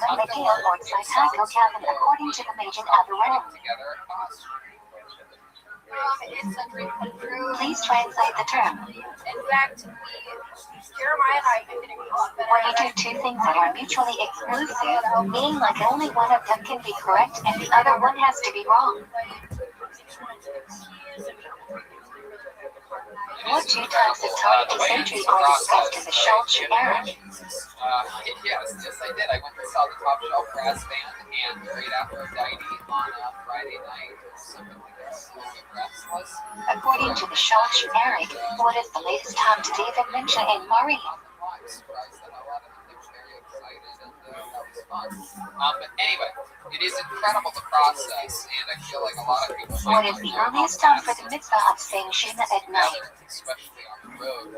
Megill or Tzitako Kevin according to the Majin Abiram. Please translate the term. In fact, Jeremiah and I have been getting a lot better. When you do two things that are mutually exclusive, meaning like only one of them can be correct and the other one has to be wrong. What two types of Torah century are discussed in the Shalch era? Yes, I did. I went and saw the Top Shelf Brass Band and Great Aphrodite on Friday night. Something like that. A little bit restless. According to the Shalch Eric, what is the latest time to David Mincha and Murray? I'm surprised that a lot of them are very excited and that was fun. But anyway, it is incredible the process, and I feel like a lot of people. What is the earliest time for the mitzvah of saying Shema at night? Especially on the road.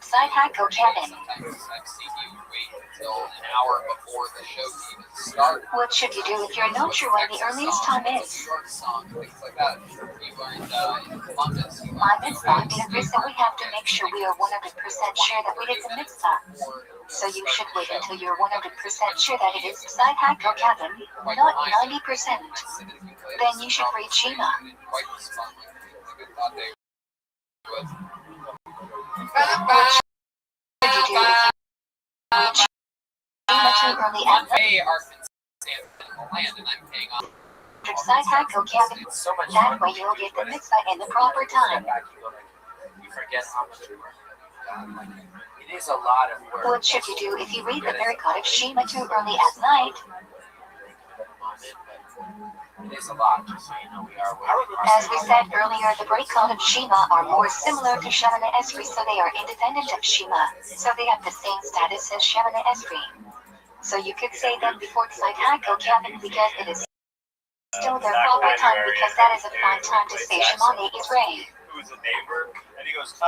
Tzitako Kevin. Sometimes I've seen you wait until an hour before the show even started. What should you do if you're not sure when the earliest time is? Short song, things like that. You learned in Columbus. My mitzvah is that we have to make sure we are 100% sure that we did the mitzvah. So you should wait until you're 100% sure that it is Tzitako Kevin, not 90%. Then you should read Shema. What should you do if you read Shema too early at night? They are in the land, and I'm paying off. Tzitako Kevin. That way you'll get the mitzvah in the proper time. You forget how much work. It is a lot of work. What should you do if you read the Berikot of Shema too early at night? It is a lot, just so you know. We are. As we said earlier, the Berikot of Shema are more similar to Shemana Esri, so they are independent of Shema, so they have the same status as Shemana Esri. So you could say them before Tzitako Kevin because it is still their proper time, because that is a fine time to say Shemana Esrei. Who's a neighbor, and he goes, do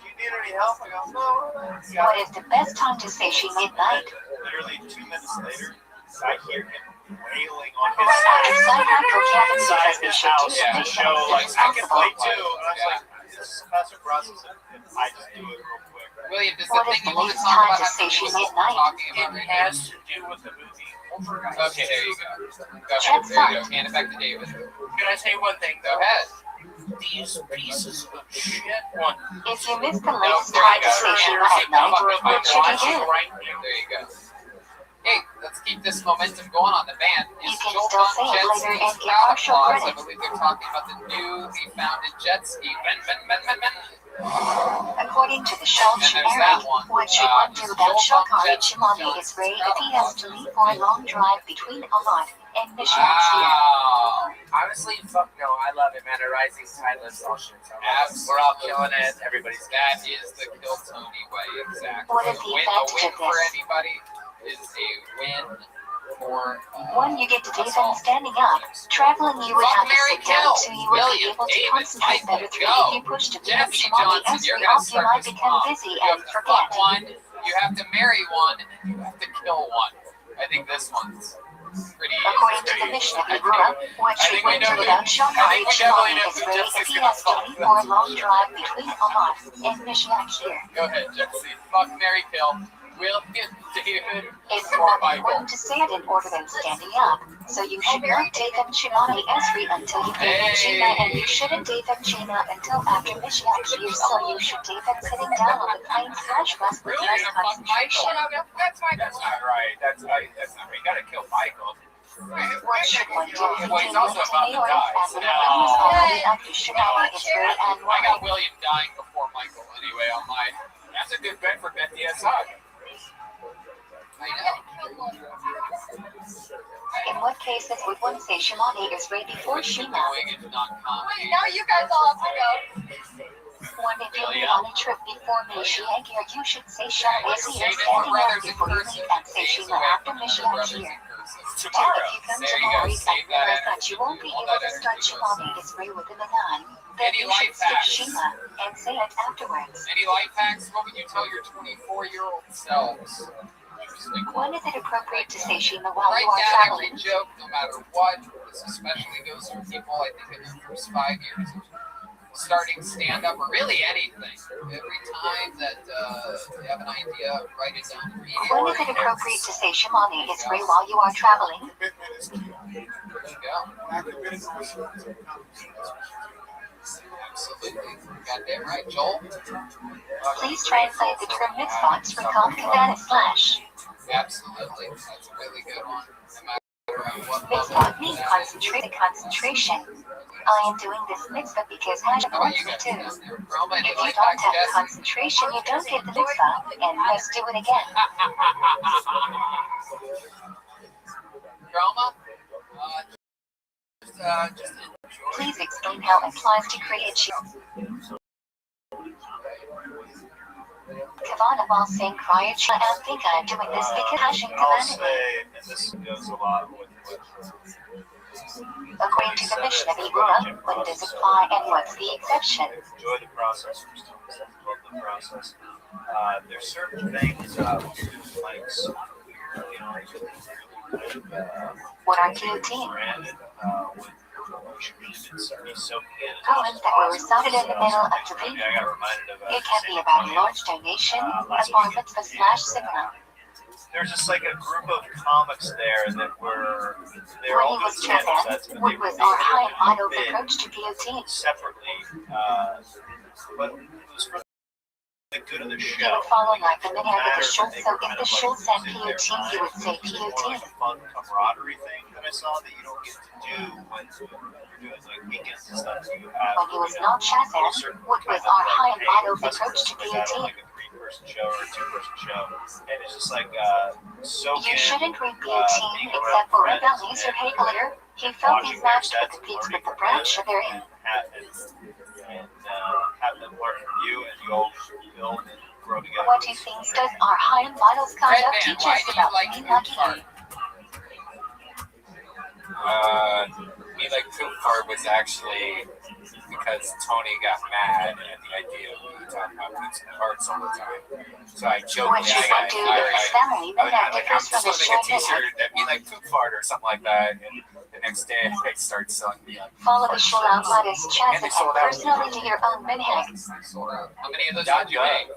you need any help? I go, no. What is the best time to say Shema at night? Literally 2 minutes later, I hear him wailing on his Tzitako Kevin side because of we his should house do to things show, like, I can play too. And I was like, this is Pastor Bronson, and I just do it real quick. William, is What the is thing the you want to latest talk time about to have say to do with Shema what at we're night? talking It about right has now? to do with the movie Poltergeist. Okay, there you go. Go Check ahead. There you go. fine. Hand it back to David. Can I say one thing, Go though? ahead. These pieces of shit want If you miss the latest time to say Shema at night, what should you do? right There you go. Hey, let's keep this momentum going on the band. You Is can Joel still say it Jet later Ski's and get crowd partial applause? I credit. believe they're talking about the newly founded jet ski. According to the Shalch And there's that Eric, one. what should one do about Joel Shakari Jet Shimoni Ski's Esrei crowd if he has to applause. leave for a long drive between Amat and Mishnah? Wow. Honestly, fuck no. I love it, man. A rising tide lifts all ships. Absolutely. We're all killing it. Everybody's That is the Kill Tony way, exactly. What is the A advantage win of for this? anybody is a win for. When you get to David standing up, traveling you would have to sit down, so you would be able to concentrate better through. If you push to become Jesse Shimoni Johnson, you're Esrei gonna off, you start might this become off. busy You and have to fuck forget. one, you have to marry one, and you have to kill one. I think this one's pretty According to the Mishnah Berurah, what should one do about Shakari Shimoni Esrei if he has to leave for a long drive between Amat and Mishnah here? Go ahead, Jesse. Fuck, marry, kill. William, David, It's or more Michael. important to say it in order than standing up, so you should not take them Shimoni Esri until you take them Shema, and you shouldn't take them Shema until after Mishnah here, so you should take them sitting down on the plane/bus with Really? less You're gonna fuck Michael? concentration. That's my That's not right. That's not. We gotta kill Michael. What should one do if Well, he he's came also with about Taneo to die, and so- family was already up to Shimoni Esri and I got why? William dying before Michael anyway on my. That's a good bet for Beth DSI. I know. In what cases would one say Shimoni Esri before Shema? Knowing it's not comedy. Now you guys all have to go. When if you leave on a trip before Mashiach here, you should say Shema Esri Say it standing for up brothers in before you person. leave and say Shema after Mashiach here. Tomorrow. If you come There you tomorrow go. and Save that realize that energy. you won't be All able that to start energy Shimoni goes. Esri with the Manan, then Any you should life skip hacks? Shema and say it afterwards. Any life hacks? What would you tell your 24-year-old selves? When is it appropriate to say Shema while Write you are down every traveling? joke, no matter what. This especially goes for people, I think, in their first 5 years of starting stand-up or really anything. Every time that you have an idea, write it down immediately. When is it appropriate to say Shimani Esri while you are traveling? There you go. Absolutely. Goddamn right, Joel. Please translate the term mitzvot from Kavana slash. Absolutely. That's a really good one. No matter what Mitzvot level means that is. concentration. I am doing this mitzvah because Hashem How about you wants guys me to. down there? Roma, If any you life don't hacks, have Jesse? concentration, you don't get the mitzvah, and must do it again. Roma? Just enjoy. Please explain how it applies to create Kavana while saying Kriyat Shema and think I'm doing this because Hashem I'll commanded me. say, and this goes a lot with what According to the Mishnah Berurah, when does it apply and what's the exception? enjoy the process. Love the process. There's certain things like What are guillotine? branded with soaking in. Poems that were recited in the middle of the I week. got reminded of It can be about a large donation, a bar mitzvah slash similar. There's just like a group of comics there that were they're When all he was doing stand-up Chazan, sets, but what they was were our high and vital big approach to guillotine? separately. But it was for the good of the He show. would follow like the minhag of the shul, They so were if kind the of shul like said losing their guillotine, you would say mind. It was more guillotine. like a fun camaraderie thing that I saw that you don't get to do when you're doing like weekends and stuff. So you have, When he was not Chazan, what was our high and vital approach to guillotine? like a 3-person show or a 2-person show, and it's just like soak You in, shouldn't read being guillotine around except for friends Rebel Laser and Hegelator. He felt watching these their matched with sets, the beats learning with the from brown them, sugar. and have them learn from you, and you all build and grow together. What do you think does our high and vitals conduct Red teach Man, why us do you about like being poop lucky? fart? Me like poop fart was actually because Tony got mad at the idea of me talking about poops and farts all the time. So I joked Which is what do with his family I'm minhag like, differs I'm from just his gonna make a shared minhag. t-shirt that me like poop fart or something like that. And the next day I start selling me like Follow the shul outlet as Chazan And they and sold out. personally do your own minhag. Sold out. How many of those did you make?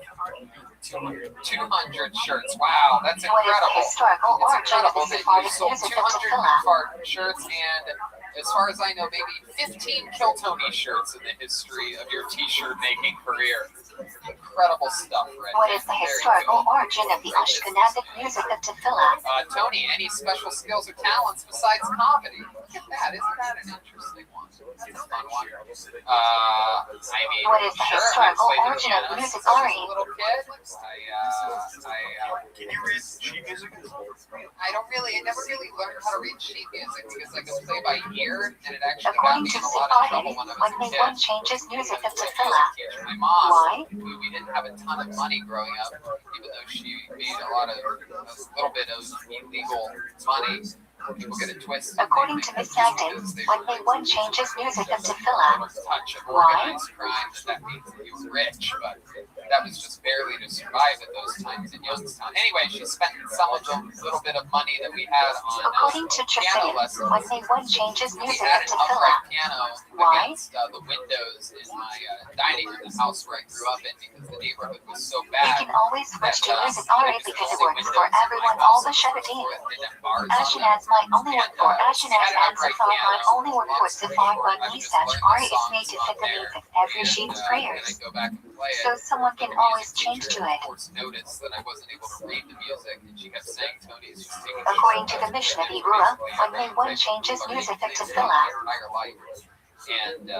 200 shirts. Wow, that's What is the incredible. historical It's origin of incredible the that you Sephardic sold music 200 of tefillah? fart shirts and, as far as I know, maybe 15 Kill Tony shirts in the history of your t-shirt making career. Incredible stuff, Red. What is the Very historical good. origin of the Ashkenazic music of tefillah? Tony, any special skills or talents besides comedy? Look at that. Isn't that an interesting one? That's a fun one. I mean, What is the sure, historical I played the origin of piano music since I was Ari? a little kid. Can you read sheet music? I never really learned how to read sheet music because I could play by ear, and it actually got According me to in a lot of trouble Sephardim, when I when was a one kid. changes music of My tefillah, teacher, my mom, why? we didn't have a ton of money growing up, even though she made a little bit of illegal money. People get it twisted. According to Miss Agden, when one changes music of tefillah, Touch of why? organized crime that means that he was rich, but that was just barely to survive at those times in Youngstown. Anyway, she spent some of the little bit of money that we had on according to piano Chassidim, lessons. when one changes We music had of an tefillah, upright piano why? against the windows in my dining room, the house where I grew up in, because the neighborhood was so we bad. can always switch to music Ari because it works for everyone, all the Shabadim. Ashenaz might only work for Ashenaz and Sephard might only work for Sephard, but Nisach Ari is made to fit the needs of every sheep's prayers. So someone can always change to it. Noticed that I wasn't able to read the music, and she kept saying, "Tony's just taking." According to the Mishnah Berurah, when one changes music of tefillah, and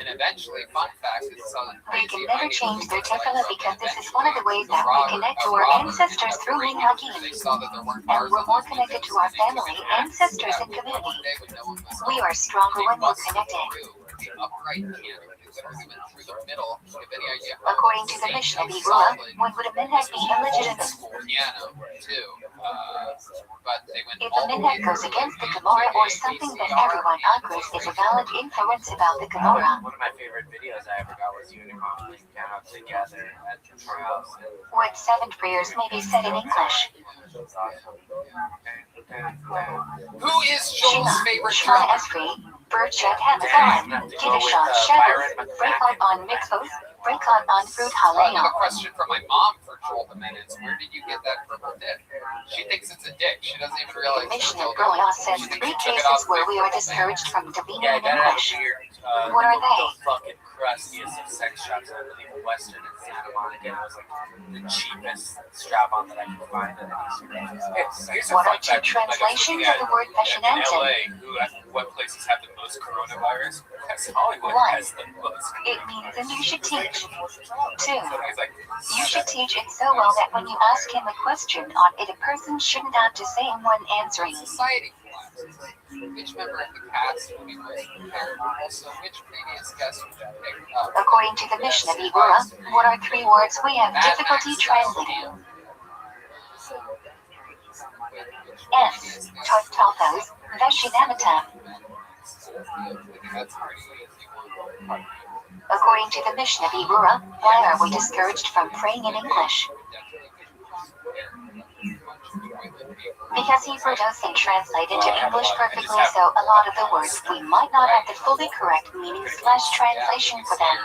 eventually, fun fact, it's they can never change their tefillah because this is one of the ways that we connect to our ancestors through minhagim. They saw that there weren't And bars we're on more those connected windows, to our and they family, just ancestors, and one community. day when no one was We home, are stronger they when we're busted connected. through the upright piano. They literally went through the middle. Do you have any idea? According to the Mishnah Berurah, when would a minhag be illegitimate? School piano too, but they went If all a the minhag way goes through against the A, Gemara or B, something C, that R, everyone agrees is a valid inference about the Gemara. One of my favorite videos I ever got was you and your mom playing piano together at our house. What 7 prayers may be said in English? It was awesome. Who is Joel's Shema, favorite Shema drummer? Esri, Birchet Hamazon, Kiddush on Shabbos, Breakot on Mitzvot, Breakot on Fruit I have a Haleo. question from my mom for Joel the Menace. Where did you get that purple dick? She thinks it's a dick. She doesn't even realize it's a Mishnah dildo. Goya says She 3 thinks she took it cases off where we are Purple discouraged from demeaning Yeah, in that had English. a weird, What are they? the fucking crustiest of sex shops, I believe, Western and Santa Monica. It was like the cheapest strap-on that I could find. Here's a What fun are two fact, like, I was translations looking of the word in fascinante? LA, what places have the most coronavirus? Because Hollywood One. has the most. It means and you should teach. 2. So he's like, You should teach it so well that when you ask him a question on it, a person shouldn't have to say when answering. Society collapses. Which member of the cast will be most prepared? Also, which previous guest would you pick up? According to the Mishnah Berurah, what are 3 words we have difficulty translating? S. Tothos, Veshinamata. That's pretty easy. According to the Mishnah Berurah, why are we discouraged from praying in English? Because Hebrew doesn't translate into English perfectly, so a lot of the words we might not have the fully correct meaning / translation for them.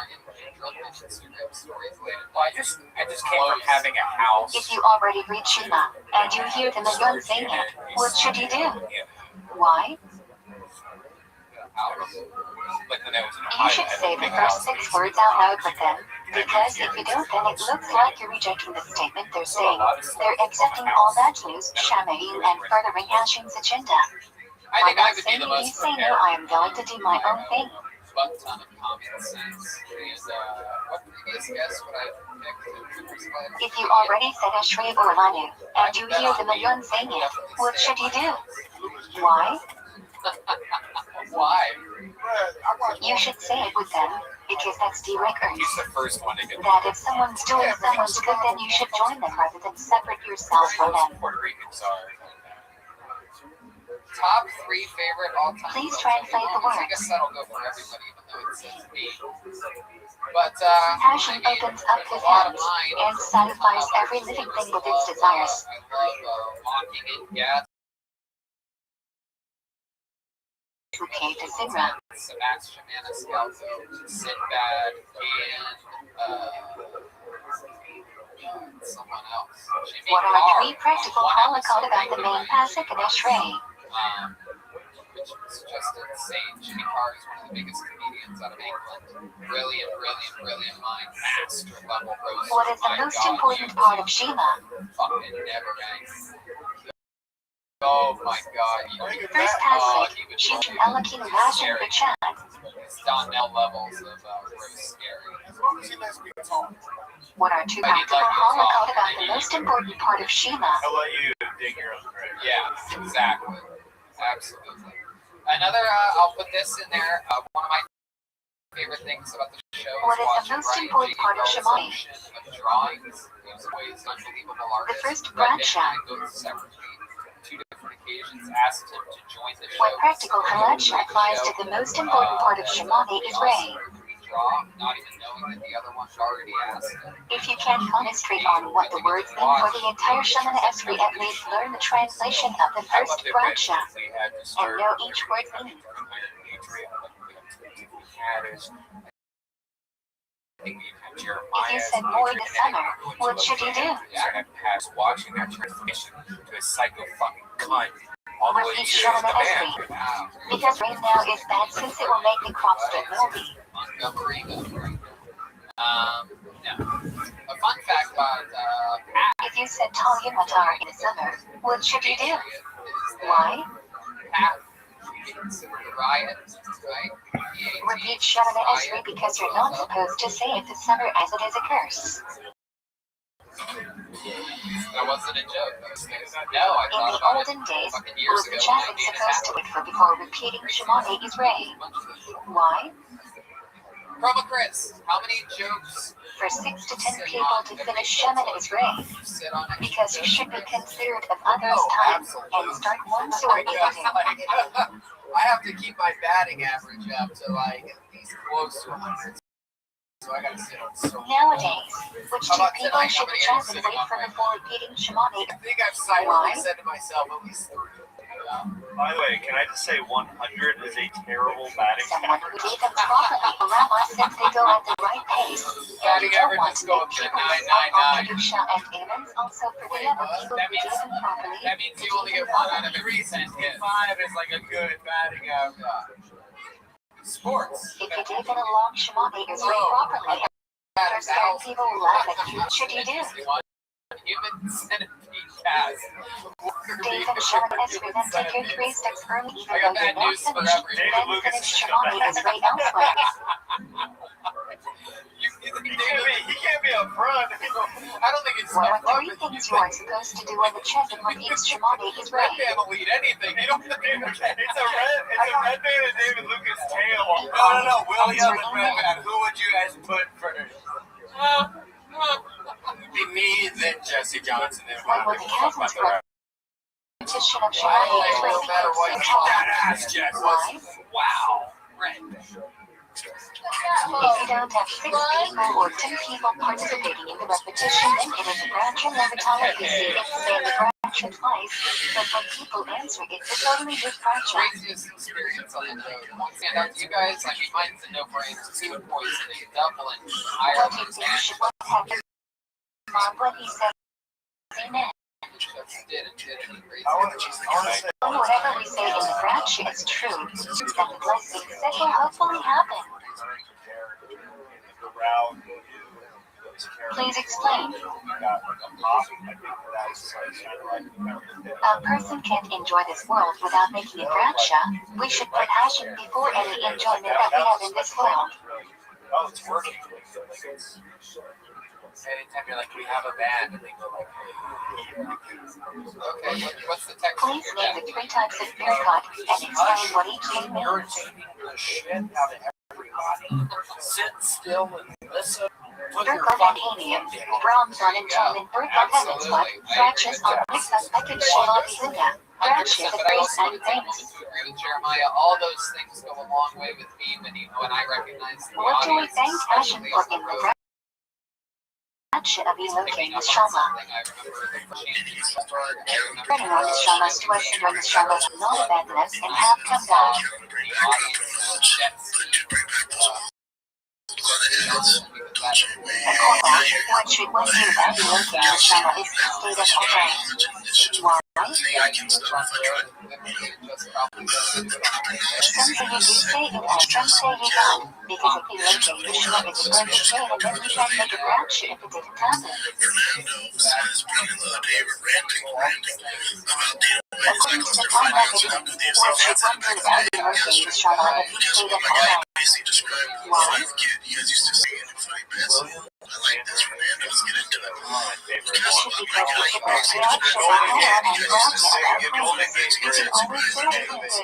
well, I just came from having a house. If you already read Shema and you hear the million saying it, what should you do? Why? Like when I was in You Ohio, should I had say a the big first house. 6 words out loud with them, because if you don't, then it looks like you're rejecting the statement they're saying. They're accepting all bad news, Shamaim, and furthering Hashim's agenda. I I'm think I not would be saying the if you most say no, I am going to do my own thing. Butt ton of common sense. And what previous guest would I pick? If you already said Ashrei or Lanu, and you hear the million saying it, what should you do? Why? Why? You should say it with them, because that's the record. He's the first one to get That if someone's doing someone's good, then you should join them rather than separate yourself from them. Puerto Ricans are. Top 3 favorite all-time. Please translate the I words. guess that'll go for everybody, even though it says me. But Hashim opens up his hands and satisfies every living thing with its desires. I love Mocking and Gas. Okay to Simra. Sebastian Maniscalco, Sinbad, and someone else. Jimmy What are Carr, 3 practical halakha about the main pasuk in Ashrei? Which was just insane. Jimmy Carr is one of the biggest comedians out of England. Brilliant mind, master level roast. What is the most important part of Shema? Fucking never ends. Oh my god. First passage, Shishin Elakim Hashem B'Chad. It's Donnell levels of roast scary. What are 2 practical halakha about the most important part of Shema? I'll let you dig your own grave. Yeah, exactly. Absolutely. Another, I'll put this in there. One of my favorite things about the show What is the watching most Ryan important J. part of Bell's Shema? ocean of drawings. He's always unbelievable artist. first But bracha. then I go separately. 2 different occasions asked him to join the show. What practical halacha applies to the most important part of Shemani is Ray. Draw, not even knowing that the other one already asked him. If you can't concentrate on what the words mean for the entire Shemana Esri, at least learn the translation of the I first loved it bracha we had to and start know each word's meaning. If you said more in the summer, what should you do? I passed watching that transformation to a psycho fucking cunt all the way Repeat to Shemana the Esri. Wow. Because rain now is bad since it will make the crops get moldy. Montgomery. No. A fun fact about Pat. If you said Talia Matar in the summer, what should you do? Why? Pat. You consider the riot, right? Repeat Shemana Esri because you're not supposed to say it this summer as it is a curse. That wasn't a joke. No, I In thought the about olden it days, fucking who years was ago. the Japheth supposed to wait for before repeating Shemana Israel? Why? Promo Chris, how many jokes For 6 to 10 people to finish Shemana Israel. you sit on it? Because you should be considerate of others' time and start one sword in a day. I have to keep my batting average up to like at least close to 100. So I gotta sit on so many. Nowadays, which How 2 about people tonight? should How the many are Japheth sitting wait on for my- before repeating Shemana? I think I've silently said to myself at least 3. By the way, can I just say 100 is a terrible batting Someone who average? gave them properly Rabbi since they go at the right pace. And you Batting don't average want is to going make for people miss 999. out on Kedusha and Amens also for the Wait, other what? people That who gave them properly. That means you only get 1 out of every 10 hits. 5 is like a good batting average. Sports. If you gave it a long Shema Israel properly, there's certain people will laugh at you. What should you do? Human centipede cast. Dave and Shema Esri then take your 3 steps early even I though got you're bad not news for finished. everyone. Then finish Shema Israel elsewhere. He can't be up front. I don't think it's What up are front. 3 things you are supposed to do when the chess and repeats Shema Israel? Red band will lead anything. You don't think It's a red band and David Lucas tail. No. Willie other red band. Who would you guys put first? It'd be me, then Jesse Johnson, then What will the Cousins repetition of Shema Israel no matter what. because That ass, Jesse. why? Wow. Red. If you don't have 6 people or 10 people participating in the repetition, then it is a Grancher Leviton if you see it saying the Grancher twice, but when people answer, it's a totally different Grancher. Craziest experience on the road. And to you guys, I mean, mine's a no-brainer. Food poisoning, Dublin, What do you Ireland, think you should have your mom when he says amen? just didn't crazy. I want to say, When whatever we say in the Grancher is true, that the blessings that will hopefully happen. Please explain. A person can't enjoy this world without making it Grancha. We should put Hashem before any enjoyment that we have in this world. Oh, it's working. Anytime you're like, we have a band, and they go like, Okay, what's the text? Please name the 3 types of birkat and explain what each thing means. irritating the shit out of everybody. Sit still and listen. Put your Birkat and fucking Hanium, hand down. Brahms on enjoyment, Birkat heavens, but Granchas on Mixas, Package Shema Bihuda, Grancha the grace and famous. Agree with Jeremiah. All those things go a long way with me when I recognize the What do we audience, thank Hashem especially for on in the the road. Grancha of Picking Elohim up on Shama? something, I remember the chanting start. I remember Turning on the Shamas to us and the Shamas will not abandon us and have come down. the audience jet ski. What should one do about Elohim Shama is to stay at home? Why? Some say you do say it and some say you don't. Because if Elohim Shama is a burning chain and then you can't make a Grancha if it didn't happen. According to the Talmud, what should one do about Elohim Shama if he stayed at home? Why? This should be because the Reaction of Ha'ara and Grancha are free. You can only say it when there is no enjoyment.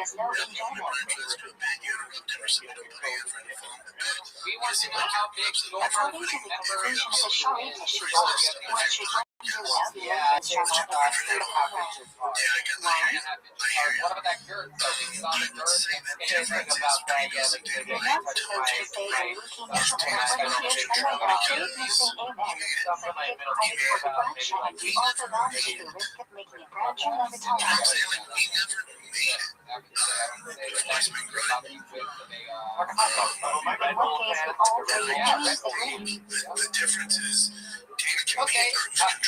We want to know how big the According to the conclusion of the Shari Yeshiva, what should one do about Elohim Shama if he stayed at home? Why? What about that Gert though? We saw the Gert and think about that. Yeah, You're not supposed to say Elohim Shama when you hear someone else say it, you say amen. But give credit for the Grancha and you also volunteer the risk of making a Grancha Leviton. In what case would all three use the ring? Okay.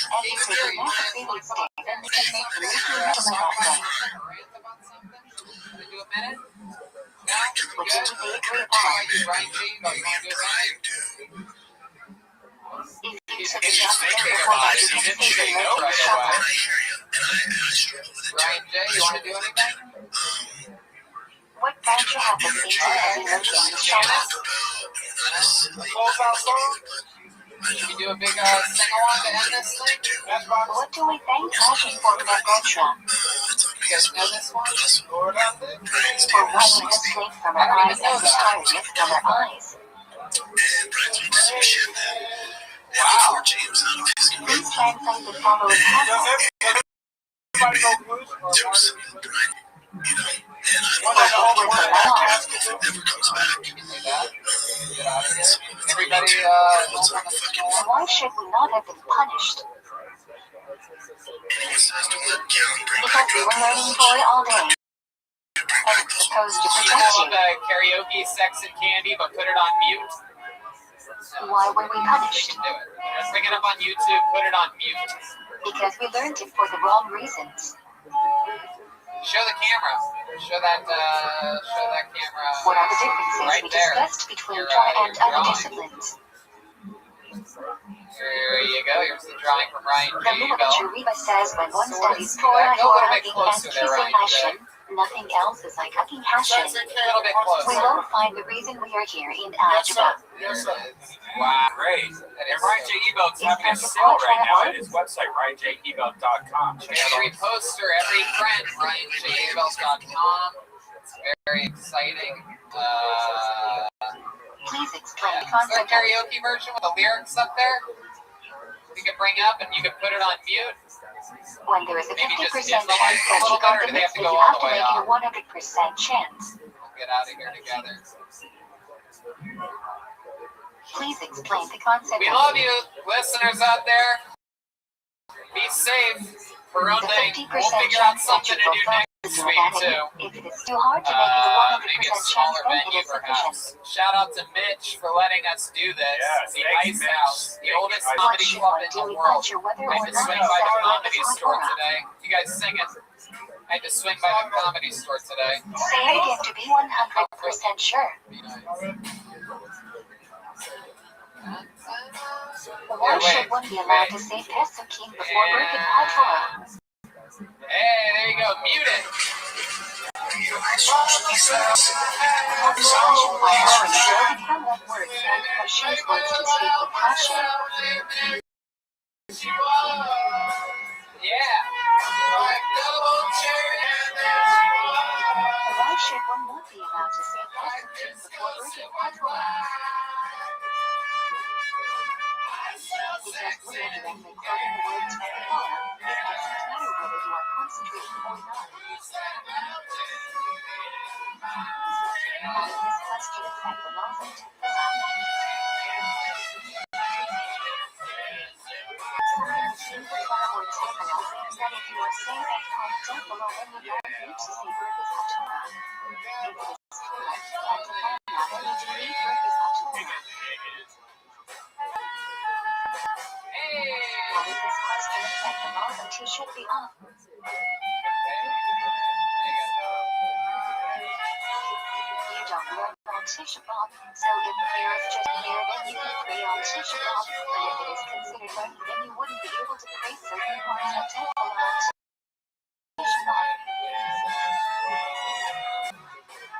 And if they do not freely stay, then they can make the Elohim Shama that way. Do a minute? What did they agree upon? Brian G, you want to do a If you took a job before that, you can say the Elohim Shama. Brian J, you want to do anything? What Grancha happens in the Elohim Shama? You do a big sing-along to end this thing? What do we thank Hashem for in that Grancha? You guys know this one? For wiping the sleep from our eyes and the tiredness from our eyes. Wow. Please translate the following passage. Everybody, Why should we not have been punished? Because we were learning boy all day. And it's supposed to You protect call you. the karaoke sex and candy, but put it on mute. Why were we They punished? can do it. Just pick it up on YouTube, put it on mute. Because we learned it for the wrong reasons. Show the camera. Show that camera. What are the differences Right we there. discussed between Your, Torah your and other drawing. disciplines? There you go. Here's the drawing from Ryan The J. literature Ebel. Reba says when one So what studies is Torah, that? you Go a are little bit hugging and closer there, kissing Ryan J. Hashem. Nothing else is like hugging Hashem. A little bit closer. We won't find the reason we are here in algebra. There it is. Wow, great. And Ryan J. Ebel's having a sale right now at his website, ryanjebel.com. Check it Every out. poster, every friend, RyanJAbel.com. It's very exciting. Please explain the Is there a concept of karaoke version with the lyrics up there? You can bring up and you can put it on mute. when there is a Maybe 50% just chance dim the lights a that you little got bit, or the do they have to mitzvah, go you all have the to way make it up? a 100% chance. We'll get out of here together. Please explain the concept We of love you, listeners out there. Be safe. For one the thing, 50% we'll figure out chance that something you to do fulfill next your week vanity. too. If it is too hard to make it a 100% Maybe a chance, smaller then it venue, is sufficient. perhaps. Shout out to Mitch for letting us do this. Yes, The thanks, Ice Mitch. House, the Thank oldest you. What comedy should club one in do the if world. culture, whether I or had to not swing it's by the Saturday comedy is hot store Torah? today. You guys sing it. I had to swing by the comedy store today. Say it again to be 100% sure. Be nice. Why should one be allowed to say Pesukim before Birkat HaTorah? Hey, there you go. Mute it. How the passion by Aaron showed how that works and how she's going to speak with passion. Yeah. Why should one not be allowed to say Pesukim before Birkat HaTorah? Because we are directly quoting the words from the Torah, it doesn't matter whether you are concentrating or not. How does this question affect the laws of Tefillah? In the Torah or Tefillah says that if you are saying that on Tefillah, then you don't need to say Birkat HaTorah. If it is Torah and Tefillah, then you do need Birkat HaTorah. How does this question affect the laws of Tisha B'Av? You don't learn on Tisha B'Av, so if prayer is just prayer, then you can pray on Tisha B'Av, but if it is considered learning, then you wouldn't be able to pray certain parts of Tefillah on Tisha B'Av.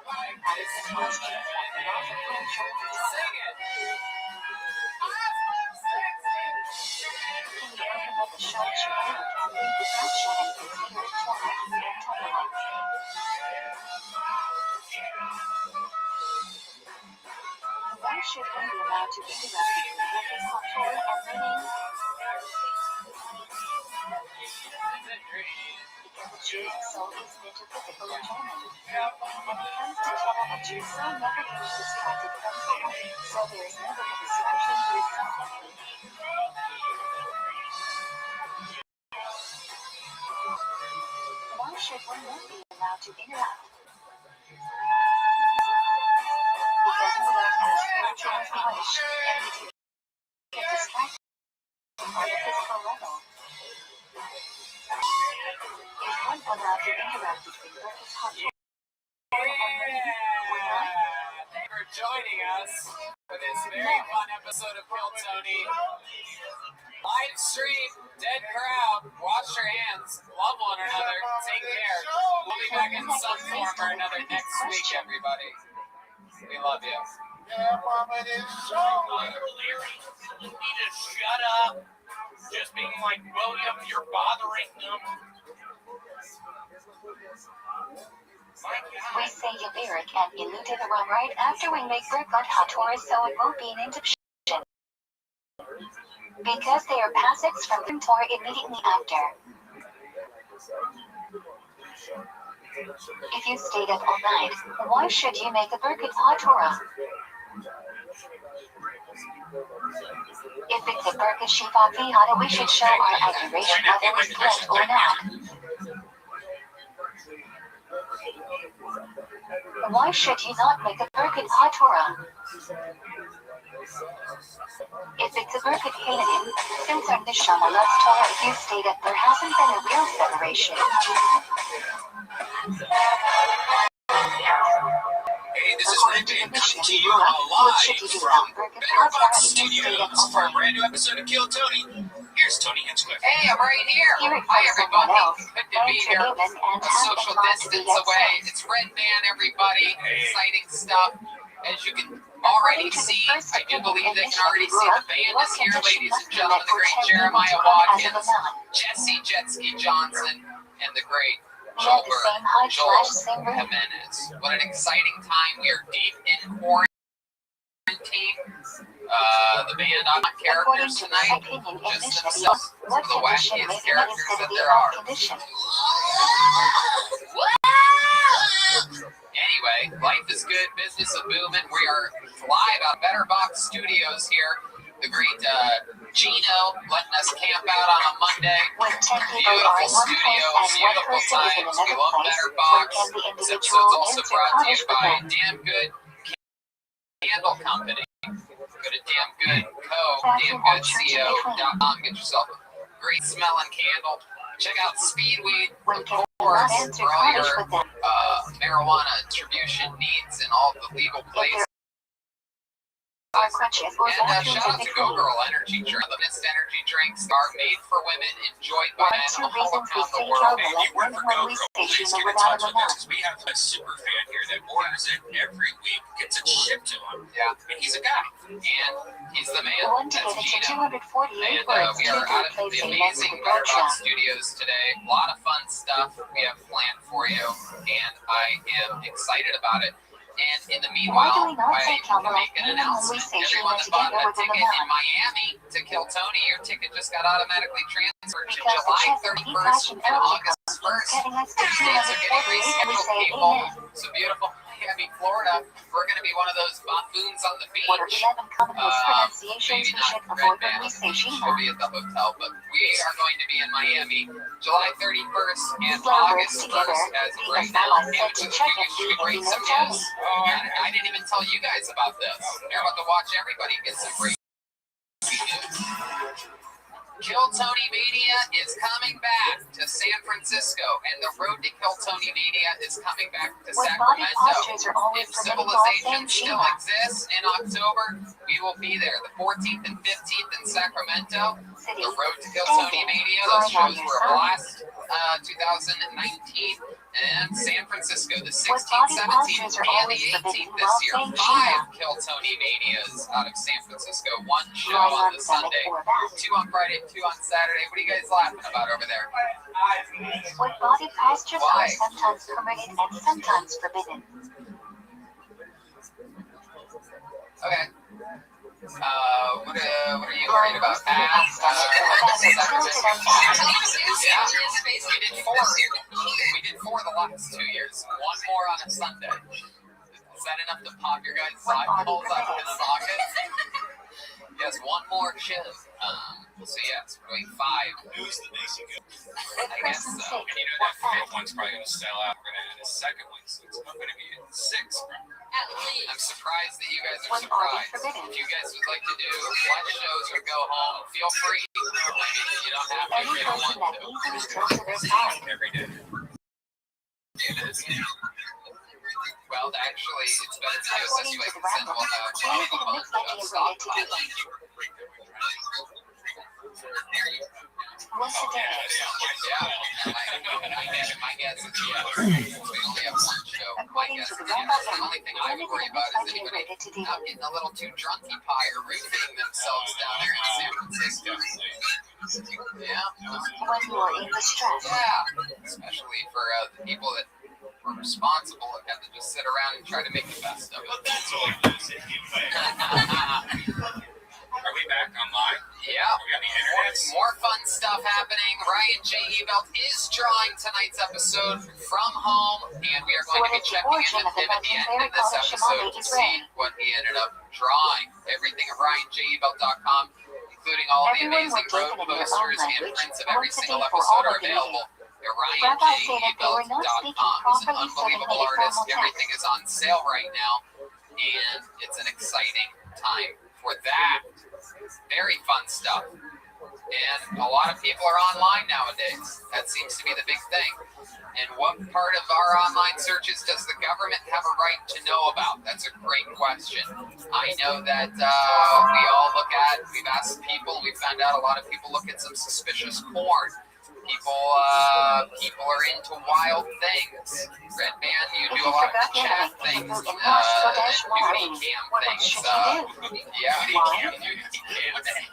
How does this question affect the laws of culture and Torah? Can you open up the shop Shemot and read the Parsha and consider it Torah and Tefillah? Why should one be allowed to interrupt between Birkat HaTorah and learning? Because a Jew's soul is metaphysical enjoyment. When it comes to Torah, a Jew's soul never gets distracted from Torah, so there is never a distraction with something. Why should one not be allowed to interrupt? Because we are as spiritual as the wish, and we do get distracted on the physical level. Is one allowed to interrupt between Birkat HaTorah and learning, or not? Thank you for joining us for this very fun episode of Kill Tony. Live stream, dead crowd, wash your hands, love one another, take care. We'll be back in some form or another next week, everybody. We love you. Yeah, Mama, it is so Larry, you need to shut up. Just being like, William, you're bothering them. We say Yavirik and Ilutivaram right after we make Birkat HaTorah, so it won't be an interruption. Because they are passages from the Torah immediately after. If you stayed up all night, why should you make a Birkat HaTorah? If it's a Berka Shiva Vihara, we should show our adoration whether we blessed or not. Why should you not make a Berkat HaTorah? If it's a Berkat Canaan, since our Neshama loves Torah, if you state that there hasn't been a real separation. Hey, this is Rabbi coming to you live from ViralRabbi Studios for a brand new episode of Kill Tony. Here's Tony Hinchcliffe. Hey, I'm right here. Hi, everybody. Good to be here. A social distance away. It's Red Band, everybody. Exciting stuff. As you can already see, I do believe they can already see the band is here, ladies and gentlemen. The great Jeremiah Watkins, Jesse Jetski Johnson, and the great Joel Jimenez. What an exciting time. We are deep in quarantine. The band on characters tonight, just themselves, some of the wackiest characters that there are. Anyway, life is good, business is booming. We are live out of Better Box Studios here. The great Gino letting us camp out on a Monday. Beautiful studio, beautiful times. We love Better Box. This episode's also brought to you by Damn Good Candle Company. Go to damngoodco.com. Get yourself a great smelling candle. Check out Speedweed for all your marijuana distribution needs in all the legal places. And shout out to Go Girl Energy Drink. The best energy drinks are made for women, enjoyed by men all around the world. And you work for Go Girl, please get in touch with us. We have a super fan here that orders it every week, gets it shipped to him. Yeah. And he's a guy. And he's the man. That's Gino. And we are out of the amazing Better Box Studios today. A lot of fun stuff we have planned for you, and I am excited about it. And in the meanwhile, I can make an announcement. Everyone that bought a ticket in Miami to Kill Tony, your ticket just got automatically transferred to July 31st and August 1st. Tickets are getting rescheduled, people. So beautiful Miami, Florida. We're going to be one of those buffoons on the beach. Maybe not Red Band. We'll be at the hotel, but we are going to be in Miami July 31st and August 1st as of right now. And we should bring some news. I didn't even tell you guys about this. You're about to watch everybody get some great news. Kill Tony Media is coming back to San Francisco, and the road to Kill Tony Media is coming back to Sacramento. If civilization still exists in October, we will be there. The 14th and 15th in Sacramento. The road to Kill Tony Media, those shows were a blast. 2019, and San Francisco, the 16th, 17th, and the 18th this year. 5 Kill Tony Manias out of San Francisco. 1 show on the Sunday, 2 on Friday, 2 on Saturday. What are you guys laughing about over there? What body postures are sometimes permitted and sometimes forbidden. Okay. What are you worried about? Abs? We did 4 the last 2 years. 1 more on a Sunday. Is that enough to pop your guys' eyeballs out of the socket? Yes, 1 more shiv. So yes, we're doing 5. Who's the basic? I guess so. And you know that 5th one's probably going to sell out. We're going to add a 2nd one, so it's going to be 6. I'm surprised that you guys are surprised. If you guys would like to do live shows or go home, feel free. You don't have to if you don't want to. Every day. Well, actually, it's better to do so you can send one out. Stockpiling. Once a day. Yeah, my guess is yes. We only have 1 show. My guess is yes. The only thing I would worry about is anybody not getting a little too drunky pie or roofing themselves down there in San Francisco. Yeah. When you are in distress. Yeah. Especially for the people that were responsible and have to just sit around and try to make the best of it. That's all it is. Are we back online? Yeah. We got the internet. More fun stuff happening. Ryan J. Ebelt is drawing tonight's episode from home, and we are going to be checking in with him at the end of this episode to see what he ended up drawing. Everything at RyanJEbelt.com, including all the Everyone amazing will road take it in their own posters and language, prints of every once a single day for episode all are of the available. Rabbis say that they were not speaking RyanJEE.com is an properly, so they unbelievable made a artist. formal Everything text. is on sale right now, and it's an exciting time for that. Very fun stuff. And a lot of people are online nowadays. That seems to be the big thing. And what part of our online searches does the government have a right to know about? That's a great question. I know that we all look at, we've asked people, we found out a lot of people look at some suspicious porn. People are into wild things. Red Band, you do a lot of chat things, nudie cam things. Yeah, nudie cam.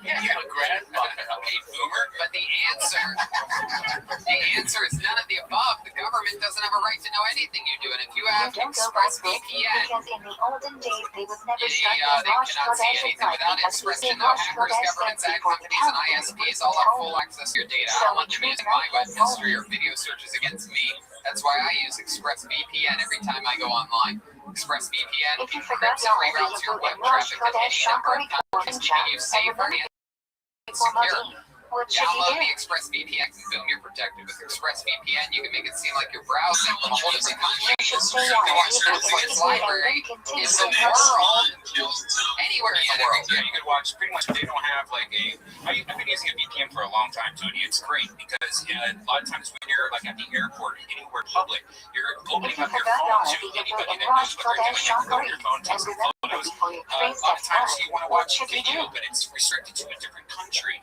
You're a grandmother, okay, boomer. But the answer is none of the above. The government doesn't have a right to know anything you do. And if you have ExpressVPN, Because in the olden days, they would never they start cannot their see anything without expression. No hackers, governments, ad companies, and ISPs all have full access to your data. I don't want them using my web history or video searches against me. That's why I use ExpressVPN every time I go online. ExpressVPN encrypts and reroutes your web traffic to any number of countries to keep you safer and secure. Download the ExpressVPN. Boom, you're protected. With ExpressVPN, you can make it seem like you're browsing from a whole different country. Its library is the world. Anywhere in the world. Yeah, you could watch pretty much. They don't have like I've been using a VPN for a long time, Tony. It's great because a lot of times when you're like at the airport, anywhere public, you're opening up your phone to anybody that knows what they're doing. You can go to your phone, take some photos. A lot of times you want to watch a video, but it's restricted to a different country.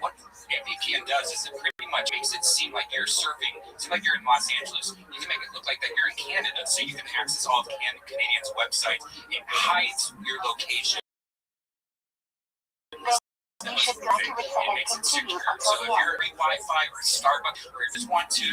What VPN does is it pretty much makes it seem like you're in Los Angeles. You can make it look like that you're in Canada, so you can access all of Canadians' websites. It hides your location. You should go to it and continue So until if the end. you're at Wi-Fi or Starbucks or you just want to,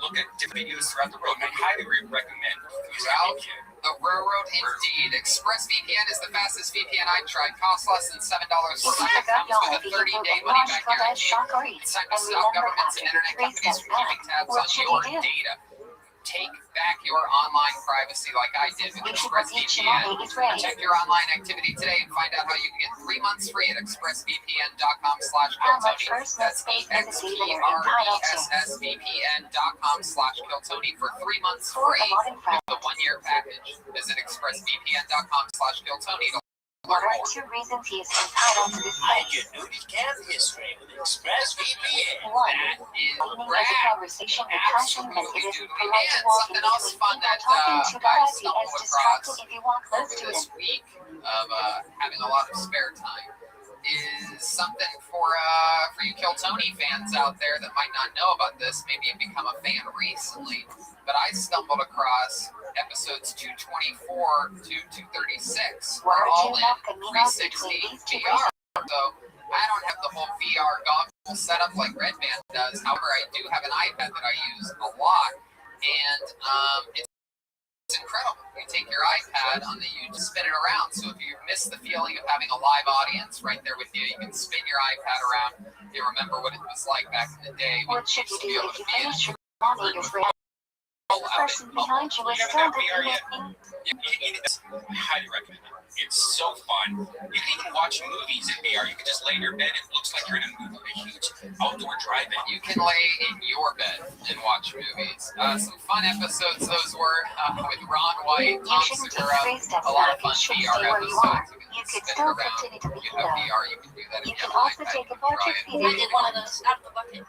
look at different videos throughout the world, I highly recommend Throughout the railroad, indeed. ExpressVPN is the fastest VPN I've tried. Costs less than $7 per month. Comes with a 30-day money-back guarantee. It's time to stop governments and internet companies from keeping tabs on your data. Take back your online privacy like I did with ExpressVPN. Protect your online activity today and find out how you can get 3 months free at expressvpn.com/Kiltony. That's expressvpn.com/Kiltony for 3 months free with the 1-year package. Visit expressvpn.com/Kiltony to What learn are more. 2 reasons he is entitled to this I place? get nudie cam history with ExpressVPN. 1. That is Leading rad. edge conversation with passion as it is polite to And walk in something else between fun people that talking to I God as stumbled distracted across if you walk close to this them. week of having a lot of spare time is something for you Kill Tony fans out there that might not know about this. Maybe you've become a fan recently, but I stumbled across episodes 224 to 236. We're all in 360 VR, so I don't have the whole VR goggle setup like Red Band does. However, I do have an iPad that I use a lot, and it's incredible. You take your iPad you just spin it around. So if you miss the feeling of having a live audience right there with you, you can spin your iPad around. You remember what it was like back in the day. What should you do if you finish your mommy is ready? The person behind you is still the I highly recommend it. It's so fun. You can even watch movies in VR. You can just lay in your bed. It looks like you're in a movie, a huge outdoor drive-in. You can lay in your bed and watch movies. Some fun episodes those were with Ron White, Tom Segura, a lot of fun VR episodes. You could spin still it around. continue to be You have there. VR, you can do that. You If can have an also iPad, take you a can portrait try it. feed We did one of those out of the bucket.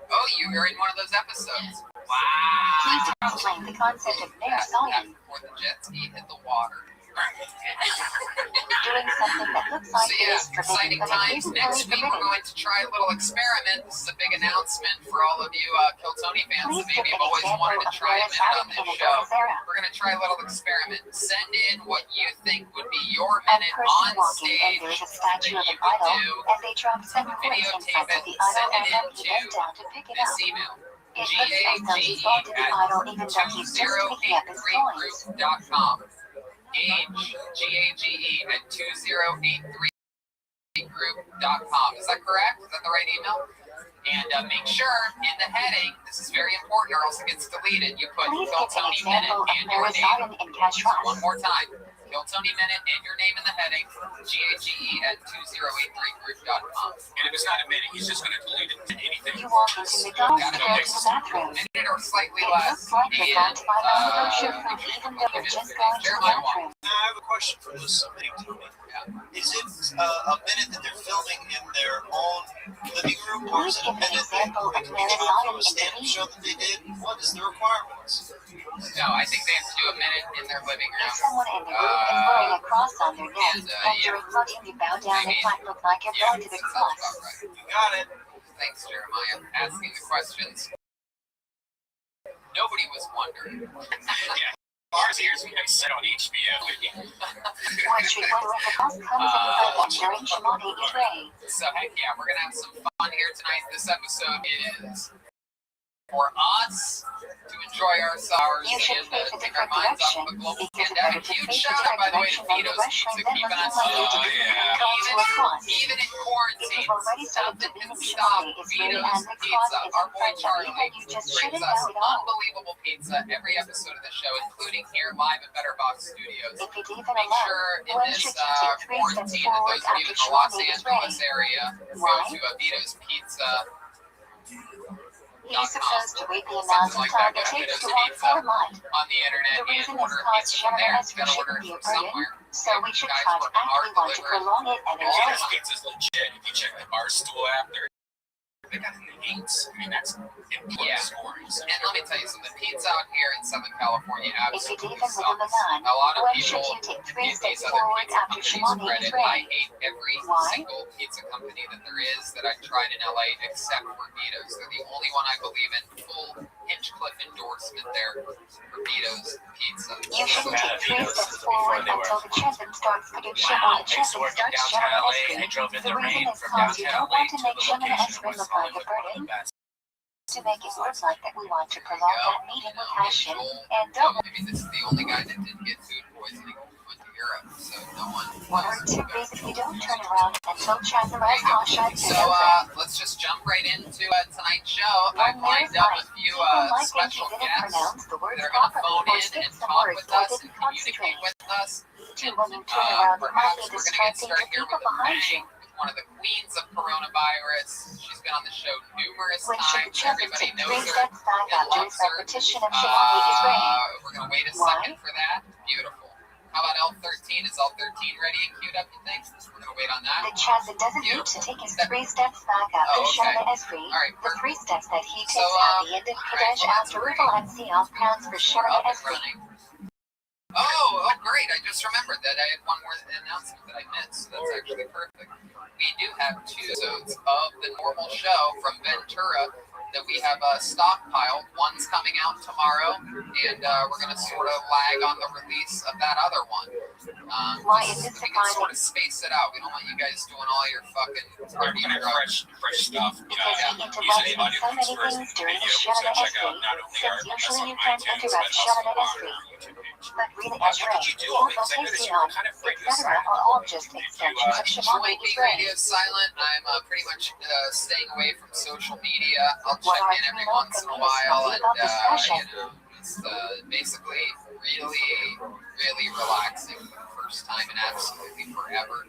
Oh, you're in one of those episodes. Please Wow. explain the concept of air science. Before the jet ski hit the water. Doing something that looks like So it yeah, is exciting forbidden, but it times. isn't Next really week we're forbidden. going to try a little experiment. This is a big announcement for all of you Kill Tony fans Please that give maybe an have always example wanted to of try air a minute on science this in a show. Goes era. We're going to try a little experiment. Send in what you think would be your A minute person on walking and stage there is a that statue of you an could idol do. as they drop some coins in Videotape front of it, the idol send it and then he into bends down to pick it this up. email. It looks as though he's going to the idol even though he's just picking up his coins. GAGE.com. Gage, G-A-G-E, at 2083group.com. Is that correct? Is that the right email? And make sure in the heading, this is very important or else it gets deleted, you put Please Kill give an Tony Minute example of and your air name. science in cash One more time. Kill Tony Minute and your name in the heading, GAGE@2083group.com. And if it's not a minute, he's just going to delete it to anything. You walk into McDonald's to go to the bathroom. Minute or slightly It less. looks like you're going to buy the grocery food if even though you're just going to the Jeremiah bathroom. Now, I have a question for those submitting to me. Is it a minute that they're filming in their own living room, or is it a minute that we can get from a stand-up show that they did? What is the requirements? No, I think they have to do a minute in their living room. If someone in the room is wearing a cross on their neck and, and during voting you bow down, it might look like you're going to the that sounds cross. about right. You got it. Thanks, Jeremiah, asking the questions. Nobody was wondering. Here's what I said on HBO. One should wonder if the cross comes in the voting during Shema Israel. So, heck yeah, we're going to have some fun here tonight. This episode is for us to enjoy our sours You should and face a take our different minds off direction of the global because it's pandemic. better to Huge face a shout out, by the way, different to direction Vito's than Pizza the keeping wrestling us than looking even, going to a cross. even in If quarantine. you've already started Nothing believing can stop Shema Israel Vito's and the cross Pizza. is Our in boy front of you, Charlie then you just brings shouldn't us know it all. unbelievable pizza every episode of the show, including here live at Better Box Studios. If it even Make allows, sure in when this should you take 3 steps quarantine that forward those of you after in the Los Shema Angeles Israel? area Why? go to Vito's Pizza. You're supposed to wait the amount Something of like time that. it Go to takes Vito's to walk Pizza 4 miles. on the internet The and reason this order costs pizza from Shema there. Israel Gotta order shouldn't it be a from burden, somewhere. so we should Guys try to working hard actively want to delivering. prolong it and All enjoy this it. pizza's legit. If you check the Barstool app, they got an 8. I mean, that's important Yeah. scoring. So And let me tell you something, pizza out here in Southern California If it absolutely even with a sucks. banana, A lot of when should people you take 3 give steps these other forward pizza after companies Shema credit. Israel? I hate every Why? single pizza company that there is that I've tried in LA except for Vito's. They're the only one I believe in full Hinchcliffe endorsement there for Vito's Pizza. You shouldn't Yeah, take 3 Vito's steps before forward they were- until the transit starts producing Wow, or the I used to transit work in starts downtown Shema LA. I Israel. drove in The the reason rain is from because you downtown don't LA want to to make the Shema location Israel in West look like a Hollywood, one of the burden. best. To make it look like that we want to prolong that meeting with passion and No, don't I mean, this is the only guy that didn't get food poisoning when he went to Europe, so no one Or was. to basically don't turn around until Chazamar Pasha is So over. let's just jump right into tonight's show. One I've lined up a few People might think special you didn't guests pronounce the that words are going to properly phone or in skip and some talk words with or us didn't and communicate concentrate. with us. Too, when you turn around, it might Perhaps be we're going to get distracting to started here people with a behind bang you. with one of the queens of coronavirus. She's been on the show numerous When should the times. transit Everybody take knows 3 her steps back and after loves its her. repetition of Shema Israel? We're going to wait a Why? second for that. Beautiful. How about L13? Is L13 ready and queued up, you think? We're going to wait on The that. transit doesn't need to take his 3 steps back after Oh, okay. Shema Esri. All right, The 3 steps that he So, takes at the end of all right, Kadesh well, that's after great. Ripple and Seal pounds for We're Shema up and Esri. running. Oh, great. I just remembered that I had one more announcement that I missed. That's actually perfect. We do have 2 episodes of the normal show from Ventura that we have stockpiled. One's coming out tomorrow, and we're going to sort of lag on the release of that other one. Why Just is so it we can surprising? sort of space it out. We don't want you guys doing all your fucking We're looking at fresh stuff. Because Yeah. he interrupts Usually in so many audio things during video, the so Shema check out Esri, not only since our usually you on can't iTunes, interrupt but also Shema on Esri. our YouTube page. But really What Esri, did you do? Because I noticed you were kind of radio etc. silent. are all just extensions of Shema Enjoy being Esri. radio silent. I'm pretty much staying away from social media. I'll What check our in every female once in a community is while, talking and about discussion. it's basically really relaxing for the first time in absolutely forever.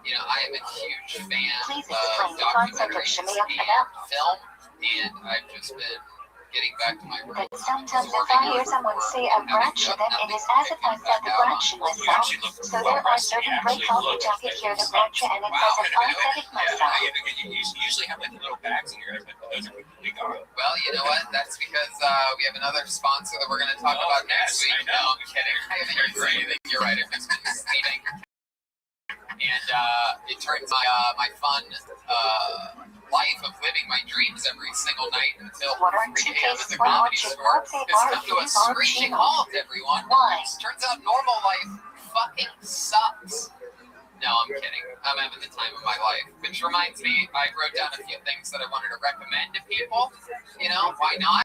I am a huge fan Please of explain the concept of documentaries Shema and Esri. film, and I've just been getting back to my But roots. sometimes if I hear someone say a bracha, then it is as if I said the bracha myself. So there are certain breaks on which I could hear the bracha and it's as if I said it myself. You usually have like little bags in your head, but those are completely gone. Well, you know what? That's because we have another sponsor that we're going to talk about next yes, week. I know. No, I'm kidding. I haven't used anything. You're right. I've just been sleeping. And it turns my fun life of living my dreams every single night until What are 3 two a.m. at cases the when comedy watching store What's a has bar come to a is on screeching channel? halt, everyone. Why? Turns out normal life fucking sucks. No, I'm kidding. I'm having the time of my life. Which reminds me, I wrote down a few things that I wanted to recommend to people. Why not?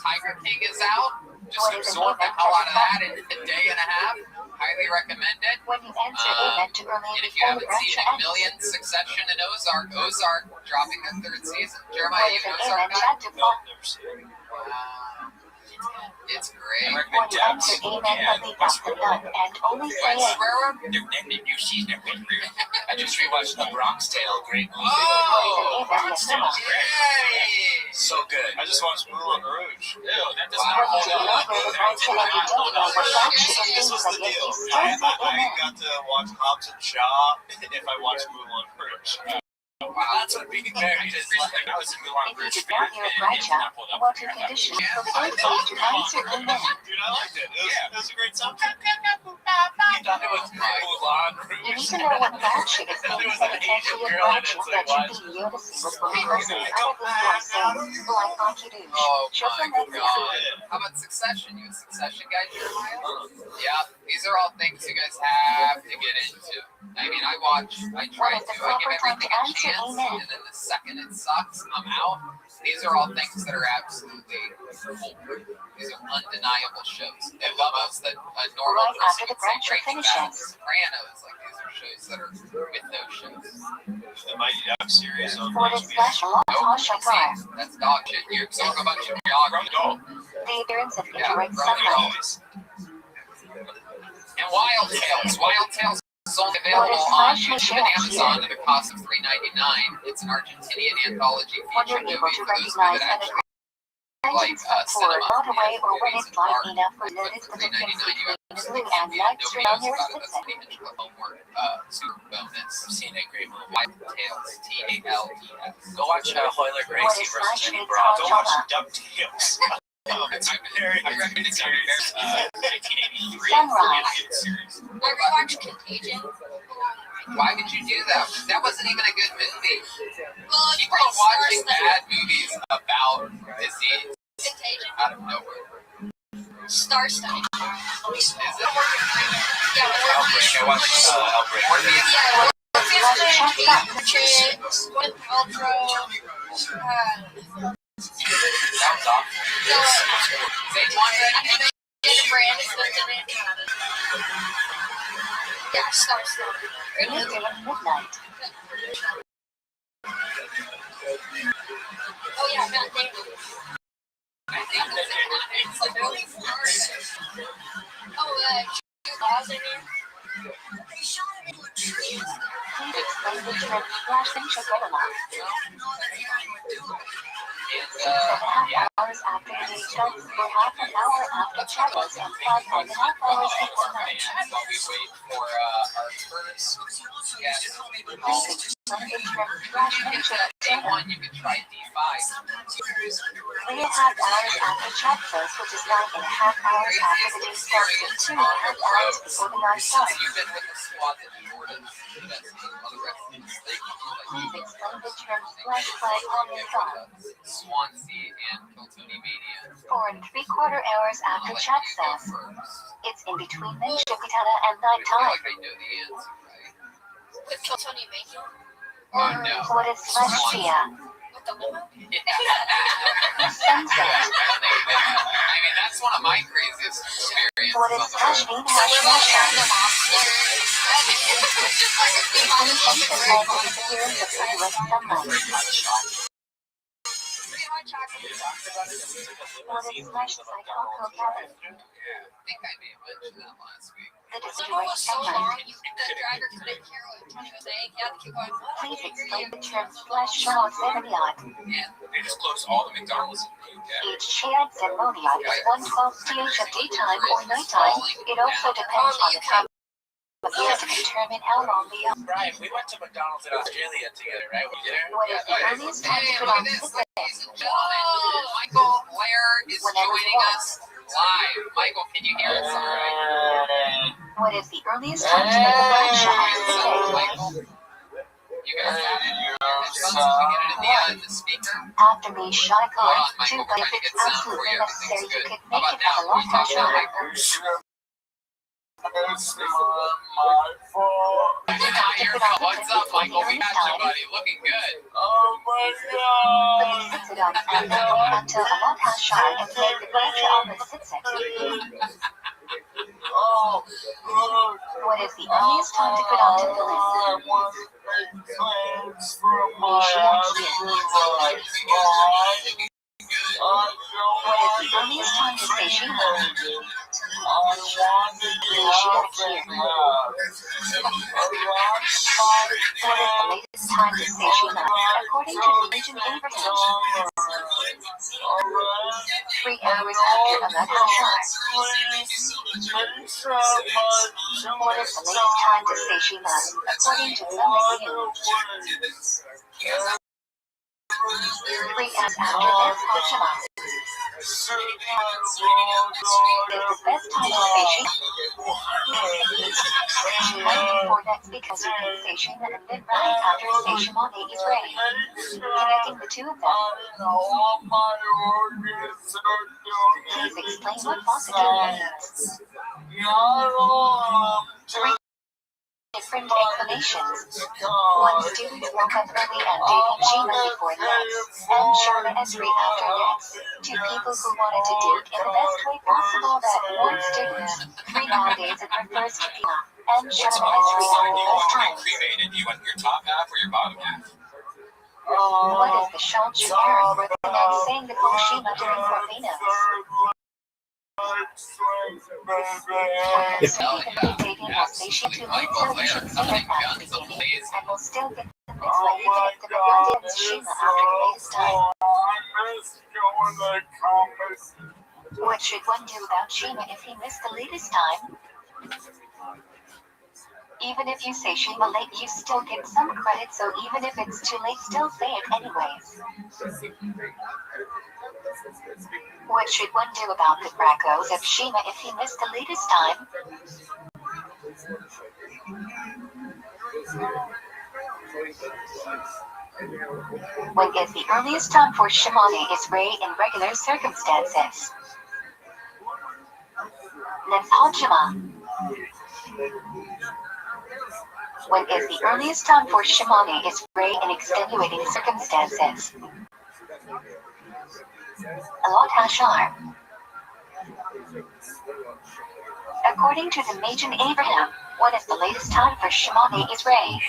Tiger King is out. Just absorb the hell out of that in a day and a half. Highly recommend it. When you answer amen to early And if you before haven't the seen bracha A ends, Million, Succession, and Ozark dropping their 3rd season. what Jeremiah, is you an an Ozark amen guy? chat to No, fall? never seen it. It's I great. recommend When you Debs enter amen, and leave out the none and only say What's it. Railroad? the new season of Red Room. I just rewatched The Bronx Tale. Great movie. Oh, Bronx Tale. yay! So good. I just watched Moulin Rouge. Ew, that does Wow. not hold You do not up. wear the That right does to not you don't hold know up. what flagship This things was that the yet deal. you still say I amen. got to watch Hobbs and Shaw if I watched Moulin Rouge. Wow. That's what being married is like. I was a Moulin If you Rouge did fan, not hear and it did Bradshaw, not hold up. what your condition prefer you to answer amen. Dude, I liked it. It was a great soundtrack. You thought it was Moulin You need Rouge? to know what flagship is There being was said an essentially Asian a girl in it, flagship so that I should be noticed before the person out of the saying, like Akidush. Oh Show my them that god. How about Succession? You a Succession guy, Jeremiah? Yeah, these are all things you guys have to get into. I mean, I try to. I give everything a chance, and then the second it sucks, I'm out. These are all things that are absolutely foolproof. These are undeniable shows. They're almost that a normal Right person after the could say Bradshaw Breaking Bad and finishes. Sopranos. Like, these are shows that are with those shows. The Mighty Ducks series on What is HBO. special on Shakar? That's dog shit. You're talking about your dog. The appearance of Yeah, indirect from sunlight. Movies. And Wild Tales. Wild Tales is only available on YouTube and Amazon at a cost of $3.99. It's an Argentinian anthology When feature you're movie able to for those of you recognize that an actually like forward cinema all the way and or when movies it's and light art. enough for For notice the difference $3.99, you between have the to blue see and it. light Nobody straight on knows your about it. That's sunset. the initial homework super bonus. I've seen a great movie. Wild Tales. TALES. Go watch Hoyler What Gracie is versus Flash Eddie meets Brock. Go Hot watch Java? DuckTales. I recommend it's Gummy Bears, 1983 Sunrise. animated series. I rewatched Contagion. Why did you do that? That wasn't even a good movie. Well, it's People pretty watching scarce. bad movies about disease Contagion. out of nowhere. Star Study. Is it? Yeah, Outbreak. I watched Outbreak. Morpheus? yeah. Patriots, Gwyneth Paltrow. Sounds awful. Say one red. Jennifer Aniston in it. Yeah, Star Study. Good movie. Midday midnight. Oh yeah, Matt Damon. It's like really fast. Laws, I mean. Please explain the term flash central analog. Yeah. Hours after the day starts, or half an hour after chakras, and 5.5 hours before night. And while we wait for our first guest, Please explain the term flash central day analog. one, you can try D5. 3.5 hours after chakras, which is 9.5 hours after the day starts, and 2.5 hours before the night Since starts. you've been with the squad that Jordan investigated all the rest of these, they come Please like explain the term flash flag on your thumb. Swansea and Kiltony Mania. 4.75 hours I'll after let chat you go says. first. It's in between Shukitana and I feel nighttime. like I know the answer, right? With Kiltony Mania. Oh no. What is flash chia? With the limo. Sunset. I mean, that's one of my craziest experiences. What is on the flash road. mean hash mashup? The Explain something like the disappearance of indirect sunlight. What is flash psychological cabin? I think I may have mentioned that last week. The limo indirect was so long, sunlight. the driver couldn't hear what Tony was saying. He had to keep going. Please explain the term flash ceremonial. And They just closed all the McDonald's in the UK. Each shared ceremonial is one called stage of daytime or nighttime. It also depends on the time of year to determine how long the Brian, we went to McDonald's in Australia together, right? We did. What is the earliest time to hey, put look on at this, sick day? ladies and gentlemen. Michael Blair is joining us live. Michael, can you hear us all right? What is the earliest time to make a blind shot on sick So, day? Michael, you guys got it? Headphones, can we get it in the speaker? After me, shy Hold card. on, Two, Michael, but we're if trying to it's get sound for absolutely you. necessary, Everything's you good. could How make about it now? have a Can long you talk now, shot. Michael? It's What's up, Michael? We got you, buddy. Looking good. Oh my Please sit down and wait until a long has shy and make the pressure on the sit. What is the earliest time to put on to the list? What is the earliest time to say Shema? What is the latest time to say Shema according to religion Abraham? 3 hours after Amat Hashar. What is the latest time to say Shema according to Zionism? 3 hours after Nets Hashema. Is the best time to say Shema? 94 nets because you can say Shema and then right after say Shemane Israel. Connecting the two of them. Please explain what positive means. 3 different explanations. 1 student woke up early and dating Shema before nets, and Shema Esri after nets. 2 people who wanted to do it in the best way possible that 1 student. 3 nowadays it refers to Pina, and Shema Esri are the best times. Cremated, you want your top half or your bottom half? What is the Shal Shikar for the man saying the full Shema during Corvinos? Dating will say she too late, so you should say it at the beginning, and will still get the mitzvah even if the Mabon ends Shema after the latest time. What should one do about Shema if he missed the latest time? Even if you say Shema late, you still get some credit, so even if it's too late, still say it anyways. What should one do about the brachos of Shema if he missed the latest time? When is the earliest time for Shemane Israel in regular circumstances? Let's hold Shema. When is the earliest time for Shemane Israel in extenuating circumstances? Alot Hashar. According to the Magen Abraham, what is the latest time for Shemane Israel?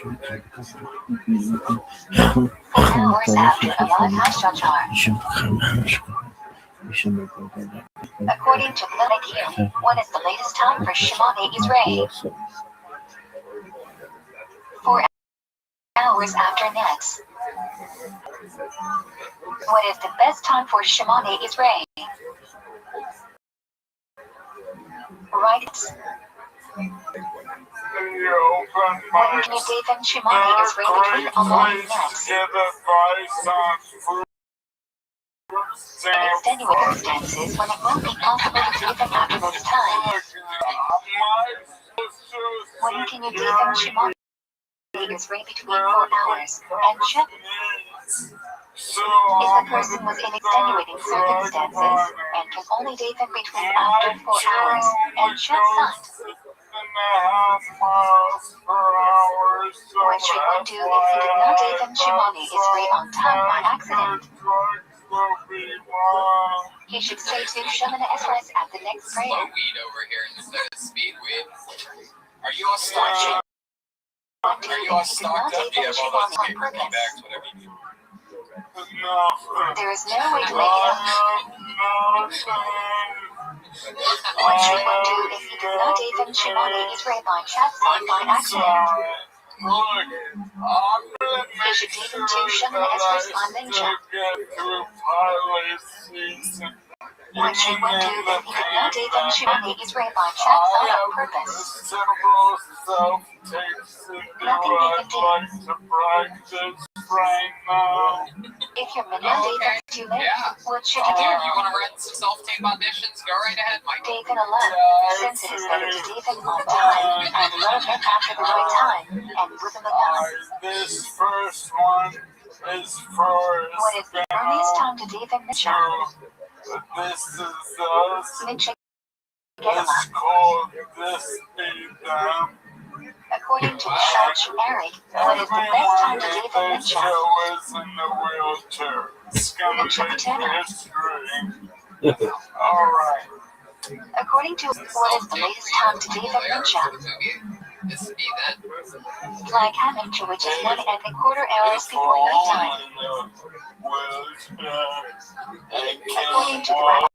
4 hours after Alot Hashar. According to Levikim, what is the latest time for Shemane Israel? 4 hours after nets. What is the best time for Shemane Israel? Right. When can you date them Shemane Israel between Allah and nets? In extenuating circumstances when it won't be possible to date them after this time. When can you date them Shemane Israel between 4 hours and check? If the person was in extenuating circumstances and can only date them between after 4 hours and check sight. What should one do if he did not date them Shemane Israel on time by accident? He should say 2 Shemana Esres at the next prayer. Slow weed over here instead of speed weed. Are you all stocked up? Are you all stocked up? Do you have all those bags, whatever you need? There is no way to make it up. What should one do if he does not date them Shemane Israel by chance or by accident? He should date them 2 Shemana Esres by Mincha. What should one do if he did not date them Shemane Israel by chance or on purpose? Nothing they can do. If your minyan date them too late, what should you do? You want to run some self-tape auditions? Go right ahead, Mike. Date them alone, since it is better to date them on time, and love them after the right time, and with them enough. This first one is for. What is the earliest time to date them Mincha? This is Mincha It's Gedela. called this Edom. According to the Shach Eric, what is the best time to date them That Mincha? show is in the wheelchair. It's gonna Mincha make Patena. history. Alright. According to what is the latest time to date them Mincha? This would be then. Flag Hammock, which is 1.25 hours before nighttime. According to the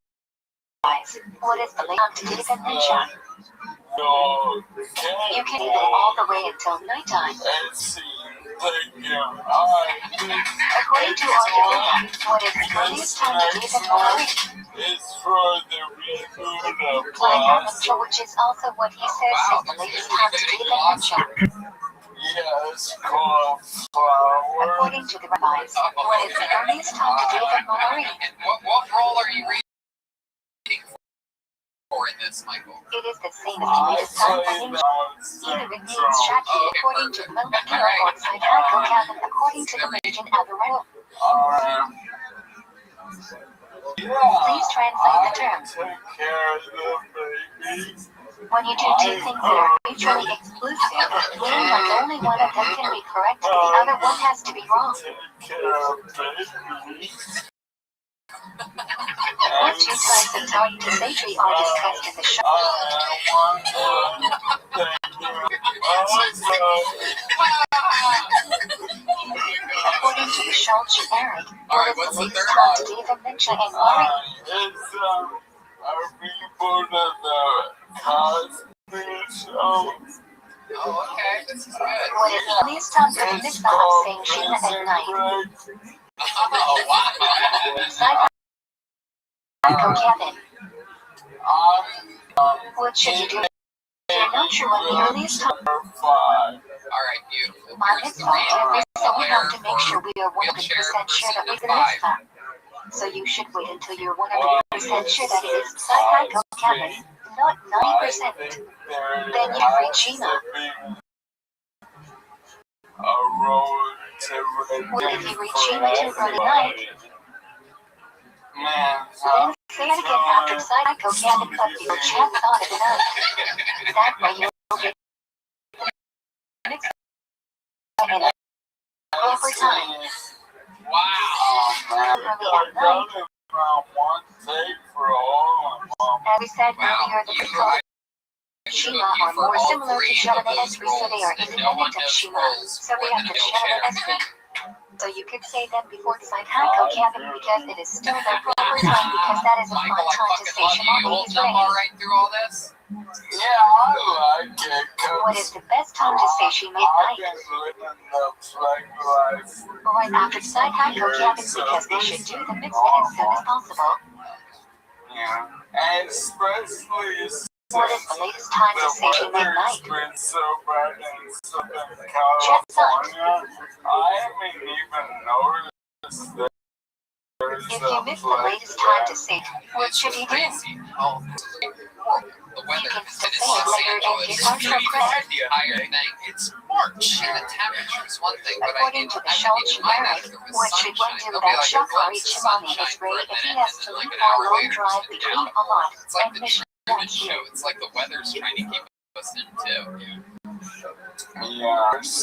rabbis, what is the layup to David Mincha? You can eat it all the way until nighttime. According to Arjuna, what is the earliest time to David Malari? Flag Hammock, which is also what he says is the latest time to David Mincha. According to the rabbis, what is the earliest time to David Malari? And what role are you reading for in this, Michael? It is the same as the latest time for him. Either it means Shaki according to the Melchizedek or Tzidako Kevin according to the region Avarel. Please translate the term. When you do two things that are mutually exclusive, meaning like only one of them can be correct, the other one has to be wrong. What two types of talk to Satri are discussed in the show? According to the Shal Eric, what is the latest talk to David Mincha and Mari? Oh, okay. This is good. What is the latest time for the mitzvah of saying Shema at night? Oh, wow. Psycho Kevin. What should you do if you're not sure when the earliest time? Alright, beautiful. My mitzvah is so we have to make sure we are 100% sure that we're the mitzvah. So you should wait until you're 100% sure that it is Psycho Kevin, not 90%. Then you read Shema. What if you read Shema too early night? Then say it again after Psycho Kevin but your chat thought it enough. That way you'll get the mitzvah in a proper time. Wow. Early at night. As we said earlier, the Brit Shema are more similar to Shemana Esri, so they are independent of Shema. So we have the Shemana Esri. So you could say them before Psycho Kevin because it is still their proper time because that is a fine time to say Shema You holding up all right through all this? What is the best time to say Shema at night? Right after Psycho Kevin because they should do the mitzvah as soon as possible. What is the latest time to say Shema at night? Check thought. If you miss the latest time to say, what should you do? Crazy. Oh, the weather You can is still say it later and get partial credit. higher thing. It's March and the temperature is one thing, but According to the Shal Eric, what should one do about Shachar Shimani is great if he has to leave for a long drive between Alat it's like and the Mishnah Truman here. Show. It's like the weather's trying to keep us in too. What is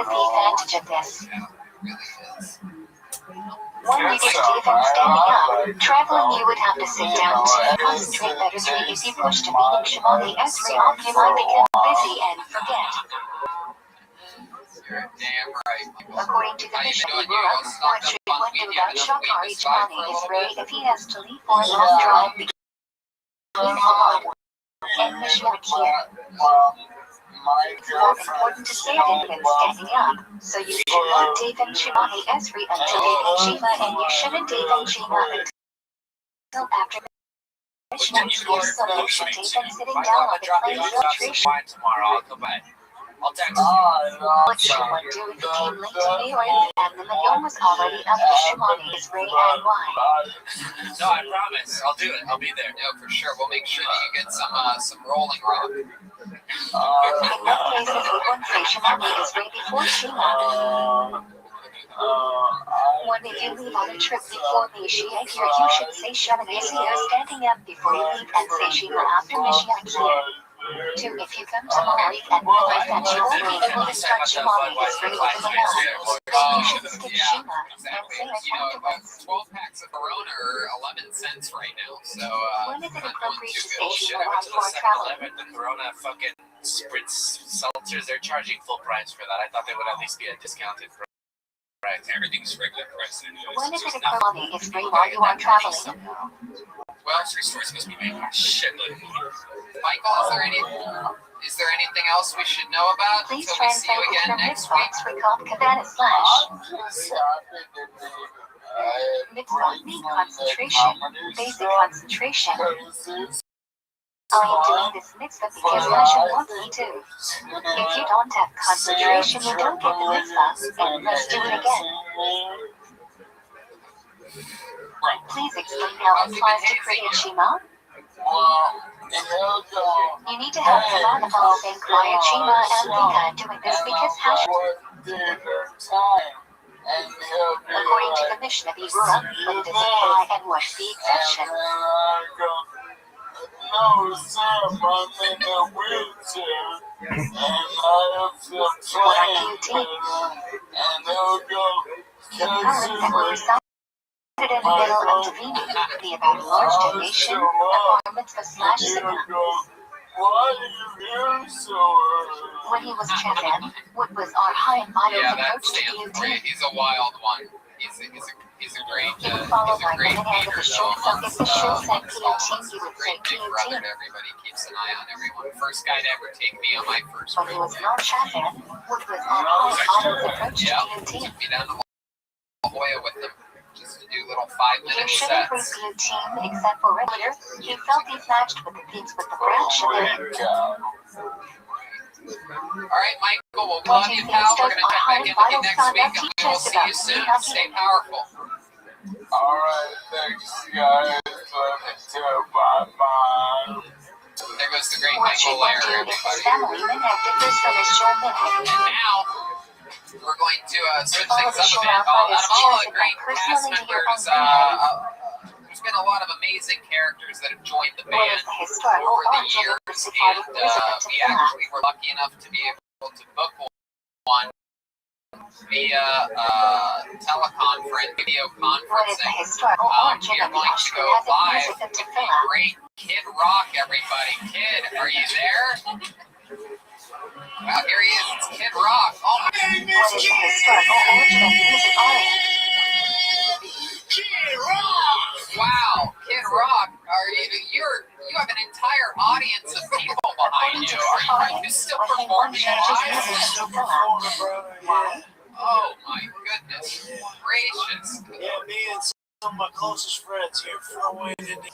the advantage of this? Yeah, it really is. One you get Stephen standing up. Traveling you would have to sit down to concentrate better. Three if you push to meaning Shimani Esri off you might become busy and forget. You're damn right. According to the Mishnah Berurah, what should one do about Shachar Shimani Esri if he has to leave for a long drive between Alat and Mishnah here? It's more important to standing than standing up, so you should not Daven Shimani Esri until Daven Shema, and you shouldn't Daven Shema until after Mishnah here, so you should Daven sitting down on the plain filtration. Tomorrow, I'll come back. I'll text you. What should one do if you came late to Mayorin and the Mayon was already up to Shimani Esri and why? No, I promise. I'll do it. I'll be there. No, for sure. We'll make sure that you get some rolling rock. In most cases, we wouldn't say Shimani Esri before Shema. When if you leave on a trip before Mashiach here, you should say Shemana Esri standing up before you leave and say Shema after Mashiach here. 2. If you come tomorrow and realize that you won't be able to start Shema is free with the law, then you should skip Shema and Exactly. say it You know, afterwards. 12 packs of Corona are 11 cents right now. So, When is it not doing appropriate too to good. say Shit, Shema I went to while the traveling? 7-Eleven, the Corona fucking spritz seltzers, they're charging full price for that. I thought they would at least be a discounted price. Everything's regular price. When is it appropriate is free while you are traveling? Well, Grocery stores must be making a shitload of money. Michael, is there anything else we should know about Please until we see translate you the again term next week? mitzvahs recalled Kavana slash. Mitzvah means concentration, basic concentration. I am doing this mitzvah because Hashem wants me to. If you don't have concentration, you don't get the mitzvah, and let's do it again. Please explain how it applies to create Shema. You need to have Kavana while saying Kriya Shema and Vika doing this because Hashem. According to the Mishnah Berurah, when does it apply and what's the exception? What are QT? The poems that were recited in the middle of Divini, be about a large donation, a bar mitzvah slash sukkah. When he was Chavan, what was our high and mighty Yeah, that approach to stands for you. QT? He's a wild one. He's a great, If you follow he's a my great command of leader the though show, so if the show said amongst all of QT, us. you would say Great big brother QT. to everybody, keeps an eye on everyone. First guy to ever take me on my first When he was break. not Chavan, what was our high and mighty approach to Yeah, QT? took me down to La Jolla with him just to do little You 5-minute shouldn't bring sets. QT except for regular. He felt he's matched with the peeps with the brown sugar. All right, Michael, well, we What love do you, you pal. think We're going to check back in with you next Vital week, Saga and we will teaches see you about soon. Nihagi? Stay powerful. Alright, thanks guys. Let me tell my mom. There goes the great What should Michael one Lair, do if his everybody. family minhag differs from his shul minhag? Now, we're going to switch Follow things the up a shul bit. rabbi Out is of all the chosen by great cast personally to your own members, minhag. there's been a lot of amazing characters that have joined the What band is the historical over the origin of the years, Sephardic and music of we Tefillah? actually were lucky enough to be able to book one via teleconference, video What is the conferencing. historical origin We are of the going to go Ashkenazic live music of with the Tefillah? great Kid Rock, everybody. Kid, are you there? Well, here he is. It's Kid Rock. Oh my What is the historical origin of the music aria? Kid Rock! Wow, Kid Rock, you have an entire audience of people behind According to you. Are you Sephardic, still when one performing changes live? music of Tefillah, Oh my goodness gracious. Yeah, me and some of my closest friends here from Wayne, Indiana.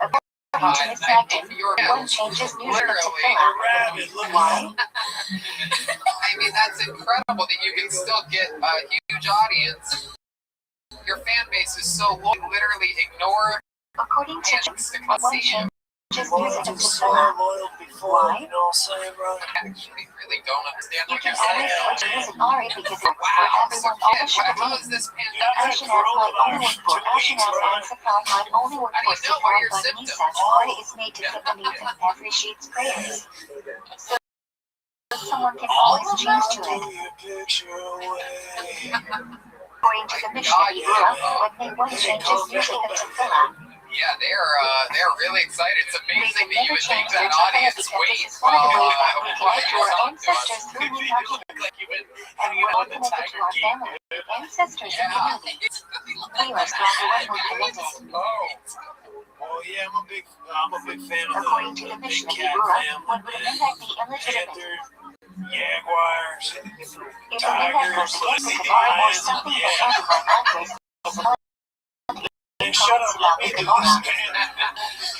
according to this legend, one changes music of Tefillah. Rabbi, look Why? I mean, that's incredible that you can still get a huge audience. Your fan base is so low, you literally ignore According to fans to come one see you. changes loyal music to of before, Tefillah. loyal before, Why? you know what I'm saying, bro? I actually really don't understand You what can you're saying. only switch music aria because it works for Wow, so everyone all kid, the should how be. is this Ashkenaz pandemic? might only work for Ashkenaz and Sephard might only work How do for you know what are Sephard, your but symptoms? Nissa's party is made to fit the needs of every sheep's prayers. So someone can always change to it. Your picture away. According to the Mishnah Berurah, when one changes music of Tefillah, Yeah, they're really excited. It's they amazing can that you never would change make their that Tefillah audience because wait this is one of the ways that we while connect to you're our talking to us. ancestors through Nihagi. Like you've been And hanging we're out with the connected to Tiger our King. family, ancestors, and Yeah. community. We are glad that we're connected. Oh yeah, I'm a big fan of According to the the Mishnah cat Berurah, one would family, minhag be illegitimate. Panther, jaguars, If a minhag goes against the Gemara or something that everyone agrees is a Hey, shut up, let me do this.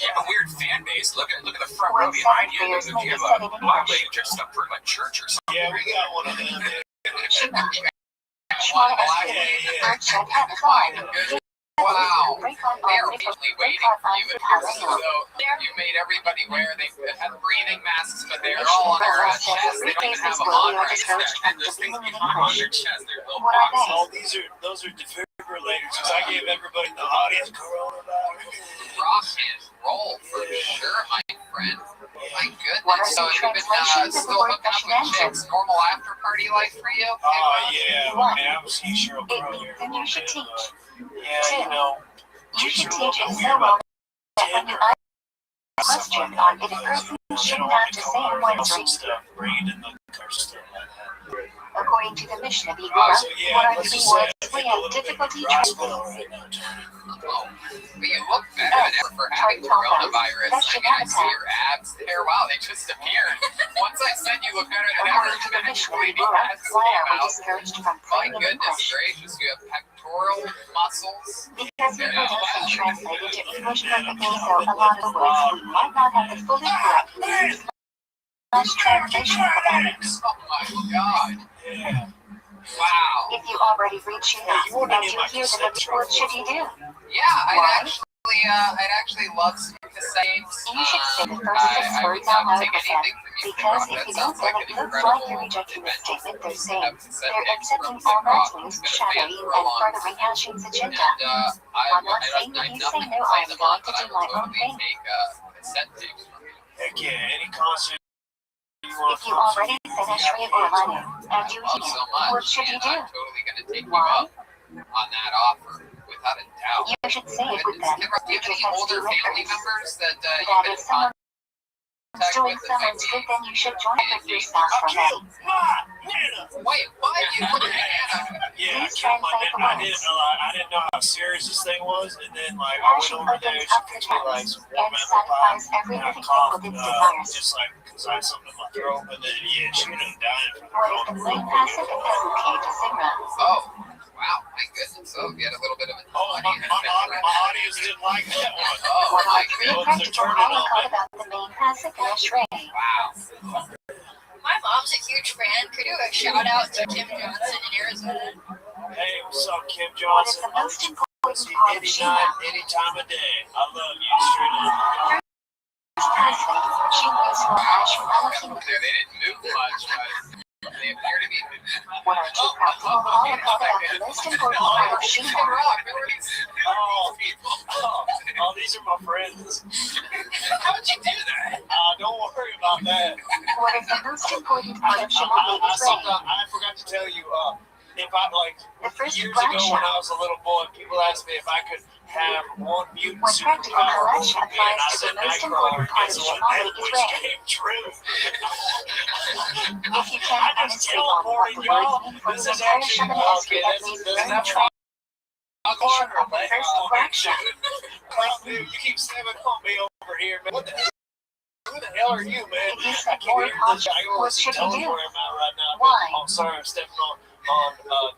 You have a weird fan base. Look at the front When row behind seven you. prayers You may be have said a in black English. lady dressed up for like church or something. Yeah, we got one of them. Shema. Black Shema Esri, lady. Bird Shed Heaven's My Eye. goodness. Wow. Break on They are all patiently break waiting on for you. It appears as Hallelujah. though you made everybody wear, they had breathing masks, but they're Mishnah all on their Berurah says chest. They three don't even have cases them where on we are right discouraged now. from And those things debating in behind on English. their chest, they're little What are boxes. they? Oh, those are defibrillators. Because I gave everybody in the audience coronavirus. Rock and roll for sure, my friend. My What are goodness. So some you've been translations of the still word hooking up Russian with answer? chicks? Normal after party life for you? Oh, yeah. One. Man, I was seeing Cheryl It Crow means here. then you should teach. Yeah, Two. you know, You should chicks are a teach little it bit so weird well about that when you gender. ask a question on it, a person shouldn't have to say in one some read. stuff, bring it in the car stuff like that. According to the Mishnah Oh, Bigora, So, yeah, what are let's three just say words I we think a have little bit difficulty of hospital translating? right now, Tony. Oh, but you look better than ever for having coronavirus. I mean, I see your abs there. Wow, they just appeared. Once I said you look better than ever, According to the Mishnah maybe Bigora, abs why came are we out. discouraged from My praying in goodness English? gracious, you have pectoral muscles. Because it doesn't translate into English perfectly, so a lot of words we might not have the fully correct meaning / translation about it. Oh my god. Yeah. Wow. If you already read Shiva and you hear the next word, should you do? Yeah, Why? I'd actually love some to say. You should say the first 6 I would words out not loud take with them. anything from you. Because That if you sounds don't, then like it an looks like you're incredible rejecting the invention. statement they're saying. Have to set They're things accepting from all the rock. Muslims, It's been a fan shadowing, for a and long further time. rehashing the agenda. And I'm not saying that you say no, I'm going to do my own thing. take cassette tapes from you. Heck yeah, any concert you want If you already finished Shri or Lanu, and you Love hear, so much, what should you and I'm do? totally going to take you Why? up on that offer, without a doubt. You should say it with them, Do you have because any that's older the family difference. members that That you've been if in someone's contact doing with? someone's good, then you should join with your spouse I for killed them. my Nana. Wait, what? You put your hand on Yeah, I Please killed my translate the Nana. words. I didn't know how serious this thing was, and then like I went Passion over there, opens she up the fixed me like chest some warm and apple pie, satisfies every and I living thing coughed, with its desires. just like because I had something in my throat, and then yeah, she ended up dying from What is the plain passive and peasant key to Sigra? Oh, wow, my goodness. So you had a little bit of an Oh, my audience didn't like that one. Oh, What my are three goodness. practical holocaust about the main passive and Ashray? Wow. My mom's a huge fan. Could you do a shout out to Kim Johnson in Arizona? Hey, what's up, Kim What is Johnson? the most important See, part of any Shiva? night, any time of day. I love you, straight up. Firstly, she lives for Ashram Elohim. They didn't move much, but they appear to be. What are two practical holocaust about the most important part of Shiva? Oh, these are my friends. How'd you do that? Don't worry about that. What is the most important part of Shiva I forgot to tell you, if I like The first years black ago when I shot. was a little boy, people asked me if I could have one mutant What practical superpower, halacha and applies I to said the most Nightcrawler, important part guess of what? Shemali is Which red. came true. If you can I honestly just on what teleported, the y'all. words mean for This the is entire actually Shaman okay. Esri, that That's means doesn't very have translation of the first black shot. Dude, you keep slamming on me over here, man. What the hell? Who the hell are you, man? If you I set can't more hear caution, this guy. what should you do? Where I'm at right now. Why? Oh, sorry, I'm stepping on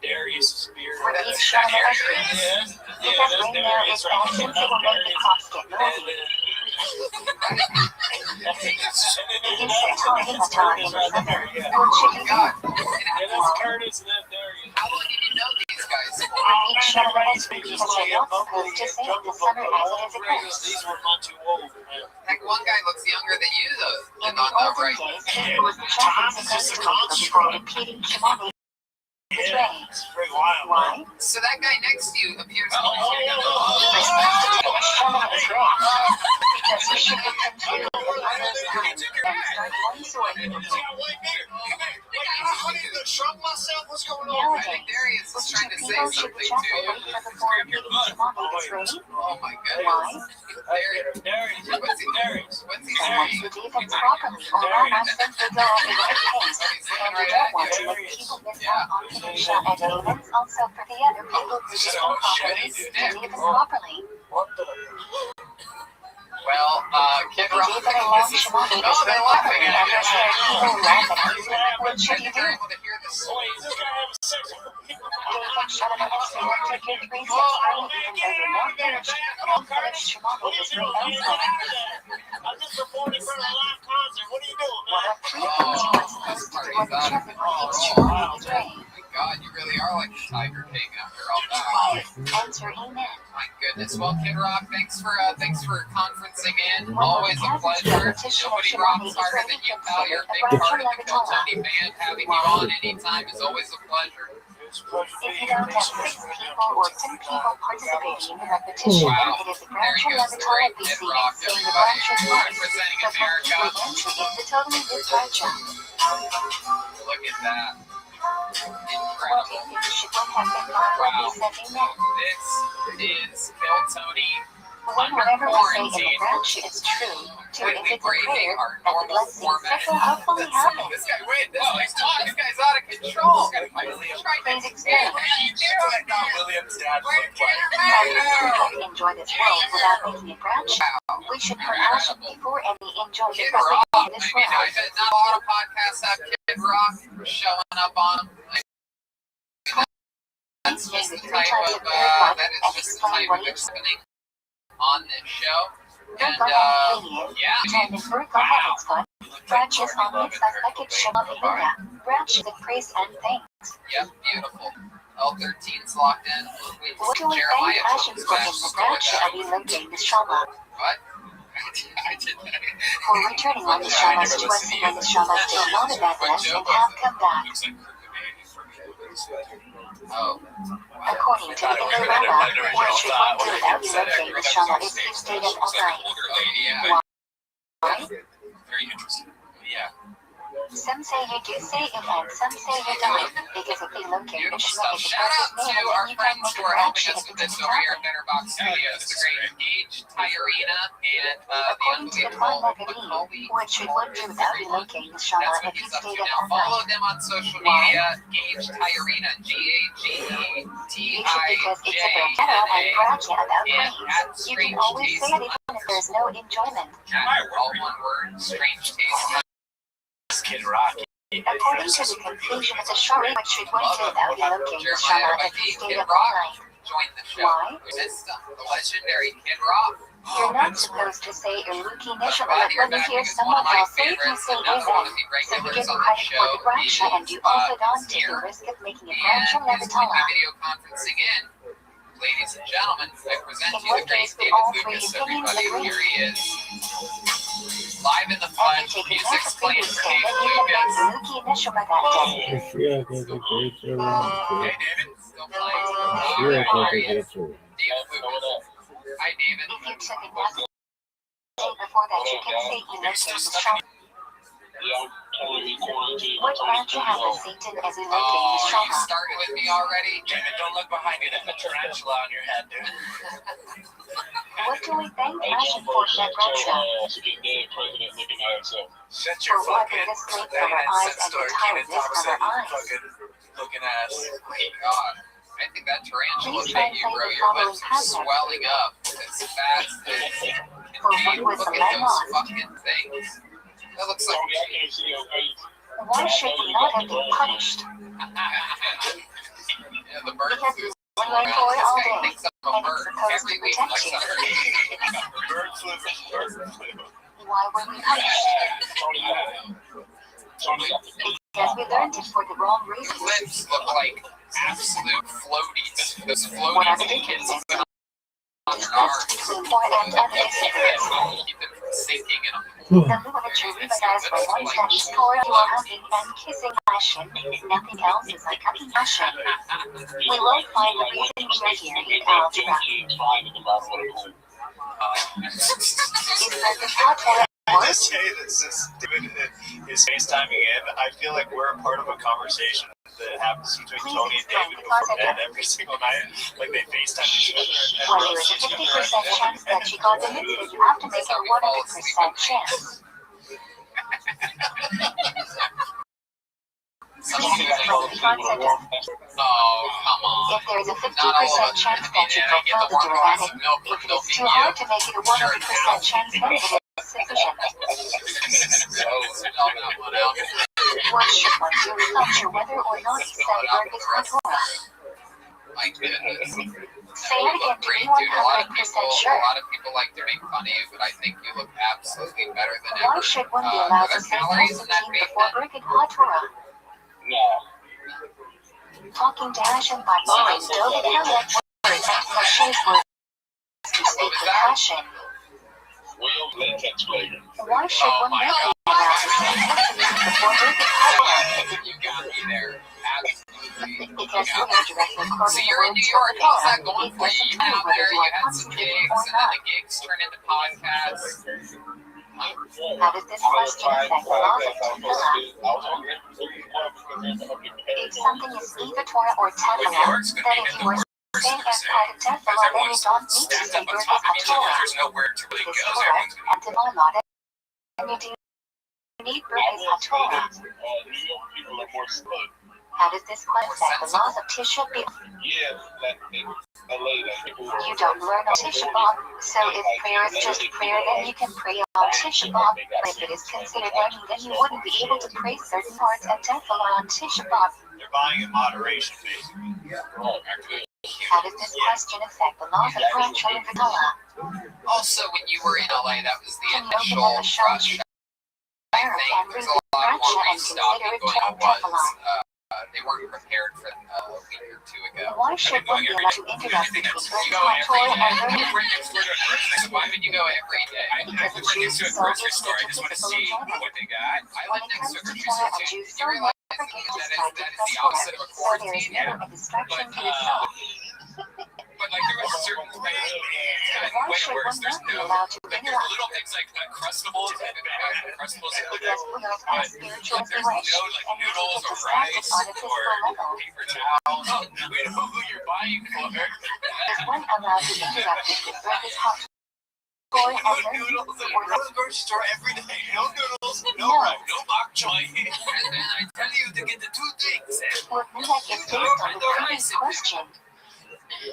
Darius's beard. For each Shaman Esri, Yes, because that's right now Darius is right actions there. that will make the cops get nosy. And If you then set Tony that's Matar Curtis in right the there, center, yeah. what should you do? Yeah, that's Curtis and then Darius. How long did you know these guys? With each Shaman Esri, Just because like you're not Buckley supposed to and say it Jungle the summer Book, as it is occurs. these were not too old, man. Heck, one guy looks younger than you, though. In the olden days, it was the Shaman supposed to make before repeating Shemali is red. It's very wild. Why? So that guy next to you appears to be We're supposed to finish Shaman is red. Because he should be confused with the mother's time and start one sword with it. Nowadays, Darius is which trying two to say people should something check to and you. wait for before repeating Shemali is red? Oh my Why? goodness. Darius, What's he Darius. What's he And once saying? you do things properly, or almost simply go at the right pace, and you don't want to make people miss out on Kedusha and Havens, also for the other people who did them properly, to do them properly. What the? Well, Kid If you Rock. gave it a long Shemali is Oh, they're red, laughing and at you're scared people will laugh at you, what should you do? They're able to hear this. Wait, is this guy having sex with me? Do you think Shaman Esri will take your 3 steps free even though you're not finished? And finish Shemali is red also. I'm just reporting for a live concert. What are you doing, What man? are 3 things you are supposed to do when you check with each Shemali is red? Oh my God, you really are like the Tiger King after all that. Answer amen. My goodness. Well, Kid Rock, thanks for conferencing in. Always a pleasure. Nobody rocks harder than you, pal. You're a big part of the Kill Tony band. Having you on anytime is always a pleasure. If you don't have 6 people or 10 people participating in the repetition, Wow. it is the There he branch goes, the 11 great BC Kid Rock, saying the everybody. branch is fine. Representing The America. entry is the totally new branch. Look at that. What Incredible. if you should have been done when we said amen? This is Kill Tony When under whatever we say in the quarantine. branch is true, to When if we it's a breathing prayer, our and the normal blessing format. will hopefully happen. This guy, wait, this guy's out of control. Please explain. William's dad looked like. How we can enjoy this world without making it branch. We should put passion before any enjoyment Kid of Rock. I in this mean, world. not a lot of podcasts have Kid Rock showing up on them. That's just the type of that is just the type of happening on this show. And yeah, Branches on its package branches of praise and thanks. yep, beautiful. L13's locked in. What do we thank Jeremiah passions for in the branch of relocating the Shama? What? I didn't. For returning on the Shamas to us when the Shamas did not abandon us and have come back. Oh. According to the ViralRabbi, what should one do without relocating the Shama if you stayed up all night? Yeah. Why? Very interesting. Yeah. Some say you do say it and some say you don't, because if you locate the Beautiful Shama stuff. is the Shout out perfect to name, our then you can friends make who a are branch helping us if with it this doesn't over here at happen. Betterbox Studios. The great Gage, Tyrena, and According the to the Divine unbelievable Magazine, what should one do without relocating the Shama That's what if he he's up to stayed up now. all Follow night? them on social Why? media. Gage Tyrena, Because it's a GAGETIJANA, vendetta and bragging about and at praise. You can Strange always Taste, say it even if there's no enjoyment. all one word, Strange Taste. Kid Rock. According to the conclusion of the Shari, what should one do without relocating the Shama if he stayed up all night? Join the show. Why? This the legendary Kid Rock. You're not supposed to say Iruki Nishima, but when you hear someone else say it, you say amen. So you get credit for the branch and you also don't take the risk of making a branch And he's doing Levatala. my video conferencing in. Ladies and gentlemen, I present In to you what the great case would David all three Lucas, opinions everybody. agree? Here he is. Live in the And flesh, you take a music's massive playing previous for step, David and you have Lucas. done Iruki Nishima that day. Yeah, because it gets around. Hey, David. Still playing. Yeah, There he because is. it gets around. David Lucas. Hi, David. If you took a nap before that, you can say relocating the Shama. What branch you have with Satan as relocating the Oh, you Shama? started with me already? David, don't look behind you. There's a tarantula on your head, dude. What do we thank passion for in that branch? Shut your For what fucking this link from our eyes and the tire this from our eyes? fucking looking ass. Wait, God. I think that tarantula Please bit you, bro. translate the Your lips are following swelling up as fast as For what was look the at those lemon? fucking things. That looks like Why should we not have been punished? yeah, the bird Because flu's we around. went for it This all guy day, thinks I'm a and it's bird. supposed Every to week protect looks you. at Bird flu versus bird flu. Why were we punished? Because we learned it for the wrong Your reasons. lips look like absolute floaties. Those What are floaties the that kids differences? put on their Discussed arms. between four and other disciplines. Keep them from sinking in a The literature recognized by one study scored you are hugging and kissing passion. Nothing else is like hugging passion. We won't find the reason we are here in algebra. Is that the thought for I just say that since David is FaceTiming in, I feel like we're a part of a conversation that happens between Please Tony and explain David the before concept bed of- every single night. Like they FaceTime each other and When there roast is a each other. 50% chance that she got the interview, you have to make it a 100% chance. Please explain the concept of Oh, come on. if there is a Not all of 50% us. chance I that you mean, I get fulfill the the one glass dramatic, of milk if with it is milking too you. hard to make it a 100% chance, then it is sufficient. Spell that one out. What should one do without your whether or not he said Bergus Torah? My goodness. Say it again to Great, be dude. A lot of 100% people, sure. a lot of people like to make fun of you, but I think you look absolutely better than Why ever. should one be Are allowed there to say calories in that Constantine bacon? before Bergus Torah? Talking dash and by borrowing David Hamlet words and cliches words to speak with passion. Why should Oh one my not God. be allowed to say Constantine before Bergus Torah? You got me there. Absolutely. Because we are directly So quoting the you're in word New York. How's that Torah, going it for you? doesn't You've been matter out whether there. you You are had some concentrating gigs, or and then not. the gigs turn into podcasts. How does this question affect the laws of tefillah? If something is either Torah or New tefillah, York's then going to if be you the are worst saying per as se. part of Because tefillah, then you everyone's don't need to stacked say up on birth top of is each other. Torah. There's nowhere to really It is go. So Torah everyone's going and Tefillah, and you do need birth is Torah. New York people are more smart. How does this question affect the laws of Tisha B'Av? Yeah, like in LA, like people. You don't learn on Tisha B'Av, so if prayer is just prayer, then you can pray on Tisha B'Av. But if it is considered learning, then you wouldn't be able to pray certain parts of Tefillah on Tisha B'Av. They're buying in moderation, basically. How does this question affect the laws of Branchel and Vitala? Also, when you were in LA, that was the Can you open initial up a show rush. I and think read there's a lot more Branchel and restocking consider it going on. Tefillah? They weren't prepared for a week or two ago. Why should one be allowed to interrupt between You birth go every Torah day. and learning? right next door to a grocery store. Why would you go every day? I live right next to a grocery store. I just want to see what they got. I When live it next comes to a to grocery Torah, store a too. Jew You so realize never gets that distracted is from the Torah, opposite of a so there is quarantine. never a distraction to the soul. But like there was certain things, it's gotten Why way should worse. one There's not be no, allowed to like there's interrupt? little things like Uncrustables and Uncrustables and Because we are but as spiritual as we there's wish, no like and we can noodles get or distracted rice on a physical or level. paper towels. We know who you're buying for. Is one allowed to interrupt between birth is hot Torah and learning? Noodles. I Or go to the grocery store every day. No noodles, no No. rice, no bok choy. And I tell you to get the 2 things. Well, that is based on the previous question. We say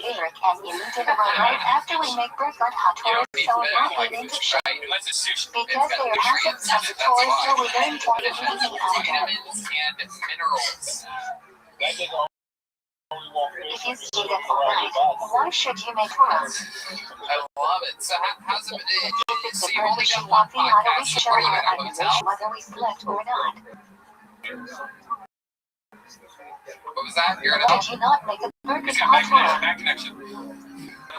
Ye'erik and Yemita right after we make Birkat HaTorah, so we're not getting into shit. Unless it's sushi. Because they are acids of the Torah, so we learn Torah eating out of them. Vitamins and minerals. If you stayed up all night, why should you make Torah? I love it. So how's it? If it's So a you've only British done one coffee, how do we podcast. show Were you our in a hotel? admiration whether we slept or not? What was that? You're in a Did you not make a Birkat Is it back connection? HaTorah? Back connection.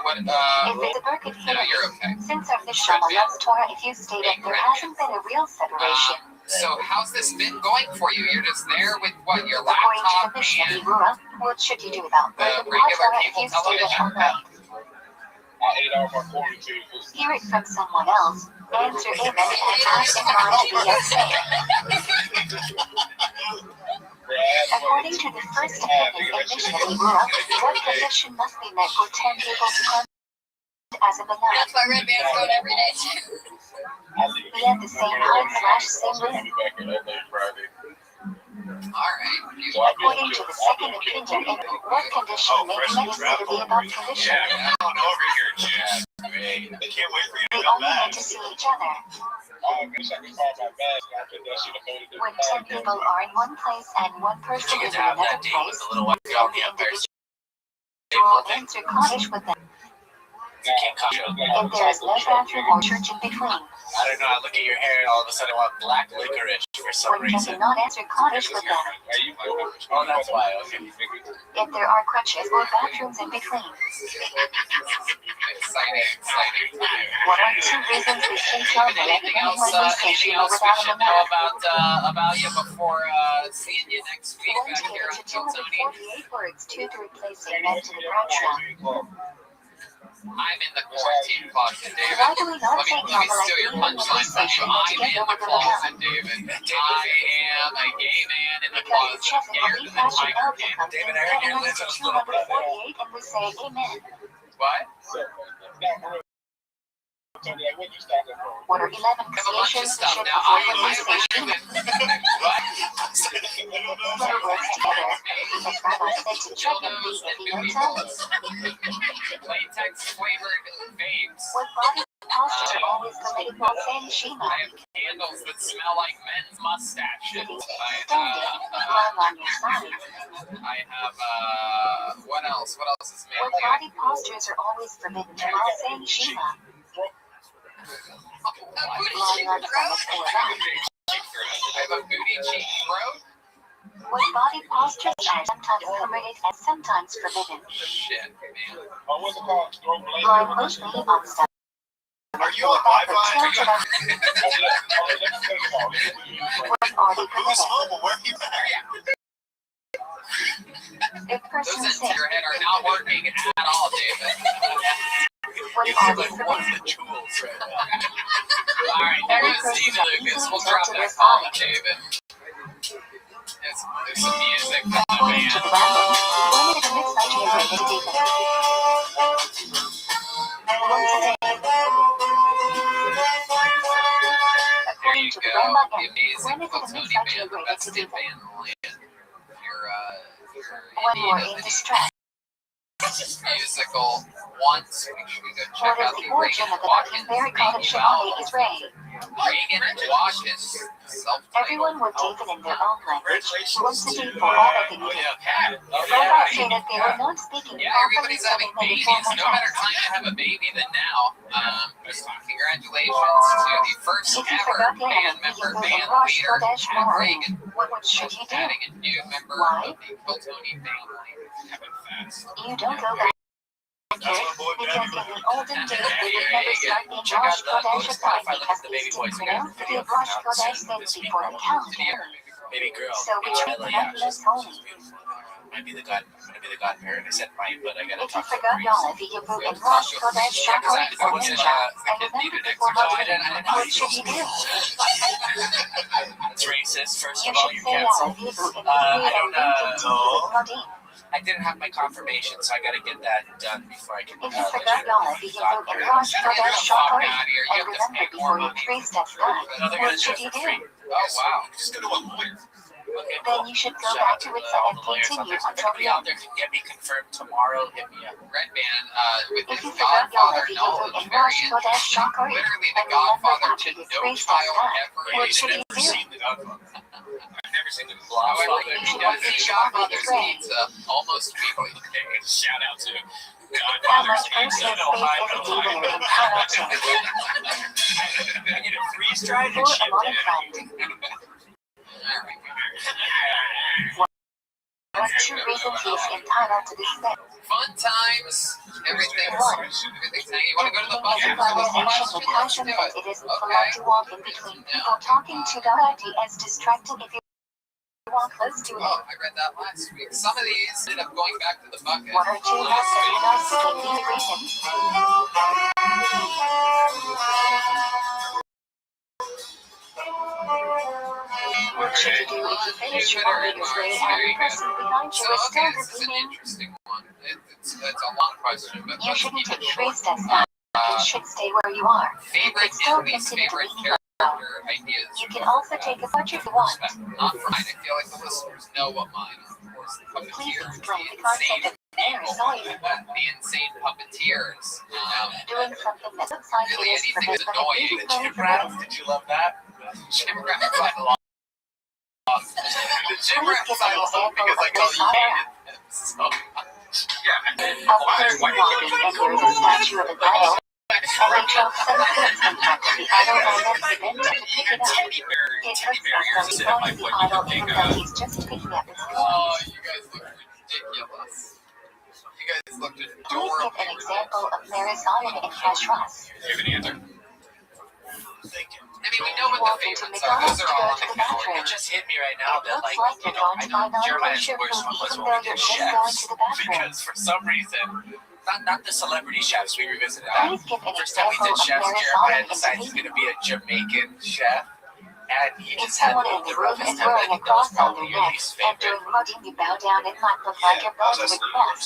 what? If it's a Birkat No, you're okay. since of the Shema loves Torah, if you stayed up, there hasn't been a real separation. So how's this been going for you? You're just there with what, your According to laptop the Mishnah and Berurah, what should you do about Birkat regular HaTorah if cable you stayed up all television? night? I ate all my quarantine. Hear it from someone else. Answer amen and ask in mind to be upset. According to the first opinion in Mishnah Berurah, what condition must be met for 10 people to come as a banana? That's why red band's going every day too. We have the same height/same width. Alright. According to the second opinion, in what condition may be met is to be above condition. Yeah, I'm over here, Jim. They can't wait for you to They come only back. need to see each other. I wish I could call my bag. I think that should have made it. When 10 people are in one place and one person is in another place, little white then the individual enter cottage with them. You can't call If there is no bathroom or church in between, I don't know. I look at your hair and all of a sudden I want black licorice for some one can reason. not enter cottage with them. Oh, that's why. Okay. If there are crutches or bathrooms in between, Exciting time. what are 2 reasons we can tell them Anything else? when we Anything station else we without a should know banana? about you before seeing you next week One back here to on Tony? 248 words, 2 to replace amen to the Bradshaw. I'm in the quarantine closet, David. Why do we not Let take me steal Amalek your even when we punchline from you. station I'm together in the with a closet, banana? David. I am a gay man in the Because the closet, chef in gayer the than the fashion tiger elder king. comes in, getting us to 248 and we say amen. What? What are 11 I have a bunch of creations we stuff should now. avoid when we I station? what? Put our words together, because Rabbi said to check and be Dildos and if you don't booty tell balls. us. Latex flavored vapes. What body postures are always permitted while saying Shema? I have candles that smell like men's mustaches. Sitting, I standing, lying on your side. have what else? What else is What manly? body postures are always forbidden while saying Shema? Lying on stomach or back. I have a booty cheek throat. What body postures are sometimes permitted and sometimes forbidden? Shit, man. Lying loosely on stomach Are you on Wi-Fi? What are they Who's committing? mobile? Where are you at? If person Those ends in six, your head are not working at all, David. what You are feel they like one of committing? the jewels right now. All right, there Every goes person Steve that Lucas. easily We'll drop touches that the call to side. David. It's some music from the According to band. the Rabbi, one is exaggerated David. Once a day. There According you to the go. Rabbi, The amazing when is it Plutonian band, the exaggerated best to hit David? band in the land. If you're When in you are need in of distress. any musical wants, make sure you go check What is out the the origin Reagan of the Watkins very called debut Shimoni album. is Ray? Reagan Watkins, self-titled. Everyone would David in their own language. Once a day Congratulations for all that they to needed. Yeah. Oh, Robots say yeah. that they were not speaking Yeah, properly, everybody's so having they made a babies. formal No better test. time to have a baby than now. Congratulations to the first If you ever forgot the band enemy, member, you band Rosh leader, Kodesh at Moran. Reagan. What should you do? Adding a new member Why? of the Plutonian family. Having fast. You don't go back. Because in the olden days they would never start in Rosh Kodesh aside because they didn't pronounce the Rosh Kodesh thing before the count. baby girl. So we treat them as holy. Might be the godparent. I said might, but I gotta If you talk to forgot the y'all, if you move in Rosh Kodesh Shachar or Mincha, and remember before Muslim, what should you do? It's racist. First You of all, should you say cancel. Avivu in I Hebrew don't and then continue with Modim. I didn't have my confirmation, so I gotta get that done before I can. If you forgot y'all, if you move in Rosh Kodesh Shachar, and remember before you priest that's God, what should you do? Oh, wow. Just go to a lawyer. Okay, Then you should go back to it and continue until the out end. there can get me confirmed tomorrow. Hit me up. Red Band, with If his you forgot y'all, godfather if you move knowledge, in very Rosh Kodesh Shachar, literally the and remember godfather after to his no priest that's child God, ever. what should you Never do? seen the Godfather. I've never seen the However, Godfather. he does eat Godfather's pizza almost weekly. Shout out to How Godfather's much first Pizza. faith is a dealer in Karachi? I get a freeze dried For and a shipped money in. friend. What two reasons he is entitled to this thing? Fun times. Everything's hanging. You want to go to the Eating is a bucket for this conversation with question? Let's do passion, it. but it isn't polite to walk in between people talking to the as distracted if you walk close to it. Oh, I read that last week. Some of these end up going back to the bucket. One or two less than these reasons. What should you do if you finish your morning's way and the person behind you is still This is an repeating? interesting one. It's a long question, but You let's shouldn't keep take it short. free steps now. You should stay where you are. Favorite Still and least continue to favorite be email. character ideas. You can also take a bunch if you want. Not for mine. I feel like the listeners know what mine are. Of course, the Please puppeteers, explain the the concept insane of parasite. the insane puppeteers. Doing something that looks like Really it is anything forbidden, is but annoying. it The is gym very rats, forbidden. did you love that? Gym rats I love. The gym Please rats give I an love example because of I know you parasite. hated them so much. Yeah. A person walking and there is a statue of an idol, and they drop some goods in front of the idol and then prevent him to pick it up. Teddy bear. It Teddy hurts bear us ears that to he like finds the what you idol would even think though he's just picking up his oh, clothes. you guys look ridiculous. You guys looked Please adorable. give an example of Marazion and Kashras. Do you have an answer? Thank you. I mean, we know what the favorites are. Those are all on the calendar. It just hit me right now It that, looks like, like you're going I to buy know Jeremiah's non-kosher worst food one was even when though we you're did just going chefs. to the bathroom. Because for some reason, not the celebrity chefs we revisited. Please give an First time we example did of chefs, Marazion Jeremiah and decides he's going to be a Jamaican chef. And he If just had someone in the the room roughest is time. I wearing a think that was cross on probably their your neck least and favorite. doing mudding, you bow down, it might look like you're bound to cross.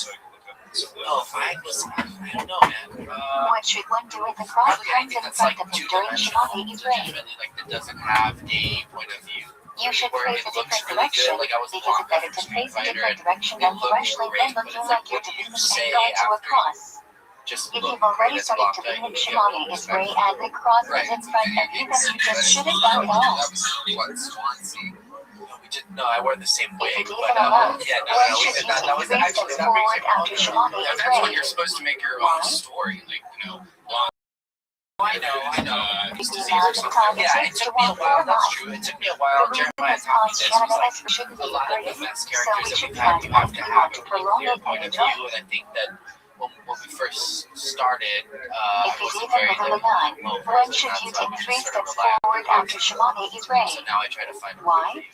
Oh, mine was, I don't know, man. What should one do if the cross Probably comes anything in that's front like of him two during dimensional, Shemati Israel? legitimately, like that doesn't have a point of view. You should Where face it a looks different really good, direction like I was because it's better to walking face a Fighter different and direction it than looked wrestling great, than but looking it's like like you're what do you defeating say and going to a after cross. just If look you've already great as started blocked to out, be in you get Shemati respect. Israel and the cross Right. is in front of you, then you just shouldn't bow at all. That was what, Swansea? No, I wore the same If wig, it's but even allowed, yeah, no, one we should did use that. That was three actually steps that brings forward it after Shemati That's Israel. when you're supposed to make your Why? own story, like, you know. I know. This The disease amount or of something. time it Yeah, it takes to took me a walk while. for a That's mile. true. It took me a while. The Jeremiah reason taught me this this. called Was like Shemati shouldn't a be lot of the great, best so characters we that should we've try had, to you have to have to a prolong clear it point and of enjoy view, it. and I think that when we first started, If you wasn't leave very in the like line, low when person. should That's you why take we 3 just sort of steps rely on forward after Shimane is So raised? now I try to find Why?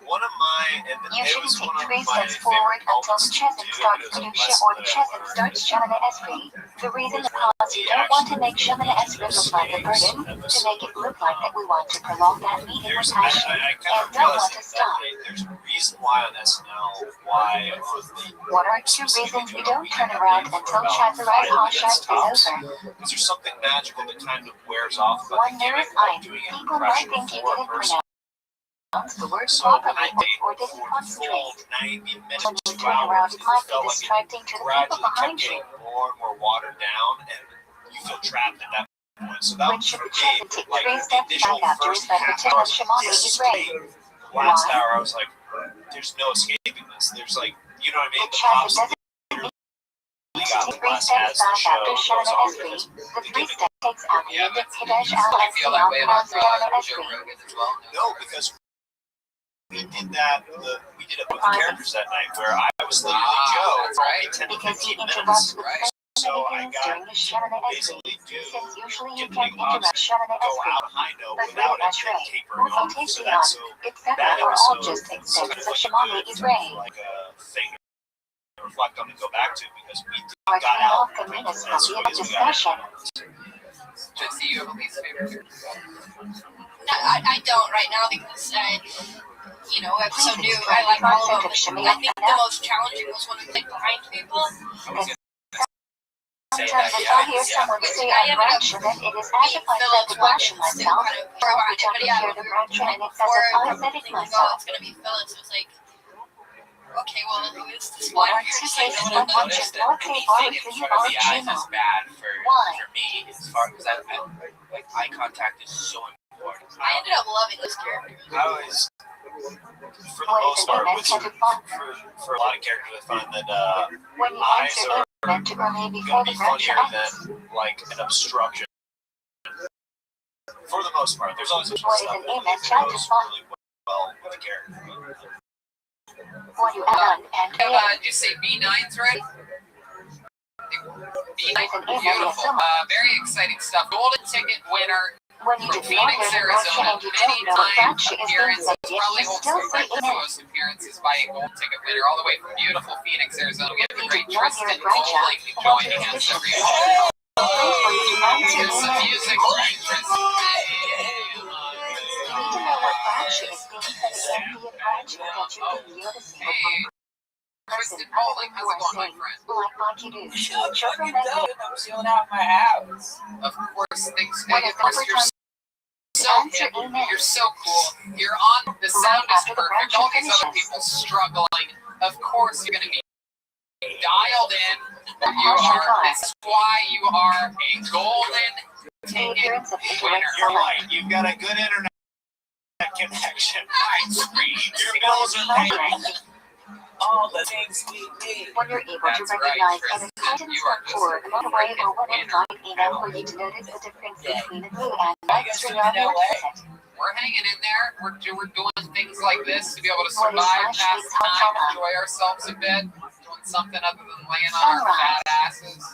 One of my, and You it shouldn't was take one of 3 my steps forward favorite until the moments to chesed do. starts It was a Kedusha lesson or the that I chesed learned starts Shemana Esri. The reason because you don't want to make Shemana Esri look like a burden, to make it look like that we want to prolong that meeting with passion, I and kind of don't want realized to stop. there's a reason why on SNL, why on the What are 2 reasons we don't turn around until Chazarai Hashat is over? because there's something magical that kind of wears off about One the there gimmick is of doing an people might impression think you for a didn't person. pronounce the word So properly I did or didn't full concentrate. 90 minutes, When you 2 turn around, hours, it it might be felt like it distracting to the people gradually kept behind you. getting more and more watered down, and you feel trapped at that point. So that When was should for the chesed me, take like 3 the steps initial back after first his half repetition hour. of Shemane This is is raised? the last Why? hour, I was like, there's no escaping this. There's like, you know what I mean? The The chesed cops doesn't literally need got to the take 3 last steps as the back show after goes Shemana on Esri. because The 3 gimmick. steps takes after Yeah, you did that's Kadesh you Al feel that way about Shemana Joe Esri. Rogan as well. No, because we did that. We did it with the characters that night, where I was literally Joe That's for right. only 10 to Because he 15 interrupts minutes. with Right. So I many things got during the Shemana Esri, basically do since usually you get the can't big pops interrupt Shemana go Esri. out high note But without really it Ashrei, tapering Ufa off. So Tasty that's so etc. that are all episode just is extensions of kind Shemane of is good, raised. like a thing to reflect on and go back to because we Or got turn out off the menace as from quick the as we got discussion. Just you have a least favorite. I don't right now because episode new. Please I like all explain of the them. concept of I think the most challenging was when we played behind people. Sometimes if I hear someone say I'm Raksha, then it is as if I said the Raksha myself, which I can hear the Raksha, and it's as if I said it myself. It's gonna be Phillips. It was like, okay, well, who's this What one are 2 person? cases I of one noticed should that not say anything in Baruch front of or the eyes Chima? is bad for Why? me as far as that like eye contact is so important. I ended up loving this character. I always, for the What most is an part, amen which to fun? for a lot of characters, I find that When you eyes answer are amen to early before going to the be Raksha funnier ends. than like an obstruction. For the most part, there's always What stuff is an that amen goes to fun? really well with the character. When you add and Did you say B9's right? B9, beautiful. Very exciting stuff. Golden ticket winner. when you From did not Phoenix, hear the Raksha Arizona, and you don't know what anytime Raksha is being appearances, said, yet probably you holds still the say record for amen. most appearances by a gold ticket winner, all the way from beautiful Phoenix, Arizona. We have the You great did not hear Tristan it, Raksha. Bowling joining us every Wait for you to answer Here's some amen. music for Tristan. You need to know what Raksha is being said, yet be it Raksha that you can hear the single Hey, person Tristan other Bowling, than how's you it are going, my saying, friend? like Kiddush. Children that I'm chilling out my house. Of course, things. When Of it's course, over you're time to so answer hip. amen. You're so cool. You're on. The sound is after the perfect. Raksha All these other finishes. people struggling. Of course, you're going to be dialed in. You Hasha are. God. This is why you are a golden The ticket appearance of winner. ignorance You're alike. right. You've got a good internet connection. Widescreen. Your bills are paid. All the things we need. When you're able to That's right, recognize Tristan. an acquaintance You are from or just a motorway or what winner. not enough for you to notice the difference between the blue and I white guess string we're on in your LA. ticket. We're hanging in there. We're doing things like this to be able to What is survive Flash past Week's time, Hot enjoy ourselves a bit, doing something other than laying on our Sunrise. fat asses.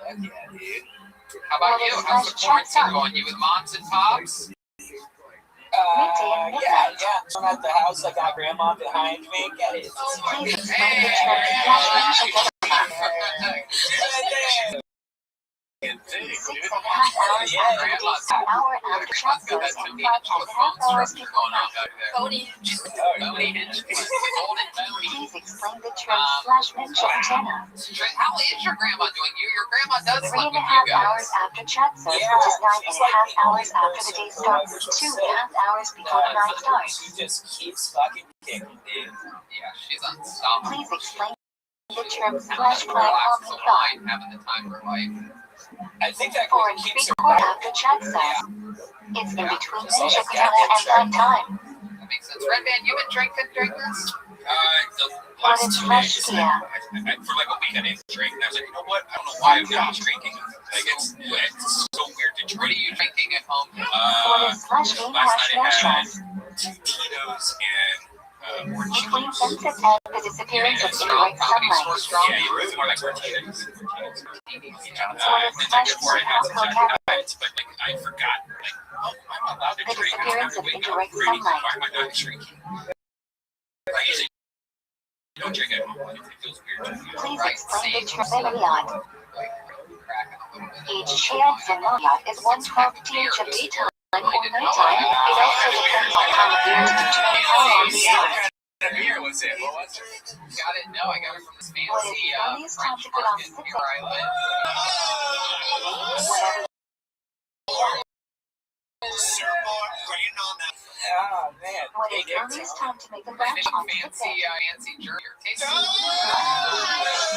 Heck yeah, dude. How about What you? is How's the Flash quarantine Sun? going? You with moms and pops? Yeah. I'm at the house. I got grandma behind me. Get it. Please explain the term Flash Week. 6.5 hours Yeah, after the date, an hour after chat goes, and 5.5 hours before night. Cody. Please explain the term Flash Ninja Antenna. How is your grandma doing? Your grandma does 3.5 live with you hours guys. after chat starts, Yeah, which is she's 9.5 hours like the only after the day person starts, who 2.5 hours before the night starts. She just keeps fucking kicking, dude. Yeah, she's unstoppable. Please explain the term Flash Having Play relaxed Calming a Thought. wine, having the time of her life. I think that 4 and keeps her 3/4 back. after chat starts. It's in between Just like Ninja a Katana and goddamn night time. That makes sense. Red Man, you been drinking during this? The What last is 2 Flash days, Kia? for like a week I didn't drink. And I was like, you know what? I don't know why I'm not drinking. Like it's so weird to What are drink. you drinking at home? What is Flash Game Last Hash night I Nash had Nash? 2 Tito's and more cheeky. Between sunset and the disappearance of indirect sunlight. Yeah, it's more like martinis. What is The night fresh before I had some alcohol Jack carbonated? Daniels, but like I forgot. Like, oh, I'm allowed to The drink. I don't have disappearance to of wake up indirect ready. sunlight. Why am I not drinking? I usually don't drink at home. It feels weird to me. Please Right, explain the same. term Marriott. Cracking a little bit. Each chance in Marriott is 1/12th of daytime or nighttime. It also depends on time of year to determine how long the hour. What kind of beer was it? What was it? Got it? No, I got it from this What is fancy the earliest time French to put on market 6 near where I live. Whatever. Surfboard, grain on that. Oh man. What Hey, is Dick. earliest time to make a I batch think on 6 fancy journey or tasty.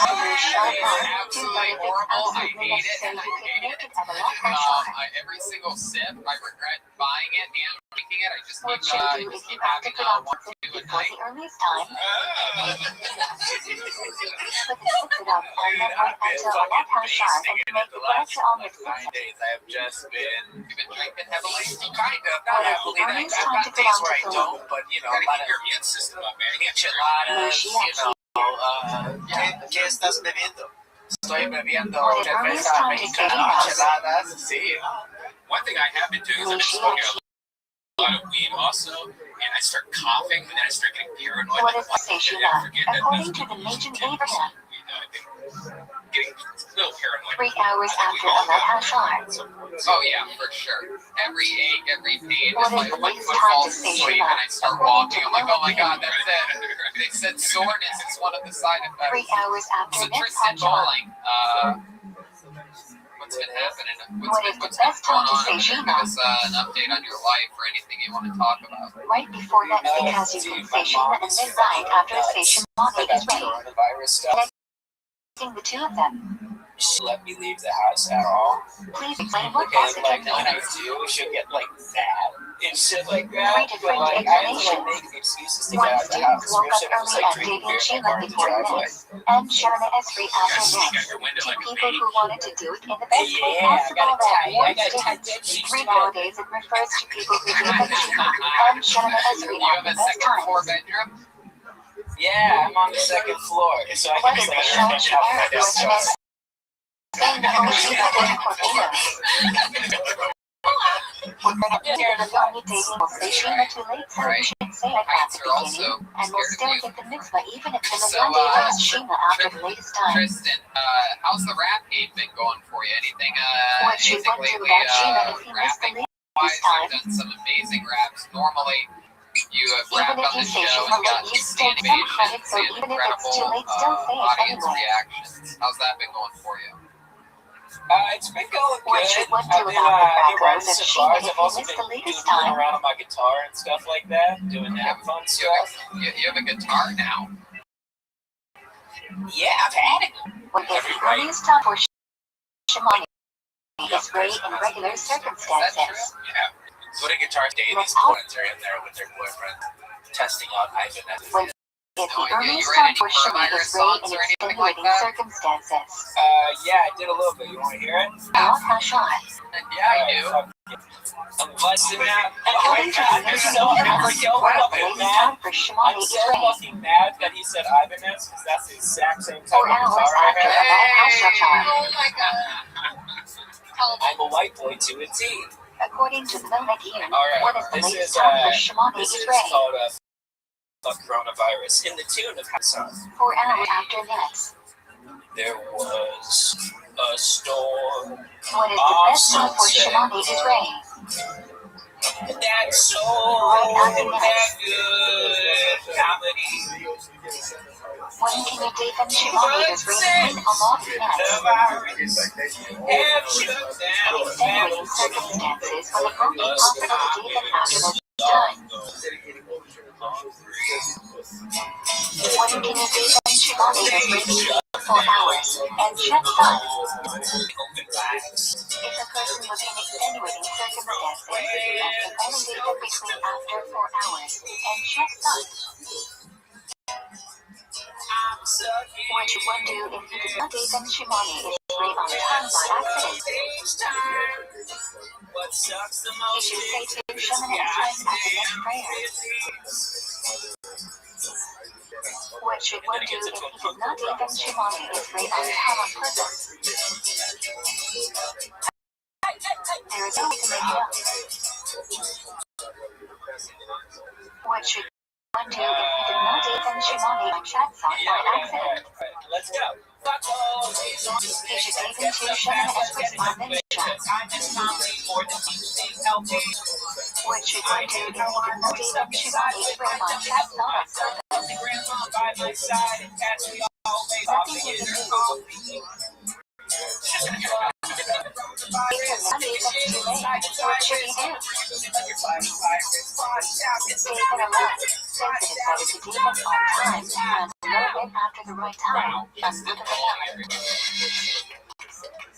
After a sharp mark, Absolutely 2 horrible. I absolutely hate it. necessary I to could hate make it. it at a lot high. Every single sip, I regret buying it and drinking it. I just What keep, should I you do just if you keep have to having put on one, 6 two a before night. the earliest time? Put the 6 it up and then wait until a lot sharp and make the batch on the 6. 9 days I have just been You've been drinking heavily. kind of not heavily. I've got days where I don't, but you know, Gotta a lot keep of your immune system up, man. You can't chill. enchiladas, ¿Qué estás bebiendo? Estoy bebiendo What is cerveza earliest time to mexicana, stay enchiladas, sí. One thing I have been doing is I've been smoking a lot of weed also, and I start coughing, and then I start getting paranoid. What Like, is the I Seshina? forget that According that's to the Nation 10% Abraham, weed. I've been getting a little paranoid. 3 hours after a lot sharp. Oh yeah, for sure. Every ache, every pain, What just is like the my latest foot time falls to say asleep Shiva? and I start walking. I'm like, oh my god, that's it. They said soreness is one of the side 3 effects. hours after So next Tristan hot Bowling, what's been happening? What is the What's best been time going to on? say Give Shiva? us an update on your life or anything you want to talk about. Right before that, because you can say Shiva and then right after say Shimani is ready. Coronavirus stuff. Connecting the 2 of them. She let me leave the house at all. Please explain what And like positive when I means. do, she'll get like mad and shit like that. 3 But different like I have to like explanations. make excuses to get One out of the student house. woke up Especially if it's early like and drinking dating beer in the Sheila car in the before driveway. next, and Sharana Esri after You got next. your window 2 like people me. who wanted to do it in the best way Yeah, I possible gotta that tie once that didn't. sheets 3 together. nowadays it refers to people who did the Shiva and Sharana Esri You at have the a best second floor times. bedroom? Yeah, I'm on the 2nd floor, so I What can is just the like Shah have my Shara desk was job. saying the whole Shiva in Cortina? We're going to hear the only dating will say Shiva too late, so we should say it at Heights the are also beginning, and we'll scared still of get the mitzvah even if the So, Monday was Shiva after the latest time. Tristan, how's the rap game been going for you? Anything What should one do lately, about Shiva if he missed the rapping latest wise? time? You've done some amazing raps. Normally, you have Even rapped if on you the say show Shiva and gotten late, you still standing some ovations credit, so and even if it's too incredible late, still say it audience anyway. reactions. How's that been going for you? It's been going What good. should one I've do been about the writing Brackos of some Shiva bars. if I've he also missed been the latest doodling time? around on my guitar and stuff like that, doing that fun stuff. You have a guitar now. Yeah, I've had it. When the earliest time for Shimani is Ray in regular Is that circumstances. true? Yeah. What a guitar day Let's these hope. boys are in there with their boyfriend testing out Ivan. When if No the idea. earliest You read time any for Shimani coronavirus is Ray songs in or anything like extenuating that? circumstances. Yeah, I did a little bit. You want to hear it? Not how shot. Yeah, I do. I'm busting out. Oh my According to god, the I'm Nation so Abraham, fucking the latest mad. time for Shimani I'm is so Ray. fucking mad that he said Ibanez because that's the exact same type 4 of hours guitar I after have. a bad house shot. Oh my god. I'm a white boy to a T. According to the Melnikian, Alright, what is the this latest is time for Shimani this is is Ray? called Fuck Coronavirus in the tune of Hassan. 4 hours after next. There was a storm. What is the best time for Shimani is Ray? That's so Right after that next. good comedy. When can you date them Shimani is Ray between a lot of next? The virus have shut In down extenuating circumstances when it won't be possible to date them after the time. When can you date them Shimani is Ray between 4 hours and shut sun? If a person was in extenuating circumstances and can only date them between after 4 hours and shut sun, what should one do if he does not date them Shimani is right on time by accident. He should say to Shemana Esri at the next prayer. What should one do if he did not even Shemana Esri on time on purpose? There is always a way to know. What should one do if he did not even Shemana on chat song by accident? Let's go. He should even to Shemana Esri's Marvin chat. What should one do if he did not even Shemana Esri on chat song on purpose? Nothing he can do. Because Monday is too late. What should he do? David alone says it is better to David on time and a little bit after the right time than put it alone.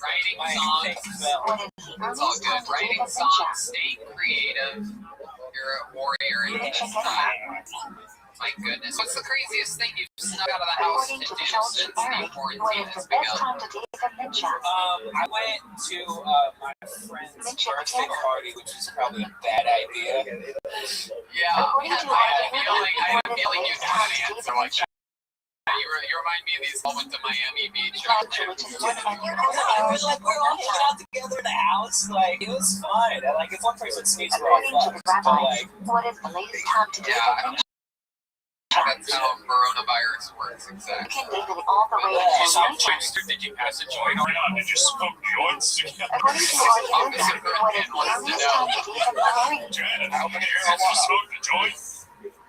Writing songs. What is the It's all earliest time good. to Writing David songs, Ninja? stay creative. You're a warrior in this Check it time. out. My goodness. What's the craziest thing you've snuck out of the house to According to do the Shulchan since the Arik, what quarantine is has the best begun? time to David Ninja? I went to my friend's Ninja birthday Potato. party, which is probably a bad idea. Yeah, According to I have a Arik, feeling you had an answer like that. You remind me of these all went to Miami Beach. Ninja, which is one and you have We're hours like, before we're all hanging nighttime. out together in the house. Like, it was fun. Like, if one person sneezes, we're all According to the fucked. But, rabbis, like, what is the latest time to David Yeah, Ninja? that's how coronavirus works You exactly. can David all the way Yeah, until nighttime. Sometimes did you pass a joint or not? Did you smoke joints? According to Argument, what is the earliest time to David Murray? Janet, how many years have you smoked a joint?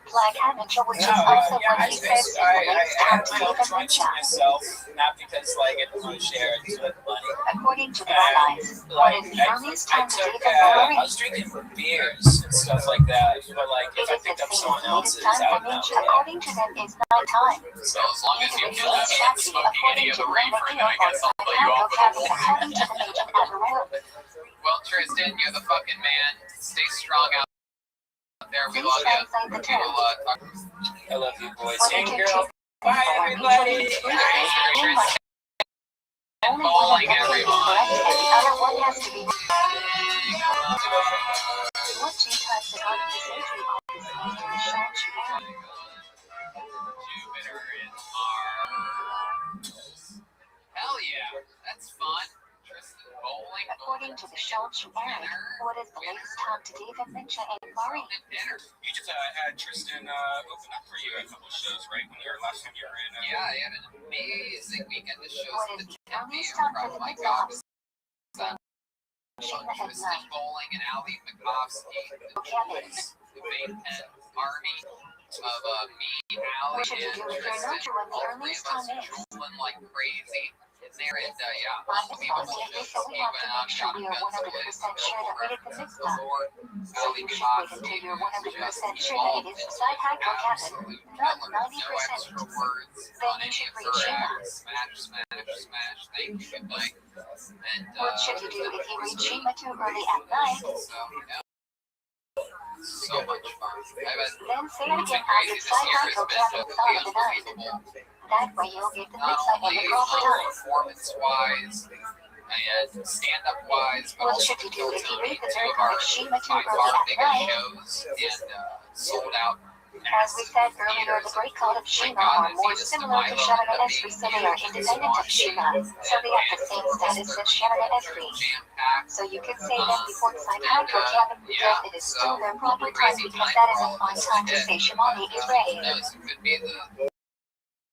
Black Amateur, which is no, also yeah, what he says is the latest I time have to my own David joints Ninja. to myself, not because, like, I want to share it with money. According to the rabbis, what is the earliest time to David I Murray? was drinking beers and stuff like that, but, like, It if I is the picked up same someone as latest else's, time I for would know. Ninja. According to them, is nighttime. So as long as you Individuals feel that Shakti, smoking any according of to the the reefer, then I Lamborghini guess or I'll put you off with Psycho the according to the agent at the road. Well, Tristan, you're the fucking man. Stay strong out there. We Please love you. translate the We term. will talk. I love you, boys What and is girls. it? Bye, everybody. Only one Bowling, of them can be everyone. correct and the other one has to be wrong. What two types of art is entry on this list in the Shulchan Arik? Jupiter in Mars. Hell yeah, that's fun. Tristan bowling. According to the Shulchan Arik, what is the latest time to David Ninja and Murray? Dinner. You just had Tristan open up for you a couple shows, right? When you were last time you were in. Yeah, I had an amazing weekend of shows What at is the the earliest time for the my middle God. of Shana at Tristan night? Bowling and Ali Makovsky, Kevin. the Big Ten Army of me, Ali, What should you and do if you're Tristan. not sure when the All three earliest of us time is? drooling like crazy in there, and yeah, I'm unbelievable responsible, shows. so we He have went to out, make sure got we a are gun, so 100% sure that we did the mix the up. Lord. So Ali you should wait Makovsky until you're was 100% just sure that it is involved. Psy Hydro Kevin, Absolute not killer. No 90%. extra words Then on you any should of read her Shima. acts. Smash, smash, smash. Thank you. Good night. And What should you do if you read Shima too early at night? so yeah, so much fun. Then say it It's again been crazy. after This Psy year Hydro has been Kevin thought of the night. unbelievable. That way you'll get the Not mix up in only the proper time. performance-wise and stand-up-wise, but What also should you do if you read the two very of our correct Shima too by early far at biggest night? shows and sold out. As we said earlier, the great cult of Shima are more similar to Shemana Esri, so they are independent of Shima, so they have the same status as Shemana Esri. So you could say that before Psy Hydro Kevin because it is still their proper time because that is a fine time to say Shemana is ready. It could be the.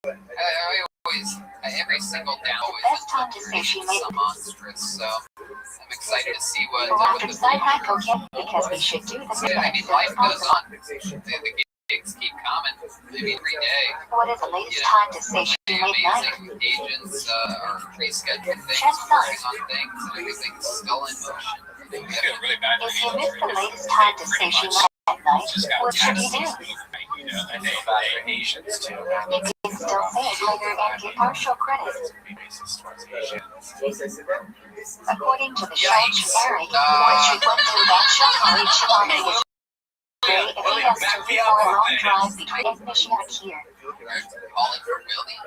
I always, every single down always best time to say she made some monstrous, so I'm excited to see what after the Psy Hydro Kevin because we should do the I mean, mix life as goes possible. on. The gigs keep coming. Maybe every day. What is the latest time to say she The made night? amazing agents are pre-scheduling things, Check working signs. on things, and everything's still in motion. I feel really bad for If you you. missed the latest time to say she made night, Just got what should you do? you know, and they Asians too. You can still say it later and give partial credit. According to the Shulchan Arik, what should one do that Shachari Shimani is great if he has to leave for a long drive between Mishiach here? Calling for Willie.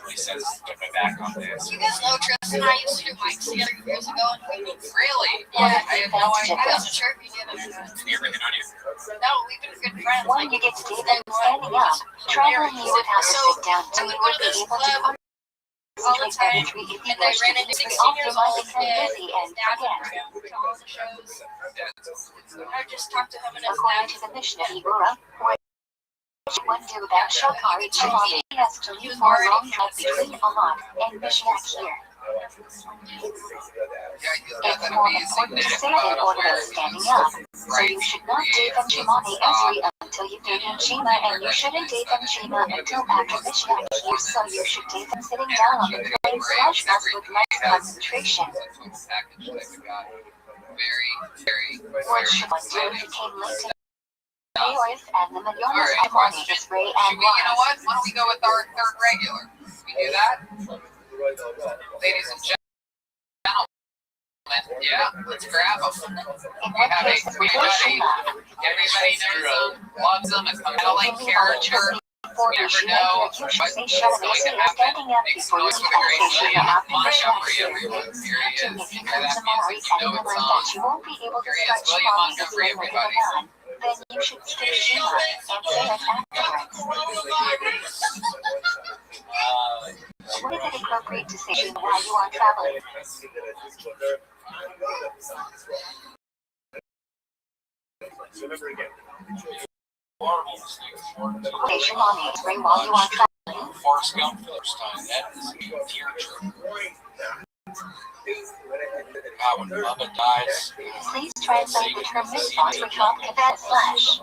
really says put my back on this. You guys know Tristan and I used to do mics together years ago, and we Really? yeah, I have no idea. I wasn't sure if you did it or not. Did he ever hit on you? No, we've been good friends. When you get to do them standing up, traveling you would have to sit down so you would be able to all the time, if you and they wish ran to into keep 16 off, you years might old, become and busy and his dad would forget. bring him to all the shows. I just talked to him and his According dad. to the Mishnah Ibura, which one do about Shokari Chimani has to leave for a long drive between Alat and Mishyak here. Yeah, he's got It's that more amazing important to neck stand in bottom order where than standing he's up. So right you should not date them Shimani Esri until you date them Shima, and you shouldn't date them Shima until after Mishyak here. So you should date them sitting down on the plane slash bus with less concentration. package that we got. Very, very, When very Shimon exciting. became linked to Mayoris and the Millones Alright, Imani is Ray Should and we, you know Wise. what? Why don't we go with our third regular? We do that? Ladies and gentlemen, yeah, let's grab them. In We what have case is with everybody Shima? knows them, loves them, it's a meddling character. Before you should enter, you should say Shema Esri standing up before you Exposed with a can great say Shema William. after Montgomery, Mishyak. everyone. Here he is. If you Hear come that tomorrow music, you and know it's realize on. that you won't be able to Here he start is, William Shema as Montgomery, later everybody. than then you should skip Shema and say it afterwards. When is it appropriate to say Shema while you are traveling? Say Shema Esri while you are traveling. Forrest Gump first time. That is a tear jerk. When Bubba dies, Please translate the term mitzvah to Tom Kavat slash.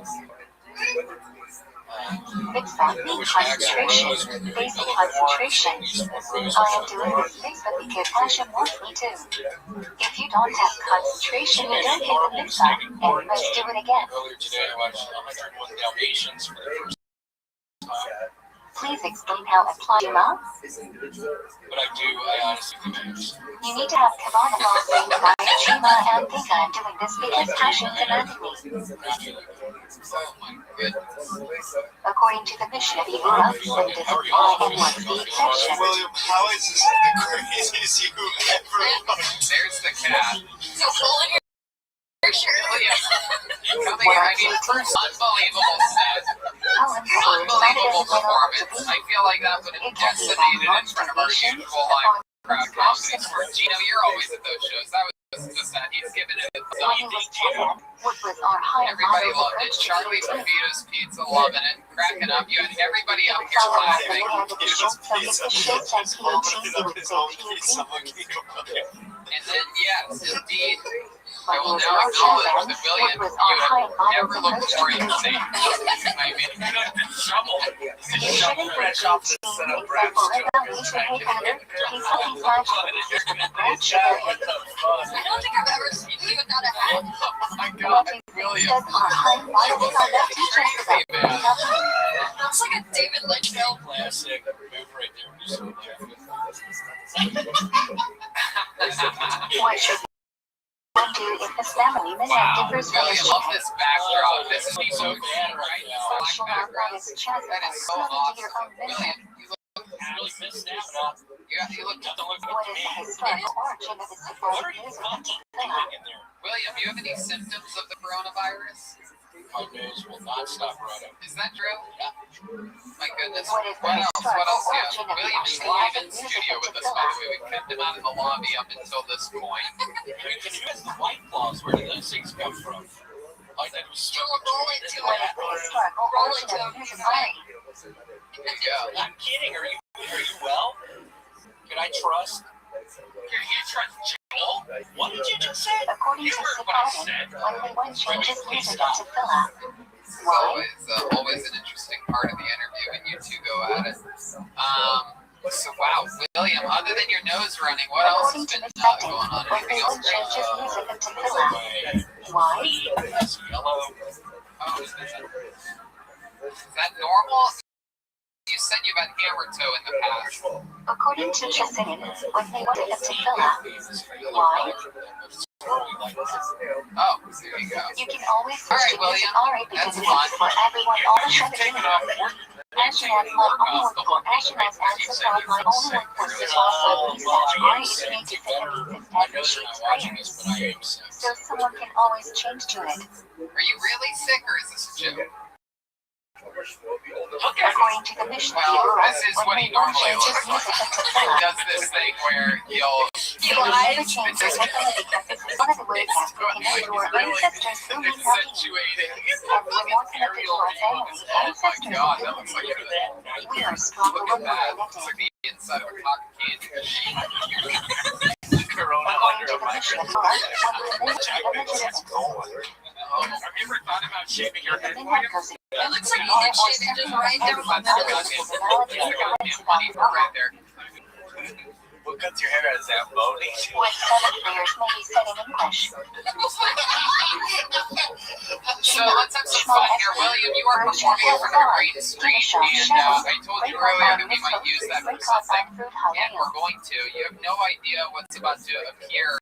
Mitzvah means concentration, basic concentration. I am doing this mitzvah because Hashem wants me to. If you don't have concentration, you don't get the mitzvah, and must do it again. earlier today I watched 101 Dalmatians for the first time. Please explain how apply Shema. But I honestly think I understand. You need to have Kavanah while saying Ryan Shema and think I'm doing this because Hashem commanded me. Oh my goodness. According to the Mishnah Ibura, when does apply and what's the exception? William, how is this the craziest you ever looked? There's the cat. So pull in your shirt. William, coming here, I mean, first, unbelievable set. Unbelievable performance. I feel like that would have decimated in front of our usual live crowd confidence. Gino, you're always at those shows. That was just that. He's given it its When he own. was 10, what was our high Everybody model loved it. approach to Charlie music? Papito's Pizza loving it. Cracking up. You had everybody up here Following the laughing. hand of the show, so if the show said PhD, he would say PhD. And then, yes, indeed, I When he will was now our acknowledge the children, William what was you our high have model never looked approach more to music? insane. I mean, the shovel. You shouldn't be teaching example about Misha Haykander, he's looking flash, red sugar, I don't think I've ever seen you without a hat. Oh my what God, he William. says our high model conduct teaches about nothing. Looks like a David Lynch film. Classic move right there. Just so What should one do if his family minute differs from his William, love chicken? this backdrop. This is so so bad cute, right right? now. Black Social outlet background. is chest That and is so slowly to your awesome. own minute. William, you look Really missed that one. you look Nothing looks What good is to the me. historical origin of the What are symbolic you news of fucking the doing in there? William, you have any symptoms of the coronavirus? My nose will not stop running. Is that true? My goodness. What is the What else? What historical else? Yeah. origin of the William is actual live in music studio of with the us, by the way. We kept him out in the lobby up until this point. Who has the white claws? Where did those things come from? Like that was You'll roll into What it. is the historical origin of music irony? Yeah. I'm kidding. Are you well? Can I trust? Can you trust Joel? What did you just say? According to Sipatin, when one changes music to fill out. It's Why? always an interesting part of the interview when you two go at it. So wow, William, other than your nose running, what else has According to been Miss Benton, going on? when Anything else one great? changes music to fill out. Why? That's yellow. Oh, is that normal? You said you've had hammer toe in the past. According to Chassidin, when they wanted them to fill out. Why? Oh, there you go. You can always All right, switch to music William. alright because That's it's for everyone all the Take it time. off. Astronaut, my only work for astronauts answers are my only work for also Lisa. I need to fit in every sheet prayers. So someone can always change to it. Are you really sick or is this a joke? According to the mission, Well, this is what he normally looks like. He does this thing where he'll never change their technology because one of the ways that we connect to our ancestors through these ideas. accentuating. And we're more connected to our family, Oh my ancestors, god, and that looks like a we are stronger look when at that. we're It's like connected. the inside of a cotton candy machine. According to the mission, when we live in imaginative Have you ever thought about shaving your head? It looks like you did shit and just right there on That's the a goddamn money for right there. What cuts your hair as Zamboni? with 7 prayers may be said in English. So let's have some fun here. William, you are performing in front of a green screen, and I told you earlier that we might use that for something, and we're going to. You have no idea what's about to appear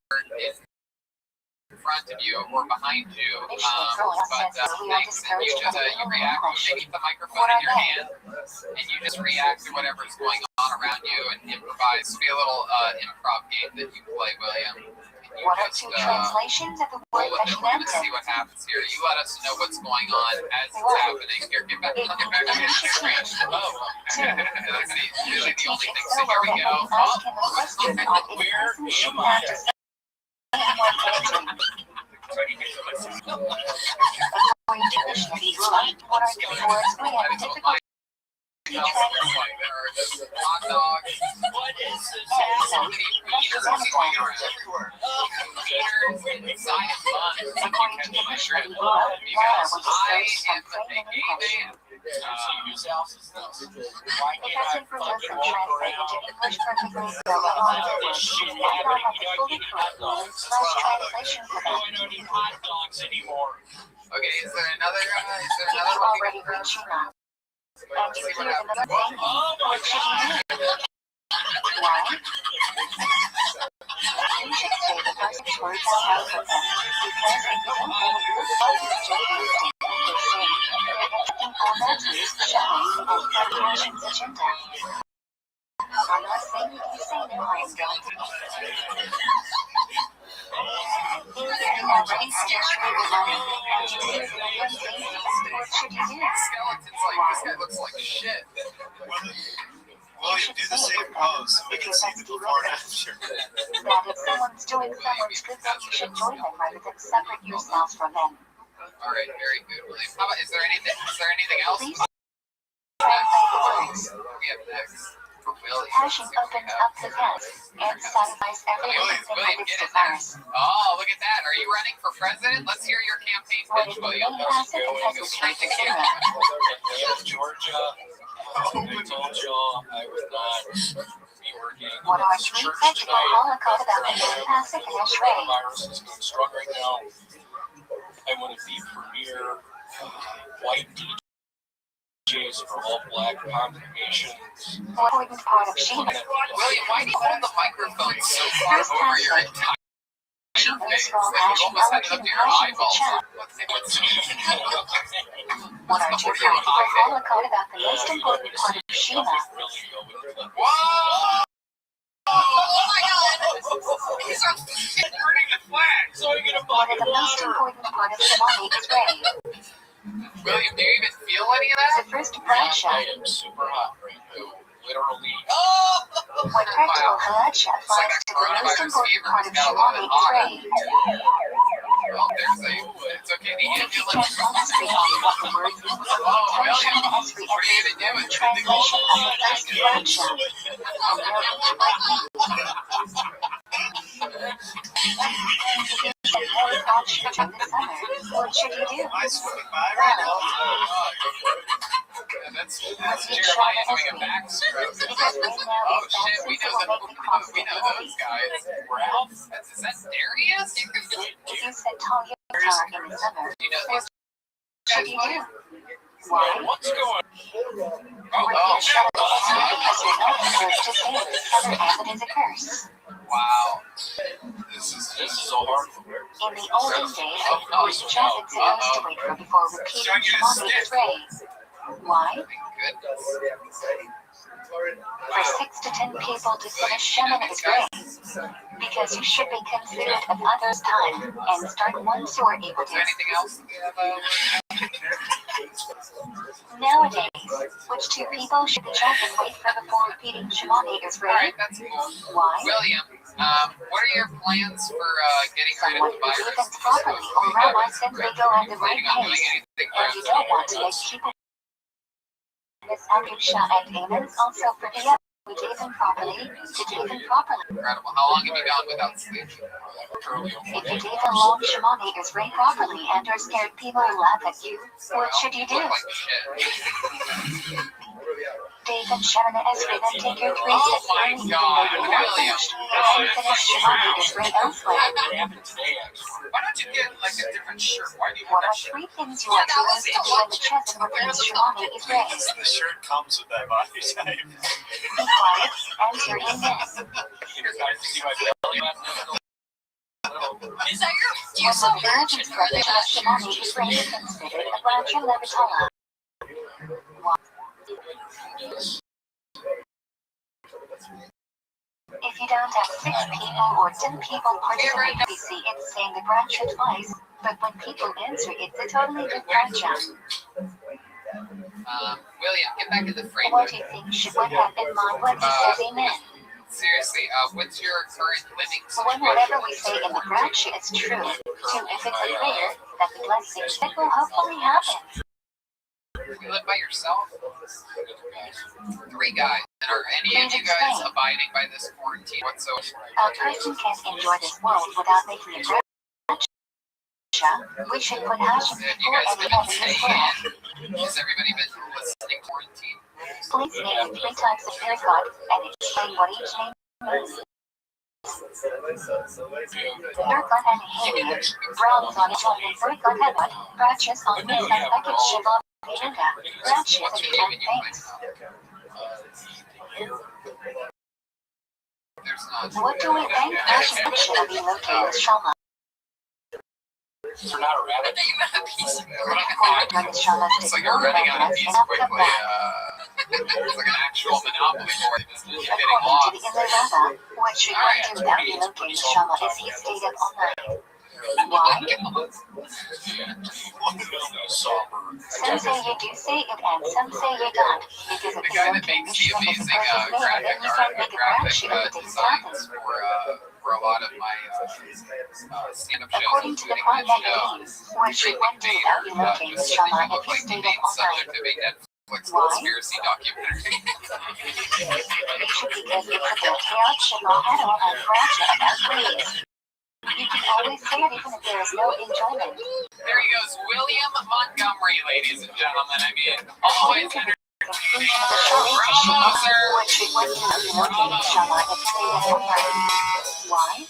in front of you or behind you, but things that you just you react to. They keep the microphone in your hand, and you just react to whatever is going on around you and improvise. It'll be a little improv game that you play, William. You What are just 2 translations of the roll word with it. We're going to see vegetarian? what happens here. You let us know what's going on as it's happening. Here, get back on your screen. Oh, that's really the only thing. So here we go. Ask him a question on if Where person should am not I? just anyone answering. According to missionary, what are 3 words we have difficulty Hot dogs. What is this? So many meters going around. Meters inside of buns. According to the missionary, Because I am a gay man. It hasn't produced and translated to English perfectly, so a lot of words do not have the fully correct meaning/translation for them. Okay, is there another You've one? already reached Shima. And here's another thing. What should you do? Why? You should say the first 6 words out loud for them, because if you don't know a group of just listening to what they say, they're accepting all Nazis, showing, and corporations' agenda. I'm not saying you can say no, I am going to. You already sketched me with money, and you did the one thing. What should you do? Skeletons like this guy looks like shit. William, do the same pose. We can see the before and after. That if someone's doing someone's good, then you should join them rather than separate yourselves from them. All right, very good, William. How about, is there anything else? Please translate the words. We have next for William. Passion opens up the past and satisfies everything that William, it's get in there. desires. Oh, look at that. Are you running for president? Let's hear your campaign What pitch, is the William. main asset that has Go a straight to straight camera. Georgia. I told y'all I would not be working. What are 3 practical holocaust about the main asset and Ashray? Coronavirus is going strong right now. I want to be premier white DJs for all black congregations. Important part of Shima. William, why do you hold the microphone so far over your entire face? Israel Like you passion almost had it up to your allocating eyeballs. passion What What are 2 what are you practical hiding? holocaust about the most important part of Shima? Whoa! Oh my god! These are Burning the flag, so I get a What bucket is the of most water. important part of Shimoni Israel? William, do you even feel any of The that? first bradshaw. I am super hot right now. Literally. When practical bradshaw applies to the most important part of Shimoni Israel. Well, it's okay to If you handle check it. on the screen on what the word means, attention to Esri What are you gonna do? translation of the first bradshaw. If you said Harry Potter during the summer, what should you do? Am I swimming by right now? That's Jeremiah doing a backstroke. Because right now Oh these shit, we know vaccines will make the we know those guys. Ralph? Is that Darius? If you said Talia in the summer, You know what these should you do? Why? What's going Oh, Shut up, because you're not supposed to say it. Other habit is a curse. wow. This is a hard one. In the olden days, it was traffic supposed to wait for before repeating Shimoni Israel. Why? goodness. For 6 to 10 people to finish Shemana is great, because you should be considerate of others' time and start once you are able Is there to. anything else that we have Nowadays, which 2 people should be chosen wait for before repeating Shemana is All right, great? that's cool. Why? William, what are your plans for getting rid Someone of the who virus? evens properly, or Rabbi simply go at the right Planning on doing pace, anything and you don't want to make people miss Abdusha and Amens also for the other. We even properly, to even properly. Incredible. How long have you gone without sleep? If you even long Shemana is read properly and are scared people will laugh at you, what should you do? Look like shit. Dave and Shemana Esri then take your 3 Oh steps my early even God, though you're not William. finished. And finish Shemana is read elsewhere. It happened today, actually. Why don't you get like a different shirt? Why do you What want are that shirt? 3 things you want to learn to do when the chest repeats Shemana is read? The shirt comes with that body type. Be quiet, answer in this. You guys see my belly last night? Is that your? Do you When still the virgins or for the that? Shemana is read is considered a branch of Levatala. If you don't have 6 people or 10 people participate, we see it's saying the branch twice, but when people answer, it's a totally good branch. William, get back in the frame. What do you think should one have in mind when he says amen? Seriously, what's your current living So when situation? whatever we say in the branch is true, 2 if it's a prayer, that the blessing that will hopefully happen. You live by yourself? 3 guys. And are any of you guys abiding by this quarantine whatsoever? A person can't enjoy this world without making a branch. We should put hashes Have you before guys any been heaven is staying full. in? Has everybody been listening to quarantine? Please name 3 types of haircut and explain what each name means. Haircut and hair. Browns on each other. Haircut and what? Branches on the sun package Shiva. Yoga. Branches What's and your name 10 in your things. There's not. What do we think? Hashes should be located as Shama. You're not a I rabbit. thought you meant a piece of It's like you're running out of peace quickly. It's like an actual monopoly board. You're getting According to the lost. Ilava, what should one do without relocating Shama if he stayed up all night? Why? Some say you do say it and some say you don't. Because if The you guy look that at makes the Mishra is a amazing perfect man, then you can make a branch if it didn't happen. designs for a lot of my stand-up shows, According to the including Quran this show. what should one do without relocating Just Shama something if look he like the stayed main up all night? subject of a Netflix Why? conspiracy documentary. You should be careful with the Hayat Shema at all and branch about please. You can always say it even if there is no enjoyment. There he goes, William Montgomery, ladies and gentlemen. I mean, always entertaining. Conclusion of the show is to Shema. What should one do without relocating Shama if stayed up all night? Why?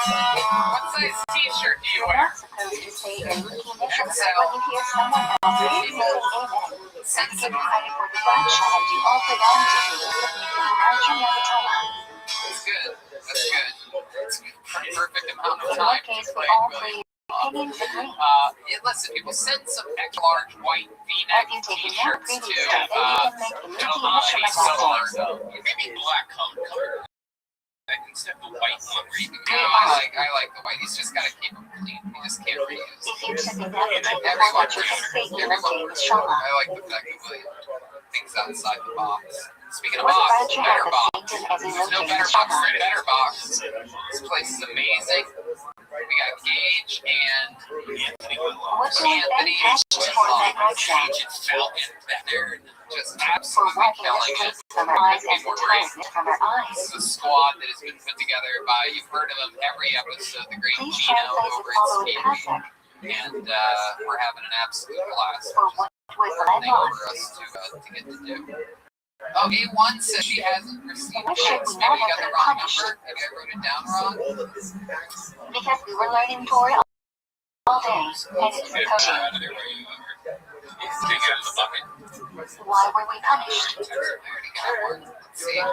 What size t-shirt do you You're wear? not supposed to say your Luki Mission when you hear someone else saying amen. Give credit for the branch and you all belong to the branch of Levatala. That's good. That's good. It's a perfect amount of In time what case to we play all William. three opinions agree. Listen, people, send some extra large white V-neck Have you taken that t-shirts previous to step? Then you can make the Luki Mission about Maybe black color. Instead of the white one where you can No, I like the white. He's just got to keep them clean. You just can't reuse. If you took it that day before Everyone, what you can say you everyone. located Shama. I like the fact that William thinks outside the box. Speaking of What box, branch you have better the box. same as he There's no located better box Shama? than better box. This place is amazing. We got Gage and What do we think Anthony hashes for that branch? Agent Falcon. They're just For absolutely wiping the killing streets it. from our eyes and People the were tiredness from our eyes. This is a squad that has been put together by, you've heard of them every episode, the great Please Gino translate over the at following Speed. passage. And we're having an absolute blast. For what was the Thing landmark? for us to get to do. Oh, A1 says she hasn't received Why should checks. we Maybe you not got the have wrong been punished? number. Maybe I wrote it down wrong. Because we were learning Torah all day, and it's Get it coaching. out of there while you take it out of the bucket. Why were we punished? I already got one. Let's see. Who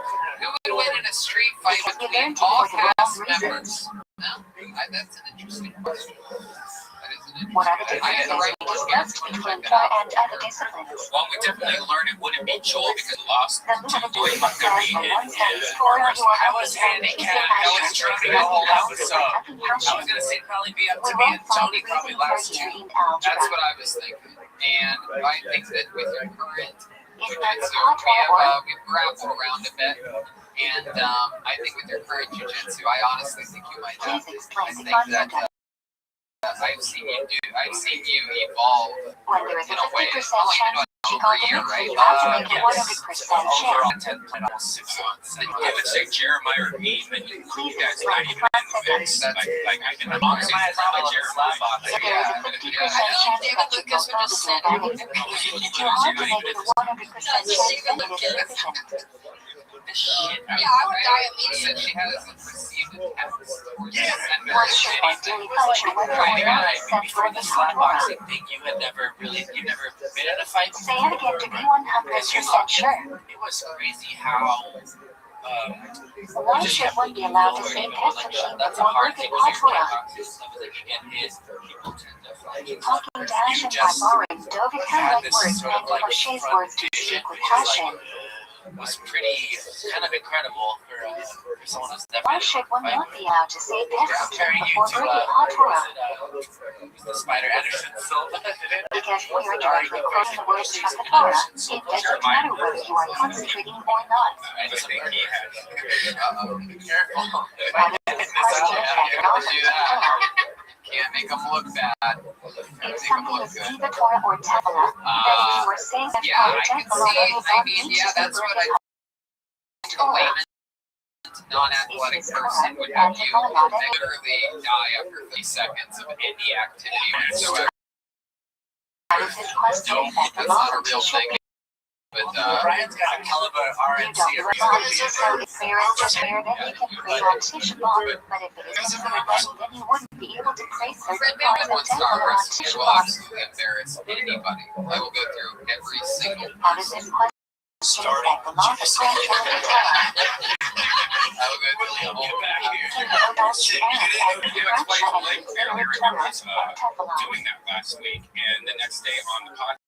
would win in a street fight Because we between learned it all for the wrong cast reasons. members? No, that's an interesting question. That is an it. What are the I had the differences right we one. discussed between Torah and other disciplines? Well, we definitely learned it wouldn't be Joel because he lost The to Luminous Lloyd says Montgomery when in one studies arm Torah, you wrestling. are I was handicapped. I was drinking the whole episode. I was gonna say probably be up We to me won't and find Tony probably reason for last here year. in algebra. That's what I was thinking. And I think that with your current Is jiu-jitsu, that the Torah or we've grappled around a bit. And I think with your current jiu-jitsu, I honestly think you might have. please explain I the think that concept of I've seen you evolve when there is a in a way. 50% How long chance you to over a year, contradict, right? you have to make a Yes. 100% Overall, chance. 10 played almost 6 months. I would say Jeremiah or me, but you guys are not even in the mix. Like I can honestly Jeremiah's probably not Jeremiah. If there is a 50% chance David that you Lucas will would go just to say, the it's too hard to make it a 100% chance that it is sufficient. Shit. Yeah, I would die Said immediately. she hasn't received a text or sent One should ideally function whether or not sent Before from the the Torah. slapboxing thing, you had never been in a fight Say it again to be 100% sure. It was crazy how Why should one be allowed to say Pesachim that's a before hard working thing when you're Torah? like you get hit, people tend to fight. Talking to Hashem by borrowing David had Hamlet this words sort of and like Moshe's words to vision, speak with which is Hashem. was pretty kind of incredible for someone who's never Why should one not be allowed to say Pesachim comparing you before to working Torah? the Spider Anderson Silva. Because we are directly quoting the words from the Torah, it doesn't matter whether you are concentrating or not. I just think he had. Careful. That is the question that cannot Do be Torah. Can't make them look bad. If something is neither Torah or Tefillah, then if you were saying that Yeah, Torah I can Tefillah, see. then you I don't mean, need yeah, to that's what I. separate A layman, non-athletic person would have you literally die after 30 seconds of any activity whatsoever. That is his question that the That's law not a real should thing. be. But Brian's got a hell of a You RNC don't every realize it, so if prayer is just prayer, then you can pray on Tisha B'Av. But if it is considered wedding, then you wouldn't be able to pray certain Fred parts Van of won't start Tefillah on wrestling. It Tisha will B'Av. absolutely embarrass anybody. I will go through every single How does this question Starting that the law of prayer can be Torah? I will go through the whole back here. Can go back to Aaron and You explained to Raksha and Blake consider earlier it in Torah his, or Tefillah. doing that last week, and the next day on the podcast,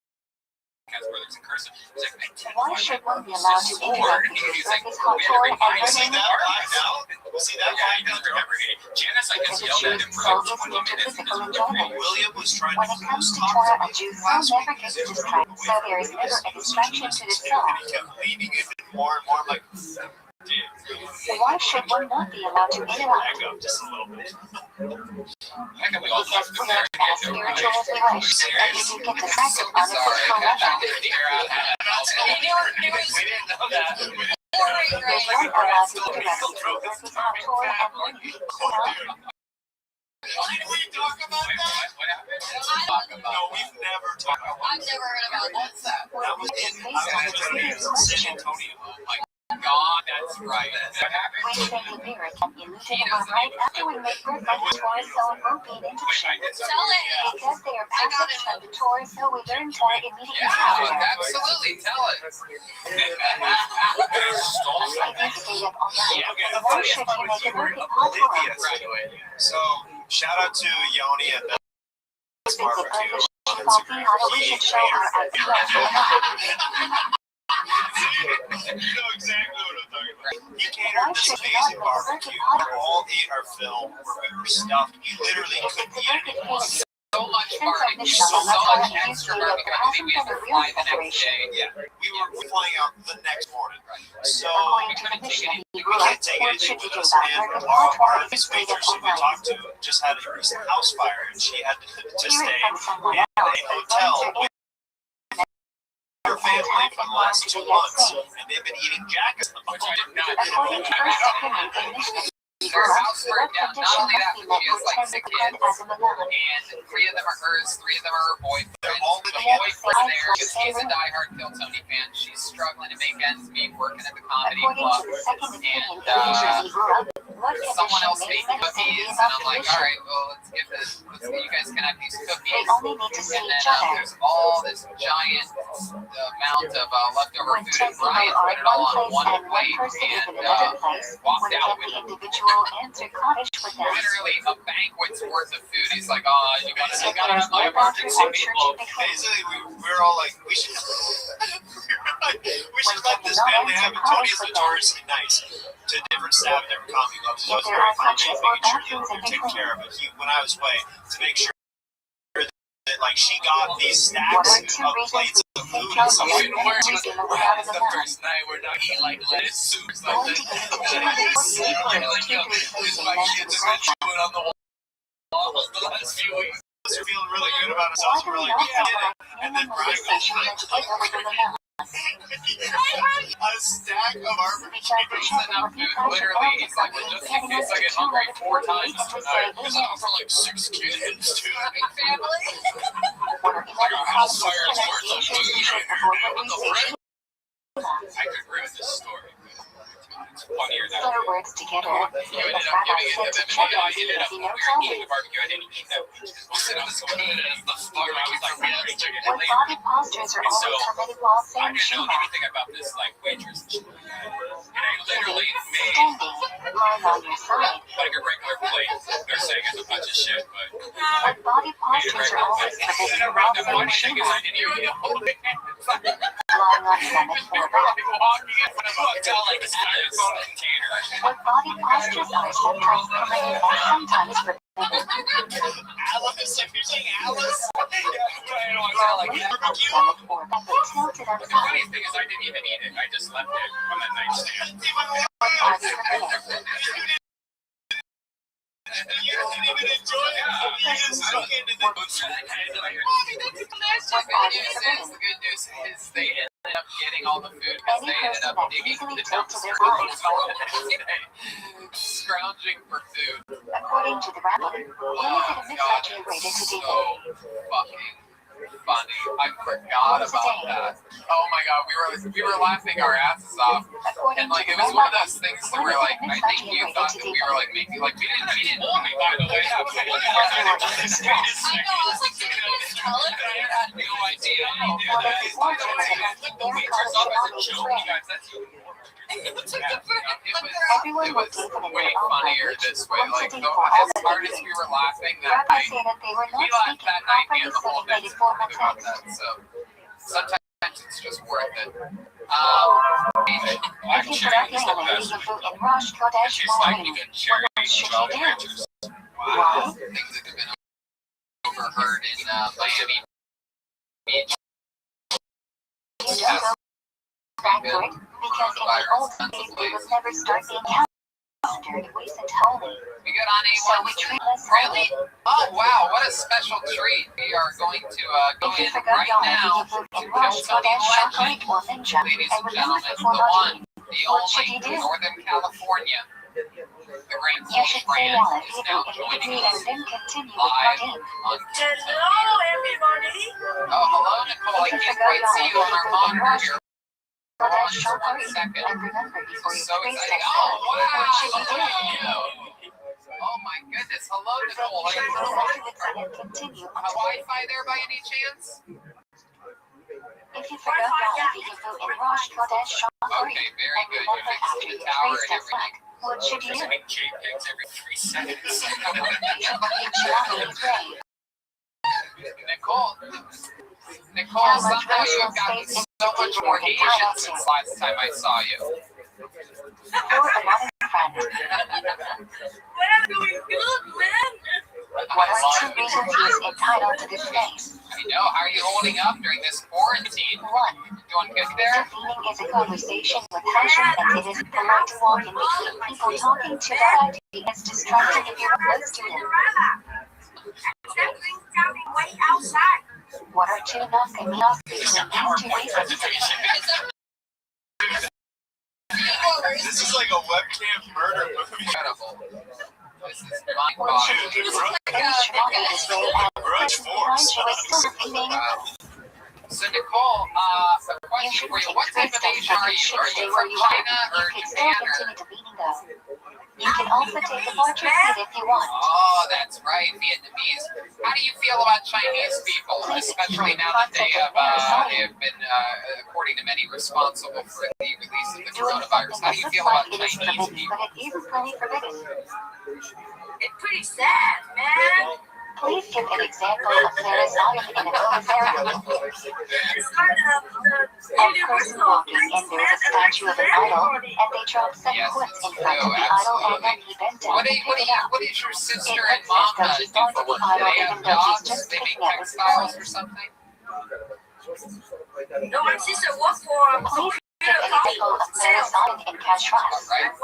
Brothers in Cursive, he's like, I can't Why find should my one be allowed to sword. interact with He's his like, surface hot we had to Torah remind and him See learning that of live now? See that yeah, he live doesn't now? remember it. Janice, I guess, because a yelled at Jew's him for soul like is 20 into minutes in physical his enjoyment. William was trying When to it comes to talk Torah, to a me Jew's soul last never week gets because distracted, so there is never a distraction to the soul. and he kept leaning in more and more. I'm like, Why should one not be allowed to interact? back up just a little bit. How can we all talk Because to we are as spiritual as we wish, and we do get distracted on a Sorry, physical I level. didn't figure out how to help. It was We didn't know that. pouring One rain. allowed to interact with his hot Torah and learning. Did we talk about that? What happened? Talk about No, we've never talked about I've never heard about that. that. that. Was in I was on the train in San Antonio. Oh my God, that's right. What happened? We think the lyric can be looted on right after we make birth by the Torah, so it won't be an Wait, I interruption. did something. Tell it. Because they are passages from the Torah, so we learn Torah immediately Yeah, after. absolutely. Tell it. Stole I something. think stayed up all night. Why should you make a working hot Torah? So shout out to Yoni and It's a Barbecue. English coffee, how we should show our ideas. You know exactly what I'm talking about. He catered this amazing barbecue. We all ate our fill where we were stuffed. We literally couldn't eat it anymore. So much barbecue, so much extra barbecue. I think we have to fly the next day. Yeah, we were flying out the next morning. So According to the Mishnah, we can't take anything with us. And our Miss Waitress who we talked to just had a recent house fire, and she had to stay in a hotel with her family for the last 2 months, and they've been eating jackets. Which I did not According to First Opinion in Mishnah, Her house burned down. Not only that, but she has like 6 kids, as a Malach. and 3 of them are hers, 3 of them are her boyfriends. They're all The living boyfriend there, because she's a diehard Kill Tony fan. She's struggling to make ends meet, working at the comedy According club. to the second opinion And, in Mishnah, he grew up What someone else condition made makes sense cookies, and about I'm like, condition? all right, well, let's get this. You guys can have these They cookies. only need to see And then each other. there's all this giant amount of leftover When food, two and people Brian are put in it all one on place one and one plate person is in and another place, walked when out can with the individual answer cottage with them? literally a banquet's worth of food. He's like, oh, you So gotta there is have my no boundary emergency or church meatloaf. in between. Basically, we were all like, we should, we should let this family have it. Tony is notoriously nice to different staff, different comedy clubs. He's If always there very are fun, crutches or making sure bathrooms in they're taken between. care of. But when I was away, to make sure that like she got these What stacks are two of reasons plates we of think food and Joe stuff. is Even worse, reason without the an amount? first night we're not eating like lettuce soup or Going something. to get to 240 people is 2 3 This facing my men's kids have been regression. chewing on the wall the last few weeks. We're feeling really good about Why ourselves. do We're we like, not we sound did it. like And then human Brian station goes, and together with the amount? a stack of our Because the chef enough looking food. for Literally, he's like, something just in getting case us I to get hungry 4 times 248 and we say tonight. Because amen. I'm for like 6 kids, too. Big family. Order 11 columns of pronunciation t-shirt before booking station. I could agree with this story. It's funnier that Better words together. you The ended up rabbi giving said it to to them, check and on I you ended if up you when know we were eating Talmud. the barbecue. I didn't eat that much because I was good as the fuck. I was like, yeah, let's check it What later. body postures are And so, always permitted while I saying didn't know Shema? anything about this like waitress. And I literally made Standing, lying on your side. like a regular plate. They're saying it's a bunch of shit, but What body postures are always permitted while the saying funny thing is Shema? I didn't even know. Lying on stomach or back. Walking in front of a hotel like this guy's container. What body postures are sometimes permitted and sometimes forbidden? Alice, if you're saying Alice, Lying on stomach or back but tilted The outside. funniest thing is I didn't even eat it. I just left it on the nightstand. What body permitted? you didn't even enjoy it. You just took it and then The good news is they ended up getting all the food because they ended up digging the dumpster scrounging for food. According to the rabbi, when is it exaggerated to do that? So fucking funny. I forgot about that. Oh my god, we were laughing our asses off. According And like to it the was one of rabbi, those things that we're like, I think you thought that we were like making like we didn't warn me by the way. everyone is distressed. I know, I was like, did you guys tell him? I had no idea. What if the By the way, origins I of took the the waitress miracle up as a is joke, you guys. That's even more. Everyone It was was given in way their own funnier language, this way. once a Like day though, for all as the hard as meetings. we were laughing that Rabbi night, said that they were we not laughed speaking that night properly, and the so whole he made day it formal about text. that. So sometimes it's just worth it. If you forgot the element of food in Rosh Kodesh She's like morning, even cherry what should 12 you do? inches. Why? Things that have been overheard in Miami Beach. You don't go backward, because in the old days they would never start being considered wasn't holy. We good on So A1? we treat less Really? holy. Oh wow, what a special treat. We are going to go If you in forgot right Yom now Kippur to in Rosh Tony Kodesh, Legend. Shachrit, or Mincha, Ladies and and remember gentlemen, before the one, Magid, the what should only you do? Northern California. The Grand You should say Brand Yom is Kippur now in joining Hebrew us and then continue with live Magid. on Hello, everybody. Oh, hello, Nicole. I If you can't forgot quite Yom see you on our Kippur in monitor Rosh here. Hold on Kodesh, just 1 Shachrit, second. and remember before This is you so praise exciting. them, Oh, what should you do? wow. Oh, my goodness. Hello, Then Nicole. you should Are go you back to the time and continue a until Wi-Fi there by any chance? if you forgot Yom Kippur in Rosh Kodesh, Shachrit, Okay, very and good. remember You're after fixing you the tower praise and them everything. back, what should you do? Sending JPEGs every 3 seconds. You should believe Shema is right. Nicole, somehow you've gotten so much more Asian since last time I saw you. Or a modern friend. What am doing good, man? What are two reasons he is entitled to this space? I know. How are you holding up during this quarantine? 1. Doing good there? Convening is a conversation with passion, and it is polite to walk in between people talking to that idea is distracting if you're close to him. That thing's sounding way outside. What are two non-convenient reasons? Two reasons. This is like a webcam murder movie. Incredible. This is What should mind-boggling. you do? Finish Shema this way, and the Grudge person behind Force. you is still repeating. So Nicole, a question for you. What type of Asian are you? Are you from China or Japan? You can also take a portrait seat if you want. Oh, that's right, Vietnamese. How do you feel about Chinese people, especially now that they have been, according to many, responsible for the release of the coronavirus? How do you feel about Chinese people? But it is plenty forbidden. It's pretty sad, man. Please give an example of their Zion in a closed area. It's kind of the A person walking and there is a statue of an idol, and they drop some quotes in front of the idol and then he bent down and picked it up. What does your sister It and looks mom as though he's do going for to work? the Do idol they have even though he's jobs? just They make picking up his textiles coins. or something? No, my sister worked for a Please computer give an example of their Zion in cash rice. Right?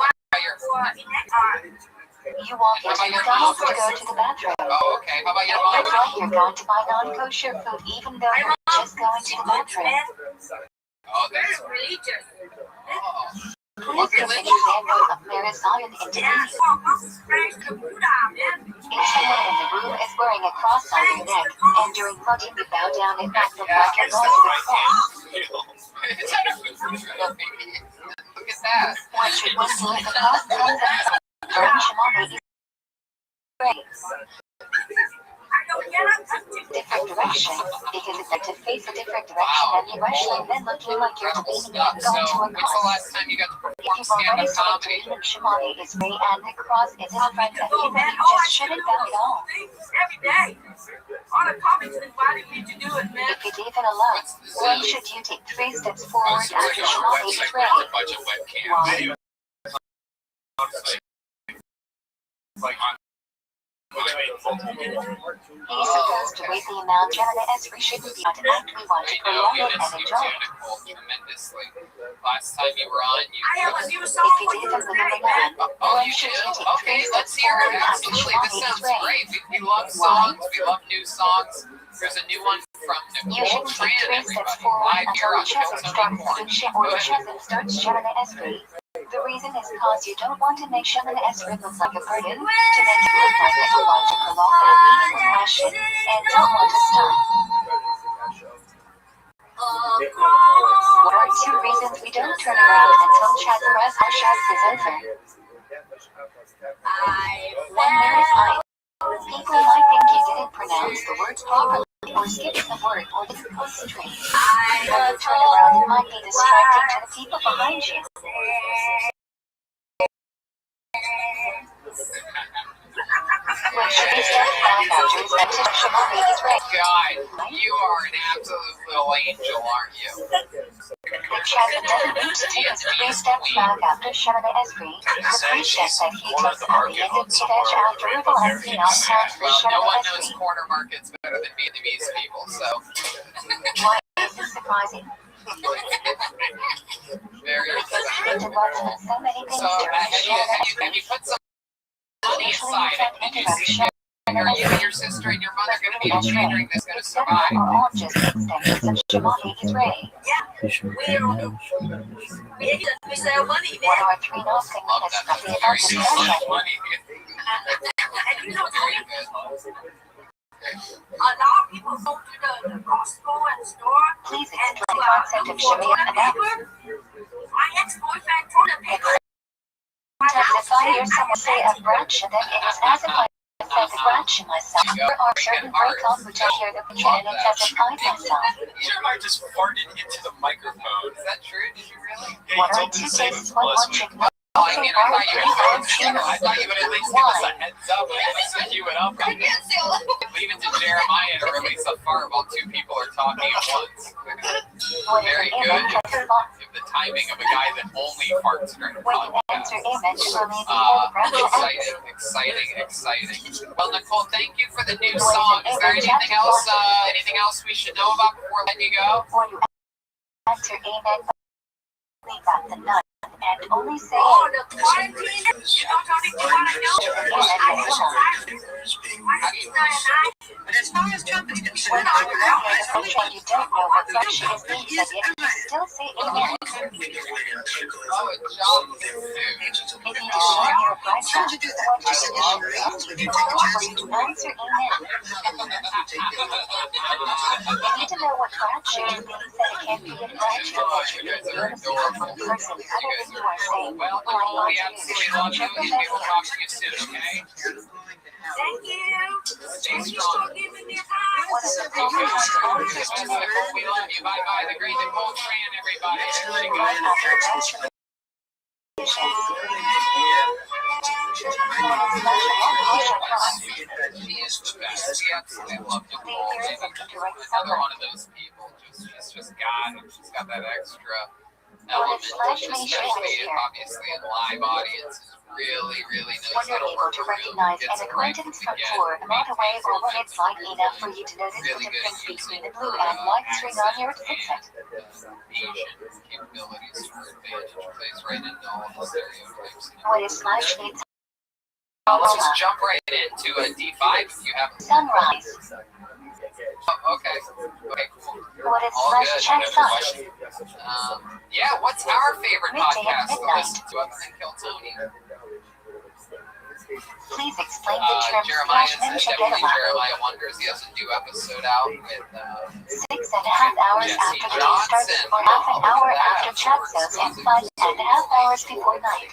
You walk into McDonald's to go to the bathroom. Oh, okay. How about your It mom? looks like you're going to buy non-kosher food even though you're just going to the bathroom. Oh, that's religious. Please give an example of their Zion in Tunisia. If someone in the room is wearing a cross on their neck, and during voting you bow down and act like you're going to the cross, Look at that. what should one do if the cross comes up? Burn Shemani is great. Different direction, because it's like to face a different direction and you rushing and then looking like you're debating and So, going to a when's the cross. last time you got to If perform you've already stand-up started comedy? dreaming Shemani is great and the cross is in front of you, then you just shouldn't bow at all. Every day. All the comics invited me to do it, man. If you're even alone, when should you take 3 steps forward It's like after our Shemani is website great? with a bunch of webcam Why? video. Like on He's supposed to rate the amount Gemini Esri shouldn't be on to act we want to I know prolong you it miss and you enjoy too, it. Nicole, tremendously. Last time you were on, you I have a new song If you for you even live today, alone, man. Oh, when you should do? you take 3 Okay, let's steps hear forward it. after Absolutely. Shemani This is sounds great? great. We love songs. We love new songs. There's a new one from You Nicole should take Tran, 3 steps everybody. forward Live here until on the chasm Piltoni starts Corn. or the chasm starts Gemini Esri. The reason is cause you don't want to make Gemini Esri look like a burden, to make it look like that you want to prolong that meeting with passion, and don't want to stop. What are 2 reasons we don't turn around until chasm is over? 1, there is height. People might think you didn't pronounce the words properly, or skip some word, or the apostrophe. When you turn around, it might be distracting to the people behind you. When should we step back after his mention of Shemani is right? God, you are an absolute little angel, aren't you? The chasm doesn't need to take us 3 steps back after Shemani Esri. The 3 steps that he takes at the end of Kidesh after Ruval Esri on time for Well, no Shemani one knows Esri. corner markets better than Vietnamese people, so. Why is this surprising? Very Because he exciting. interrupts with so many things So, during Shemani have you Esri. put some money aside? Did you see are you and your sister and your mother going to be okay during this? Going to survive? Are all just extensions of Shemani is right. We sell money, What man. are 3 non-things Love that's that. nothing Very about this good. contract? Money. And you know, Very Tony, good. a lot of people go to the Costco and store Please and explain the concept of for Shemini toilet and that. paper. My ex-boyfriend toilet paper. Sometimes if I hear someone say a branch, then it is as if I said the branch myself. There are certain break-offs which I hear the picture and it's as if I myself. Jeremiah just farted into the microphone. Is that true? Did you really? Yeah, What he are told me 2 the same cases as when last one week. should know? Oh, I mean, I thought you Why? I thought you would at least give us a heads up and listen you it up. I can't say a lot. Leave it to Jeremiah to release a fart while 2 people are talking at once. What is Very an good. image of thought? Give the timing of a guy that only farts during a When you podcast. answer image, only before the branch ends. Exciting. Well, Nicole, thank you for the new song. Is there anything else we should know about before letting you go? Before you enter amen, leave out the none and only say Oh, the quarantine. You know, Tony, you want to know? I was tired. My sister and I. But as far as Trump is concerned, when you realize and you don't know what branch is being said, yet you still say amen. Oh, a job suit. Maybe you should wear your bright hat. What do you think? Answer amen. You need to know what gratitude means, that it can't be in gratitude that you're being noticeable from a person other than you are saying, Well, well, I love we you. absolutely love you, and we will talk to you soon, okay? Thank you. Stay strong. What is the problem? Just we love you. Bye-bye. The Great Nicole Tran, everybody. There you go. She is the best. We absolutely love Nicole. Another one of those people. She's just got that extra element, especially obviously in live audiences. Really knows how to Able work to a room. recognize Gets an it right acquaintance from from the tour a mile away, or when it's light get. enough for you to notice the Really good difference at between using the blue and white string on your headset. Asian capabilities to her advantage. Plays right into all of the stereotypes. What is slash needs? Let's just jump right into a D5 if you have. Sunrise. Oh, okay, cool. What is All slash good. check sign? Yeah, what's our favorite Midday at podcast to midnight. listen to other than Kill Tony? Please explain the term Jeremiah slash mention definitely getaway. Jeremiah Wonders. He has a new episode out with 6.5 hours Jesse after day Johnson. starts, or half an hour Look at after that. chat goes, and 5.5 hours before night.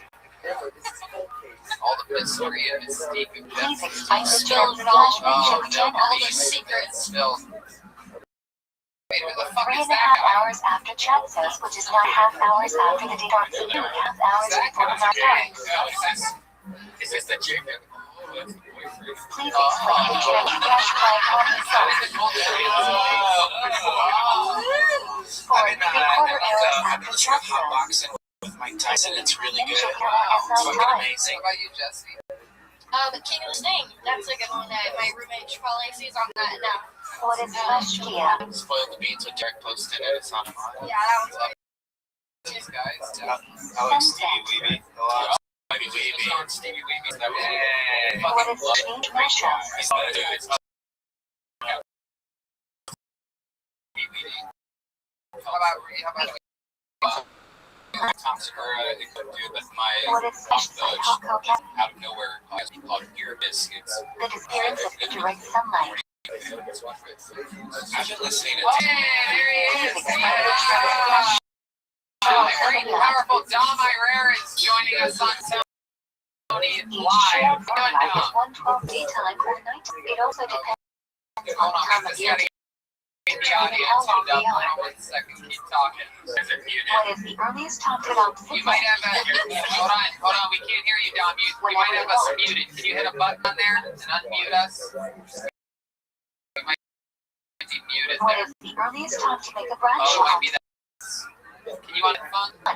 All the mystery and mystique of Please Jesse. explain the term slash mention no, getaway. all the secrets spilled. Wait, who the fuck is 3.5 that guy? hours after chat goes, which is 9.5 hours after the day starts, and 2.5 hours before the night starts. Is this the chick that? Please explain the term flash flag on the phone. 4.75 hours after chat goes. With Mike Tyson, it's really good. Ninja It's Killer fucking SL amazing. What about you, Jesse? King of the Sting. That's a good one that my roommate probably sees on that now. What is slash Kia? Spoiled the beans with Derek posted it. It's on mine. Yeah, that one's good. These guys. I like Stevie Weeby a lot. Maybe Weeby. Stevie Weeby. That was What is change mashup? He's not a dude. It's not. How about Tom Segura, it could do, but my What is slash Taco Cat? out of nowhere has been called Gear Biscuits. The disappearance of indirect sunlight. I've been listening to Hey, there he Please is. explain the term flash. The great and powerful Dom Irera is joining us on Tony Each Live. channel How you sunlight doing, is 112 daytime or night. It also depends on Hold the on, time we of just year. gotta get the audience tuned up. Hold on 1 second, keep talking. What is the earliest time to adopt You might sickness? have hold on, we can't hear you, Dom. You might have us muted. Can you hit a button on there and unmute us? We might be muted What there. is the earliest time to make a brand Oh, it might shot? be that. Can you unplug them?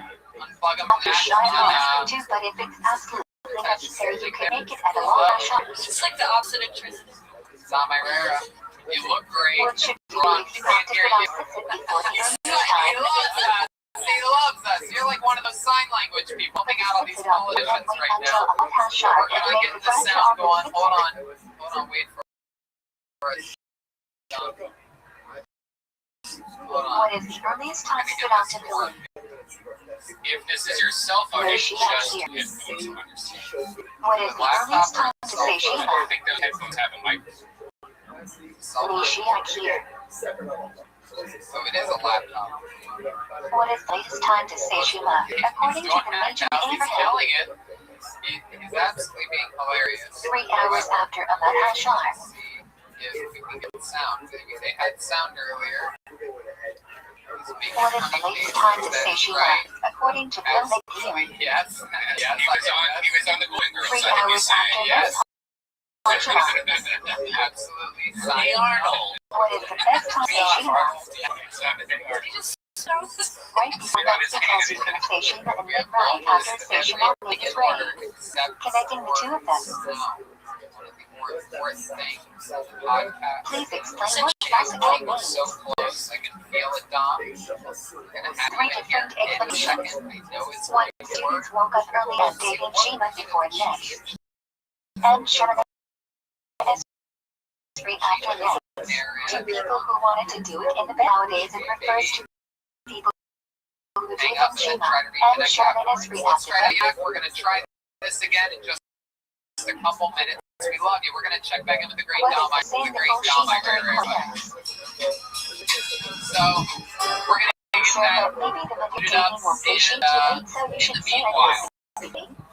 Shine on too, but if it's absolutely necessary, you can make it at a long shot. It's like the opposite of Tristan. Dom Irera, you look great. What should you Hold on, do we to can't practice hear it on you. Sissit before the He earliest loves time? us. He loves us. You're like one of those sign language people helping out all these Sit on the politicians runway right until now. a left-hand shot We're and gonna make get the the brand sound shot going. on Hold Sissit. on, wait for us. Hold on. What is the earliest time to sit on to film? if this is your cell phone, it's just headphones on your cell. What is the earliest time to say I Sheila? think those headphones have a microphone. Nishiak here. So it is a laptop. What is the latest time to say Sheila? According to the Major He's Abraham, killing it. He's absolutely being hilarious. 3 hours after a left-hand shot. Let's see if we can get sound. Maybe they had sound earlier. What is the latest time to say Sheila? According to Bill McGee, Yes. He was on the Golden Girls. 3 I think hours he's saying after yes. this shot. Absolutely. Hey Arnold. What is the best time to say Sheila? Right before Mexico's you can say Sheila and then right after say Sheila make it rain. Connecting the two of them. One of the more important things of the podcast. Please explain what classical We're means. so close. I can feel it, Dom. We're gonna have 3 you in here different in a explanations. second. I know it's One, like students woke up early and dating Shima before next. And Shannon S3 after next. To people who wanted to do it in the nowadays, it refers to people hang up and then try to reconnect afterwards. Let's try that again. We're going to try this again in just a couple minutes. We love you. We're going to check back in with the great Dom. The great Dom, everybody. So, we're going to get that booted up, and in the meanwhile,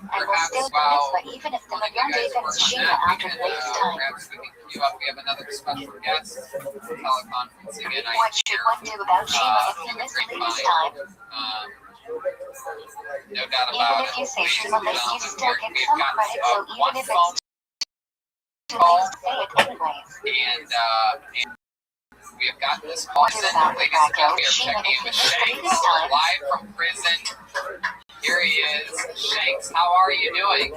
perhaps while even if the one of you guys work on that, we can perhaps we can queue up. We have another special guest teleconferencing in. I What should one do about Shima if you miss the latest time? No doubt Even about if it. you say Ladies Shima and missed, you gentlemen, still get we've some got credit, so even one if phone it's too late to say it anyways. and we have got this person, ladies and gentlemen, we are checking in with Shanks live from prison. Here he is. Shanks, how are you doing?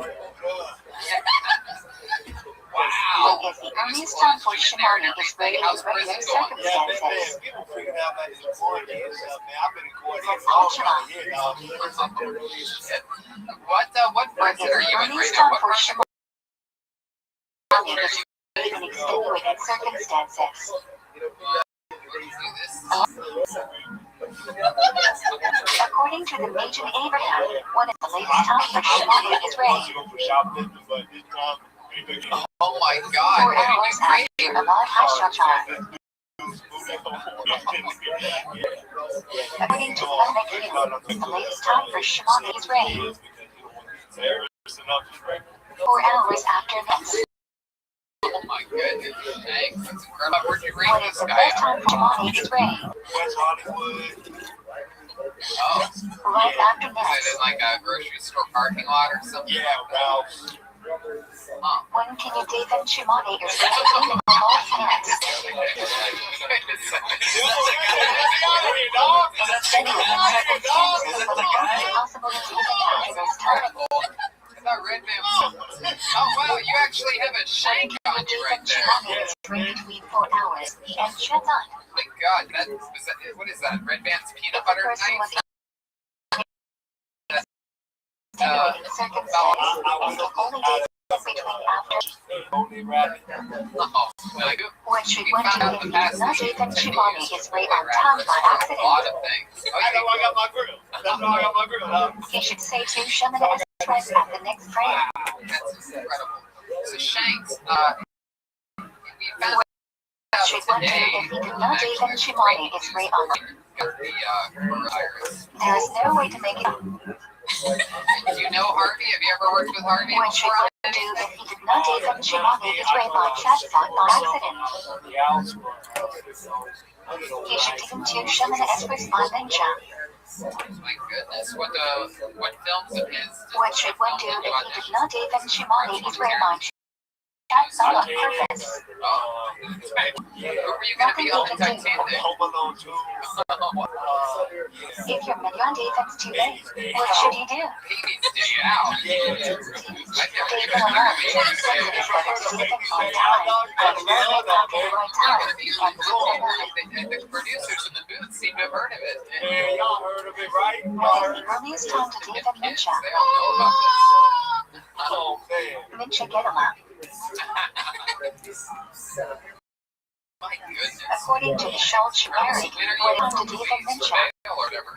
Wow. When is the earliest time for Shimani is ready in regular circumstances? People figured out about this quarantine and stuff, man. I've been in quarantine for all time. Yeah, What prison are you in right now? What part of Shimani is ready in extenuating circumstances. According to the Major Abraham, what is the latest time for Shimani is ready? Oh my God. 4 hours after Ahmad Hashashar. According to the latest time for Shimani is ready. 4 hours after next. Oh my goodness. Thanks. That's incredible. Where'd you rate What this is the guy best out? time for Shimani is ready? West Hollywood. Oh. Right after Is it next. in like a grocery store parking lot or something? Yeah, Ralph's. Huh. When can you date them Shimani is ready in both hands? I thought Red Man was... Oh wow, you actually have a shank on you right there. Shimani is ready between 4 hours and shut on. Oh my God, what is that? Red Man's peanut butter Person knife? was extenuating circumstances and can only date between after. Oh, no, What should we one found do out if the he past does not date them 10 Shimani years is right on time by a lot accident? of things. I got my grill. That's why I got my grill. He should say to Shimani Express at the next frame. That's incredible. So Shanks, we found out Should one do today if he did not date them Shimani is right on. got the coronavirus. There is no way to make it. Do you know Harvey? Have you ever worked with Harvey What should before? one do if he did not date them Shimani is right on chatbot by accident? He should take him to Shimani Express on Ninja. My goodness, what films of his? What should one do if he did not date them Shimani is right on chatbot on purpose? Oh, who were you going to be on Titanic? Home Alone 2. If your million dates too late, what should he do? He needs to stay out. I've never Date even them heard alone, of so it. it's better to date them on time, and learn them at the right time, and learn them. The producers in the booth seem to have heard of it. Yeah, y'all heard of it, right? What is the earliest time to date them Kids, Ninja? they all know about this. Oh, man. Ninja get him up. My goodness. According to Michelle Chimeri, what is to date them Ninja? Or whatever.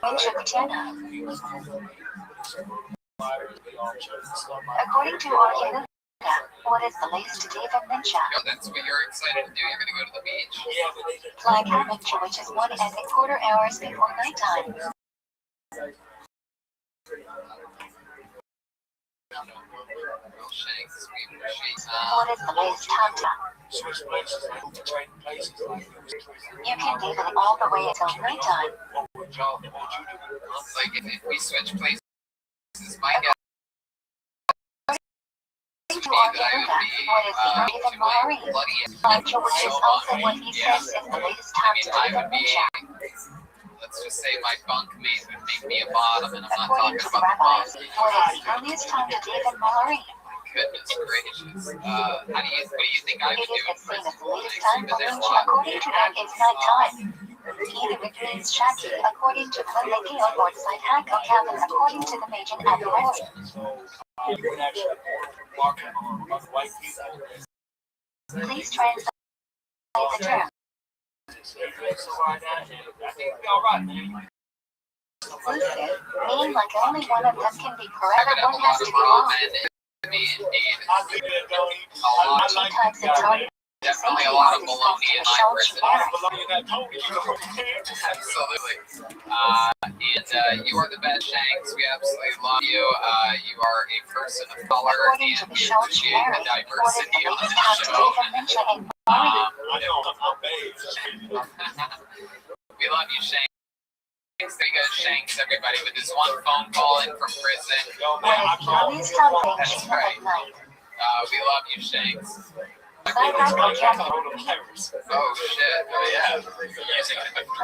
Ninja Katana. According to Arya, what is the latest to date them Ninja? Yo, that's what you're excited to do. You're going to go to the beach. Fly Ninja, which is 1.25 hours before nighttime. Well, Shanks, we appreciate What is the latest time to? Switch places, trade places. You can leave it all the way until nighttime. like if we switch places, my guess According to would be Arya, that I would be what is the earliest doing Mari? bloody Ninja, which is also what he says is the latest time to date them Ninja. Let's just say my bunk mate would make me a bottom, and I'm not According talking to the about the rabbis, bunk. what is the earliest time to date them Mari? Goodness gracious. What do you think I It would do is in the same prison? as the latest Like, time sleep for in their Ninja. locker? According to them, it's nighttime. Either it means Shaki, according to Lileki or Saitaka Kevin, according to the Majin and the Lord. You would actually walk on white people. Please translate the term. Exclusive, meaning like only one of them can be correct I would or have a one lot has of to be wrong. indeed. Two types of target. Definitely a lot of baloney in my prison. Absolutely. And you are the best, Shanks. We absolutely love you. You are a person of color, According and to the we show appreciate the generic, what is diversity the on latest the time to show. date and mention and We love you, Shanks. There goes Shanks, everybody, with his one phone call in from prison. what is the earliest time thing That's she right. at night? We love you, Shanks. Side hack or cabin? Oh, shit. Oh, yeah.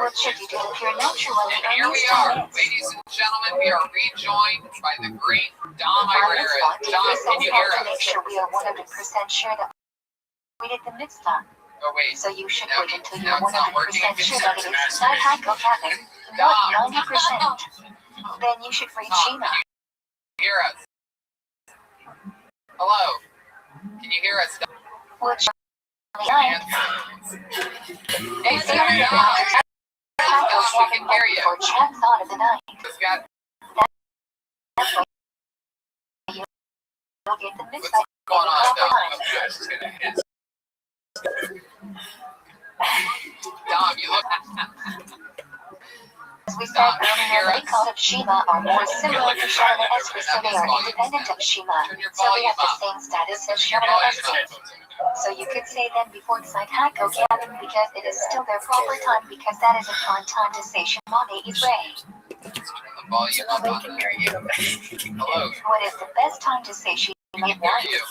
What should you do if you're not sure what And the here we earliest are, time is? ladies and gentlemen. We are rejoined by the great Dom Our Irera. mitzvah Dom, teaches can us you how hear to make us? sure we are 100% sure that we did the mitzvah. Oh, wait. So you should No, wait until no, you're it's not working. 100% sure that it is side hack or cabin, Dom. not 90%. Then you should read Tom, Shema. can you hear us? Hello? Can you hear us, Dom? Which night? Hey, sorry, Dom. Hack or Dom, we cabin can hear you. or chat thought of the night. Just got That's why you'll get the what's mitzvah going on, proper Dom? time. Dom, you look. As we said earlier, the code of Shema are more similar to Shema Esri, so they are independent of Shema. So they have the same status as Shema Esri. So you could say them before the side hack or cabin because it is still their proper time because that is a fun time to say Shema Israel. The volume up on that. Hello. What is the best time to say Shema We can hear night? you.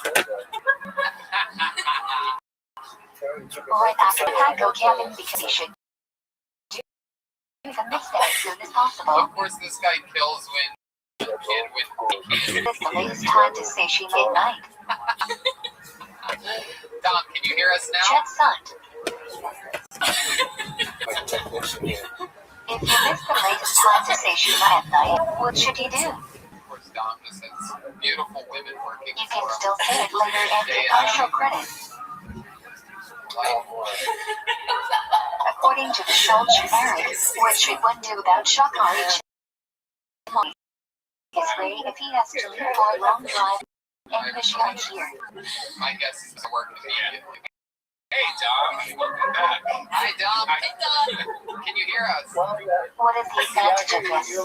Right after the hack or cabin because you should do the mitzvah as soon as possible. Of course, this guy kills when he This is the latest time to say Shema night. Dom, can you hear us now? Chet Sut. If you miss the latest time to say Shema at night, what should you do? Of course, Dom just has beautiful women working You for can him. still say it later and Day get and partial night. credit. Like, According to the show generic, what should one do about Shakari Chimoni? Is Ray if he has to leave for a long drive and Michigan here. my guess is to work immediately. Hey, Dom. Welcome back. Hi, Dom. Hey, Dom. Can you hear us? What is the advantage of this?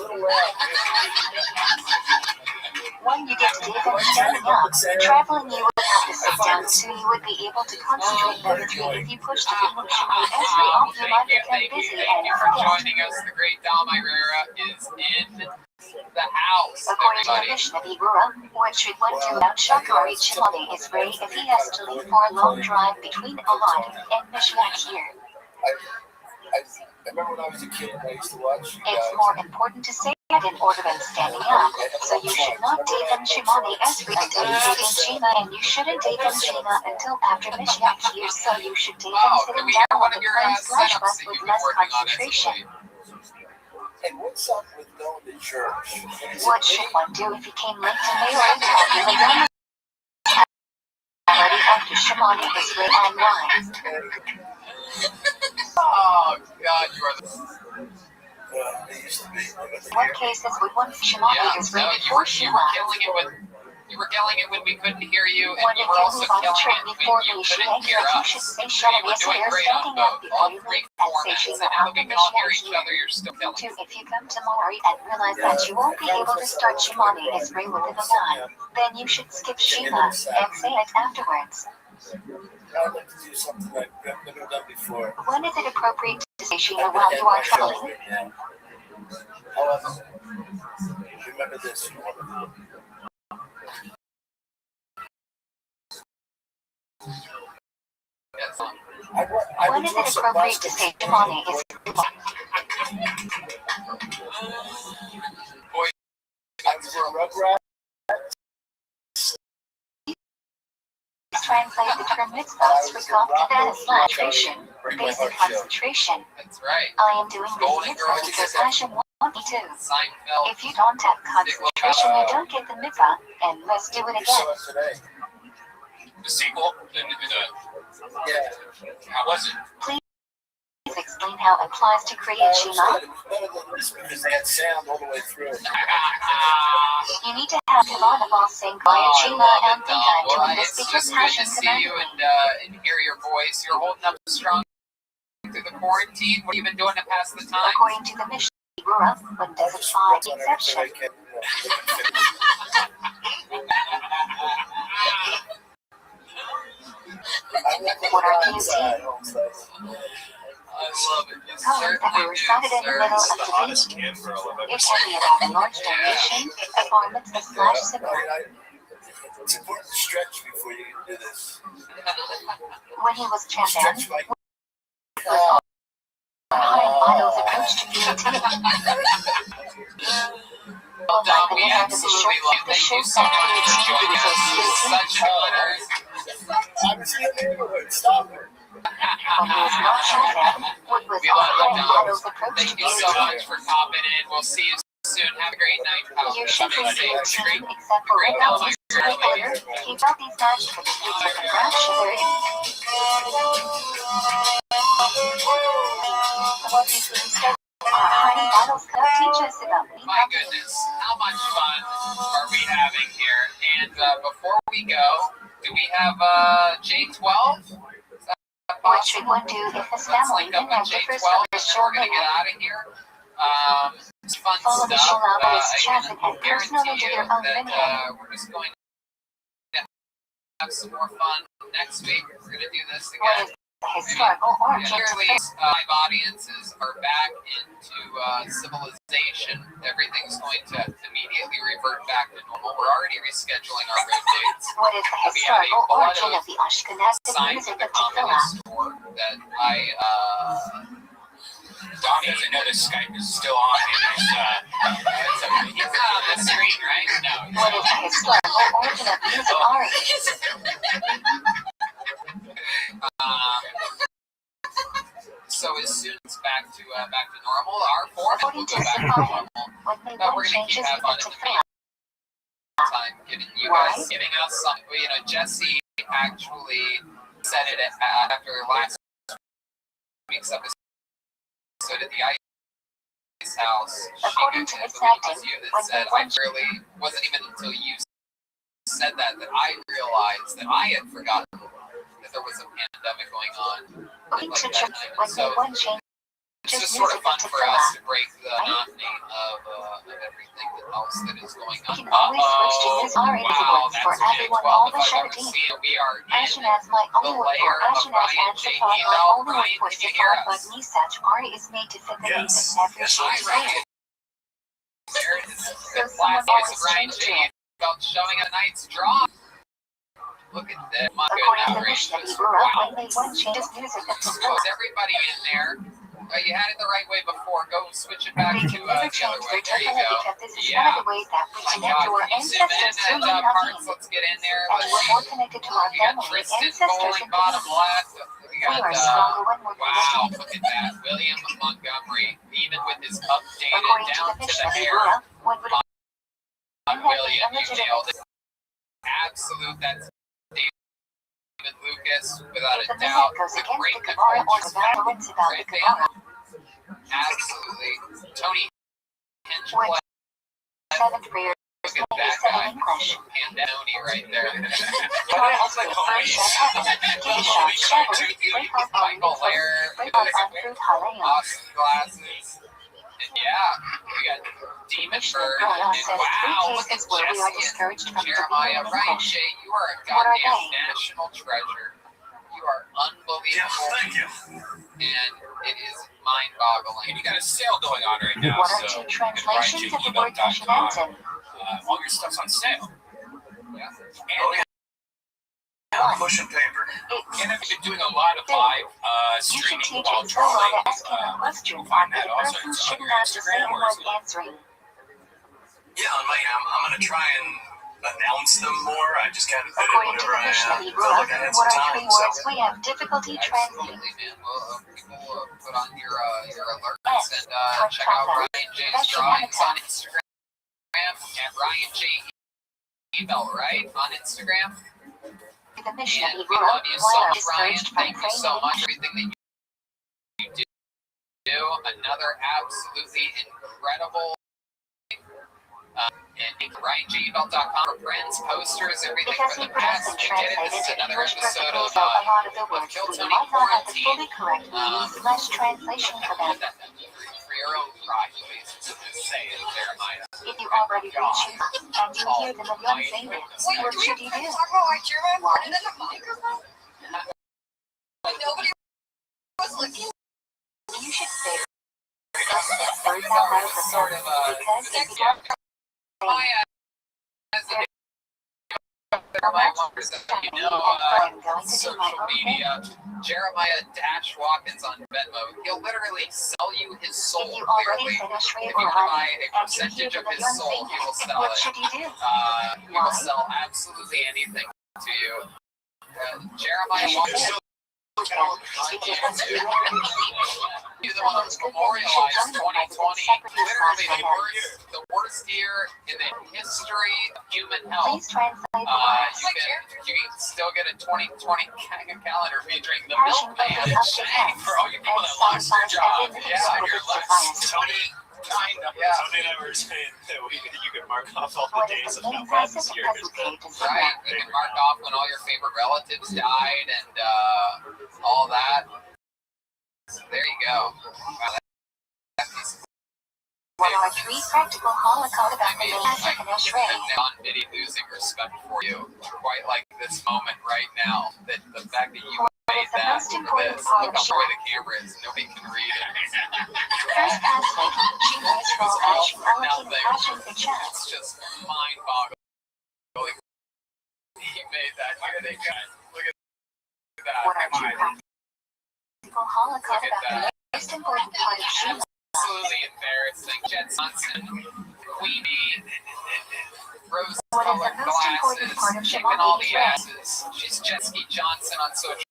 When you get to David standing up, traveling you would have to sit down so you would be able to concentrate better. If you push the emotion with Esri off, you might become Thank busy you and for forget. joining us. The great Dom Irera is in the house, According to the everybody. Mishnah Berurah, what should one do about Shakari Chimoni is Ray if he has to leave for a long drive between Elad and Michigan here. I remember when I was a kid and I used to watch you It's guys. more important to say it in order than standing up, so you should not Daven Shimoni Esri until you Daven Shema, and you shouldn't Daven Shema until after Mishnah here, so you should Daven Oh, can sitting we hear down one on of the your plane slash setups bus that with you've been less working on concentration. And what's up with going to church? What should one do if he came late to mail and told you the gun was already after Shimoni Esri and why? Oh, God, you are the... It used to be. What cases would one Shimoni Yeah, Esri no, before you were Shema? killing it with... You were killing it when we couldn't hear you, and When you you were can also move on the killing train it before when you the couldn't Shema, hear you us. should say So you Shalom were doing Yisrael great on standing up both, before all you three leave and say formats, Shema and now that on we the can all hear Mishnah each other, you're still killing here. it. If you come tomorrow and realize that you won't be able to start Shimoni Esri within the time, then you should skip Shema and say it afterwards. I'd like to do something I've never done before. When is it appropriate to say Shema while you are traveling? However, remember this. Yes. When is it appropriate to say Shimoni Esri? Boy, I was a Rugrat. Translate the term mitzvahs for concentration, basic concentration. that's right. I am doing this mitzvah because Hashem want me to. Seinfeld. If you don't have concentration, you don't get the mitzvah, and let's do it You again. saw it today. The sequel? Yeah. How was it? Please explain how it applies to create Shema? Because they had sound all the way through. You need to have Kavan of all saying quiet Shema and think I'm doing this It's because just good to passion see you commanded me. and hear your voice. You're holding up strong through the quarantine. What have you been doing to pass the time? According to the Mishnah, what does it find exception? What are you seeing? I love it. You Colors that were recited in the middle of This is the the hottest day. cam girl I've ever It seen. can be about a large donation, a bar mitzvah slash sibur. It's important to stretch before you do this. When he was Stretch champion, like behind Idol's approach to creativity. Well, Dom, we The absolutely show- love. the Thank you show so much for creativity joining is us. It's such an honor. I was in the neighborhood. Stop it. When he was not champion, what was We love you, behind Dom. Idol's approach to Thank you so much creativity. for popping in. We'll see you soon. Have a great night, pal. You Have should a be safe team street. except for Great Red night, Velvet's reporter. He brought these bags for the kids with the brown sugar in. What these things say are hiding bottles could teach us about me. My goodness, how much fun are we having here? And before we go, do we have J12? Is that What should possible? one do if his Let's family link up dinner with differs J12 from and the then show we're going to get dinner? out of here. It's fun Follow the stuff. show with I Chazin can and personally guarantee do you your own that video. we're just going to have some more fun next week. We're going to do this What again. is the historical origin of Clearly, this? live audiences are back into civilization. Everything's going to immediately revert back to normal. We're already rescheduling our road dates. What is the We have a historical lot origin of of the Ashkenazi signs music of the of tefillah? Communist War that I Dom doesn't know that Skype is still on. he's not on the screen, right? No. What is the historical origin of music Ari? So as soon as it's back to normal, our format will According go to back to Safari, normal. when they But want we're gonna keep changes in having the fun in the tefillah, time, giving you Why? guys, giving us some. Jesse actually said it after last week's episode at the Ice House. According to I this believe it acting, was you that when said they I want really wasn't even until you said that I realized that I had forgotten that there was a pandemic going on. according to Like church, that. when So they want changes it's just in sort of music of fun for us tefillah, to break the monotony of everything else that is going we on. can always switch to this Ari Wow, words for that's a everyone J12 all the if I've ever Shadim. seen it. We are in Ashenaz my the only word for layer of Ashenaz Ryan and J. Shafar my Email. only word Ryan, for can you hear Shafar, but us? Nisach Ari is made to fit the needs Yes. of every Yes, Hi, Shadim. Ryan. There it is. So The someone classic always Ryan changed J. to it. Email showing a night's draw. Look at this. My According to the goodness. Mishnah, Wow. when they want changes music of So tefillah, is everybody in there? You had it the right way before. Go switch it back they to can the never other change way. their There you tefillah go. because this is one Yeah. of the ways that we My connect God, to our can you zoom in ancestors at through parts? Yavim. Let's get in there. And Let's we're see. more connected to our We got family, Tristan ancestors, bowling and bottom community. left. We We got are stronger when we're wow, connected. look at that. William Montgomery, even with his updated According to down the to the Mishnah, hair. one would William, you illegitimate nailed it. Absolute. That's David Lucas, without if a the doubt. music goes The against great the Gemara or Nicole the Valorants about the Great Gemara. Absolutely. Tony Which Hinchcliffe. seventh graders Look may at be that said guy. in English. Pandemoni right there. Torah as the first of heaven, Kiddushon, Shavuot, break off on Michael mitzvot, Lair. break off on fruit halayim. Awesome glasses. And yeah, we got Demon Bird. Torah And says wow, look three at cases where we are Jesse discouraged and from Jeremiah. debating in Ryan English. J, you are a What are goddamn they? national treasure. You are unbelievable. Thank you. And it is mind-boggling. And you got a sale going on right now, What are so two translations of the word Ashkenazim? all your stuff's on sale. Yeah. And Pushing paper. And I've been doing a lot of live You should streaming teach while in Torah traveling. asking a question You'll find that that the also. person It's on shouldn't your have to say Instagram or when is it? answering. Yeah, I'm gonna try and announce them more. I just kind of did it According to whenever the I Mishnah, felt like I had some what are time. three So words we have difficulty translating? Absolutely, man. Well, people put on your alerts and check out Ryan J's drawings on Instagram at Ryan J email, right? On Instagram. The Mishnah, And we love you so why are much, Ryan. discouraged from Thank you praying so in much English? for everything that you do. another absolutely incredible and RyanJBelt.com for prints, posters, everything Because from he the past. pronounced and We did it. This is translated another English episode perfectly, of so a lot of the words Kill we Tony might not have the Quarantine. fully correct meaning/translation for them. For your own pride, please. Just say it, Jeremiah. If you already reach him and you hear them again saying it, what should you do? talk about why Jeremiah Why? put it in the microphone? Like nobody was looking. You should say It's always sort of because if you don't Jeremiah has a Jeremiah wonders if you know social media. Jeremiah Dash Watkins on Venmo. He'll literally sell you his soul. if you already Clearly, finish if you or buy running a and you percentage hear of them his again soul, saying he will it, sell what it. should you do? He will sell absolutely anything to you. Jeremiah Watkins. You're the one who's memorialized 2020, literally the worst year in the history of human health. Please translate the You words. can still get a 2020 calendar featuring the Passion Milkman. focus up to hands For all you people and that lost their satisfies job, everything yeah, with you're its less. device. Tony and I were saying that you could mark off all the What days is of the how main bad process this of year has been. advocating Right, you can mark off when all your favorite relatives died and all that. So there you go. Wow, that's What are three practical holocaust about the massacre and Ashray? I'm not really losing respect for you. Quite like this moment right now. That the fact that you made the that most into important this. part Look of how far the camera is. Nobody can read it. First password, she knows all action, allocating passion for chat. It's just mind-boggling. He made that. Look at that guy. Look at that. What are Come two on. practical holocaust Look at about the that. most important part of Shima? Absolutely embarrassing. Jet Johnson, Queenie, What is the rose-colored most important part glasses, of kicking all the Shimon asses. She's Jesky Johnson on social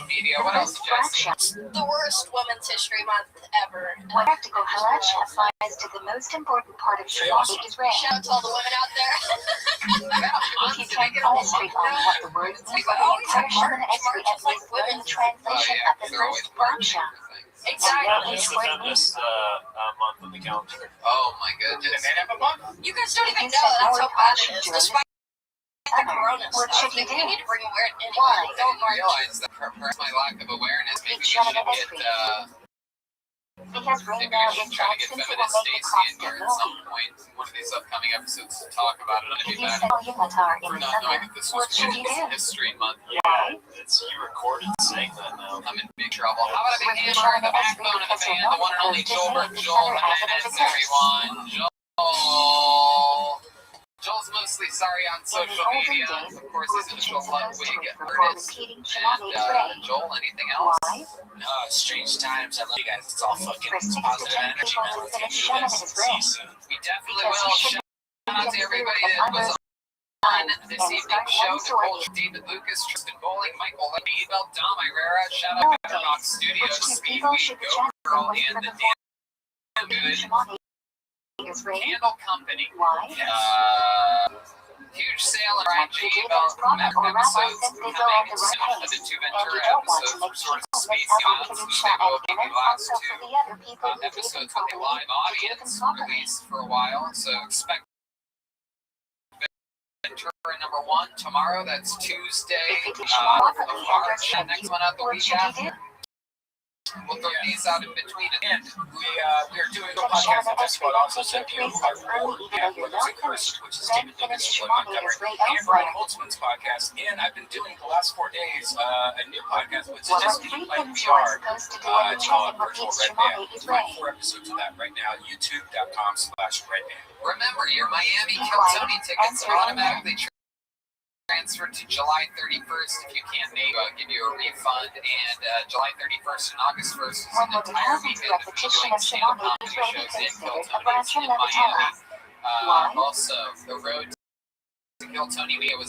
media. The What else, first Jesse? fraction. The worst Women's History Month ever. What practical halacha applies to the most important part of Shema Israel? Shout out to all the women out there. If you can't concentrate on what the words mean for the entire Shema Esri, at least learn the translation of the first parsha. Exactly. It's the feminist month on the calendar. Oh my goodness. Did they have a month? You guys don't If even you know said that's more how bad passion it is. during Despite the corona what stuff, should you we do? need to bring awareness anyway. Why? I didn't realize that perhaps my lack of awareness. Maybe we should get Because right maybe now we should it's try to get since it feminist will make the Stacy cost in here of at some moving. point in one of these upcoming episodes to talk about it. If I'd be you mad sell Yumatar in for the not summer, knowing that this was what should you Women's do? History Month. Yeah, it's you recorded saying that now. I'm in big trouble. How about a big hand for the backbone of the band, the one and only Joel Jimenez, everyone. Joel's mostly sorry on social media. Of course, his initial Ludwig artist. And Joel, anything else? Strange times. I love you guys. It's all fucking For 6 to positive 10 energy, people man. who Let's get finish through Shema this. Israel. See you soon. We definitely Because will. you should Shout out to everybody that was on this evening's show. Nicole, David Lucas, Tristan Bowling, Michael Lebel, Dom Irera. Shout out to Betterbox Studios, Speedweed, Go Girl, and the Damn Good Candle Company. Why? Huge sale in Ryan J. Bell's episodes coming soon. The two Ventura episodes were sort of spacing out, so they will be the last two episodes with a live audience released for a while. So expect Ventura number 1 tomorrow. That's Tuesday of March. Next one out the week after. We'll throw these out in between. And we are doing a podcast of Discord also, so if you are bored, we're losing Curse, which is David Lucas and Lloyd Montgomery, and Brian Holtzman's podcast. And I've been doing the last 4 days a new podcast, which is just me playing VR. It's called Virtual Red Band. We're doing 4 episodes of that right now. YouTube.com/redband. Remember, your Miami Kill Tony tickets are automatically transferred to July 31st. If you can't make it, give you a refund. And July 31st and August 1st is an entire weekend of me doing stand-up comedy shows in Kill Tony in Miami. Also, the road to Kill Tony was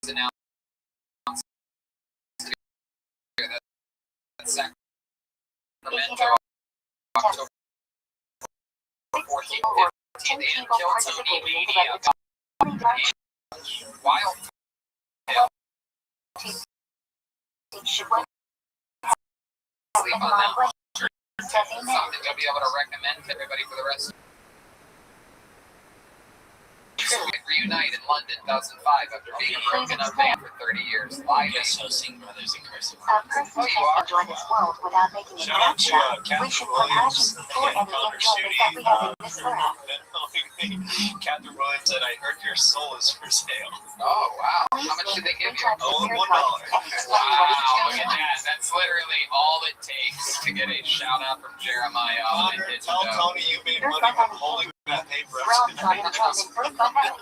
announced that Sacramento, October 14th, 15th, and Kill Tony Media. Wild. Sleep on that. says amen. Something you'll be able to recommend to everybody for the rest of we reunite in London 2005 after being a broken up band for 30 years. Live Hosting Brothers in Christmas. A person can enjoy this world without making it Shout out to gotcha. We Catherine should put passion Williams before and any Connor enjoyment that we have in this world. Catherine Williams said, "I heard your soul is for sale." Oh, wow. Please How much did they name give 3 you? times the Oh, beer $1. card and explain Wow, what each look name at that. means. That's literally all it takes to get a shout out from Jeremiah on Connor, his tell show. Tony you made money from holding that paper. Wrong on enjoyment for fun and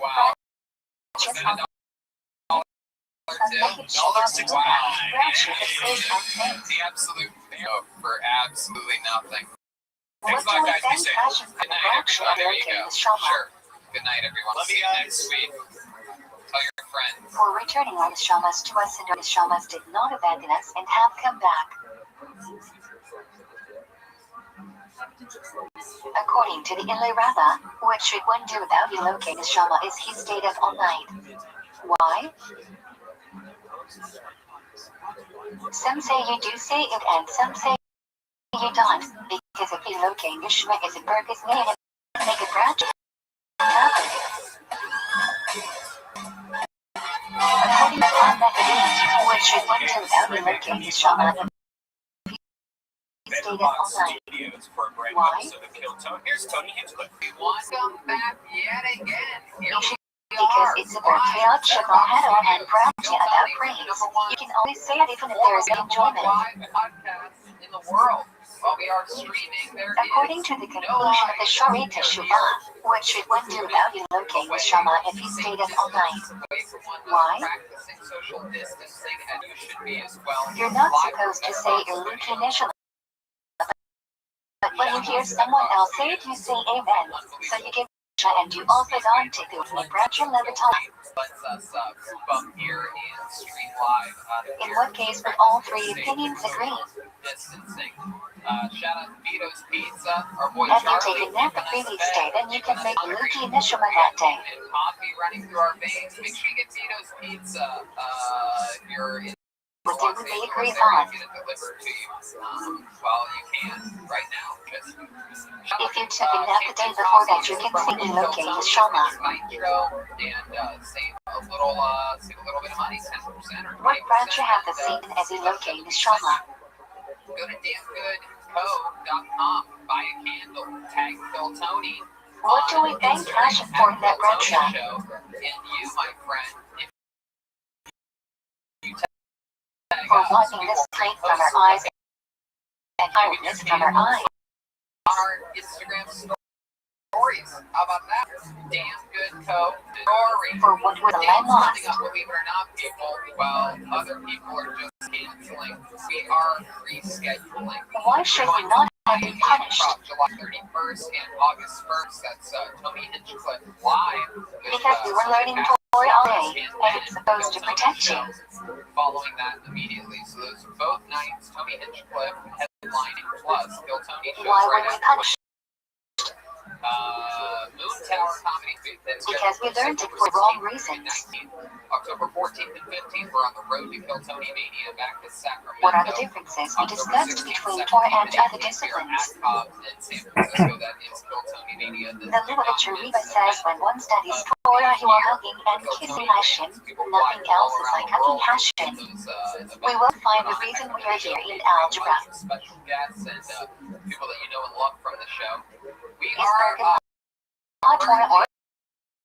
Wow. just $1 on too. $1 Wow. Grouchy is great on things. The absolute for absolutely nothing. What Thanks a do lot, we guys. Be thank safe. passion for Good the night, grouchy everyone. There you American go. with Shama? Sure. Good night, everyone. Love See you you guys. next week. Tell your friends. For returning our Shamas to us, and our Shamas did not abandon us and have come back. According to the ViralRabbi, what should one do without relocating Shama is he stayed up all night. Why? Some say you do say it and some say you don't, because if relocating Shema is a burger's name and make it branch happen. According to our method, what should one do without relocating Shama if he stayed up all night? Why? Here's Tony Hinchcliffe. We want to come back yet again. Here You should, we because are. it's a birthday of Shema and Branch about praise. You can always say it even if there is no enjoyment. Live podcast in the world. While we are streaming, there According is to the conclusion of the Shari Teshuvah, what should one do without relocating Shama if he stayed up all night? Why? Practicing social distancing, and you should be as well. You're not supposed to say Iluki initially, but when you hear someone else say it, you say amen. So you give and you also don't take the branch and levitate. Let's us group up here and stream live. In what case would all 3 opinions agree? Distancing. Shout out to Vito's Pizza. Our boy If you Charlie. take a nap at previous day, then you can make Iluki Nishima that day. And coffee running through our veins. Make sure you get Vito's Pizza. If you're in What do we agree get on? it delivered to you. Well, you can right now. If you took a nap the day before that, you can say Iluki Shama. Nitro and save a little bit of money, 10% or 20%. What branch you have the same as Iluki Shama? Go to damngoodco.com, buy a candle, tag Phil Tony. What do we thank passion for in that branch? Show, and you, my friend, if you tag For us, wiping we this will plate repost from our eyes and tiredness from our eyes. on our Instagram stories. How about that? Damn good co. Story. For what was a Damn land lost. something up, believe it or not, people. Well, other people are just canceling. We are rescheduling. Why should we not have been punished? July 31st and August 1st. That's Tony Hinchcliffe live. With, Because we were learning Torah all day, and it's supposed to protect you. Following that immediately. So those are both nights. Tony Hinchcliffe headlining plus Phil Tony shows Why right were we after. punished? Moon Tower Comedy Booth. Because we learned it for wrong reasons. October 14th and 15th, we're on the road to Kill Tony Mania back to Sacramento. What are the differences we discussed between Torah and other disciplines? In San Francisco, that is Kill Tony Mania. The literature Reba says when one studies Torah, you are hugging and kissing Hashem. Nothing else is like hugging Hashem. We will find the reason we are here in algebra. Special guests and people that you know and love from the show. We Is are Torah or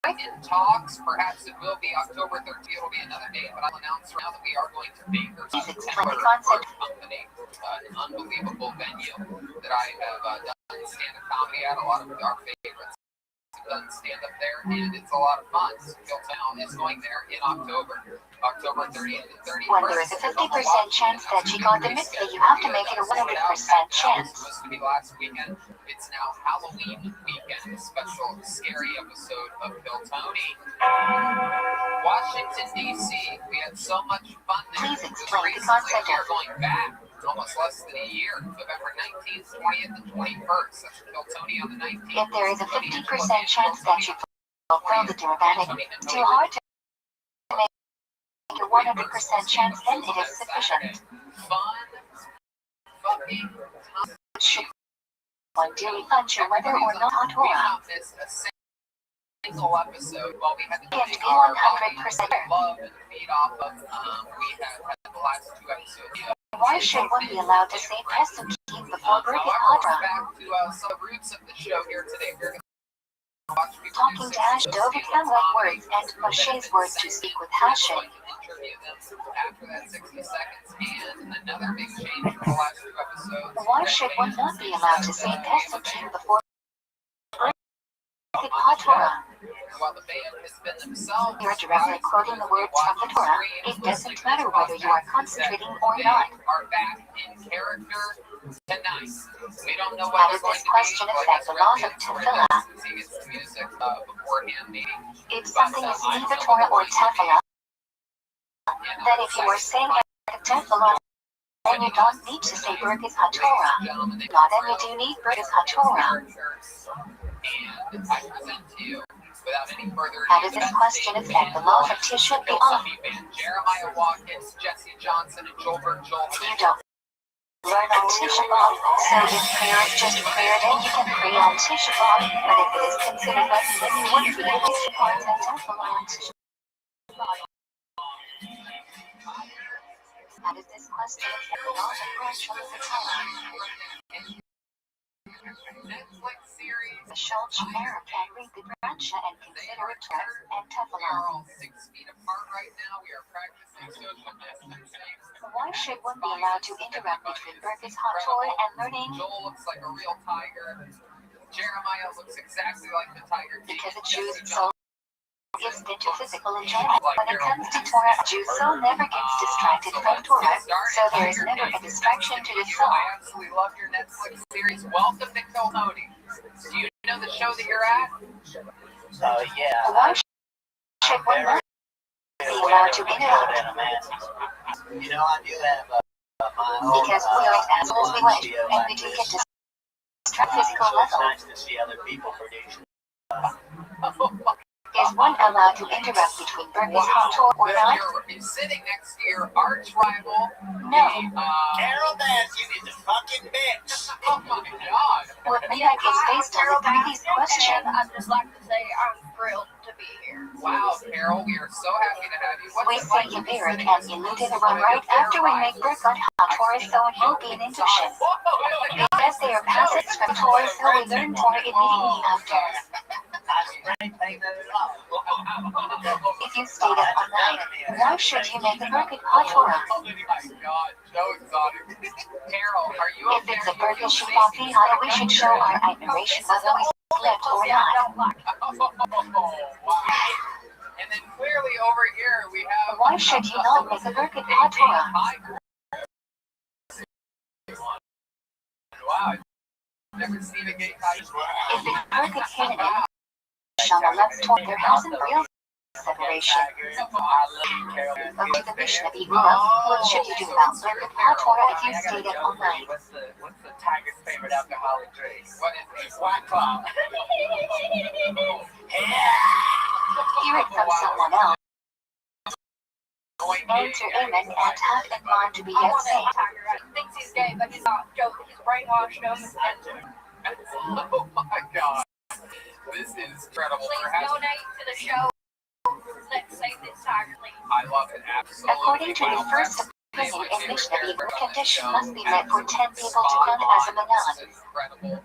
in talks. Perhaps it will be October 13th. It will be another date, but I'll announce now that we are going to Baker's Is it September the concept? Company, an unbelievable venue that I have done stand-up comedy at. A lot of our favorites have done stand-up there, and it's a lot of fun. Town is going there in October 30th and 31st. When there is a 50% chance that you got the mitzvah, you have to make it a 100% chance. Supposed to be last weekend. It's now Halloween weekend. A special scary episode of Kill Tony. Washington D.C. We had so much fun there. Please explain the Recently, concept we are of going back almost less than a year. November 19th, 20th, and 21st. That's Kill Tony on the 19th. If there is a 50% chance that you fulfill the Rabbinic, too hard to make a 100% chance, then it is sufficient. Fun, fucking on daily function whether or not hot We Torah. not missed a single episode while we had to And feed be our 100% love and feed off of. We had the last 2 episodes. Why should one be allowed to say Pesach King before Birkat However, Hatra? back to some of the roots of the show here today. We're going to watch people Talking to Hash David sound like words and Moshe's words to speak with Hashem. interview them after that 60 seconds. And another big change from the last 2 episodes. Why should one not be allowed to say Pesach King before Birkat Hatra? While the band has been themselves, You're directly quoting the words from the Torah. It doesn't matter whether you are concentrating or not. Are back in character tonight. We don't know How what does this question affect the laws of tefillah? He gets the music beforehand, maybe. If something is neither Torah or tefillah, then if you are saying tefillah, then you don't need to say Birkat HaTorah. Not then you do need Birkat HaTorah. And I present to you, without any further How does this question affect the laws of Tisha B'Av? Jeremiah Watkins, Jesse Johnson, and Joelberg Joel. You don't learn on Tisha B'Av, so if prayer is just prayer, then you can pray on Tisha B'Av. But if it is considered lesson, then you wouldn't be able to part and tefillah on Tisha B'Av. How does this question affect the laws of Rothschild and Torah? Netflix series. Michelle Chimera can read the Bransha and consider it Torah and We are tefillah. all 6 feet apart right now. We are practicing social distancing. Why should one be allowed to interrupt between Birkat HaTorah and learning? Joel looks like a real tiger. Jeremiah looks exactly like the tiger. Because a Jew's soul is into physical enjoyment. When it comes to Torah, a Jew's soul never gets distracted from Torah, so there is never a distraction to the soul. I absolutely love your Netflix series. Welcome to Kill Tony. Do you know the show that you're at? Yeah. Why should one not be allowed to interrupt? You know, I do have my own. Because we are as assholes we went, and we do get distracted physical It's level. nice to see other people produce. Is one allowed to interrupt between Birkat HaTorah or not? You're sitting next to your arch rival. No. Carol Baskin is a fucking bitch. Oh my god. What Minak is based on the previous question. I'd just like to say I'm thrilled to be here. Wow, Carol, we are so happy to have you. We say Yabirik and Yeludin run right after we make Birkat HaTorah, so it won't be an induction. Because they are passage from Torah, so we learn Torah immediately after. If you stayed up all night, why should you make a Birkat HaTorah? Oh my god, so exotic. Carol, are you If it's a Birkat Shemati Hada, we should show our admiration whether we slept or not. Wow. And then clearly over here we have. Why should you not make a Birkat HaTorah? Wow, I've never seen a gay tiger. If it's Birkat Canaan, on the left toward there hasn't real separation. Okay, the Mishnah Berurah, what should you do about Birkat HaTorah if you stayed up all night? What's the tiger's favorite alcoholic drink? What is this? White Claw. Hear it from someone else. Answer amen and have in mind to be I yet want safe. a tiger. He thinks he's gay, but he's not. Joe, he's brainwashed him. And Oh my god. This is incredible. please Perhaps donate to the show. Let's save this tiger, please. I love it, absolutely. According to the first opinion in Mishnah Berurah, condition must be met for 10 people to count as a manan. This is incredible.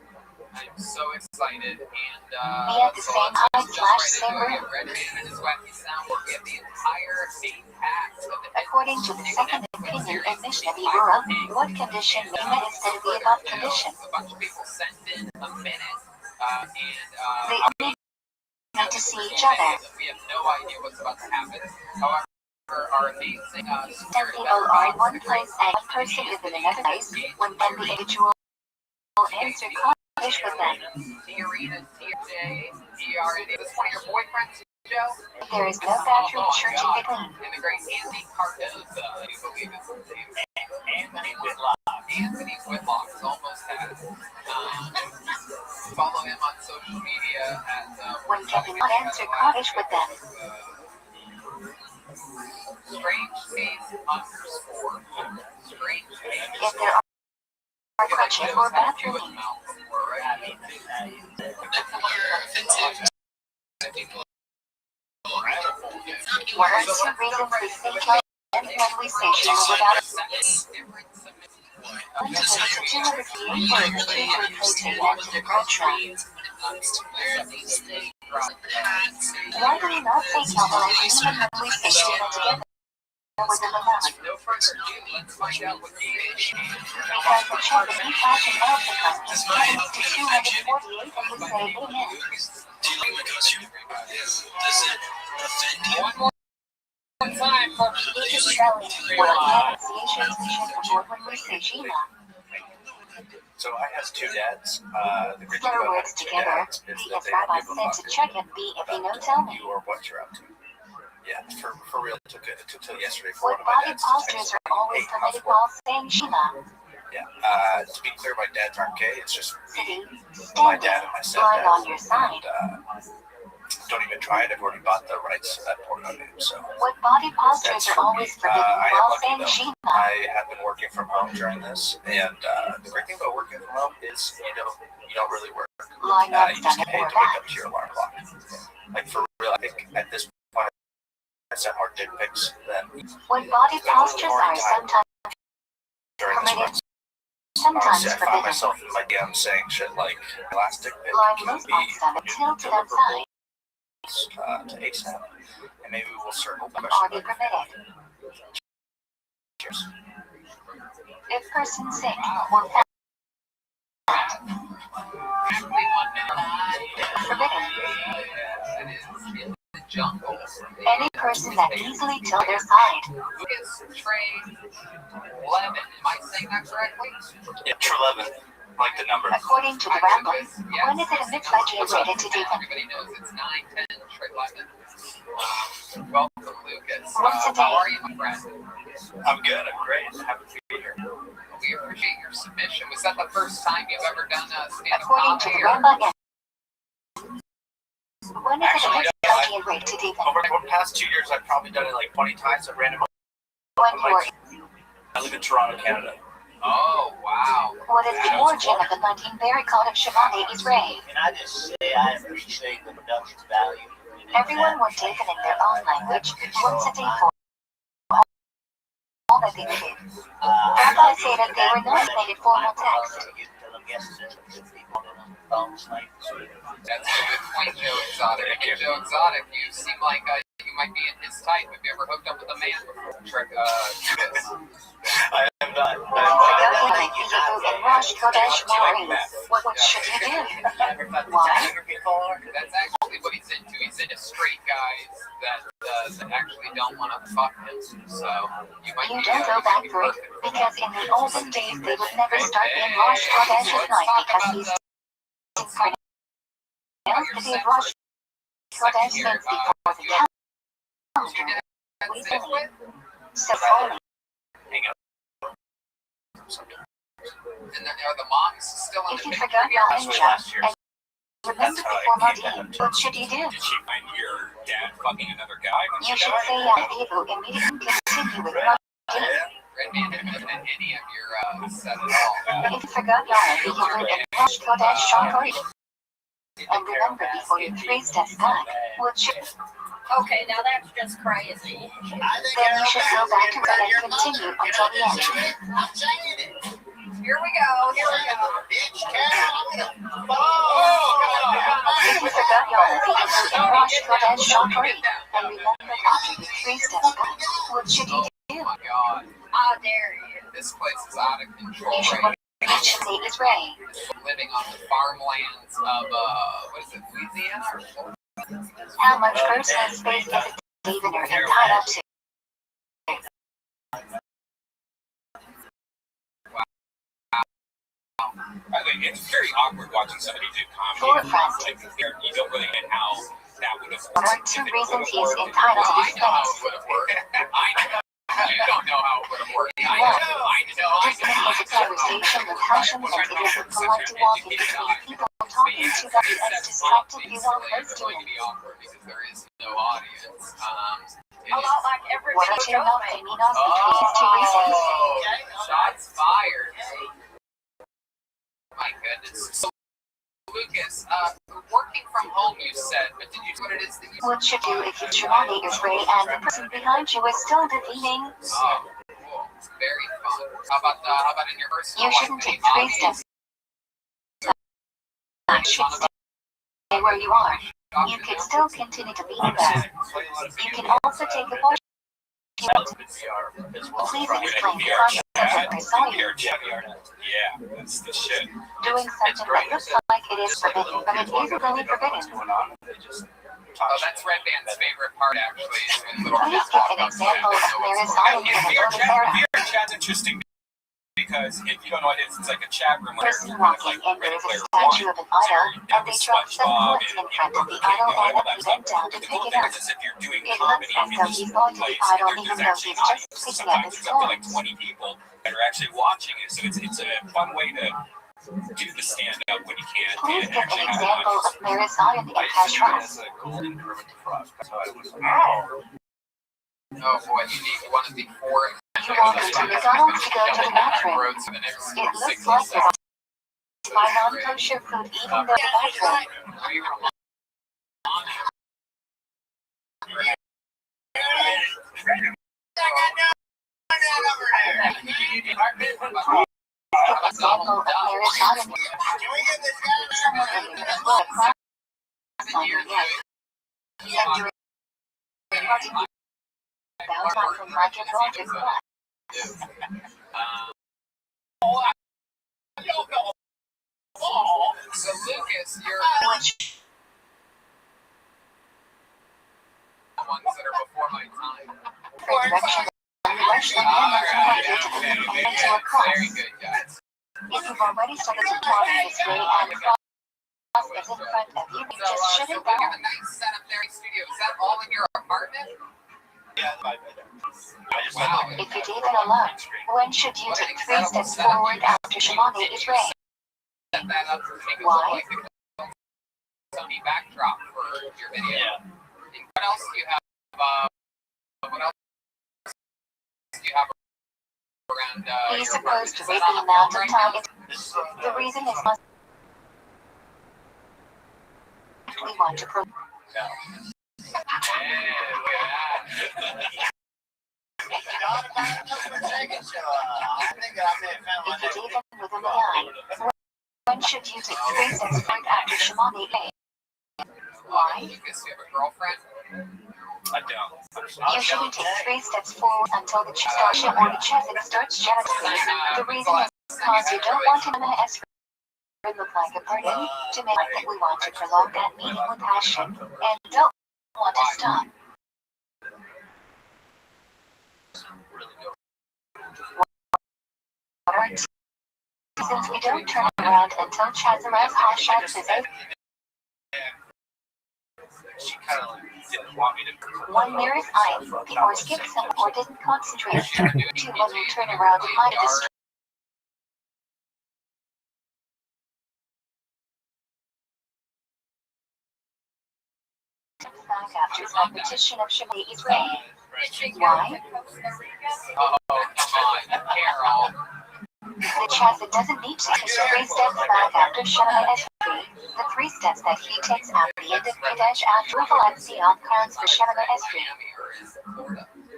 I'm so excited, and Be at the same height / same room. Red Man and his wacky soundboard. We have the entire main act of the According to the second opinion in Mishnah Berurah, what condition may be met instead of the above condition? A bunch of people sent in a minute, They only need to see each other. we have no idea what's about to happen. However, our amazing 10 people are in one place and one person is in another place. When then the individual answer Kaddish with them. Tiarina, TJ, TRN. Is this one of your boyfriends, Joe? There is no bathroom church in between. And the great Andy Cardoza, I do believe is his name. Anthony Whitlock. Anthony Whitlock is almost had. Follow him on social media at When can you not answer Kaddish with them? Strange Taste _ Strange Taste. If there are crutches or bathroom needs. What are two reasons we think like when we say Shema without Why do we not say Yahweh even when we say Shema together within the mouth? Because the chart of detaching alpha comes to 248 and we say Amen. Does it offend you? One more time for It is showing what pronunciations we should avoid when we say Shema. So I have two dads. The great thing Slur about words having two together. dads is The that they Rabbi don't give a said to fuck check and be if you know, tell me. you or what you're up to. Yeah, for real. It took till yesterday for What one of my body dads to postures are always permitted while saying Shema? Yeah. To be clear, my dads aren't gay. It's just Sitting, my standing, dad and my lying on stepdad. your side. And don't even try it. I've already bought the rights to that porno name. So What body postures that's are for me. always forbidden I am while lucky saying though. Shema? I have been working from home during this, and the great thing about working from home is you don't really work. Lying on You just stomach get paid or to wake back. up to your alarm clock. Like for real, I think at this point I sent more dick pics than What body postures are sometimes during this permitted, month. sometimes Honestly, I found forbidden. myself in my DM saying shit like elastic pic Lying can loose be on stomach tilted on side. to ASAP, and maybe we'll circle the Are question. they permitted? Cheers. If person sick or fat. Forbidden. Any person that easily tilt their side. Lucas Trey Levin. Am I saying that correctly? Yeah, Trelevin, like the number. According to the Rabbi, when is it a mitzvah to get ready to do them? Everybody knows it's 9:10 Trey Levin. Welcome, Lucas. Once a day. How are you, my friend? I'm good. I'm great. Happy to be here. We appreciate your submission. Was that the first time you've ever done a stand-up According to comedy? the Rabbi, when is it a Actually, mitzvah no, to get ready to do them? Over the past 2 years, I've probably done it like 20 times at random. When you're, I live in Toronto, Canada. Oh, wow. what is the origin of the 19 barricade of Shemane Israel? Can I just say I appreciate the production's value? Everyone was taken in their own language, once a day for all that they did. Rabbi say that they were not made in formal text. That's a good point, Joe Exotic. And Joe Exotic, you seem like you might be in his type. Have you ever hooked up with a man before? I have not. What should you do? Why? That's actually what he's into. He's into straight guys that actually don't want to fuck him. So you might You be. don't go back for it, because in the olden days they would never start being Rosh Chodesh at night because he's for nails to be Rosh Chodesh means before the calendar. We believe. So only. And are the moms still in If the you picture? forgot your Last ninja year. and remember before Martin, what should you do? Did she find your dad fucking another guy when You she should died? say Yahivu immediately continue with Martin. Red Man didn't have any of your set at all. If you forgot Yahivu and Rosh Chodesh Shachari. And remember before you 3 steps back, what should... Okay, now that's just crazy. Then you should go back to bed and continue until the end. Here we go. If you forgot Yahivu and Rosh Chodesh Shachari. And remember after you 3 steps back, what should you do? Oh my God. How dare you? This place is out of control You should right reach the Israel. living on the farmlands of, what is it, Louisiana or Florida? How much personal space is a Davener entitled to? I think it's very awkward watching somebody do comedy. Like, you don't really get how that would have What are 2 reasons he is entitled to I this know how it space? would have worked. I know. You don't know how it would have worked. I know. This is a conversation with Hashem and it isn't polite to walk in between people talking to them as distracted you walk close to It's going to them. be awkward because there is no audience. A lot like every What are 2 video not made. Feminos between 2 reasons? Shots fired. My goodness. So Lucas, working from home you said, but did you know what it is that you What should do if your Shimoni is Ray and the person behind you is still defeating? Oh, cool. It's very fun. How about in your personal You life? shouldn't Any take 3 hobbies? steps back. You should stay where you are. You can still continue to be the best. You can also take a photo. Please explain the concept of Brazilian. Yeah, that's the shit. Doing something that looks like it is forbidden, but it isn't really forbidden. Oh, that's Red Band's favorite part, actually. Is when little Please kids give walk an up to example him. of Marisol in the early era. VR chat's interesting because if you don't know what it is, it's like a chat room where Person it's walking like in, there is a Ready Player statue One. of an idol, and they drop some SpongeBob bullets in front of the idol and he bent down to But the pick cool it thing up. is if you're doing It looks comedy as in though this he's going to the place, idol there's even though actually he's just audience. picking up Sometimes his there's up to like toys. 20 people that are actually watching it, so it's a fun way to do the stand-up when you can't Please give actually an have an example audience. of Marisol in Cash Ross. Oh boy, you want to be four. You walk into McDonald's to go to the bathroom. It looks like you're buy non-kosher food even though the bathroom. Example of Marisol in someone in the club on your neck. And you're bound something like you're going to class. So Lucas, you're Which ones that are before my time. for direction and rush them in like you want you to be and into a class. Very good, guys. If you've already started to talk this way and class is in front of you, you just shut So it we have down. a nice setup there in studio. Is that all in your apartment? Wow. If you did it alone, when should you take 3 steps forward after Shimoni is Ray? Set that up to make it Why? look like a Sony backdrop for your video. And what else do you have? What else do you have around He's your supposed to apartment? rate the amount of time it. The reason is we want to prove. If you did it with a eye, when should you take 3 steps forward after Shimoni Ray? Why? Lucas, you have a girlfriend? I don't. You shouldn't take 3 steps forward until the chest or the chest starts generating. The reason is because you don't want to look like a burden, to make it we want to prolong that meeting with passion, and don't want to stop. What are since we don't turn around until Chazarez hashtags is over. She kind of didn't want me to. One mirrors eye, or skip some, or didn't concentrate. 2 when you turn around behind the street. Back after repetition of Shimei is Ray. Why? Oh, come on, Carol. The Chazza doesn't need to take 3 steps back after Shimei is Ray. The 3 steps that he takes at the end of Kadesh after Reflexion counts for Shimei is Ray.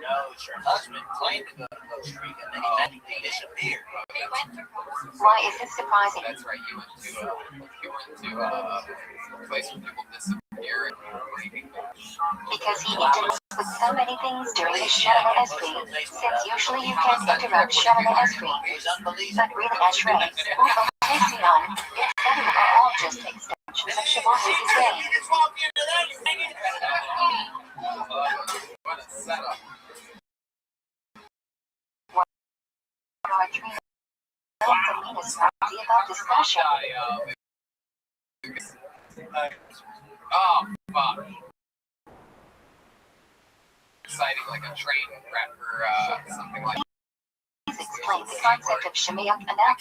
No, it's your husband claimed to go to Costa Rica and then he magically disappeared. Why is this surprising? That's right, you went to a place where people disappear and Because he interrupts with so many things during the Shemana Esri, since usually you can't interrupt Shemana Esri. It was unbelievable. But really Esri, or Otesion, etc. are all just extensions of Shemana Esri. what a setup. What are 3 minutes about discussion? Oh, fuck. Exciting, like a train wrap or something like that. Please explain the concept of Shemiyat Anak.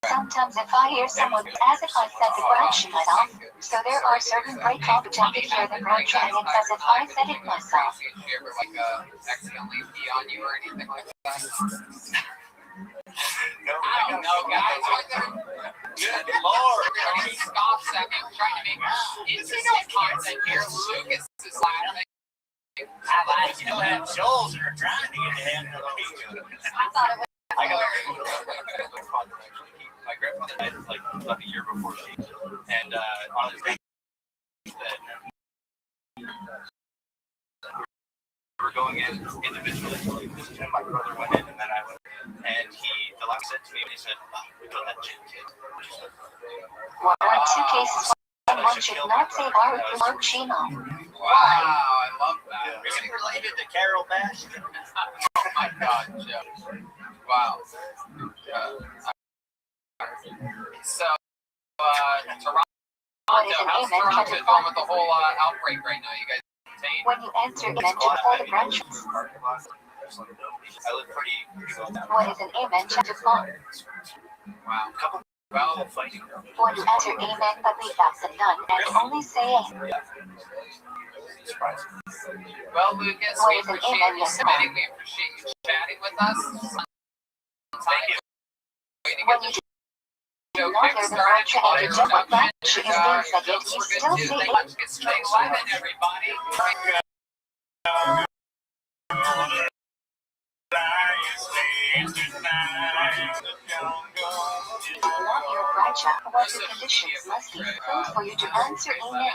Sometimes if I hear someone as if I said the branch myself, so there are certain breaks off which I can hear the branch and it's as if I said it myself. Did you ever like accidentally pee on you or anything like that? I don't know, guys. Good Lord. Everybody scoffs at me. I'm trying to make interesting content here. Lucas is laughing. You don't have souls that are trying to get ahead of me. I thought it was. I got my grandfather died like about a year before she, and on his death, we were going in individually. And my brother went in, and then I went in. And the last said to me, he said, "Oh, we got that Jim kid." One, two cases. One should not say Baruch Shema. Wow, I love that. Is he related to Carol Baskin? Oh my God, Joe. Wow. So, Toronto, What is an how's amen Toronto to doing with the whole outbreak right now? You guys contained? When you answer amen to before the branches. I live pretty well down. What is an amen to fun? Wow. Well, Fighting. When you answer amen but leave out the none and only say amen. well, Lucas, we appreciate you submitting. We appreciate you chatting with us. Thank you. When you do not hear the branch and you don't want branch is being said yet you still say amen. It's 11, everybody. Not your branch, what the conditions must be fulfilled for you to answer amen.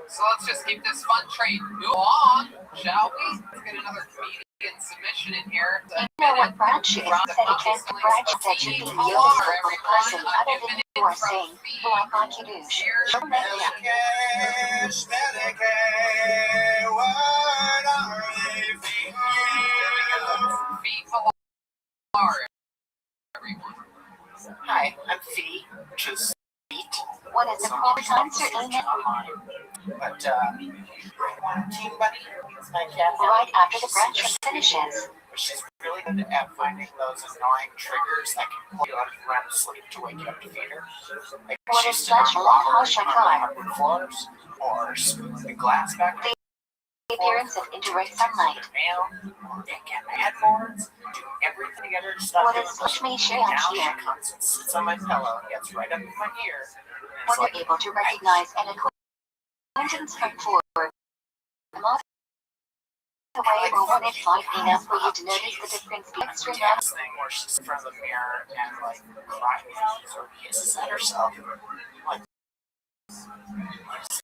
So let's just keep this fun train move on, shall we? Let's get another comedian submission in here. You know what branch is? Said again, branch that you being noticed for a person other than you are saying, like on Kiddush. Don't let me up. Hi, I'm Fee, which is feet. What is the proper answer amen? But, Team Buddy is my cat. Right after the branch finishes. She's really good at finding those annoying triggers that can pull you out of REM sleep to wake you up to feed her. Like What is she's slash love how shakar? floors, or scooping the glass back. The appearance of indirect sunlight. Or get my headboards, do everything together to stop What doing is slash me share now on she here? comes and sits on my pillow and gets right up in my ear. And it's When like, you're able to recognize an acquaintance from forward. A mile away or when it's light enough for you to notice the difference between extreme and this thing where she's in front of the mirror and like cries or hisses at herself. Like, what's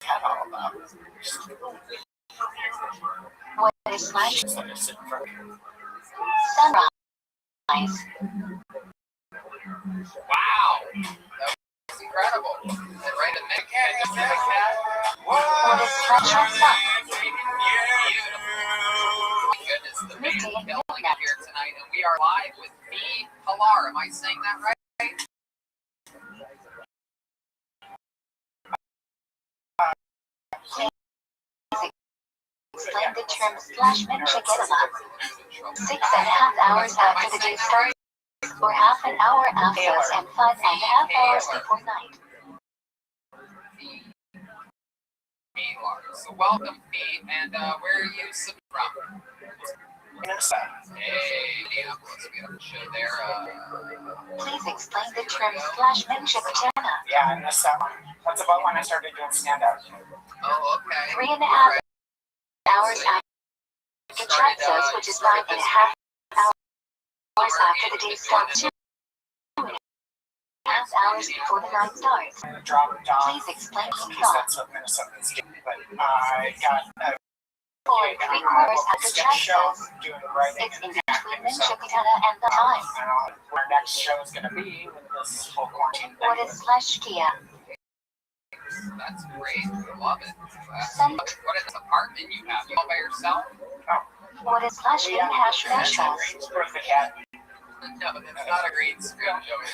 that all about? what is slash She's like, sit in front of you. sunrise. Wow, that was incredible. And right in the cat. What is slash sun? Beautiful. Oh my goodness, the band is killing it here tonight, and we are live with V. Pilar. Am I saying that right? Explain the term slash menchagelama. 6.5 hours after the day starts, or half an hour after and 5.5 hours before night. Pilar. So welcome, V. And where are you from? Hey, Minneapolis. We have a show there. Please explain the term slash menchagelama. Yeah, I missed that one. That's about when I started doing stand-up. Oh, okay. 3.5 hours after Traxos, which is 5.5 hours after the day starts. 2.5 hours before the night starts. I'm gonna drop it down. Please explain the Because that's what Minnesotans do. But I got 4 3/4 after show Traxos. doing writing. It's in between menchagelama and the time. Our next show is going to be with this whole quarantine thing. What is slash kia? That's great. I love it. What is this apartment you have? You all by yourself? What is slash in hash meshes? Where's the cat? No, it's not a green screen, Joey.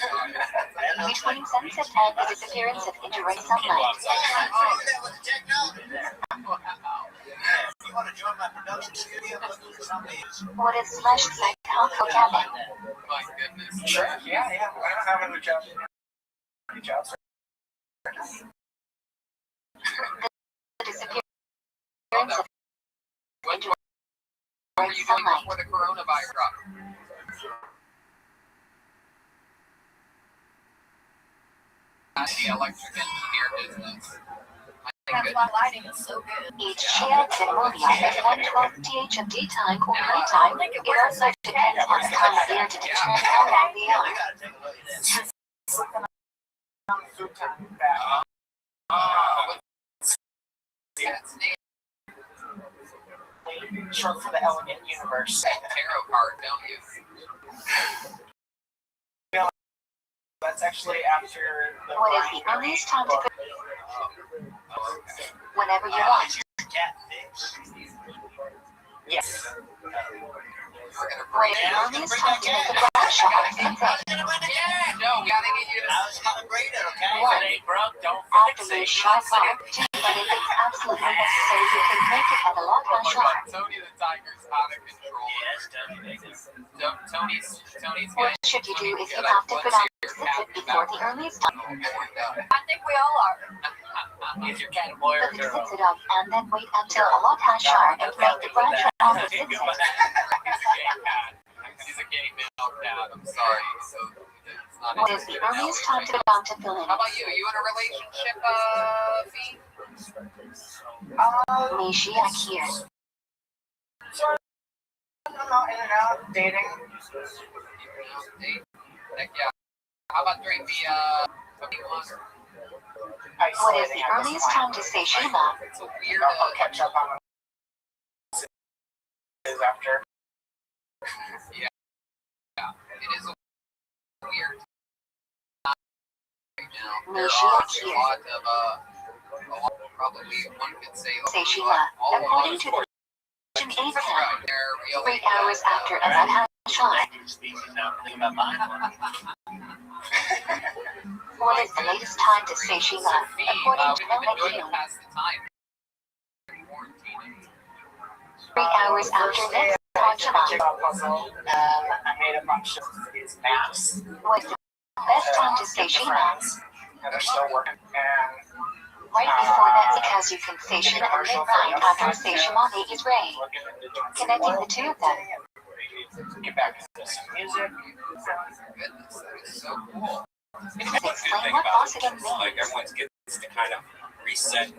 Between sunset and the disappearance of indirect sunlight. Wow. You want to join my production studio? What is slash psycho cabin? My goodness. Sure. Yeah. I don't have another job. Any jobs? The disappearance of What were you doing before the coronavirus? The electric engineer business. That's why lighting is so good. Each shared ceremonial is 1/12th of daytime or nighttime. It also depends on the time of year to determine how long they are. Short for the elegant universe. Tarot card, don't you? That's actually after the. What is the earliest time to put? Whenever you want. Yes. We're gonna What bring is the it. earliest time to make a bride shop? Yeah, no, we gotta get you to. I was gonna bring it, okay? If it ain't broke, don't After fix you it. shy car, but if it's absolutely necessary, you can make it at a lot Oh my shop. God, Tony the Tiger's out of control. Yes, Tony's Tony's What gonna. should you do if you Like, have to what's put on your the cat before the earliest time? Oh my God. I think we all are. Is your cat a boy or a Put the girl? it up and then wait until a lot sharp and make the bride shop on the He's a gay sunset. cat. He's a gay male cat. I'm sorry. So it's not What is the earliest time to put on to fill in? How about you? You in a relationship, Fee? Nishiak here. In and out, dating. Heck yeah. How about during the 21? What is the earliest time to say Shema? It's a weird. I'll catch up on it after. Yeah, it is a weird time right now. There are a lot of probably one could say Say Shema. According to the Abraham, 3 hours after Abad shot. What is the latest time to say Shema? According to Melech past the time. 3 hours after next Shema. Jigsaw puzzle. I made a bunch of these maps. What is the best time to say Shema? That are still working. And Right before that, because you can say Shema and then right after say Shema is Ray. looking into doing some Connecting the two of them. Get back into some music. Goodness, that is so cool. Explain what positive means. Like everyone gets to kind of reset and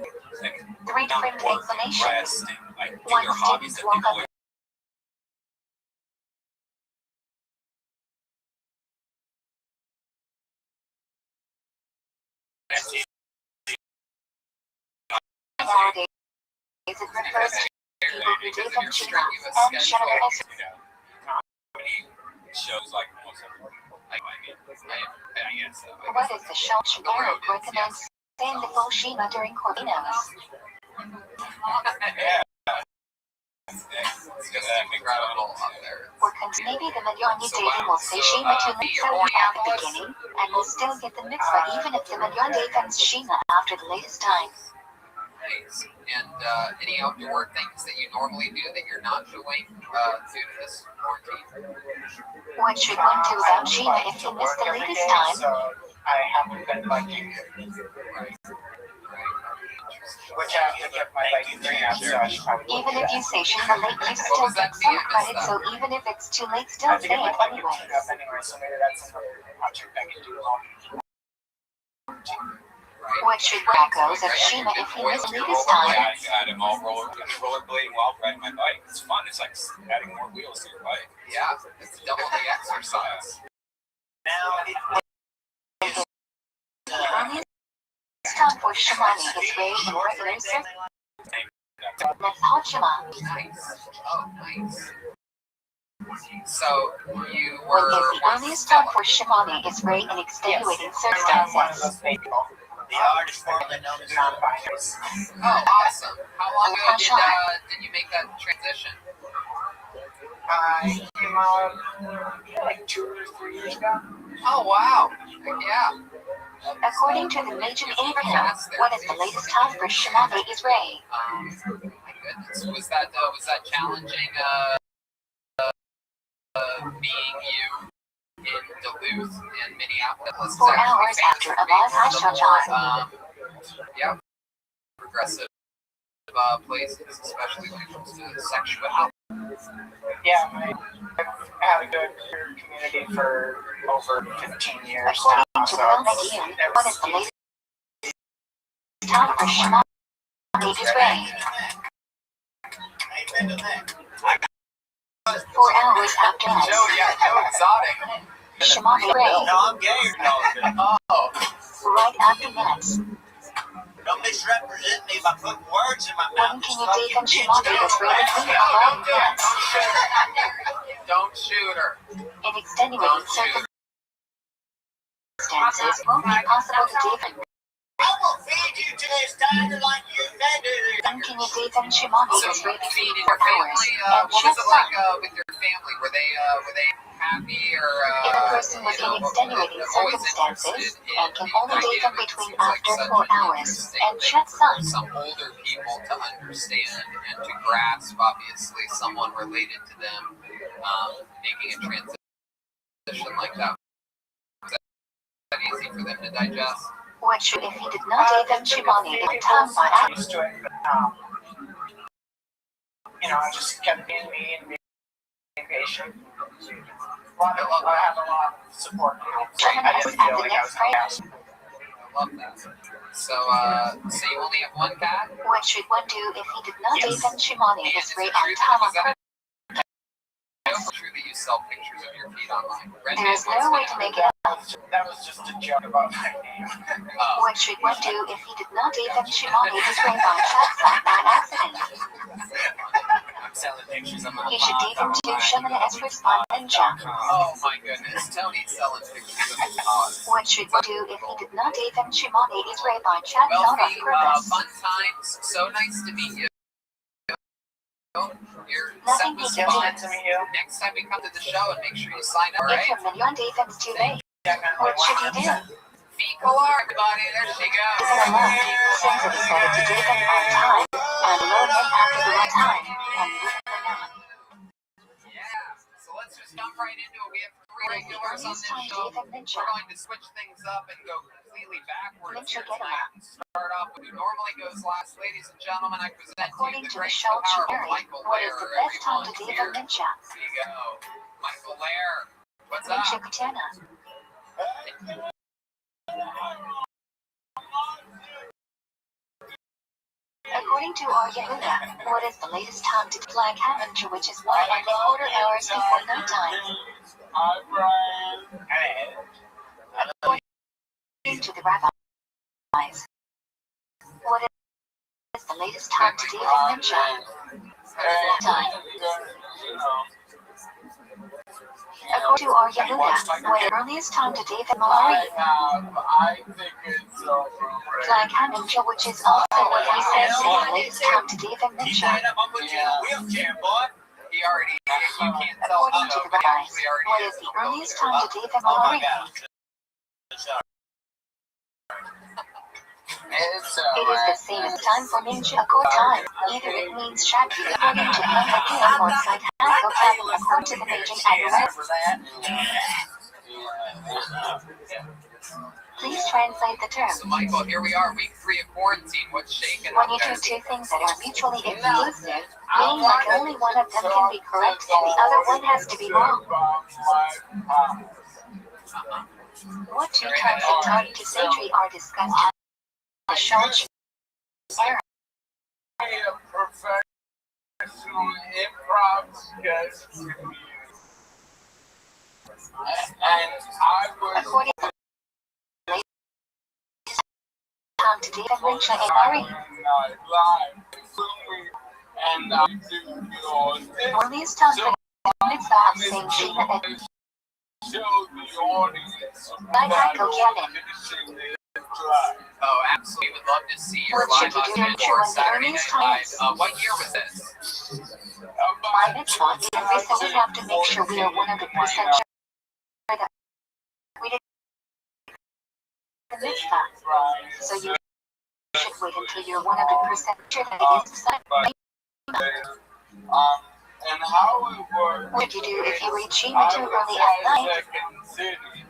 3 not different work, explanations. rest, and like do One their hobbies that student people woke Nowadays, it refers to people who do from Shema and Shema as shows like most of them. I guess so. what is the show Shema recommends saying the full Shema during Corvinos? Yeah. It's gonna be Incredible up there. Or maybe the Milyani dating will say Shema to Mitzvah at the beginning, and will still get the mitzvah even if the Milyani ends Shema after the latest time. Nice. And any outdoor things that you normally do that you're not doing due to this quarantine? What should one do about Shema if he missed the latest time? So I haven't been biking. Which I have to give my biking 3 naps, so I should probably do Even if you that. say Shema late, you still get some credit, so even if it's too late, I still have to say get my it biking anyways. tuned up anyway, so maybe that's another project I can do along. What should one goes of Shema if he missed the latest time? I got him all rollerblading while riding my bike. It's fun. It's like adding more wheels to your bike. Yeah, it's double the exercise. Now, The earliest time for Shemani is Ray in regular circle. That's hot Shema. Nice. Oh, nice. So you What were is the earliest time for Shemani is Ray in extenuating I'm one of circumstances. those people. the artist formerly known as Non-binaries. Oh, awesome. How long ago did you make that transition? I came out like 2 or 3 years ago. Oh, wow. Yeah. According to the Major Abraham, what is the latest time for Shemani is Ray? My goodness. Was that challenging being you in Duluth and Minneapolis? 4 hours after Abad Hashachon. Yeah. Progressive places, especially when it comes to sexuality. Yeah, I've had a good community for over 15 years According now, to so ViralRabbi, what is the latest time for Shema Israel? 4 hours after us. Joe Exotic. Shema Israel. No, I'm gay or no? Oh, Right after Nets. Don't misrepresent me by putting words in my When mouth. can you date and Shema Israel between right Nets? don't shoot her. In extenuating circumstances, won't be possible to date and I will feed you to this tiger like you fed it. when can you date and Shema So Israel between feeding 4 your hours family, and what Chet was it like Sun? with your family? Were they happy or If a person was in extenuating circumstances and can only date them between after 4 hours and Chet Sun, some older people to understand and to grasp, obviously, someone related to them making a transition like that. Was that easy for them to digest? what should if he did not date them Shema on time by act? used to it, but I just kept being me and being patient. I have a lot of support now. I didn't feel like I was outcast. I love that. So you only have one cat? What should one do if he did not date them Shema And is Israel it on true time that, on purpose? true that you sell pictures of your feet online? There is no way to make it up. That was just a joke about my name. What should one do if he did not date them Shema Israel on Chet Sun by accident? I'm selling pictures of my He should date them to Shemana Esrich on Ninja. Oh my goodness, Tony's selling pictures of his dogs. What should one do if he did not date them Shema Israel by Chet Well, Sun on purpose? fun times. So nice to meet you. Your Nothing set was he can fun. do. To me, you. Next time you come to the show, and make sure you sign up, If right? your million datem's too late, Definitely what should he do? Fecal everybody. There she Even goes. alone, since it is better to date them on time and learn them after the right time and within the known. Yeah. So let's just jump right into it. We have 3 regulars on this Time to show. date them Ninja. We're going to switch things up and go completely backwards Ninja here get tonight. Start off with who normally goes last. Ladies and gentlemen, I present to you According the to the great show power of Cherry, Michael what is Lair. the best time to Everyone date here. them Ninja? Here you go. Michael Lair. What's up? Ninja Katana. According to our Yehuda, what is the latest time to flag Haventure, which is 1.25 hours before nighttime? According to the rabbis, what is the latest time to date them Ninja? Time. According to our Yehuda, what is the earliest time to date them Malari? I think it's Flag Haventure, which is also what he says is the latest time to date them Keep Ninja. that up, I'm putting you in a wheelchair, boy. He already, you can't tell According to the rabbis, what is the earliest time to date them Oh my Malari? God. Sorry. It is the same as time for Ninja Accord time. Either it means Shakti according to Hanakia or Site Hako Cabin according to the Beijing Admiral. Please translate the term. So, Michael, here we are, week 3 of quarantine. What's shaking When up you do there? 2 things that are mutually exclusive, meaning like only one of them can be correct and the other one has to be wrong. What 2 types of time to surgery are discussed in the show? Sarah. a professional improv sketch with you. And I was According to the time to date Ninja and Mari. live, and I do yours. Earliest time for Mitzvah of Saint Sheena and Show the audience Night Hako Cabin. finishing this drive. Oh, absolutely. Would love to see your What live should you do audience to for when the Saturday earliest Night time Live. is? What year was this? By mitzvah, every so we have to make sure we are 100% sure that we did the mitzvah. So you should wait until you're 100% sure that it is the same. And how it works. What do you do if you reach Shema too early at night? Second City,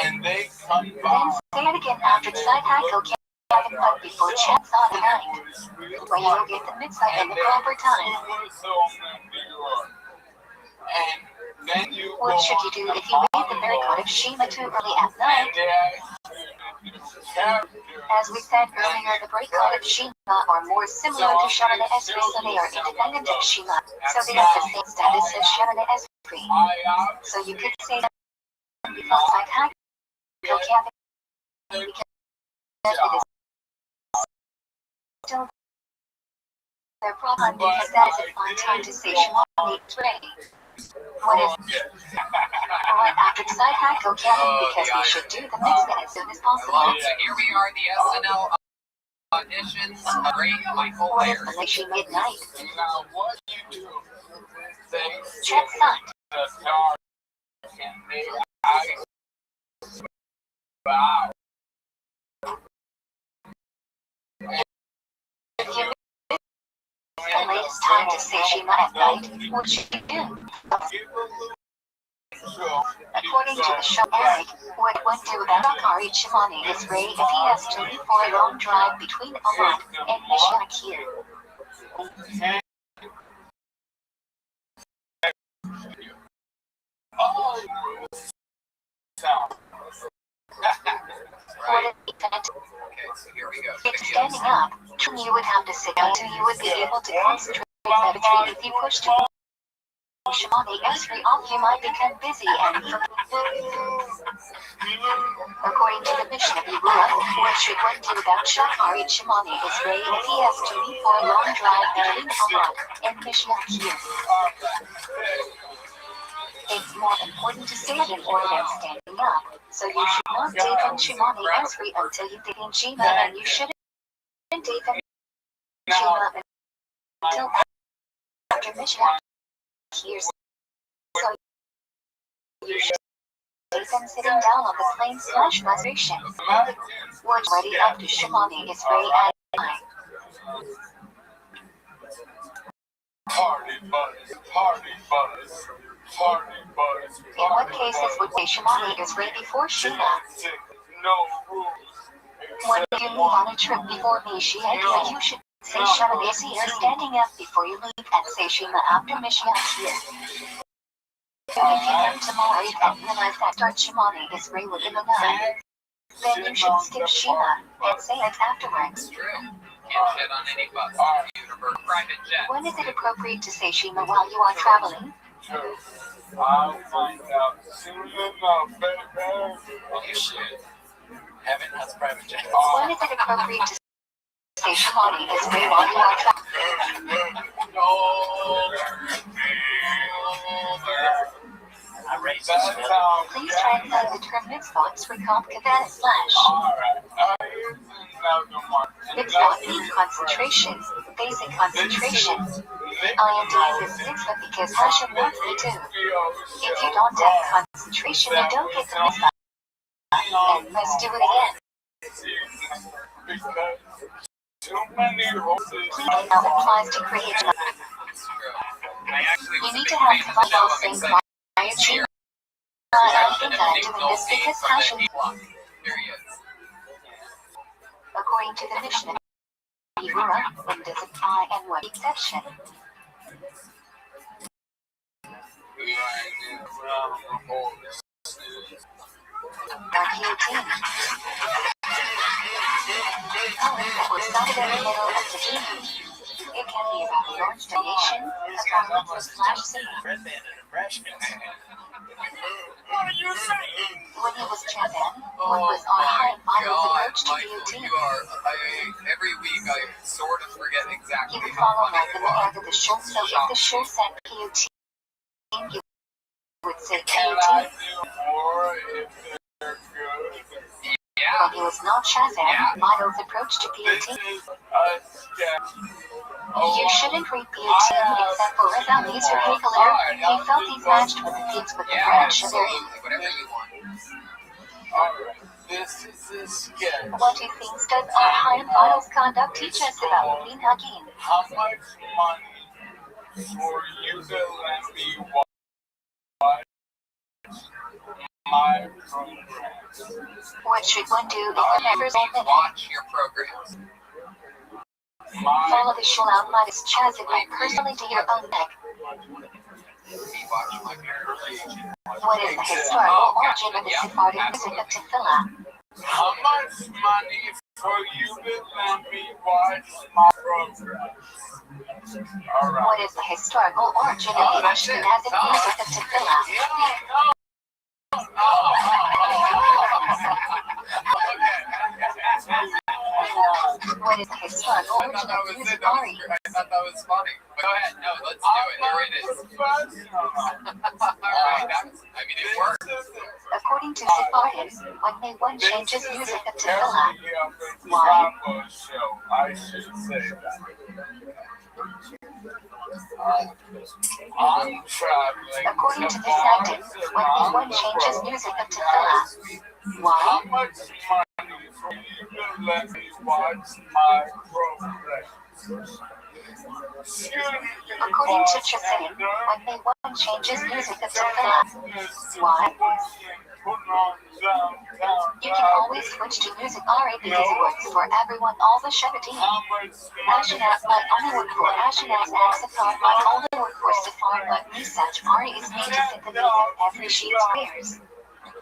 and they come Then by. say it again after the side hike, okay? Kevin put before checks on the night, where you will get the mitzvah in the proper time. What should you do if you read the Berkot of Shema too early at night? As we said earlier, the Berkot of Shema are more similar to Shemana Esrei, so they are independent of Shema, so they have the same status as Shemana Esrei. So you could say that before Tzad Hagel Kevin, because it is still their problem, because that is a fine time to say Shemana Esrei. What is right after Tzad Hagel Kevin, because we should do the mitzvah as soon as possible. So here we are, the SNL auditions, great Michael What is Ayers. Malaysia midnight? Now, what do you do? Check sight. Wow. If you miss the latest time to say Shema at night, what should you do? According to the Shabbat, what one do about Akari Shimani is Ray if he has to leave for a long drive between Amat and Mishakir. What an event. Okay, so here we go. It's standing up. You would have to sit down so you would be able to concentrate meditate. If you push to Shemani Esrei off, you might become busy and according to the mission of Yerua, what should one do about Shachari Shemani Esrei if he has to leave for a long drive between Amat and Mishakir? It's more important to stand in order than standing up, so you should not daven Shemani Esrei until you daven Shema, and you shouldn't daven Shema until after Mishakir. So you should daven sitting down on the plane/migration. What's ready up to Shemani Esrei at night. Party buzz, party buzz, party buzz. In what cases would say Shemani Esrei before Shema? No rules. When you leave on a trip before Mishakir, you should say Shemani Esrei standing up before you leave and say Shema after Mishakir. If you come tomorrow and realize that start Shemani Esrei within the night, then you should skip Shema and say it afterwards. True. Can't shit on any bus, commuter, or private jet. When is it appropriate to say Shema while you are traveling? I'll find out soon enough, baby. Well, you should. Heaven has private jet. When is it appropriate to say Shemani Esrei while you are traveling? I raised Please try and find the term mitzvot recomp kavan / Mitzvot means concentration, basic concentration. I am doing this mitzvah because Hashem wants me to. If you don't have concentration, you don't get the mitzvah. And let's do it again. Please now applies to creation. You need to have the Bible saying quiet Shema. I think I'm doing this because Hashem. According to the Mishnah, Yerua, when does it apply and what exception? Guillotine. That was started in the middle of the evening. It can be about the orange donation, a /symbol. What are you saying? When he was champion, what was on high Michael's approach to guillotine? Every week I sort of forget exactly You how follow funny like it the was. end of the shirt, so if the shirt said guillotine, you would say Can I guillotine. do more if they're good? Yeah. When he was not Shazam, Michael's approach to This guillotine. is a sketch. You shouldn't read guillotine except for Rizal Laser Hagler. He felt he matched with the pigs with the brown sugar. Absolutely. Whatever you want. Alright, this is a sketch. What do things does our high Miles conduct teach us about Minhagim? How much money for you to let me watch my programs. What should one do if the members omit? Watch your programs. Follow the shul outline as chosen and personally do your own neck. Watch my programs. What is the historical origin of the Sephardic music of tefillah? How much money for you to let me watch my programs? Alright. What is the historical origin of the Ashkenazic music of tefillah? What is the historical origin of the music Ari? I thought that was funny. Go ahead. No, let's do it. Here it is. Alright, it worked. According to Sephardim, when they one changes music of tefillah, why? I should say that. I'm traveling. According to the Sagdim, when they one changes music of tefillah, why? How much money for you to let me watch my programs? According to Chassidim, when they one changes music of tefillah, why? You can always switch to music Ari because it works for everyone, all the Shevatim. Ashenaz might only work for Ashenaz and Sephard might only work for Sephard, but Misach Ari is made to fit the needs of every sheep's prayers.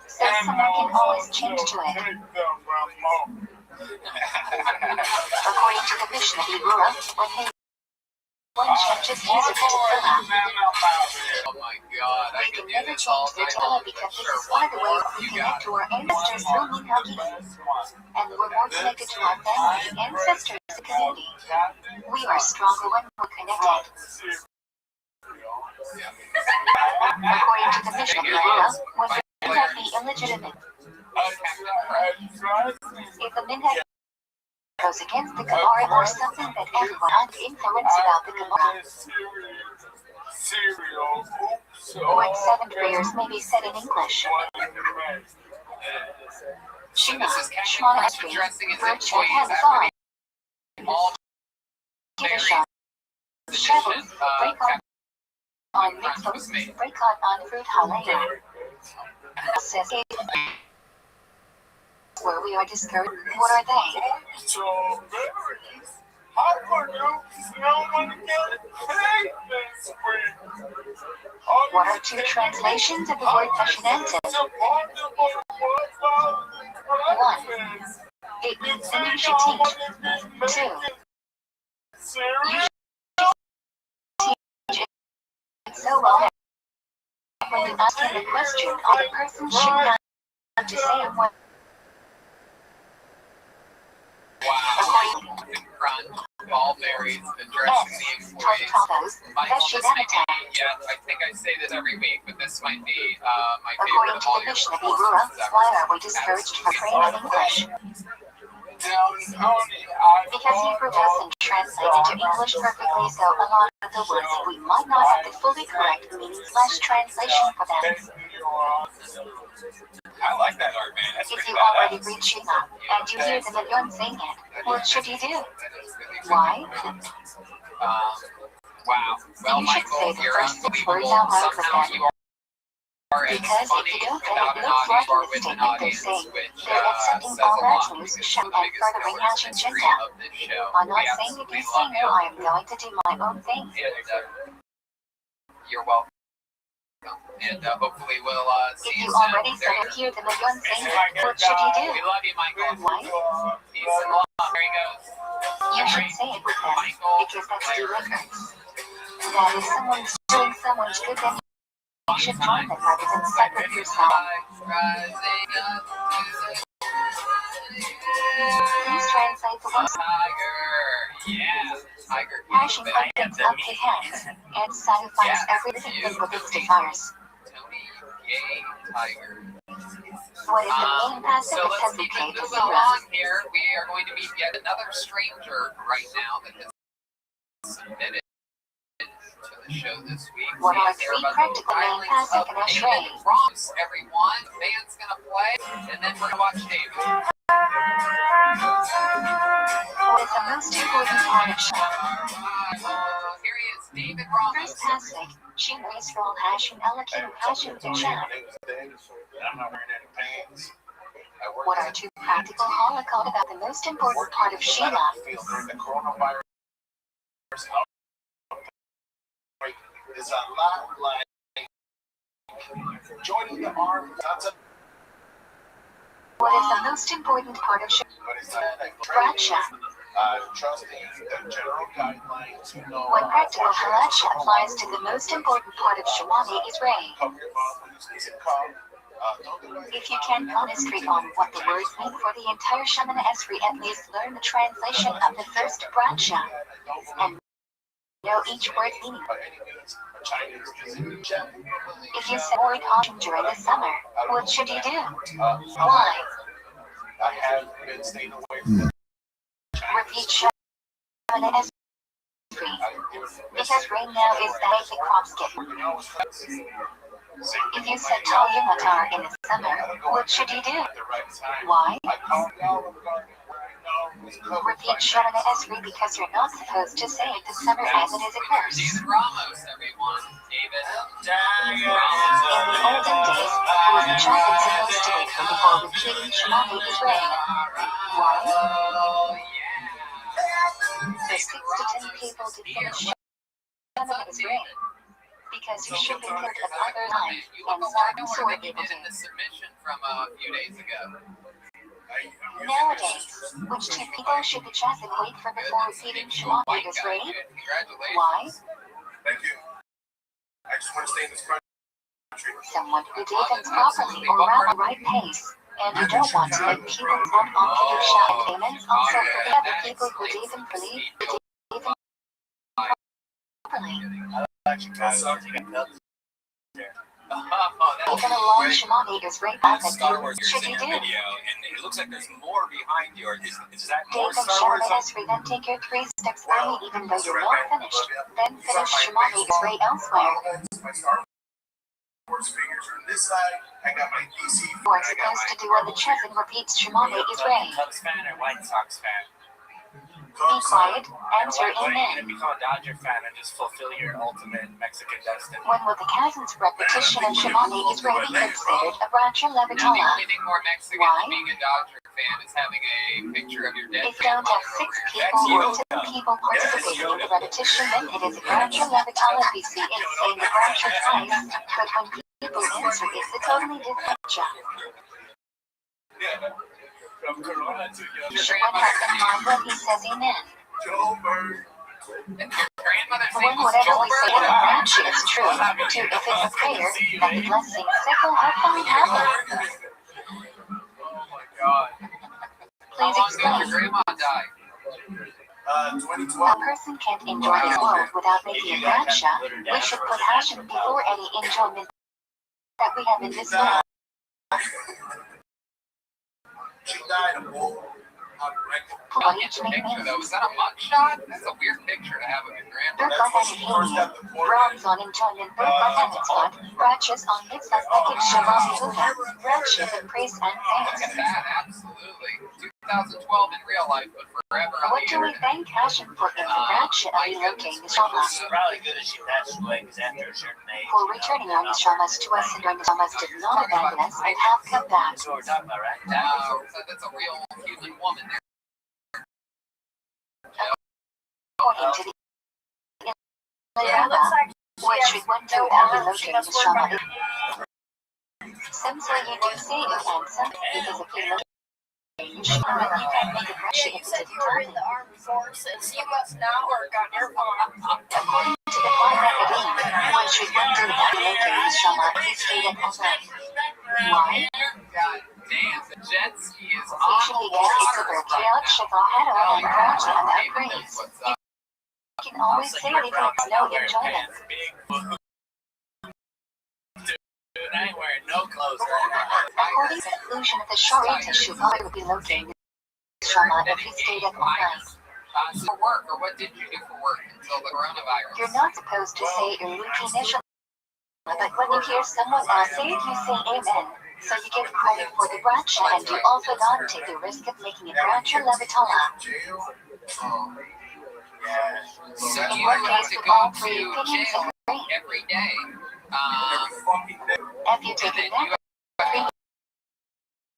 So someone can always change to it. According to the Mishnah Berurah, when they one changes music to tefillah, Oh my god, I we can can do never this all change day the long. tefillah because this Sure, is one of the one ways more. we You connect got to our ancestors through minhagim, and we're more connected to our family, ancestors, and community. We are stronger when we're connected. According to the Mishnah Berurah, when the minhag be illegitimate, if the minhag goes against the Gemara or something that everyone has influence about the Gemara, like 7 prayers may be said in English. Shema, Shema Esri, Birch and Hamazon, Kiddusha, Shavuot, break on mitzvot, break on fruit halaya. Says where we are discouraged. What are they? What are 2 translations of the word Passionantis? 1. It means that you should teach. 2. You should teach it so well that when you ask him a question, the person should not have to say what. All berries, addressing the employees. Yeah, I think I say this every week, but this might be my favorite of all your According to the Mishnah Berurah, why are we discouraged from praying in English? Because Hebrew doesn't translate into English perfectly, so a lot of the words we might not have the fully correct meaning/translation for them. I like that art, man. That's If pretty you already badass. read Shema and you hear the million saying it, what should you do? Why? Wow. Well, You should Michael, say the you're first 6 words unbelievable. out loud with Somehow them. you are as Because funny if you don't, then without it an looks like audience or with a an mistake they're audience, saying. which They're accepting says all a lot bad news, because shut the and biggest furthering pillars Nash and mystery agenda. of this show. I'm not We saying to absolutely be love singer, you. I am going to do my own thing. And you're welcome. And hopefully we'll see If you you soon. already There said you hear the million saying It's like it, what should you do? We love you, Michael. Why? Peace and love. There he goes. You should say it with them, because that's deliverance. That if someone's doing someone's good, then you should join them rather than separate yourself. Please translate the one Tiger. Yeah. Tiger. passion opens up his hands and satisfies every living thing with its desires. Tony, yay, Tiger. What is the main passive So let's assembly keep page it of moving Zero? along here. We are going to meet yet another stranger right now that has submitted to the show this week. What are Hear 3 about practical the main islands passive of in Ashrei? David Roths, everyone. The band's gonna play, and then we're gonna watch David. What is the most important part of Shema? Here he is. David Ramos. First Pasek, Shima Yisrael Hashim Elakim Hashim B'Shem. I'm not wearing any pants. What are two practical halakot about the most important part of Shema? During the coronavirus outbreak is a lot like joining the armed. What is the most important part of Shema? Bradsha. Trusting the general guidelines. When practical halacha applies to the most important part of Shemani is Ray. Cover your mouth when you sneeze and cough. If you can't concentrate on what the words mean for the entire Shemana Esrei, at least learn the translation of the first Bradsha and know each word's meaning. If you say word Hashim during the summer, what should you do? Why? I have been staying away from Repeat Shemana Esrei. Because rain now is the way the crops get. If you said Tal Yumatar in the summer, what should you do? Why? Repeat Shemana Esrei because you're not supposed to say it this summer as it is a curse. David Ramos, everyone. David. In the olden days, who was the child supposed to wait for before repeating Shemana Esrei? Why? The 6 to 10 people to finish Shemana Esrei. Because you should be good of other life and start sort You people did in the submission from a few days ago. Nowadays, which two people should the chassid wait for before repeating Shema Esrei? Congratulations. Why? Thank you. I just want to stay in this country. Someone who davens properly or rather right pace. And you don't want to make people add on to your Shah and amens. Also for the other people who daven properly. Even a long Shemani Esrei method, Star Wars should in you your do? video, and it looks like there's more behind you. Is that more Daven Star Wars? Shemana Esrei, then take your 3 steps early even though you're not finished. Then finish Shemani Esrei elsewhere. My Star Wars figures are on this side. I got my DC. You are supposed to do what the chassid repeats Shemani Esrei. Cubs fan or White Sox fan? Be quiet, answer When are you amen. going to become a Dodger fan and just fulfill your ultimate Mexican destiny? When will the chassid's repetition of Shemani Esrei be considered a bracha Now, the levatala? only thing more Mexican Why? than being a Dodger fan is having a picture of your dead If you don't have 6 people or 10 people participating in the repetition, then it is a bracha levatala. We see it saying the bracha twice, but when people answer, it's a totally different bracha. From Corona to You should have in mind when he says amen. Joe Bird. And your grandmother's When name was whatever we Joel say in a Bird. bracha is true, too, if it's a prayer, then the blessing sickle hopefully happen. Oh my God. How Please long ago did your explain. grandma die? 2012. A person can't enjoy this world without making a bracha. We should put Hashem before any enjoyment that we have in this world. She died of old unrecorded. What Get each your name picture is. though. Was that a mugshot? That's a weird picture to have of your grandma. Birkat and Haiti, Brahms on enjoyment, Birkat and Mitzvot, Brachas on Mitzvot, Making Shabbat Yuha, Brachas and praise and Look at thanks. that, absolutely. 2012 in real life, but forever on What the do we internet. thank Hashem for in the Bracha of Elokein Neshama? It's probably good as she passed away because after a certain age. For returning our Neshamas to us and our Neshamas did not abandon us and have come back. That's what we're talking about, right? That's a real human woman there. According to the Rabbi, what should one do without Elokein Neshama? Some say you do say it and some because of Elokein Neshama. You can't make a Bracha You if said it's you were in the armed forces. You must now work on your farm. According to the Rabbi, what should one do without Elokein Neshama? He stated as why? God damn, the jet ski is on Especially the because it's a water. Berkiot Shevahado and Bracha about praise. What's up? You can always say it if it's no enjoyment. Dude, I ain't wearing no clothes right now. According to the conclusion of the Sharita Shuvah would be located in Shama if he stayed up all night. So for work, or what did you do for work until the coronavirus? You're not supposed to say your routine initial, but when you hear someone else say it, you say amen. So you give credit for the bracha and you also don't take the risk of making a bracha levatala. Jail. Yeah. So In you what have case to would go all to three opinions jail agree? every day. If you take And then a you nap have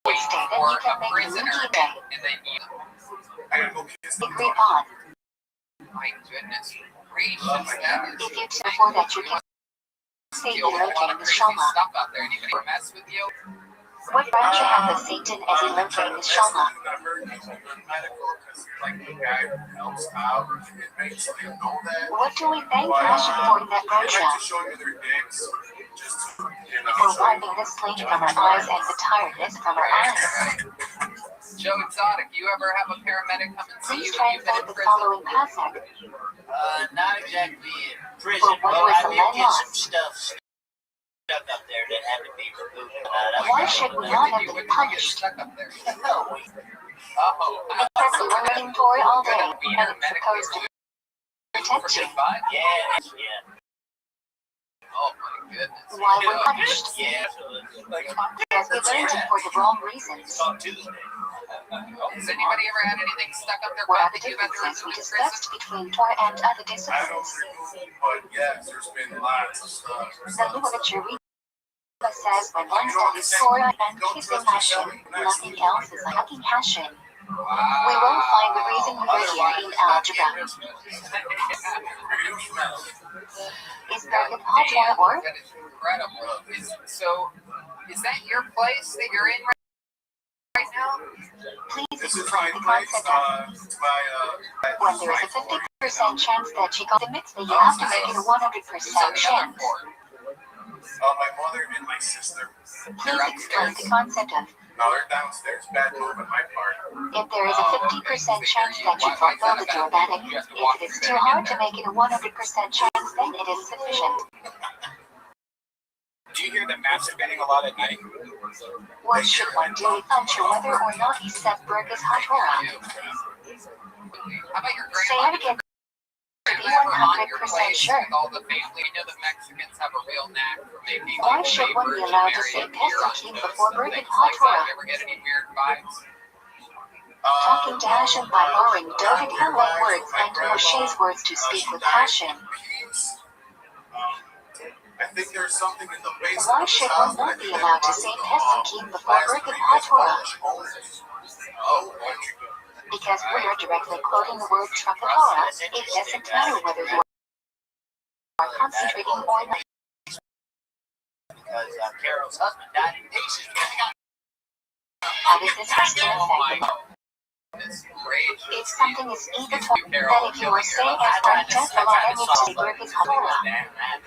wait stay, then for you can a make a prisoner, routine day. and then you. I gotta go kiss the Agree upon. My goodness gracious, that is. If you two before that you can say You have a lot locating of the crazy Shama. stuff out there. Anybody mess with you? What branch you have of Satan as he locating the Shama? What do we thank Hashem for in that branch? For wiping the sleep from our eyes and the tiredness from our eyes. Joe Exotic, you ever have a paramedic come and see Please you when you've been translate in the prison? following passage. Not exactly in prison, Well, what but was I the did land get some loss? stuff stuck up there that had to be removed. Why should we not have been punished? Stuck up there. No, Because we were reading Torah all day, and it's supposed to protect you. yeah. Oh my goodness. Why we're punished? Yeah. Because we learned it for the wrong reasons. On Tuesday. Has anybody ever had anything stuck up their What are butt the that you've had to differences remove we in discussed prison? between Torah and other I don't disciplines? remove, but yes, there's been lots of stuff. The literature says when one studies Torah and kissing Hashem, nothing else is lacking Hashem. We won't find the reason we were here in algebra. Is there a hot Torah or? That is incredible. Is that your place that you're in right now? Please This is explain my the place, concept of when there is a 50% chance that she got the mitzvah, you have to make it a 100% chance. my mother and my sister. Please explain the concept of No, they're downstairs, bad move on my part. if there is a 50% chance that you fulfill the Torah, if it is too hard to make it a 100% chance, then it is sufficient. Do you hear them masturbating a lot at night? What should one do without your whether or not he set Bergus HaTorah? How about your Say grandma? it again. To be Grandma on your 100% place sure. with all the family. You know the Mexicans have a real knack for making Why like should one be Virgin allowed to Mary say appear on Pesachim toast before and Bergus things like that? HaTorah? You ever get any weird vibes? Talking to Hashem by borrowing David Hillel words and Moshe's words to speak with Hashem. I think there's something in the basement. Why should one not be allowed to say Pesachim before Bergus HaTorah? Because we are directly quoting the word Torah. It doesn't matter whether you are concentrating or not. Because Carol's husband died in Haitian. How does this question Oh my affect god. It's great. if something is either Torah, that if you are saying as one Tefillah, then you say Bergus HaTorah.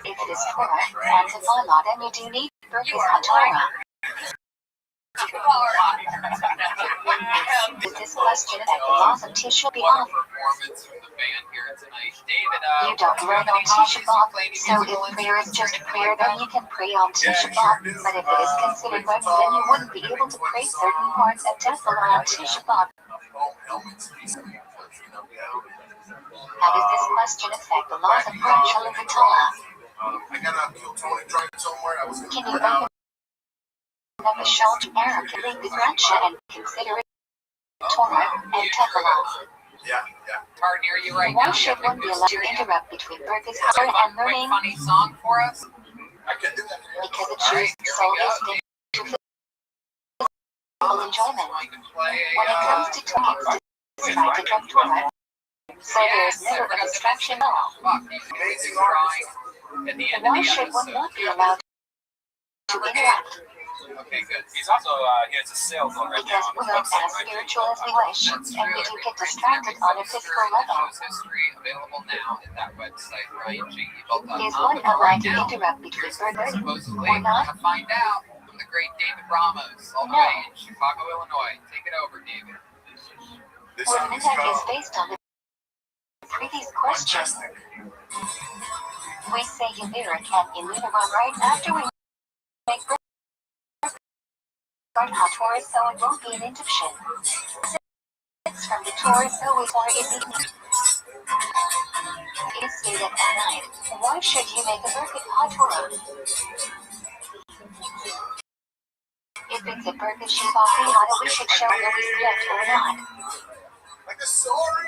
If it is Torah and Tefillah, then you do need Bergus HaTorah. Does this question affect the laws of Tisha What a B'Av? performance from the band here tonight. David, You don't do you learn have on any Tisha hobbies? You B'Av, play any so musical if prayer is just instruments or prayer, anything then like you can pray on Tisha B'Av. But if it is considered learning, then you wouldn't be able to pray certain parts of Tefillah on Tisha B'Av. How does this question affect the laws of Rachel and Torah? I gotta kill Tony driving somewhere. I was Can gonna you put out. recommend the Shal to Arab to leave the Racha and consider it Torah and Tefillah? Yeah. Car near you right Why now. should one be allowed to interrupt between Bergus Is there a HaTorah and quick learning? funny song for us? I can do that. Because the All right, Jews' here soul we go. is linked to physical enjoyment. Going to play When it comes to Torah, it's distracted from Torah. So there is never a distraction at all. Fuck, he's amazing drawing at the end Why of the should one episode. not be allowed to interact? Okay, good. He's also he has a sale going right now Because on we his are website. as spiritual as we wish, That's and we true. do get distracted on a physical level. Show's history available now at that website, RyanJEvil.com. Is one But allowed right to now, interrupt between here's Bergus supposedly or not? to find out from the great David Ramos, all the No. way in Chicago, Illinois. Take it over, David. This Well, song the is attack is called based on the previous question. Majestic. We say Yamira can Yamira right after we make Bergus HaTorah, so it won't be an interruption. 6 from the Torah, so it's or is it is stated at night. Why should you make a Bergus HaTorah? If it's a Bergus Shabbat, we should show no respect or not. Like a sorry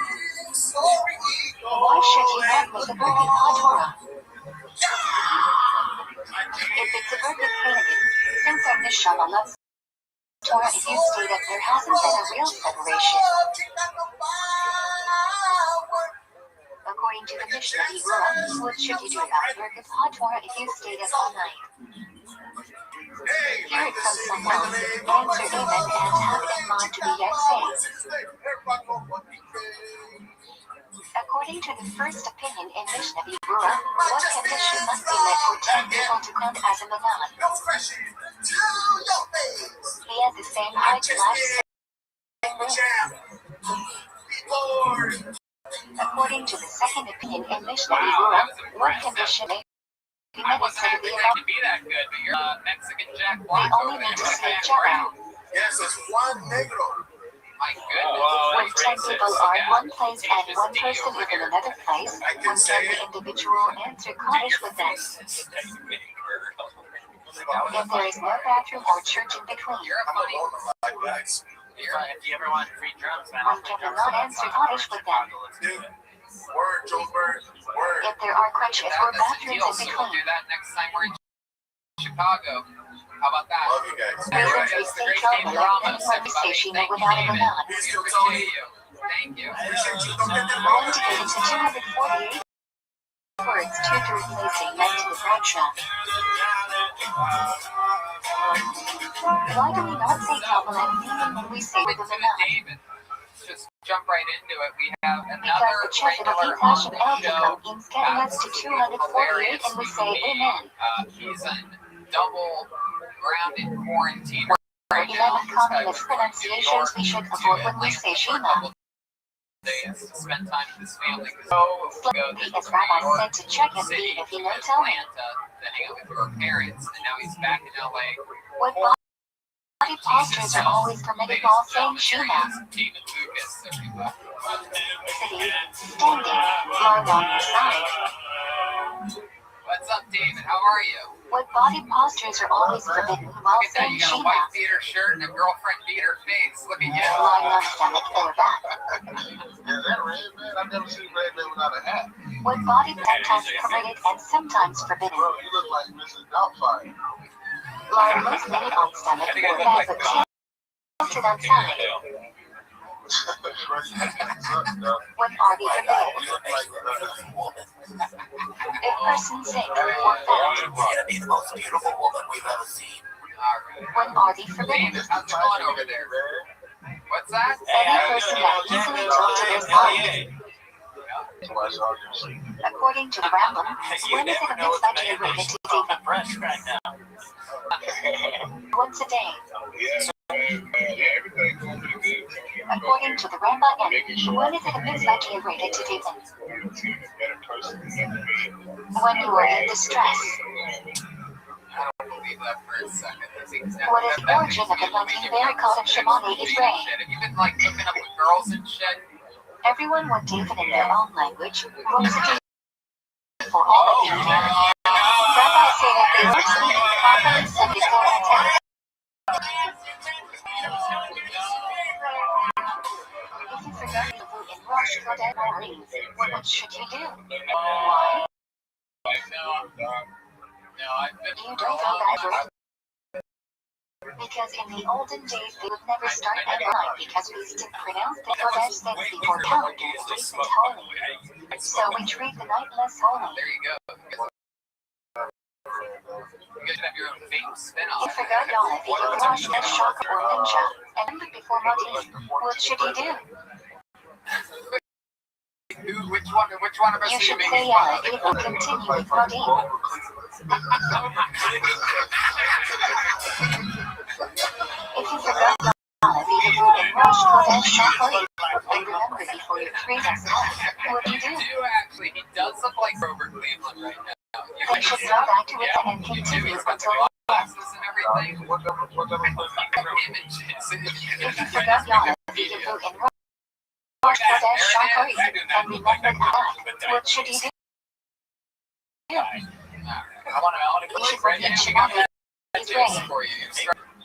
Why should you not make a birthday Torah? If it's a birthday Canaan, since our neshama loves Torah, if you state that there hasn't been a real separation. According to the Mishnah Berurah, what should you do about Birkat HaTorah if you stayed up all night? Hear it from someone, answer amen and have in mind to be yes. According to the first opinion in Mishnah Berurah, what condition must be met for 10 people to count as a manan? He has the same height, lifespan. According to the second opinion in Mishnah Berurah, what condition may be met instead of the above? They only need to say Jabba. Yes, it's one negro. My goodness. When 10 people are in one place and one person is in another place, when can the individual answer Kaddish with them? If there is no bathroom or church in between, You're funny. If you ever want free drums, man. one cannot answer Kaddish with them. Dude, word, Joker, word. If there are crutches or That's a bathrooms deal, in so we'll between, do that next time we're in Chicago. How about that? Love you guys. reasons we say Jabba like anyone we say Shema without a manan. Here's your Appreciate Tony. you. Thank you. Appreciate you. Don't get them Going wrong. to get into 248 words, 2 to replace amen to the bradshaw. Why do we not say Kabbalah and meaning when we say with a manan? David, just jump right into it. We have Because another the Chesed of regular Itash on of the show. Elgin is getting us to 248 and we say amen. He's in double grounded quarantine. For 11 common mispronunciations we should avoid when we say Shema. Days to spend time with his family. So Slightly as Rabbi said to check him city if you know tell me. Atlanta to hang out with her parents, and now he's back in LA. What body postures are always permitted while saying Shema? David Lucas, everybody. Sitting, standing, lying on your side. What's up, David? How are you? What body postures are always forbidden while Look at that, saying you got a Shema? white beater shirt and a girlfriend beater face. Look at you. Lying on stomach or back. Is that red, man? I've never seen red man without a hat. What body sometimes permitted and sometimes forbidden? Bro, you look like Mrs. Doubtfire. Lying mostly on stomach or back but tilted on side. What are the forbidden? You look like If person sick or fat. gonna be the most beautiful woman we've ever seen. What are the forbidden? David, how's it going over there? What's that? Any person that easily tilted their side. According to the Rambam, when is it a mitzvah to get ready to David? Fresh right now. Once a day. According to the Rambam, when is it a mitzvah to get ready to David? When you are in distress. I don't believe that for a second. That's exactly What is the origin of the 19 varicot of Shemani is Ray? Have you been like hooking up with girls and shit? Everyone would David in their own language. Rules for all of you. Rabbis say that they were speaking properly said before an attack. If you forgot to vote in Rosh Hashanah, what should you do? Why? No, I've been You don't go back. Because in the olden days they would never start at 9 because we still pronounce the Kodesh things before calendar isn't holy. So we treat the night less holy. There you go. You guys have your own fake spin-off. You forgot y'all if you could wash a shaka or ninja and before Martin, what should he do? Which one of us You are you should making say fun of? it will continue with Martin. If you forgot y'all if you could vote in Rosh Kodesh Shachari and remember before your treat us what do you do? He does look like Grover Cleveland right now. They should go back to it and continue until Glasses and everything. Images. if you forgot y'all if you could vote in Rosh Kodesh Shachari and remember that, what should you do? I want to You should right repeat now. We got Shemani that Israel. for you.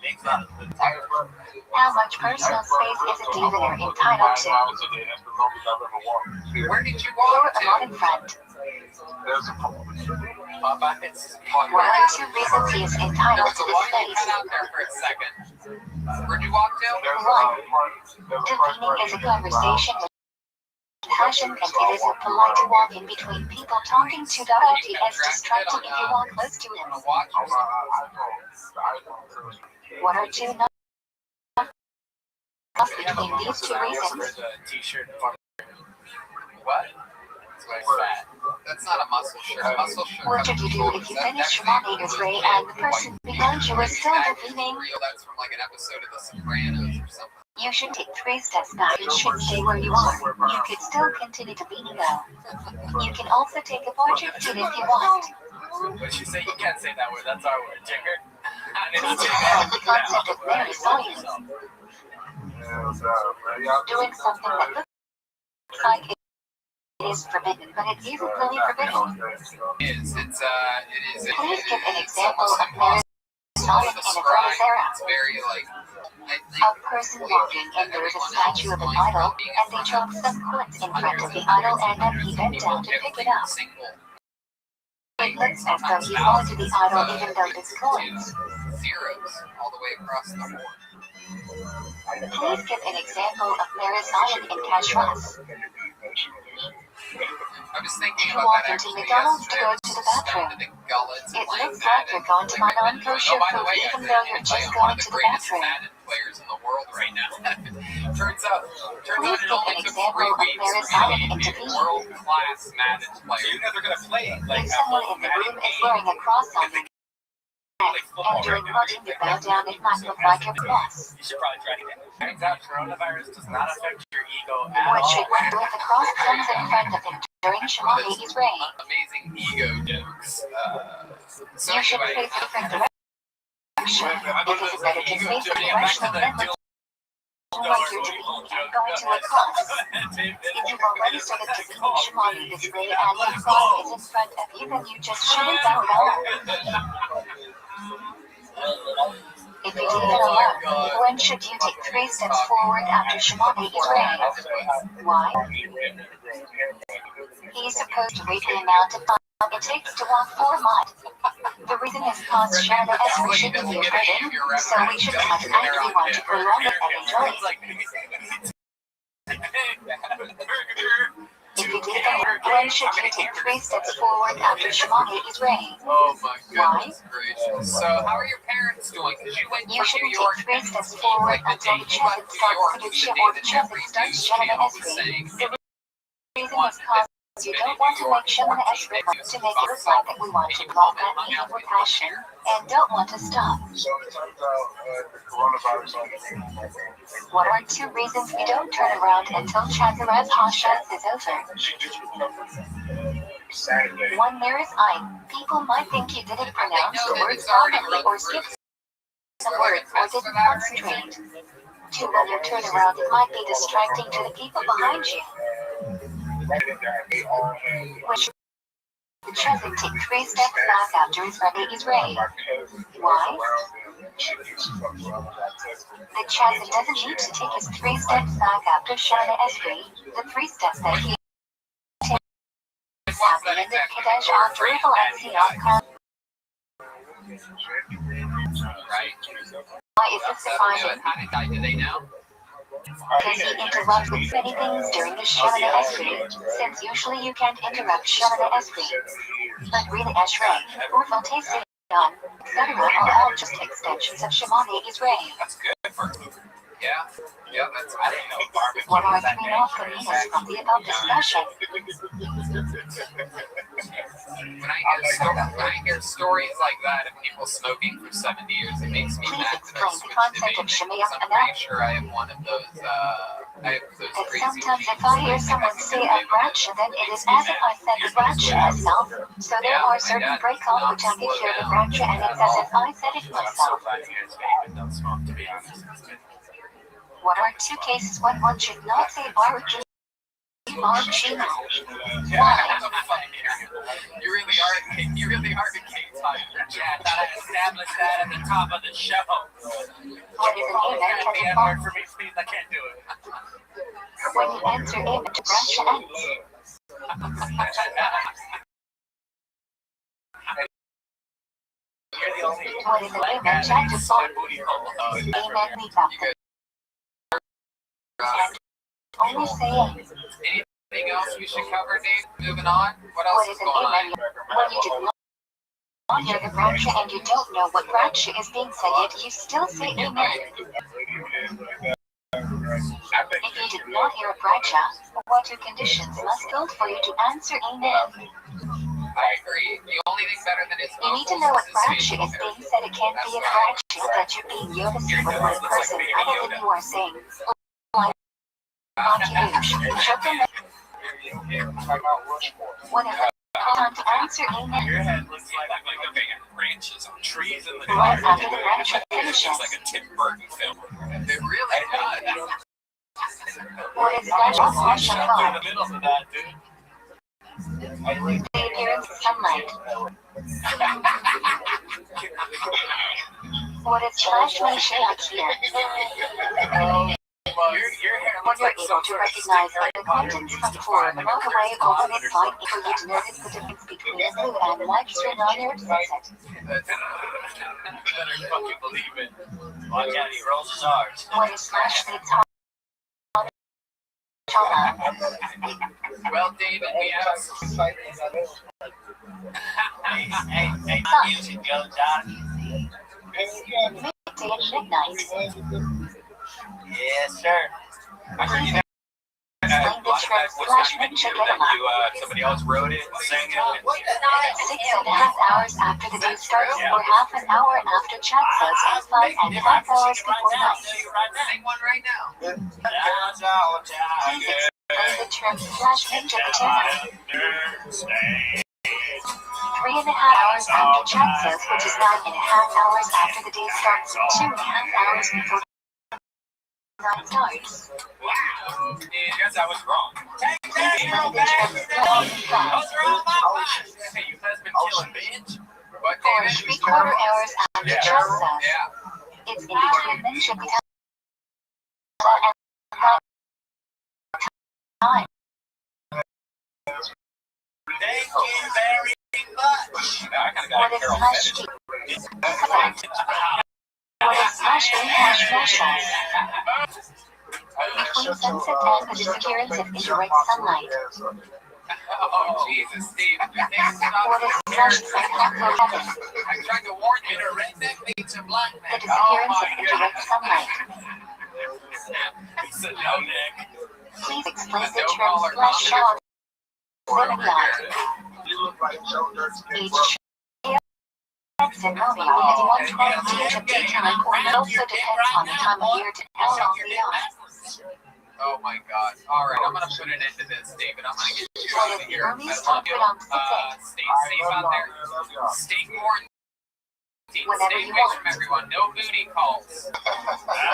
How much personal space is a dealer entitled to? Where did you For walk a to? lot in front. Popeyes. What are 2 reasons he is entitled to this Why did you space? cut out there for a second? Where'd you walk to? 1. Demeaning is a conversation with passion, and it isn't polite to walk in between people talking to It is distracting if you walk close to him. Watch yourself. What are 2 not between these 2 reasons? What? That's not a muscle shirt. A muscle shirt. What should you do if you finish Shimon Ray and the person behind you is still demeaning? That's from like an episode of The Sopranos or something. You should take 3 steps back and should stay where you are. You could still continue demeaning though. You can also take a portrait feed if you want. What you say? You can't say that word. That's our word, Jared. Please develop the concept of mere science. Doing something that looks like it is forbidden, but it isn't really forbidden. It is. Please give an example of mere science in a Buddhist era. It's very like. A person walking and there is a statue of an idol, and they drop some coins in front of the idol and then he bent down to pick it up. It looks as though he falls to the idol even though it's coins. Zeros all the way across the board. Please give an example of Merizion in Kashrus. I was thinking You about walk that into actually McDonald's to yesterday. go to the bathroom. The gullets It playing looks like you're going to buy non-kosher by the food way, even I though think you're you're just one going of to the the greatest bathroom. Madden players in the world right now. turns out Please it give only an took example 3 of weeks for Merizion me in to be a Tavine. world-class Madden player. You know they're gonna play If someone in the room is wearing a cross on their neck and doing nothing, you bow down, it might look like a cross. You should probably try to get it. Turns out coronavirus does not affect your ego at What all. should one do if a cross comes in front of him during Shemoni Yisrael? Amazing ego jokes. So You should anyway, face a different direction. It is better to face the direction than look like you're demeaning and going to a cross. If you've already started demeaning Shemoni Yisrael and the cross is in front of you, then you just shouldn't bow at all. If you leave it alone, when should you take 3 steps forward after Shemoni Yisrael? Why? He's supposed to rate the amount of time it takes to walk 4 miles. The reason is cause Shana Esri should be forbidden, so we should automatically want to prolong it and enjoy it. If you did that, when should you take 3 steps forward after Shemoni Yisrael? oh my Why? goodness gracious. So how are your parents doing? Because you went You from shouldn't New York take 3 steps forward until the chesed starts Kedusha or the chesed starts Shemona Esri. The reason is cause you don't want to make Shemona Esri to make it look like that we want to block that meeting with passion and don't want to stop. So it turns out the coronavirus What are 2 reasons we don't turn around until Chazaraz Hashas is over? Saturday. 1. There is I. People might think you didn't pronounce the words properly or skip some words or didn't concentrate. 2. When you turn around, it might be distracting to the people behind you. Which the Chesed take 3 steps back after Rabbi Israel. Why? The Chesed doesn't need to take his 3 steps back after Shana Esri. The 3 steps that he takes happen in the Kadesh after Ripple and Siyach. right? Why is this surprising? How did they know? Because he interrupts with many things during the Shemona Esri, since usually you can't interrupt Shemona Esri. But really Eshrei, or Valtesian, etc. are all just extensions of Shemona Israel. That's good for yeah, that's I didn't know barbecue. What are 3 nafkaminas from the above discussion? When I hear stories like that of people smoking for 70 years, it makes me Please mad. explain the concept of Shemayach I'm Anah. pretty sure I have one of those. I have those That crazy. sometimes if I hear someone say a bracha, then it is as if I said the bracha myself. So there are certain break-off which I could hear the bracha and it's as if I said it myself. What are 2 cases when one should not say barbecue? Marchino. Why? You really are the king, Tyler. Yeah, I thought I established that at the top of the show. What is an amen The catching N-word on? for me, please. I can't do it. When you answer amen to branch ends. You're the only What is an black amen guy that chat to gets phone? my booty hole. Amen leaves out the and only say amen. Anything else we should cover, Dave? Moving on. What else What is is an going on? amen? When you do not hear the branch and you don't know what branch is being said, you still say amen. If you did not hear a bracha, what two conditions must build for you to answer amen? I agree. The only thing better than his You need to know what bracha is being said. It can't be a bracha that you're being Yoda with one person other than you are saying. Like on huge. Shukran. Whatever. Time to answer amen. Your head looks like a band of branches on trees in the Right car. after the branch finishes. It's like a Tim Burton film. It really does. What is flash on flash In on the middle of that, dude. the appearance of sunlight? What is flash Mashiach here? Your hair When looks you're like able some to sort of recognize sticker the contents from four and walk away over this line for you to notice the difference between a blue and a light string on your sunset. better fucking believe it. Watch out, he rolls his R's. What is flash meets Well, David, we have Hey, my music goes out. midday and midnight. Yes, sir. I heard you Explain the term flash midnight again. somebody else wrote it, sang it. 6.5 hours after the day starts, or half an hour after chat says, and 5.5 hours before night. sing one right now. Please explain the term flash midnight again. 3.5 hours after chat says, which is 9.5 hours after the day starts, 2.5 hours before night starts. Wow. I guess I was wrong. Please explain the term flash. Hey, you husband killing bitch. What, Or David? 3/4 hours after chat says, Yeah. it's in between mention and time. Thank you very much. I kind of What got a is Carol flash fetish. Correct. What is flash flashes? Between sunset and the disappearance of indirect sunlight. Oh, Jesus, Steve. Thanks for What is flash heaven? I tried to warn you. The redneck needs a black The man. disappearance of indirect sunlight. It's a no neck. Please explain the term flash on 7 yards. You look like Joe Dirt's big Each exit movie is 120 of daytime, or it also depends on the time of year to how long they are. Oh my God. All right, I'm going to put an end to this, David. I'm going to get you What out is of the here. earliest I love time you. on 6 Stay safe out there. Stay quarantined. Whenever Stay you away want. from everyone. No booty calls. What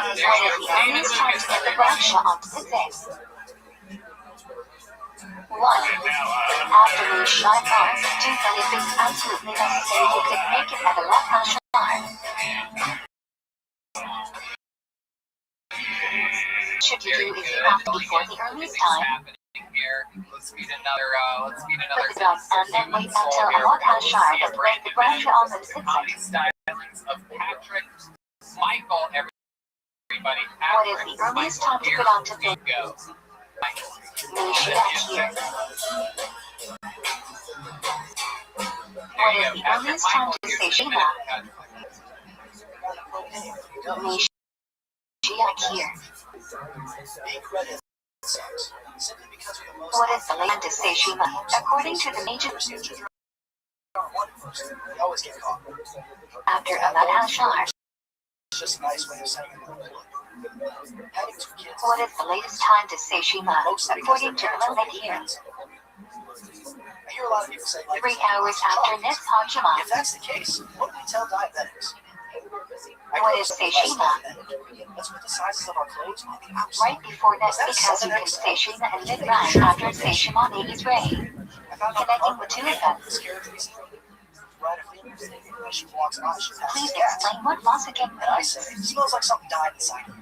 is the earliest time to get the bracha on 6 1. After we shine on, 2. But if it's absolutely necessary, you could make it at the left hand. Should you do if you have to before the earliest time? Here. Let's meet another. Put the dogs and then wait until a lot has shine and make the bracha on the 6. Comedy stylings of Patrick Michael. Everybody. What is the earliest time to put on to Here the we go. Mashiach here? What is the earliest time to say Shiva? Mashiach here. What is the latest to say Shema? According to the major, after Abad Hashar, Just a nice way of saying it. Having 2 kids. what is the latest time to say Shema? According to the Limit here, I hear a lot of people say, 3 hours after Netz Hashema. if that's the case, what do we tell diabetics? What is say Shema? That's what the sizes of our clothes might be. Right before Netz, because you can say Shema and then right after say Shema Israel. Connecting the two of them. right a feeling when she walks by. She passes Please gas. explain what Masikin And I means. say, it smells like something died inside you.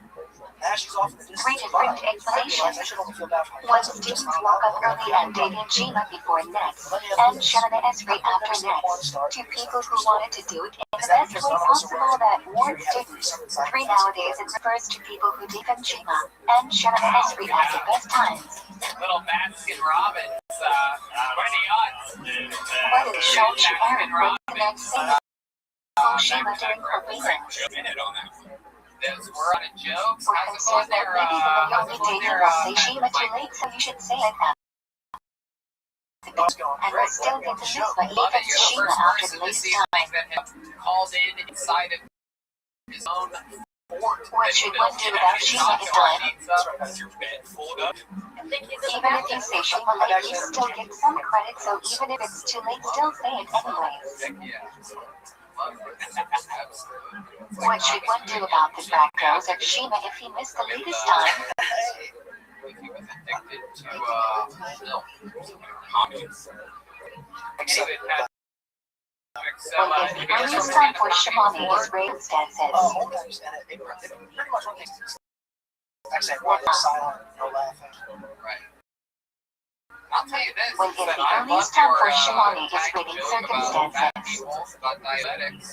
As she's off in the distance, Three different explanations. I should only feel bad for One students walk up early and dating Shima before Nets, and Shanana Esri after Nets. Two people who wanted to do it in the best way possible that warned students. Three nowadays it refers to people who deepen Shima, and Shanana Esri at the best times. Little Baskin Robbins. What are the odds? What is Shulch Aaron breaking and saying Shima during her reasons? Those were on jokes. We're How's it concerned going that there? maybe the How's only it going dating there? will say Shima too late, so you should say it at the best. And we'll still get the mitzvah Love even it. You're the Shima first after person the to latest see time. something that have called in inside of his own fort. What should one do without Shima is time. Your bed full up. Even if you say Shima late, you still get some credit, so even if it's too late, still say it anyways. Yeah. What should one do about the fact goes of Shima if he missed the latest time? He was addicted to milk. Anyway, so, When is the earliest time for Shimani is raised, Dad says. Oh, I understand it. They pretty much want things to actually one silent, no laughing. Right. I'll tell you this. When is that the I earliest love time for your, Shimani is tag reading joke about fat circumstances? people, about diabetics.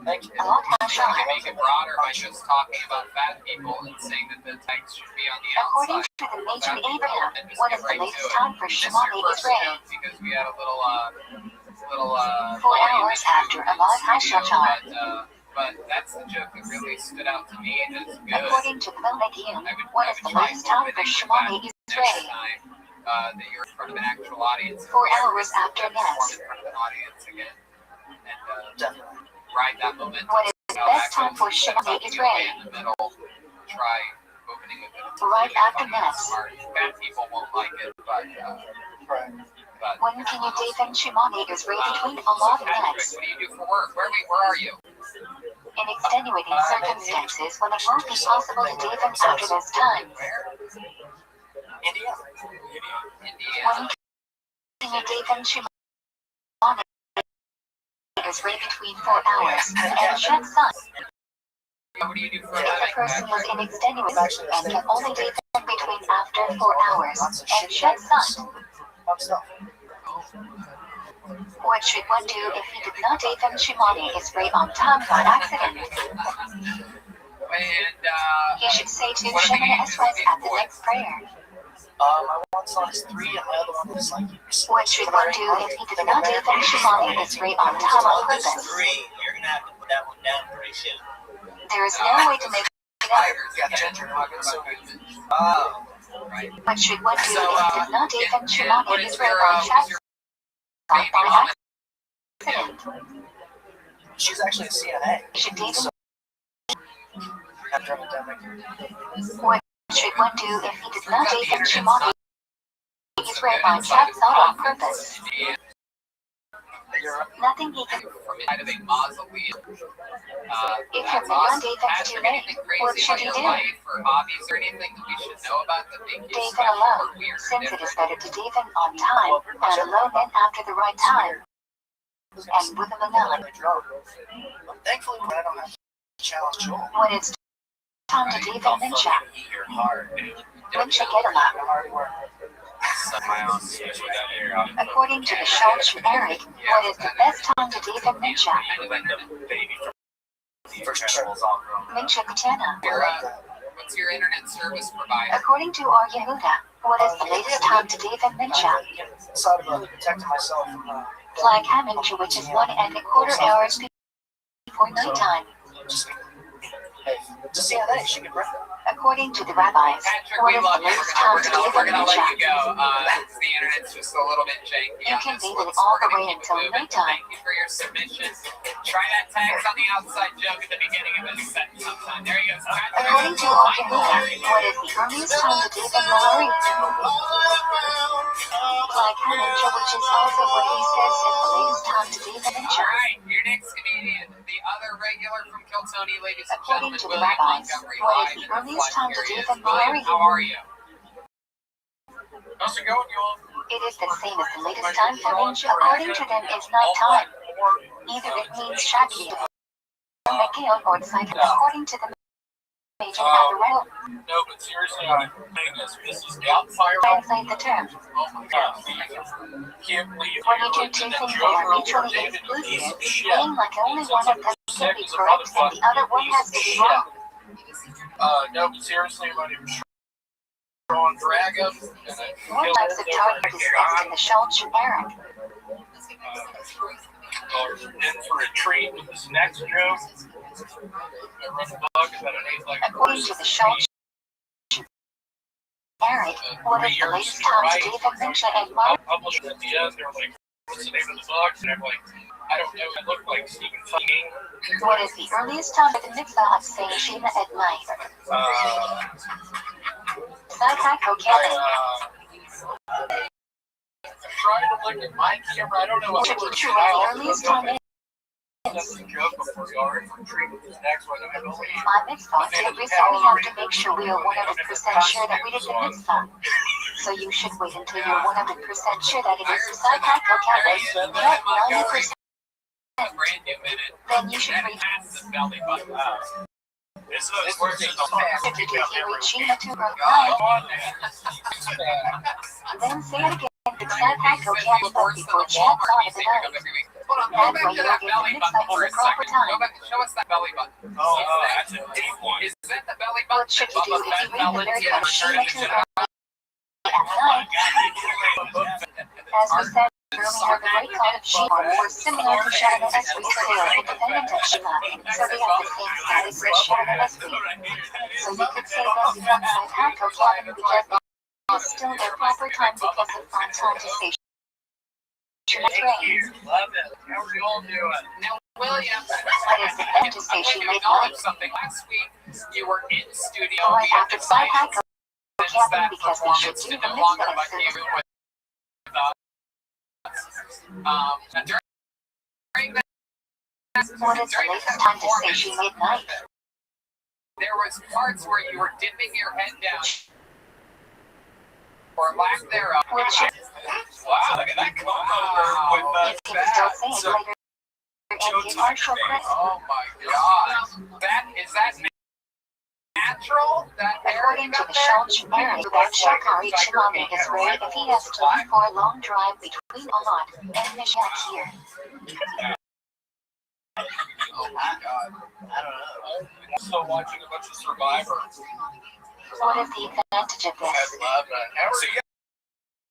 Thank you. A lot has You can shown. make it broader by just talking about fat people and saying that the tags should be on the According outside. to the Major Fat people, Abraham, and just what get is the right to latest it. time for This is your Shimani is first raised? joke because we had a little 4 volume hours issue after in a lot the has studio, shown. but that's the joke that really stood out to me as good. According to Vilnikian, I would what is the try latest time for within Shimani is next raised? time that you're in front of an actual audience. 4 hours after Perform Nets. in front of an audience again. And Definitely. ride that momentum. What is the best time for Shimani is raised? In the middle, try opening with it. Right after Nets. Smart. Fat people won't like it, but Right. When can you defend Shimani is raised between a lot of Patrick, Nets? what do you do for work? Where are you? In extenuating circumstances when it won't be possible to defend after those times. Where? Indiana. Indiana. When can you defend Shimani is raised between 4 hours and shed sun? What do you do for a If a living? person was in extenuous and can only defend between after 4 hours Lots of and shit. shed sun, Fun stuff. what should one do if he did not defend Shimani is raised on time by accident? And He should say to Shemana Eswes at the next prayer. My one son is 3 and my other one is like 6. What should one do if he did not defend Shimani is raised on time on This purpose? 3, you're gonna have to put that one down pretty soon. There is no way to make it up. Got ginger nuggets, so Oh, right. What should one do So, if he did not defend what Shimani is is your, raised on what is chat your by baby mama? accident? she's actually a CNA He should defend. after an epidemic. What should one do if he did not defend Shimani is raised on chat on purpose? Nothing he can. From inside of a mausoleum. If That's your awesome. non-defense Patrick, too late, anything what crazy should about you your do? life or hobbies or anything that we should know about that make you Defend special or alone, weird or since it is different? better to defend on time and alone than after the right time, and with a unknown. Thankfully, I don't have to challenge Joel. When it's time to defend Mincha, You're hard, dude. Mincha get a lot. According to the Shulch Eric, what is the best time to defend Mincha? Mincha Katana. What's your internet service provider? According to our Yehuda, what is the latest time to defend Mincha? Decided about protecting myself from Flag Hamincha, which is 1¼ hours before nighttime. hey, to CNA, she can bring it. According to the rabbis, Patrick, what we is love the you. latest time to We're defend gonna let Mincha? you go. The internet's just a little bit janky. You on can this leave one, it so all we're the gonna way keep it until moving. nighttime. Thank you for your submission. Try that tags on the outside joke at the beginning of this set sometime. There you go. According to our Yehuda, what is the earliest time to defend Malari? Flag Hamincha, which is also what he says is the latest time to defend Mincha. Alright, your next comedian, the other regular from Kiltony, ladies and According gentlemen, to the William rabbis, Montgomery what live is the in the earliest flight time to period. defend William, Malari? how are you? How's it going, y'all? It is the same as the latest time for Mincha. According to them, it's not time. Either it means shaki, Mikhail, or tzedakah, according to the major Rabbi. No, but seriously, I'm saying this is Doubtfire. Translate the term. Oh my God. Can't believe When you do two things that are mutually exclusive, meaning like only one of them can be correct and the other one has to be wrong. No, but seriously, my name is Sean Dragon. More types of target are discussed in the Schultz era. In for a treat with this next joke. According to the Schultz era, what is the latest time to David Mincha and Mark? Published at the end, they're like, what's the name of the book? And I'm like, I don't know. It looked like Stephen King. What is the earliest time for the mitzvah of saying Shema at night? Psychical Kevin. I'm trying to look at my camera. I don't know what Should be true what the earliest time is. That's the joke before we are in for treat with this next one. I believe. My mitzvah to every so we have to make sure we are 100% sure that we did the mitzvah. So you should wait until you're 100% sure that it is psychical Kevin, not 90%. Then you should read. This works in the If you read Shema to her life, then say it again. The psychical Kevin before Chad's on of the night. That way you'll get the mitzvah in the proper time. Show us that belly button. Oh, that's a deep one. Is that the belly button? What should you do if you read the very first Shema to her at night? As we said earlier, the right side of Shema are more similar to Shana Esri, so they are independent of Shema, so they have the same status as Shana Esri. So you could say that from psychical Kevin because it's still their proper time because of fun time to say Shema trains. Love it. How are you all doing? Now, William, What is the thing to say she made acknowledge night? something. Last week, you were in studio. Right We after psychical Kevin because they should do the no longer mitzvah like as you soon as with us. During what is the latest time to say she made night? there was parts where you were dipping your head down, or lack thereof. Which Wow, look at that combo with you can still say it later and get partial credit. Oh my God! Is that natural? That hair According you to got the there? Schultz Mary, that Shakari Chimami is ready if he has to leave for a long drive between Alot and Mishak here. Oh my God! I don't know. I'm still watching a bunch of Survivor. What is the advantage of I this? love that. So you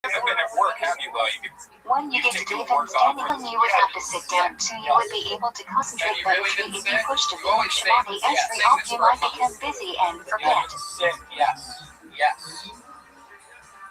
haven't been at work, have you? You could When you get to David standing on, you would have to sit down so you would be able to concentrate better. If you push to finish Shimami Esri off, you might become busy and forget. Sick, yes. Yes.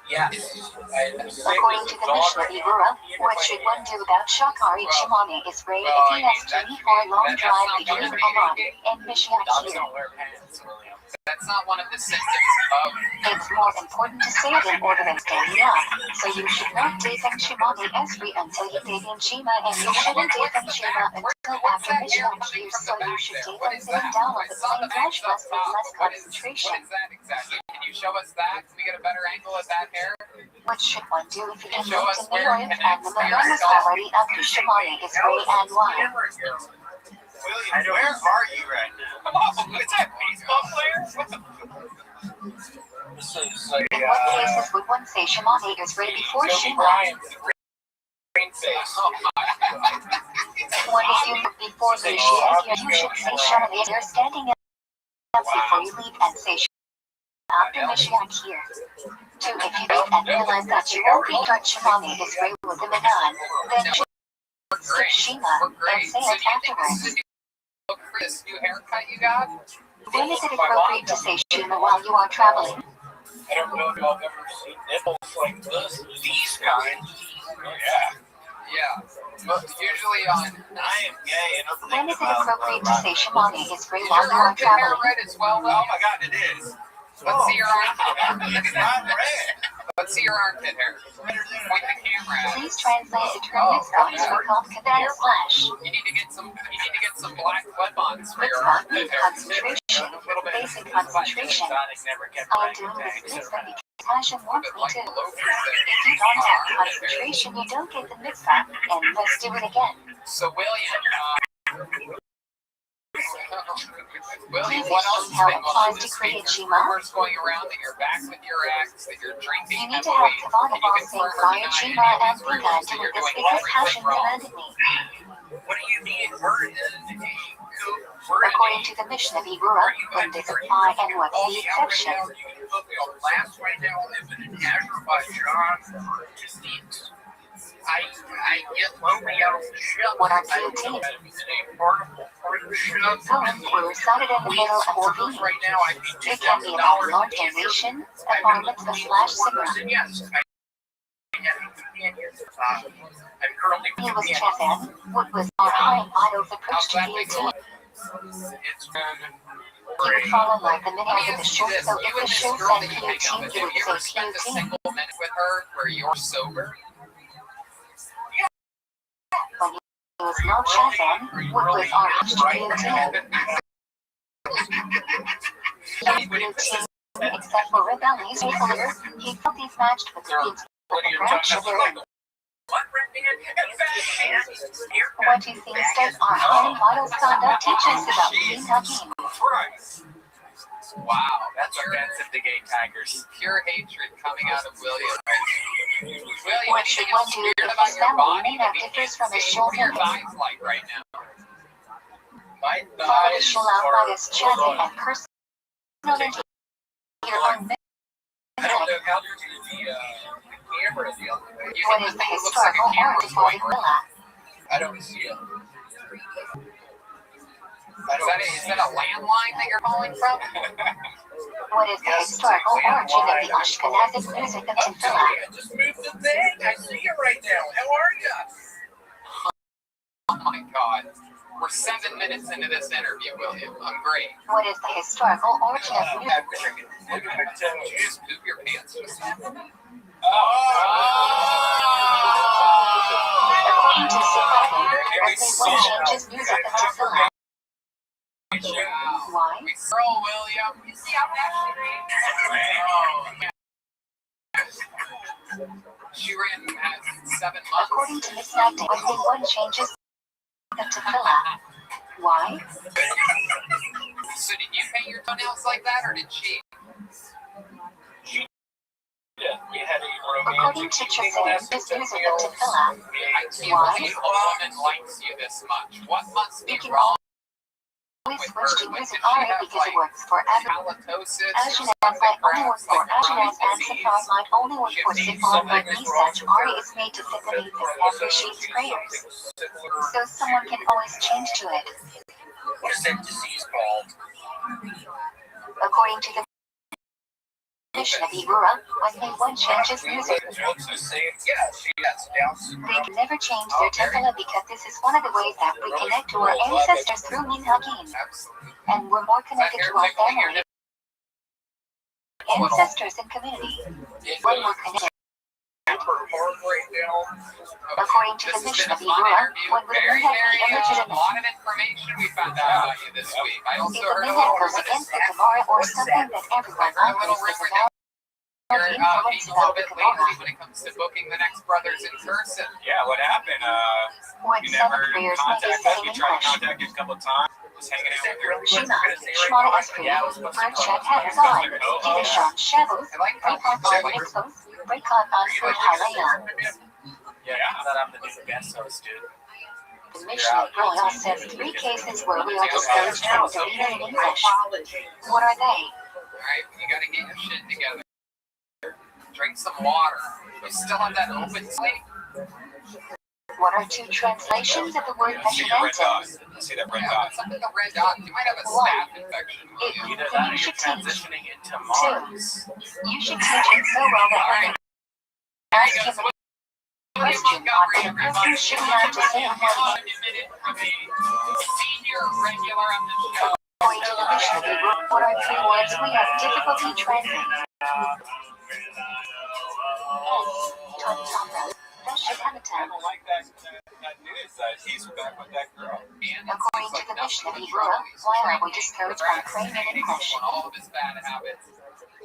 Yes. According to the Mishnah Ibura, what should one do about Shakari Chimami is ready if he has to leave for a long drive between Alot and Mishak Dogs here. don't wear pants, William. That's not one of the symptoms of. It's more important to say it in order than standing up. So you should not date in Shimami Esri until you date in Shima, and you shouldn't date in Shima until after Mishak here. So you should date them sitting down on the same bench less with less concentration. What is that exactly? Can you show us that? Can we get a better angle at that hair? What should one do if you can Show meet us in where the it north and the moon is already up to Shimami Esri and why? William, where are you right now? Oh, is that baseball player? What the? This is a, In what cases would one say Shimami Esri before Kobe Shima? Bryant with a green face. What if you before you share here, you should say Shimami Esri standing up before you leave and say after Mishak here. 2. If you leave and realize that you won't be done Shimami Esri with the Manan, then you should skip Shima and say it afterwards. Look for this new haircut you got. When is it appropriate to say Shima while you are traveling? I don't know if y'all have ever seen nipples like this. These kinds. Oh, yeah. Yeah. But usually on. I am gay and I'm When thinking is it about appropriate to say Shimami Esri Is while your you are armpit hair traveling? red as well? Oh my God, it is. Let's see your armpit. It's not red. Let's see your armpit hair. Point the camera at it. Please translate the term mitzvah to called Kavana slash. You need to get some black clip-ons for your Mitzvah armpit means hair. concentration, A little bit. basic concentration. Sonic never kept I'm writing doing this tags. mitzvah because Hashem wants me Like to. loafers If you don't have concentration, you don't get the mitzvah, and let's do it again. So William, William, Please what else explain has how been it going on applies to this week? create Shema. Rumors going around that you're back with your ex, that you're drinking You need to heavily. have Kavana Can you while saying confirm or fire deny Shema any of and these Vina rumors that doing you're this doing because everything passion wrong? demanded me. What do you mean? According to the mission of Igura, when this apply and what's the exception? Last right now, I live in Azerbaijan. I get lonely out on the ship. What are I QT? don't have any particle partnership. Poems were recited in the middle of the Quarters meeting. right now, I pay It can be about $2,000 Lord a year. donation, a bar mitzvah slash Quarters, sigra. and yes, I have a companion. I'm currently He was with Chazan, what was our high idols approach to QT. It's He would follow like the minute of the show, so if the show said That you hang out QT, with, he have would you say ever spent a QT. single minute with her where you're sober? When he was not Chazan, what was our hush to QT? He was QT, except for rebellious earlier, he felt he's matched with the beats with the branch of their What do you think does our high vital conduct teach us about being Hakim? Wow, that's offensive to gay tigers. Pure hatred coming out of William. William, What should one do if his family that differs from his What are your shoulder? thighs like right now? my Follow thighs chill out by his chassis and personal your own I don't know how to do the camera the other way. What is the historical origin of Villa? I don't see it. Is that a landline that you're calling from? What is the historical origin of the Ashkenazic music of Tefillah? I just moved the thing. I see you right now. How are you? Oh my God. We're 7 minutes into this interview, William. I'm great. What is the historical origin of music? Look at my toes. Did you just poop your pants just now? According to Sephardim, only one changes music of Tefillah. Why? We scroll, William. You see how fast she ran? She ran at 7 months. According to Misnagdim, only one changes of Tefillah. Why? So did you paint your toenails like that, or did she? You had a According to Chazan, this music of Tefillah. I can't believe a woman likes you this much. What must be wrong Always with switch her? to Like, music did she alright have, because it works for everyone. halitosis or Ashkenaz something, might only work perhaps, for like Ashkenaz and disease? Sephard might only work for Sephard, but research Ari is made to fit the needs of every sheep's prayers. So someone can always change to it. What is that disease called? According to the mission of Igura, only one changes music. Looks the same. Yeah, she has Down syndrome. They can never change their Tefillah because this is one of the ways that we connect to our ancestors through Minhagim. Absolutely. And we're more connected to our family, ancestors, and community. When we're connected. Her heart rate down. According to the mission of Igura, when we Very, have very, the image a lot of information we found out about you this week. I also if the heard a minhag little goes against the Gemara or something that everyone a little likes is rumor about you're the being influence a little about the bit Gemara. lazy when it comes to booking the next brothers in person. Yeah, what happened? When You seven never prayers may be contact us. said We in tried to English. contact you a couple of times. Just hanging out with your Shema, Shmona Esri, Birchet Hetzai, Didashon Shavuot, I like how Breakot on Mitzvot, Breakot on Food Halal. Yeah, I thought I'm the new guest host, dude. The mission of Royal says 3 cases where we are discouraged from demeanor in English. What are they? Alright, you gotta get your shit together. Drink some water. You still have that open slate? What are 2 translations of the word I see the red dot. Peshimentum? I see that red Yeah, dot. something the red dot. You might have a staph infection. It You means that you should teach. transitioning into 2. You should teach it so well that when they ask him a question on what the person should learn to say on that Senior regular on the show. According to the mission of Igor, what are 3 words we have difficulty translating? I don't like that news. He's back with that girl. According to the mission of Igor, why are we discouraged from praying in English? All of his bad habits.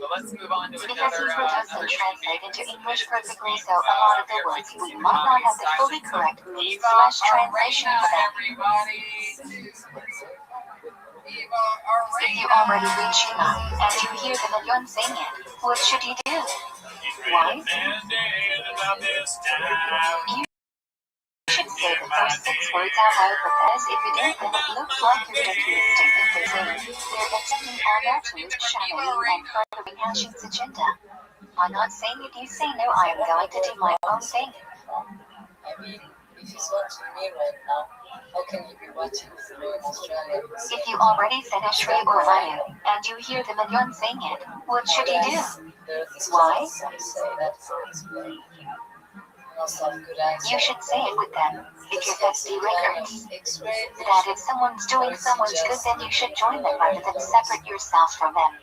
But let's move on to Because another. Hebrew doesn't translate into English perfectly, so a lot of the words we might not have the fully correct meaning slash translation for them. If you already read Shema and you hear the million sing it, what should you do? Why? You should say the first 6 words out loud, because if you don't, then it looks like you're making a statement by saying they're accepting our absolute shadowy and furthering Hashem's agenda. By not saying it, you say no, I am going to do my own thing. I mean, if he's watching me right now, how can he be watching through in Australia? If you already said Ashrei or Ranu, and you hear the million saying it, what should you do? Why? You should say it with them, because that's the records. That if someone's doing someone's good, then you should join them rather than separate yourself from them.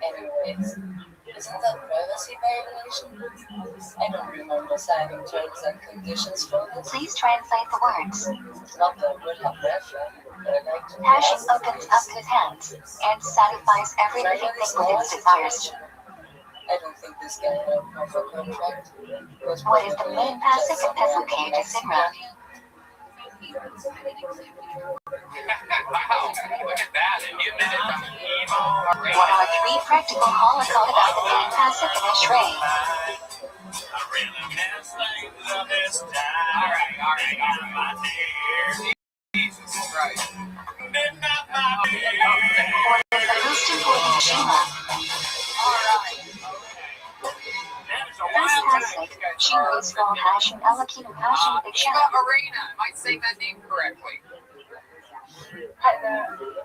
Anyways, isn't that privacy violation? I don't remember signing terms and conditions for this. Please translate the words. Not that I would have read them, but I like to Hashem opens up his hands and satisfies every living thing with its desires. I don't think this guy had a proper contract. What is the main pasuk in Pesukei de Simra? Wow, look at that. And you admitted from evil. What are 3 practical halakhot about the main pasuk in Ashrei? Jesus Christ. What is the most important Shema? First pasuk, Shema Yisrael Hashem Elokeinu Hashem Echad. Arena. Am I saying that name correctly?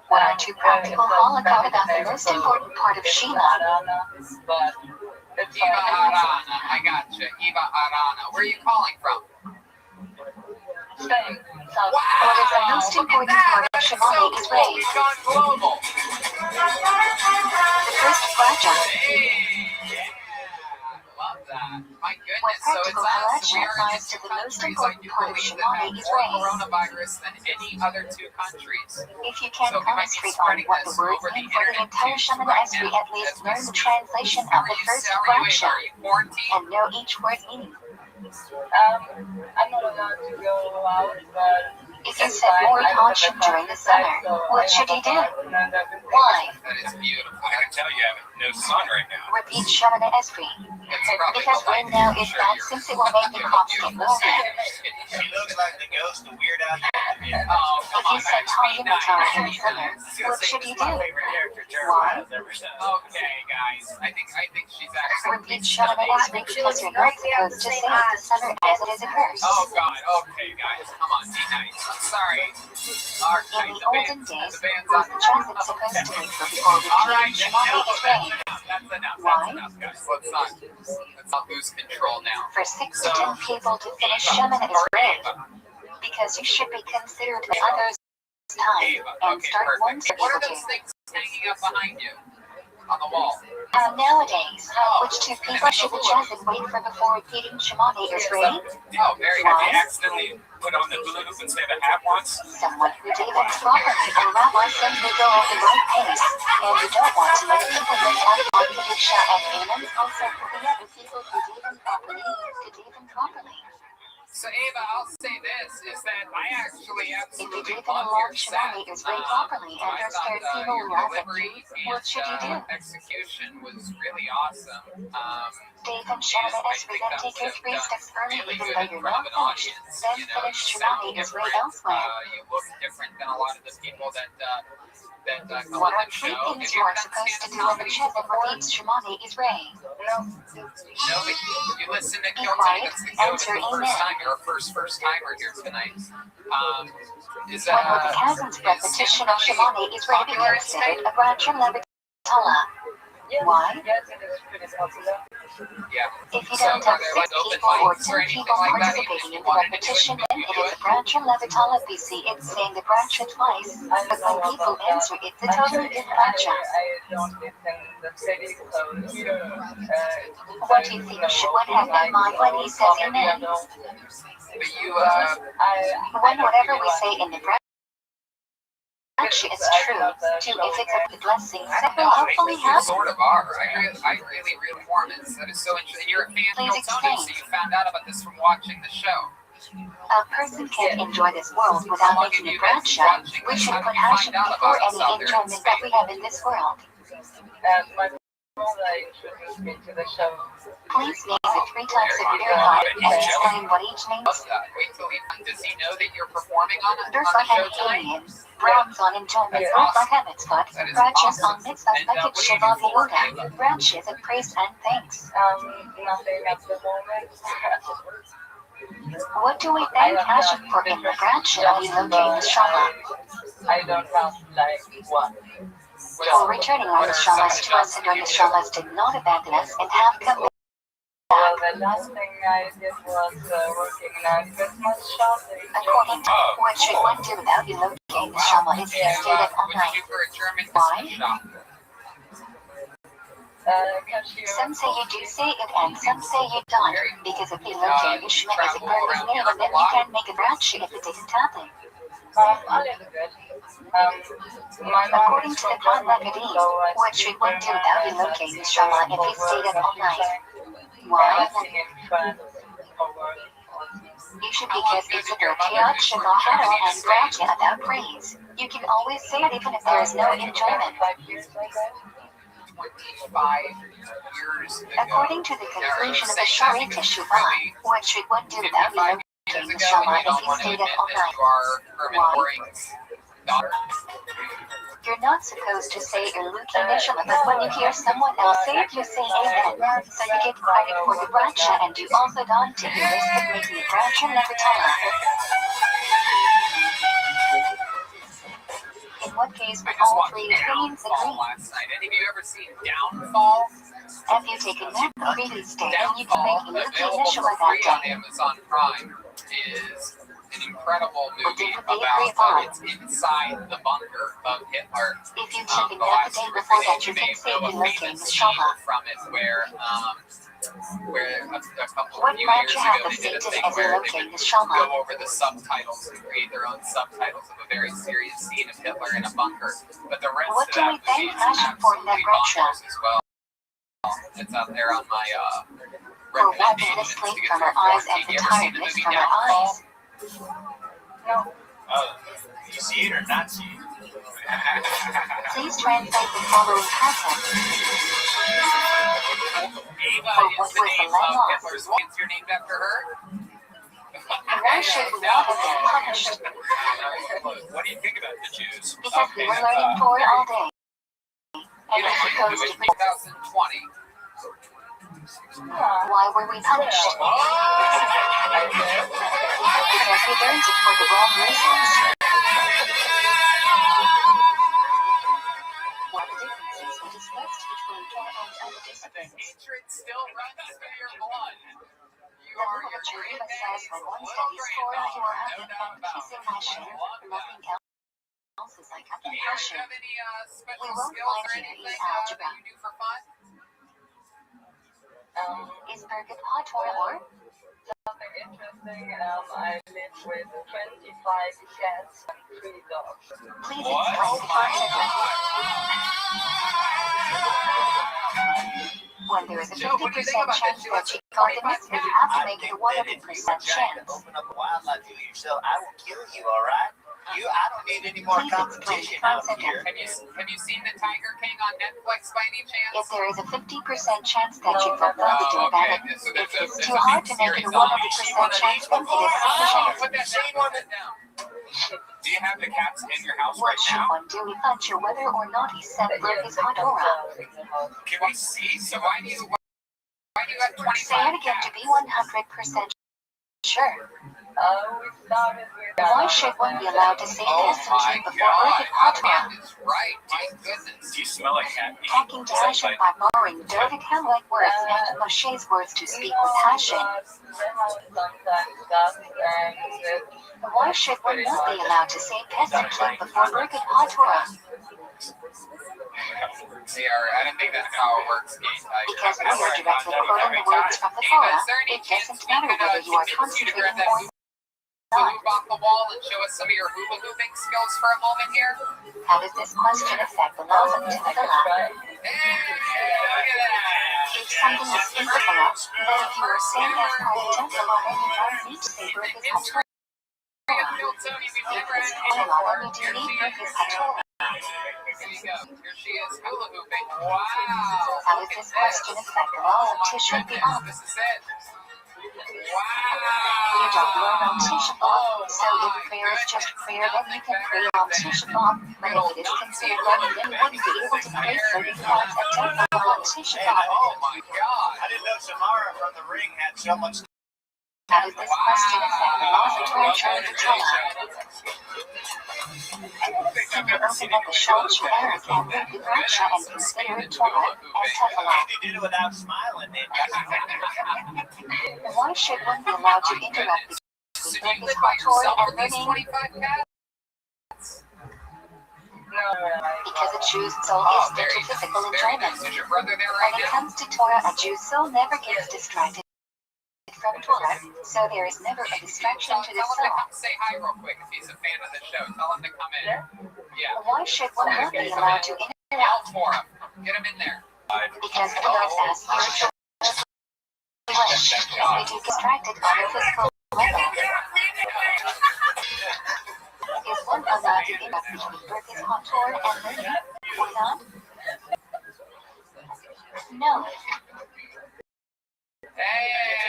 What are 2 practical halakhot about the most important part of Shema? Eva Arana. I gotcha. Eva Arana. Where are you calling from? Spain. Wow. What is the most important part of Shema Yisrael? We've gone global. The first praja. Love that. My What goodness. So it's practical us. We halacha are in applies the to 2 the most countries. I important do part of believe Shema that have more Yisrael? coronavirus than any other 2 countries. If you can't So we might be concentrate on spreading what the this words over the mean for the internet entire too Shemana right Esrei, now at least as we learn the speak. translation How of are the you first cellular? praja Are you quarantined? and know each word meaning. I'm not allowed to go out, but If you said more Hashem during the summer, what should you do? Why? That is beautiful. I gotta tell you, I have no sun right now. Repeat Shemana Esrei. It's probably Because the rain light. now I'm is sure bad you're- since it will make the crops get more bad. She looks like the ghost of Weird Al. Oh, come If you on, said guys. Tanya Be nice. Matara in Be the summer, nice. what should you do? Why? Okay, guys. I think she's actually. Repeat Shemana Esrei because you're not supposed to say it the summer as it is a curse. Oh God. Okay, guys. Come on, be nice. I'm sorry. All In right, the olden days, the band's was on. the chasm supposed to be before All right, repeating Shemana Esrei? that's enough. Why? That's enough, guys. Let's not lose control now. For 6 to 10 people to finish Shemana Esrei, because you should be considered the others' time Ava. and Okay, start once perfect. What are people those do. things hanging up behind you on the wall? Nowadays, which 2 people should the chasm wait for before repeating Shemana Esrei? Oh, very Have good. you accidentally put on the hula hoop instead of a hat once? Someone who did it properly, a rabbi simply go at the right pace, and you don't want to let people miss out on the Kedusha and Aaron, also for the other people who did them properly. So Ava, I'll say this, is that I actually If you absolutely did them love along your set. Shemana Esrei properly and I are thought scared people your laugh at delivery you, what should you do? and execution was really awesome. Dave and Shemana Esrei then take your 3 steps early Really even good though in you're front not of an finished. audience. Then You know, finish you Shemana sound Esrei different. elsewhere. You look different than a lot of the people that come What on are the 3 show. things you are supposed to do when the chasm repeats Shemana Esrei? No, but you listen to Be Kilton, quiet, that's the go answer the first amen. time, or first timer here tonight. Is When would the chasm's repetition of Shemana Esrei be considered a Brancher Levatala? Why? Yeah. If you So, don't are have there 6 like open people or mics or 10 anything people like that? participating in the repetition, then it is a Brancher Levatala BC. It's saying the Brancher twice, but when people answer, it's a totally different Brancher. What do you think would have in mind when he says amen? But you, When whatever we say in the Brancher She is true, too, if it's a blessing, I that don't will know. hopefully You happen. sort of are. I really performance. That is so interesting. You're a fan of Please Tony, so explain. you found out about this from watching the show. A person can't enjoy this world without How long have making a you been bradshaw. watching We this? should How put did you passion find out before about us any out there in enjoyment that we Spain? have in this world. My mother introduced me to the show. Please name the 3 types of There you beer go. hot Have and it. explain what each means. Love that. Wait till he does he know that you're performing on the Durfa show and tonight? Alien, Browns on enjoyment, That's Durfa awesome. Hammetsfot, That is Ratches awesome. on Mitzvah, And Bucket what do you Shiva do for Yoda, Ratches of praise and thanks. Nothing at the moment. What do we thank Hashem for in the bradshaw of Elohim Neshama? I don't have like one. For returning our Neshamas to us and our Neshamas did not abandon us and have come back. Well, the last thing I did was working in a Christmas shop. According to what should one do without Elohim Neshama if he stayed up all What did night? you do for a German Why? Christmas shop? Some say you do say it and some say you don't, because if Elohim Neshama is a burning name, then you can make a bradshaw if it didn't happen. A little bit. My mom According is to the from Khan Germany, Magadim, so I what should one do without Elohim Neshama if he stayed up all night? Why? You should because it's a Berkiat, Shabbat, and bradshaw about praise. You can always say it even if there is no enjoyment. 25 years ago. According to the conclusion of the Shari Teshuvah, what should one do without Elohim Neshama if he stayed up all night? Why? You're not supposed to say Elohim Neshama, but when you hear someone else say it, you say Amen. So you get credit for the bradshaw and you also don't take the risk of making a bradshaw nevatala. In what case would all 3 opinions agree? Last night. Any of you ever seen Downfall? Have you taken that the previous day and you can Downfall, make Elohim available Neshama for free that on day? Amazon Prime, is an incredible movie did they agree about upon? it's inside the bunker of Hitler. If you check it out the day before that, you can say Elohim Neshama. From it where a couple What few might years you have ago the they did a status thing as where they Elohim would Neshama? go over the subtitles and create their own subtitles of a very serious scene of Hitler in a bunker. But the rest What of do that we thank movie is Hashem for in that absolutely bradshaw? bonkers as well. It's out there on my For wiping the recommendations sleep to get from through our eyes and quarantine. the You ever seen the tiredness movie from our Downfall? eyes. You see it or not see it? Please translate the following content. Ava For is what the was the name land of lost? Hitler's wife. You're named after her? Why should we not have been punished? What do you think about the Jews? Because we were learning Torah all day. And we're supposed to be. 2020. Why were we punished? Because we learned it for the wrong reasons. What are the differences we discussed between Torah and other disciplines? Hatred still runs through your blood. You The are Lord your Jehovah great says when one studies Torah, you are having fun kissing Hashem. Nothing else is like having Do you Hashem. have any special We won't skills or find you anything in algebra. that you do for fun? Is Birgit hot or? Something interesting. I live with 25 cats and 3 dogs. Please What? explain the concept of when there is a 50% chance that you got the mitzvah, you have to make it a 100% chance. Open up a wildlife to yourself. I will kill you, all right? I don't need any more Please explain competition the out concept here. of Have you seen The Tiger King on Netflix by any chance? if there is a 50% chance that you fulfill the Oh, Durban, okay. So if there's it's too hard to make it a 100% chance, then it is sufficient. Put that down. Do you have the cats in your house What right should now? one do if unsure whether or not he sent Berg his hot Torah? Can we see? So why do you have 25 Say it again to be 100% sure. We started with. Why should one be allowed to say Oh this my before God, Berg hot Torah? that is right. My goodness. Do you smell like cat meat? Talking to Hashem by borrowing David Hamlet words and Moshe's words to speak with Hashem. Why should one not be allowed to say Pesach before Birgit HaTorah? I don't think that's how it works, Kate. Because we are directly quoting the words from the Torah, it doesn't matter whether you are concentrating or move off the wall and show us some of your hula hooping skills for a moment here? How does this question affect the laws of Tifla? Hey, look at that! If something is physical, then if you are saying as part of Tifla, then you don't need to say Berkis Hatorah. Phil Tony, we've If never it's had Halalah, before. then you do Here need she Berkis is. Hatorah. Here you go. Here she is, hula hooping. Wow! How does this question affect the laws of Tisha B'Av? This is it. You Wow! don't learn on Tisha B'Av, so if prayer is just prayer, then you can pray on Tisha B'Av. But if it is considered learning, then you wouldn't be able to pray 30 times a temple on Tisha B'Av. Oh my God! I didn't know Samara from the ring had so much. How does this question affect the laws of Torah and Torah? Can you open up a shawl for Eric and read the Raksha and consider Torah and Tefillah? You did it without smiling, didn't you? Why should one be allowed to interrupt So between do you Berkis live by yourself Hatorah with and these learning? 25 cats? Because a Jew's soul Oh, is built very to physical nice. Very enjoyment. nice. Is your brother there When right it now? comes to Torah, a Jew's soul never gets distracted from Torah, so there is never a distraction to the Tell him to soul. come say hi real quick if he's a fan of the show. Tell him to come in. Yeah. Why should one not be allowed to Yell interact? for him. Get him in there. Because we are as spiritual as we wish, and we do get distracted on a physical level. Is one allowed to interact between Berkis Hatorah and learning, or not? No.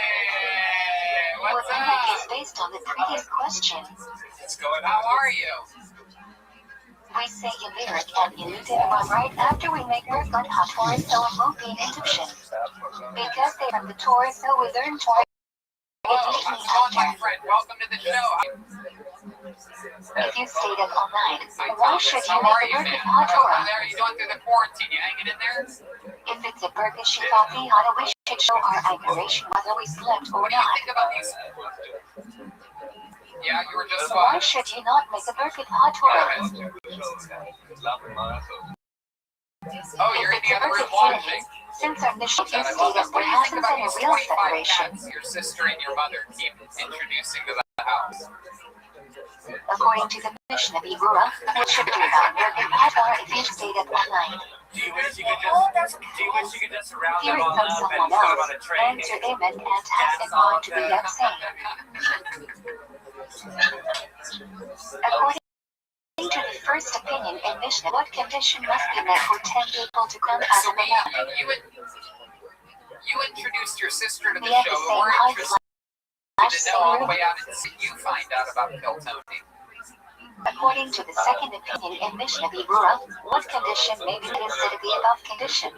Hey, What what's Eric up? is based on the previous question. What's going on? How are you? We say Yamirik and Yamidik right after we make Berkut HaTorah, so it won't be an interruption. Because they are the Torah, so we learn Torah Hello, how's immediately it going, my after. friend? Welcome to the show. If you stayed up all night, Hi, why Thomas. should you How make are a you, Berkut man? How HaTorah? are you doing through the quarantine? You hanging in there? If it's a Berkut Shifati Hana, we should show our admiration whether we slept or What do you not. think about these? Yeah, you were just Why should you not make a Berkut HaTorah? Oh, you're in If it's the a other room Berkut watching. Trinity, since our mission I is love stated, this. What there do you think hasn't about been a these real 25 separation. cats your sister and your mother keep introducing to the house? According to the mission of Ibura, what should do about Berkut HaTorah if you stayed up all night? Do you wish you could just round Hear them it all from up and someone put them on else, a train? answer amen and have in mind to be that same. According to the first opinion in Mishnah, what condition must be met for 10 people to come as So a manana? you introduced your sister to the We have show, the but same we're height, interested to same know all the room. way out and see you find out about Phil Tony. According to the second opinion in Mishnah Ibura, what condition may be considered the above condition?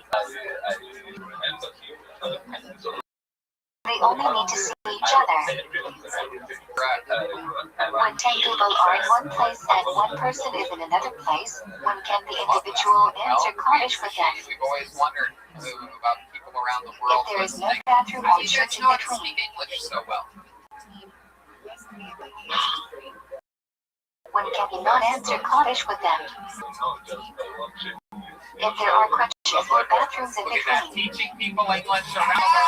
They only need to see each other. Correct. When 10 people are in one place and one person is in another place, when can the individual answer Kaddish with them? We've always wondered about people around the world. If there is no listening. bathroom How or do you guys church in know how to between? speak English so well? When can you not answer Kaddish with them? If there are crutches or bathrooms in Look at that, between, teaching people English around the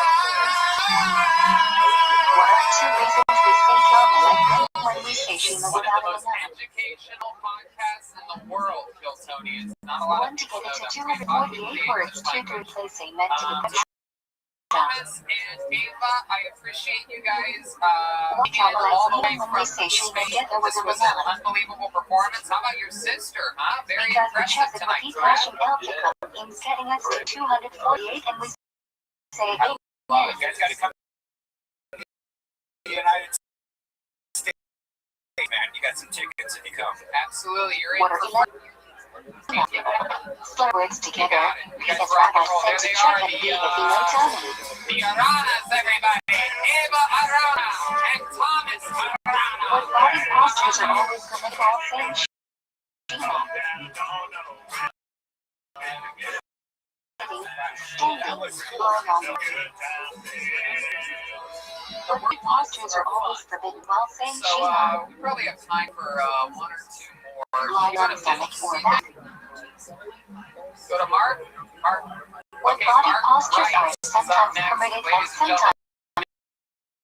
what are 2 reasons we say Shalom Aleichem when we say Shema One of without the a most manana? educational podcasts in the world, Phil Tony. It's not a lot of One to people get know it to that. 248 words, 2 to replace amen to the question. Thomas and Ava, I appreciate you guys What being all the way Shalom Aleichem when we from say Shema Spain. together with This a was an manana? unbelievable performance. How about your sister, huh? Very Because the impressive Chesed tonight, Wakit correct? Hashem El Tikam is getting us to 248 and we say amen. You guys got to come to the United States, man. You got some tickets if you come. Absolutely, you're in What are for 11? Slur words together, guys because rock Rabbi and roll. said There to they check are, and be if you know Tony. the Aranas, everybody. Ava Arana and Thomas Arana. What body postures are always permitted while saying Shema? Standing, lying on the What body postures are always forbidden while saying So, Shema? we probably have time for 1 or 2 more. Lying on the stomach or back. Go to Mark. Mark. What Okay, body Mark, postures right. are What's up sometimes next, permitted and ladies and sometimes gentlemen?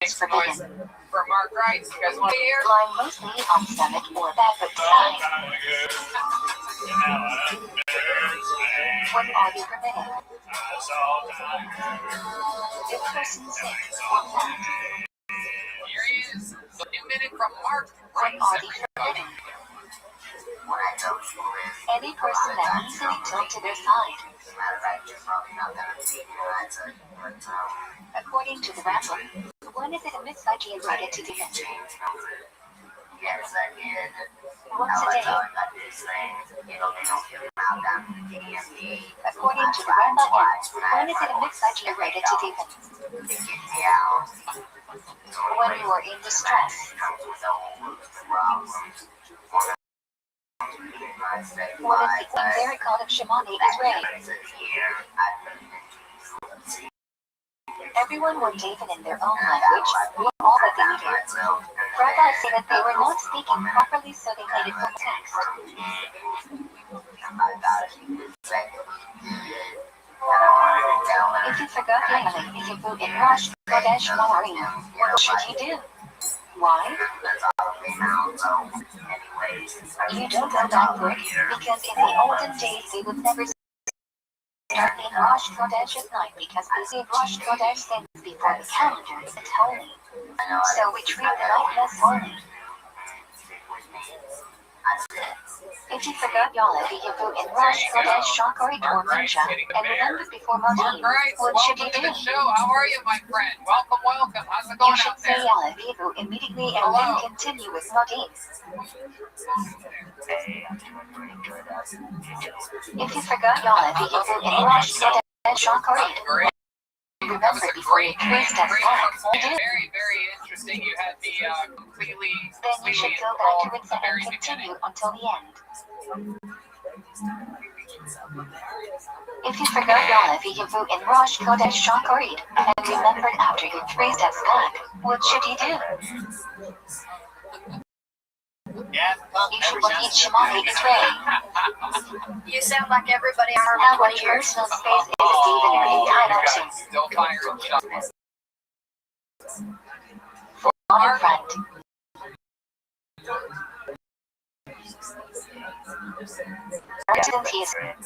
Make some noise. forbidden? for Mark Rice. You guys want to hear? Lying mostly on stomach or backward side. When are you permitted? If person sings or not. Here he is. The new minute from Mark When Rice. are they forbidden? Any person that easily tilt to their side. According to the rabbi, when is it a mitzvah related to defense? Once a day. According to the rabbi, when is it a mitzvah related to defense? When you are in distress. What is the miracle of Shemani Israel? Everyone were David in their own language, all but the leaders. Rabbis say that they were not speaking properly, so they made it from text. If you forgot your Yom in Rosh Chodesh Morim, what should you do? Why? You don't go backward, because in the olden days they would never start in Rosh Chodesh at night because we see Rosh Chodesh things before the calendar is holy. So we treat the night less holy. If you forgot Yom Kippur in Rosh Chodesh Shakarit or Mincha and remembered before Modim, what should you do? Welcome to the show. How are you, my friend? Welcome. How's it You going should out say there? Yom Kippur immediately and then continue with Modim. If you forgot Yom Kippur in Rosh Chodesh Shakarit, That was a great, three steps back. very, very interesting. You had the completely Then you should go back to it and continue until the end. If you forgot Yom Kippur in Rosh Chodesh Shakarit and remembered after your three steps back, what should you do? You should look each Shemani Israel. You sound like everybody on How our much personal space is Stephen entitled to? Still firing shots. Waterfront. Resident is 1.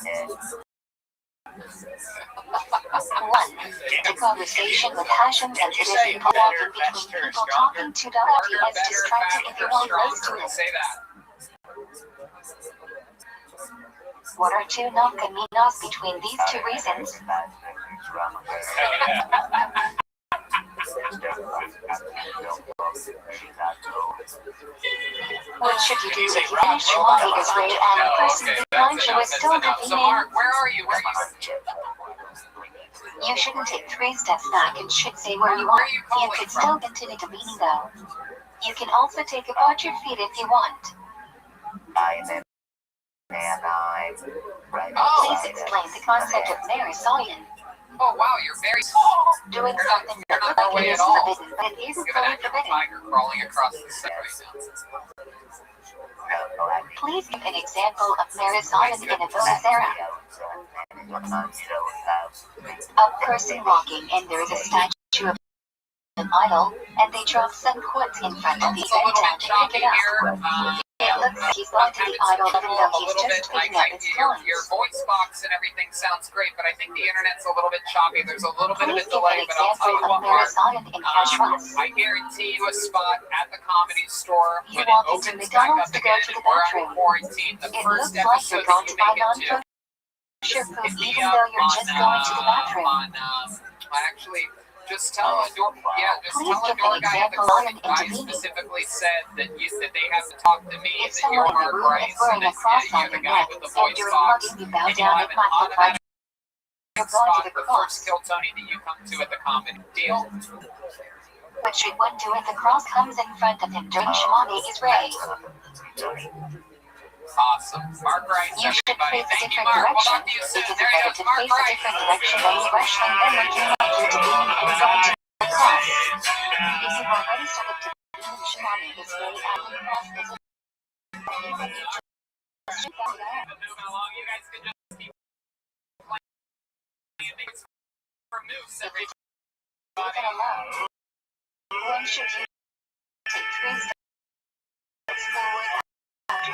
The conversation with passions and tradition walking between people talking to as distracted if you want place to live. Say that. What are two non-caminos between these two reasons? What should you do if you finish Shemani Israel and the person behind you is still So convening? Mark, where are you? You shouldn't take three steps back and should say where you are. You could still continue to meaning though. You can also take about your feet if you want. Please explain the concept of Marisoyan. Oh wow, you're very Doing something that looks like it is forbidden, but it isn't Look at fully that forbidden. tiger crawling across the set right now. Please give an example of Marisoyan in a Vocera. A person walking and there is a statue of an idol, and they drop some quotes in front of the It's a little down bit to choppy pick it up. here. It looks like he's going to the idol even though he's just picking up its coins. Your voice box and everything sounds great, but I think the internet's a little bit choppy. There's a little bit of a Please give delay, an but I'll tell you example of what, Mark. Marisoyan in Kashras. I guarantee you a spot at the Comedy Store You when it walk into opens back McDonald's up to go again to and the we're out of bathroom. quarantine. The It first looks like episode you're that going you to buy make it to non-kosher food is even though you're just going to the bathroom. actually, just tell a door, just Please tell a give door an guy at the example clinic. of an I intervening. specifically said that they have to talk to me, If that you're someone in the Mark room Rice, is wearing and a cross you're on the their guy neck with the and voice during box, mugging you bow and you down, have it an might look like you're going spot to the the cross. first Kill Tony that you come to at the comedy. Deal? What should one do if the cross comes in front of him during Shemani Israel? Awesome. Mark Rice, You should everybody. face a Thank you, different Mark. We'll direction. talk to you It soon. is There you better go. to Mark face a Rice. different direction when you rush than looking like you to be going to the cross. If you've already started to be in Shemani Israel and the cross is you can just shoot that down. Along, you guys can just keep playing for moves If every you leave it alone, when should you 3 steps forward after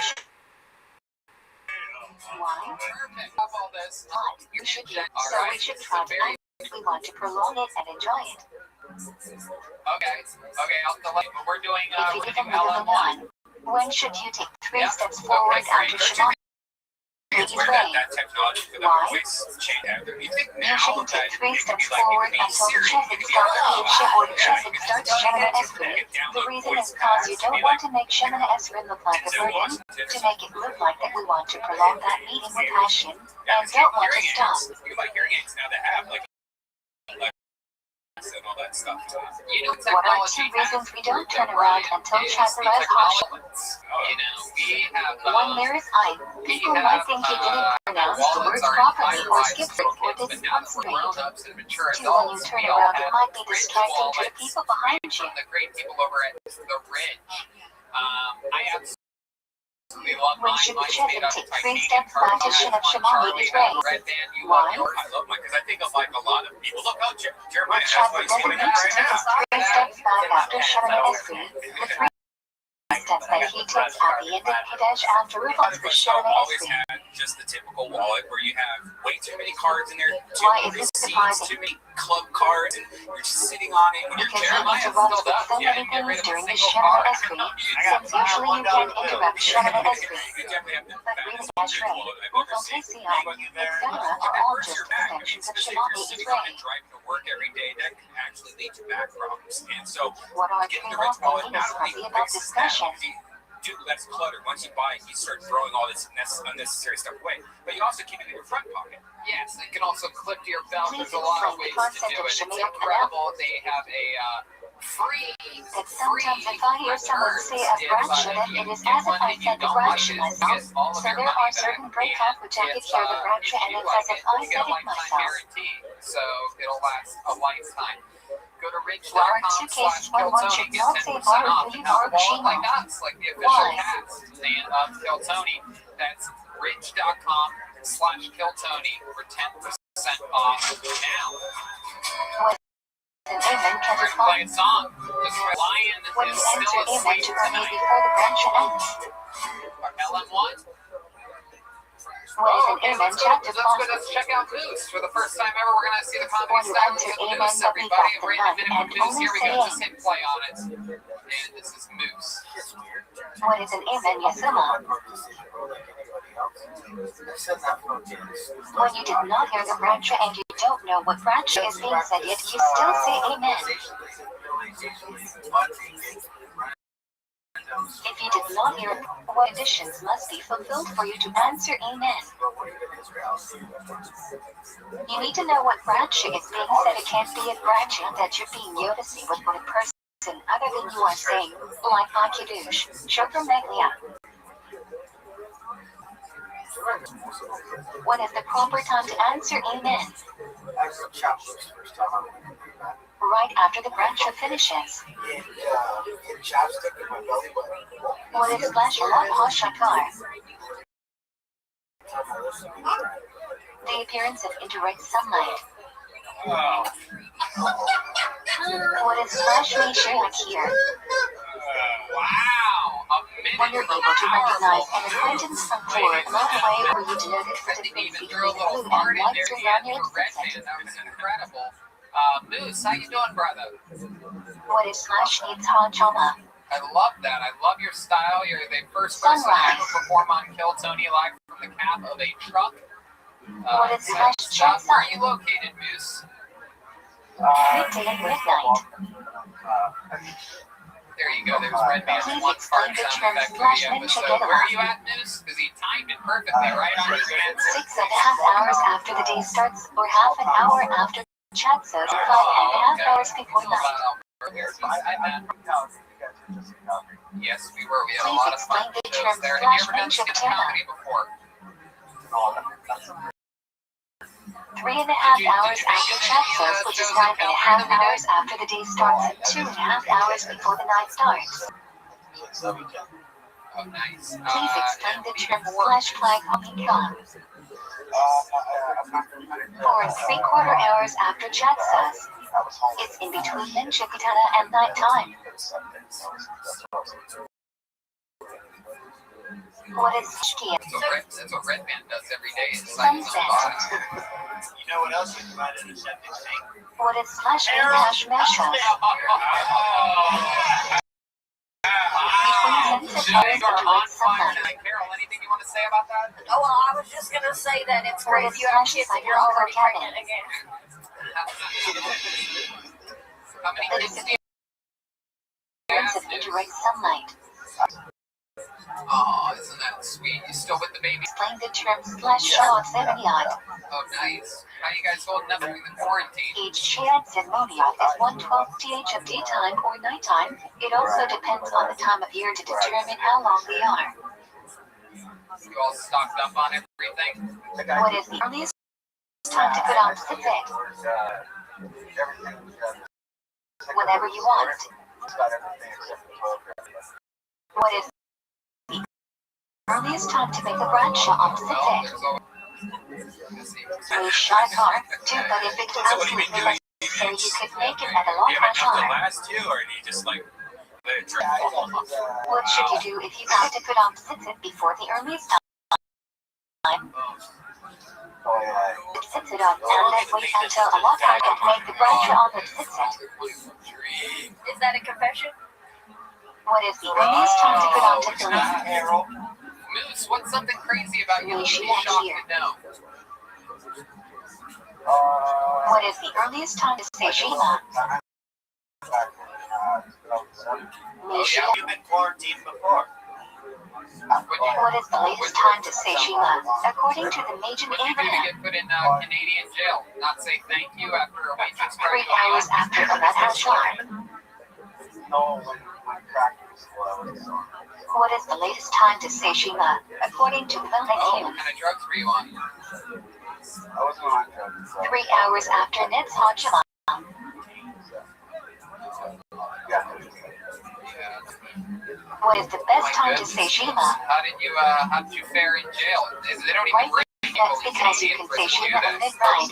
Why? Perfect. Of all this. What? You should eat, All so we right. should try to act if we want to prolong it and enjoy it. Okay. I'll delay. But we're doing If you we're give doing them the LM1. when should you take 3 Yeah. steps forward Okay, great. after Shema? It's where that technology for the Why? voice change. You think You now shouldn't that take 3 it could steps be like, forward it could be until the Siri, chassis it could be starts like, being shit or the yeah, chassis you could starts just Shemana download Esri. The download reason voice is because you paths to don't be want like to make Shemana Esri look like a Denzel burden, Washington or to make it look like that we want to prolong that meeting with passion, and because don't want to hearing stop. aids, you buy hearing aids now that have like and all that stuff. You know, What are technology 2 reasons we don't has turn improved, around Brian, until is Chancellor the has harsh? technology. You know, we have One there is I. People might think he didn't pronounce the words properly or skips it or but now that we're disconcentrate. grown-ups and mature 2, when you adults, turn we all around, it have might be rich distracting to the wallets people behind you. from the great people over at the Ridge. I absolutely love When mine. should Mine's Chevin made out of take 3 titanium steps back to carbide. Shin of One Shemani Charlie is has raised? red band. You Why? love yours. I love mine because I think of like a lot of people. Look how Jeremiah Which has Chevin what he's doesn't doing need to right take now. his 3 steps back after Shemana Esri. The 3 steps that he takes at the end of Kadesh after A lot Rufus of with us don't Shemana always Esri. had just the typical wallet where you have way too many cards in there, too Why many is this receipts, surprising? too many club cards, and you're just sitting on it when you're Because he Jeremiah. interrupts with so many things during his Shemana Esri, since usually you can't interrupt Shemana Esri. You definitely have the But reading fastest Ashray, wallet I've ever Ufos seen. HCI, But etc. are all just extensions of especially if Shemani you're sitting on Israel. and driving to work every day, that can actually lead to back problems. And so What our getting the trade-off rich wallet thinking not is only fuzzy about fixes that, discussion. you do less clutter. Once you buy it, you start throwing all this unnecessary stuff away. But you also keep it in your front pocket. Yes, it can also clip to your belt. Please There's a lot of explain ways the to do concept it. of It's Shemaya incredible. They have a free That sometimes if I hear someone say a bradshaw, then it is as if I said the bradshaw myself. So there are certain breakout which I could hear the bradshaw and it's as if I said it myself. So it'll last a lifetime. Go to There are 2 cases where one should not say bar or leave or Shema. like us, like the official Why? cast of Kill Tony. That's rich.com/KillTony for 10% off now. When Amen can We're respond. playing a song. This lion When is you still enter Amen asleep to earn tonight. before the bradshaw ends. LM1. When an Okay, Amen chapter let's check out Moose. For the first time ever, we're going to see the When comedy you style enter of Amen, Moose, but we everybody. got the We're in nut a minute and with Moose. only Here we say go. amen. Just hit play on it. And this is Moose. When it's an Amen, Yasuma. When you did not hear the bradshaw and you don't know what bradshaw is being said yet, you still say Amen. If you did not hear it, what conditions must be fulfilled for you to answer Amen? You need to know what bradshaw is being said. It can't be a bradshaw that you're being Yodasi with one person other than you are saying, like Akidush, Shofar Meglia. When is the proper time to answer Amen? Right after the bradshaw finishes. What is slash Allah Hashakar? The appearance of indirect sunlight. What is slash Meshiach here? Wow! When you're able to recognize an acquaintance from Florida, right away, or you denote it for different Even between threw a little blue part and in white there. to He round had your the red existence. band. That was incredible. Moose, how you doing, brother? What is slash needs Hachama? I love that. I love your style. You're the first person to ever perform on Kill Tony live from the cab of a truck. What is slash chance Where are you located, Moose? Midday and midnight. There you go. There's Red Band's Please one explain part the sound term effect for slash the ninja episode. Where are you getaway. at, Moose? Because he timed it perfectly right on your answer. 6.5 hours after the day starts, or half an hour after chat says, 5.5 hours before night. Yes, we were. We had a Please lot of fun explain the shows term there. Have you slash ever done ninja sketch getaway. comedy before? 3.5 hours after chat says, which is 9.5 hours after the day starts, and 2.5 hours before the night starts. Oh, nice. Please explain the term slash flag hopping con. 4 3/4 hours after chat says. It's in between Ninja Katana and nighttime. What is Shkia? That's what Red Band does every day. It's like Sunset. You know what else you can find in a septic tank? What is slash and hash mashup? Carol, anything you want to say about that? Oh, well, I was just going to say that it's What great is if you have slash kids and cycle you're already cabin? pregnant again. How many The kids do you disappearance of indirect sunlight. Oh, isn't that sweet? You still with the baby? Explain the term slash shot seminiot. Oh, nice. How you guys holding up during the quarantine? Each shared seminiot is 1/12th th of daytime or nighttime. It also depends on the time of year to determine how long they are. You all stocked up on everything? What is the earliest time to put on Pacific? Whenever you want. What is the earliest time to make a bradshaw on Pacific? A shy car, too, but if it's absolutely necessary, you could make it at a long time. last two, or do you just like let it drip? What should you do if you have to put on Pacific before the earliest time? Sit it up and then wait until a lot hard and make the bradshaw on the sit. Is that a confession? What is the earliest time to put on tefillin? Moose, what's something crazy about you that She you'd be next shocked year. to know? What is the earliest time to say Shema? You've been quarantined before. What is the latest time to say Shema? According to the Major When you Abraham, get put in Canadian jail, not say thank you after a waitress 3 hours after the last shot. What is the latest time to say Shema? According to the Oh, what Vilnius, kind of drugs were you on? 3 hours after Ned's hot Shema. What is the best time to say Shema? How did you fare in jail? They don't even Right, bring people that's in because you Canadian can say prison to do Shema that. and midnight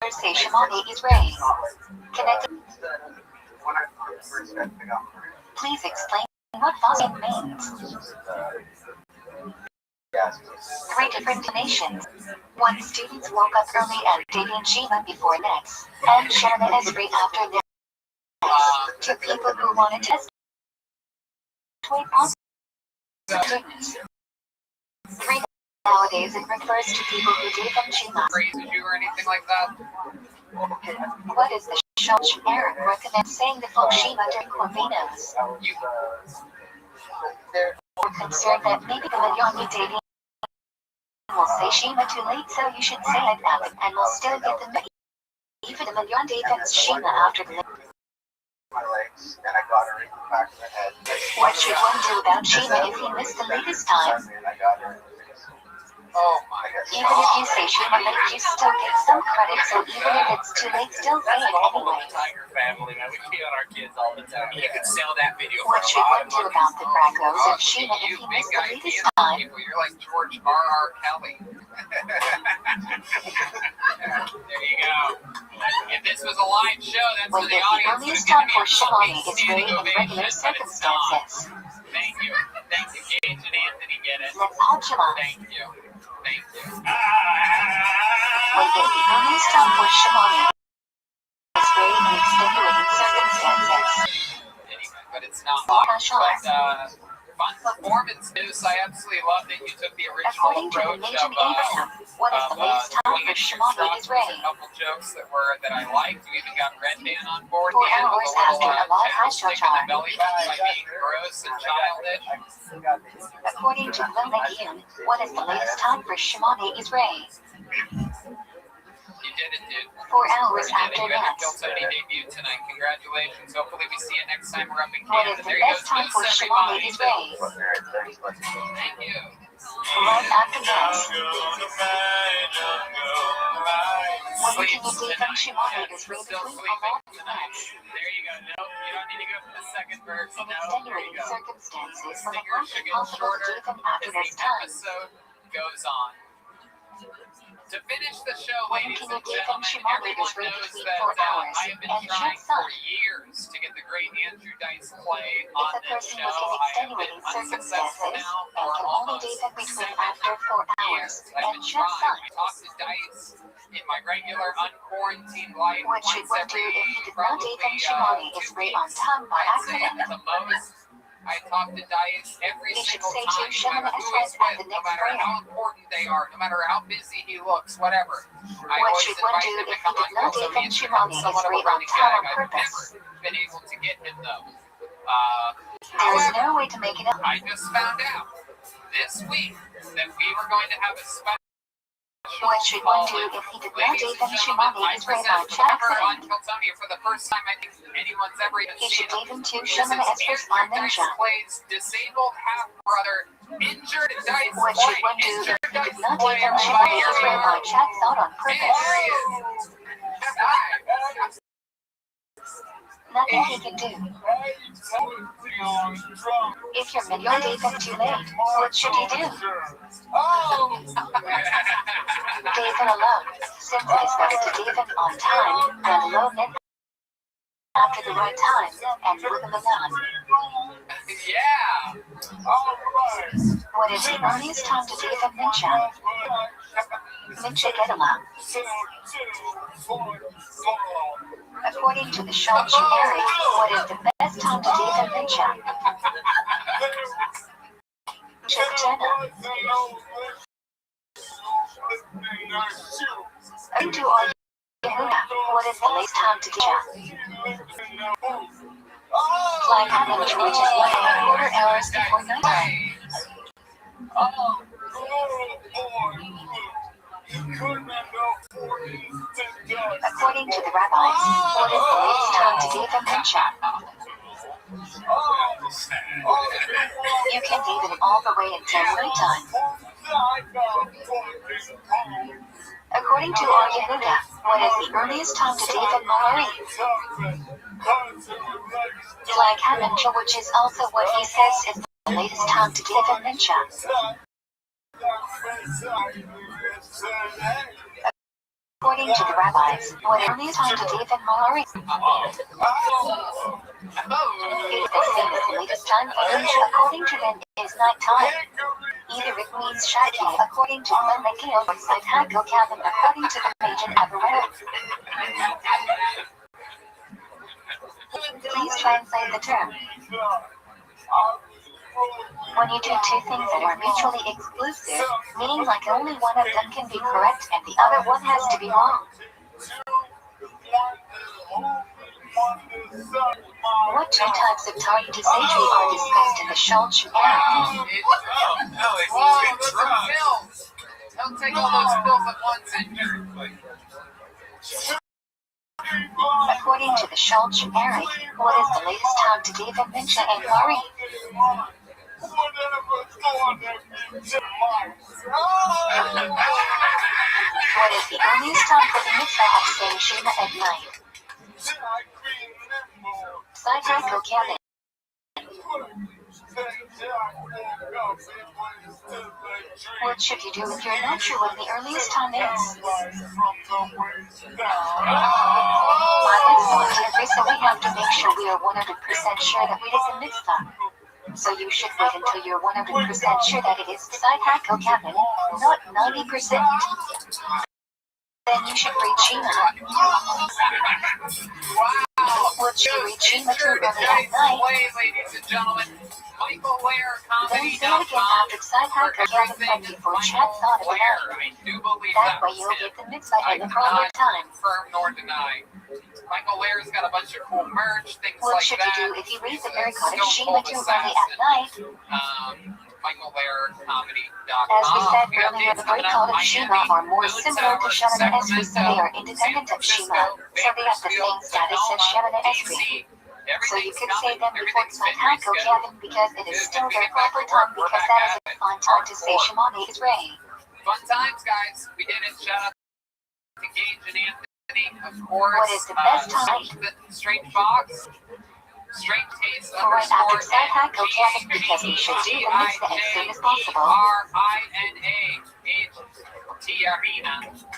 after say Shema Israel. Connected. Please explain what Vasim means. 3 different nations. 1 students woke up early and dating Shema before Nets, and Shema Esri after Nets. 2 people who want to test positive students. 3 nowadays it refers to people who gave them Shema. Praises you or anything like that? What is the Shosh Eric recommends saying the full Shema during Corvinos? You We're concerned that maybe the Milyani dating will say Shema too late, so you should say it now, and we'll still get the even the Milyan dates Shema after the What should one do about Shema if he missed the latest time? Oh my Even if you say Shema late, you still get some credit, so even if it's too late, still say it anyway. Tiger family, man. We pee on our kids all the time. You could sell that video for What a should lot one of do money. about the Bracos God. of Shema if You he big missed the guy latest peeing on time? people. You're like George R.R. Kelly. There you go. If this was a live show, that's When for the is the audience. earliest Would time have for given me Shemani a is standing rain in ovation, regular but it's not. circumstances? Thank you. Thank you, Gage and Anthony. Get it? Let's hold Shema. Thank you. Thank you. When is the earliest time for Shemani is rain in extenuating circumstances? Anyway, but it's not. Sure. But fun performance news. I absolutely love that you took the original According to the approach Major of Abraham, what is the latest time pulling for in your Shemani truck is with rain? a couple jokes that I liked. You even got Red Band on board. 4 the end with hours a little after a live tackle high stick in shot. the belly button by being gross and childish. According to Vilnius, what is the latest time for Shemani is rain? You did it, dude. 4 hours You did it. after You had your Nets. Kill Tony debut tonight. Congratulations. Hopefully we see you next time we're up in What is Canada. the There you go. best time for Smooth Shemani everybody. is rain? Thank you. Right after Nets. What can you do from Shemani is rain Still between sleeping a lot of tonight. Nets? There you go. Nope, you don't need to go for the second verse. In No, there you extenuating go. circumstances, The when a singer month should is get possible to shorter give them after as this the time. episode goes on. To finish the show, When ladies can you and give them gentlemen, Shemani everyone is rain knows between that 4 hours I have been and trying shut for sun? years to get the great Andrew Dice play on If a this person show. was in I have been extenuating unsuccessful circumstances now and for can only almost date them between 7 after 4 hours years. I've and been should trying. I sign. talk to Dice in my regular unquarantined life What should once one do every if he did not date them probably Shimoni 2 is right on weeks. tongue by I'd say accident? at the most, I talk to Dice every He should single say time, to no matter Shimon who Esres he's at with, the no next matter prayer. how important they are, no matter how busy he looks, whatever. I What always should one invite do him to if come he on did not Phil, date so them he's become Shimoni is somewhat of a right on running tongue gag. on I've purpose? never been able to get him though. There is no way to make it up. I just found out this week that we were going to have a special. What should one do if he did not Ladies date and them gentlemen, Shimoni I is right present on ever on accident? Kiltonia for the first time I think anyone's ever even He seen should him. date them to This is Shimon Esres on Andrew Dice Ninja. plays disabled half-brother, injured Dice What play, should one do if injured he did Dice not play, date them everybody, Shimoni here is we right are. on chats out on And purpose? there he is. Hi. Nothing he can do. If your minion date them too late, what should he do? Date them alone. Simply is better to date them on time than alone and after the right time and with them alone. Yeah. What is the earliest time to date them Ninja? Ninja get along. According to the Shulchan Eric, what is the best time to date them Ninja? Check Jenna. According to our Yehuda, what is the latest time to date ya? Flag average, which is 1.25 hours before nighttime. According to the rabbis, what is the latest time to date them Ninja? You can date them all the way until nighttime. According to our Yehuda, what is the earliest time to date them Malari? Flag Hamancha, which is also what he says is the latest time to date them Ninja. According to the rabbis, what is the earliest time to date them Malari? It is the same as the latest time for Ninja. According to them, it is nighttime. Either it means Shaki, according to Lemekil, or Saitako Kavim, according to the Major Averroes. Please translate the term. When you do two things that are mutually exclusive, meaning like only one of them can be correct and the other one has to be wrong. What two types of Tari Tisatri are discussed in the Shulchan Aruch? Don't take all those pills at once, injured. According to the Shulchan Aruch, what is the latest time to date them Ninja and Mari? What is the earliest time for the mitzvah of saying Shema at night? Saitako Kavim. What should you do if you're not sure when the earliest time is? My mitzvah, so we have to make sure we are 100% sure that it is a mitzvah. So you should wait until you're 100% sure that it is Saitako Kavim, not 90%. Then you should read Shema. What should you read Shema too early at night? Ladies and gentlemen, Michael Ware Then say it again after Saitako Kavim and before Chad thought of it. I do believe That way was you'll him. get the mitzvah in the proper time. Confirm nor deny. Michael Ware's got a bunch of cool merch, things What like should that. you do if you read He's the a Berikot of Stone Shema Cold too early at assassin. night? MichaelWareComedy.com. As we said We got earlier, dates the coming Berikot up, of Shema Miami, are more Moon similar to Tower, Shemana Esri, so they are Sacramento, independent San of Shema, Francisco, so they have the same status as Shemana Esri. So you could say them before Saitako Kavim because it is still their proper time because that is a fun time to say Shemana Esri. Fun times, guys. We did it. Shout out to Gage and Anthony, of course. What is the best time? Strange Fox. Strange Taste Right after _ Saitako Kavim because we should do the mitzvah as soon as possible. Tina.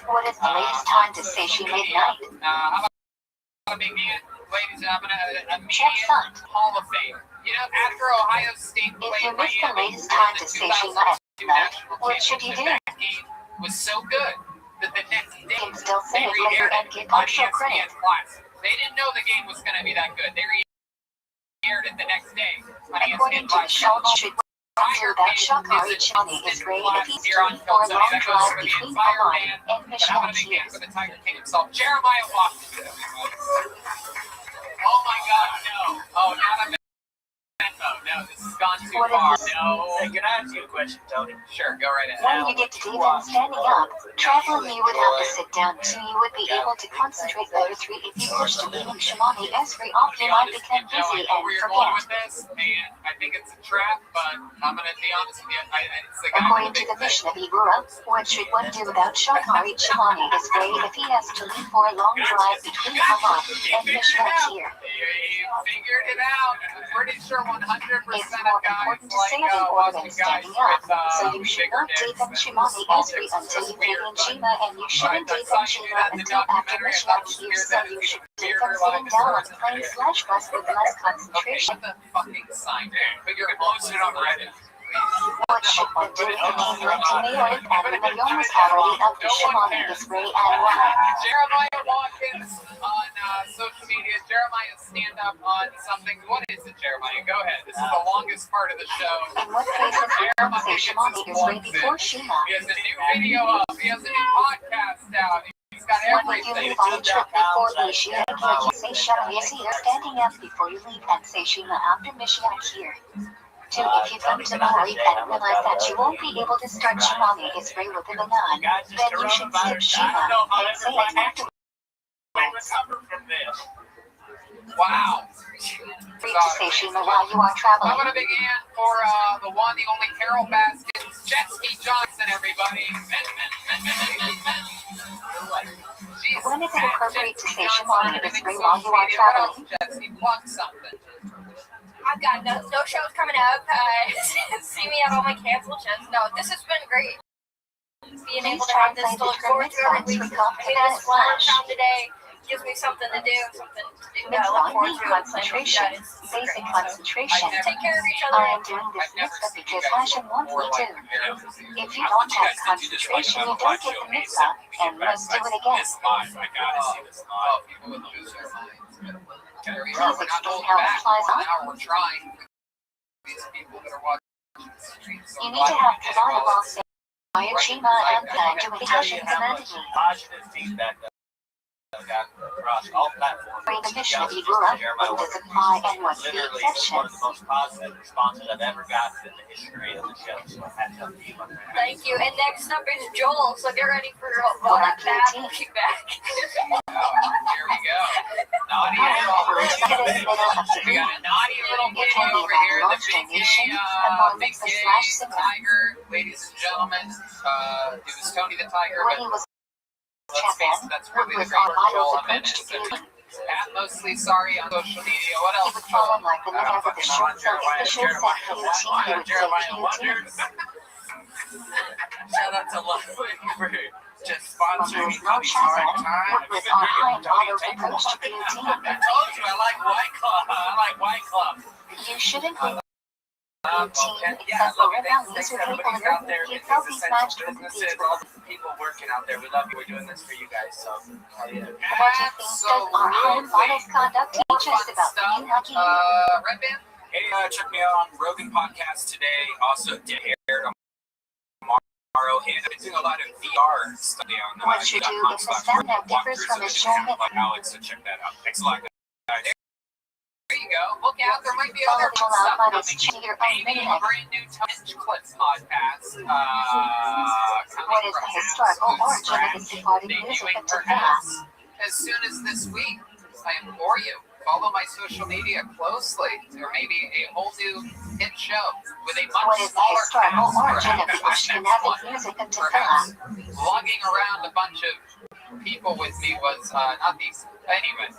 What is the latest time to say Shema at night? How about a big hand ladies and gentlemen, an immediate Hall of Fame. You know, after Ohio State If played you missed the Miami latest time in to the say Shima 2002 national what should you championship, do? that game was so good that the next day You can still say they it later re-aired and it get on partial ESPN credit. Plus. They didn't know the game was going to be that good. They re-aired it the next day on According ESPN to the Plus. show, should wonder that Shakari Chani is great if he's looking for a long drive between Hamad and But how about a Mishwan big here. man for the Tiger King himself, Jeremiah Washington? Oh my God, no! Oh, not a no, this has gone too What far. is this? No. Hey, can I ask you a question, Tony? Sure, go right ahead. When you get to even standing up, traveling you would have to sit down too. You would be able to concentrate better. 3 if you push to leaving Shimani Esri off, you might become busy and where you're going with forget. this, and I think it's a trap, but I'm going to be honest with you. It's the guy According with to the the big mission of Ibura, what should one do without Shakari Chimani is great if he has to leave for a long drive between Hamad and Mishwan here. You figured it out. I'm pretty sure 100% It's of more guys important to like say it in order than watching guys standing up, with so you should bigger not dicks deepen than Shimani small Esri dicks. until It's you weird, deepen but Shima, and you shouldn't I deepen saw you Shima do that in the until after documentary. I Mishwan thought it was here, weird so that you it's should weird deepen or like sitting down on stories the in plane it. / bus with less Okay, concentration. the fucking sign. But you're posted on Reddit. What should one do if he went to New York and the million was already up to Shimani Esri and why? Jeremiah Watkins on social media. Jeremiah stand up on something. What is it, Jeremiah? Go ahead. This is the longest part of the show. In what cases would one say Shimani Esri before Shima? He has a new video up. He has a new podcast out. He's got When you everything. leave on a trip before Asia, you can say Shima Esri standing up before you leave and say Shima after Mishwan here. 2 if you come to Mali and realize that you won't be able to start Shimani Esri with a banan, then you should skip Shima and say it afterwards. Recover from this. Wow. Free to say Shima while you are traveling. How about a big hand for the one, the only Carol Baskins, Jetsky Johnson, everybody. When is it appropriate to say Shimani Esri while you are traveling? Jetsky, plug something. I've got no shows coming up. See me at all my canceled shows. No, this has been great. Being able to have this to look forward to every week. I mean, this flower town today gives me something to do, something to do. Mitzvah need concentration, basic concentration. Take care of each other. I am doing this mitzvah because Hashem wants me to. If you don't have concentration, you don't get the mitzvah, and must do it again. This live, I gotta see this live. People would lose their minds. Please explain how it applies on. Now we're trying for these people that are watching the stream. So You need to have Kavana while saying Shima and doing Hashem commanded me. Positive feedback that got across all platforms. Bring the mission of Ibura, when does it apply and what's the Literally, it's one of exceptions? the most positive responses I've ever gotten in the history of the show. So I had to be on that. Thank you. And next up is Joel, so get ready for all Well, that bad feedback. Here we go. Naughty we got a naughty little kitty over here. The big tiger, ladies and gentlemen. It was Tony the Tiger, When he but was let's face it, that's really the was great on control Idol's of it. approach to beauty. Pat mostly sorry on social media. What He else? would fall in like the minute of the show, so if the show said QT, he would say QT. Shout out to Lovely for just When sponsoring there's no Shazam, what was on Idol's approach to I QT? told you I like White Club. I like White Club. You shouldn't be And QT, yeah, except for look, Rebel. thanks These to are people everybody out there who in keep these these essential matched with businesses, people. all the people working out there. We love you. We're doing this for you guys. So, What do you think does our high modest conduct teach us about being lucky? Red Band? Hey, check me out on Rogan Podcast today. Also, Dead Hair tomorrow. And I've been doing a lot of VR stuff on What you do if the stand-up differs from a showman? like Alex, so check that out. Thanks a lot, guys. There you go. Look out. There might be Follow other the fun stuff outliers coming. to your own Maybe a internet. brand new Touch Clips podcast. What is the historical origin of the Sephardic music of Perhaps Tefillah? as soon as this week. I implore you, follow my social media closely. There may be a whole new hit show with a What much is the smaller historical cast, origin of the perhaps next Ashkenazic month. music of Perhaps Tefillah? lugging around a bunch of people with me was not these. Anyway,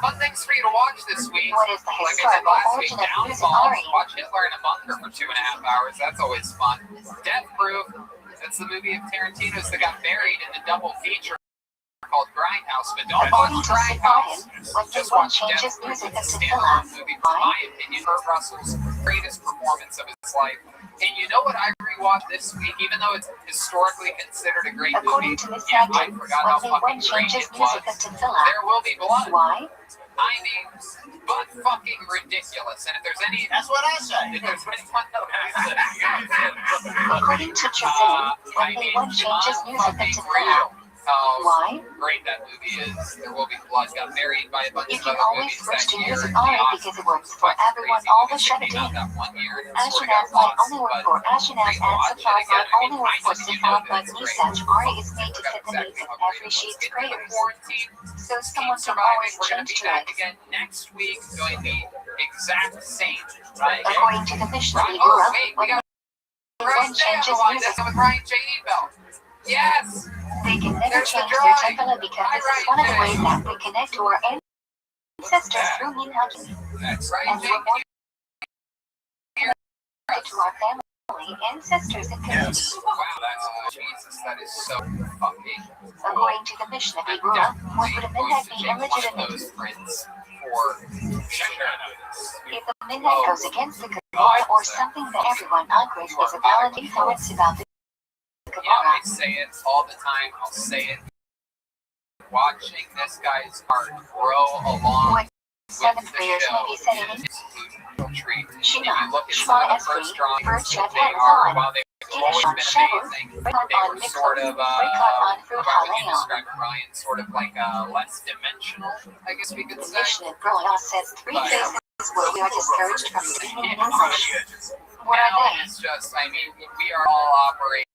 fun things for you to watch this week. What is the Like I said historical last week, origin of music Downfall. aria? Watch Hitler in a bunker for 2.5 hours. That's always fun. Death Proof. That's the movie of Tarantino's that got buried in a double feature called Grindhouse, but don't According watch to Grindhouse. Safarian, when Just one watch changes Death music Proof. It's of a Tefillah. standalone movie, in Why? my opinion, Kurt Russell's greatest performance of his life. And you know what I rewatched this week, even though it's historically considered a great According movie? to Miss Yeah, I Agnew, forgot how when fucking one great changes it was. music of Tefillah. There Will Be Blood. Why? I mean, but fucking ridiculous. And if there's any, That's what I say. if there's anyone According to Chazin, when one changes music of Tefillah. Why? Great that movie is. There Will Be Blood. Got married by a bunch You of can other always movies switch that to year. music The only Oscars because it works for fucking everyone crazy all the movies should that do. came out that one year and sort of got Ashkenaz might lost, only work but for Ashkenaz and rewatch it Safar again. might I mean, only work I for know you Safar, know but this, Nisach right? Ari is made to Forgot fit the exactly needs of how great every it was. sheep's Get rid of prayers. quarantine. So Keep someone can surviving. always We're going to change be to back it. again next week doing the exact same thing. According to the Mishnah Oh, Berurah, wait, we when got Ryan one J on changes the line. music, That's with Ryan J. Ebel. Yes! they can never There's the change their drawing. Tefillah because Hi, this is Ryan one of the J. ways that we connect to our ancestors through minhagim. That's And Ryan J. we're more connected to our family, ancestors, and community. Wow, that's Jesus. That is so fucking cool. According to the Mishnah I'm Berurah, when would a definitely going minhag to be take one of illegitimate? those prints for sure. If the minhag goes against the Gemara or something that everyone agrees is a valid influence about the Yeah, Gemara. I say it all the time. I'll say it. Watching this guy's art grow along What seven with the prayers show may be said in is a treat. If Shema, you look at some Shema of the Esri, first drawings, Bird they are, while they've always Kiddush on been Shavuot, amazing, Brekat they on were sort Mikvah, of, Brekat on Fruit how would you Haleo. describe it, Ryan? Sort of like less dimensional, I guess we could The say. Mishnah Berurah says three But- cases where we are discouraged from speaking in English. What Now are they? it's just, I mean, we are all operating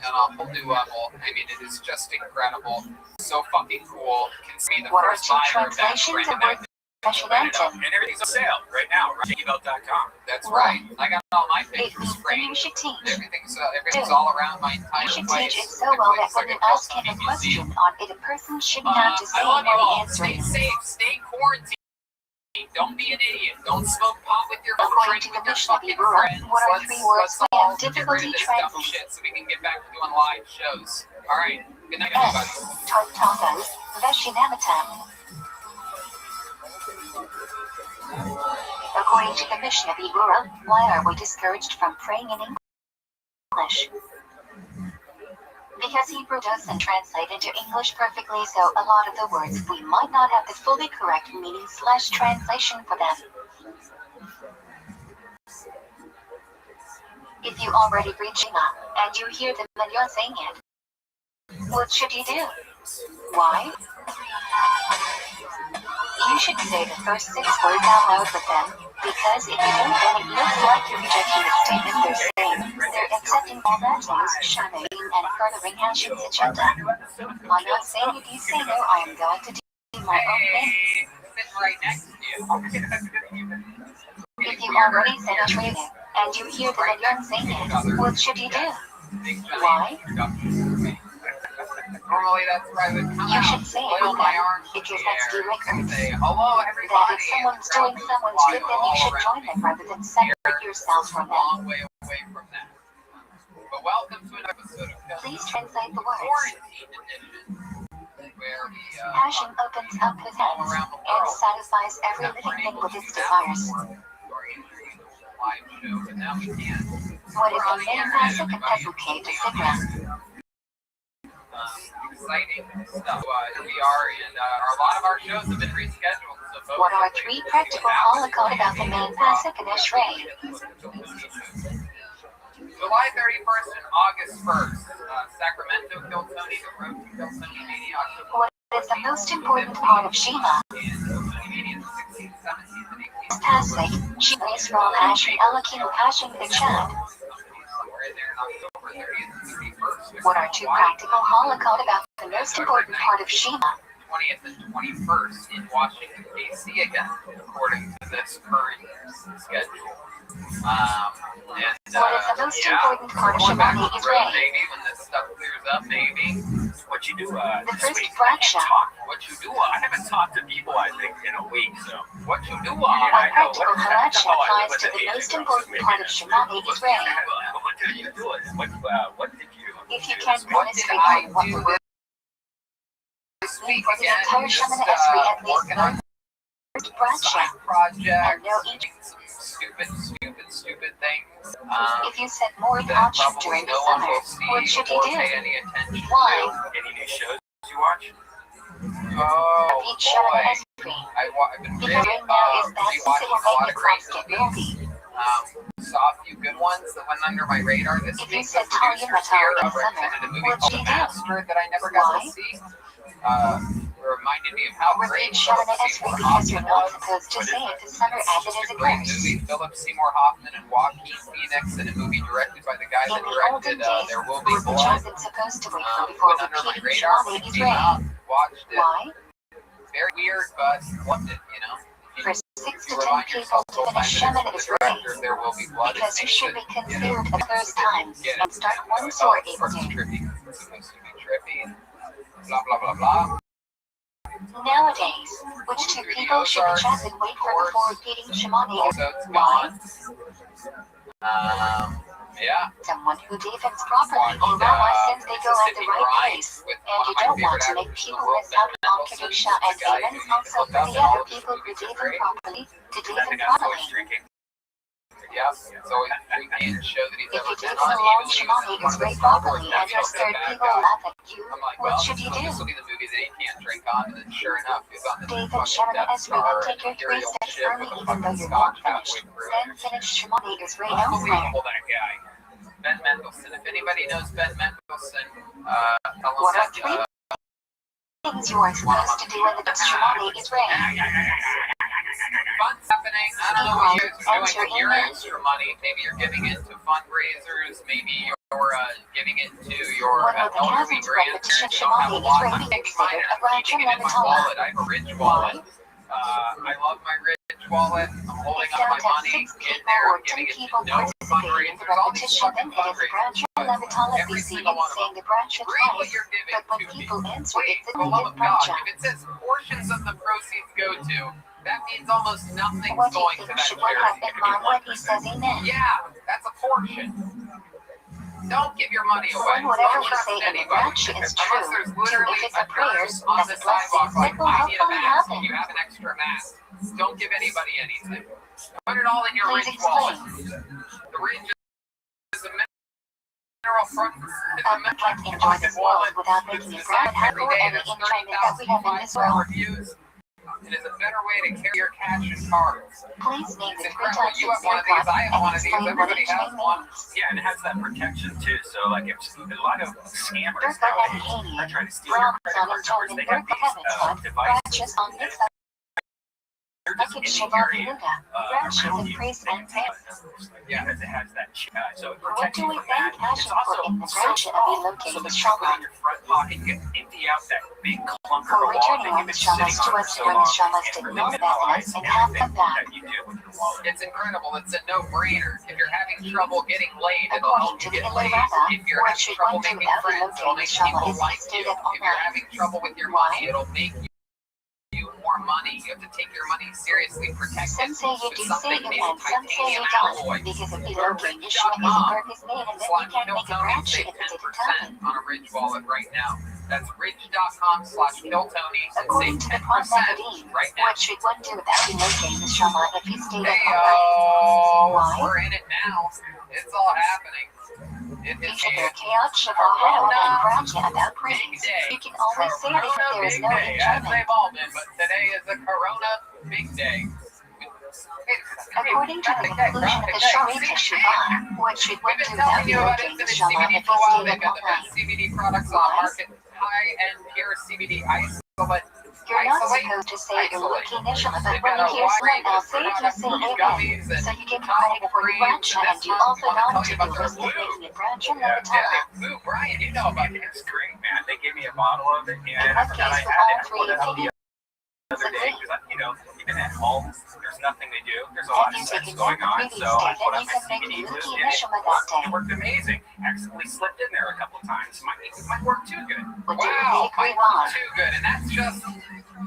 on a whole new level. I mean, it is just incredible. So fucking cool. Can see the What are first two buyer of that translations brand of word Meshidantim? And everything's on sale right now. RabbiRobot.com. That's right. I got all my It pictures means that framed. you should teach. Everything's all around my You entire should place. teach it so well that when you ask him a question on it, a person shouldn't have to say I love you what all. the answer Stay is. safe. Stay quarantined. Don't be an idiot. Don't smoke pot with your According drink to with the your Mishnah fucking Berurah, friends. what are Let's 3 words we all have get rid difficulty of this dumb translating? shit so we can get back to doing live shows. All right. Good night, S. everybody. Tartakas, Veshinamatam. According to the Mishnah Berurah, why are we discouraged from praying in English? Because Hebrew doesn't translate into English perfectly, so a lot of the words we might not have the fully correct meaning/translation for them. If you already read Shema, and you hear them and you're saying it, what should you do? Why? You should say the first 6 words out loud with them, because if you don't, then it looks like you're rejecting the statement they're saying. They're accepting all that news, shamming, and furthering Hashem's agenda. I'm not saying if you say no, I am going to do my own thing. Sitting right next to you. If you already said a training, and you hear them and you're saying it, what should you do? Why? Normally that's where I would come You out, should say it flail with my them, arms in because the that's air, direct and earth. say, hello That everybody, if someone's doing someone's good, then you should join them rather than separate yourself from them. Long way away from that. But welcome to another episode of Please translate the words. Quarantine Edition, where we Hashem opens up his hands and satisfies every living thing with its desires. Live show, but now we can. What is the main pasuk in Pesukei to Sidra? Exciting stuff. We are, and a lot of our shows have been rescheduled. So folks, What are 3 practical halakot about the main pasuk in Eshrei? July 31st and August 1st, Sacramento, Kill Tony, the Road to Kill Tony Mania, October What is the most important part of Shema? and Kill Tony Mania, the 16th, 17th, and 18th. This pasuk, Shema Yisrael Hashem Elokim Hashem Echad. Somewhere in there in October 30th and 31st. What are 2 practical halakot about the most important part of Shema? 20th and 21st in Washington, D.C. again, according to this current schedule. What is the most important part of going back Shema on the road, Yisrael? maybe, when this stuff clears up, maybe. What you do The this first week? fraction. What you do, I haven't talked to people, I think, in a week, so. what you do, What I know. practical halacha Oh, I applies live to with the the most Asian important girls, part of Shema Yisrael? What did you do? What did you If you do can't this week? what demonstrate did I on what the do word aiming for the again, entire just Shaman Esri at least working on third branch. side projects, And no each. stupid things. If you set more That caution probably during the no one summer, will see what should you or do? pay any attention Why? to. Any new shows you watch? Oh Beach Shaman boy, Esri. I've been Because really right now is bad since it rewatching will a lot make of the great clocks get movies. ready. Saw a few good ones that went under my radar this If week. you said The producers Talia here in summer, recommended a movie what called should The you do? Master that I never got Why? to see. Reminded me of how With great Beach Shaman Philip Esri Seymour because you're Hoffman not was. supposed to say it this summer as it is Just a a great curse. movie. Philip Seymour Hoffman and Joaquin Phoenix in a movie directed by the guy In that the directed olden days, There Will what Be the Blood. Jasmine supposed to wait for before Went under my repeating radar when Shamane's it came out. reign. Watched it. Why? Very weird, but loved it, you know. For 6 to 10 Remind people yourself to finish Shaman the is director reign. of There Will Be Blood. It Because you makes should it, be you know, considered at those times get and it. start one Oh, sword it's every day. trippy. It's supposed to be trippy. Blah blah blah blah. Nowadays, which 2 people should the Jasmine wait for before repeating Shamani is Also, it's why? gone. Yeah. Someone who defends properly Watched or Rawa since they go at the Mississippi right Grind place. with And you one don't of my want to favorite make actors in people the world, miss out Ben on Mendelsohn, Kedusha the and guy even who also hooked for up the in all other of his people who movies is defend great. properly to Is that the defend guy that's properly. always drinking? Yeah, it's always freaky and show that he's If ever you been defend on. alone Even when he was Shamani in one is of the great Star Wars properly and movies your as a scared bad people guy. laugh at you, I'm like, what well, should you this do? will be the movie that he can't drink on, and then sure enough, he's on the Defend fucking Shamani Death Esri Star and and take your 3 Imperial steps ship early with a even though fucking you're not scotch halfway finished. through. Then finish Shamani is right elsewhere. Unbelievable, that guy. Ben Mendelsohn. If anybody knows Ben Mendelsohn, tell What are him 3 things you are supposed to do when the Shamani is reign? fun's happening. I don't know what you guys are Enter doing with your email. extra money. Maybe you're giving it to fundraisers. Maybe you're giving it to your One of the elderly cousins read the grandparents. You don't have a Shamani is lot. right I'm taking mine considered and a branch keeping of it in my Nevatala. wallet. I have a Ridge wallet. I love my Ridge wallet. I'm holding If up my don't have money 6 in people there, or 10 giving it people to no participating in the fundraisers. All these repetition, then fucking it is a branch of fundraisers. Nevatala Every BC single one of saying them. the branch Read what twice. you're giving But when to me. people answer Please, it's for the the love negative of God, branch. if it says portions of the proceeds go to, that means almost nothing's What do you going to think that should one have charity. in mind when he says amen? Yeah, that's a portion. Don't give your money away. When whatever Don't you trust say in the anybody. branch is Unless true, there's to literally if it's a prayer, nurse on that's the a blessing, sidewalk like, it will I need a hopefully mask. happen. You have an extra mask. Don't give anybody anything. Put it all in your Please Ridge wallet. explain. The Ridge is a mineral front. It's a We can't enjoy this world without making it proud and for any enjoyment that we have in this world. Reviews. It is a better way to carry your cash and cards. Please name It's the 3 incredible. types You of have one of these. circlots I have and one of these. explain what Everybody each has name one. means. Yeah, and it has that protection too. So like, if a lot of scammers Durga nowadays are Hanian, trying to steal your Brown credit Sun card and numbers, Jordan they have Durga these Heaven's devices. branches on And this they're just Bucket in the Shivavi area Luda, branches around and you. praise They and can take thanks. numbers. Yeah, because it has that chip, so it What protects do you we from thank that. It's Asher for also in the so branch of small, the so located that you can put it in Shama? your front pocket. You can empty out that big clunker For of a wallet returning that all you've the been sitting Shamas to on for us so during the long, Shamas and did really not minimize us and have everything them back. that you do with your wallet. It's incredible. It's a no-brainer. If you're having trouble getting laid, it'll help According to you the get laid. ViralRabbi, If you're what having should trouble one do making without friends, it'll relocating the make Shama people is like to stay you. up all If you're night? having trouble with your money, it'll make you more money. You have to take your money seriously, protect Some it say you with do say something it made and of some say you titanium don't alloy. because of Go to relocating Yeshua is a Ridge.com. purpose made and then you Slash can't make a Piltony, branch save if it didn't 10% happen. on a Ridge wallet right now. That's Ridge.com/Piltony and According save to the 10% Prom right now. what should one do without relocating the Shama if he stayed up Hey, all night? Why? we're in it now. It's all happening. It is If a Chaos Shabbat and branch about praise, big day. you can always say that Corona there is big no day, as enjoyment. they've all been, but today is a Corona big day. According to the conclusion of the Sharita Shabbat, what should one We've do been without telling you about relocating the Infinite Shama CBD if for a he while. stayed They've up got all the best night? CBD products on the market. High-end pure CBD isolate. You're not supposed to say Elohim Neshama, but when you hear someone else say it, you say amen. So you get credit for the branch, and you also don't take the risk of making a branch in Yeah, Nevatala. Ooh, Brian, you know about it. It's great, man. They gave me a bottle of it, and In I what forgot I case, had all it. I three pulled it out things the other day because, even at home, there's nothing to do. There's a lot of sets going on, so I put up my CBD list, and it worked amazing. Accidentally slipped in there a couple times. Might work too good. Wow, might work too good, and that's just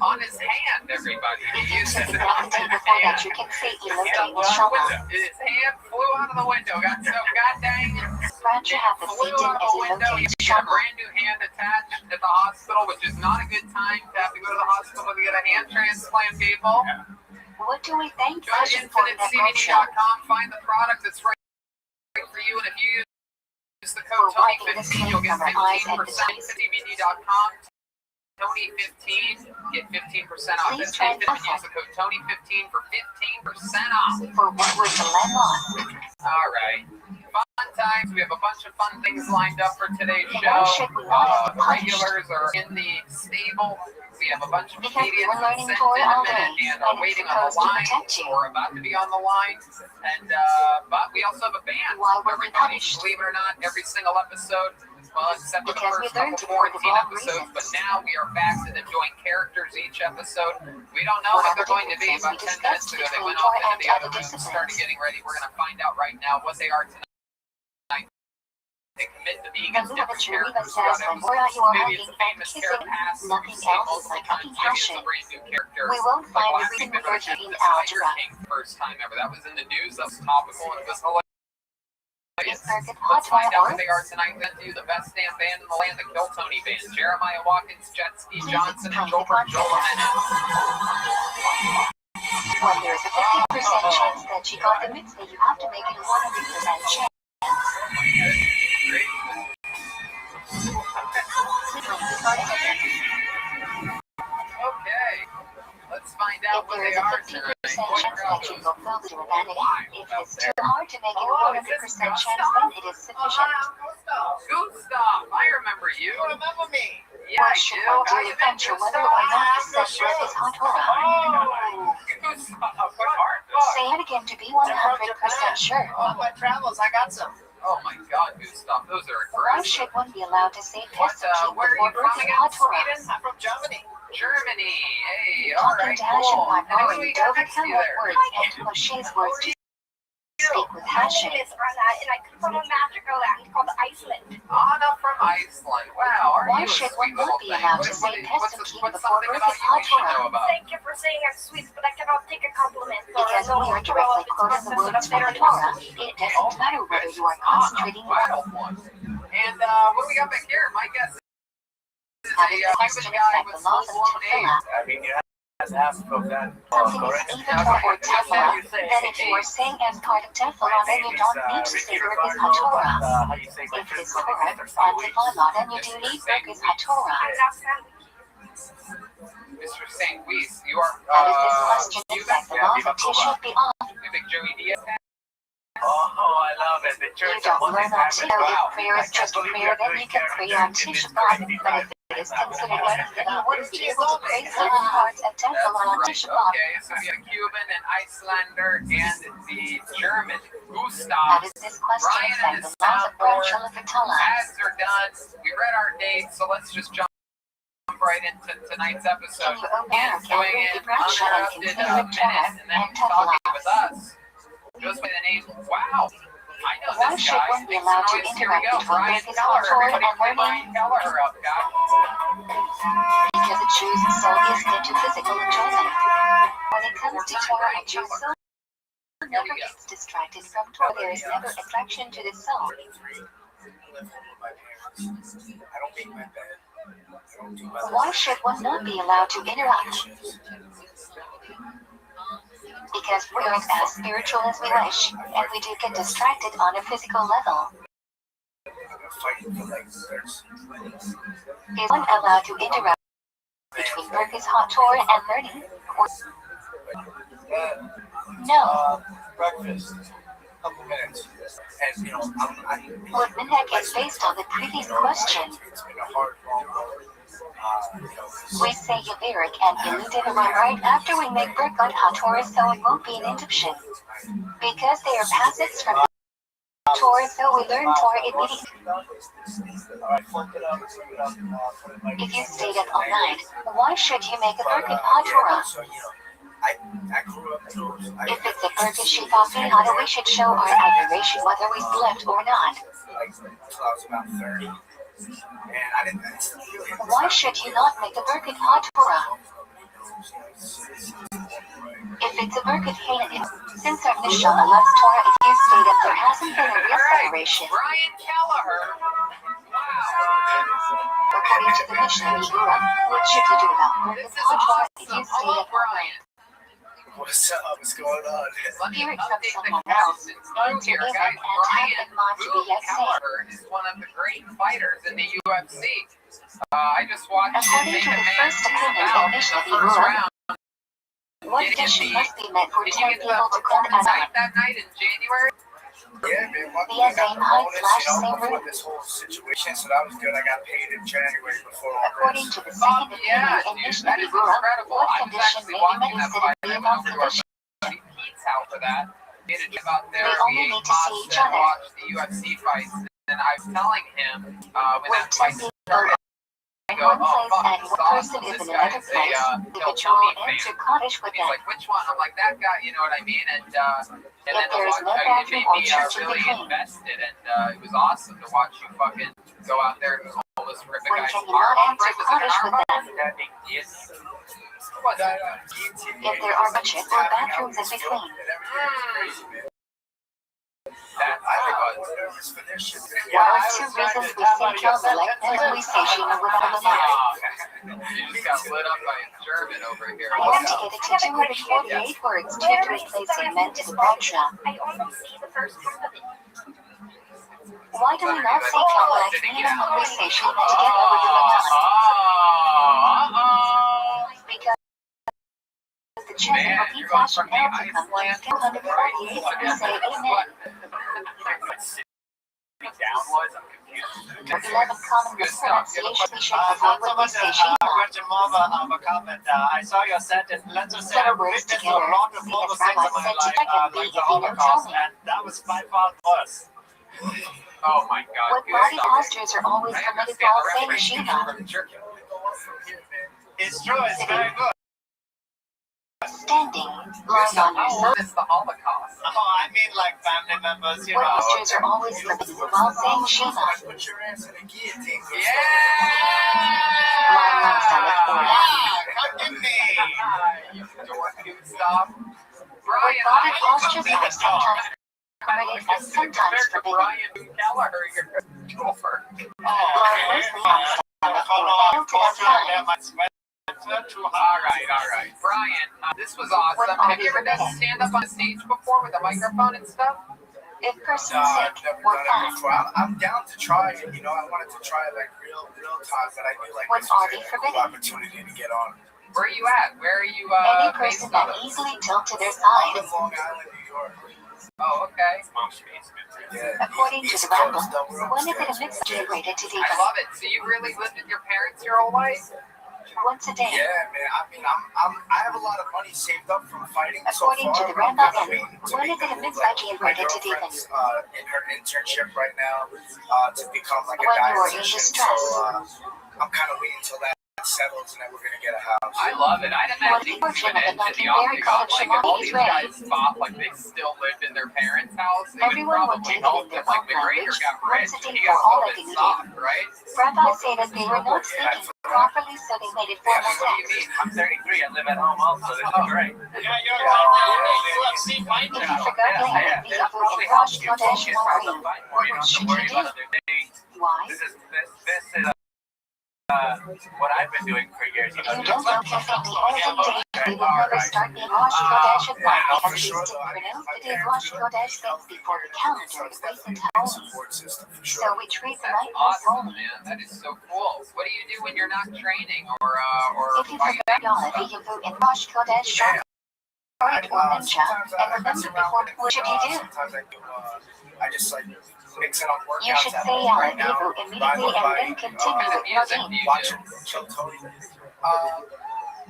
on his hand, everybody. If He you uses took it it on out the day his before hand. that, you can say His Elohim Neshama. hand flew out of the window. Got so god dang branch you have the flew seat in out as of a you window. locate You get a Shama. brand new hand attached at the hospital, which is not a good time to have to go to the hospital to get a hand transplant, people. What do we thank Go to fashion for in that brochure? infinitecbd.com, find the product that's right for you, and if you use the code For wiping the Tony15, you'll get sleep from our eyes and 15% eyes. CBD.com. Tony15, get 15% off. Please That's try it. Use the code Tony15 for 15% off. For what was the landmark? All right. Fun times. We have a bunch of fun things lined up for today's Why show. should we not have The punished? regulars are in the stable. We have a bunch of Because comedians we're learning sent Torah in a all minute day, and and are it's waiting on the supposed to line protect you. or about to be on the line. And but we also have a band. Why were we Everybody, punished? believe it or not, every single episode. Well, except for the Because we first learned couple to for the quarantine wrong episodes, but reasons. now we are back to enjoying characters each episode. We don't know what they're going to be. About 10 minutes ago, they went off into the other room and started getting ready. We're going to find out right now what they are tonight. They commit to being as different characters throughout episodes. Maybe it's a famous character past. Nothing We've seen else is multiple like times. cooking Maybe it's passion. a brand new character. We won't Like find a last reason week, for we it in the Tiger algebra. King first time ever. That was in the news. That was topical and it was hilarious. Is Burkett Let's hot find out or what they are tonight. Then do the best damn band in the land, the Kill Tony Band. Jeremiah Watkins, Jet Ski Johnson, and Gilbert Joel Menace. when there's a 50% chance that you got the mitzvah, you have to make it a 100% chance. Okay, let's find out If what there they is a are 50% tonight. chance that you fulfill the humanity, if it's too hard to make it a 100% chance, then it is sufficient. Gustav, I remember you. You remember me? Yeah, What I should do. one How do you to been, venture whether Gustav? or not the set work is hot or not? Oh, Gustav, what art? Say it again to be 100% sure. On my travels, I got some. Oh my God, Gustav, those are Why aggressive. should one be allowed to say What, test and where are before you birth from is again? hot or Sweden? not? I'm from Germany. Germany. Hey, all Talking right, to Hashem cool. by And who do knowing we got Dovin next to you Hamlet there? words and Moshe's words to speak with My Hashem. name is Anna, and I come from a magical land called Iceland. Anna from Iceland. Wow, aren't Why you a should sweet one not little be thing? allowed What, to what, say what's, test and what's before something birth about is you hot we should or know not? about? Thank you for saying I'm sweet, but I cannot take a compliment. Because when we are directly quoting the words from the Torah, it doesn't matter whether you are concentrating or Wild one. And what do we got back here? My guess is a having the question Cuban guy affect with the laws of full-blown AIDS. Tefillah. I mean, you have to ask about that. Something is even or Tefillah, You say then if you are saying as part of Tefillah, then you don't need to say Birkis HaTorah. how you say If it is Torah and Tefillah, then you do need Birkis HaTorah. I'm not Sam. Mr. St. Weiss, you are How does this question Cuban? affect the laws of Tishah B'Av? You think Joey Diaz? Oh, I love it. The You church don't of learn that too. Wow. If prayer is just a prayer, then you can pray on Tisha B'Av. But if it is considered anything, you wouldn't be able to pray certain parts of Tefillah on Right. Tisha B'Av. Okay, so we have a Cuban, an Icelander, and the German, How Gustav. does this question Ryan affect and the his laws of Branch soundboard. Tefillah? Ads are done. We read our dates, so let's just jump right into tonight's episode. Can you open And or going can in you read Branch and uninterrupted continue minutes Torah and then and Tefillah? talking with us. Goes by the name, wow, I know Why this should guy. one be Make allowed some to noise. Here we interact go. between Brian Birkis Keller. HaTorah Everybody and play learning? Brian Keller up, guys. Because a Jew's soul is into physical enjoyment. When it comes to Torah, a Jew's soul never gets distracted from Torah. There is never attraction to the soul. I live home with my parents. I don't make my bed. I don't do my Why should one not be allowed to interact? Because we aren't as spiritual as we wish, and we do get distracted on a physical level. I'm fighting for like desserts. Is one allowed to interact between Birkis HaTorah and learning? Or no. Breakfast. Couple minutes. And you know, What Minhag is based on the previous question. It's been a hard, long road. We say Yavirik and Iludivim right after we make Birkot HaTorah, so it won't be an interruption. Because they are passage from the Torah, so we learn Torah immediately. If you stayed up all night, why should you make a Birkot HaTorah? So, you know, I grew up to If it's a Birkot Shifafi Hada, we should show our admiration whether we slept or not. like until I was about 30. And I didn't really Why should you not make a Birkot HaTorah? If it's a Birgit Hagen, since our Neshama loves Torah, if you say that there hasn't been a real separation. Brian Kelleher. According to the Mishnah Yibura, what should you do about Birgit Hagen if you say that Brian. What's up? What's going on? hear it from someone else, and to Here, give guys, them and have them not to be yet saying. Kelleher is one of the great fighters in the UFC. I just watched him According make to a the man first opinion out of in the Mishnah first Yibura, round. one condition must be met for Did 10 you get the people to come performance as night that night in January? Yeah, man. Luckily, Yeah, I got same the height, bonus, slash, you know, same before room. this whole situation, so that was good. I got paid in January before all According this. to the second opinion Yeah, in dude, Mishnah that is Yibura, incredible. what I was condition actually may be watching met that instead of fight. I being went on over to our condition? buddy Pete's house for that. We had to jump out there, They we only ate need to see pasta each and other. watched the UFC fights. And I was telling him when When that fight 10 people started, in go, one oh, place fuck, and this one person awesome. is This in guy another is place, a the Hilltony will fan. enter Kaddish with He's them. like, which one? I'm like, that guy, you know what I mean? And then If there is no it bathroom made or me church in really between, invested, and it was awesome to watch you fucking go out there and almost rip a when guy's can you arm not off. enter Right? Was it an Kaddish arm with off? them? Yes. What? If there are budget or bathrooms in between. That's I what was nervous for this shit. There are two reasons we say Kelva like this. We say Shima without a mouth. You just got lit up by a German over here. I have to get it to 248 words to replace meant to the Bradshaw. I almost see the first half of it. Why do we not say Kelva like Nina when we say Shima together with the mouth? Because the chosen repeats Hashem El to come once 248 we say Amen. Downwards, I'm confused. 11 common mispronunciations we should avoid when we say Shima. Virgin Mother, a comment. I saw your sentence. Let's just say Better I've words witnessed a together. lot of horrible things in my life, like the Holocaust, and that was by far worse. Oh my God. When body postures are always committed while saying Shima. It's true, it's very good. Standing, lying on your side. It's the Holocaust. Oh, I mean like family members, you When know. postures are always committed while saying Shima. Put your ass in a guillotine. Lying on stomach or Come get me! You dork, dude, stop. when Brian, body I postures are sometimes permitted and sometimes forbidden. Brian Kelleher, your dork. Lying loosely on stomach or tilted at times. All right. Brian, this was awesome. Have you ever done stand up on stage before with a microphone and stuff? If person's No, sick I've never or done it fat, before. I'm down to try it. You know, I wanted to try it like real time, but I feel like When this are is they a forbidden? cool opportunity to get on. Where are you at? Where are you any based person out that of? easily tilt to their I'm side. in Long Island, New York. Oh, okay. Yeah. According to East the Bible, Coast, though, we're when is it upstairs. a mitzvah rated to I Diva? love it. So you really lived with your parents your whole life? Once a day. Yeah, man. I mean, I have a lot of money saved up from fighting so According far. to the but I'm Rambam, kinda waiting to when make is it a the move. mitzvah Like, my rated to Diva? girlfriend's in her internship right now to become like a When you are in dietitian. distress. So I'm kind of waiting until that settles and then we're gonna get a house. I love it. I'd imagine you portion went of the into the Very octagon College like if all Shemali these is ready. guys thought like they still lived in their parents' house, they would Everyone would probably take it help in their them. Like own McGregor language, got rich once a and day he for got all a that little bit they soft, needed. right? Rabbis say that they were not sleeping properly, so they made it formal What do you sex. mean? I'm 33, I live at home also, this is great. Yeah, you're UFC fight If you now. forgot to add the Hebrew and Rosh Kodesh Morim, what should you do? Why? This is what I've been doing for years. You know, You don't know that in the olden days, they would never start the Rosh Kodesh at night because they used to pronounce the day Rosh Kodesh things before the calendar was wasted holy. Support system for So sure. we treat the That's night less awesome, holy. man. That is so cool. What do you do when you're not training or If you fighting forgot all and of the stuff? Hebrew and Rosh Kodesh, Shach, or Ninja, Sometimes and remember before, what should you do? Sometimes I just like mix it up workouts. You should at say home Yahweh right now. Hebrew immediately and then continue with your Music game. you Watch do. it, chill Tony.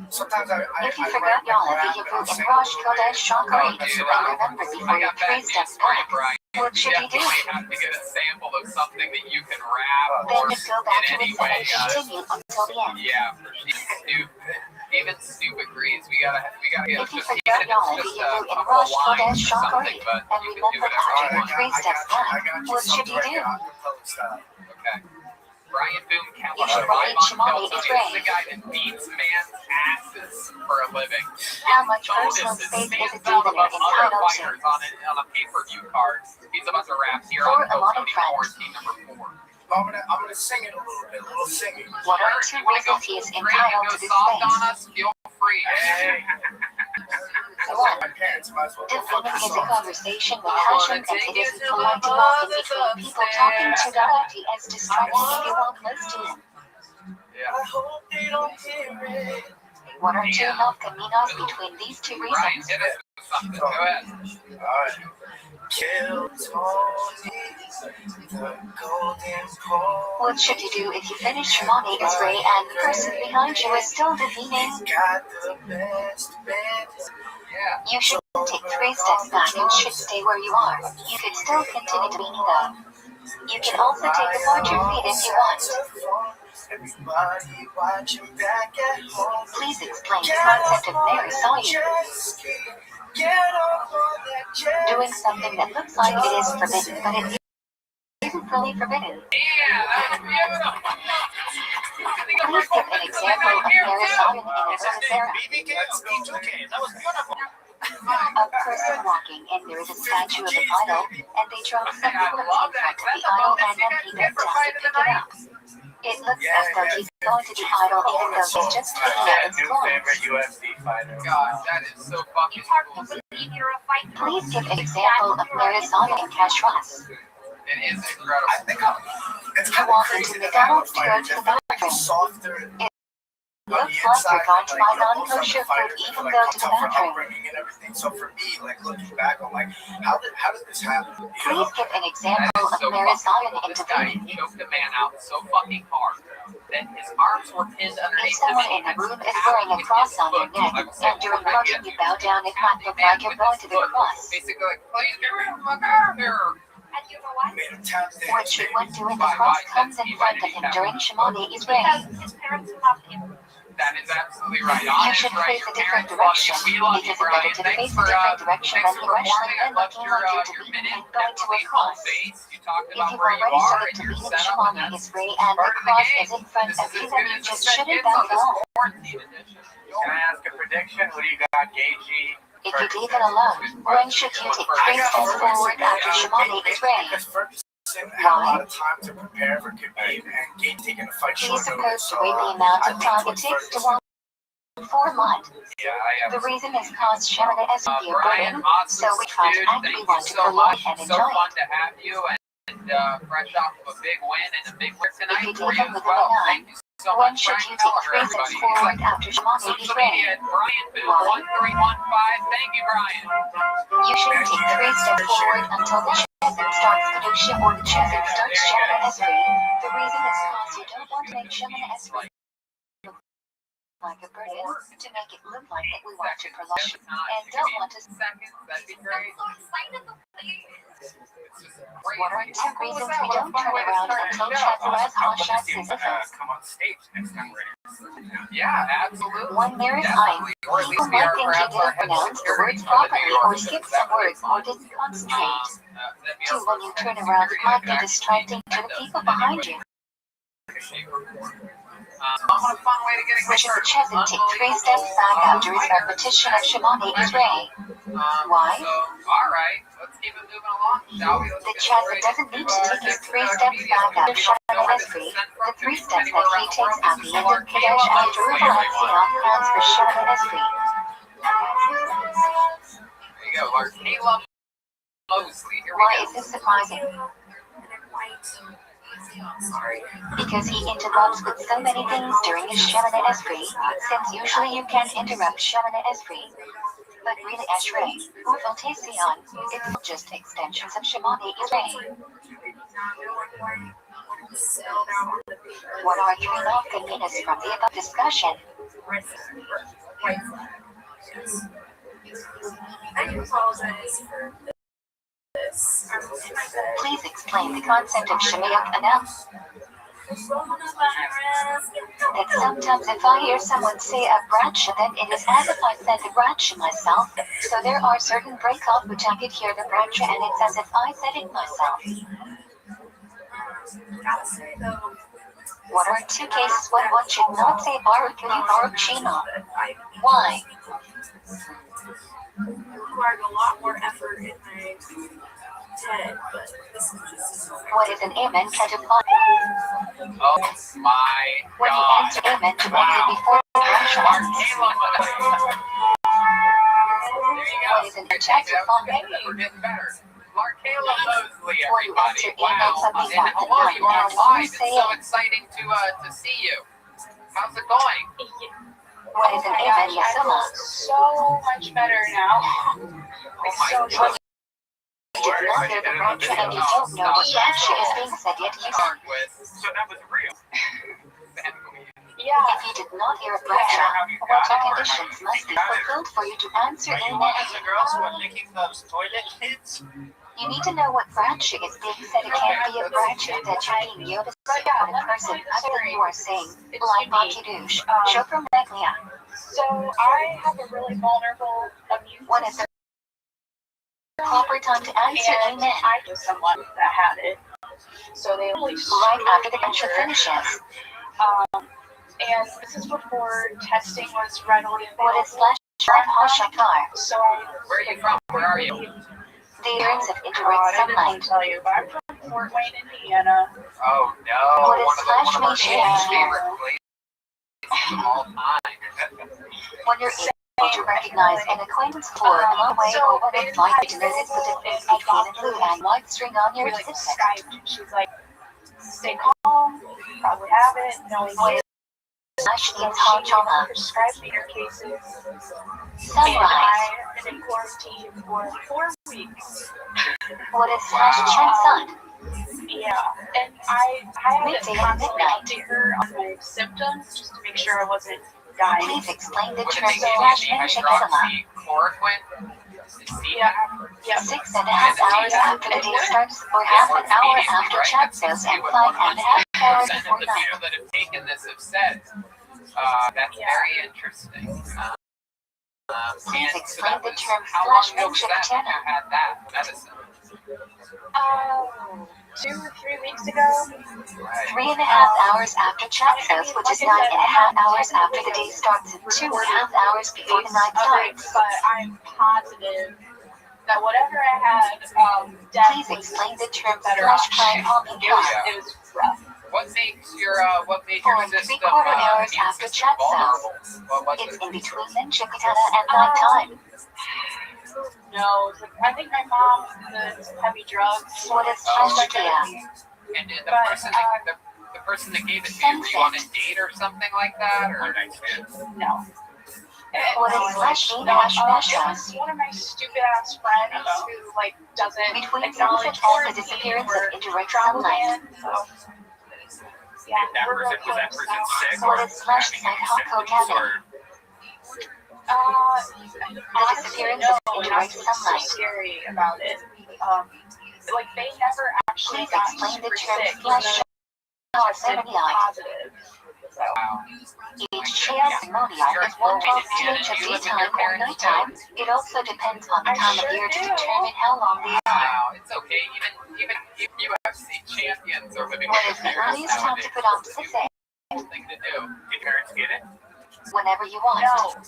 Sometimes I If you I forgot write Yahweh rap Hebrew and and sing Rosh a little Kodesh, bit. Shach, Oh, and dude, remember before I you got bad three steps news for you, back, Brian. what should you do? Definitely have to get a sample of something that you can rap Then or just go back to in any it and way. continue until the end. Yeah, stupid. Even Snoop agrees. We gotta get If you just forgot even Yahweh just Hebrew a and couple Rosh lines Kodesh, or Shach, something, but and you can do remember whatever after you you want. three steps back, what should you do? Okay. Okay. Brian Boom Keller, You should live read on Shimoni Keltoni. This is Israel. the guy that beats man's asses for a living. How much personal Jonas space is a stands out dealer above other entitled to? fighters on a pay-per-view card. He's about to rap here For on a lot of Keltoni friends. Quarantine number 4. I'm gonna sing it a little singing. What are two reasons he is entitled to this soft on space? us? Feel free. Hey. One, My parents might as well go fuck demeaning is a themselves. conversation with passion, and it isn't polite to walk in between people talking to directly as distracting if you walk close to them. Yeah. I hope they don't hear it. What are two nafkaminas between these two Brian, reasons? hit us with something. Go ahead. Alright. Kill Tony, the golden pole. What should you do if you finish Shimoni Israel and the person behind you is still defeating? Got the best band. Yeah. You should take 3 steps back and should stay where you are. You could still continue defeating though. You can also take apart your feet if you want. Everybody watching back at home. Please explain the concept of Mary saw you. Doing something that looks like it is forbidden, but it isn't fully forbidden. Yeah, that was beautiful. Please give an example of Mary saw you in a Sarah. That was beautiful. A person walking and there is a statue of an idol, and they drop some bullets in front of the idol and then he bends down to pick it up. It looks as though he's going to the idol even though he's just picking up his clothes. UFC fighter. God, that is so fucking cool. Please give an example of Mary saw you in Kashras. It is incredible. I think it's You kind of walk crazy into that I McDonald's don't to go fight to the it. It's bathroom. softer. It looks like you're going to buy non-kosher food even go to the bathroom. And everything. So for me, like looking back, I'm like, how did this happen? You know? Please give an example That is so of Mary saw fucking you cool. in This guy Tefillin. choked a man out so fucking hard that his arms were pinned If underneath him. someone in the room is wearing a cross on their neck, and during worship you bow down, it might look like you're going to the cross. Basically, like, please get rid of my out of here. You made him tap dance. What should one do if the cross comes in front of him during Shimoni Israel? His parents loved him. That is absolutely right. You On should his right, face a your different parents love direction. you. We love It you, isn't better Brian. to Thanks face a for different direction thanks than for you wrestling performing. I and loved looking your like you're your defeating minute and going to a definitely cross. face. You talked If about you've where you already are started and your defeating setup, and Shimoni that's Israel and the part of the cross game. is in front This of is you, as then good you as just the shouldn't kids bow on this down. quarantine edition. Can I ask a prediction? What do you got, Gagey? If you leave it alone, when should you take 3 steps forward after Shimoni Israel? Because Ferguson had a lot of time to prepare for Khabib and Gate taking a fight He's short notice. supposed to So rate the amount I of think time it towards takes to Ferguson. walk 4 months. Yeah, I am. The reason is cause Shemana as a Brian, burden, awesome so we try to dude. actively Thank want you to so prolong much. and So enjoy fun it. to have you and fresh off of a big win and a big win tonight If you for take you him as with well. a Thank you so When much, should Brian you take Keller, 3 steps everybody. forward after Shimoni Social Israel? media at Brian Boom Why? 1315. Thank you, Brian. You shouldn't take 3 steps forward until the chesed starts Kedusha or the chesed starts Shemana Esrei. The reason is cause you don't want to make Shemana Esrei look like a burden, to make it look like that we want to prolong and don't want to. Seconds, that'd be great. What are 2 reasons we don't turn around until Chazarez Hashat Sisyphus? Come on stage next time we're ready. Yeah, absolutely. One there is Definitely. I. Or at People least we might are think he perhaps our didn't head pronounce the security words for the properly New or York skipped City. some words or didn't concentrate. That'd be 2. our When you turn around, it might be distracting to the people behind you. What a fun way to get a Which is the kick. Chesed take 3 steps back after his repetition of Shimoni Israel. Why? So, alright, let's keep it moving along, shall we? Let's The get Chesed straight doesn't need to into take his our 3 next steps media. back after We don't know Shemana where this Esrei. is sent from. The 3 Could be steps anywhere that he around the takes world. at This the is end of Mark Kadesh Caleb and Mosley, Jerusalem everyone. Sion plans for Shemana Esrei. There you go, Mark Caleb Mosley. Here we Why go. is this surprising? Sorry. Because he interrupts with so many things during his Shemana Esrei, since usually you can't interrupt Shemana Esrei. But really Esrei, Ufal Sion, it's just extensions of Shemana Esrei. What are 3 nafkaminas from the above discussion? I apologize for this. I'm in my bed. Please explain the concept of Shemiach Anam. That sometimes if I hear someone say a bracha, then it is as if I said the bracha myself. So there are certain breakout which I could hear the bracha and it's as if I said it myself. Gotta say though, What are two cases when one should not say Baruch Hu Baruch Shema? Why? Required a lot more effort in my head, but this is What is an amen catabolic? Oh my When you god. answer amen to only before the Russian. Mark Caleb. There you go. What is an ejaculate? We're getting better. Mark Caleb Mosley, When you everybody. answer amen Wow. something And that the hello, you are non-answer live. It's say so it. exciting to see you. How's it going? What is an amen yasuma? so much better now. Oh my so god. You did not hear the mantra and you don't know what mantra is being said yet you Start with. So that was real. Yeah. If you did not hear a mantra, what conditions must be fulfilled for you to answer Are you amen? one of the girls who are licking those toilet lids? You need to know what branch is being said. It can't be a branch that you're being Yoda on a person other than you are saying, like Makidush, Shopram Meglia. So I have a really vulnerable immune When is the proper time to answer and amen? I knew someone that had it. So they only Right after the mantra finishes. And this is before testing was readily What is available. /hashakar? So Where are you from? Where are you? The appearance of I indirect didn't sunlight. tell you, but I'm from Fort Wayne, Indiana. Oh no. What is One of our /Malaysia? favorite places of all time. When you're able to recognize an acquaintance for a long way or when it's likely to notice the difference between a blue and white string on your We like Fitbit. Skype. She's like, stay calm, you probably have it, knowing What it. is means She hachama? prescribed me your cases. And Sunrise. I've been in quarantine for 4 weeks. What is /Chensat? Yeah, and I had Midday to and constantly midnight. update her on my symptoms just to make sure I wasn't dying. Please explain the What term did they give you? /Menshakama. Hydroxychloroquine? Yeah. 6.5 hours after the day starts, or half an hour after chat goes, and 5.5 hours Percent before of the night. people that have taken this have said. That's very interesting. Please And so explain that the was, term how long ago was that when /Menshakatana. you had that medicine? 2 or 3 weeks ago. 3.5 hours after chat goes, which is 9.5 hours after the day starts, and 2.5 hours before the night starts. But I'm positive that whatever I had, Please explain the term /Prime it was rough. What makes your For system 3/4 hours immune after system chat vulnerable? cells. What was It's it? in between Menshakatana and nighttime. No, it's like, I think my mom does heavy drugs. What is Oh, /Shakia? And did the But, person that gave it to you, were you on a date or something like that, or No. What is It was one of my stupid ass friends who like doesn't Between acknowledge sunset and the quarantine disappearance or of indirect travel sunlight. ban, so yeah, we're real close now. What is /Psychokogana? Honestly, disappearance no, of and indirect that's what's so sunlight. scary about it. Like they never actually Please got explain the super term sick, even though they tested /Sh positive. So Each pneumonia is 1/12 THFD time or nighttime. It also depends on the time of year to determine how long they are. wow, it's okay. Even UFC champions are living What with is the the earliest time to put on Sisay? thing to do. Did parents get it? Whenever you want. no,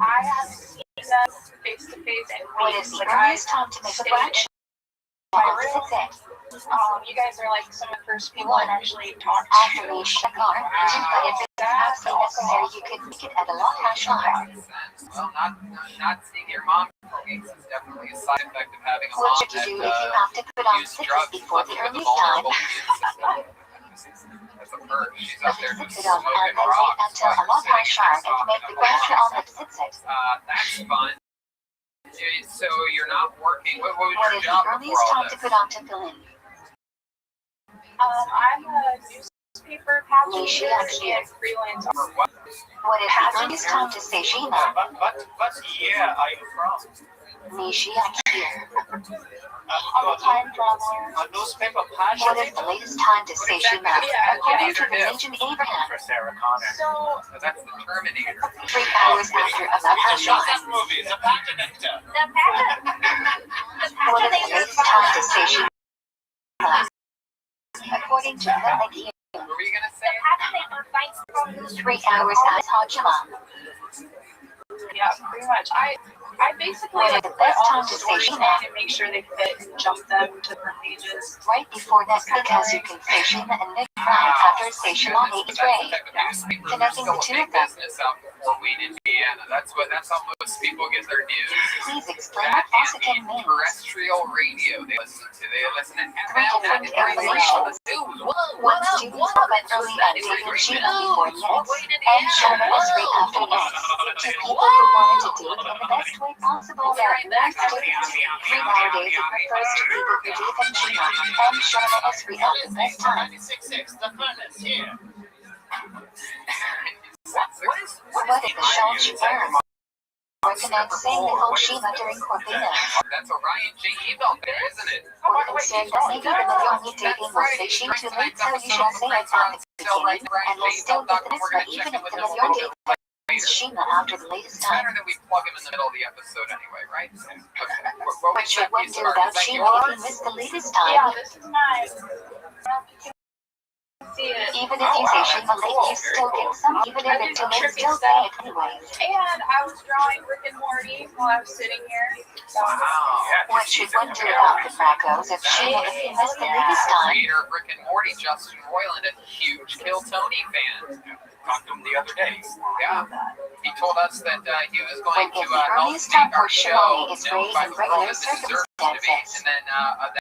I have seen them face to face and What is the like earliest time to make a branch my on room. Sisay? You guys are like some of the first people I've actually talked After to. the Shakar, but if it's absolutely necessary, you could make it at a lot hashar. Well, not seeing your mom for weeks is definitely a side effect of having a mom What should you do that if you have to put on use Sisay drugs before the with a earliest time? vulnerable immune system. That's a perk. She's out there just Sit it on smoking and then wait rocks until a lot while hashar and make the branch on the Sisay. that's fun. So you're not working. What was What your is job the before earliest all time this? to put on Tefillin? I'm a newspaper paginator Nishiaki. and freelance. What? What is the earliest time to say Shima? What year are you from? Nishiaki. I'm a time traveler. A newspaper What is page the latest time to say Shima? According to the Legion Abraham. for Sarah Connor. So So that's the Terminator. 3 hours after a lot hashar. movie, The Paginator. What is the latest time to say Shima? According to the Legion. What were you gonna say? 3 hours at Hajima. Yeah, pretty much. I basically When is like the put best all time the to say stories in Shima? and make sure they fit and jump them to different pages. Right before that, because you can say Shima and Nick right after say Shimani is Ray. Connecting the two of them. Business out in Fort Wayne, Indiana. That's how most people get their news. Please explain That what and Ossican means. terrestrial radio they listen to. They listen to Three FM, different that is explanations. One student spoke early on dating Shima before Nix, and Shona Esri after Nix. Two people who wanted to date in the best way possible that Nix didn't. 3 nowadays it refers to people who date in Shima, and Shona Esri at the best time. 96.6, the furnace here. What is the Sean Shima? Recommend saying the whole Shima during Corvina. That's Orion J. email there, isn't it? We're concerned that maybe the Milani dating will say she too late, so you should say it at the beginning, and we'll still get this, but even if the Milani dating Shima after the latest It's better time. that we plug him in the middle of the episode anyway, right? Okay. What should one do about Shima if he missed the latest Yeah, time? this is mine. See it. Even if you say Shima late, you still get some. Even if it's too late, still say it anyways. And I was drawing Rick and Morty while I was sitting here. So What should one do about the Fracos if Shima if he missed the latest time? Creator of Rick and Morty, Justin Roiland, a huge Kill Tony fan. Talked to him the other day. Yeah. He told us that he was going When to is the help earliest time make our for show Shimoni is known raised by in the regular world as it deserves to be. circumstances? And then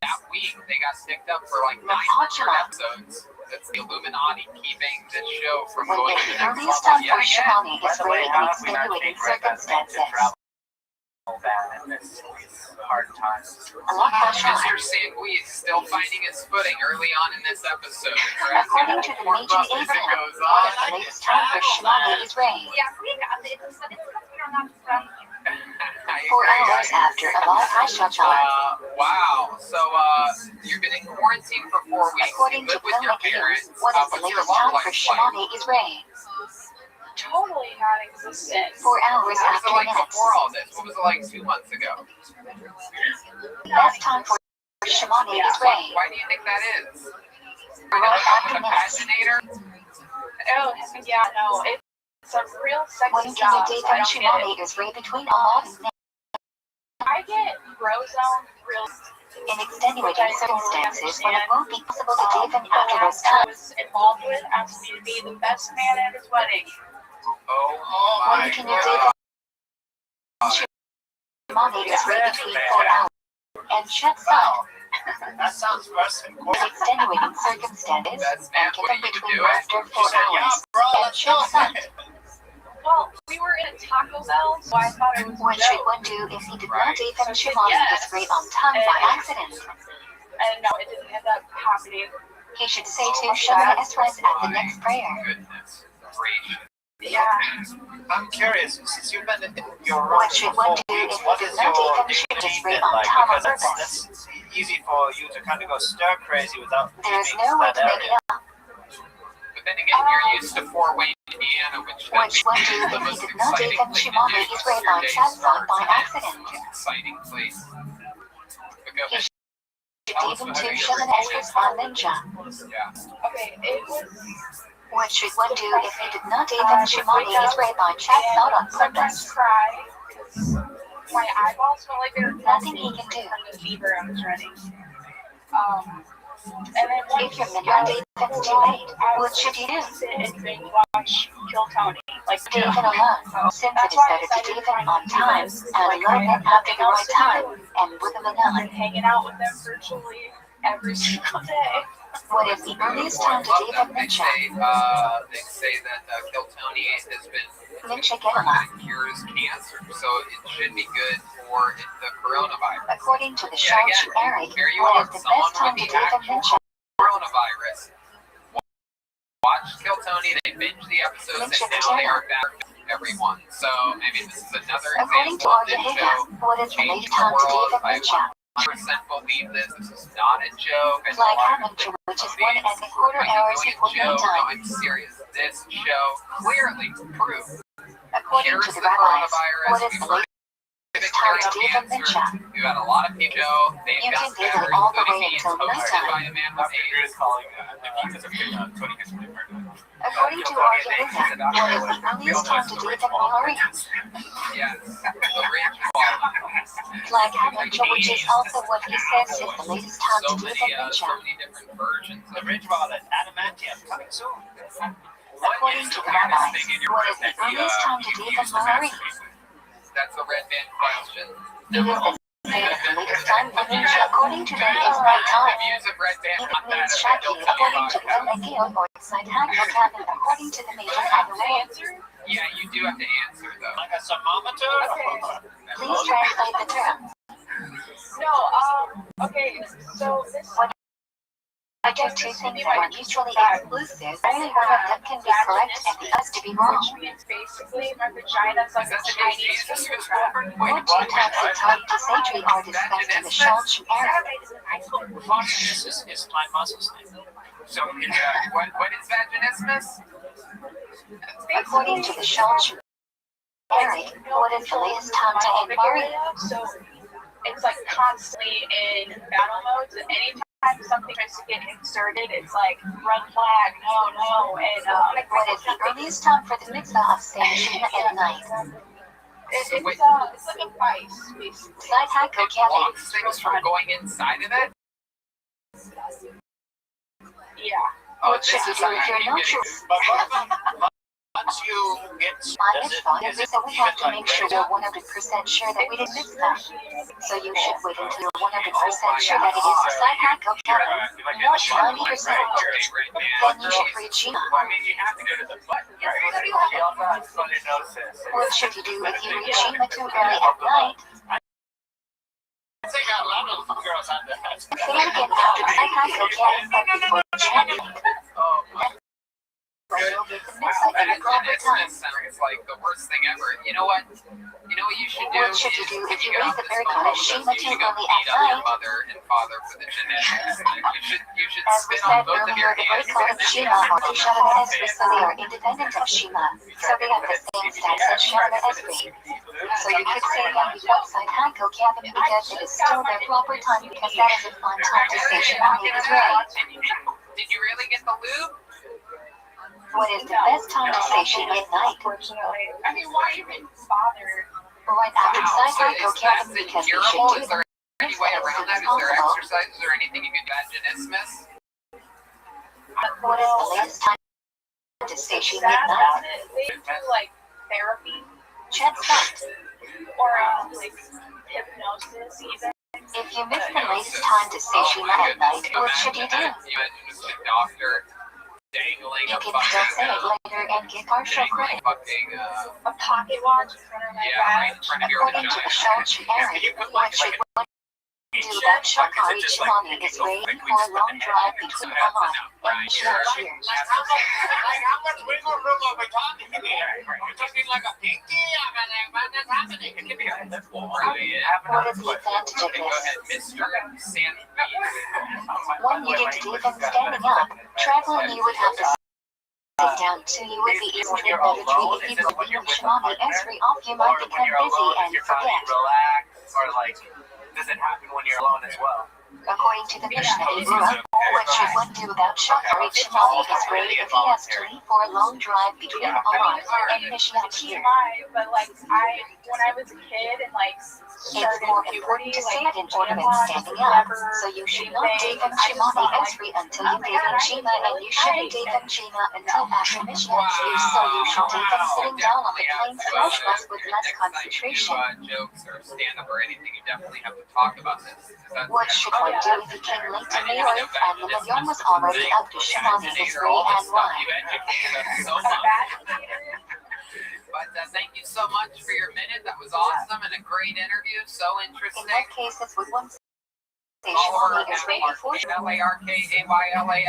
that week, they got picked up for like 900 episodes. That's the Illuminati keeping this show from When going is to the the next earliest level time yet for again. Shimoni is raised in extenuating circumstances? Ban in this hard times. Mr. Sanguis still finding his footing early on in this episode. According to the Major Abraham, what is the latest time for Shimoni is raised? Yeah, we got it. It's you're not from 4 hours after Amal Hashachal. Wow. So you've been in quarantine for 4 weeks. According You to live with your Film parents. News, what is the What's your latest love time for life like? Shimoni is raised? totally non-existent. 4 hours What was it after like Nix. before all this? What was it like 2 months ago? Best time for Shimoni is raised. Why do you think that is? Right after Nix. Paginator? Oh, yeah, no, it's a real When sexy can you job. date So I when don't get Shimoni it. is raised between Amal and Nix? I get brozone real. In extenuating circumstances when it won't be possible to date them The after those last I times. was involved with asked me to be the best man at his wedding. Oh my When can you date them? Shimoni is raised between 4 hours and shuts up. That sounds worse than In extenuating circumstances Best and man, get what them are you between doing? after 4 hours and shuts up. Well, we were in a Taco Bell, so I thought it was a What should joke. one do if he did not date them Shimoni is raised on time by accident? And no, it didn't end up happening. He should say to Shona Esres at the next prayer. Goodness gracious. Yeah. I'm curious, since you've been in your room What should for one 4 do weeks, if what he is did not your date them Shimoni is routine raised been on like? time on Because purpose? that's easy for you to kind of go stir crazy without There is leaving no way that to make it area. up. But then again, you're used to Fort Wayne, Indiana, which What should one do the if he most did not date exciting them thing to Shimoni do is before raised your on day Chad's starts. by It's an accident? exciting place. But go He ahead. should date them to Shona Esres on Ninja. Yeah. Okay, it was. What should one do if he did not date them Shimoni is raised on Chad's not on Sometimes purpose? cry because my eyeballs felt like they were Nothing melting he can do. from the fever I was running. And then If your midnight date that's too late, what should you do? sit and binge watch Kill Tony. Like, Date him alone, since it is better to date him on time and alone it after the right time and with him I've alone. been hanging out with them virtually every single day. What is the earliest time to date them They Ninja? say that Kill Tony has been Ninja Gelama. cures cancer, so it should be good for the coronavirus. According to the Sean Eric, Here you what are, is the someone best time with to the date them actual Ninja? coronavirus. Watch Kill Tony, they binge the episodes, and now they are back with everyone. So maybe this is another According to example of this Arya show what is the changing latest the time to date world. them I Ninja? 100% believe this. This is not a joke. I know Like a lot of Ninja, which is these 1 and a quarter are hours doing before a joke. No, daytime. I'm serious. This show clearly proves According cures to the the rabbis, coronavirus what is the before latest it time time to Dev and Mincha. We've had a lot of people. They've You got can give better, it all the including way me. It's until hosted by nighttime. a man with AIDS. According to our Yehuda, what is the earliest time to Dev and Mahari? Yes. The rich quality. Flag Hanukkah, which is also what he says is the latest time So to Dev many, and so Mincha. many different versions. The Ridge Wallet, Adamantium, coming soon. According to the rabbis, what is the earliest time to Dev and Mahari? That's the red band question. It is the latest time for Mincha. According to them, is night time. The views of red band It not that means if I Shaki, don't tell you according about to it. them, Agil, or Side Hanukkah, according to the major Hanukkah. Yeah, you do have to answer though. Like a thermometer? Please translate the term. No, okay, so this When I do two things that are mutually exclusive, only one of them can be correct and the other to be wrong. which means basically my vagina's like a Chinese finger trap. What two types of time to Sadri are discussed in the Shalch era? This is my muscles name. So, what is vaginismus? According to the Shalch era, what is the latest time to end Mari? So it's like constantly in battle modes, and anytime something tries to get inserted, it's like red flag, no, and What is the earliest time for the mitzvah of saying Shema at night? it's like a vice, basically. Side Hanukkah It Kevin. blocks things from going inside of it. Yeah. Oh, What should you do if you're not sure? Once you get, My does it, mitzvah is is it that we have to like make sure we're 100% sure that we didn't miss that. So you should wait until you're 100% sure that it is the Side Hanukkah Kevin, not 90%. Then you should read Shema. I mean, you have to go to the button, right? She also has scoliosis. What should you do if you read Shema too early at night? I think a lot of girls have that. Say it again after the Side Hanukkah Kevin, but before chanting. Then you'll get the mitzvah in the proper time. Sounds like the worst thing ever. You know what? You know what you should do? What should you do if you get read off the this very phone good with us, Shema you too should go early beat at up your night? mother and father for the genetics. You should As we spit said on both of earlier, your the hands. break of Shema or Shalom Esri, so they are independent of Shema. So they have the same status as Shalom Esri. So you could say them before Side Hanukkah Kevin because it is still their proper time because that is a fun time to say Shema Israel. Did you really get the lube? What is the best time to say Shema at night? Unfortunately. I mean, why even bother? Right after Side So Hanukkah is Kevin that because we curable? should Is do there the any way mitzvah as around soon that? as Is there possible. exercises or anything you could vaginismus? What is the latest time to say Shema at That's night? about it. They do like therapy Check that. or like hypnosis even. If you miss the latest time to say Shema at night, what should you do? You imagine just a doctor dangling You a can still say it fucking, later and get partial credit. A pocket watch in front of my right in back. front of your According to the vagina. Shalch era, what should one do about Shakari Shimani is waiting for a long drive between Haman and Mishnah here. Like how much wiggle room are we talking here? We're talking like a pinky? I mean, what is happening? It can be a lip What is the advantage of Go this? ahead, Mr. Sandwich. When you get to even standing up, traveling you would have to sit down so you would be able to better treat people leaving Shemani Esri off. You might become busy and forget. relax, or like, does it happen when you're alone as well? According to the Mishnah Ibra, what should one do about Shakari Shemani Esri if he has to leave for a long drive between Haman and Mishnah here? But like when I was a kid and like It's more important to say it in order than standing up, so you should not date them Shemani Esri until you date them Shema, and you shouldn't date them Shema until after Mishnah here, so you should date them sitting down on the plain slush bus with less concentration. Jokes or stand up or anything, you definitely have to talk about this. What should one do if he came late to New York and the Minyan was already up to Shemani Esri and why? But thank you so much for your minute. That was awesome and a great interview. So In interesting. that case, it's with one say Shemani Esri before LARKAYLAMOSLAY.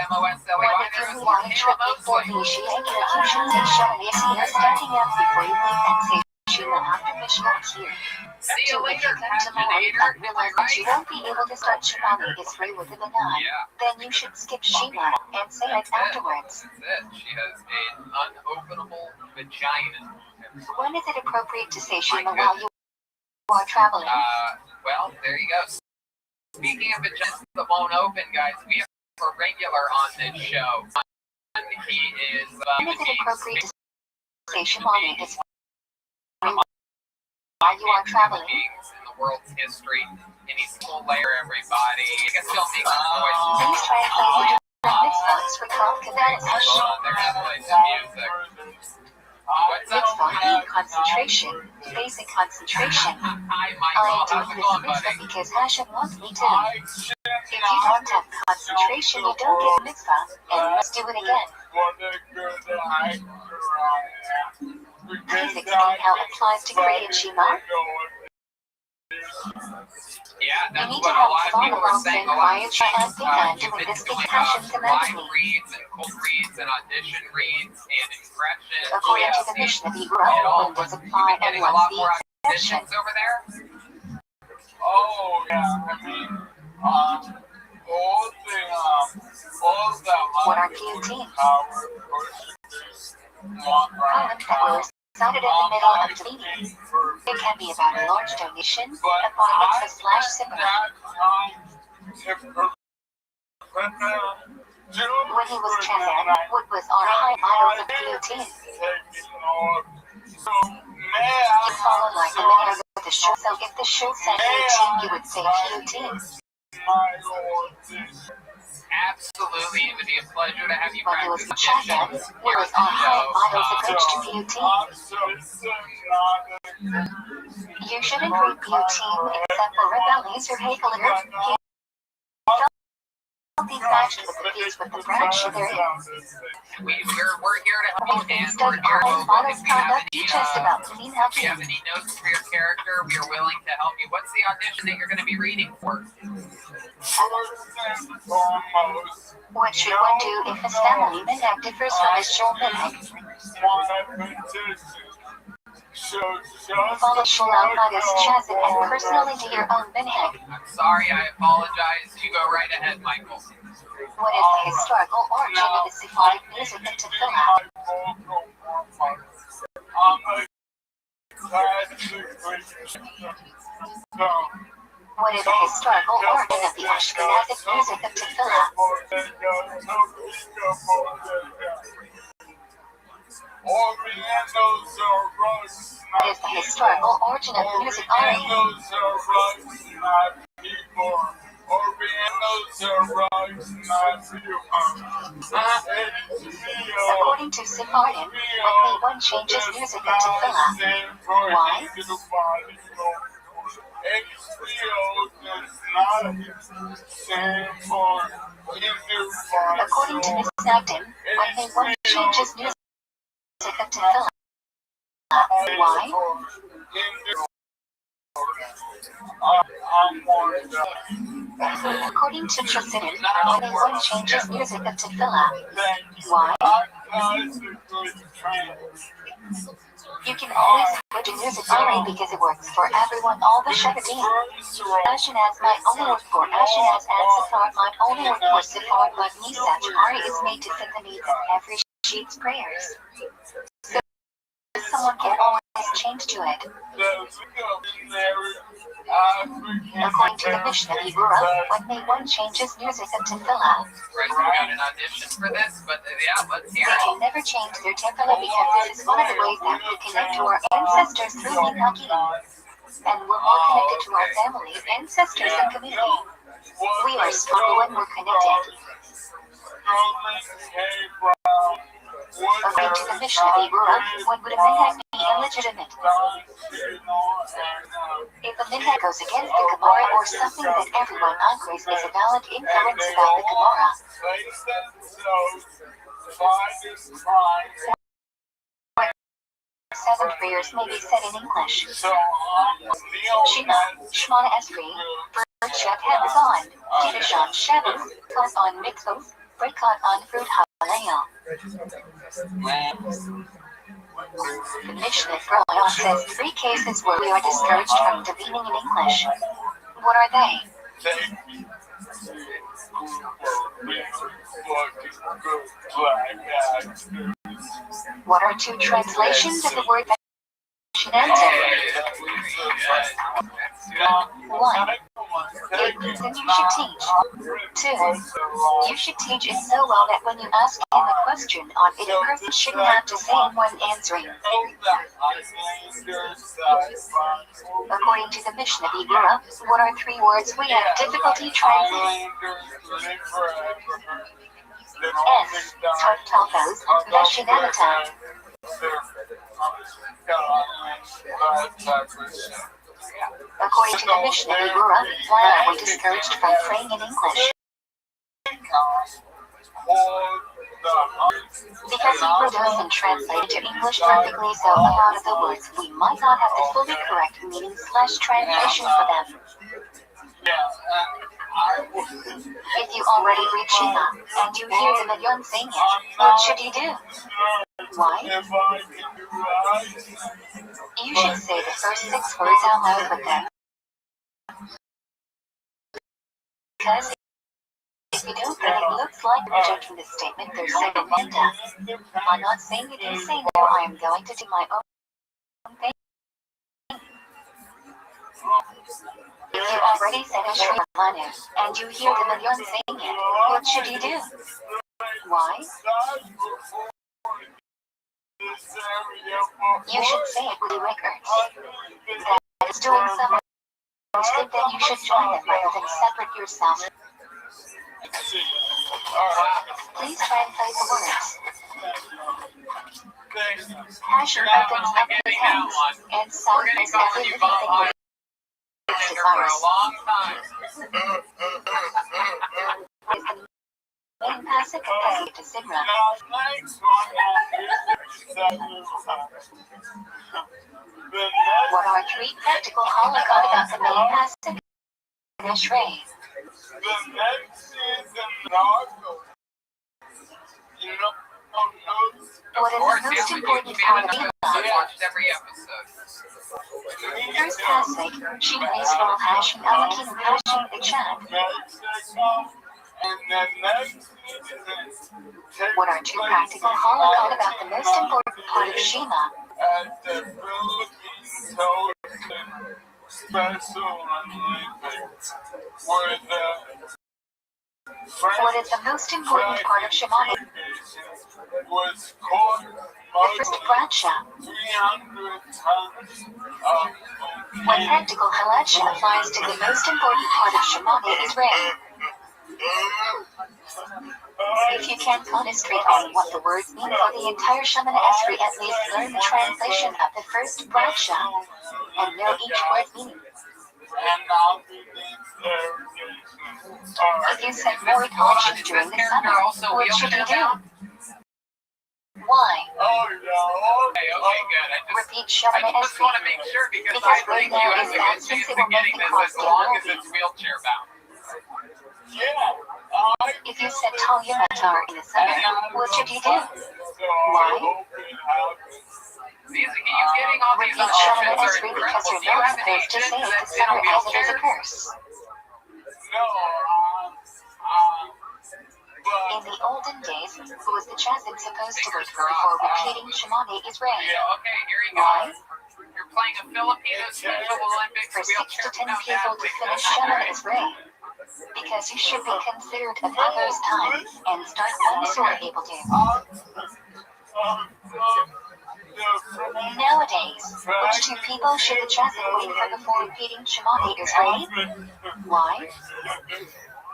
when if you want to trip before the initiating you should say Shemani Esri standing up before you leave and say Shema after Mishnah here. See you So if later, you come tomorrow Paginator. and realize that you won't be able to start Shemani Esri with a banana, Yeah. then you should skip Shema and say it afterwards. That's it. She has an unopenable vagina. When is it appropriate to say Shema while you are traveling. Well, there you go. Speaking of agendas that won't open, guys, we have a regular on this show. He is When is it appropriate to station warning is while you are traveling? beings in the world's history, and he's full layer everybody. You can still make some Please noise. translate it to mitzvahs for Kavanah Hash. Hold on, they're gonna play some music. What's up? Mitzvah means concentration, basic concentration. Hi, I Michael. am How's doing it this going, mitzvah buddy? because Hashem wants me to. If you don't have concentration, you don't get mitzvah, and you must do it again. Please explain how it applies to Kriyat Shema. Yeah, You that's need to what a have lot of fun people are while saying. saying A lot of Kriyat Shema and Pika you've doing been this because doing Hashem commands live me. reads and cold reads and audition reads and impressions. According to the Yeah, Mishnah it Berurah, all one does you've apply been and getting a one's lot the more exception. auditions over there. Oh, yeah, I mean, all the What are guillotines? power Columns that were recited in the middle of the meeting. It can be about a large donation, a bar mitzvah / similar. When he was Chazan, what was our high idols of guillotine? You follow like the minhag of the shul, so if the shul said guillotine, you would say guillotine. Absolutely, it would be a pleasure to have you When he was practice Chazan, auditions what here was at our the high show. idols approach to guillotine? You shouldn't read guillotine except for Rebbe Laser Hageler. These matched with the piece with the brown sugar in. We're here to help you, and Instead we're of here to all modest if you have conduct, any, teach us about clean if you have hygiene. any notes for your character, we are willing to help you. What's the audition that you're going to be reading for? What should one do if his family minhag differs from his shul minhag? Follow shul al-Qadis Chazan and personally do your own minhag. I'm sorry, I apologize. You go right ahead, Michael. What is the historical origin of the Sephardic music of tefillah? What is the historical origin of the Ashkenazic music of tefillah? What is the historical origin of music ari? According to Sephardim, when one changes music of tefillah, why? According to Misnagdim, when one changes music of tefillah, why? According to Chassidim, when one changes music of tefillah, why? You can always switch to music ari because it works for everyone. All the Shevadim. Ashkenaz might only work for Ashkenaz and Sephard might only work for Sephard, but Misach ari is made to fit the needs of every sheep's prayers. So someone can always change to it. According to the Mishnah Berurah, when one changes music of tefillah, Right, we got an audition for this, but yeah, let's hear they it. can never change their tefillah because this is one of the ways that we connect to our ancestors through minhagim. And we're more connected to our family, ancestors, and community. We are stronger when we're connected. According to the Mishnah Berurah, when would a minhag be illegitimate? If a minhag goes against the Gemara or something that everyone agrees is a valid inference about the Gemara. 7 prayers may be said in English. Shema, Shemona Esrei, Birkat Hamazon, Kiddush on Shabbos, Kos on Mitzvot, Brekot on Fruit Halayel. The Mishnah Berurah says 3 cases where we are discouraged from debating in English. What are they? What are 2 translations of the word should answer. 1. It means that you should teach. 2. You should teach it so well that when you ask him a question on it, a person shouldn't have to say it when answering. According to the Mishnah Berurah, what are 3 words we have difficulty translating? S. Tartafos, Veshinanata. According to the Mishnah Berurah, why are we discouraged from praying in English? Because Hebrew doesn't translate into English perfectly, so a lot of the words we might not have the fully correct meaning / translation for them. If you already read Shema, and you hear the Minyan saying it, what should you do? Why? You should say the first 6 words out loud with them. Because if you don't, then it looks like rejecting the statement they're saying Manda. I'm not saying you can say no, I am going to do my own thing. If you already said Ashri Manu, and you hear the Minyan saying it, what should you do? Why? You should say it with the records. That is doing someone good, then you should join them rather than separate yourself. Please translate the words. Passion opens up his hands, and softens everything that is desirous. Main pasuk pasuk to Simra. What are 3 practical halakha about the main pasuk? Ashrei. What is the most important part of Shema? First pasuk, Shin Yisrael Hashem Elokim Hashem Echad. What are 2 practical halakha about the most important part of Shema? What is the most important part of Shema? The first bracha. What practical halakha applies to the most important part of Shema is rain. If you can't concentrate on what the words mean for the entire Shemana Esrei, at least learn the translation of the first bracha and know each word's meaning. If you said more Hashim during the summer, what should you do? Why? Okay, good. Repeat Shemana I just want to Esrei. make sure because Because I right think you now have is to that get since used it to will make getting the this cross as long as stability. it's wheelchair bound. If you said Tal Yamatar in the summer, what should you do? Why? These, you getting all these Repeat options Shemana are Esrei because incredible. you're Do you not have an supposed to agent say it that's the in a summer as it is a wheelchair? curse. In the olden days, who was the chazan supposed to wait for before repeating Shemana Esrei? Okay, here you go. Why? You're playing a Filipino Special Olympics For 6 wheelchair to 10 bound people to athlete. finish Shemana Esrei. Because you should be considerate of others' time and start when you are able to. Nowadays, which 2 people should the chazan wait for before repeating Shemana Esrei? Why?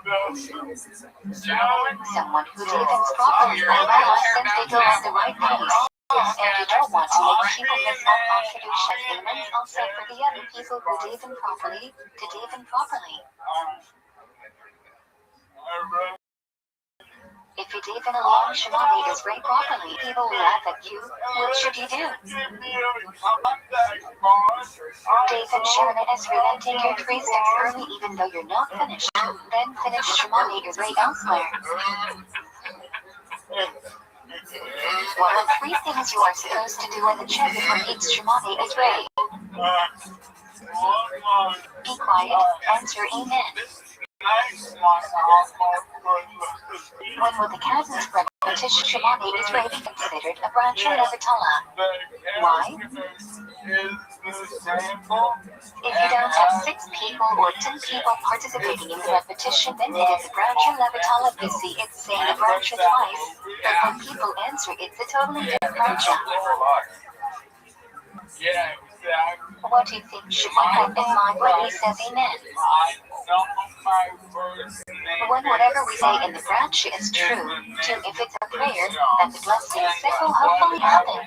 Someone who defends properly and well since they go at the right pace. And you don't want to make people miss out on Kedusha payments also for the other people who defen properly, to defen properly. If you defen a long Shemana Esrei properly, people will laugh at you. What should you do? Defen Shemana Esrei, then take your 3 steps early even though you're not finished. Then finish Shemana Esrei elsewhere. What are 3 things you are supposed to do when the chazan repeats Shemana Esrei? Be quiet, answer amen. When will the chazan's repetition Shemana Esrei be considered a bracha nevatala? Why? If you don't have 6 people or 10 people participating in the repetition, then it is a bracha levatala busy. It's saying a bracha twice, but when people answer, it's a totally different bracha. Yeah, exactly. What do you think should we have in mind when he says amen? I know my first name. When whatever we say in the bracha is true, too, if it's a prayer, then the blessing will hopefully happen.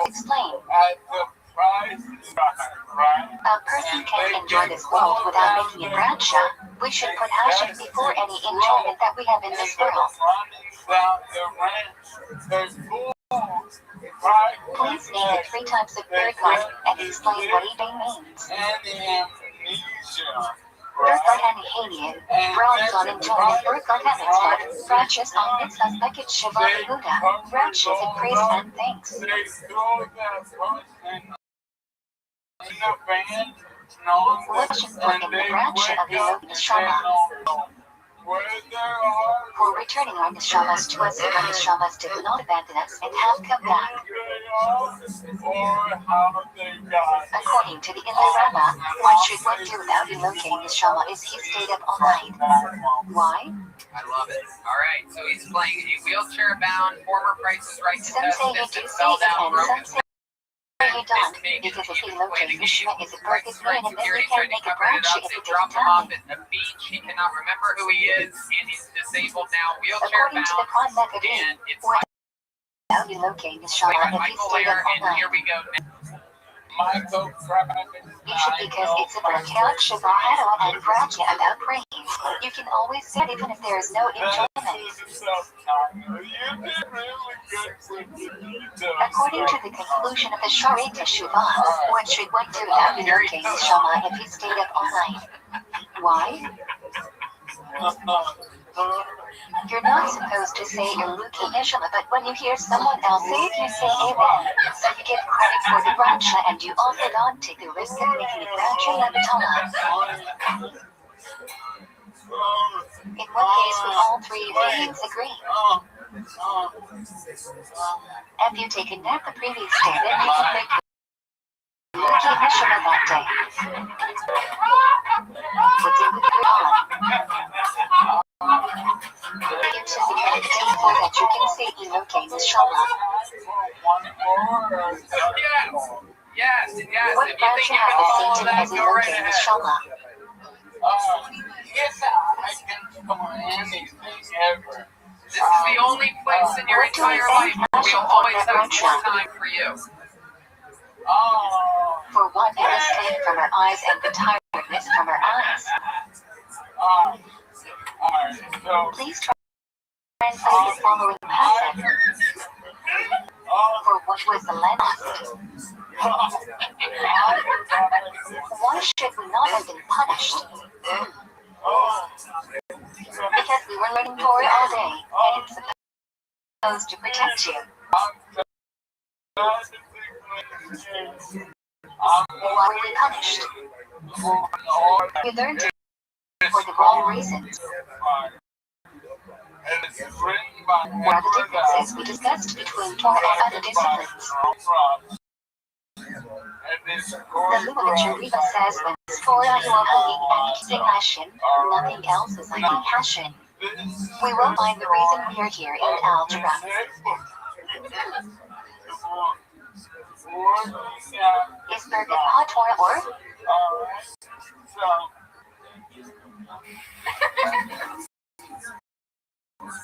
Explain. A person can't enjoy this world without making a bracha. We should put hashtag before any enjoyment that we have in this world. Please name the 3 types of birkat and explain what eating means. Birkat and Hanian, bronze on enjoyment, birkat and mitzvot, brachas on mitzvahs, bucket shiva Yehuda, brachas and praise and thanks. What should put in the bracha of the neshama? For returning our neshamas to us, if our neshamas did not abandon us and have come back. According to the ViralRabbi, what should one do without Elokein neshama if he stayed up all night? Why? I love it. Alright, so he's playing a wheelchair bound, former Price is Right Some say you do say it and some say you don't, because if Elokein neshama is a perfect man, and then we can't make a bracha if it doesn't happen. At the beach, he cannot remember who he is, and he's disabled now, wheelchair According to the bound, Khan method, and it's without Elokein neshama if he Michael stayed Lair, up all and night. here we go. You should, because it's a bracha shabbat and bracha about praise. You can always say it even if there is no enjoyment. According to the conclusion of the Shari Teshuvah, what should one do without Elokein neshama if he stayed up all night? Why? You're not supposed to say Elokein neshama, but when you hear someone else say it, you say amen. So you get credit for the bracha, and you also don't take the risk of making a bracha levatala. In what case would all 3 opinions agree? If you take a nap the previous day, then you can make Elokein neshama that day. What's in the It's just thankful that you can say Elokein neshama. Yes. What If you think bracha you has can the follow same that, as go right Elokein ahead. neshama? Yes, I can do anything ever. This is the only place in your What do we entire say life where passion we'll for always the have more bracha? time for you. For one, it is pain from our eyes and the tiredness from our eyes. Please translate the following passage. For what was the last? Why should we not have been punished? Because we were learning Torah all day, and it's supposed to protect you. Why were we punished? We learned it for the wrong reasons. What are the differences we discussed between Torah and other disciplines? The Lubavitcher Rebbe says when Torah you are hugging and kissing Hashem, nothing else is hugging Hashem. We will find the reason we are here in algebra. Is Birkat HaTorah or?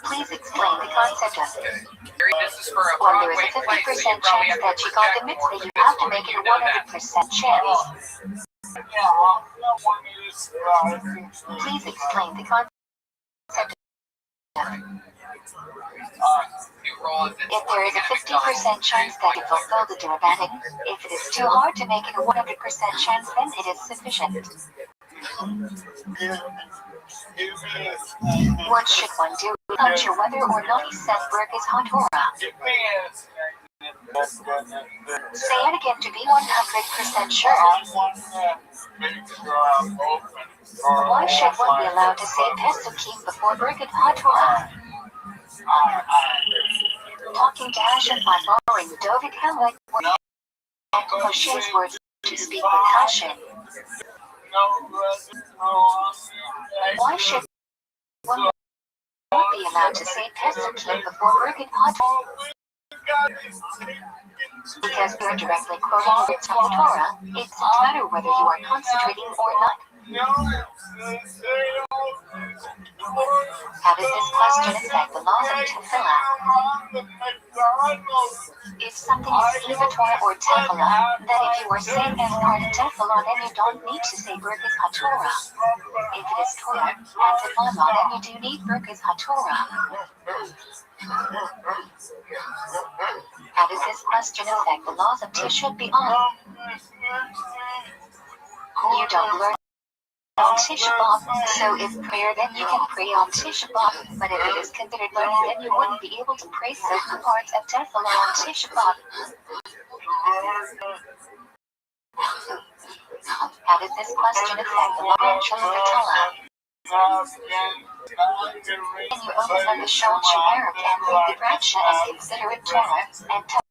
Please explain the concept of This is for a when there is a Broadway 50% play, so you chance probably have that to you got the project more mitzvah, you for have this to one make if it you a know that. 100% chance. Please explain the concept of You roll if it's if there is a 50% chance that you fulfill the Durabanic, if it is too hard to make it a 100% chance, then it is sufficient. What should one do without sure whether or not he says Birkat HaTorah? Say it again to be 100% sure. Why should one be allowed to say Pesukim before Birkat HaTorah? Talking to Hashem by borrowing Dovid Helmut and Moshe's words to speak with Hashem. Why should one not be allowed to say Pesukim before Birkat Hatorah? Because you're directly quoting words from the Torah, it doesn't matter whether you are concentrating or not. How does this question affect the laws of tefillah? If something is either Torah or tefillah, then if you are saying as part of tefillah, then you don't need to say Birkat HaTorah. If it is Torah and tefillah, then you do need Birkat HaTorah. How does this question affect the laws of Tisha B'Av? You don't learn on Tisha B'Av, so if prayer, then you can pray on Tisha B'Av, but if it is considered learning, then you wouldn't be able to pray certain parts of tefillah on Tisha B'Av. How does this question affect the law of Torah? Can you open up the Shulchan Aruch and read the Bradsha and consider it Torah and tefillah?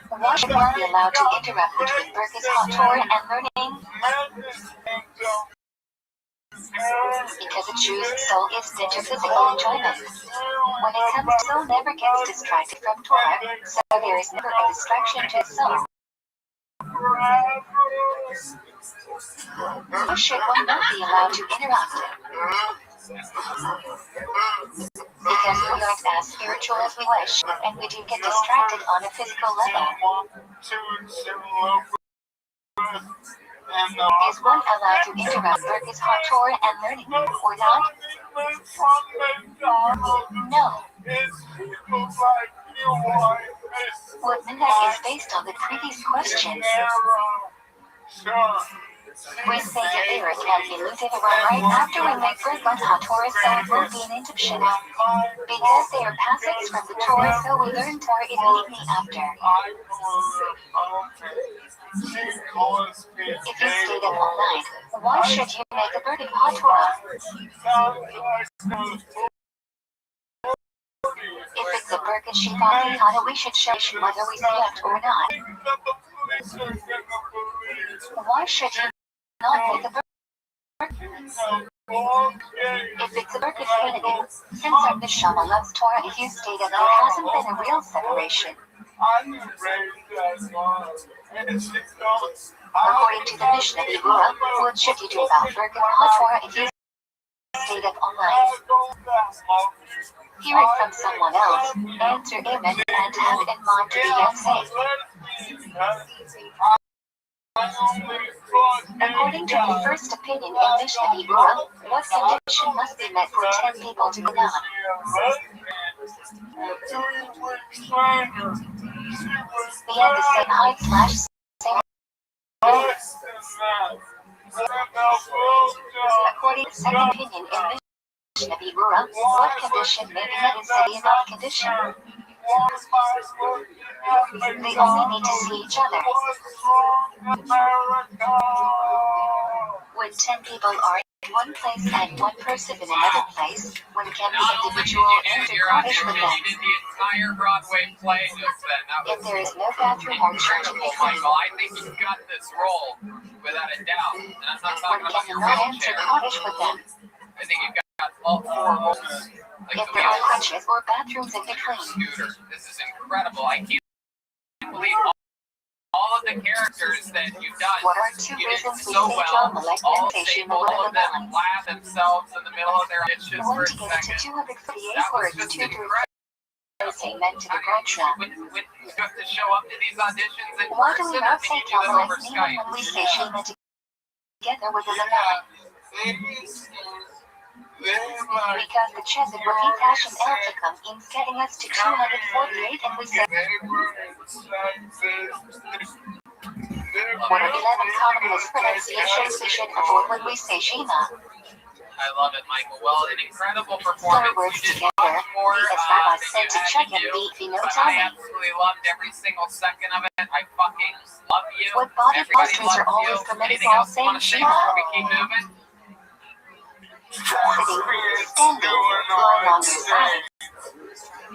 Why should one be allowed to interrupt between Birkat HaTorah and learning? Because a Jew's soul is into physical enjoyment. When it comes to soul, never gets distracted from Torah, so there is never a distraction to the soul. Why should one not be allowed to interrupt? Because we aren't as spiritual as we wish, and we do get distracted on a physical level. Is one allowed to interrupt Birkat HaTorah and learning, or not? No. What minhag is based on the previous questions? We say Yehirik and Iludit right after we make Birkat HaTorah, so it will be an interruption. Because they are passages from the Torah, so we learn Torah immediately after. If you stayed up all night, why should you make a Birkat HaTorah? If it's a Birkat Shiva Hana, we should show whether we slept or not. Why should you not make a Birkat? If it's a Birkat Trinity, since our Neshama loves Torah, if you stayed up, there hasn't been a real separation. According to the Mishnah Berurah, what should you do about Birkat HaTorah if you stayed up all night? Hear it from someone else, answer amen, and have it in mind to be safe. According to the first opinion in Mishnah Berurah, what condition must be met for 10 people to go down? They have the same height / same. According to the second opinion in Mishnah Berurah, what condition may be met instead of that condition? They only need to see each other. When 10 people are in one place and one person in another place, one can be individual intercottage with them. If there is no bathroom or church in the house, I think you've got this role without a doubt. And I'm not talking about your wheelchair. intercottage with them. I think you've got all 4 roles. If there are crutches or bathrooms in between. Scooter. This is incredible. I can't believe all of the characters that you've done. What are 2 you did reasons we so say well. John molestation All of them laugh themselves in the middle of their itches for a to get to second. 248 That was words just to incredible. say meant to the Bradsha. When you have to show up to these auditions in Why do we person, or not can say you do that over John Skype? when we say Shema together with the Lamai? Because the Chesed will eat Hashem El Tikam in getting us to 248 and we say what are 11 common mispronunciations we should avoid when we say Shema? I love it, Michael. Well, an incredible Four performance. words You did together, much more because than Rabbi you said to had check to and do. beat Vino But I Tami. absolutely loved every single second of it. I fucking love you. What body Everybody posters are loves always you. permitted Anything while else you want to say saying before we keep moving? Sitting, standing, lying on your side.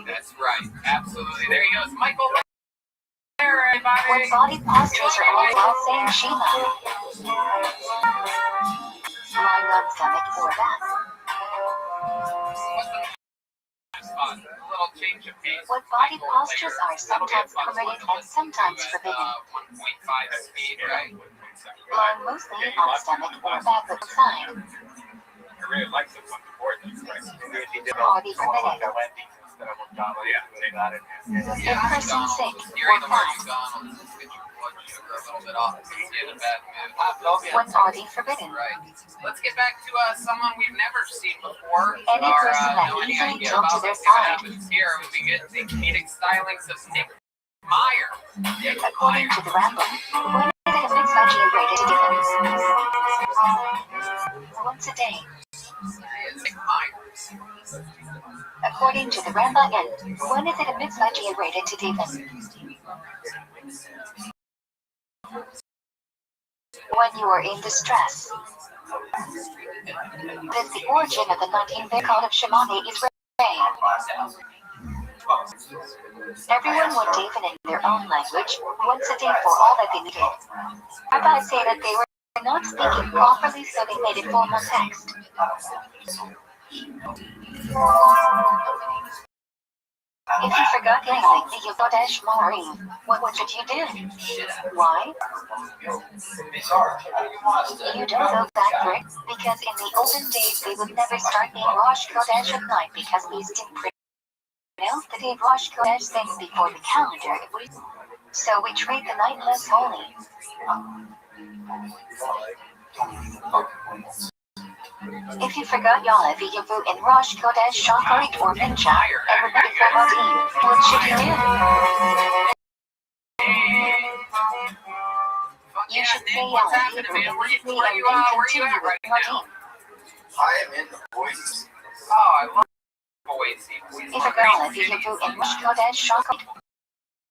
That's right. Absolutely. There he goes. Michael. There, everybody. What body postures are all while saying Shema? Lying on stomach or back. A little change of pace. What body postures are sometimes permitted and sometimes forbidden? 1.5 speed, right? Lying mostly on stomach or back with side. I really like this on the board. Maybe if you did Body all permitted. the Wendy's instead of McDonald's, they got it. In-person sick Hearing or the word fast. McDonald's just get your blood sugar a little bit off. It's in a bad mood. What body forbidden? Right. Let's get back to someone we've never seen before. Any Or person that know any easily idea tilt to about their what side. happens here when we get the comedic stylings of Nick Meyer. Nick According Meyer. to the Rambam, when is it a mixed veggie rated defense? Once a day. Nick Meyer. According to the Rambam, when is it a mixed veggie rated to deepen? When you are in distress. Thus the origin of the 19th decade of Shemani is rain. Everyone would deepen in their own language once a day for all that they needed. Rabbis say that they were not speaking properly, so they made it formal text. If you forgot anything that you got Ash Maureen, what should you do? Why? You don't go back for it, because in the olden days they would never start being Rosh Kodesh at night because we didn't pronounce the day of Rosh Kodesh things before the calendar. So we treat the night less holy. If you forgot Yom Kippur in Rosh Chodesh Shacharit or Mincha, and remember Modim, what should you do? You should say Yom Kippur immediately and then continue with Modim. I am in the voice. Oh, I love Boise. If you forgot Yom Kippur in Rosh Chodesh Shacharit,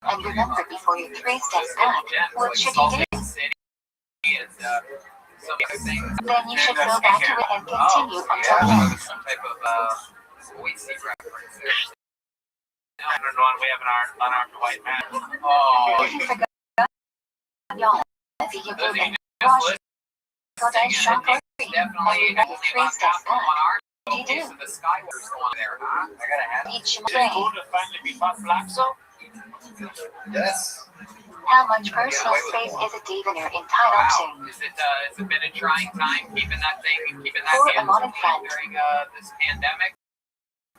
and remember before you 3 steps back, what should you do? Then you should go back to it and continue until then. Some type of Boise reference there. I don't know, we have an unarmed white man. Oh, If you forgot Yom Kippur in Rosh Chodesh Shacharit, definitely and remember 3 steps back, what do you do? the Skywars going there, huh? I gotta have Eat Shema Is it cool to finally be butt black, so? Yes. How much personal space is a deepener entitled to? Has it been a trying time keeping that For a modern friend. during this pandemic?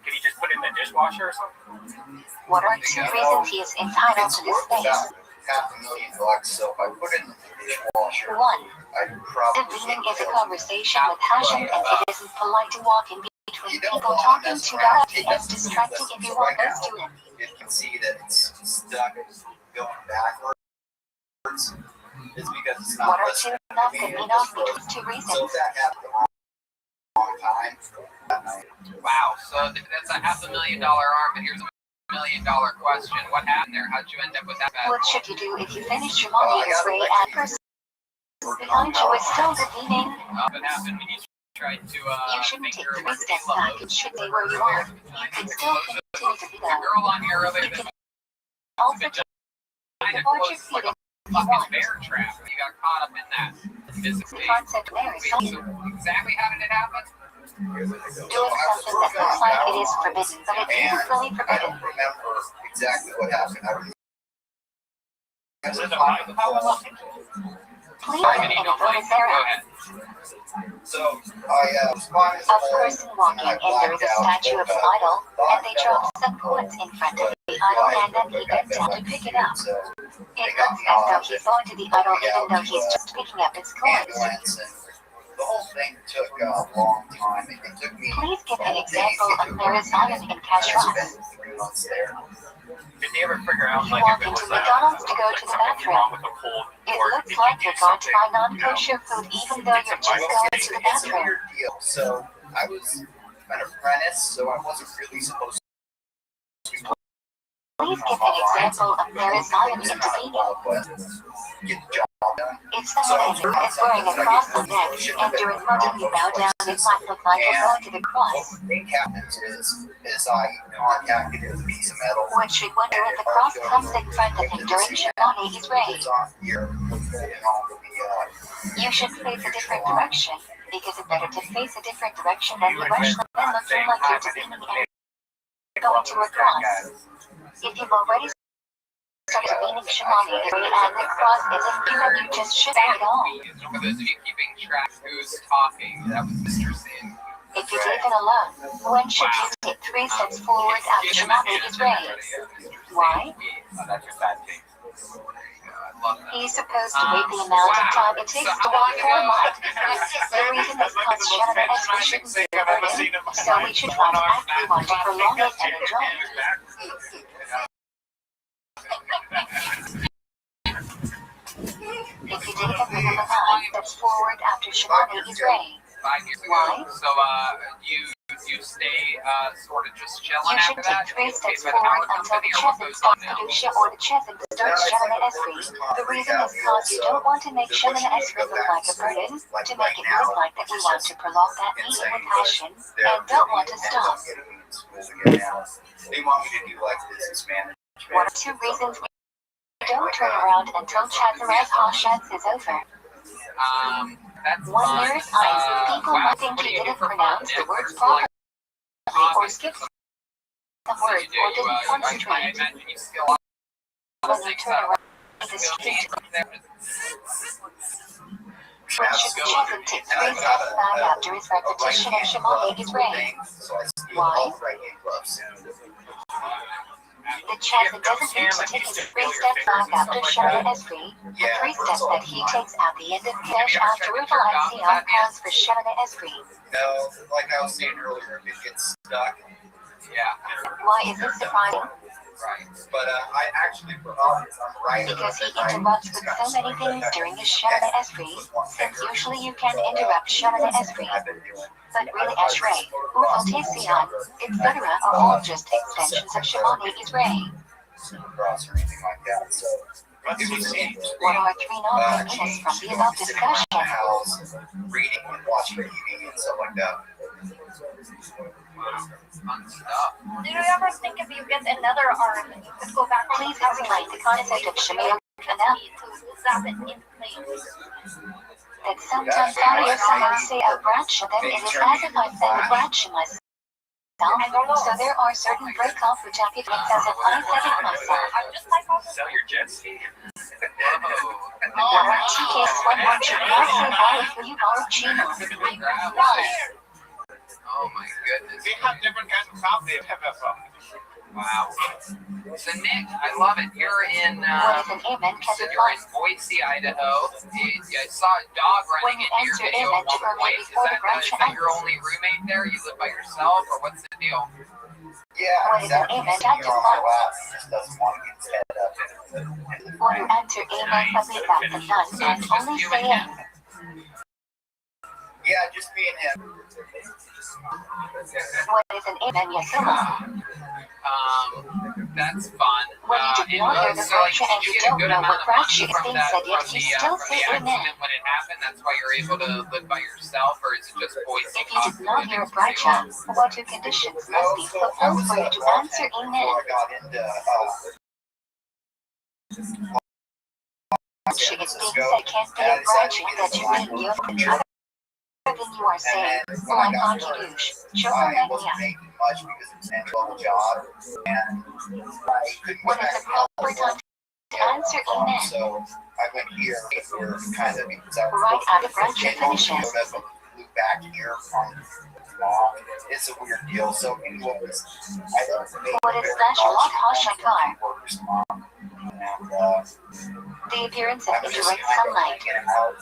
Can you just put it in the dishwasher or something? What are 2 reasons he is entitled to this About space? $500,000, so if I put it in the dishwasher, 1. I'd probably. Deepening is a conversation with passion, and it isn't polite to walk in between people talking too loudly and distracting if you want us to him. You can see that it's stuck going backwards. It's because it's not What are listening 2 not to that me. mean off between 2 So reasons? if that happened a long time, Wow, so that's a $500,000 arm, but here's a $1 million question. What happened there? How'd you end up with that bad What boy? should you do if you finish your morning spray and person behind you is still redeeming? What happened when you tried to You shouldn't take finger 3 steps back and should stay where you are. You can still continue to be the there. girl on here earlier You this can also take kind of apart your close like feet a if you fucking want. bear trap. You got caught up in that physically. The concept there is Wait, something. so exactly how did it happen? Doing something that looks like it is forbidden, but it isn't really I forbidden. don't remember exactly what happened. I remember Is it the Bible? Please and You it don't goes like there. Go ahead. So I was buying A person walking and there is a statue of an idol, and they drop some coins in front of the idol and then he bent down to pick it up. So It looks as though he's going to the idol even though he's just picking up his coins. ambulance and the whole thing took a long time. It took me. Please give an example of Marazion in I Kashrus. spent 3 months there. Did they ever figure out You like walk if it into was McDonald's to go to the something bathroom. wrong with the cold It or looks did like you you're do going to something, buy non-kosher food even though you're just going to the It's a bathroom. weird deal. So I was an apprentice, so I wasn't really supposed to be Please give an example of Marazion in Divina. get the job If someone is wearing a cross on neck, and during parting you bow down, it might look like you're going to the cross. I contacted a piece of metal. One should wonder if the cross comes in front of him during Shemona Israel. You should face a different direction, because it's better to face a different direction than the rush and looking like you're demeaning and going to a cross. If you've already started meaning Shemona Israel and the cross isn't you, then you just should say it all. For those of you keeping track who's talking, that was Mr. Sin. If you leave it alone, when should you take 3 steps forward after Shemona Israel? Why? He's supposed to wait the amount of time it takes to walk 4 miles. The reason is because Shemona Esrei shouldn't be a burden, so we should try to actually want to prolong it and enjoy it. If you take a minimum of 9 steps forward after Shemona Israel, 5 years ago. why? So you stay sort of just chilling You should after that. take 3 steps forward until the chesed starts Kedusha or the chesed starts Shemona Esrei. The reason is because you don't want to make Shemona Esrei look like a burden, to make it look like that we want to prolong that meeting with passion, and don't want to stop. They want me to do like business management. What are 2 reasons we don't turn around until Chazaraz Hashatz is over? That's One fun. mirror's eyes, people might think he didn't pronounce the words properly, or skipped some words, or didn't concentrate. When you turn around the street, when should the chesed take 3 steps back after his repetition of Shemona Israel? Why? The chesed doesn't need to take his 3 steps back after Shemona Esrei. The 3 steps that he takes at the end of Kesh after Ruval Sion counts for Shemona Esrei. No, like I was saying earlier, if it gets stuck. Yeah. Why is this surprising? Right. But I actually forgot I'm right. Because he interrupts with so many things during his Shemona Esrei, since usually you can interrupt Shemona Esrei. But really Esrei, Ruval Sion, etc. are all just extensions of Shemona Israel. Cross or anything like that. So it was What are 3 non-conveniences from the above discussion? house, reading and watching TV and stuff like that. Fun stuff. Did you ever think if you get another arm, you could go back? Please explain the concept of Shemona enough To zap it in place. that sometimes I hear someone say a bracha, then it is as if I said a bracha myself. So there are certain break-off which I feel as if I said it myself. I'm just like, Sell your jet ski. There are 2 cases when one should not say why if you are Chino. Why? Oh my goodness. We have different kinds of coffee they have from. Wow. So Nick, I love it. You're in, What is an amen? you said you're in Boise, Idaho. I saw a dog running into your video at one point. Is that your only roommate there? You live by yourself, or what's the deal? Yeah, What is an exactly. amen? He's on my lap. He just doesn't want to get his head up. When you enter amen, public at the nun and only say it. Yeah, just being him. What is an amen? Yesoma? That's fun. When you do not hear the bracha and you don't know what bracha is being said yet, you still say amen. When it happened, that's why you're able to live by yourself, or is it just voice? If you did not hear a bracha, what 2 conditions must be fulfilled for you to answer amen? Before I got into Bracha is being said can't be a bracha that you mean you other than you are saying, like on Kiddush, I Shofar wasn't Media. making much because it's an entry-level job, and I couldn't go What is back the proper time to answer amen? So I went here for kind of because I was Right after bracha finishes. flew back here from mom. It's a weird deal. So anyways, What is slash lot hashakar? workers mom, and The appearance of I was just indirect kind of sunlight. hanging out.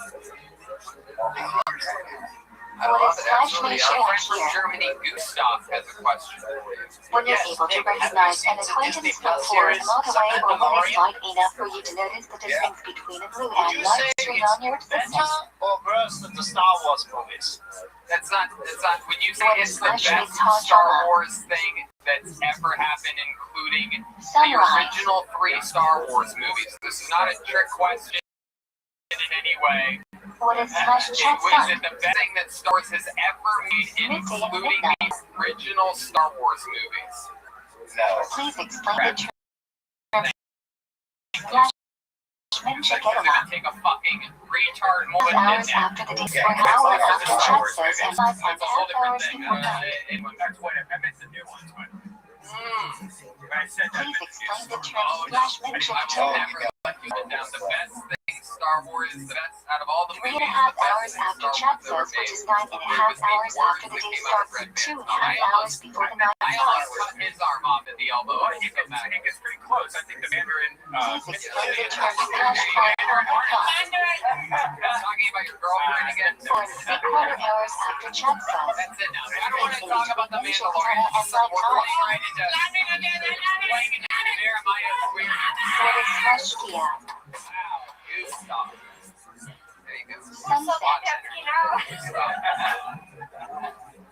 I What love is it, slash actually. ratio Our friend from here? Germany, Gustav, has a question for you. When you're able to recognize an acquaintance from 4 motorway or when it's light enough for you to notice the difference between a blue and white string on your existence. Or worse than the Star Wars movies? That's not, when you say What it's is the slash best Hashama? Star Wars thing that's ever happened, including the Sunrise. original 3 Star Wars movies. This is not a trick question. anyway. What is slash chat Was son? it the best thing that Star Wars has ever made, including the original Star Wars movies? No. Please explain the term slash mention It's gonna take a fucking retard more than hours after the day or hour after chat says and 5.5 hours before night. That's what I meant the new ones, but I said that. Please explain the term slash mention I term. will never let you get down. The best thing Star Wars, the best out of all the 3.5 movies, hours after chat says, which is 9.5 hours after the day starts and 2.5 hours before the night I starts. almost cut his arm off at the elbow. Well, he gets pretty close. I think the Mandarin. Please explain the term slash point or cost. Talking about your girlfriend again? 4.25 hours after chat says. That's it now. I don't want to talk about the Mandalorian. We're going right into playing into Jeremiah. What is slash Kia? You stop. There you go. Sunset.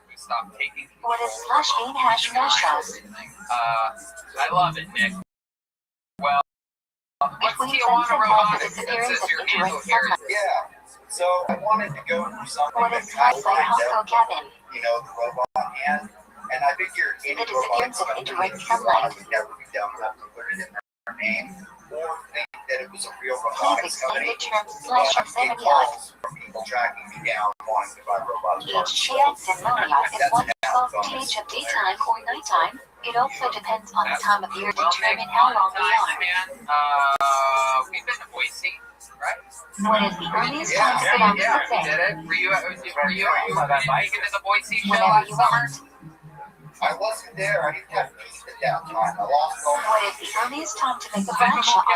We stop taking. What is slash main hash mashup? I love it, Nick. Well, what's Between Tijuana sunset and the Robotics? It disappearance says of your handle indirect here. sunlight. Yeah. So I wanted to go for something What that is kind slash of lined Hosco up, cabin? you know, the robot hand. And I figured The any disappearance of indirect sunlight. would never be dumb enough to put it in their name or think that it was a real Please robotics explain company. the term slash It obscenity. calls from people tracking me down wanting to buy robots. Each chance and zodiac is 1 12th of daytime or nighttime. It also depends on the time of year to determine how long we are. We've been to Boise, right? What is the earliest time to sit on the We thing? did it. Were you taken to the Boise show Whenever last you summer? want. I wasn't there. I didn't have peace at that time. I lost all my. What is the earliest time to make a I'm a black shot on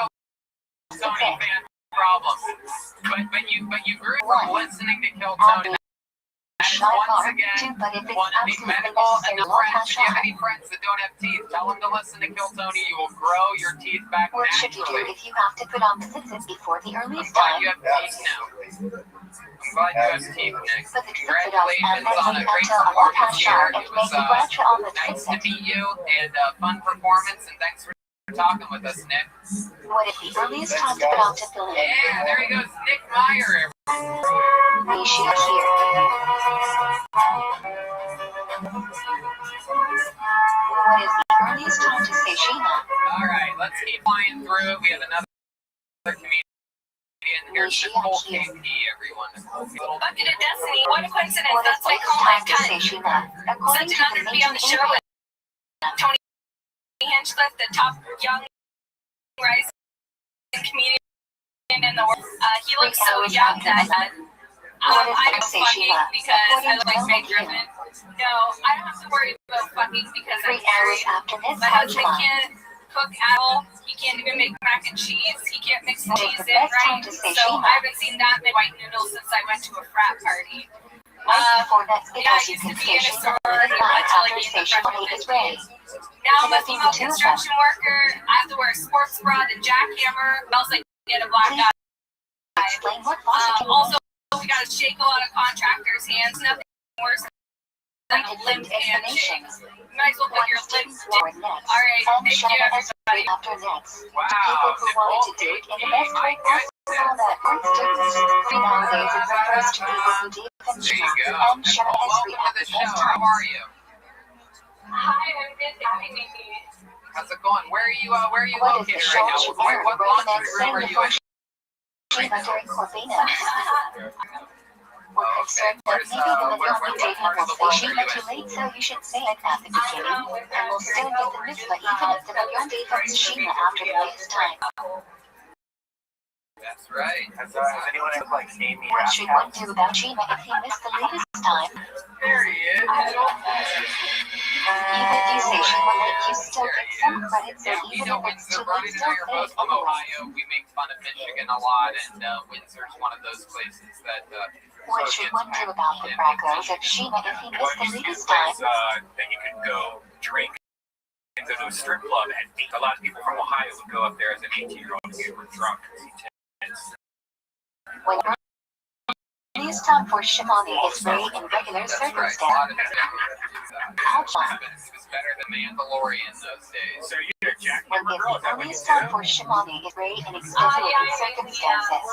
the Tony thing? fan problem. But you grew from listening to Kill Tony. That is Shot once bar, again too, but if it's one of the absolutely medical and necessary, the long friends. hash If you have shot. any friends that don't have teeth, tell them to listen to Kill Tony. You will grow your teeth back What should you do naturally. if you have to put on the tzitzit before the I'm earliest glad time? you have teeth now. I'm glad you have teeth, Nick. Put the tzitzit on and Congratulations then on a wait great until a long performance hash here. shot and It make was the black shot on the nice to tzitzit. meet you and fun performance, and thanks for talking with us, Nick. What is the earliest time to put on tefillin? Yeah, there he goes, Nick Meyer. Nishi here. What is the earliest time to say Shema? All right, let's keep flying through. We have another comedian. Here's Nicole KP, everyone. Bucket of Destiny. What a coincidence. What is That's what I the call my time to say cut. Shema? According Such to an the honor to be on the major show with Tony Hinchcliffe, the top young rising comedian in the world. He looks so young that I don't fucking because I look like Meg Griffin. No, I don't have to worry about fucking because 3 I'm hours married. after this My husband punchline. can't cook at all. He can't even make mac and cheese. He can't mix the What is cheese the in best time right. to say So Shema? I haven't seen that many white noodles since I went to a frat party. Right before that spit Yeah, I as you used can to be say in a Shema sorority and not until I after gave say the Shema freshman is ready. Now I'm a female construction worker. I have to wear a sports bra, the jackhammer, else I get a black eye. Explain what faucet can Also, we gotta shake a lot of contractors' hands. Nothing worse than a limp handshake. You might as well put your lips forward next. Alright, And thank Shema you, is ready everybody. after next. Wow. To people who wanted to do it in the best way possible that once didn't. Nowadays it refers to people who did and There you go. and Shema is Welcome free to at the the show. best How time. are you? Hi, I'm good. Happy New Year. How's it going? Where are you What is located the show right now? you wear? What laundry room are Recommends you in? Shema during Corvina. We're concerned that maybe the majority date will say Shema too late, so you should say it at the beginning, and we'll still get the mitzvah even if the majority votes Shema after the latest time. That's right. Has anyone ever like seen me? What should one do about Shema if he missed the latest time? There he is. Even if you say Shema late, you still get some credit, so Yeah, even know if it's Windsor, too late, Brody, still and I are say both it from anyway. Ohio. We make fun of Michigan a lot, and Windsor's one of those places that. What should one do about the braggos of Shema if he missed the latest time? Then you could go drink and go to a strip club and meet. A lot of people from Ohio would go up there as an 18-year-old and get real drunk because he tends. When earliest time for Shimoni is ready in regular That's right. A circumstance. lot of it Alpha. was better than Mandalorian those days. So you're a Jack When Hammer is girl, the is that what you earliest time do? for Shimoni is ready in extenuating circumstances.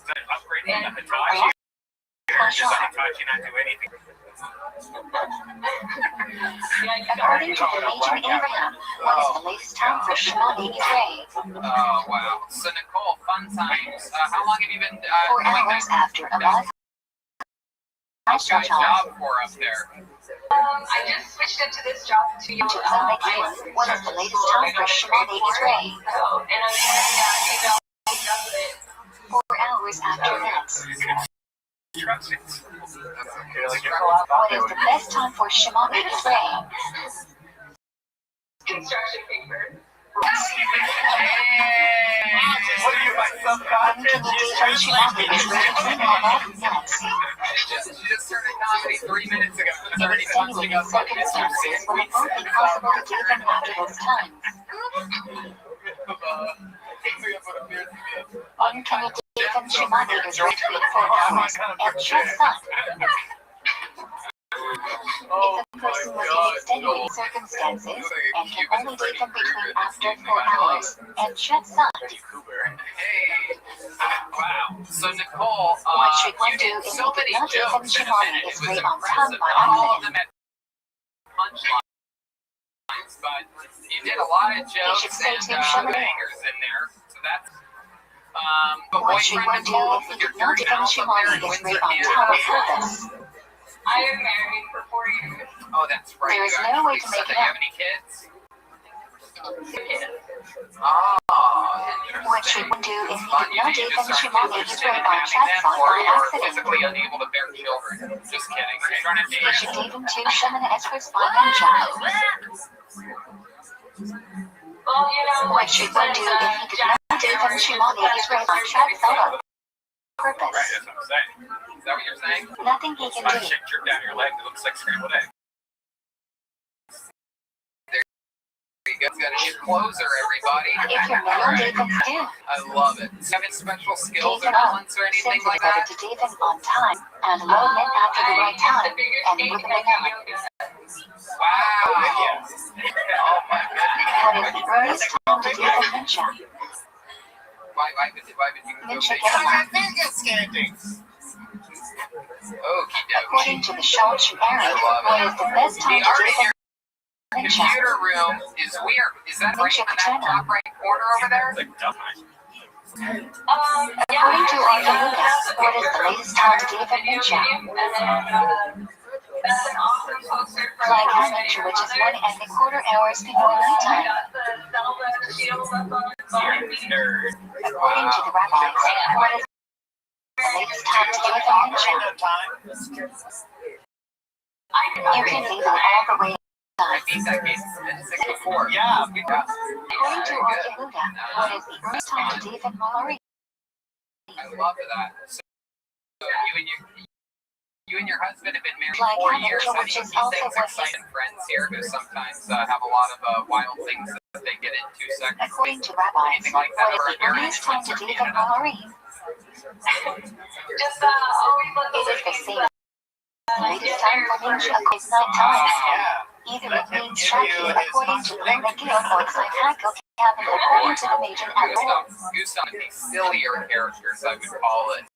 that upgrade from the Hitachi? Or does the Hitachi not do anything? According to the Major Abraham, what is the latest time for Shimoni Israel? Oh, wow. So, Nicole, fun times. How long have you been 4 doing hours that? after a live What you got a job for up there? I just switched into this job 2 years to ago. what is the latest time for Shimoni Israel? And I'm doing 4 hours after that. Instructions. What is the best time for Shimoni Israel? construction paper. What are you, my subconscious? She just started comedy 3 minutes ago. It's already punching Extenuating up on Mr. circumstances when it won't be possible to do them after those times. Uncanny Dathan Shimoni is between 4 hours and just that. If a person was in extenuating circumstances and can only take them between after 4 hours and just that. Hey, wow. So Nicole, What should one you do did if so he many did not give them jokes in a Shimoni minute. is It was right on impressive. time by Not all of accident? them had punchlines, but you did a lot of jokes should say and Tim Shimoni. bangers in there. So that's but What should one do Nicole, if he you're did not give them now up there Shimoni in is Windsor, right on time on Canada. purpose? I am married for 4 years. Oh, that's right. There is You no way actually to said make that it you up. have any kids? 2 kids. Oh, What should one do if he Fun. did not You give just them aren't Shimoni is interested in right on having chat them, site or by you're accident? physically unable to bear children. Just kidding. She's trying to He date should you. give them to Shimon Esker's financial. Well, you know, What should one do if he did not give them Shimoni is right on chat site on Right, purpose? that's what I'm saying. Is that what you're saying? Nothing he can My do. shit dripped down your leg. It looks like scrambled egg. You guys got a new closer, everybody. If you're male, Alright. Dathan do. I love it. Do you have any special skills or Dathan on, talents or anything sends like it over that? to Dathan on time and low men after the right time and whipping it out. Wow. Oh my What is the god. earliest time to Dathan Mincha? Why would you go Mincha big? Getaway. According to the Shulch Aaron, what is the best time The to art in Dathan your Mincha? computer room is weird. Is that right in that top right corner over there? It's like dumb night. According to Arthur, what is the latest time to Dathan Mincha? That's an awesome poster for Flag Mincha, which is 1¼ hours before nighttime. Nerd. According to the rabbis, what is the latest time to Dathan Mincha? You can leave it all the way I up. beat that case in 6 before. Yeah. According to Arthur, what is the earliest time to Dathan Mallory? I love that. So you and your husband have been married Like 4 having years. children, I mean, which is these also things what exciting friends here who sometimes have a lot of wild things that they get into sexually. According to rabbis, Anything like that what is over the at your earliest time to Windsor, Dathan Canada? Mallory? Just always let It is the same. The latest time for Mincha is night time. Either it means Shaki according to the Megillah or Tzitako Kevin according to the Major Abraham. Gustav, the sillier characters, I would call it.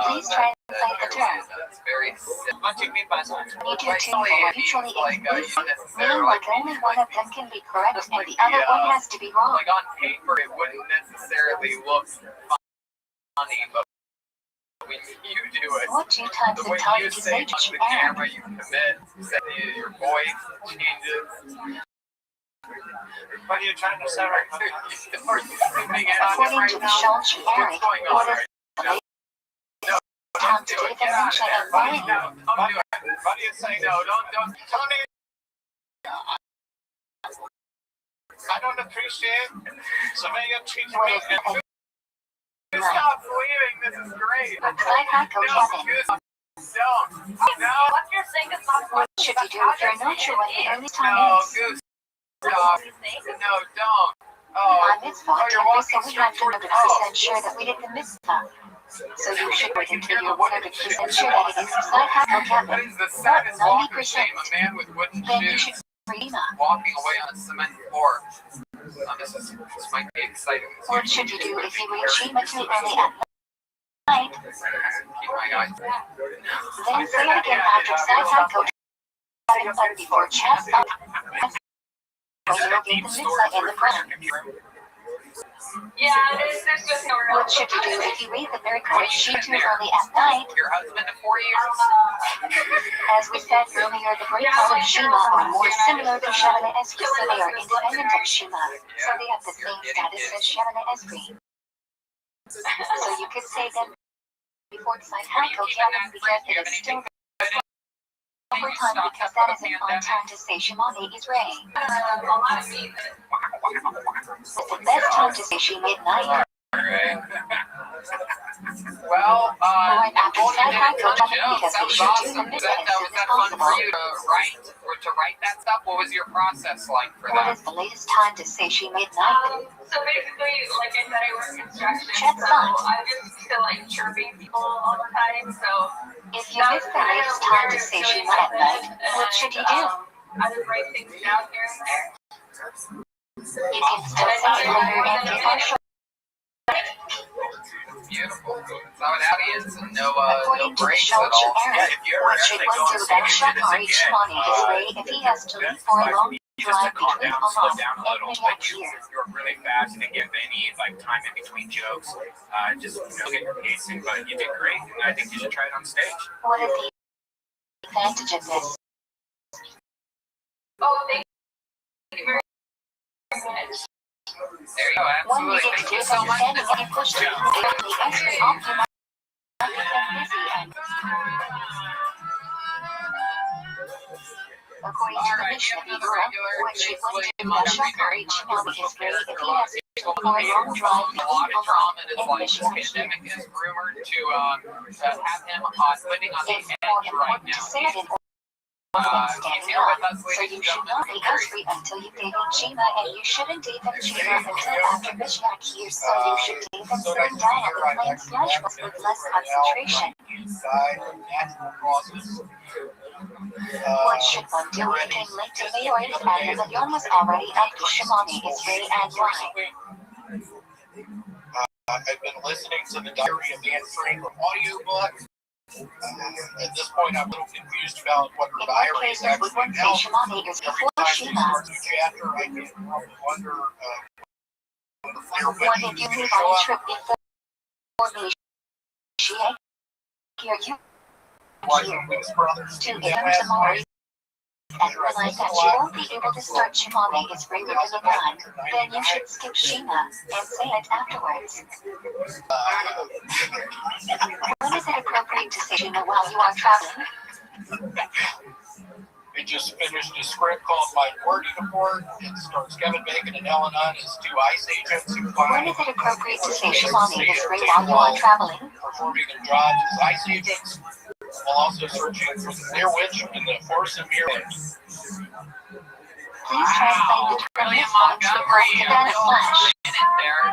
Please translate the term. That's very silly. What do you mean by that? Need to two Silly, are it means mutually like you exclusive, necessarily meaning like only one of them can be correct just and like the other the, one has to be wrong. like on paper it wouldn't necessarily look funny, but when you do it, What 2 times the the way time you to say say on to the Aaron? camera, you commit, your voice changes. What are you trying to say right now? Are you zooming in on it According right to the now? Shulch Aaron, What's going on what is right the now? latest time to Do it. Dathan Get out of Mincha there. and Mallory? No, don't do it. What do you say? No, don't. Tony, I don't appreciate the way you're treating What me. is the Stop leaving. This is great. Tzitako Kevin? Don't. No. What you're saying is not What should you do if you're not sure when the earliest time No, is? Goose. Stop. No, don't. Oh. My mitzvah Oh, you're every walking so we have to straight 100% sure that we did the mitzvah. So you should wait until you're 100% sure that it is Tzitako What Kevin, is the not saddest walk of 90%. shame? A man with wooden Then you should shoes Rima. walking away on a cement floor. This might be exciting. What should you do if you reach Shima too early at night. Keep my eyes. Then say it again after side coach but before chat stop. Or you'll get the mitzvah in the front. Yeah, there's just no real. What should you do if you read the miracle sheet too early at night? Your husband of 4 years? As we said earlier, the breakouts of Shema are more similar to Shemana Esri, so they are independent of Shema. So they have the same status as Shemana Esri. So you could say them before side Hakko Kevin because it is still over time because that is an on time to say Shemana Israel. It's the best time to say Shema at night. Right. Well, Right after side Hakko Joe, Kevin because sounds we should do awesome. the Was mitzvah as soon as that fun for possible. you to write that stuff? What was your process like for What that? is the latest time to say Shema at night? So basically, like I said, I work construction, Check so thoughts. I'm just to like chirping people all the time. So If you miss the latest time to say Shema at night, what should you do? I just write things down here and there. You can still say it later and be partial. Beautiful. So without audience and no According to the breaks at Shulchan all. Aaron, what should one do about Shachar each morning is ready if he has to leave for a long drive between slow Oman down a little, and but Miyakir? you're really fast and give any time in between jokes. Just get your pacing, but you did great, and I think you should try it on stage. What is the advantage of this? Oh, thank you very much. There you go. When you Absolutely. get Thank to you this so much. understanding and push the exactly extra off, you might become busy and according to the Mishnah Berurah, what should one do about Shachar each morning is ready if he has to go for a long drive A lot between of drama Oman in his and life. This Miyakir? pandemic is rumored to have him living on the It's edge more right important to now. say it in than He's standing here with up, us, so ladies you and should gentlemen. not be Esri until you date in Shema, and you shouldn't date in Shema until after Miyakir, so you should date them sitting down at the plain slash with less concentration. Inside natural causes. What should one do if it came late to me or if and the Yom was already up to Shemani Israel and why? I've been listening to the Diary of Anne Frank audiobook. At this point, I'm a little confused about what her In diary what is cases would actually one say about. Shemani is Every before time she Shema? starts a chapter, I can wonder What if you leave on a trip before me? Here you to aim tomorrow and realize that you won't be able to start Shemani Israel within the time, then you should skip Shema and say it afterwards. When is it appropriate to say Shema while you are traveling? We just finished a script called Minority Report. It stars Kevin Bacon and Ellen Hunt as two ICE agents who When find is it appropriate to say Shemani Israel while you are traveling? performing their jobs as ICE agents, while also searching for the Blair Witch in the Force of Maryland. Please translate the term William mitzvah to Montgomery, Ghana slash. in it there.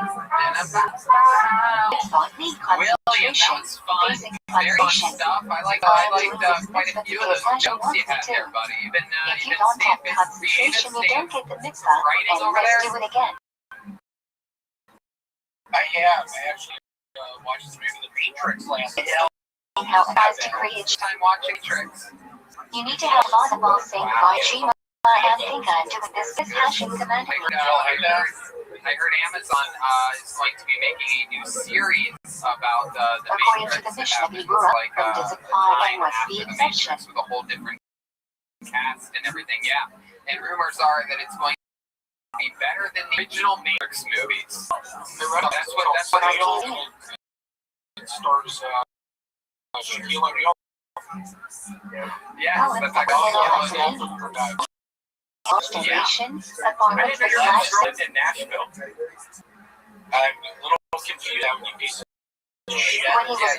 Mitzvah need William, that concentration, was fun. basic Very fun foundation. stuff. I liked quite a few of those jokes you had there, buddy. If you don't have concentration, you don't get the mitzvah, and let's do it again. I actually watched the movie The Matrix last night. How as to create, Time watching tricks. you need to have volleyball saying by Shema and Pinka and doing this hashing command. I heard Amazon is going to be making a new series about the According to the Matrix. Mishnah It's Berurah, like from does apply and what's the after the exception? Matrix with a whole different cast and everything. Yeah, and rumors are that it's going to be better than the original Matrix movies. That's what I told. It stars Shaquille O'Neal. Yes, Oh, that's and like Supplemental Observation, a form I of didn't know you slash lived in Nashville. I'm a little confused. That would be when he was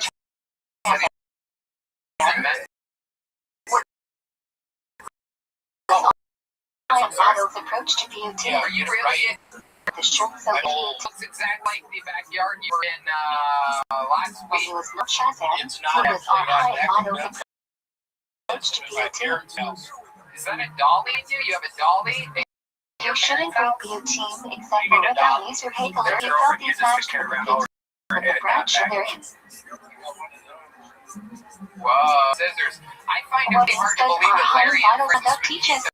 Adolf's approach to beauty. Are you really? The shirts of heat. Looks exactly like the backyard you were in last When week. he was not Shazam, It's he not was on high actually Adolf's approach to my beauty. parents' house. Is that a dolly too? You have a dolly? You shouldn't bring beauty except for with a laser hazel if you felt these matched with the things with the branch in their hands. Whoa, scissors. I find it What hard to instead believe our that high Larry final and conduct teaches the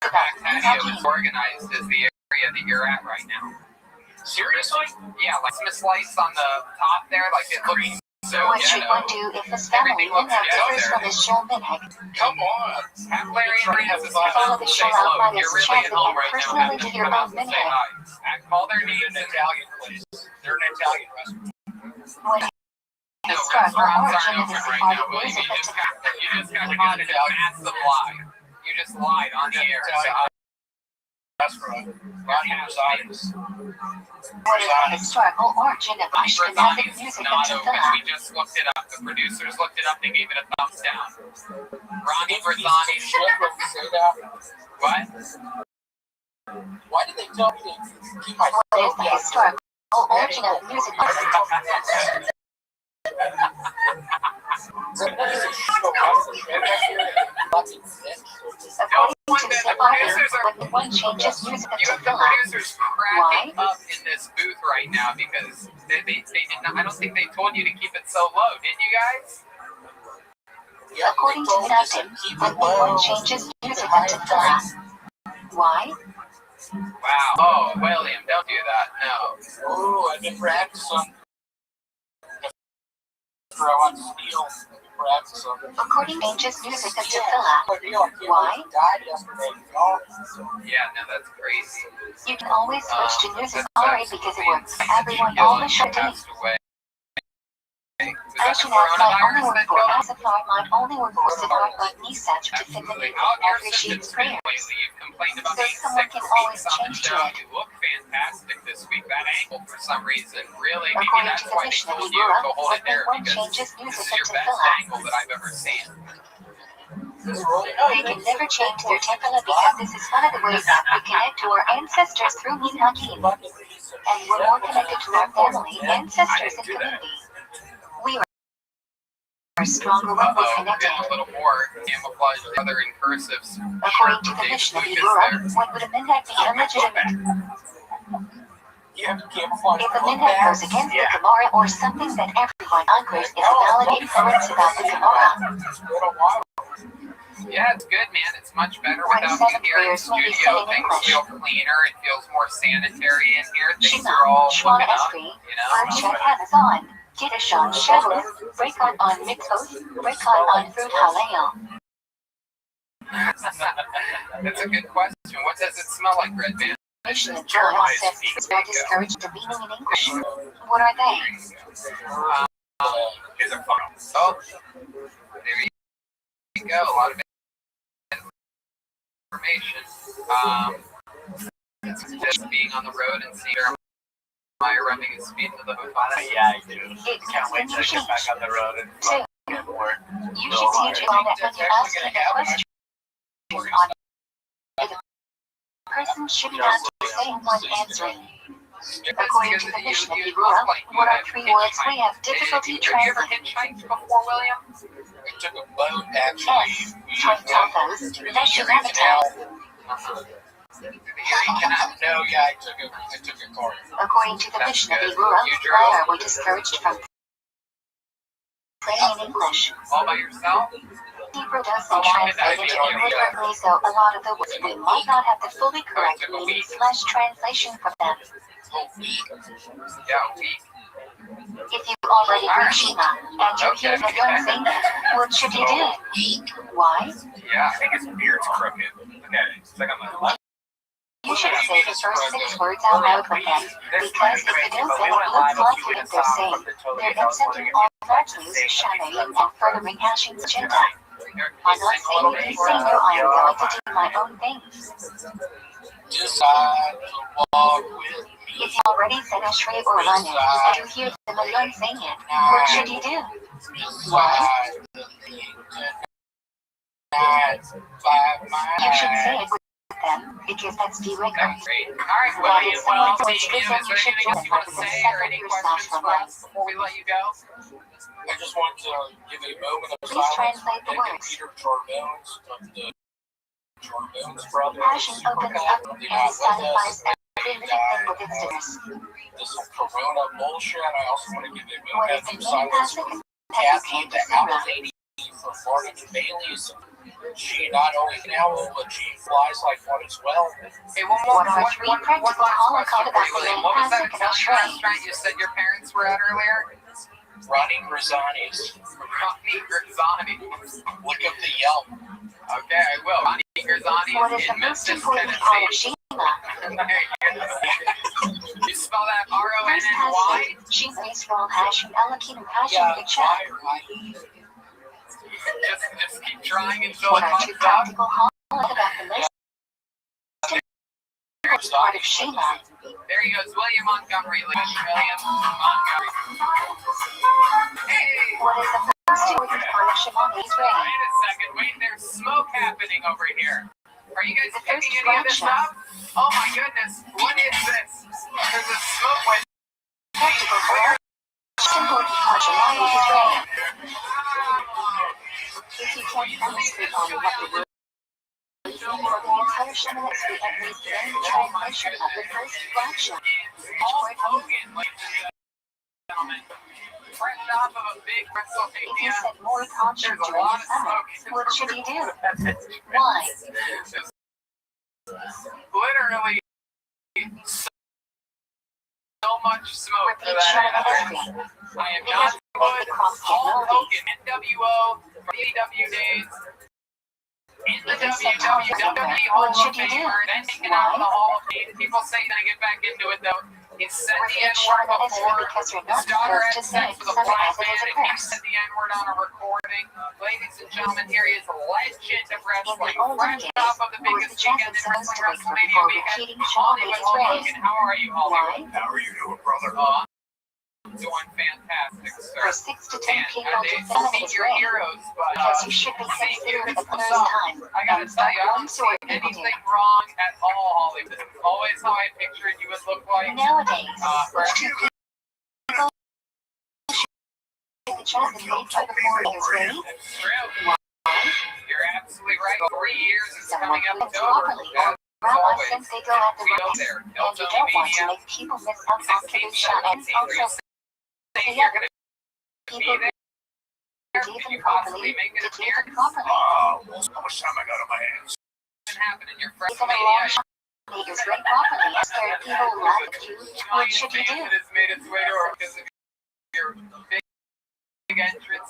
about back patio minhagim. is organized as the area that you're at right now. Seriously? Yeah, like some lights on the top there, like it looks so What should one ghetto. do if this family Everything looks minhag ghetto differs there. from his shul minhag? Come on. Have Larry and Rita say Follow the shul outline hello. You're as really at chanting home and right now. personally Have do them your come out own and say minhag. hi. Call their It's names an and Italian place. They're an Italian restaurant. When no, historical restaurants origin aren't of the open right now, Sephardic William. music You of just got caught in a massive lie. You just lied on the air. Restaurant. Ronnie Rosati's. what is the historical origin of Ashkenazic Rosati's music of not open. tefillah? We just looked it up. The producers looked it up. They gave it a thumbs down. Ronnie Rosati's. What? Why did they tell me to keep my What is phone the down? historical origin of music of tefillah? According to the Sephardim, when one changes music of You have the tefillah, producers cracking up in this booth right now because they did not. I don't think they told you to keep it so low, did you guys? according to the Sephardim, when one changes music of tefillah, why? Wow. Oh, William, don't do that. No. Oh, I've been practicing. I want to steal. According to changes music of tefillah, why? Yeah, no, that's crazy. You can always switch to music That's alright because it works for everyone Dylan all the show passed away. Was that the Ashkenaz might only coronavirus work that for killed him? Asafar might only work for Siddur but Nisach to fit the Absolutely. need How of have your every symptoms sheep's been prayers. lately? You've complained about So being someone sick can for always weeks on the change show. to it. You look fantastic this week. That ankle, for some reason, really, maybe According that's to the why they Mishnah told you Berurah, to hold it when there one because changes this music is of your best tefillah, angle that I've ever seen. they can never change their tefillah because this is one of the ways that we connect to our ancestors through minhagim, and we're more connected to our family, ancestors, and community. We are stronger when we're connected. Getting a little more camouflage other in cursives. According to the Mishnah Berurah, when would a minhag be illegitimate? You have to camouflage. If a minhag goes against the Gemara or something that everyone agrees is a valid inference about the Gemara. Yeah, it's good, man. It's much better When without seven you here in the prayers may be studio. said in Things feel English. cleaner. It feels more sanitary in here. Things Shema, are all Shema looking up, Esri, you know? Bereshit Hamazon, Kiddush on Shavuot, Brekot on Mitzvot, Brekot on Fruit Halal. That's a good question. What does it smell like, Red Band? Mishnah Torah says foods are discouraged to meaning in English. What are they? Is it fun? Oh, there you go. A lot of information. It's just being on the road and seeing Jeremiah running his speed to the hood. Yeah, I do. It Can't wait to get back on the road and Two. get more. You should teach all that when you're asking a question on it. A person should not be saying one answering. According to the Mishnah Berurah, what are three words we have difficulty Have you ever translating? hitchhiked before, William? I took a boat, actually. Yes, tacos, Veshulavata. No, yeah, I took a car. According to the That's Mishnah good. Berurah, You why drove? are we discouraged from praying in English? All by yourself? Hebrew doesn't How long did that translate take into you? deliberately, so a lot of the words we might not have the fully correct meaning / translation from them. Yeah, a week. If you already read Shema and you hear the young saying it, what should you do? Why? Yeah. I think his beard's crooked. Look at it. It's like I'm like, You should say the first 6 words out loud with them, because if you don't, then it looks like what they're saying. They're accepting all large news, shamming, and furthering Hashim's agenda. I'm not saying you can say no, I am going to do my own thing. decide to walk with me. If you already said Ashrei or Lanu, and you hear the million saying it, what should you do? Why? You should say it with them, because that's the record. That's great. All right, That William, is well, someone is who there is anything you should do else it you want to with the say or any second questions for us before we let you go? I just want to give a moment of Please silence translate the for words. Peter Charbones of the Charbones brothers. Passion opens up and satisfies every every living thing with its dinners. This Corona bullshit. I also want to give it What is the main classic? Kathy, the Apple lady from Florida to Bailey's. She not only can owl, but she flies like one as well. Hey, What are three practical holocaust about the main What was that classic and Italian shrine? restaurant you said your parents were at earlier? Ronnie Grisani's. Ronnie Grisani's. Look up the Yelp. Okay, I will. Ronnie What is Grisani's the in most Memphis, important part of Tennessee. Shima? You spell that First R-O-N-N-Y? passage, Shima Israel Hashim Elohim Hashim Yeah, B'Chad. Just keep trying until What it are two comes up. practical holocaust about the most important part of Shima? There he goes, William Montgomery. William Montgomery. Hey! What is the most important part of Shema Israel? Wait a second. Wait, there's smoke happening over here. Are you guys The picking first any of this fraction. up? Oh my goodness. What is this? There's a smoke with Practical important part of Shema Israel. If you can't demonstrate on what the word is for the entire Shema Esri, at least learn the translation of the first fraction. Hulk Hogan, ladies and gentlemen. Fresh off of a big If you WrestleMania. said more caution There's a during lot the of summer, smoke. what should you do? Why? Literally so much smoke for Repeat that. Shema Esri. I am not good. Hulk Hogan, NWO, from AEW days. In the WWE Hall of Famer, then taken out of the Hall of Fame. People say that I get back into it though. He said the Repeat N-word Shema Esri before. because you're His not daughter supposed had to say sex it with a seven black as it is man, a and he curse. said the N-word on a recording. Ladies and gentlemen, here is a legend of wrestling. In the olden Fresh days, off of the who was biggest the weekend in champion supposed wrestling to wait for WrestleMania, before we had repeating Shema Hollywood Esri's Hulk reign? Hogan. How are you, Hollywood? Why? How are you doing, brother? I'm doing fantastic, sir. For 6 to 10 people to They film see his your reign. heroes, but Because you should be see, considered here's the what's first up. time. I gotta And tell you, I one don't see sort of people do. anything wrong at all, Hollywood. Always how I pictured you would look like. Nowadays, For which two people should the chosen wait for before it is ready? It's true. Why? You're absolutely right. 3 years is Someone coming who up lives October. properly, or Rabbi since they go at the We go race. there. And you don't want to make people miss out on Kedusha and also You're going to people be there. who Can even you possibly properly make an to even appearance? properly. How much time I got on my hands? Doesn't happen in your Even a WrestleMania. long shot is read properly. Scared people will laugh at you. What should you do? It has made its way to her because of your big entrance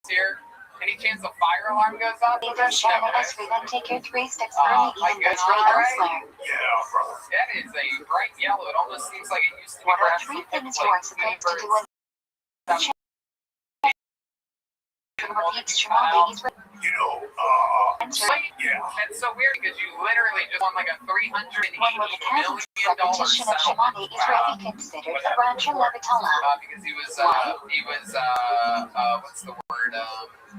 here. Any chance a fire alarm goes off? Leave your Shema Esri, then take your 3 steps Oh, early, my even though it's goodness. way elsewhere. Yeah, brother. That is a bright yellow. It almost seems like it used to be What are perhaps 3 like things you are supposed to do when you repeat Shema Esri? You know, Answer. yeah. That's so weird because you literally just won like a $380 When will the Catholics million repetition of Shema settlement. Esri be considered a branch of Levatala? Because he was what's the word?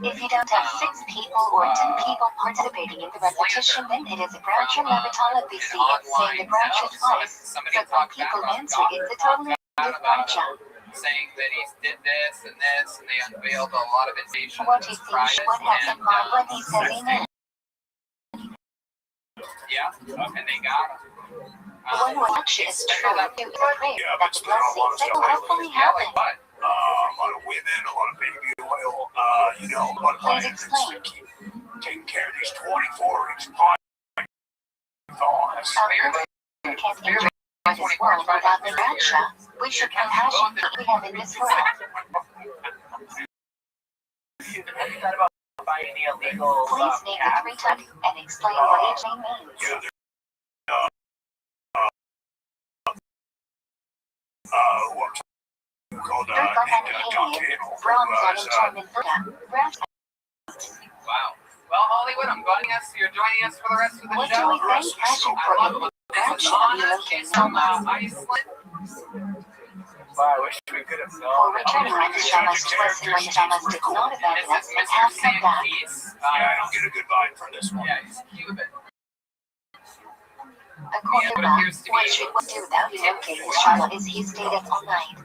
If you don't have 6 people or 10 people participating in the repetition, then it is a branch of Levatala BC. It's saying the branch is twice. Somebody But when talked back people about answer, it's a totally different branch. saying that he did this, and they unveiled a lot of invitations. What do you think she would have in mind when he said amen? Yeah, and they got him. When what actually is true, it is a prayer that the blessings that will hopefully Yeah, happen. like what? A lot of women, a lot of baby oil, you know, but Please explain. keep taking care of these 24-inch pythons. A person can't enjoy this world without the Raksha, which are compassion we have in this world. Have you thought about buying any illegal Please name the 3 types and explain what each name means. Yeah, called Bronze on enjoyment Buddha. Brass. Wow. Well, Hollywood, I'm joining us. You're joining us for the rest of the What do show. we thank passion for you? This is Raksha Anna from from Iceland. Wow, I wish we could have For known. returning when the Shamas to listen when the Shamas did not abandon us and Mr. have Sam come back. Keys. Yeah, I don't get a good vibe from this one. Yeah, he's Cuban. According to what Bob, appears to what be should one do without relocating Charlotte is he stayed up all night.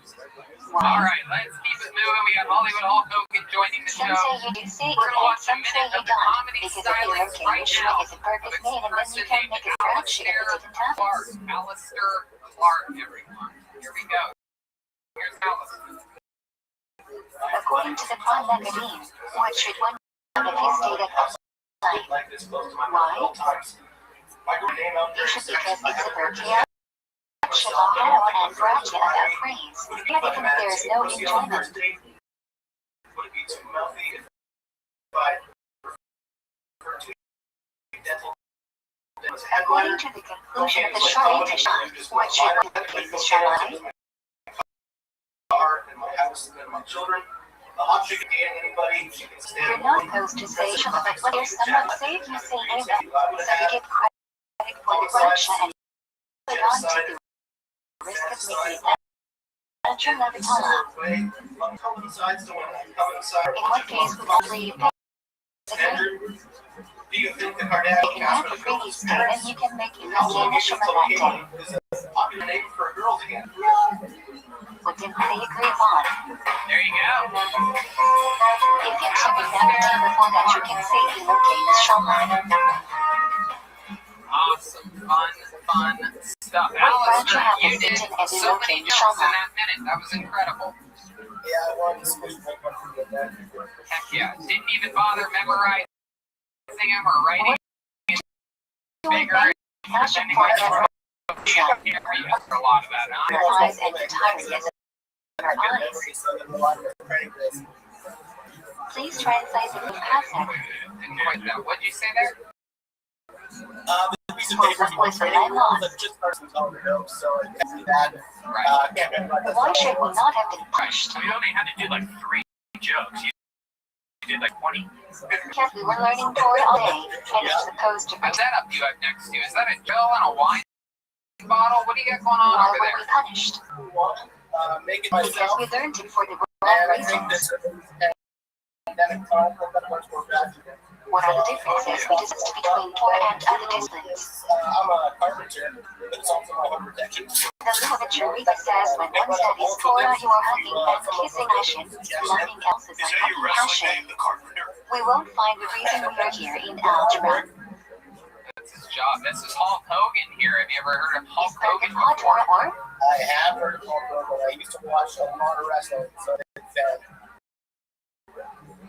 All right, let's keep it moving. We got Hollywood Hulk Hogan joining the Some show. say you do see it, We're gonna and watch a some say minute you of the don't. comedy Because if you're stylings okay, right you should now is a burger's of name, and then you can make a fraction if it even Clark. happens. Alistair Clark, everyone. Here we go. Here's Alistair. According to the Prime magazine, what should one do if he stayed up all night? Why? You should because it's a birthday. Chicago and Bracha about praise. Even if there is no enjoyment. Would it be too mouthy if I refer to dental? According to the conclusion of the Sharia, what should one do if the Sharia? In my house and my children. A hot chicken and anybody you can stand. You're not supposed to say Shalom, but when there's someone saved, you say Amen. So you get credit for the Bracha and put on to the risk of making that. In what case would you leave? Do you think the You Kardashians can have a free stay, and you can make a initial that day. is a popular name for a girl again? What didn't they agree upon? There you go. If you took a nap before that, you can say you look in the Shalom. Awesome, fun stuff. Alistair, you did so many jokes in that minute. That was incredible. Yeah, I wanted to switch my country with that. Heck yeah. Didn't even bother memorizing them or writing it bigger. Passion for it. For a lot of that. Your eyes and entirety of your eyes. Please translate the passage. Didn't quite that. What'd you say there? The piece of paper just person's on the note, so it can't be that. Why should we not have been punished? We only had to do like 3 jokes. You did like 20. Because we were learning Torah all day, and it's supposed to be. What's that up you have next to you? Is that a gel and a wine bottle? What do you got going on Why over were there? we punished? Make it Because myself, we learned it for the and wrong I think reasons. this pandemic time that much more practical. What are the differences we discussed between Torah and other disciplines? I'm a carpenter, but it's also my home protection. The literature Rita says when one studies Torah, you are hugging and kissing Hashem. Nothing else is like hugging Hashem. We won't find the reason we are here in algebra. That's his job. This is Hulk Hogan here. Have you ever heard of Hulk Is there Hogan a Torah before? or? I have heard of Hulk Hogan. I used to watch a lot of wrestling, so it's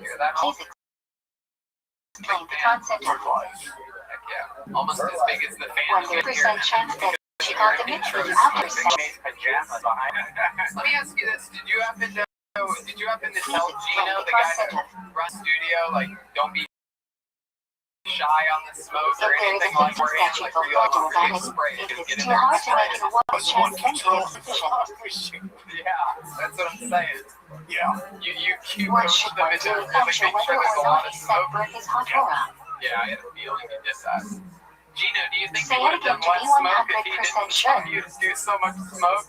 Hear that, Hulk? Please explain the concept of Heck yeah. Almost as big as the fan. 100% chance that she got the Intro mixture after sex. Let me ask you this: Did you happen to tell Gino, the guy that runs studio, like, don't be shy on the smoke or If there is a anything like physics where statute like for where you like photo spray evaluation, it it get is in too there hard and to make it spray one chance sufficient. Yeah, that's what I'm saying. Yeah. You What coach should them one into do really function make sure whether there's a or lot not of he smoke. said birth is hot Torah? Yeah, I had a feeling you did that. Gino, do you think Say you would it have done again to less be smoke if he 100% didn't sure. tell you to do so much smoke?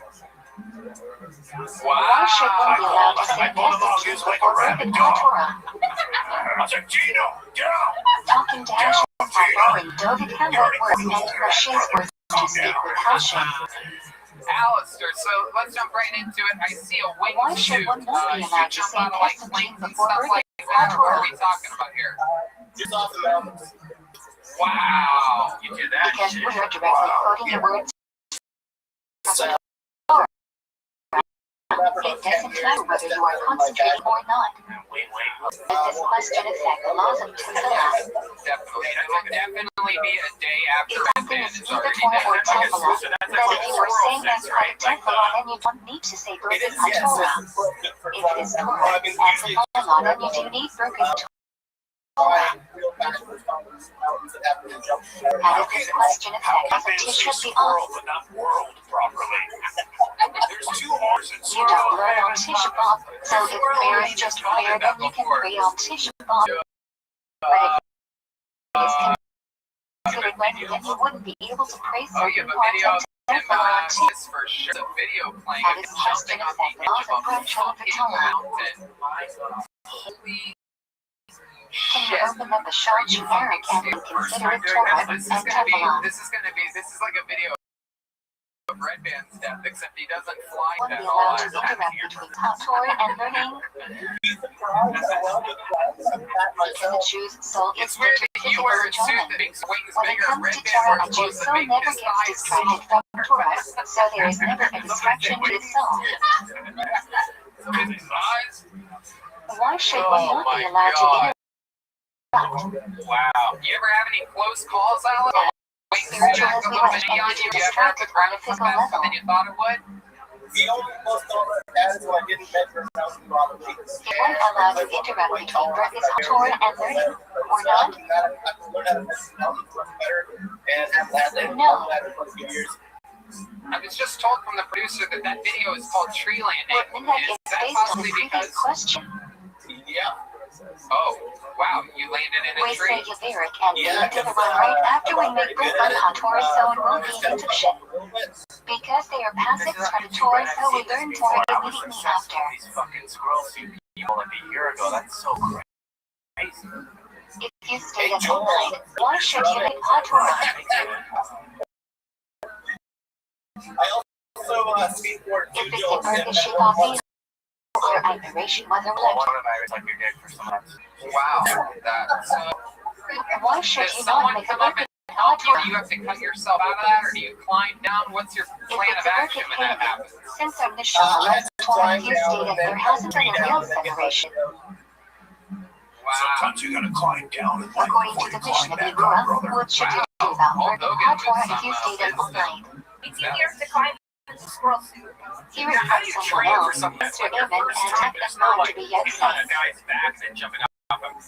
Why should one be allowed to say I pulled him out messages just like before a rabbit birthing dog. hot Torah? I said, Gino, down. Talking to Hashem and borrowing David Campbell's words and Moshe's words to speak with Hashem. Alistair, so let's jump right into it. I see a Why should wingsuit. one not be You allowed to jump say out of like Pesach planes and before stuff like birthing that. hot What are Torah? we talking about here? just off the mountains. Wow. You did that Because shit. we are directly quoting the words. So, It doesn't matter whether you are concentrating or not. Wait. Does this question affect the laws of Tefillah? Definitely. It will definitely be a day after If something Ramadan is is either already Torah or there. Tefillah, then if you are saying that's part of Tefillah, then you don't need to say it birthing is, hot yes, Torah. it's important for If it is Torah Well, I and mean, Tefillah, then you do need birthing Torah. real passion for mountains that have to jump. How does this question affect the Tisha B'Av? but not world properly. There's 2 R's in You don't learn on Tisha B'Av, so if prayer is just prayer, then you can pray on Tisha B'Av. But if it is considered wedding, then you wouldn't be able to pray Oh, you certain have a parts video of of Tefillah on Tisha. this for sure. The video playing How of does him question jumping on affect the laws edge of of a Virtual fucking V'Torah? mountain. Holy Can you shit. open up a short generic and consider it Torah and Tefillah? This is like a video of Red Band's death, except he doesn't fly Won't that be a allowed lot. to interact between Hator and learning. Because the Jew's soul is It's weird centered that you physical wear a suit enjoyment. that makes wings When it bigger. comes Red to Band Torah, wears a Jew's clothes that soul make never his gets thighs distracted from Torah, so there is never a distraction to the soul. His thighs? Why should Oh one not my be allowed to God. interact? Wow. You ever have any close calls, Alex? Spiritual as we wish, and we get distracted on a physical level. Than you thought it would? The only close call that I had is when I didn't measure around probably. You weren't allowed to interact between Bertha's Torah and learning, or not? I've learned how to measure around much better and have had that No. for a few years. I was just told from the producer that that video is called Tree Landing. Well, that Is is that based on the possibly previous because... question. Yeah. Oh, wow, you landed in a We tree. say Yaveric and we into the run right after we make Bertha on Torah, so it will be into ship. Because they are passive from Torah, so we learn Torah immediately after. These fucking squirrel suit people like a year ago. That's so crazy. If you stayed up all night, why should you make Torah? I also skateboard If two it's jokes a Bertha Shiva theme, or admiration mother One left, of I was like your dick for some months. Wow, that's... why should Does you not someone make a come up Bertha and help you? Torah? Do you have to cut yourself out of that, or do you climb down? What's your If plan it's of a action Bertha when that Canaan, happens? since our Neshama loves Torah, you stated there hasn't been a real separation. Wow. Sometimes you gotta climb down and According to the Mishnah Berurah, what should you do about Bertha Torah if you stayed up all night? It's easier to climb the squirrel suit. Here is from someone else, Mr. Amen, and act as not to be yet It's on a safe. guy's back and then jumping up, a mountain.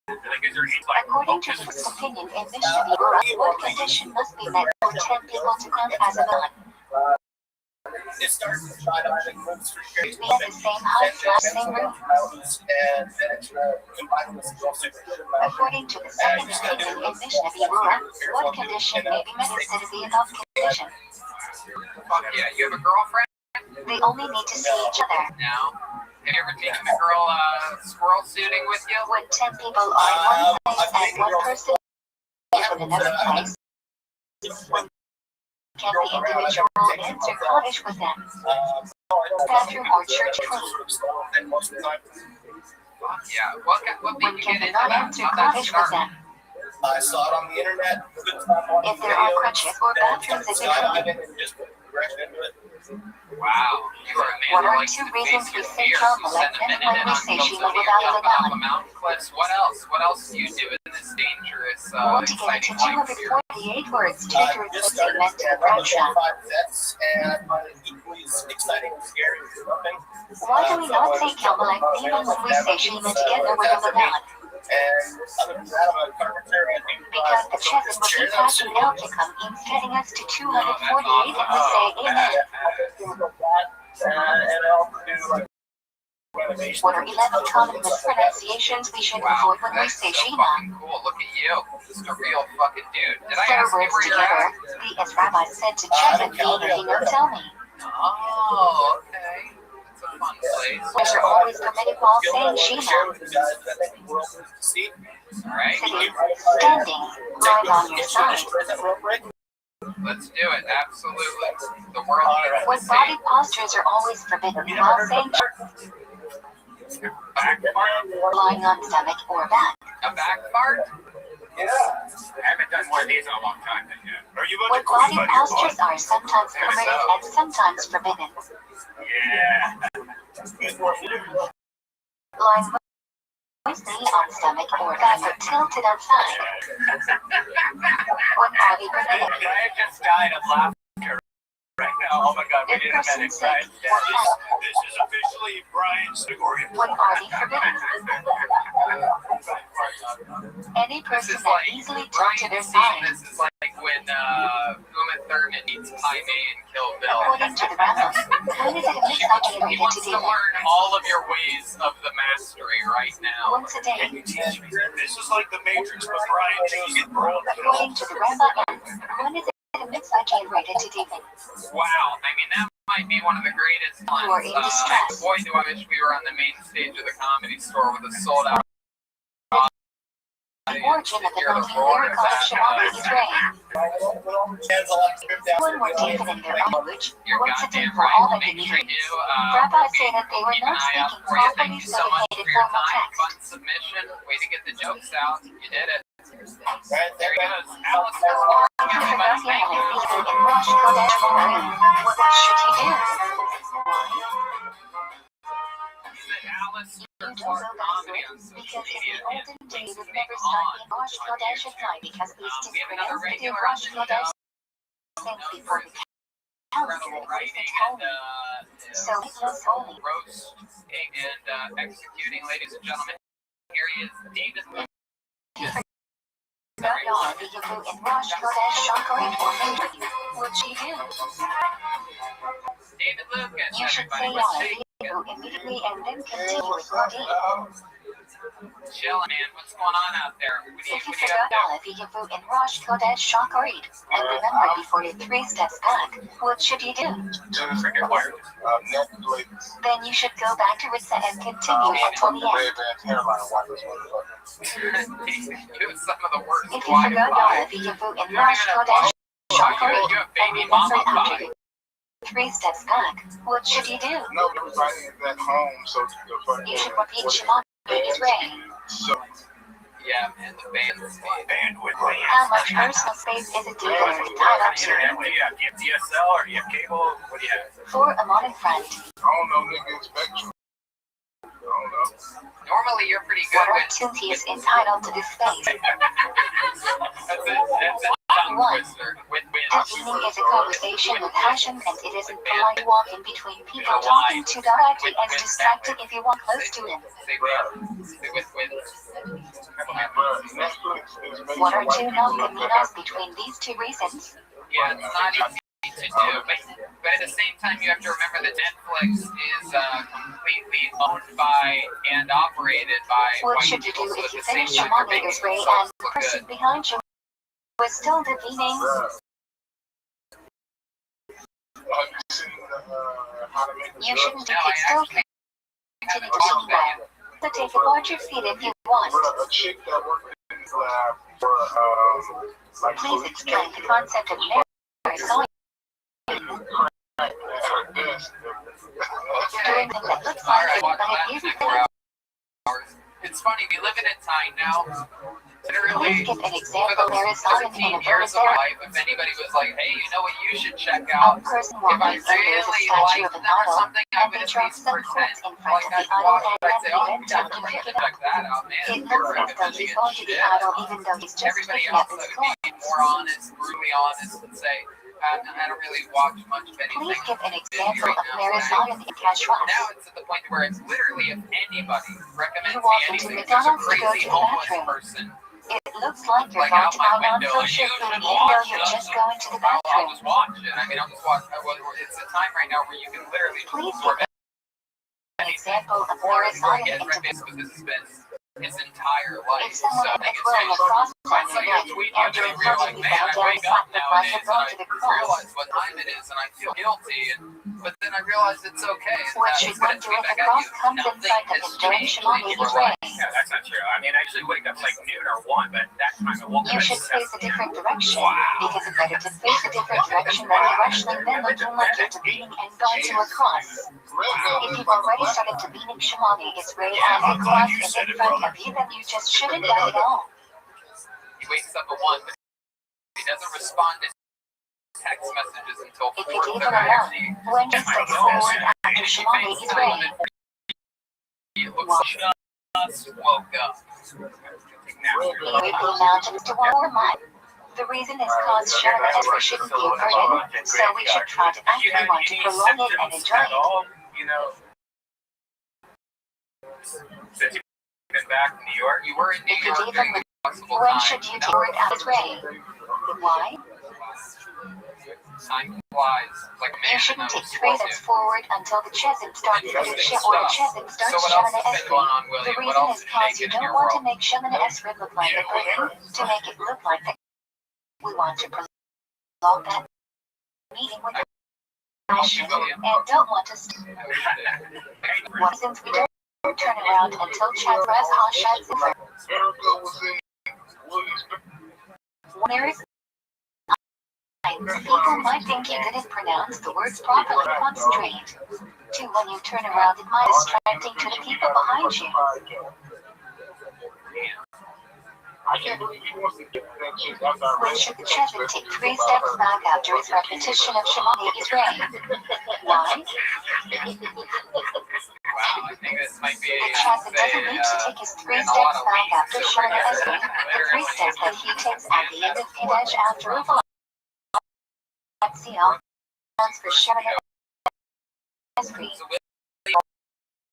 Like, is there any, like, According to his opinion in Mishnah Berurah, what condition must be met for 10 people to count as a man? It starts to try to moves for sure. Be at the same height, same room. And then it's combined with some According to the second opinion in Mishnah Berurah, what condition may be met instead of the above condition? Fuck yeah, you have a girlfriend? They only need to see each other. No. Have you ever taken a girl squirrel suiting with you? When 10 people are in one place and one person is in another place, can the individual enter cottage with them? Bathroom or church clean? Yeah. What When made you can get they into not that? enter How'd that cottage with start? them? I saw it on the internet. If there are crutches or bathrooms in between. Wow. You are a man What who are likes two to reasons face we your say fears. John You send a Molekman minute when in we on say Kill Shima Tony or without a jumping off gun? a mountain cliffs. What else? What else do you do in this dangerous, Want to get exciting into life here? 248 words to introduce the statement to the Bradshaw. And I find it equally as exciting and scary as something. Why do we not say Kamalek even when we say Shima together with a Lagan? And other than that, I'm a carpenter and Because the chef is looking past an L to come in, getting us to 248 and we say Amen. and I also do like renovations. What are 11 common mispronunciations we should Wow, avoid when we that's say so Shima? fucking cool. Look at you. Just a real fucking dude. Did I Four ask you words where you're together. at? The as Rabbi said to Chef and me, you know, tell me. Oh, okay. It's a fun place. Which are always permitted while saying Shima. Alright, Sitting, standing, lying on your side. let's do it. Absolutely. The world needs When to body see. postures are always forbidden while saying Back fart? lying on stomach or back. A back fart? Yeah. I haven't done one of these in a long time. Are you When body postures are sometimes permitted and sometimes forbidden. Yeah. Lying mostly on stomach or back or tilted outside. When body permitted. I just died of laughter right now. Oh my god, we If did a person medic sick ride. or health. This is officially Brian's Gregorian. When body forbidden. Any This person is that like, easily tilt to their Brian's side. scene, this is like when Uma Thurman meets Pai Mei in Kill Bill. According to the Rambam, when is it He exaggerated wants to to do learn all of your ways of the mastery right now. once a day? This is like the Matrix, but Brian chooses broke. According to the Rambam, when is it exaggerated to deepen? Wow, I mean, that might be one of the greatest ones. You are in distress. Boy, do I wish we were on the main stage of the Comedy Store with a sold-out What origin of the name miracle of Shemali Israel. One more David in their own language, once a day for all that they needed. Rabbis say that they were not speaking properly, so they hated formal text. Fun submission. Way to get the jokes out. You did it. There goes Alistair. What should he do? You don't know that because in the olden days it never started in Rosh Chodesh at night because these disciples did Rosh Chodesh things before the council wasn't holy. So it was holy. Roast and executing, ladies and gentlemen. Here he is, David Lucas. Not all the Hebrew in Rosh Chodesh Shakarit or Maybe. What'd she do? David Lucas. You should say all of Hebrew immediately and then continue with Modi. Chill, man. What's going on out there? If you forgot all of Hebrew in Rosh Chodesh Shakarit and remember before you 3 steps back, what should you do? Then you should go back to Ritza and continue until the end. Some of the worst. If you forgot all of Hebrew in Rosh Chodesh Shakarit and remember after you 3 steps back, what should you do? No, everybody is at home, so you should repeat Shema Israel. Yeah, man, the bandwidth. How much personal space is it due for the title to? What do you have? Do you have DSL or do you have cable? What do you have? For a modern friend. I don't know, nigga, Spectrum. I don't know. Normally, you're pretty good what are with... 2 keys entitled to this space? That's a tongue twister. Demeaning is a conversation with passion, and it isn't polite to walk in between people talking too directly and distracted if you walk close to him. What are 2 non-demeanors between these 2 reasons? Yeah, it's not easy to do, but at the same time, you have to remember that Netflix is completely owned by and operated by what white should you people, do so if you at the same finish time, Shema you're making Israel yourself and the look person good. behind you was still demeaning? You shouldn't be still continue to be well. So take a larger seat if you want. A chick that worked in the lab for Please explain the concept of marriage. Doing things that looks like it, but it isn't there. It's funny, we live in a time now. Please Literally, give an for example. the There is often 13 in a years of life, if anybody was like, hey, you know what you should check out? A person If I walking in, there is a really statue like of an them or idol, something, I and would they at drop least some pretend quotes in front like of the I'd idol watch and it. I'd then say, the oh, event yeah, time to pick check it up. that out, man. It looks as though he's going to the idol even though he's just Everybody picking else up his would coin. be more honest, brutally honest, and say, I don't really watch much of anything. Please give an example right of now. Marathon in Kashrus. Now it's at the point where it's literally if anybody recommends You me walk into anything, if there's a McDonald's to go crazy to the homeless bathroom. person It looks like you're like going out to my buy window, non-kosher you food should even though watch you're us. just going to the I'll bathroom. just watch it. I mean, I'll just watch. It's a time right now where you can literally Please absorb give an example of before Marathon get in this because this has been his entire life. If someone So I think is it's wearing a just cross on I their saw your neck tweet and the other you're day where approaching you're like, the man, bow I down wake side up look like nowadays you're and going I to the cross, realize what time it is and I feel guilty. But then I realize it's okay. what should one do if the cross comes inside the enduring Shemali Israel? Yeah, that's not true. I mean, I usually wake up like noon or 1, but that time I woke up You at should 7. face a different direction, because it's better to face a different direction than you rushing then looking like you're debating and going to a cross. If you've already started debating Shemali Israel and the cross is in front of you, then you just shouldn't die at all. He wakes up at 1, but he doesn't respond to text messages until 4. If you leave him alone, when you step forward after Shemali Israel, He looks like just woke up. leave the mountains to one more mile. The reason is cause Shemali Israel shouldn't be a burden, so we should try to actively want to prolong it and enjoy at it. all, you know, since you've been back in New York? You were in New If you York leave during him the possible when time. should you do it out Israel? Why? Time flies like a You man in shouldn't a take 3 steps forward until the chasm starts Interesting or the stuff. chasm So starts what else Shemana has been going on, Esrei. William? The What reason else is is cause you shaking in don't your want to world? make Shemana Esrei look like a burden, to make it look like that. We want to prolong that meeting with passion and don't want to since we don't turn around until Chazras Hashad Ziffer. Erica was in There is people might think you didn't pronounce the words properly. Concentrate. 2. When you turn around, it might be distracting to the people behind you. When should the Chevin take 3 steps back after his repetition of Shemani Israel? Why? Wow, I think this might be The Chevin doesn't need to take his 3 steps back after Shemani Israel. The 3 steps that he takes at the end of Kadesh after a vote. Seal stands for Shemani Israel. So will your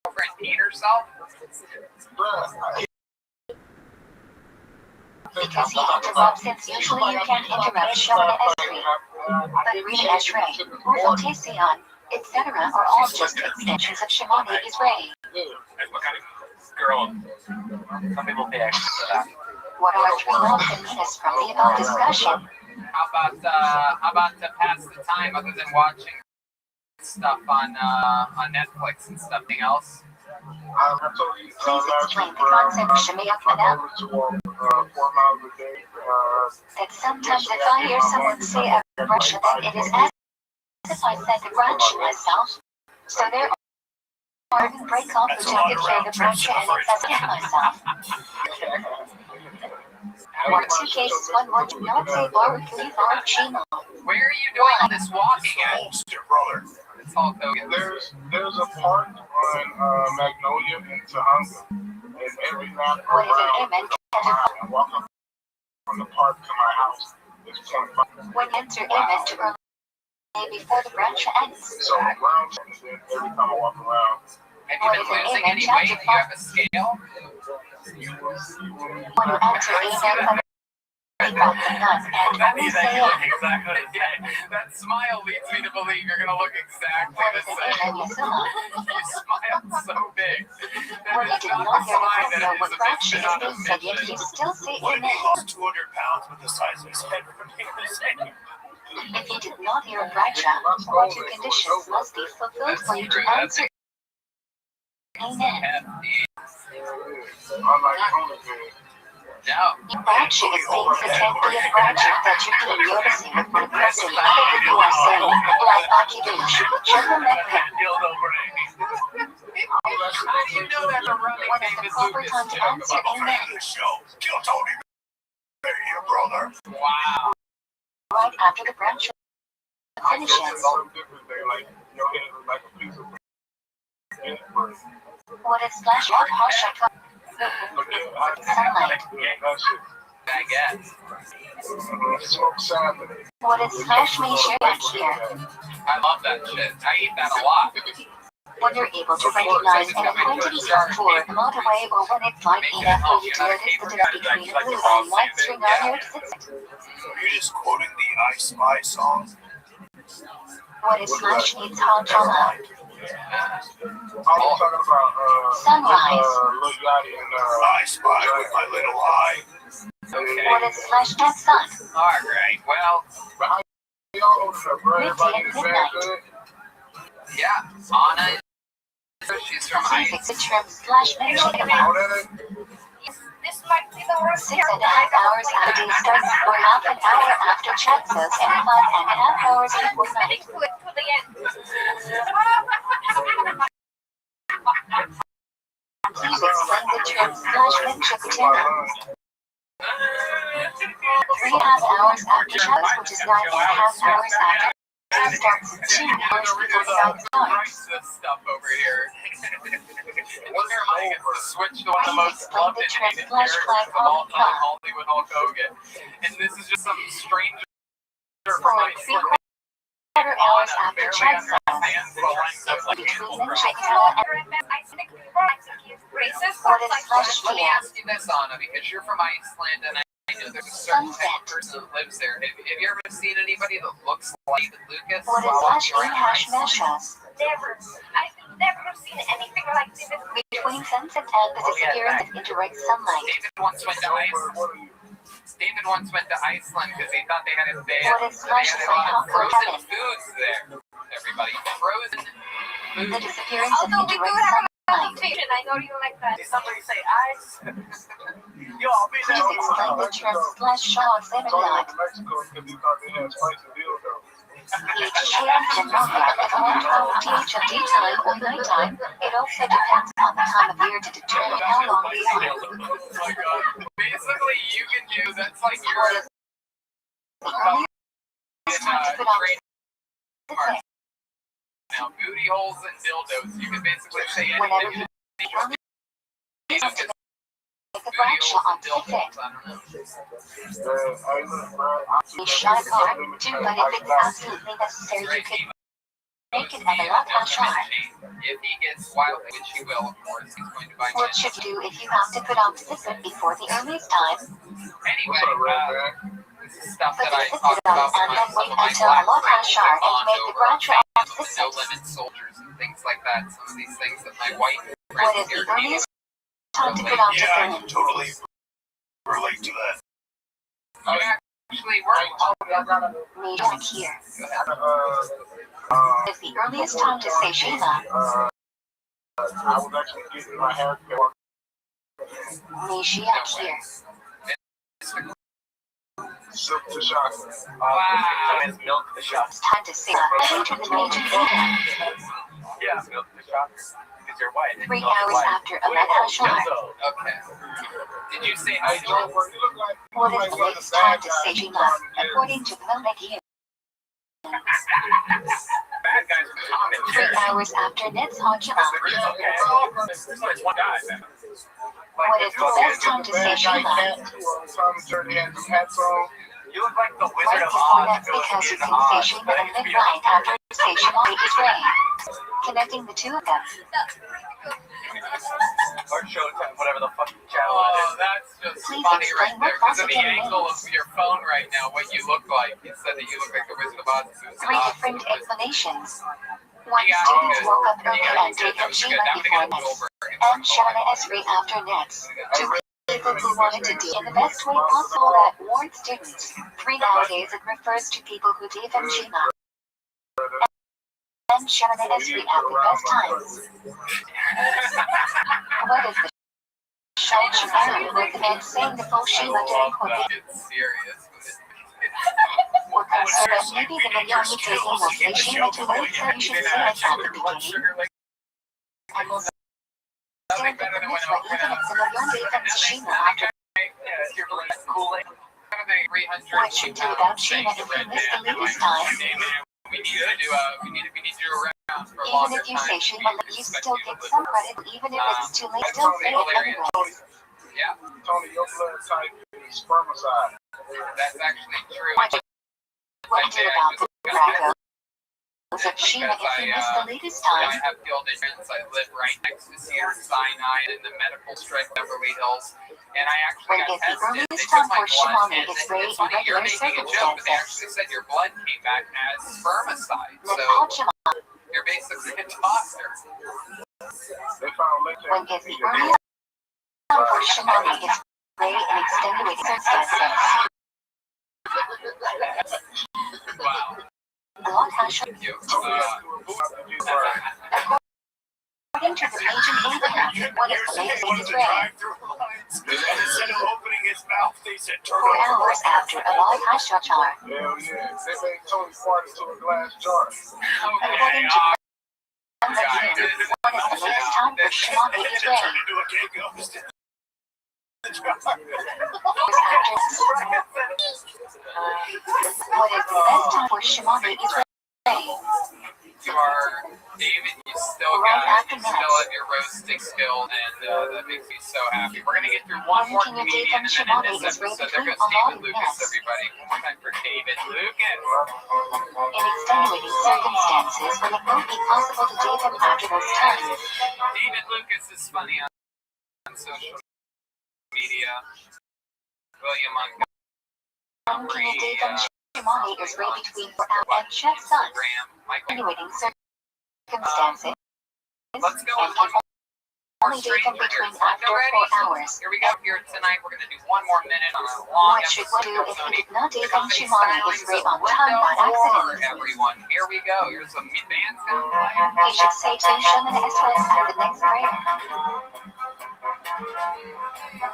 girlfriend eat herself? Because he interrupts, since usually you can't interrupt Shemana Esri. But Rita Eshrei, Urfel Tesian, etc. are all just extensions of Shemana Israel. What kind of girl? Some people pay extra for that. What are 3 laws and meanings from the above discussion? How about to pass the time other than watching stuff on Netflix and something else? Please explain the concept of Shemiach Manah. That sometimes if I hear someone say a Russia, then it is as if I said the branch myself. So there are break off the jacket for the branch and it says it myself. Or 2 cases, 1 word do not say barbecue or chino. Where are you doing this walking at? brother. It's all Hogan. There's a park on Magnolia in Tahunga, and every lap What is around an amen? I walk up from the park to my house. It's 25. When enter amen to early before the branch ends. So around every time I walk around. Have you been losing any weight? Do you have a scale? When you enter amen, and only say That smile leads me to believe you're going to look exactly the same. You smile so big. When you did not hear the know what branch is being said, yet you still say amen. 200 pounds with the size of his head remain the same. If you did not hear a bracha, all 2 conditions must be fulfilled for you to answer amen. No. Bracha is being so can't be a bracha that you can noticing with one person other than you are saying, like Akidush, Chevron Mekka. How do you know that a running When is the proper time to answer amen? brother. Wow. Right after the branch finishes. What is flash of Hashaka? Sunlight. I guess. What is flash Meshach here? I love that shit. I eat that a lot. When you're able to recognize an acquaintance from for a mile away, or when it's light enough for you to notice the difference between a blue and white string on your exit. Are you just quoting the I Spy song? What is flash needs hot drama? Sunrise. I Spy with my little eye. Okay. What is flash that sun? Alright, well, Midnight. yeah, Anna, she's from Please Ice. the term slash mention about This might be the worst 6.5 hours after day starts, or half an hour after chat says, and 5.5 hours before night. Please explain the term slash mention dinner. 3.5 hours after chat, which is 9.5 hours after starts, 2 hours before night starts. This stuff over here. Wonder how I get to switch to one of the most loved and hated characters of all time, Hollywood Hulk Hogan. And this is just some stranger from my 3/4 hours after chat says, between mention Racist. what is flash Let me fear? ask you this, Anna, because you're from Iceland and I know there's a certain type of person that lives there. Have you ever seen anybody that looks like Lucas? What is flash in hash meshes? Never. I've never seen anything like this. Between sunset and the disappearance of indirect sunlight. David once went to Iceland. David once went to Iceland because he thought they had a What is flash a lot of in frozen heaven? foods there. Everybody, frozen The foods. disappearance of Although we do indirect have sunlight. I know you like that. Did somebody say ice? Yo, I'll be there. Please explain the term /shaw feminine. Mexico because he thought they had spicy dildo. Each change in ammonia at all pH of daytime or nighttime. It also depends on the time of year to determine how long they are. Oh my god. Basically, you can do that's like your What is the earliest time to put on the thing? now booty holes and dildos. You can basically say Whenever anything. you time to make a bradshaw on the thing. A shy car, too, but if it's absolutely necessary, you could make it at a lot shy. If he gets wild, which he will, of course, he's going to buy What should you do if you have to put on the zipper before the earliest time? Anyway, this is stuff Put that the I zipper talked on about and with then some wait of my until a black lot friends shy and bond make the over bradshaw on the no zipper. limit soldiers and things like that. Some of these things that my white What friends is the here earliest time to put on the Yeah, I zipper? can totally relate to that. actually work. Me back here. Is the earliest time to say Shema? I was actually getting my hair cut. Me Shiak here. Silk to chocolate. Wow. It's milk the shop. It's time to say according to the Meiji program. Yeah, milk the shop. Because you're white. 3 hours after a Hashar. Okay. Did you say Hey, Joe, you look like What is the latest time to say Shema according to the Meiji? Bad guys from Tom and 3 Jerry. hours after Net's Hajima. Okay. There's only one guy, man. What is the best time to say Shema? Tom and Jerry had some hats on. You look like the Right Wizard of before Oz. Net's because you can say Shema and then right after say Shema is rain. Connecting the two of them. Or Showtime, whatever the fucking channel Oh, it is. that's just Please funny explain right there. what Because of the positive angle of means. your phone right now, what you look like. You said that you look like the Wizard of Oz. Three different explanations. One student woke up early and did Shema before Nets, and Shana Esri after Nets. Two people who wanted to do in the best way possible that warned students. 3 nowadays it refers to people who gave him Shema. And Shana Esri at the best times. What is the Shana Shema with the man saying the full Shema during Holy? It's serious. We're concerned that maybe the Minyoni taking will say Shema too late, so you should say it at the beginning. And we'll say the mitzvah even if the Minyon gave him Shema after. Yeah, you're like Kool-Aid. What should do about Shema if he missed the latest time? We need to do a round for a longer Even if you time. say Shema, you still get some credit, even if it's too late, still say it anyways. Yeah, Tony, your blood type is spermicide. that's actually true. What do about the Bracos of Shema if he missed the latest I time? have field insurance. I live right next to Cedar Sinai in the medical strip Beverly Hills. And I actually When got is the tested. They earliest took time my for blood, Shimon and is rare it's in funny, you're regular making a joke, but they circumstances? actually said your blood came back as spermicide. Then So Hajima, you're basically a doctor. They found latex. when is the earliest time for Shimon is rare in extenuating circumstances? Wow. Lot Hashar. Thank you. According to the Meiji program, what is the latest is rare? Instead of opening his mouth, they said, turn 4 over. hours after a Lot Hashar. Hell yeah. They made Tony fart into a glass jar. According to the what is the latest time for Shimon is It rare? turned into a cake ghost. What is the best time for Shimon is rare? You are, David, you still Right got after it. You still have your roasting skill, and that makes me so happy. We're going to get through one more Can you take comedian, them and then Shimon in this is rare episode, there between goes a lot David of Lucas, mess? everybody. One more time for David Lucas. In extenuating circumstances when it won't be possible to date him after those times. David Lucas is funny on social media. William When can you date them Shimon is rare between 4 hours and Chef's son. Graham, Michael. Extenuating circumstances. Let's go And with one more only date in between after 4 hours. Here we go. Here tonight, we're going to do one more minute on a long What should one do if he did not date in Comedy Shimani is stylings great of on time by Linda Orr, accident? everyone. Here we go. Here's some bands going to play. He should say to Shaman Eswes at the next prayer.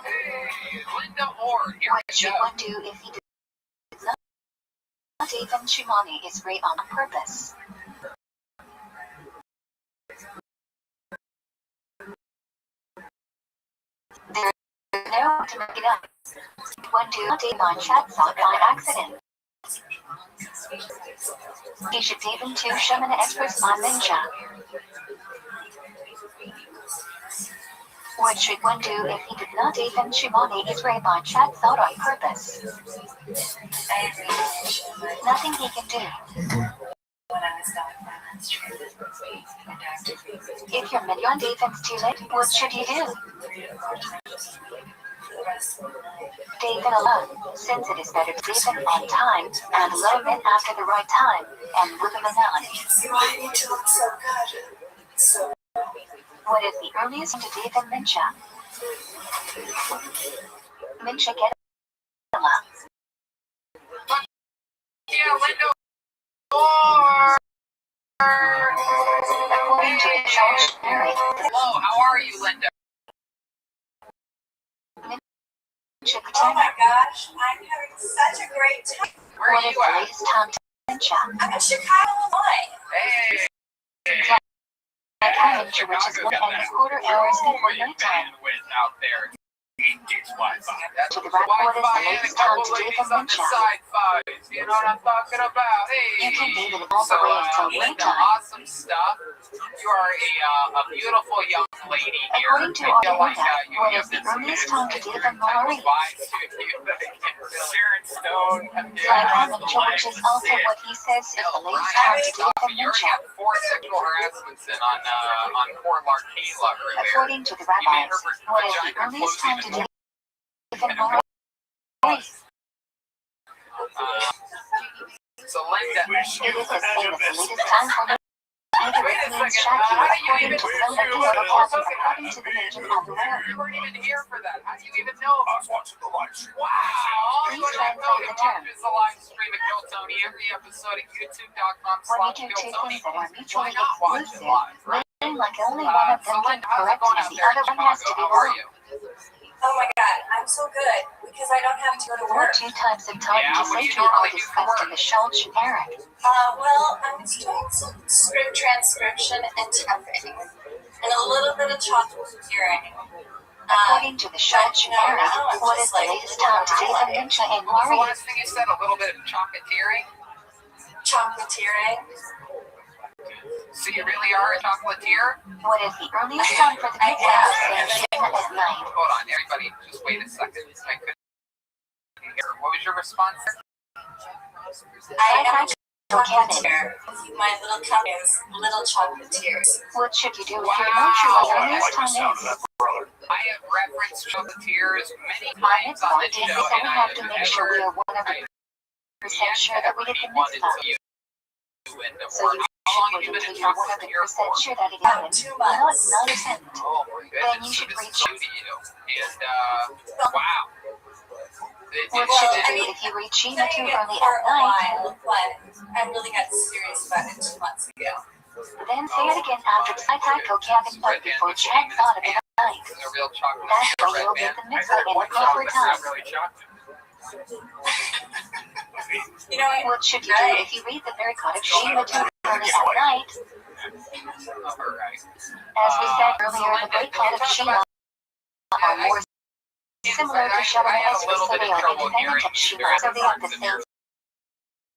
Hey, Linda Orr. Here What we should go. one do if he did not date in Shimani is great on purpose? There is no way to make it up. One do not date on chat site by accident. He should date into Shaman Eswes on Ninja. What should one do if he did not date in Shimani is great on chat site on purpose? Nothing he can do. If your million dating's too late, what should you do? Date alone, since it is better to date them on time, and love them after the right time, and move them on. What is the earliest to date in Mincha? Mincha get Yeah, Linda Orr. according to the George Mary. Hello, how are you, Linda? Mincha Oh my gosh, I'm having such a great time. Where What are is you the at? latest time to Mincha? I'm in Chicago, Illinois. Hey. Like Mincha, which is 1.25 hours before your nighttime. bandwidth out there. It's Wi-Fi. To the right, what is the latest time to date in on the Mincha? side fives. You know what I'm talking about? Hey. You can date it all the So, way until Linda, nighttime. awesome stuff. You are a beautiful young lady here. According to I feel like Arlinda, you what have is the this earliest time to date in type of Mallory? vibe to you that Sharon Stone. Like Mincha, which is also what he says is the latest time to date in You already Mincha. got 4 sexual harassments in on poor Larkayla Rivera. According to the rabbis, what is the earliest time to date in Mallory? So Linda, It is the same as the latest time for me. Either wait it a means second. Shaki How do you according even to some of the other captains according to the legend of the world. You weren't even here for that. How do you even know? I was watching the live stream. Wow. Please translate the term. Watches the live stream at Kill Tony every episode at When you do two youtube.com/Kill Tony. things that are Why mutually not watch it exclusive, live, right? meaning like only one of them So can Linda, be how's it correct going and out the there in other one has to Chicago? be How are wrong. you? Oh my god, I'm so good because I don't have to go to What work. 2 types of time Yeah, to what do say you to all normally do for discussed in work? the Shal generic? Well, I was doing some script transcription and typing, and a little bit of chocolate-hearing. According to the Shal generic, what is the latest time to date in Mincha and What was the Mari? last thing you said? A little bit of chocolatiering? Chocolate-hearing. So you really are a chocolatier? What is the earliest time for the I midwife am. to say Shema at night? Hold on, everybody, just wait a second. I couldn't hear. What was your response? I am a chocolatier. My little cup is little chocolatiers. What should you do if you don't know what the earliest Like the time sound of is? that, brother. I have referenced chocolatiers many My times next on point this is show, that we and I have have to make sure we never are 100% sure that we get the wanted mix up. to use in the So word. you How long should have you wait been until a you're chocolatier 100% for? sure that it About happened. 2 Not months. 90%. Oh my Then goodness, you so should this is reach. new to you. And, wow. What Well, should I you do mean, if you reach Shema saying too it early for at a night? while, but I really got serious about it 2 months ago. Then say it again after Psycho Cabin but before Chad thought of it at night. This is a real chocolate That's chip, how you'll Red get Man. the I mix heard up in the white proper chocolate's not time. really chocolate. You know what? What should you do if you read the Vericot of Shema too early at night? Alright. As we said earlier, the Vericot of Shema are more similar to Shemana Esri, so they are independent of Shema, so they have the same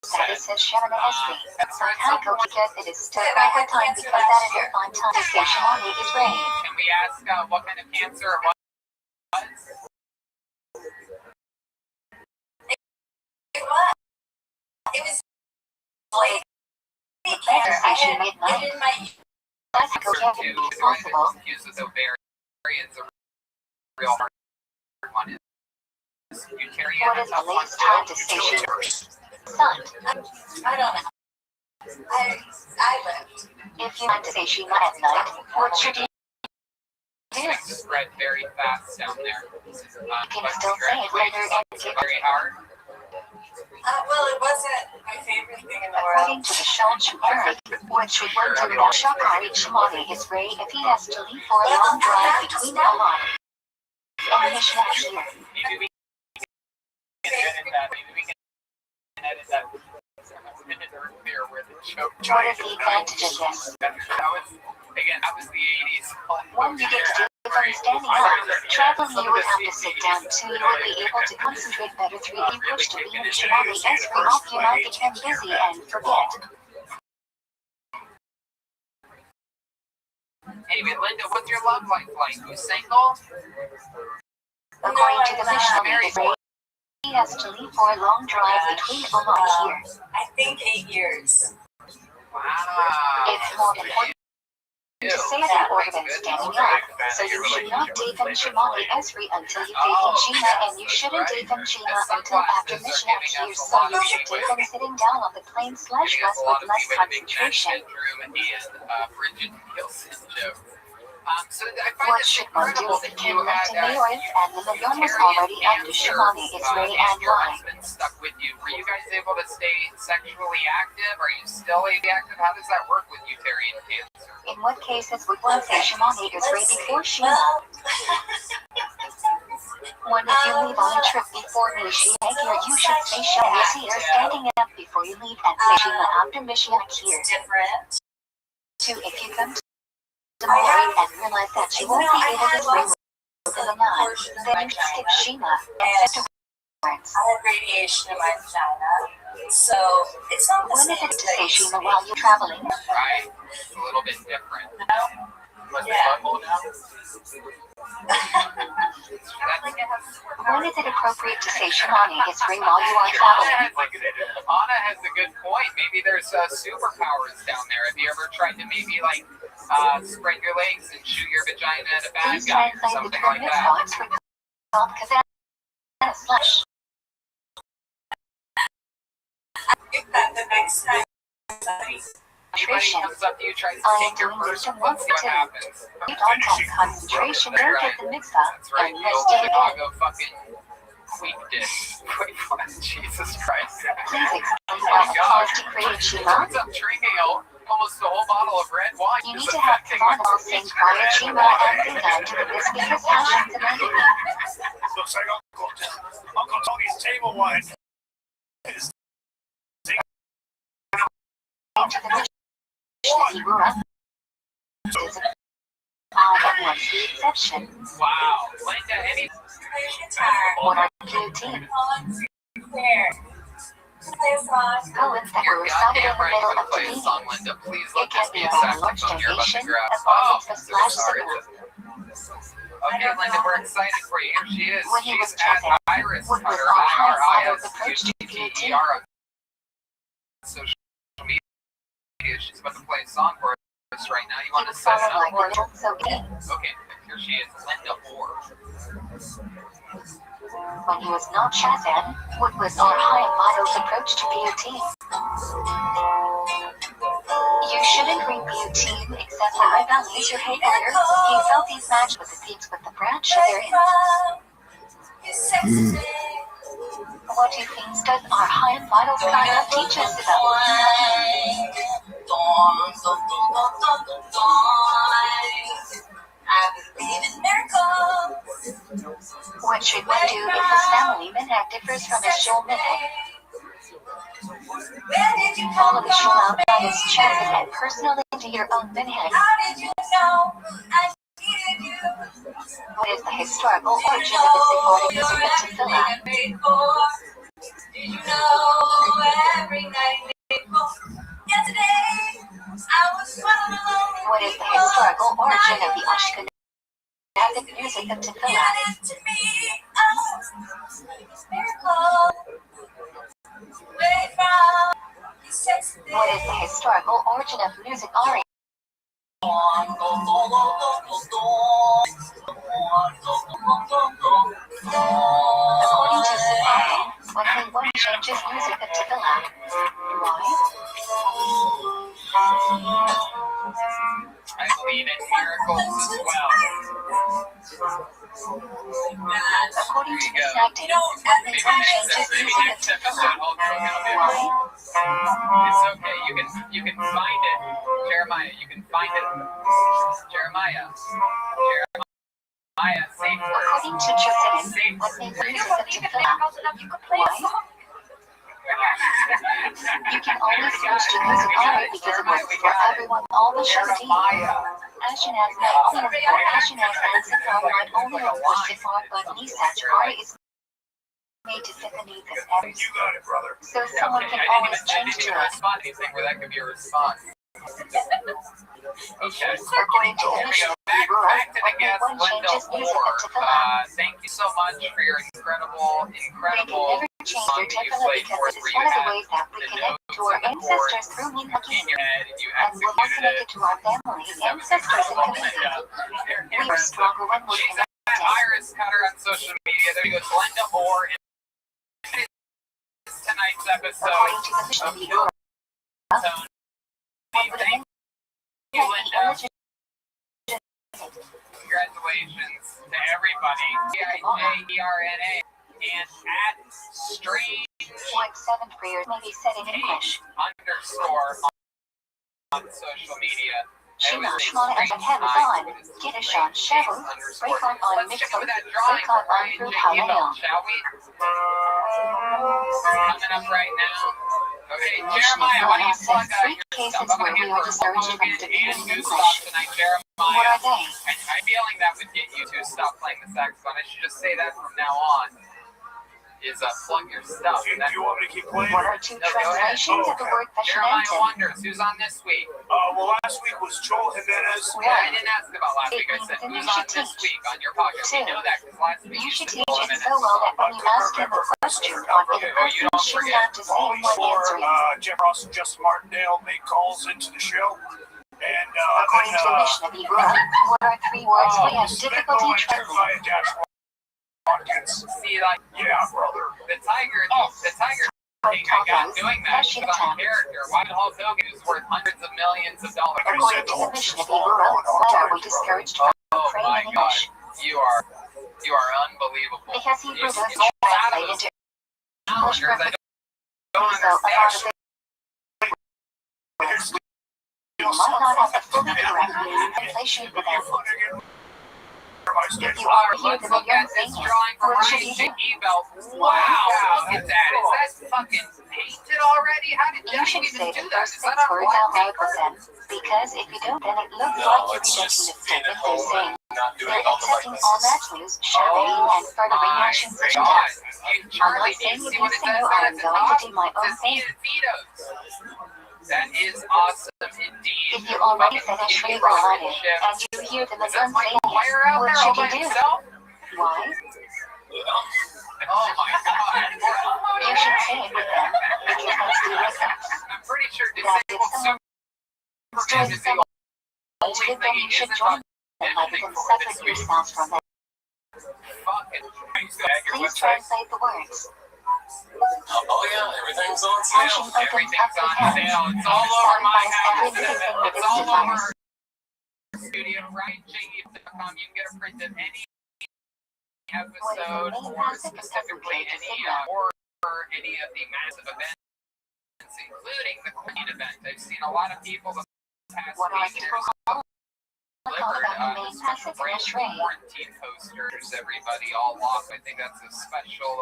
status as Shemana Esri. Psycho because it is still proper time because that is a fine time to say Shemani is rain. Can we ask what kind of cancer it was? It was late. Better say she I midnight. had it in my Psycho can't be possible. Uses ovarians a real hard one. What is the latest time to say she son? I don't know. I lived. If you want to say Shema at night, what should you seems to spread very fast down there. You can still say it later and give Very hard. Well, it wasn't my favorite thing in the world. According to the Shulchan Aruch, what should one do without Shakari Shimoni is Ray if he has to leave for a long drive between Alon and Mishnah here. Maybe we can edit that. Maybe we can edit that minute earlier where the joke. What is the advantage of this? That was the 80s. One you get to do from standing up. Traveling, you would have to sit down too. You would be able to concentrate better through being pushed to be in Shimoni Esri off. You might become busy and forget. Anyway, Linda, what's your love life like? You single? According to the Mishnah, he has to leave for a long drive between Alon here. I think 8 years. Wow. It's more important to say that order than standing up. So you should not daven Shimoni Esri until you daven Shema, and you shouldn't daven Shema until after Mishnah here. So you should daven sitting down on the plane / bus with less concentration. Bridget Nielsen joke. So I find What this should one do incredible if it that came you left had to Mayoris and the million was already after Shimoni Esri and your why? husband stuck with you? Were you guys able to stay sexually active? Are you still active? How does that work with Utarian cancer? In what cases would one say Shimoni Esri before Shema? One, if you leave on a trip before Mishi here, you should say Shema here standing up before you leave and say Shema after Mishiach here. Different. Two, if you come to Mary and realize that you won't be able to bring to the nine, then you skip Shema and set words. I had radiation in my vagina, so it's not the When same is it to say thing. Shema while you're traveling? Right? It's a little bit different. Yeah. When is it appropriate to say Shemani Esri while you are traveling? Anna has a good point. Maybe there's superpowers down there. Have you ever tried to maybe spread your legs and shoot your vagina at a bad Please guy or translate the something term like that? mitzvah to called kazan slash. I think that the next time somebody Anybody comes up to you, tries to I am take your doing purse, this to let's see what too. happens. You don't have concentration, don't get the mitzvah, That's right. and The press old it again. Chicago fucking queen dish. Wait, what? Jesus Christ. Please explain Oh how my it God. caused to create Shema. Turns out drinking almost a whole bottle of red wine You is need to have affecting my Kavan all sing prior Shema and Kudan doing this because Hashem's demanding it. Looks like Uncle Tony's table wine is Into the Mishnah he grew up. Everyone's the exception. Wow. Linda, any What are you team? where play a song. Poems that You're were recited in goddamn the right. middle I'm of gonna play the a meeting. song, Linda. Please It let can this be be a about lunch saxophone you're about to donation, grab. a bar mitzvah So slash sorry. similar. Okay, Linda, we're excited for you. Here she is. When he was She's at checking, Iris what was Cutter, our high approach to IRISQTER on social media. She's about to play a song for us right now. You He want to was set it followed up like for the us? middle, so he, Okay, here she is, Linda Orr. when he was not Shazam, what was our high and mild approach to beauty? You shouldn't bring beauty except for I values your hate later. He felt these matched with the seeds with the branch of their ends. What do you think does our high and vital kind of teach us about? I believe in miracles. What should one do if his family minhag differs from his shul minhag? Where did you Follow come the shul from? out that is chosen and personally do your own minhag. How did you know I needed you? What is the historical origin of the Sephardic music of tefillah? Did you know every night before? Yesterday, I was swimming alone. What is the historical origin of the Ashkenazic music of Give tefillah? it to me, oh, miracle. Where from? You sexy thing. What is the historical origin of music ari? According to Sephardim, when one changes music of tefillah, why? I believe in miracles as well. According to this acting, what makes them changes Maybe using next the episode Hulk Hogan will be Why? It's okay. You can find it, Jeremiah. You can find it, Jeremiah. Safe word. According to Josephine, Safe what word. makes them You fit believe to in that house enough, you could play a Why? song. You can only switch to music only because it works for everyone all the shows team. Ashkenaz not only work for Ashkenaz and Sephard not only work for Sephard but Nisach Ari is made to fit the needs of every. You got it, brother. So someone can always change to it. respond to anything where that could be a response. Okay. According to the Here we mission go. of Back Viral, to the what made guest, one change Linda is music Moore. to Tefillah. Thank you so much for your incredible They can never change their song that you Tefillah played because for it us, is where one you of the had ways that we the connect notes to our and the ancestors chords through in Minhagim. your head, and you And we're more executed connected it. to our family, ancestors, and community. We are stronger when we're She's at connected. Iris Cutter on social media. There you go, Linda Moore. And tonight's episode According to the mission of of Viral, Tone. Thank you, Linda. Congratulations to everybody. CIJERNA and at strange Point 7 prayers may be said in English. underscore on social media. Shema, Shmona, and Hamazon, Kiddush on Shavuot, Breakon on Let's check out Mitzvot, that drawing Breakon for on through J.E. Bell, Halayim. shall we? Coming up right now. Okay, Jeremiah, why don't you plug Three your cases stuff? I'm where going to we get are for discouraged Hulk from Hogan debating and in Goose English. tonight, What Jeremiah. are they? And I'm feeling that would get you to stop playing the saxophone. I should just say that from now on. Is plug your stuff. Do you want me to keep playing? What are two translations of the word Jeremiah Fashinantin? Wonders. Who's on this week? Well, last week was Joel Jimenez. Well, I didn't ask about last week. I said, who's on this week on your podcast? We know that because last week You should said teach Joel it Jimenez. so well that when you ask him a question on either person, choose not to say Always what for answering. Jeff Ross and Justin Martindale make calls into the show. And According to the mission of Viral, what are three words we have difficulty translating? See, like, Yeah, brother. the tiger thing I got doing that is on character. Why did Hulk Hogan, who's worth hundreds of millions of dollars? According to the mission of Viral, why are we discouraged from Oh praying my in God, English? you are unbelievable. Because Hebrew You doesn't stole out of translate those into English calendars. I perfectly, don't so a lot understand. of it might not have the fully correct meaning translation for them. If you are here, Let's then look you're at this saying drawing from what should Ryan you do? J.E. Wow, look at that. Is that fucking painted already? How did You you should even say do the that? first Is 6 that on words out black loud paper? with them, because if you don't, then it looks like you're rejecting the statement they're saying. They're accepting all match news, Shabbatim, and furthering Russian God. agendas. I'm Charlie, not do you saying see you what it do says so, there I'm at the going top? to do my It own says thing. Ian Vito's. That is awesome indeed. If you already finished reading on it, and you hear the Is that Muslim Mike saying it, Fire out what there all should by you do? himself? Why? Oh my God. You should say it with them, because that's the essence. I'm pretty sure That if disabled someone Superman is the someone to only give them, thing you he should isn't join them rather auditioning than for separate this week. yourselves from them. Fucking your Please website. translate the words. Oh yeah, everything's on Passion sale. opens Everything's up on the sale. hands. It's all over my house. Every little thing that It's is all over desires. our studio. RyanJE.com. You can get a print of any episode main or facet specifically compared to any Sigma? or any of the massive events, including the Queen event. I've seen a lot of people the past What are week. people There's called delivered about the main special facet brand and Shrey? quarantine posters. Everybody all locked. I think that's a special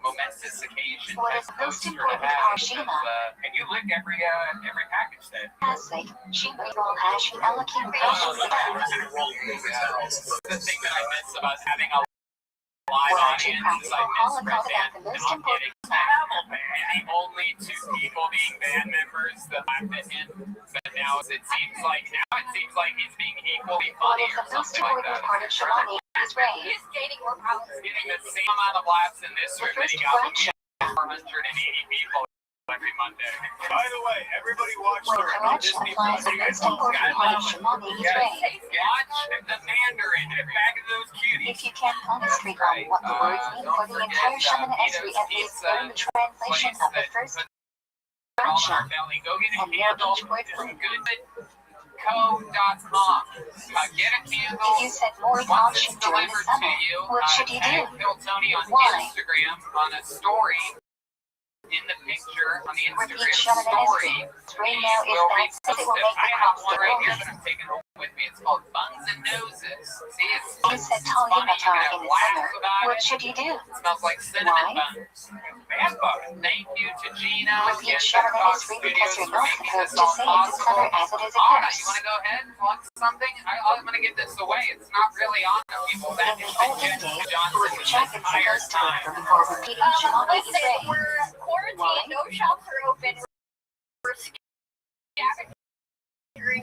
momentous occasion What type is most poster to important have. are Because, Shema. and you lick every package that. Hasek, Shema Yisrael Hashi Elakim Passion. The thing that I miss about having a live What are two audience is I practical miss call Red about the Band. most Not important kidding. The only two people being band members that laughed at him, but now it seems like he's being equally What funny is or the most something like important that. part of Shemani is Ray? He's gaining more power. He's getting the same amount of laughs in this The room that first he got with fraction. 480 people every Monday. By the way, everybody watch When the correction Disney applies, Plus. the most important part of Shemani is Ray. Watch the Mandarin and back of those cuties. If you can't find a streak on what the words mean for the entire Shemana Esri, at least learn the translation of the first All in our fraction belly. Go get a and know candle. each word Some meaning. good BeautyCo.com. Get a candle. If you set more Once caution it's during the delivered summer, to you, what should you tag do? Bill Tony on Why? Instagram on a story. In the picture on the Repeat Instagram Shannon story, Right now is will that says it will repost it. make I the have crops one right here rolling. that I'm taking home with me. It's called Buns and Noses. See, it's You said Tony funny. You can Matar have in the laughs summer. about What it. should you do? It smells like cinnamon Why? buns. Man bun. Thank you to Gino Repeat and Shannon Betterbox because Studios you're for not making supposed this to all say in the summer possible. as it is a Anna, curse. you want to go ahead and plug something? I'm going to give this away. It's not really on people. That In is the olden Jen days, Johnson with the jackets entire supposed to time. open before repeating Shemani Listen, Israel. we're quarantined, no shops are open. We're scattering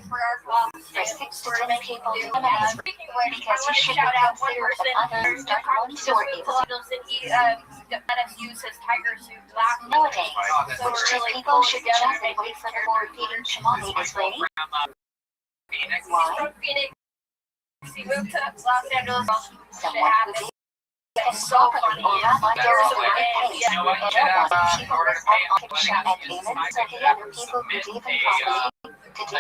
for our class. For 6 to 10 people do. to manage Speaking of which, because I you want to should shout be out one considerate person of others who that once just you were moved able to. condoms and he let us use his tiger suit last Nowadays, So which we're two really people cool should together just and wait for the board feeding Shemani Israeli? Phoenix. He's Why? from Phoenix. He moved to Los Angeles. Someone who did It's so funny. or Rabbi That's Doris so the right funny. place. You know what? You And should have, Rabbi, in people order was to pay up him to shot at Damon, so the other people who did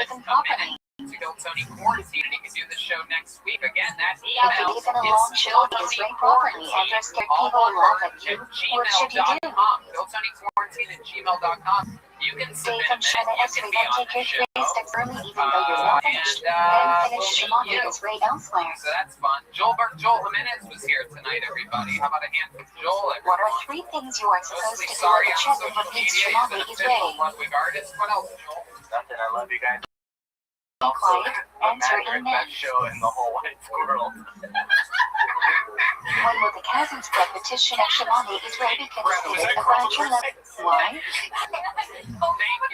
them properly. To go Tony quarantine and he can do the show next week. Again, that If email it isn't a long show, it's very properly and you're scared people will laugh at you. What should you do? BillTonyQuarantine@gmail.com. You can submit Dave and a Shannon minute. You Esri can be then on take the your show. three steps early even though you're not finished. Then finish Shemani Israel elsewhere. So that's fun. Joel Jimenez was here tonight, everybody. How about a hand for Joel? What are 3 things you are supposed to do on the trip and what needs Shemani Israel? Ludwig artist. What else, Joel? Nothing. I love you guys. Be quiet, answer Matter email. best show in the whole wide world. When will the cousins repetition of Shemani Israel be considered a gradual level? Why?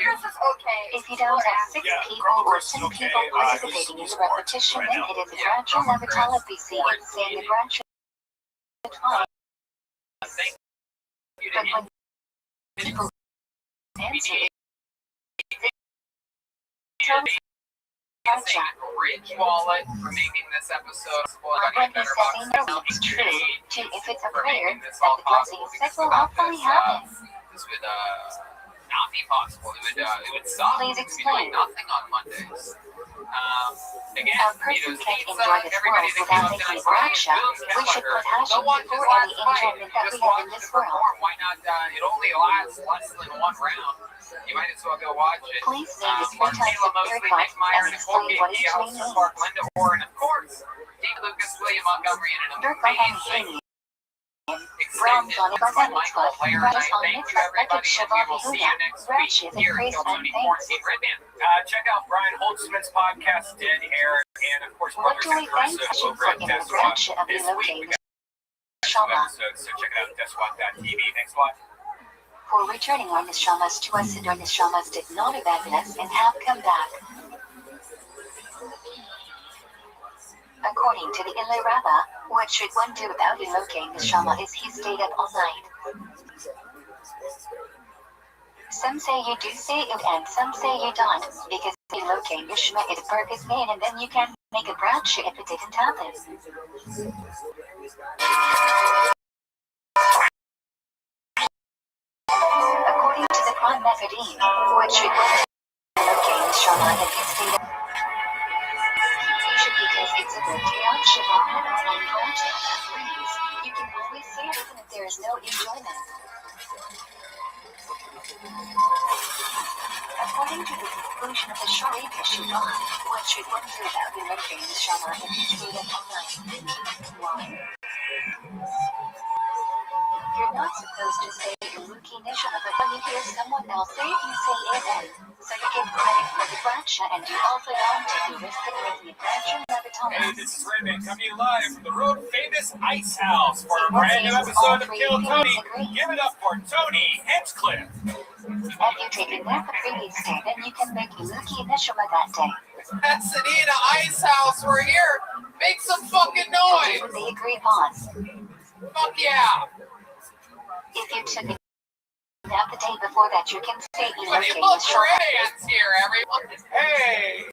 Yours is okay. If you don't have 6 people or 10 people participating in the repetition, then it is a gradual level of BC and saying a gradual time. Thank you But to when people answer it, using Rich Wallet for making this episode. when he says he knows it's true, too, if it's a prayer, that the blessing said will hopefully happen. This would not be possible. It would suck. Please We'd be doing explain. nothing on Mondays. Again, A person Vito's can't Pizza, enjoy this everybody world that without came making up tonight, bradshaw. Boom We should Kelleher. put passion Go watch before his any last fight. enjoyment that we Just have watch in this it world. perform. Why not? It only lasts less than 1 round. You might as well go watch it. Please name the 3 Mark types Taylor, of Mosley, third Nick Meyer, and Nicole explain what Gay, each Allison means. Clark, Linda Orr, and of course, Dean Lucas, William Montgomery, and an Dirk Levin amazing Brown on it, from Michael Michael Lair Right tonight. on Thank it, you, everybody, and we will see you Huda. next Rash week is a here praise at and Tony thanks. Quarantine Red Band. Check out Brian Holtzman's podcast, Dead Air, and of course, What do we Brothers thank Aggressive you over for at in the Deswat. branch of This week we relocating got 2 Shama? episodes, so check it out, Deswat.tv. Thanks a lot. For returning our Nishamas to us and our Nishamas did not abandon us and have come back. According to the Ilay Rabbah, what should one do about relocating Nishama is he stayed up all night. Some say you do say it and some say you don't, because relocating Nishama is Burgess man and then you can make a bradshaw if it didn't happen. According to the Prime Methodine, what should one do relocating Nishama if he stayed up? Because it's a good chaos Shabbat and bradshaw and freeze. You can always say it even if there is no enjoyment. According to the conclusion of the Sharita Shabbat, what should one do about relocating the Shabbat if he stayed up all night? Why? You're not supposed to say Iluki Nishama, but when you hear someone else say it, you say Amen. So you get credit for the bradshaw and you also don't take the risk of making a bradshaw Hey, this is Redman coming to you live from the road famous Ice House for a brand new episode of Kill Tony. Give it up for Tony Hinchcliffe. If you take a nap the previous day, then you can make Iluki Nishama that day. Pasadena Ice House, we're here. Make some fucking noise. They agree upon. Fuck yeah. If you took a nap the day before that, you can say Put Iluki your Nishama. hands here, everyone. Hey.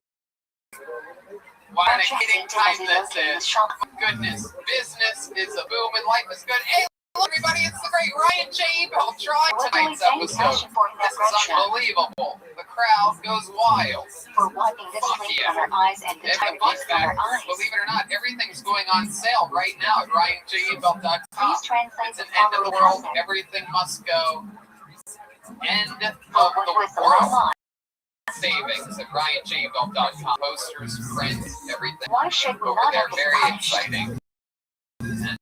What an exciting time this is. Goodness, business is a boom and life is good. Hey, everybody, it's the great Ryan J. Beltran tonight's episode. This is unbelievable. The crowd goes wild. for wiping the Fuck sleep yeah. from our eyes and the And the fun tiredness from our fact, eyes. believe it or not, everything's going on sale right now at RyanJBelt.com. Please translate It's an the end of the following world. pattern. Everything must go. End of What was the the last world. line? Savings at RyanJBelt.com. Posters, prints, everything Why should we over not there. have been Very punished? exciting. And,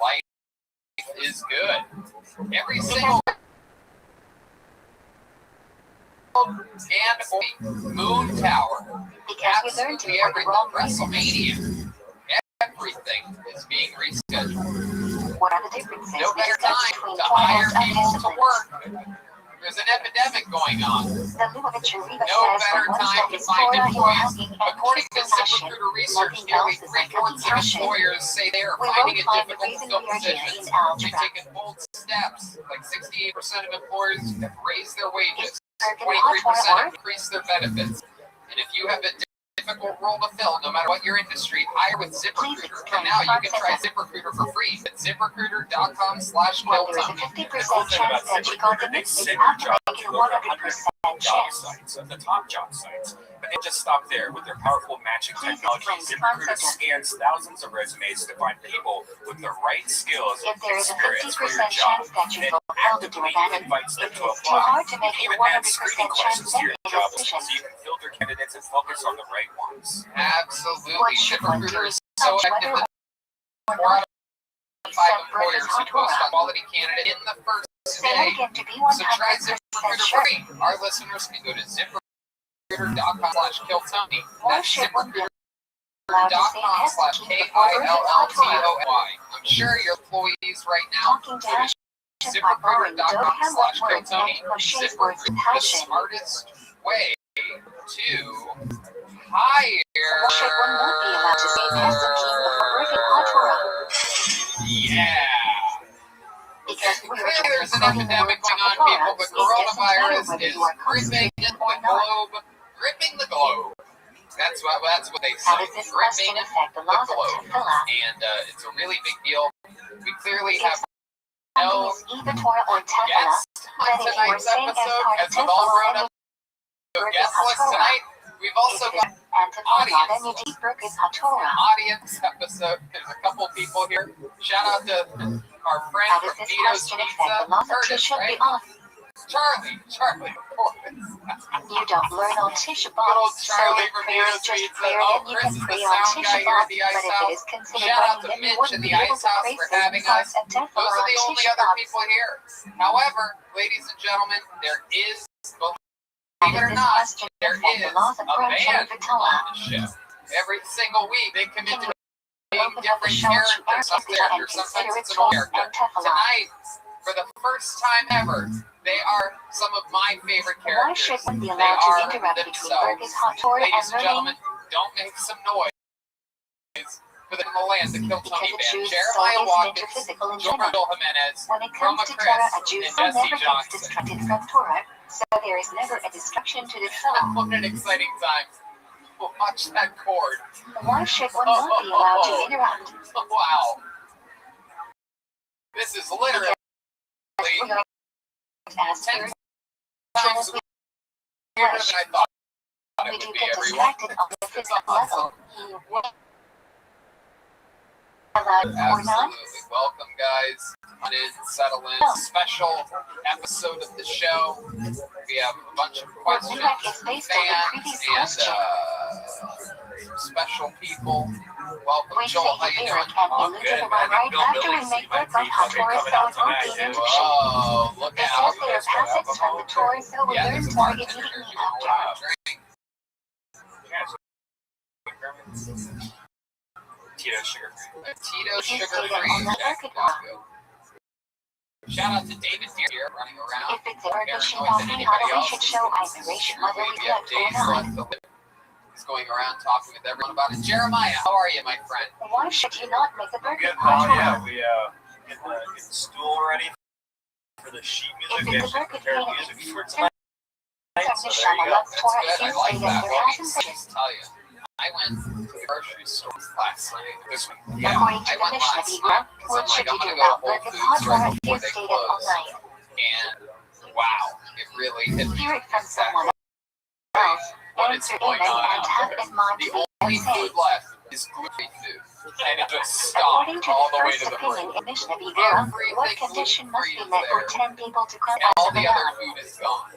life is good. Every single and Moon Tower. Because we learned to Absolutely for the everything. wrong reasons. WrestleMania. Everything is being rescheduled. What are the differences No better between time to hire foreigners and people to disciplines? work. There's an epidemic going on. The Lubavitcher Riva No says better when one time step to is find Torah, you are employees. hugging and According to kissing passion. ZipRecruiter research, Nothing nearly else is like three-fourths of passion. employers say they are We finding it won't find the difficult to reason fill we are here positions. in algebra. They've taken bold steps. Like 68% of employers have raised their wages. Birkin hot 23% Torah have increased their benefits. And if you have a difficult role to fill, no matter what your industry, hire with ZipRecruiter. And now you can try ZipRecruiter for free at ZipRecruiter.com/KillTony. Well, there is a 50% chance that you got the They mix send after your job making to a over 100% job chance. sites, of the top job sites. But they just stop there. With their powerful matching Please technology, explain the ZipRecruiter concept of- scans thousands of resumes to find people with the right skills If there and is a experience for your 50% job, chance that you and will fail to do actively that, invites them if to it's too apply. hard to make You a can even add screening 100% questions chance, to your then make a job decision. so you can filter candidates and focus on the right ones. Absolutely. What should one do ZipRecruiter is with so such active whether that or 4 out not of 5 accept employers Birkin who hot post Torah? on quality candidate in the first Say that day. again to be So try 100% ZipRecruiter sure. free. Our listeners can go to ZipRecruiter.com/KillTony. Why That's should one be allowed to say yes to keep before Birkin hot Torah? ZipRecruiter.com/KILLTONY. I'm sure your employees right now Talking to Ash by borrowing Doug Hamlet words and ZipRecruiter.com/KillTony. Crochet's words with ZipRecruiter, the passion. smartest way to hire. Why should one not be allowed to say yes and keep before Birkin hot Torah? Yeah. Because we are Clearly, just there's an quoting the epidemic words of going the on, people. Torah. The It doesn't matter coronavirus whether is you are gripping consecrated the or not. globe. Gripping the globe. That's what they How say. does this Gripping question affect the laws of globe. Tefillah? And it's a really big deal. We clearly If have something no is either Torah or Tefillah, guest on then if you are tonight's saying as episode, part of as with all Tefillah, grown then up you Birkin guest list HaTorah. tonight. We've also If got it's Antiphon, audience then you keep Birkin HaTorah. audience episode. There's a couple people here. Shout out to our friend How from does this Vito's question affect Pizza, the laws of Curtis, Tisha right? B'Av? Charlie, of course. You don't learn on Tisha Good old B'Av, so Charlie if from prayer is Vito's just Pizza. prayer, Oh, then you Chris can is the pray on sound Tisha guy here B'Av, at the Ice but if it House. is considered Shout out writing, to then you Mitch wouldn't and be the able Ice to House pray for certain having parts us. of Those Tefillah are on the only Tisha other B'Av. people here. However, ladies and gentlemen, there is, How believe it does or this not, question there affect the is laws of a Brunch band and on V'Tala? the show. Every single week, they commit Can to you open up the different show to characters. Some Architecture and characters, sometimes consider it's it an old Torah character. and Tefillah? Tonight, for the first time ever, they are some of my favorite Why characters. should one be They allowed to are interrupt between themselves. Birkin HaTorah Ladies and and learning? gentlemen, don't make some noise for the land, the Kill Because Tony a Band. Jew's Jeremiah soul is Watkins, metaphysical enjoyment. Jordan Jimenez, When it Roma comes to Torah, Chris, a Jew's and soul Jesse never gets Johnson. distracted from Torah, so there is never a distraction to the soul. What an exciting time. Watch that chord. Why should one not be allowed to interrupt? Wow. This is literally We are as 10 times times weirder than I thought it we would do be, get everyone. distracted on the It's physical level. awesome. Allowed or not? Absolutely. Welcome, guys. Come in, settle in. Special episode of the show. We have a bunch of questions, What we have is based on the previous fans, question. and special people. Welcome, We Joel. How say you lyric doing? and we lose it right after we make work like HaTorah, so it won't be an interruption. Whoa, look They out. says they are passage from the Torah, so we Yeah, learn there's a Torah bartender immediately here. after. Drink. Tito sugar. Tito If you sugar say them free. on the Jack Birkin Bosco. Shout out to David Deere here running around. If it's a Birkin Paranoid Shiva than free, anybody we else. should show admiration whether we We have collect or days not. left to live. He's going around talking with everyone about it. Jeremiah, how are you, my friend? Why should you not make a Birkin Good. Oh HaTorah? yeah, we get the stool ready for the sheet music. We If it's a actually Birkin prepared painting, music for tonight. Some So there you go. Neshama That's Torah good. I is like saying that. there Let me hasn't been. just tell you. I went to the grocery store last night. This week. Yeah, According I to the went Mishnah last Bibra, night because what I'm should like, you I'm do going to go to about Whole Birkin Foods right HaTorah if before you they stayed up all close. night? And wow, it really hit me. Hear it from someone else. Answer amen and have it in mind to The be only safe. food left is gluten food. And it just stopped According to all the the way first to the opinion break. in Mishnah Vivera, what Everything condition must be gluten-free met is for there. 10 people to count And as all a the other banana? food is gone.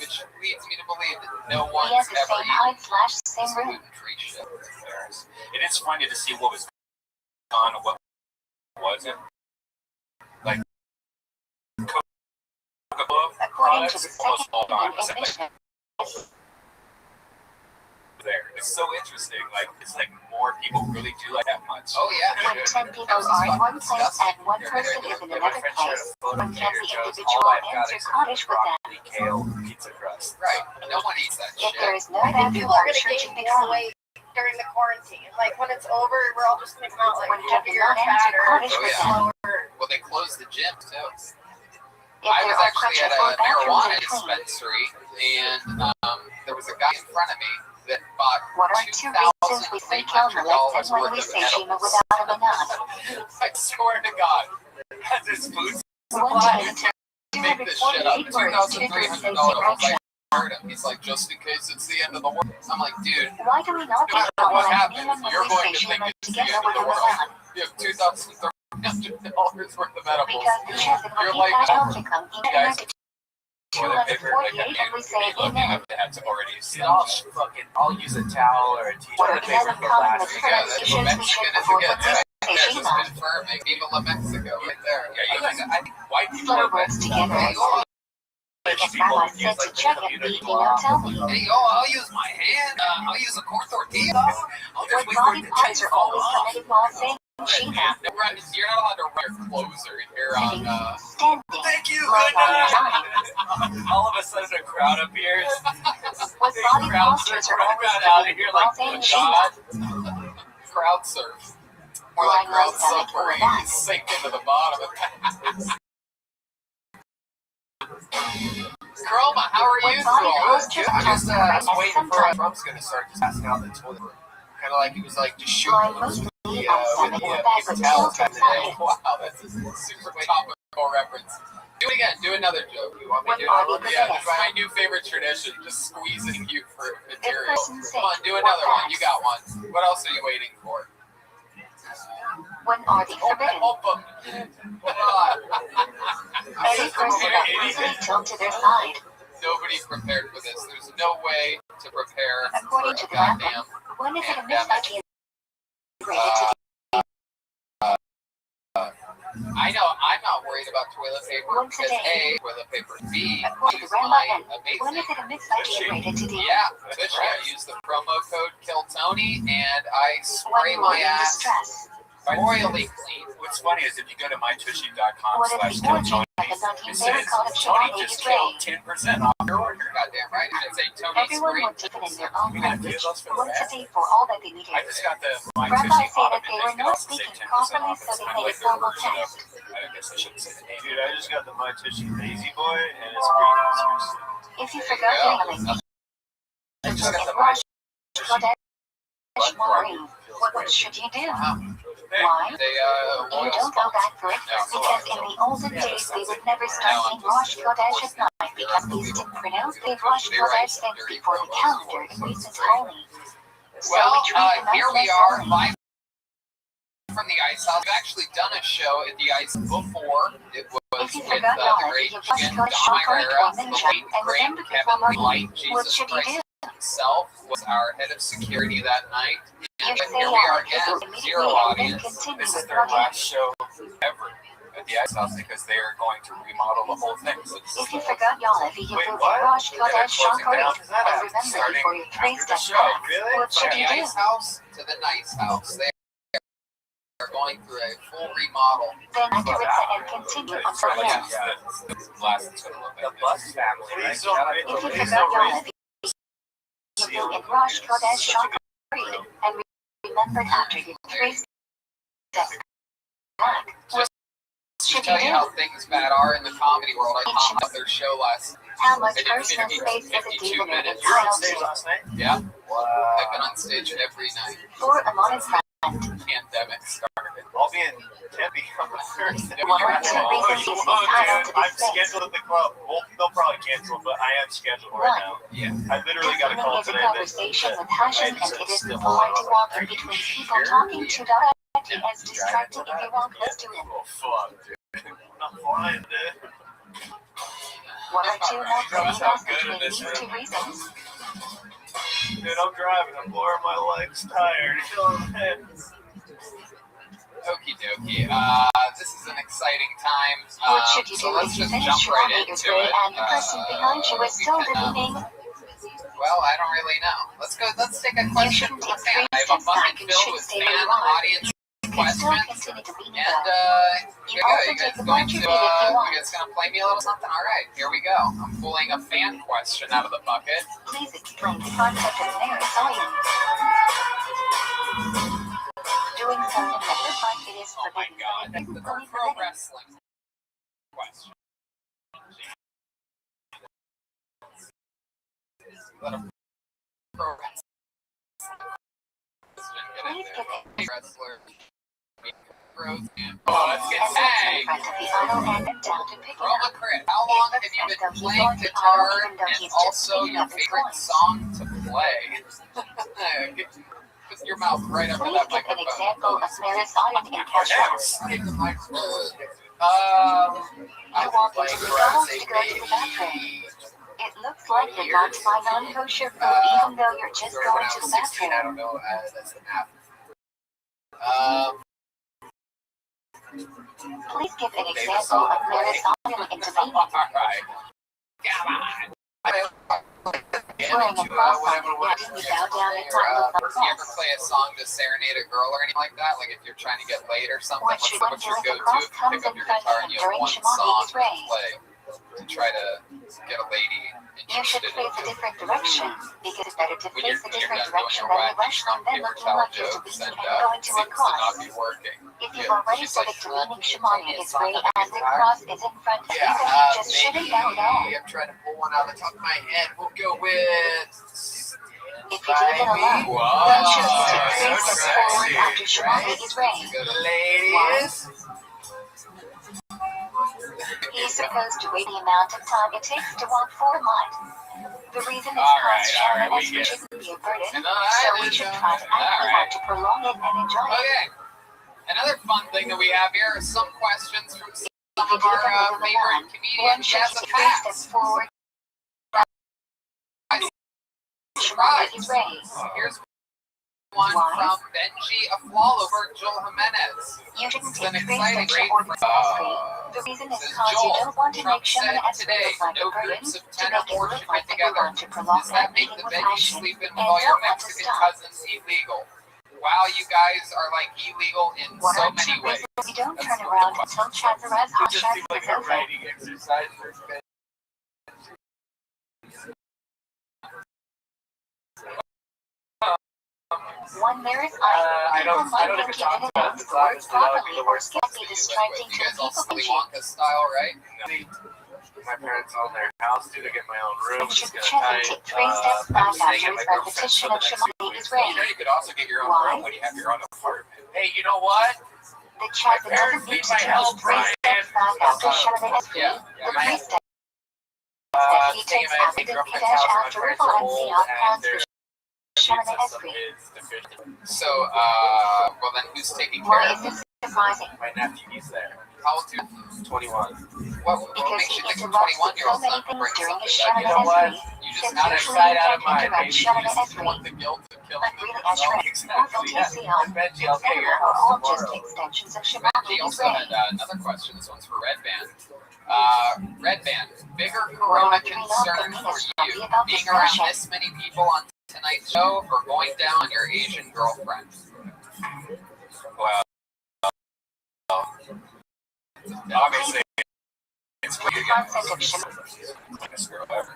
Which leads me to believe that no We one's have the ever same eaten height slash this same room. gluten-free shit. It is funny to see what was on and what wasn't. Like Coca-Cola According to the products, almost second all gone. opinion in Except Mishnah, there. It's so interesting. Like it's like more people really do like that much. Oh yeah. when 10 people are in one place and one person is in another place, one can the individual enter cottage with them. Kale pizza crust. Right. No one eats that If shit. there is no I think bathroom people are or gonna church gain in more between, weight during the quarantine. Like when it's over, we're all just gonna come out like when you do heavier, not enter fatter, cottage Oh, with yeah. them, slower. Well, they closed the gym too. if I there was are actually crutches at or a bathrooms marijuana in between, dispensary, and there was a guy in front of me that bought what are 2 reasons we say Kelma less than when we say Shima without a banana? I swear to God, that's his food One supply. to Make this shit up. 248 words, $2,300. I heard him. He's like, just in case it's the end of the world. I'm like, dude, Why do we not no think matter about what when happens, we you're going say to think Shima it's the together end of with the a world. banana? You have $2,300 worth of edibles. Because the children You're will like, keep that outcome guys, to toilet paper, like 248 and we say looking amen. up to have to already see. I'll use a towel or a t-shirt. What Toilet it has paper in for common last with week. Yeah, that's what pronunciations we should Mexican is avoid again. when we say There's just Shima. confirming. Viva La Mexico, right there. Yeah, I think white people Slow are words together. Hey, yo, If Rabbi said to check it, you know, tell me. hey, yo, I'll use my hand. I'll use a corn tortilla. I'll just When wait for body it to parts taste are always committed while saying Shima, You're not allowed to run your closer here on. standing, Thank you, lying good on night. lying. All of a sudden, a crowd appears. When body postures are always committed while saying Shima, Crowd surf. More like lying crowd on stomach surf where or you back. sink into the bottom. Chroma, how are When you? body Good. postures I just are was waiting for sometimes Trump's gonna start just passing out the toilet. Kind of like he was like just shooting lying them mostly with on stomach or back paper with towels tilted today. side. Wow, that's a super topical reference. Do it again. Do another joke. You want me to do When another? body Yeah, possessed. my new favorite tradition, just squeezing you for material. person Come on, sick, do what another one. You facts? got one. What else are you waiting for? When are they forbidden? Open. Come on. Any person that easily tilt to their side. Nobody prepared for this. There's no way to prepare for According a to the goddamn Rambam, when is it a pandemic. mismatch integrated to I know I'm not worried about toilet paper Once a because day. A, toilet paper, B, according to use the Rambam, my and when is amazing. it a mismatch integrated to the Yeah, Tushy. I use the promo code KillTony and I spray when my you're in ass distress? royally clean. What's funny is if you go to What if mytushy.com/KillTony, the orgy at the it 19 says College Tony Shima just is killed ready? 10% off your order. Goddamn right. It should say Tony Everyone Spray. wants even in their own We got a few language. of those for the Once a best. day for all that they needed. I just got the Rabbis MyTushy say that Autumn, they and were they can not also say speaking 10% properly, off. so It's they kind of made a like their formal version of, test. I guess I shouldn't say the name. Dude, I just got the My Tushy Lazy Boy, and it's pretty seriously. If you There you forgot go. your link, I just got the Rush MyTushy. Maureen, what should you do? Hey, Why? they You oil don't go spots. back for it, because in the olden days they would never start saying Rosh Kodesh at night because they didn't pronounce the Rosh Kodesh things before the calendar in recent holy. So Well, we treat them here as we less are holy. live from the Ice House. We've actually done a show at the Ice before. It was If you with forgot the knowledge, great you Rosh Jim Kodesh Don Shokori Herrera, or the Ninja, late and great remember Kevin before Maureen, Light, what Jesus should you Christ do? himself was our head of security that night. You And say here we are yeah, again, immediately zero and then audience. continue This is with their what last show ever at the Ice House because they are going to remodel the whole thing. So this If is you forgot Yalavi, you Wait, do the what? Rosh they're Kodesh closing Shokori, down. and remember Starting before you three after the steps show. back, Really? what should From you the do? Ice House to the Nice House. They are going through a full remodel. Then afterwards and continue until the end. yeah, the last it's going to look The like Bus this. family. Right? If you forgot Yalavi, you do in Rosh Kodesh Shokori, and remember after you three steps back, what To should tell you you do? how things bad are in the comedy world, I popped up their show last. How much I did personal 50, space does a 52 demon in minutes. You were on entitled stage to? last night? Yeah, I've been Wow. on stage every night. For a modern friend, Pandemic started. Also, I'll be in Tempe on the Thursday. What are two reasons he's entitled to I'm this space? scheduled at the club. Well, they'll probably cancel, but I am scheduled right now. Yeah. I literally got a call Listening is a today that conversation with passion, and it isn't polite to walk in between people talking to as distracting if you walk close to him. Oh, fuck, dude. I'm not flying, dude. What are two more Sounds reasons good in between this these room. two reasons? Dude, I'm driving. I'm bored. My leg's tired. You know what I'm saying? Okie dokie. This is an exciting time. What should you So do let's if you just finish jump your right elevator's into way it. and the person behind you is still debating? Well, I don't really know. Let's take a question shouldn't from a take fan. I have 3 a steps bucket back and filled should with stay fan where you are. audience You can still questions. continue to lean And back. here You we go. also You take guys the going bunch to of it if you want. you guys gonna play me a little something? All right, here we go. I'm pulling a fan question out of the bucket. Please explain the concept of neuroscience. Doing something that looks like it is Oh my forbidden. god, that's the pro wrestling question. Let a pro wrestling Please give it. wrestler. Oh, let's get And hey. in front of the idol and then down to pick it Chroma up. Crit, how long have you been playing guitar and also your favorite song to play? Put your mouth right up to Please that give an microphone. example of neuroscience in casuals. I You walk would into like McDonald's to to go to the bathroom. maybe It looks like you're going to buy non-kosher food even though you're just when going I to was the 16, I bathroom. don't know, that's the math. Please give an example of neuroscience intervening. Alright. Come on. Wearing a cross on your neck and you bow down and climb up the You ever cross. play a song to serenade a girl or anything like that? Like if you're trying to get laid or something, What what's should one your do if the go-to cross if you comes pick up in your front guitar of and him you have during one Shemani song is to raised? play to try to get a lady You should interested face a in you? different direction because it's better to When face a you're different done doing direction your than the wacky rush strong and then paper looking towel like you're jokes deleting and and going to a seems to not cross. be working. If you've already She's said like, it to meaning Shemani is free and the guitar? cross is in front of you, Yeah, then you just shouldn't maybe bow down. I'm trying to pull one out of the top of my head. We'll go with If you do it alone, then choose to take 3 steps forward after Shemani is raised. Ladies. He is supposed to weigh the amount of time it takes to walk 4 miles. The reason is All because right, Shemani we Esri get it. shouldn't be a burden, No, so we should try to actively want to prolong it and enjoy it. Okay. Another fun thing that we have here are some questions from some If you of do our them over favorite one comedians. should Yes, take 3 steps forward. Shemani is raised. Here's one from Benji Aflalo for Joel Jimenez. You shouldn't It's an take 3 exciting steps great forward with Esri. The reason is Says because you Joel, don't want to Trump make Shemani said Esri today, look like no a burden, groups of to 10 or make it more look should like get that we together. want to prolong Does that that make meeting the with veggie passion sleeping and while your don't want to Mexican stop. cousins illegal? Wow, you guys are like illegal in What so are many 2 ways. reasons you don't turn around until Chazarez It just Hashas seems like is a over? writing exercise for Ben. One mirrors I people don't might even think talk you about didn't it. words That would properly be the or worst. can't be distracting You to guys all people Willy who Wonka style, right? My parents own their house, dude. I get my own room. should It's gonna check tight. 3 steps I'm back staying after at my his girlfriend's repetition for of the next Shemani 2 is weeks. You know, raised. you could also get your own Why? room when you have your own apartment. Hey, you know what? The Chaza doesn't need to take 3 steps back after Shemani is free. The 3 steps that he takes after the Kadesh after Valencia plans for Shemani is free. So, well then who's taking care Why of is it? this surprising? My nephew, he's there. How old you? 21. What Because makes he you think a interrupts with 21-year-old's so many not things bring during his something Shemani You know what? is free. You just Since Out of usually sight, you out of can't mind, interrupt baby. Shemani just is want free. the guilt of killing But them. really, Ashra, Exactly, yeah. And Benji, I'll get your are house all just tomorrow. extensions of Benji Shemani is also had raised. another question. This one's for Red Band. Red Band, bigger corona concern for you, being around this many people on tonight's show or going down on your Asian girlfriend? Well, obviously, it's The weird. concept of Shemani Biggest girl ever.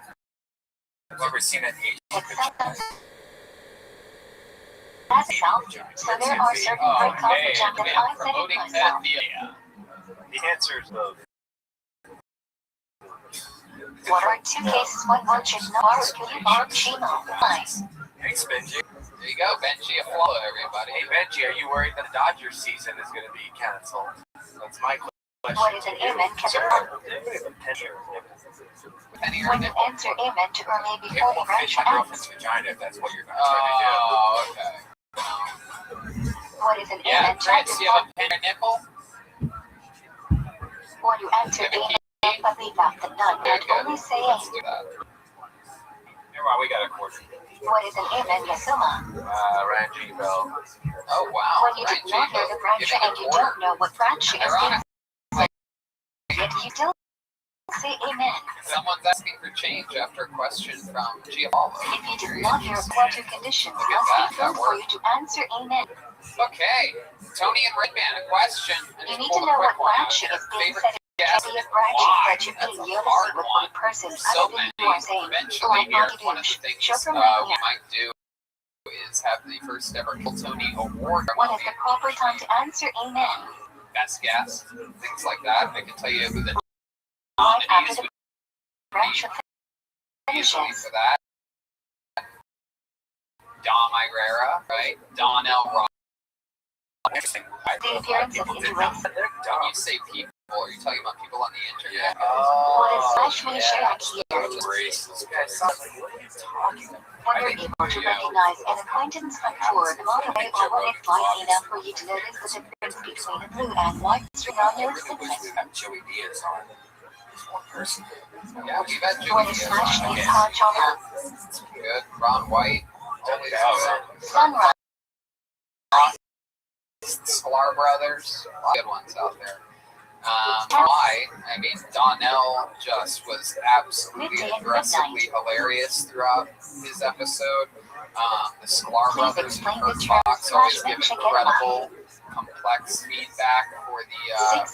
Have you ever seen an Asian itself as itself, so there are certain Oh, breaks off hey, the jump that man, I set it promoting myself. The answer is both. What are 2 cases one should know are Kuli or Chemo? Thanks, Benji. There you go, Benji Aflow, everybody. Hey Benji, are you worried that the Dodgers season is going to be canceled? That's my question. What is an amen to the When you answer amen too early It before the won't fit branch my ends. girlfriend's vagina if that's what you're going to try to do. Oh, okay. What is an Yeah, amen to Chris, the you have a pen and nickel? When you answer amen but leave out the none and only say Let's amen. do that. Meanwhile, we got a quarter. What is an amen yasuma? Ranji Bell. Oh, wow. When you did not hear the branch and you don't know what branch is being said, yet you still say amen. Someone's asking for change after a question from Giovanni. If you did not hear quarter conditions must be filled for you to answer amen. Okay, Tony and Redman, a question. You need to know what branch is being said. It can be a branch that you're being unison with one person other than you are saying. Eventually, Like one of the things we Shukran. might do is have the first ever Tony Award. When is the proper time to answer amen? Best guess, things like that. I can tell you who the Right after nominees the would branch be usually finishes. for that. Dom Irera, right? Donnell Ross. The appearance of indirect. When you say people, are you talking about people on the internet? What is slash me shared here? When you're able to recognize an acquaintance from tour, the motorway, or when it's light enough for you to notice the difference between a blue and white string on your slippers. Joey Diaz on. Just one person. Yeah, we've had When Joey is Diaz slash on. me Chana? Good. Ron White. Always Sunrise. Sklar Brothers. A lot of good ones out there. Why? I mean, Donnell just was absolutely aggressively hilarious throughout his episode. The Sklar Brothers and Kurt Fox always give incredible, complex feedback for the 6.5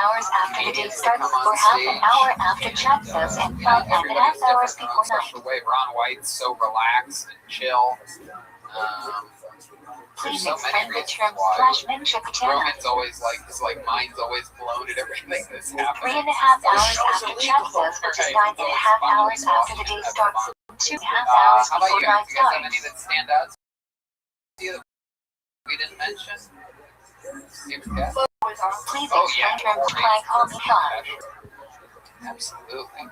hours after the day starts, or half an hour after chat says, and 5.5 hours before night. Way. Ron White's so relaxed and chill. Please There's so explain many the reasons term why. slash mention katana. Roman's always like, his mind's always blown at everything that's happening. 3.5 hours after chat says, which is 9.5 hours after the day starts. 2.5 hours How about before you? night Do you guys have any starts. that stand out to you that we didn't mention? Steven Cass? Please Oh, explain yeah. terms like homicide. Absolutely.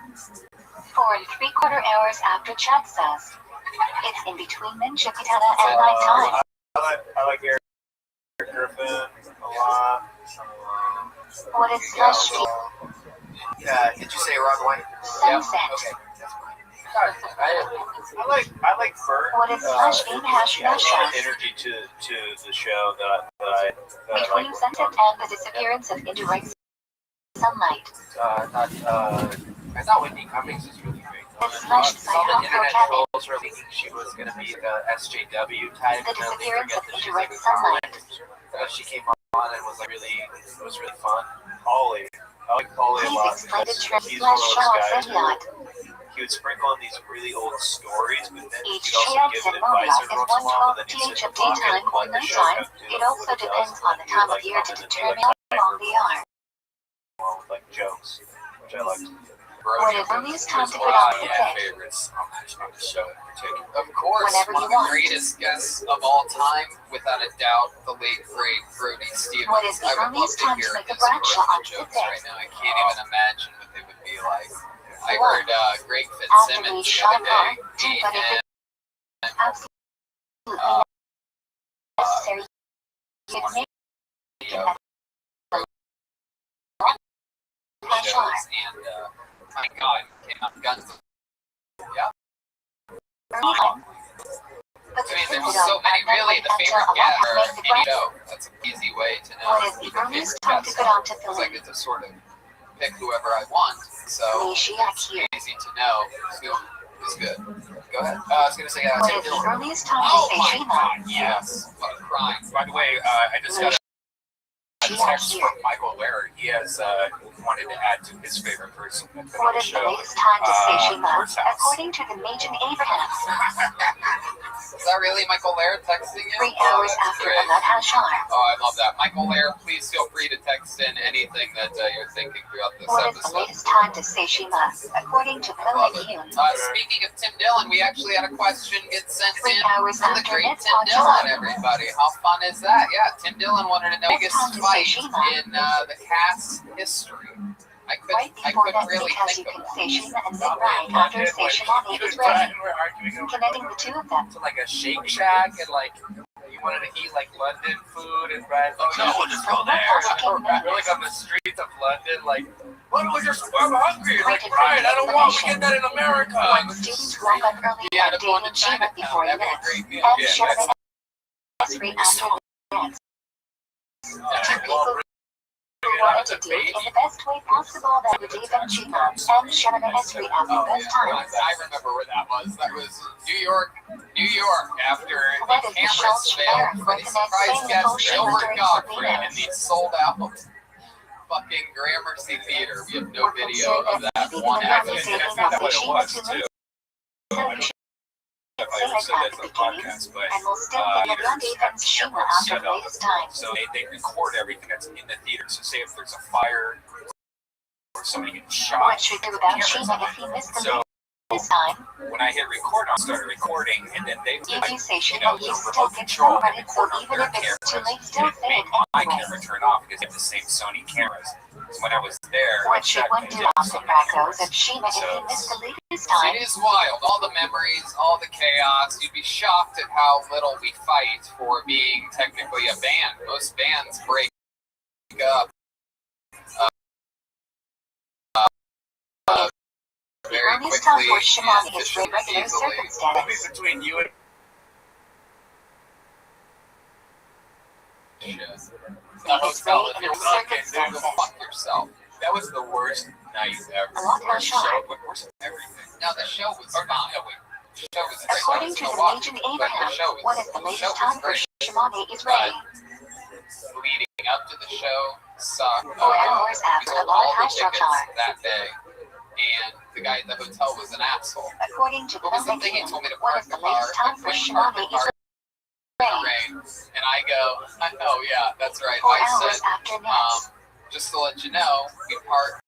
4.75 hours after chat says. It's in between mention katana and night time. I like Eric Griffin a lot. What is slash me? Did you say Ron White? Sunset. Okay. I like Bert. What is slash me hash Yeah, meshes? energy to the show that I Between like. sunset and the disappearance of indirect sunlight. I thought Whitney Cummings was really great. Slash All the psycho internet cabin. trolls were thinking she was going to be the SJW type. The and then they disappearance forget of that she's indirect like a sunlight. comic. She came on and was like it was really fun. Ollie. I like Ollie a Please lot explain the because term he's one of slash those Charles guys Elliot. he would sprinkle on these really old stories, but then Each he'd also chance give in advice Moriah every is once in a while, but then 1/12th he'd say, of daytime or nighttime. It also depends on the time of year to determine how long they are. with like jokes, which I liked. What is earliest time to put Wow, on the yeah, pig? favorites on the show in particular. Of course, Whenever one you of the want. greatest guests of all time, without a doubt, the late great Brody Stevens. What is the I would love earliest to time to hear make a his branch version on of jokes the right now. I can't even imagine what they would be like. I One. heard Greg After the Fitzsimmons the shot other day. bar, two butter And absolutely necessary. You make shows, and my God, came out guns. Yeah. But I mean, there's so many. Really, the favorite guest or any show. That's an easy way to know. What is the earliest time to put on to Because fill I in? get to sort of pick whoever I want. So Leishiak here. easy to know who is good. Go ahead. I was going to say, What Tim is the Dillon. earliest time Oh to my say Shima? God, yes. What a crime. By the way, I just got a text from Michael Laird. He has wanted to add to his favorite person at the What is the show. latest time to say Shema? First house. According to the Majan Abrahams, Is that really Michael Laird texting you? 3 hours after Ahmad Hashar. Oh, I love that. Michael Laird, please feel free to text in anything that you're thinking throughout this What is the episode. latest time to say Shema? According to Love Chloe it. Yoon, Speaking of Tim Dillon, we actually had a question get sent 3 in hours from the after great Ned's Tim Hashar. Dillon, everybody. How fun is that? Yeah, Tim Dillon wanted to know the biggest fight in the cast history. I Right couldn't before that, really because think you of can say Shema and then right after say Shema is ready. Connecting the two of them. To like a Shake Shack and like you wanted to eat like London food and Brian's like, no, we'll just go there. We're like on the streets of London, like, what was your I'm hungry? It's like, Brian, I don't want we get that in America. Students woke up early and Dave and Shema before the Nets, and Shema and Esri after the Nets. Two people who wanted to do it in the best way possible that were Dave and Shema and Shema and Esri at the best times. I remember where that was. That was New York, after What the is the cameras Schultz failed Share for the for the surprise next guest single Shema Gilbert during Godfrey in Sabrina's? the sold out fucking Gramercy Theater. We have no We're video concerned of that that maybe one the episode. Nazis taking That's off not the what it Shema was, too too. late. I don't know if I ever said that in the podcast, but And we'll still be theaters on Dave have and Shema cameras after set the up, latest time. so they record everything that's in the theater. So say if there's a fire or somebody gets shot, What should do about cameras Shema on if he missed the So latest time? when I hit record, I started recording, and then they If you say you Shema, know, he the still remote gets control forwarded, and so record even their if it's too cameras, late, still and it say made it my anyway. camera turn off because they have the same Sony cameras. So when I was there, I What should shot one things do on on the Sony Bracos cameras. if Shema if he So missed the latest time? It is wild. All the memories, all the chaos. You'd be shocked at how little we fight for being technically a band. Most bands break up The very earliest time quickly for Shema and is regular easily. circumstance. Between you and The hotel, if you're fucking, dude, go fuck yourself. that was the worst night ever. What Worst was show, that? but worst everything. Now the show was fine. No, wait. The show was great. According to the Legion Abraham, what is the latest time for Shema is ready? Leading up to the show sucked. 4 hours after We sold Ahmad all the tickets Hashar. that day, and the guy at the hotel was an asshole. According to What was the Chloe thing he Yoon, told me to what park is the the car? latest time for When Shema park the is car in the ready? rain, and I go, oh yeah, that's right. 4 I hours said, after Nets. just to let you know, we parked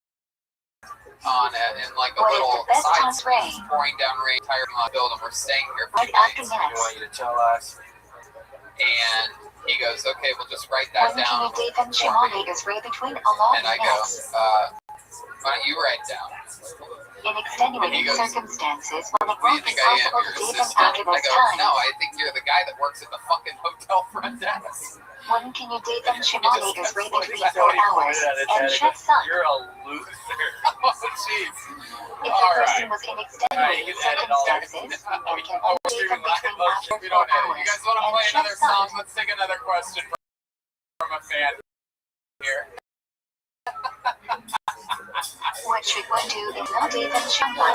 on it in like a What is little the best side time's street, rain? pouring down rain, tired of my building. We're staying here for Right 2 after days. I Nets. want you to tell us. And he goes, okay, we'll just write that When down. can you Dave and Shema is ready between Ahmad And and I go, Nets? why don't you write down? In extenuating He goes, circumstances, when it Who do you won't be think I am? possible to Your Dave them assistant? after I this go, time, no, I think you're the guy that works at the fucking hotel front desk. when can you Dave and Shema is ready between That's 4 how he hours pointed at his and head and Shed goes, Sun? you're a loser. Oh, jeez. If the All person right. was in You extenuating can edit all that. circumstances, Oh, and can we're only Dave them streaming live. between after We 4 don't edit. hours You guys want to and play Shed another song? Sun. Let's take another question from a fan here. What should one do if not Dave and Shema?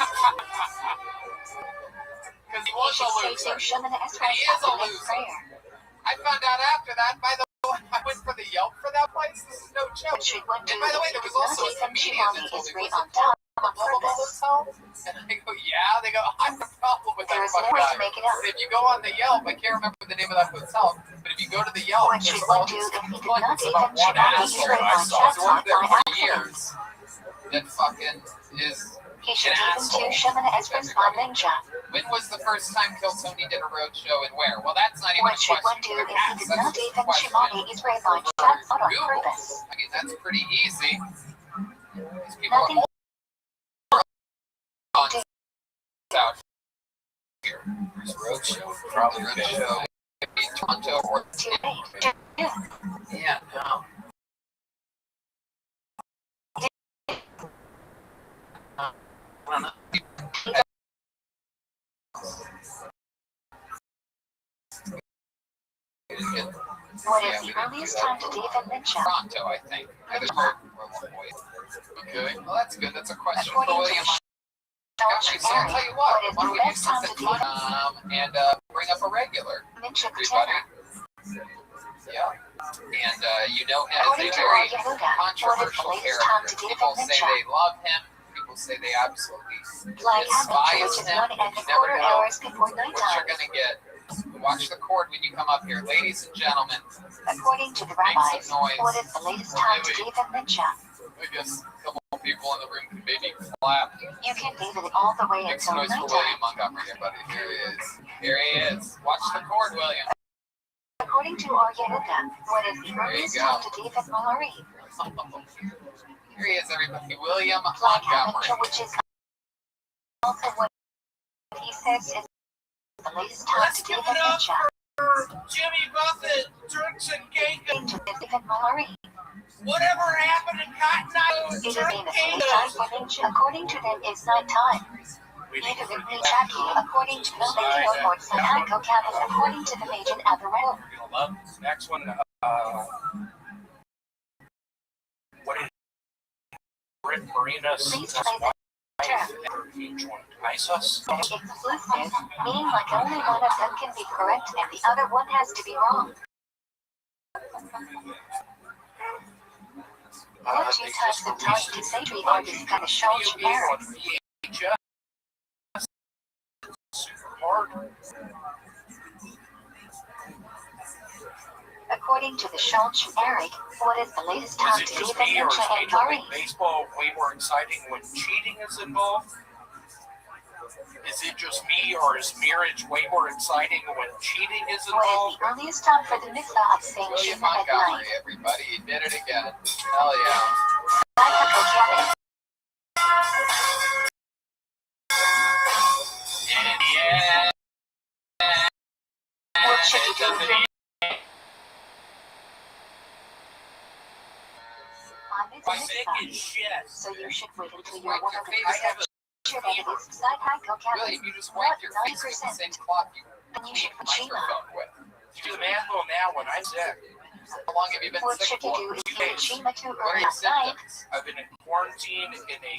Because he You was a should say loser. Shema and Esra He is a and make loser. prayer. I found out after that, by the way, I went for the Yelp for that place. This is no joke. What should one do And by the way, if there was not also a Dave and comedian Shema that told is me, right was on it top on blah, blah, blah, purpose? hotel? And I go, yeah. They go, I have a problem with There that is no fucking way guy. to make it up. If you go on the Yelp, I can't remember the name of that hotel, but if you go to the Yelp, What there's should all one do these if he did not complaints Dave about and one Shema is asshole right that I on saw. Shed He's worked Sun there by for accident? years. That fucking is He should an Dave and asshole. two Shema and Esra's by Ninja. When was the first time Kill Tony did a road show and where? Well, that's not even What a should one question do for if he cats. did That's not just Dave a and Shema question is right by for Shed Sun on Google. purpose? I mean, that's pretty easy. These people Nothing are all out here. There's road show, probably road show in Toronto or too late to do. yeah, no. What is the earliest time to Dave and Ninja? Toronto, I think. Okay, well that's good. That's a question for According to William. Dodge Okay, so I'll tell you what. what is Why don't the we do best time to something Dave fun and bring up a regular, Ninja everybody? Katana? Yeah. And you know him as a very controversial character. People say they love him. People say they absolutely despise him. You never know what you're going to get. Watch the cord when you come up here. Ladies and gentlemen, according to the rabbis, what is the latest time to David Mincha? I guess a couple of people in the room can maybe clap. You can David it all the way Make some until noise for William nighttime. Montgomery, everybody. Here he is. Here he is. Watch the cord, William. According to Aryahuda, what is the earliest time to David Mallory? Here he is, everybody. William Black Montgomery. Avenger, which is also what he says is the latest time to David Mincha. Jimmy Buffett drinks and cake. To David Mallory. Whatever happened to Cotton Eye? It is famously time for Mincha. According to them, it's nighttime. Neither the Jackie, according to the Lady or Psycho Cabin, according to the Major Averell. Next one, what is Rick Marina's Please play the term. ISIS? Exclusive, meaning like only one of them can be correct and the other one has to be wrong. What two types of time to Sadri are discussed in the Schultz Eric? According to the Schultz Eric, what is the latest time to David Mincha and Murray? Baseball way more exciting when cheating is involved? Is it just me, or is marriage way more exciting when cheating is What involved? is the earliest time for the mitzvah of saying William Shema at Montgomery, night? everybody. He did it again. Hell yeah. Psycho Cabin. Yeah. What should you do if you're on this mitzvah? So you should wait until you're 100% sure that it is Psycho Cabin. William, you just wiped your face with the same cloth you Then you should put Shema. microphone with. You do the math on that one. I'm sick. How long have you been What sick should you for? do if you eat Shema too What are early your at night? symptoms? I've been in quarantine in a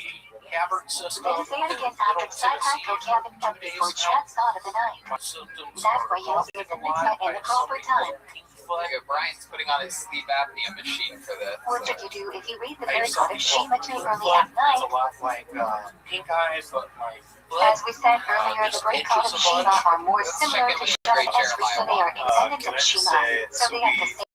cavern system. Then say it again in after Middle Tennessee Psycho Cabin for 2 and days before now. Chat's out of the night. My symptoms That are way you'll coughing get the a lot. mitzvah in I the have so proper many time. Like Brian's putting on his sleep apnea machine for this. What should you do if you read the I have very God of Shema too early at It's night? a lot like pink eyes, but my As we said earlier, the break out of Shema are more similar to Shema Esri, so they are independent of Shema, so they have the same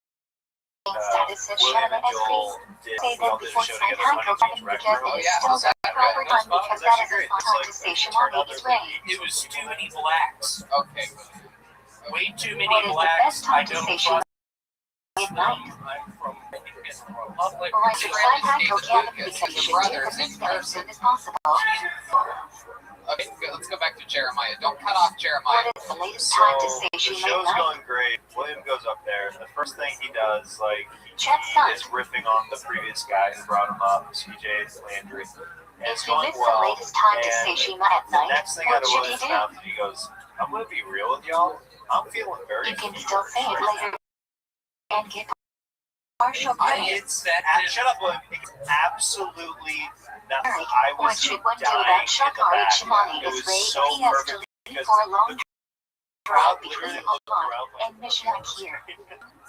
status as Shema Esri. Say them before Psycho Cabin because it is still the proper time because that is the time to say Shema Israel. It was too many blacks. Okay. Way too many What is the blacks. best time I to don't say Shema trust. at night? I'm from the Republic. Or right to Psycho Cabin because you should do the mitzvah as soon as possible. Okay, good. Let's go back to Jeremiah. Don't cut off Jeremiah. What is the latest time to say The Shema show's at night? going great. William goes up there. The first thing he does, like, Chat's he son. is ripping on the previous guy who brought him up, CJ Landry. And If it's you going miss the well. latest time to say And Shema at the night, next thing out what of should you William's do? mouth, he goes, I'm going to be real with y'all. I'm feeling very You can still say it later and get partial credit. It's that. Shut up, William. It's absolutely nothing. Eric, I what was should one do dying about in the Shakari back. Shimani It is was Ray so if he has to perfect leave because for a long the drive crowd between literally looked Oman around like, and Mishnak here.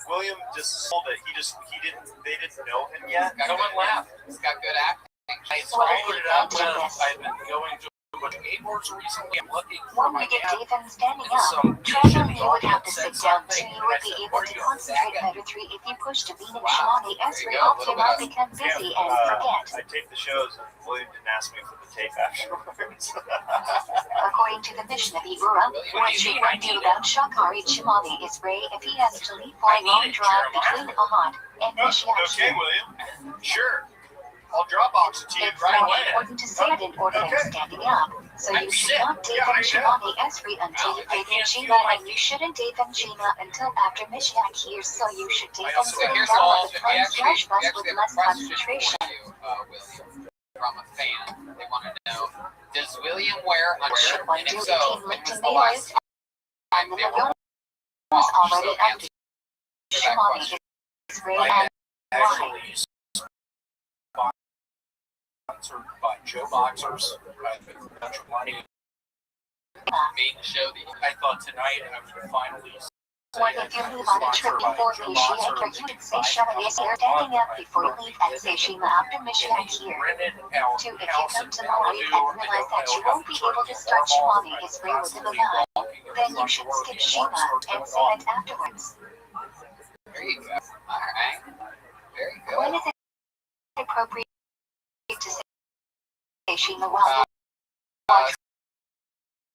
William just sold it. They didn't know him yet. No one laughed. He's got good acting. I What is followed the it up advantage of with. this? I've been going to a bunch of skateboards recently. I'm looking for When my we get dad. David standing up, Some Trevor, you would Asian have to said sit down so something, you and would I be said, able "What to are you on concentrate second?" better. Three, if you push to Bean and Wow. Shimani There Esri you go. off, you might become busy and forget. I tape the shows, and William didn't ask me for the tape afterwards. According to the Mishnah Ura, what should one do about Shakari Shimani is Ray if he has to leave for a long drive between Oman and Mishnak Okay, here? William. Sure. I'll Dropbox it to you It's right more away. important to say it in order than standing up. So you should not date and Shimani Esri until you date and Shima, and you shouldn't date and Shima until after Mishnak here. So you should date and So sitting here's down all. with the We front slash bus actually with have a less question concentration. for you, William, from a fan. They want to know: does William wear What should underwear? one And do if if so, Team when Lipton was the last Mayors time and the they were Lagoon was already So up answer to that Shimani question. Esri I and why? actually sponsored by Joe Boxers. I've been a bunch of money. Made the show that I thought tonight I would finally Or if you move on a trip before Rishi and you would say Shavane is here standing up before you leave and say Shima after mission and here. 2. If you come to Maui and realize that you won't be able to start Shimami Israel with a guy, then you should skip Shima and say it afterwards. There you go. Alright. Very good. When is it appropriate to say Shima while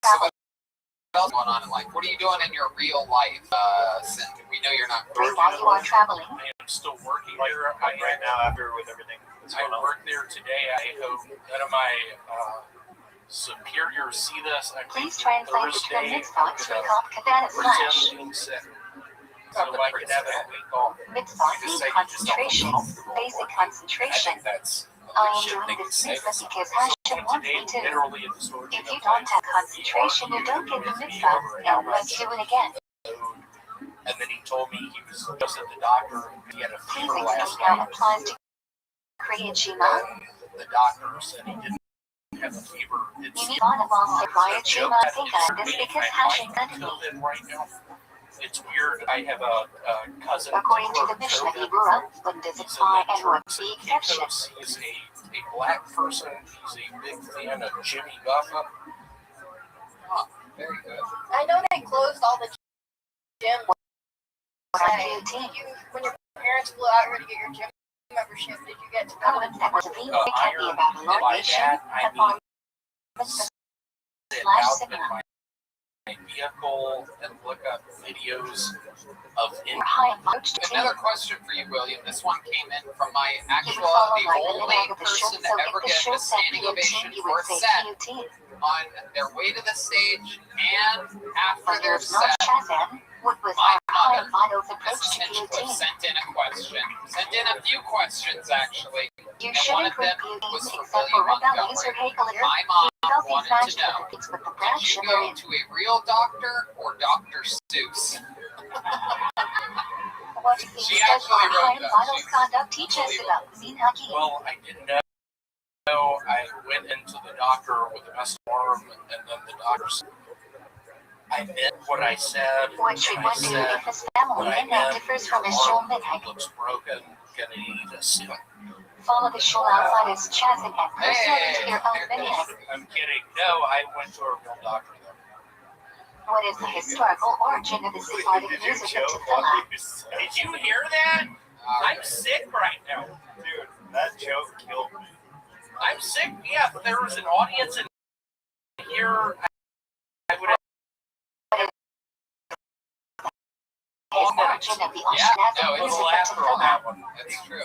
traveling? What's going on in life? What are you doing in your real life? Since we know you're not While you are traveling. I am still working there. Right now, after with everything that's I going on. work there today. I hope none of my superiors see this. I'm Please taking translate the term Thursday mitzvah to recall Kavana slash. being sick. So I can have a week off. Mitzvah means concentration, basic I concentration. think that's I am doing this mitzvah because Hashem wants me to. literally in the store. If you don't have concentration, you don't get the mitzvah, and let's do it again. And then he told me he was just at the doctor. He had a Please fever explain last how it night. applies to Korean Shema. The doctor said he didn't have a fever. It's You need on of all Korean Shema Singa this because Hashem sent me. right now. It's weird. I have a cousin. According to the mission of Ibura, when does it apply and what's the exception? He's a black person. He's a big fan of Jimmy Buffett. Huh, very good. I know they closed all the gyms. When your parents flew out here to get your gym membership, did you get to go to That was a vegan. It can't be about the Lord Nation, a farm, slash similar. My vehicle and look up videos of Or high approach to Another question for you, William. This one came in from my You actual, would follow the like the only leg of the shirt, person so to if ever the get a shirt said standing POT, ovation you for would say set POT. on their way to the stage and after But their there's no set. Shazam. What was My our high mother, Vito's approach Mrs. to Hinchcliffe, POT? sent in a question. Sent in a few questions, actually. You And one shouldn't of them repeat was these for except for William Rebel Laser Montgomery. Hegel. My mom Healthy wanted smashed to know, with the beats with the did black you sugar go in. to a real doctor or Dr. Seuss? What do you She study actually on wrote high that. Vito's conduct teaches about Minhagi? Well, I didn't know. I went into the doctor with a messed arm, and then the doctor said, I meant what I said. What should I one do said if his family what I and that meant. differs from his The shul arm minhag? looks broken. Gonna need a seal. Follow the shul outside his chazan and personally to your own There it is. minhag. I'm kidding. No, I went to a real doctor though. What is the historical origin of the Sephardic music of tefillah? Did you hear that? I'm sick right now. Dude, that joke killed me. I'm sick. Yeah, if there was an audience in here, I would have. His origin of the Yeah, Ashkenazi no, A it's music little of after on tefillah. that one. That's true.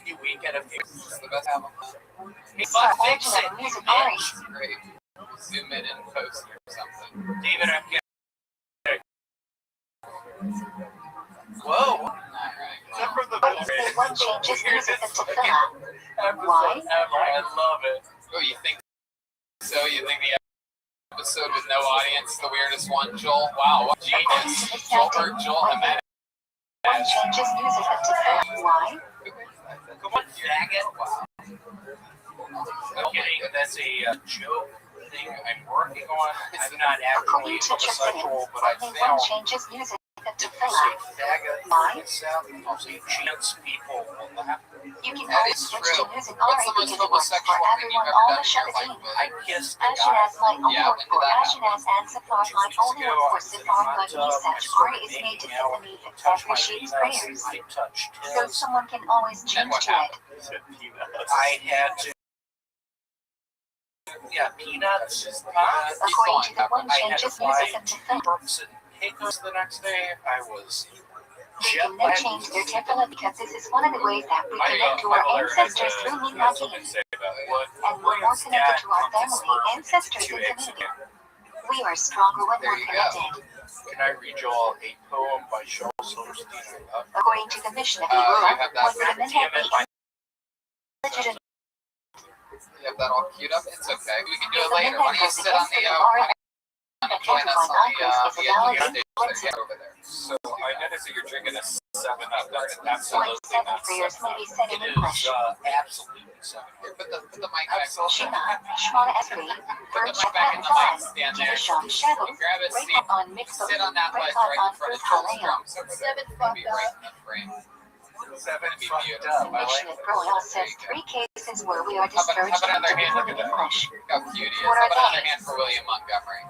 You week at a few. It's the best album. Hey, So but origin fix it, of music bitch. ori. Great. Zoom in and post or something. David, I'm kidding. Whoa. Alright. Except for the What is the one changes music of tefillah? Why? Ever. I love it. Oh, you think so? You think the episode with no audience, the weirdest one, Joel? Wow, what genius. Joel Jimenez. One changes music of tefillah. Why? Come on, faggot. Wow. I'm kidding. That's a joke thing I'm working on. I'm not actually According to Tristan, homosexual, but I only one found changes music of if you tefillah. say faggot, Why? I'll say chance people will laugh. You can That always is switch true. to music What's the ori most because it works for homosexual thing you've everyone ever all done the in your life, Shabbatim. I William? kissed a guy. Ashkenaz might only Yeah, work when did for that happen? Ashkenaz and Sephard might only work for Sephard, but Nisach Ori is made to fit the needs of every sheep's prayers. I touched So his. someone can always And change what to it. I had to. Yeah, peanuts. According to the one I had to changes fly music of to tefillah. Brooks and Pecos the next day. I was They jet can then lagged. change their tefillah because this is one of the ways that we My connect to our mother has ancestors through something Minhagi. to say about it. And we're more connected to our family, ancestors, and community. We are stronger when There we're you go. connected. Can I read you all a poem by Charles Silverstein? According to the mission of You Ibura, have that. was the God minhag damn it, my the legitimate? You have that all queued up? It's okay. We can do it The later. Why don't you minhag sit on the, Ori why don't you that join us everyone on the uncles is a valid stage influence. over there. So I noticed that you're drinking a 7 up. That's Or absolutely 7 not prayers 7 may up. be said in It English. is absolutely 7 up. Here, put the mic back. Shema, Shemona Esri, Put the Virtue mic back in the Zan, mic stand there. Jivasham Shadow, You grab a break seat. up on Mitzvah, Sit on that break ledge up right on in front of Fruit Joel's Halea. drums over there. It'll be right in the frame. 7 Be fucked beautiful. up. I like Mishnah Broya says 3 cases where we are How about discouraged from another hand? learning English. Look how cute he is. What How are about another they? hand for William Montgomery?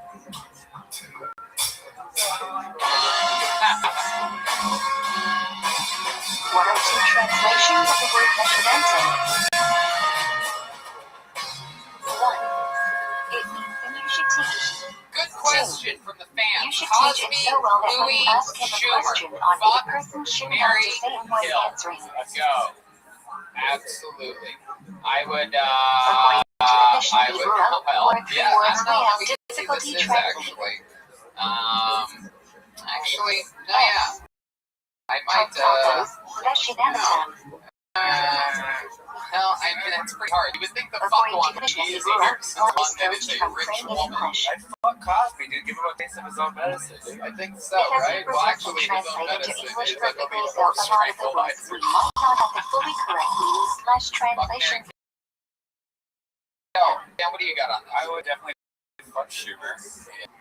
What are 2 translations of the word documented? 1. It means then you should teach. Good question from the fans. You should teach it so well that when you Louis ask him a Schumer. question on it, Fuck the person shouldn't have Mary to say it when Hill. answering. Let's go. Absolutely. I would, According to the Mishnah I would, Berurah, well, where 3 yeah, I words don't we know how have easy difficulty this is, translating. Actually, no, yeah. I might, Tacos, Veshinamata. no, I mean, it's pretty hard. You would think the fuck According one to the would be Mishnah easier Berurah, since what is London is discouraged a from rich praying in woman. English? I'd fuck Cosby, dude. Give him a taste of his own medicine, dude. I think so, Because right? it Well, presents actually, and his own translated to medicine English is like a perfectly, so a lot of the words we might not have the fully correct meaning / translation. Dan, what do you got on that? I would definitely fuck Schumer.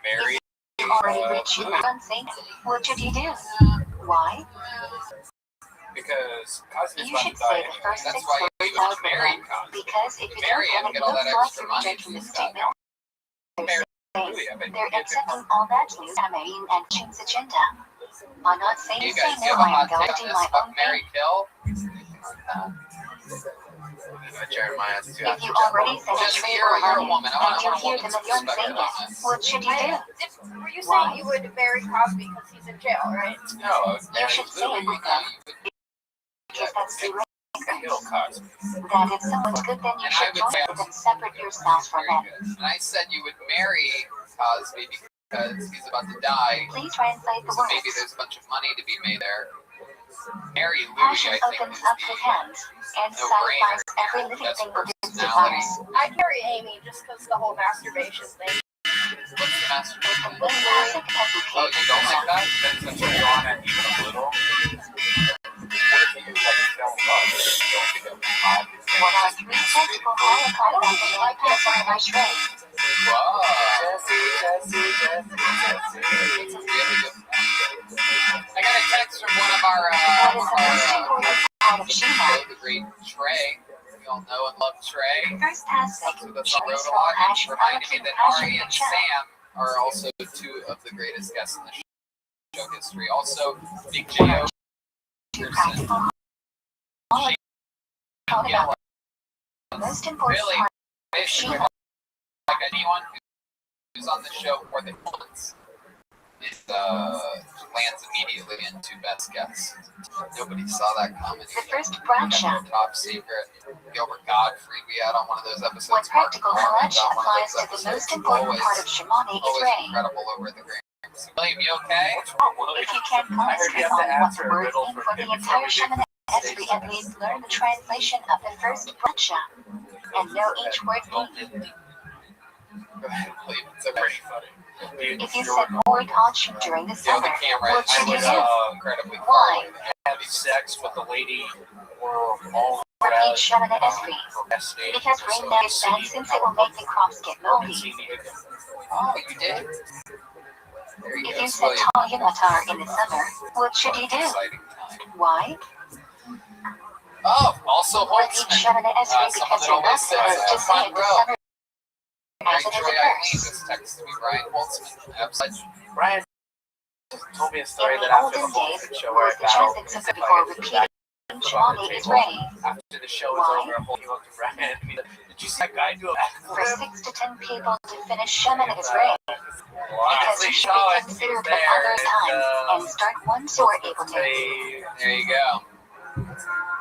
Marry. You already reached your unseen. What should you do? Why? Because Cosby's You about should to die say the anyway. first That's 6 why you words would out marry loud. Cosby. Because if you Marry don't, him, then it get all that looks like extra you're money rejecting the he's got. statement. Marry They're accepting all that news American and Chin's agenda. I'm not saying You say guys no, have a I hot am going take to on do my this? Fuck own Mary thing. Kill? Jeremiah's too If you already said a Just trade you're or a money, woman. I and want you a hear woman's them again perspective saying on it, this. what should you do? Were you Why? saying you would marry Cosby because he's in jail, right? No, You should say it with them. Because that's the Kill Cosby. that if someone's good, then you And I should would join say with them, separate yourselves from very them. good. And I said you would marry Cosby because he's about to die. Please translate the So maybe words. there's a bunch of money to be made there. Marry Louis, Passion I think, opens is up the hands and no-brainer. satisfies every living That's thing with its personality. desires. I'd marry Amy just because the whole masturbation thing. What's the masturbation? Fantastic Oh, education. you don't like that? Then since you're on it even a little, what if you like film love? You don't think it would be hot? What are 3 technical holocaust about the man passing my shrine? Whoa. Jesse. It's a really good point. I got a text from one of our What is the most important part of Shema? the great Trey. We all know and love Trey. First aspect, So that's Trey on Road Small Lodge. Hash, Reminded me Allocating that Passion Ari for and Chat. Sam are also 2 of the greatest guests in the show history. Also, Big J.O. 2 Peterson. practical holocaust about the most important Really, part of basically, Shema. like anyone who's on the show more than once, it lands immediately into best guess. Nobody saw that coming. The first bracha. Top secret. Gilbert Gottfried, we had on one of those episodes. When practical Mark Norman halacha got one of applies those to the episodes. most important part of Shemani is Always Ray. incredible over the grain. William, you okay? If you can't concentrate on what the words mean for the entire Shemana Esri, at least learn the translation of the first bracha and know each word meaning. Go ahead, William. It's okay. Pretty funny. Dude, If you said more touch during the You know, summer, the camera what should you was do? incredibly far Why? away there. having sex with a lady or all Repeat Shemana Esri. procrastinating Because or rain is bad since it will make the crops get moldy. Oh, you did? There you If go. you said Tal Yamatar in the summer, what should you do? Exciting time. Why? Oh, also Repeat Holtzman. Shemana Esri Someone because that you're always not says, supposed to say front it the row. summer Great as it is Troy a Eileen verse. just texted me, Brian Holtzman. Absolutely. Brian told me a story In that the after the olden days, Holtzman show where I the battled transit before repeating Shemani is Ray. after the show was Why? over, I came up to Brian and he said, did you see that guy do a For backflip? 6 to 10 people to finish Shemana is Ray. Because you should saw be it, considered he was at other there, times and, and start once you are able to. There you go.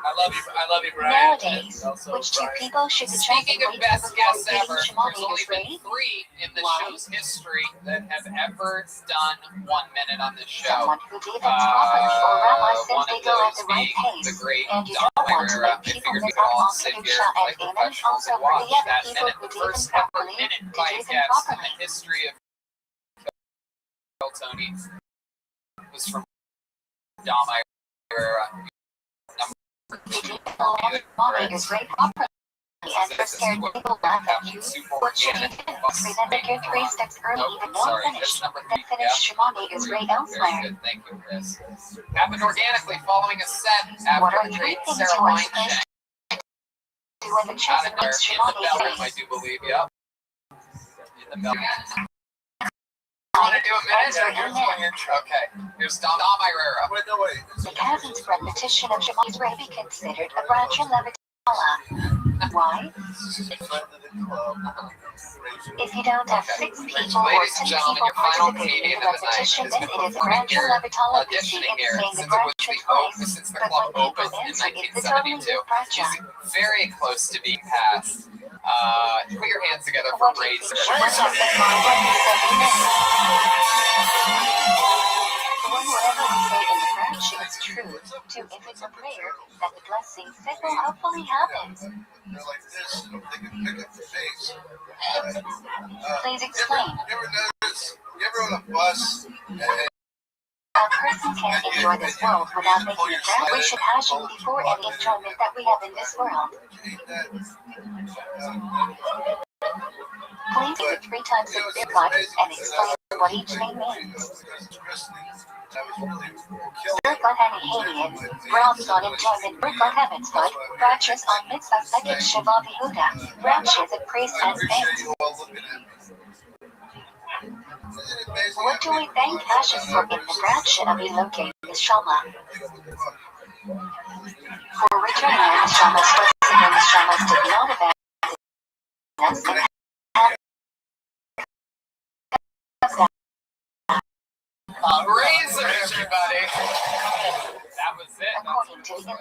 I love you, Brian. Nowadays, And also which 2 Brian. people should be Speaking of translated best before guests repeating ever, there's Shemani only is been Ray? 3 in the Why? show's history that have ever done 1 minute on this show. Someone who did it properly, or rabbi says One they of go at those the right being the pace. great And you Don don't want to Myra. let I people figured we miss could out all on sit Kedusha here and like Amen. professionals Also and for the watch other that people minute. who did First it ever properly, minute did by it guest in properly. the history of Tony was from Don Myra Shimon is very properly and for scared people laugh at you. What should you do? Remember your 3 steps early even though finished. Then finish Shimon is right elsewhere. Good, thank you, Chris. Happened organically following a set What after are the 3 great things Sarah you are Weinstein. supposed to do when the chest Out of there, makes in Shimon the bell room, I face? do believe, yep. In the bell room. Want to do a minute? Okay. Here's Dom Irera. Wait, no, wait. The cousin's repetition of Shimon's may be considered a branch in Leviticala. Why? If you don't have 6 people or Ladies 10 and gentlemen, people your final participating in comedian the of the night repetition, is then it is a performing branch in here, Leviticala to see auditioning if here saying the since it was branch the should place. since the But club when people opened in answer, it's the totally 1972. new branch. He's very close to being passed. Put your hands together for What do you Razor. think Shimon has in mind when he said amen? When whatever we say in the branch is true, to if it's a prayer, that the blessings that will hopefully happen. They're like this, they can pick up the face. Please explain. You ever notice, you ever on a bus, and A person can't enjoy this world without making a branch. We should passion before any enjoyment that we have in this world. Please say it 3 times in real life and explain what each name means. Birkat Hanihanian, Brahms on enjoyment, Birkat Heavensbud, branches on mitzvah second Shiva Yehuda, branches of praise and thanks. What do we thank Hashem for in the branch of Elokei Neshama? For returning our Neshamas, blessing our Neshamas did not abandon us and Razor, everybody. That was it. according to the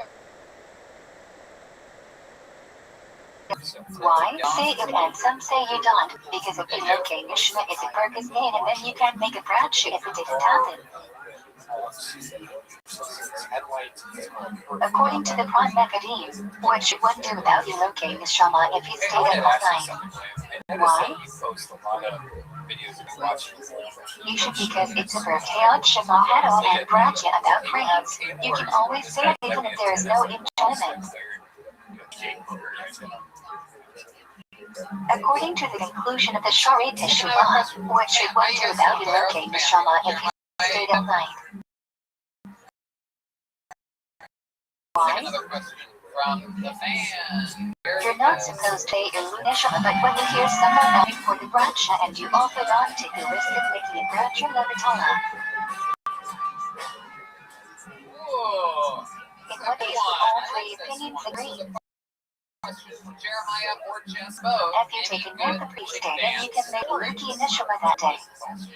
Why? Say it and some say you don't, because if Elokei Neshama is a Birkas name and then you can't make a branch if it didn't happen. According to the Prime Mechadim, what should one do without Elokei Neshama if he stayed up all night? Why? You should, because it's a birthday on Shema Hadon and Bracha about praise. You can always say it even if there is no enjoyment. According to the conclusion of the Shari Teshuvah, what should one do without Elokei Neshama if he stayed all night? Why? Another question from the fan. You're not supposed to say Elu Neshama, but when you hear someone asking for the Bracha and you also don't take the risk of making it Bracha Levatala. In what case do all 3 opinions agree? Jeremiah or Jess both. If you take a nap the priest day, then you can make Eluki Neshama that day.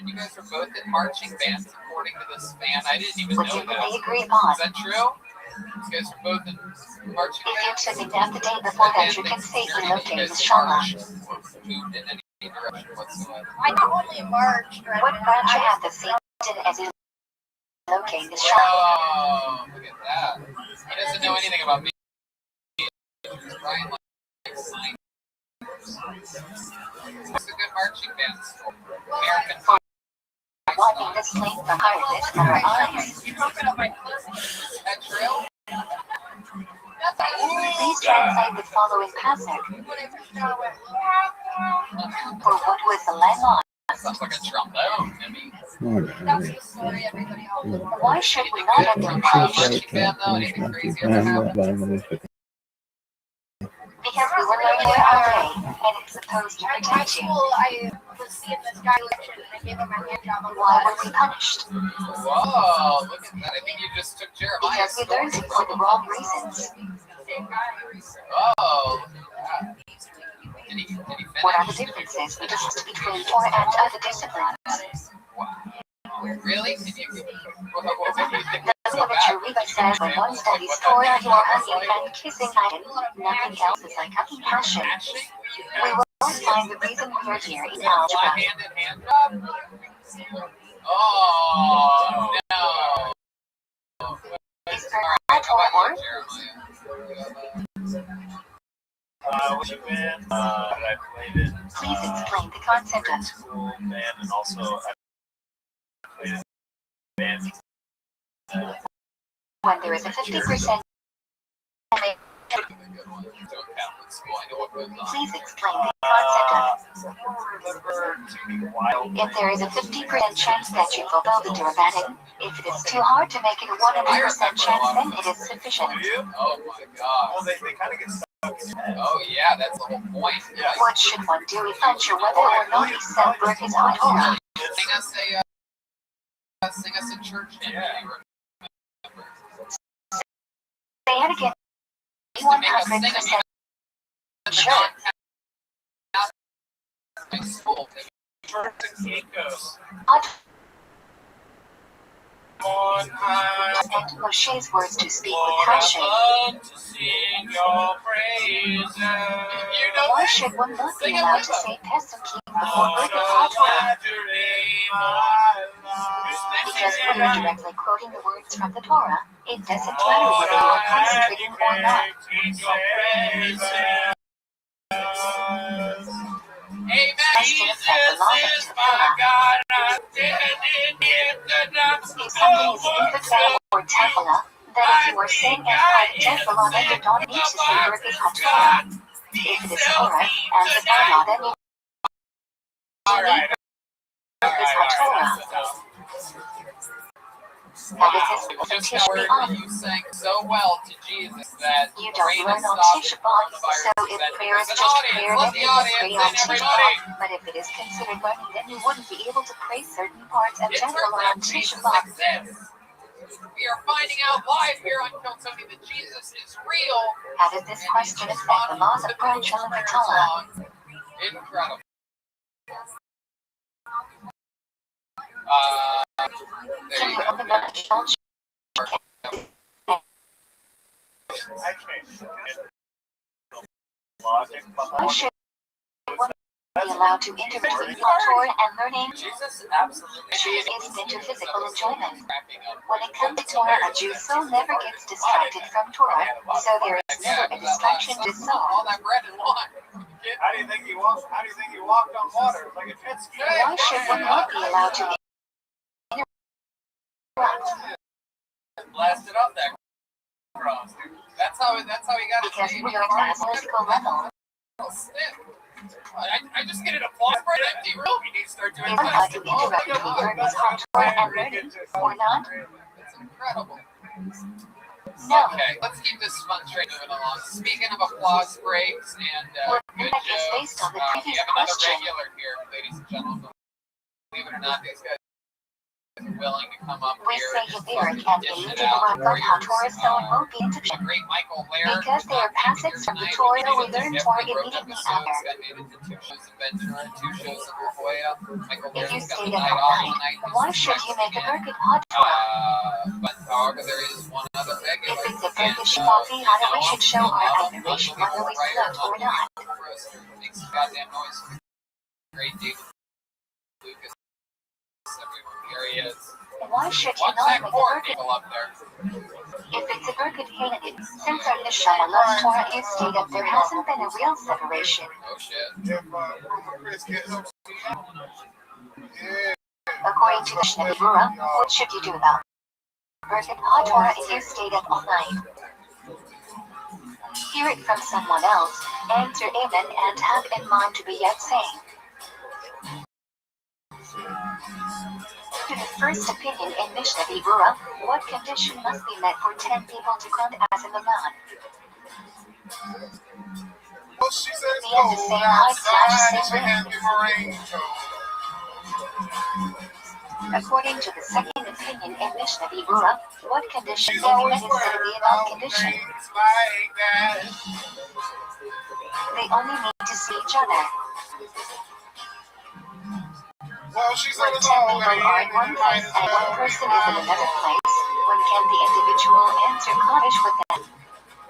You guys are both in marching bands according to this fan. I didn't even know Which that. we agree upon. Is that true? You guys are both in marching bands? If you took a nap the day before that, you can say Elokei Neshama. Moved in any direction whatsoever. I not only marched, right? What Bracha have the same as Elokei Neshama? Oh, look at that. He doesn't know anything about me. Ryan likes sign. What's a good marching band school? American Pie. Wiping the sleep from harvest from our eyes. You broke it up my cousin. Is that true? Please translate the following passage. For what was the landmark? Sounds like a trombone to me. That's the story everybody else. Why should we not have been punished? Marching band though, anything crazy ever happen? Because we were learning it all day, and it's supposed to At high protect you. school, I was seeing this guy lecture and I gave him my hand job on the Why were class. we punished? Whoa, look at that. I think you just took Jeremiah's Because we learned it for the wrong reasons. Same guy. Oh, look at that. Did he What are the finish? differences we discussed between Torah and other disciplines? Really? Did you, what do you think The was so literature bad? Reba says when one studies Torah, you are hugging and kissing Adam. Nothing else is like hugging passion. We will find the reason we are here in algebra. Hand in hand job? Oh, no. Is there Torah word? Which band? I played in Please explain the concept of school band, and also I played in band. when there is a 50% to a Catholic school. I know what goes on. Please explain the concept of. Wild If there is a 50% chance that you fulfill the Durabatan, if it is too hard to make it a 100% chance, then it is sufficient. Oh my god. Well, they kind of get stuck. Oh yeah, that's the whole point. Yeah. What should one do if unsure whether or not he said Berk's hot Torah? Sing us a church hymn. Say it again. 100% sure. My school. And Moshe's words to speak with passion. Why should one not be allowed to say Pesukim before Berk's hot Torah? Because when you're directly quoting the words from the Torah, it doesn't matter whether you are concentrating or not. Question affect the laws of Tefillah. If something is in the Torah or Tefillah, then if you are saying as part of Tefillah, then you don't need to say Berk's hot Torah. If it is Torah and the Torah, then you need Berk's hot Torah. Now this is the Just the word that you sang so well to Jesus that you don't learn on Tisha B'Av, so if prayer is just prayer, then you can pray on Tisha B'Av. But if it is considered learning, then you wouldn't be able to pray certain parts of Tefillah on Tisha B'Av. We are finding out live here on Kiltony that Jesus is real. How does this question affect the laws of Branchel and Vitala? Incredible. Can you open up the church? Why should one be allowed to interpret Torah and learning? Jesus absolutely is into physical enjoyment. When it comes to Torah, a Jew soul never gets distracted from Torah, so there is never a distraction to soul. All that bread and wine. How do you think he walked? How do you think he walked on water? Like a jet ski. Why should one not be allowed to Blasted up that cross, dude. That's how he got his because name. we are at a physical level. I just get an applause for that. You really need to start doing Is allowed to interrupt the learner's hot Torah and learning, or not? It's incredible. No. Okay, let's keep this fun train moving along. Speaking of applause breaks and good that is jokes, based on the we previous have another question. regular here, ladies and gentlemen. Believe it or not, these guys are willing to come up We here say and just Yavir fucking can't dish believe it in the out work for of hot you. Torah, so it won't be into The great Michael Laird because they are passages from the Torah that we learn Torah immediately after. I made it to 2 shows in Ventura, 2 shows in La Jolla. Michael If you Laird's got stayed the up night all off night, tonight. why should you make a Berkut hot Torah? But however, there is one other regular. If it's a Berkut Shmavi, how do we should show our admiration whether we slept or not? Makes some goddamn noise. Great David Lucas. Everyone here he is. Why should you Watch not that make a core Berkut? people up there. If it's a Berkut Canaanite, since our Mishnah loves Torah, you state that there hasn't been a real separation. Oh shit. According to the Mishnah Berurah, what should you do about Berkut hot Torah if you stayed up all night? Hear it from someone else, answer amen, and have in mind to be yet saying. To the first opinion in Mishnah Berurah, what condition must be met for 10 people to count as a Laman? Be of the same height/same range. According to the second opinion in Mishnah Berurah, what condition can be met instead of the above condition? They only need to see each other. Well, she's When 10 people are in one place and one person is in another place, when can the individual answer Kaddish with them?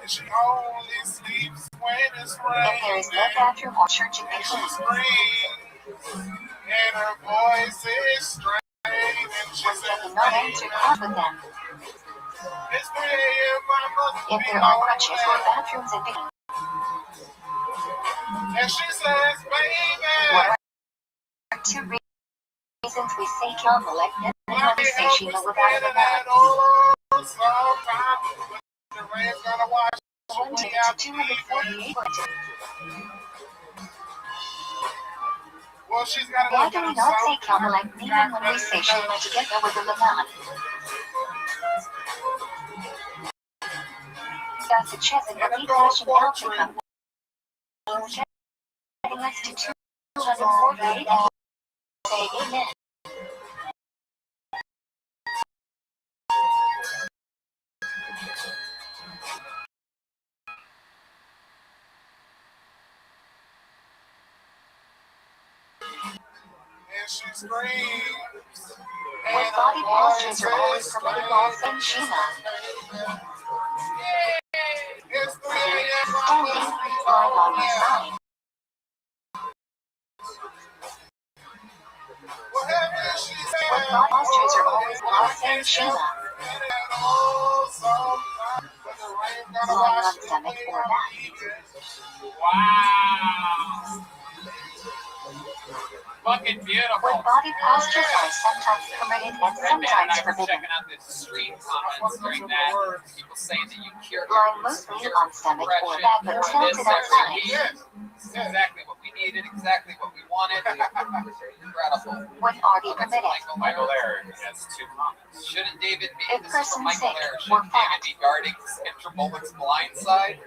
She only sleeps when it's raining. If there is no bathroom or church in between, And her voice is strange. And she when can he not answer God with them? It's 3 a.m. If there are crutches or bathrooms in between, And she says, baby. what are 2 reasons we say Kel Melech and we say Shema without a Laman? The rain's gonna wash 1 to 248. Well, she's got Why do we not say Kalma like Neiman when we say Shima together with the Laman? That's a chess and repeat fashion outcome. Getting us to 248 and say amen. And she screams. With body postures are always permitted also in Shima. It's 3 a.m. Standing, lying on your side. Whatever she With said. body postures are always also in Shima. Not lying on stomach or back. Wow. Fucking beautiful. With body postures are sometimes permitted and sometimes forbidden. Checking out the stream comments during that. People saying that you cured Lying mostly on stomach or back but tilted outside. Yes. This is exactly what we needed, exactly what we wanted. Incredible. When are they permitted? Michael Laird has 2 comments. Shouldn't David be If this is person from Michael sick Laird, or shouldn't fat. David be guarding Sandra Bullock's blind side?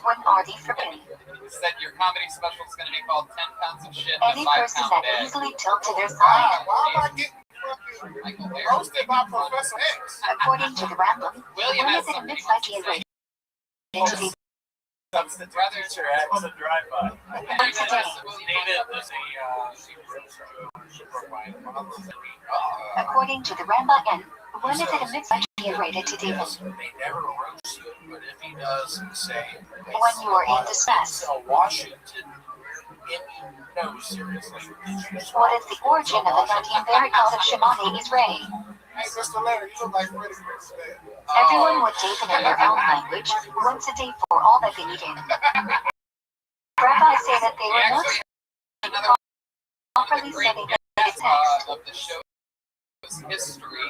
When are they forbidden? He said your comedy special is going to be called 10 pounds of shit in Any a 5 person pound that bed. easily tilt to their side. Why am I getting fucking Michael Laird. roasted by Professor X? According to the Rambam, William when has is it something admits he wants to IgA say. rate into the Substitute your ex a drive-by. today? According to the Rambam, when is it admits IgA rated to David? They never roast you, but if he does say, When you are in distress. Washington, no, seriously. What is the origin of the 19th cult of Shimoni Israel? Hey, Mr. Larry, you look like Freddie Prinze. Everyone would David in their own language, once a day for all that they needed. Rabbis say that they were not properly studying the text. Of the show's history,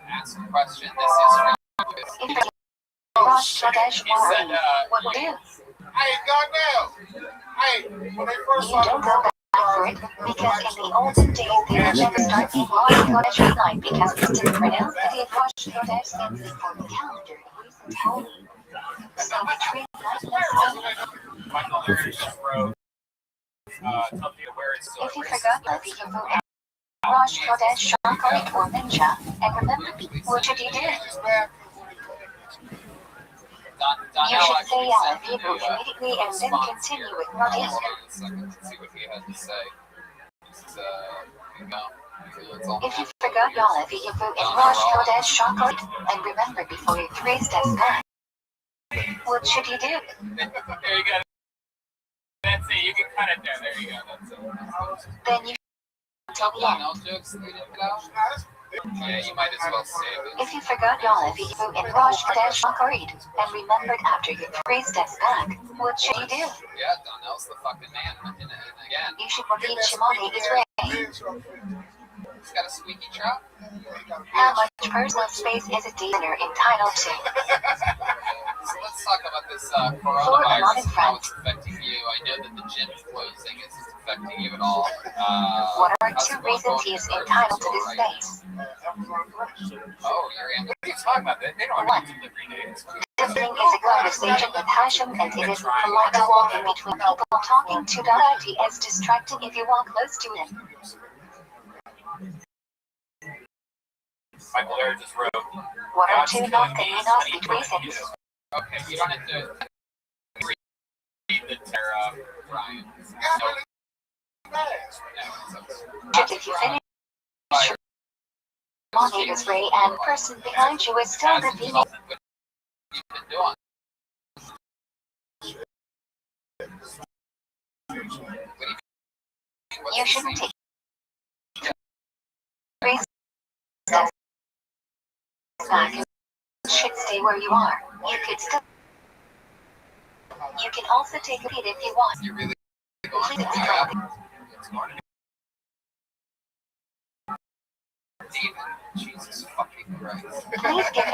ask a question. This history is Rosh Chodesh he said, Morim, what will do? Hey, goddamn. Hey, when they first You don't go back for it, because in the olden days they would never start saying Rosh Chodesh at night because we didn't pronounce the day of Rosh Chodesh stands before the calendar in recent holy. So between Michael Laird just wrote, tell me where it's still if you forgot that you can vote Rosh Chodesh, Shakarit, or Mincha, and remember, what should you do? You should say Hebrew immediately and then continue with Modin. Hold on a second. Let's see what he had to say. If you forgot Yalav, you vote in Rosh Chodesh, Shakarit, and remember before you 3 steps back. What should you do? There you go. That's it. You can cut it there. There you go. That's it. Then you until the end. No jokes leading it out. Yeah, you might as well save it. If you forgot Yalav, you vote in Rosh Chodesh, Shakarit, and remembered after you 3 steps back. What should you do? Yeah, Donnell's the fucking man. And again, You should repeat Shimoni Israel. he's got a squeaky chop. How much personal space is a dealer entitled to? So let's talk about this coronavirus and how it's affecting you. I know that the gym's closing. Is it affecting you at all? What are 2 reasons he is entitled to this space? Oh, you're in. What are you talking about? They don't have any delivery days. Listening is a conversation with Hashem, and it isn't polite to walk in between people talking to it is distracting if you walk close to him. Michael Laird just wrote, What are 2 non-convenient reasons? Okay, you don't have to read the Tara Ryan. If you finish Shimoni Israel and person behind you is still revealing. What you've been doing. You shouldn't take 3 steps back. You should stay where you are. You could still. You can also take a beat if you want. You really Please David, Jesus fucking Christ. Please give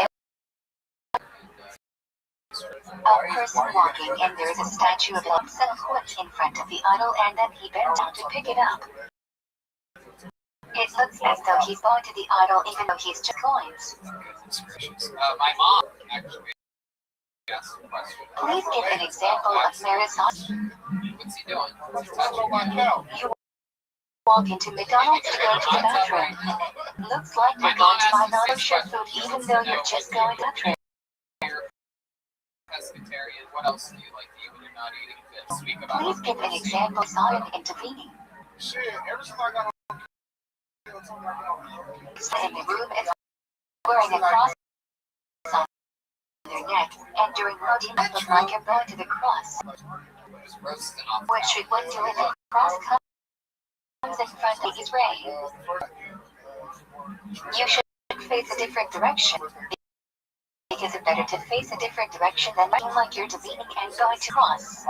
A person walking and there is a statue of himself in front of the idol and then he bent down to pick it up. It looks as though he's going to the idol even though he's just coins. My mom actually asked a question. Please give an example of Marisol. What's he doing? You walk into McDonald's to go to the bathroom. Looks like you're going to buy non-kosher food even though you're just going to the bathroom. Pescatarian. What else do you like to eat when you're not eating fish? Speak about Please give an example of Zion intervening. Shit, every time I got In the room is wearing a cross on their neck, and during Modin it looked like you're going to the cross. What should one do if the cross comes in front of Israel? You should face a different direction. Because it's better to face a different direction than looking like you're intervening and going to cross.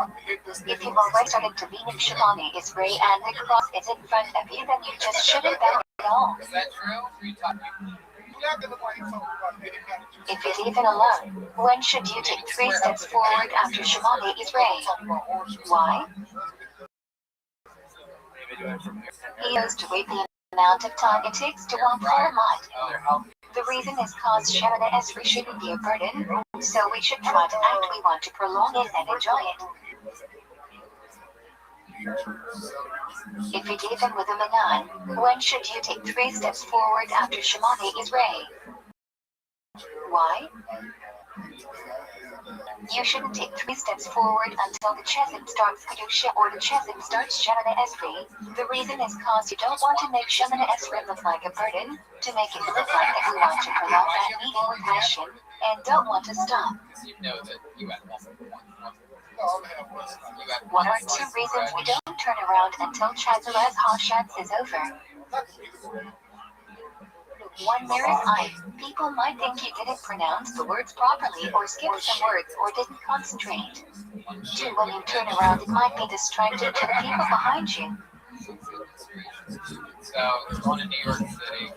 If you've already started intervening Shemani Israel and the cross is in front of you, then you just shouldn't bow at all. Is that true? If you're even alone, when should you take 3 steps forward after Shemani Israel? Why? He knows to wait the amount of time it takes to walk for a mile. The reason is cause Shemana Esrei shouldn't be a burden, so we should try to act we want to prolong it and enjoy it. If you gave in with a manan, when should you take 3 steps forward after Shemani Israel? Why? You shouldn't take 3 steps forward until the chesed starts Kedusha or the chesed starts Shemana Esrei. The reason is cause you don't want to make Shemana Esrei look like a burden, to make it look like that we want to prolong that meeting with passion, and don't want to stop. You know that you had What are 2 reasons we don't turn around until Chazalez Hashatz is over? One, there is I. People might think you didn't pronounce the words properly or skipped some words or didn't concentrate. 2, when you turn around it might be distracted to the people behind you. So, going to New York City.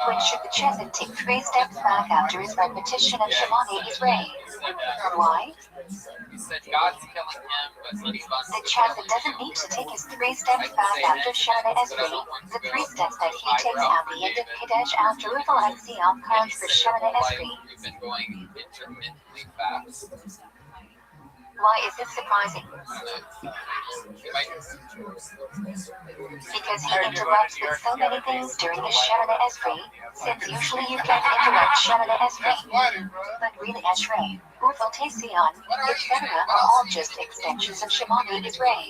When should the chesed take 3 steps back after his repetition of Shemani Israel? Why? He said God's killing him, but he wants the chesed doesn't need to take his 3 steps back after Shemana Esrei. The 3 steps that he takes at the end of Kadesh after Rufal and Siyam counts for Shemana Esrei. We've been going intermittently fast. Why is this surprising? Because he interrupts with so many things during the Shemana Esrei, since usually you can't interrupt Shemana Esrei. But really Esrei, Rufal Tesian, etc. are all just extensions of Shemana Esrei.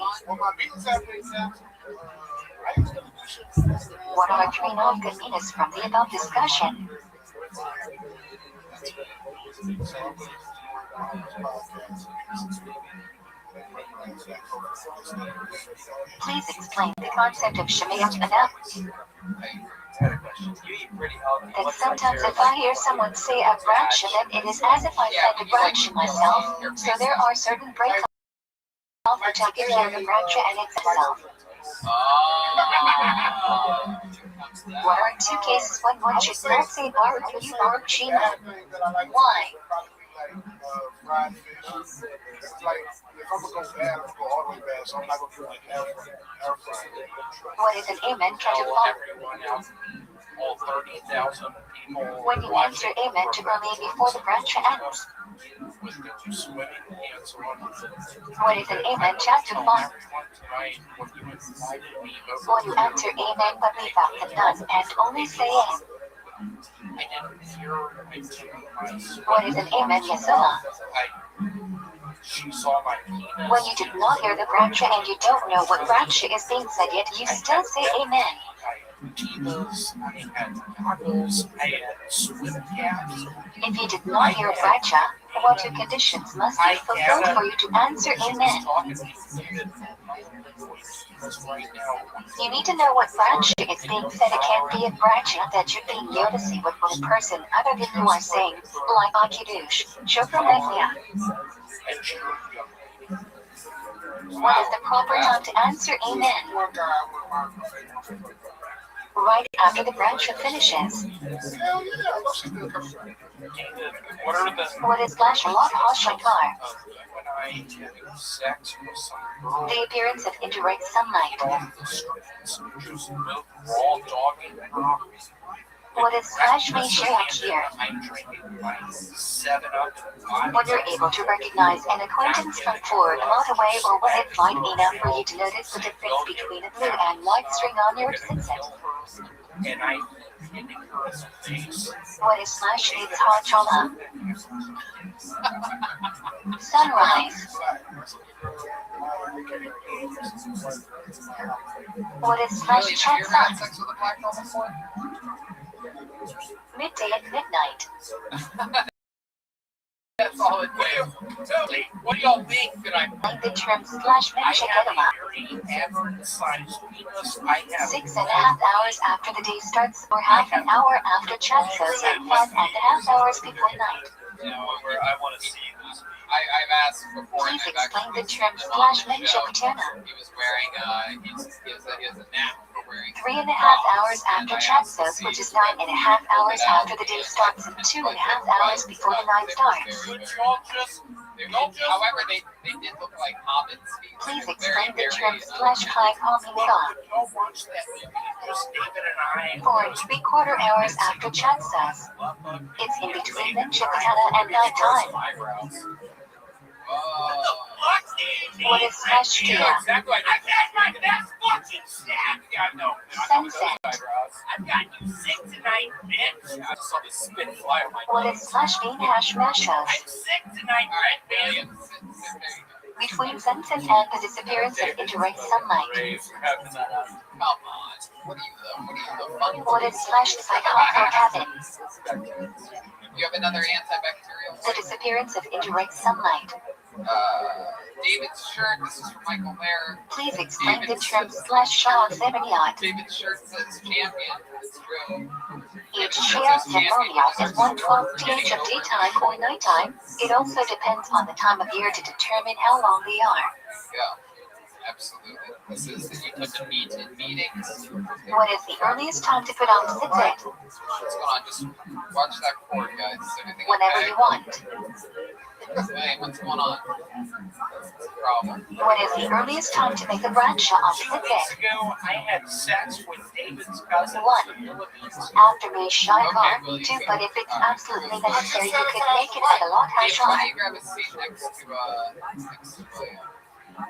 What are 3 non-conveniences from the above discussion? Please explain the concept of Shemayat Anah. That sometimes if I hear someone say a branch, then it is as if I said the branch myself, so there are certain breaks off which I can hear the branch and itself. What are 2 cases when one should not say Baruch Hu Baruch Shema? Why? Fried fish. Like, if I'm gonna go bad, I'm gonna go all the way bad, so I'm not gonna do like air fry. What is an amen try to follow? All 30,000 people. When you answer amen to believe before the branch ends. What is an amen chapter 1? When you answer amen but leave out the none and only say amen. What is an amen yesoma? When you did not hear the branch and you don't know what branch is being said yet, you still say amen. If you did not hear Bracha, what 2 conditions must be fulfilled for you to answer amen? You need to know what Bracha is being said. It can't be a Bracha that you're being here to see what one person other than you are saying, like Akidush, Shofar Meglia. What is the proper time to answer amen? right after the branch finishes. Hell yeah, I love seeing the cover. What are the What is slash lot Rothschild car? when I have sex with some girl The appearance of indirect sunlight. off the streets, just raw dogging her? What is slash me Shirak here? I'm drinking like 7-Up. When you're able to recognize an acquaintance from 4 miles away, or when it's light enough for you to notice the difference between a blue and white string on your sunset. And I hitting her in the face. What is slash needs hot chola? Sunrise. What is slash Really, chat have you ever had sun? sex with a black girl before? Midday at midnight. That's all it is. Tell me, what do y'all think that I The term slash I mention have edema. a very average sized penis. I have 6.5 hours after the day starts, or half an hour after chat goes, and 5.5 hours before night. you know, where I want to see this. I've asked before. Please and I've explain actually the term seen them on slash the mention show. paterna. He was wearing, he has a knack for wearing 3.5 hours after chat goes, which is 9.5 hours after the day starts, and 2.5 hours before the night starts. Would y'all just However, they did look like hobbits. Please explain the term slash kai calming thought. would y'all watch that movie? Just David and I. 4.75 hours after chat says. It's in between mention paterna and night time. Eyebrows. What is slash You know dia? exactly. I've had my best fucking snack. Yeah, no. Sunset. I've got you sick tonight, bitch. I just saw this spit fly on my What is slash bean hash mashos? I'm sick tonight, right, man? Between sunset and the disappearance of indirect sunlight. Come on. What are you, the fun? What is slash psychotherapy? You have another antibacterial? The disappearance of indirect sunlight. David's shirt. This is from Michael Mayer. Please explain the term slash shaw ceremonial. David's shirt says champion. It's true. Each share ceremonial is 1/12th of daytime or nighttime. It also depends on the time of year to determine how long they are. Yeah. Absolutely. This is that you put the meat in meetings. What is the earliest time to put on sit-sit? What's going on? Just watch that cord, guys. Is everything Whenever okay? you want. Hey, what's going on? What's the problem? What is the earliest time to make a branch on 2 sit-sit? weeks ago, I had sex with David's cousin. 1. After me shy car. 2. But if it's absolutely necessary, you could make it at a lot high Dave, why shot. don't you grab a seat next to William?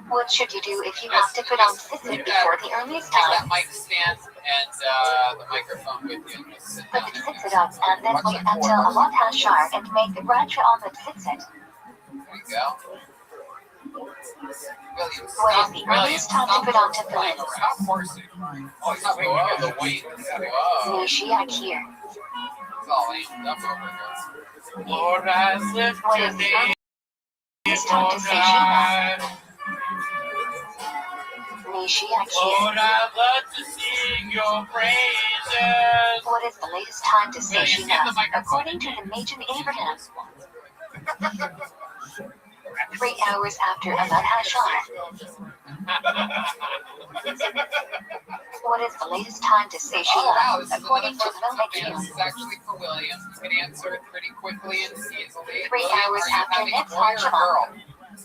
What should you do if you have to put on sit-sit before the earliest Take time? that mic stand and the microphone with you and just sit Put down the there. sit-sit up and then wait until a lot has sharp and make the branch on the sit-sit. There you go. William, What stop. is the earliest time to put on to William, film? stop horsing. Oh, stop. Whoa, the weight. Whoa. Nishiak here. It's all aimed up over here. Lord, I lift What your is the name, earliest time to say Shiva? God. Nishiak here. Lord, I love to sing your praises. What is the latest time to say William, Shiva? get the microphone. According to the Major Abraham. 3 hours after about Hashar. What is the latest time to say Oh, wow, Shiva? this is According another to question. the This Milk is actually for William. You can answer it pretty quickly and easily. 3 hours Are you after having a next boy or a Hashar. girl?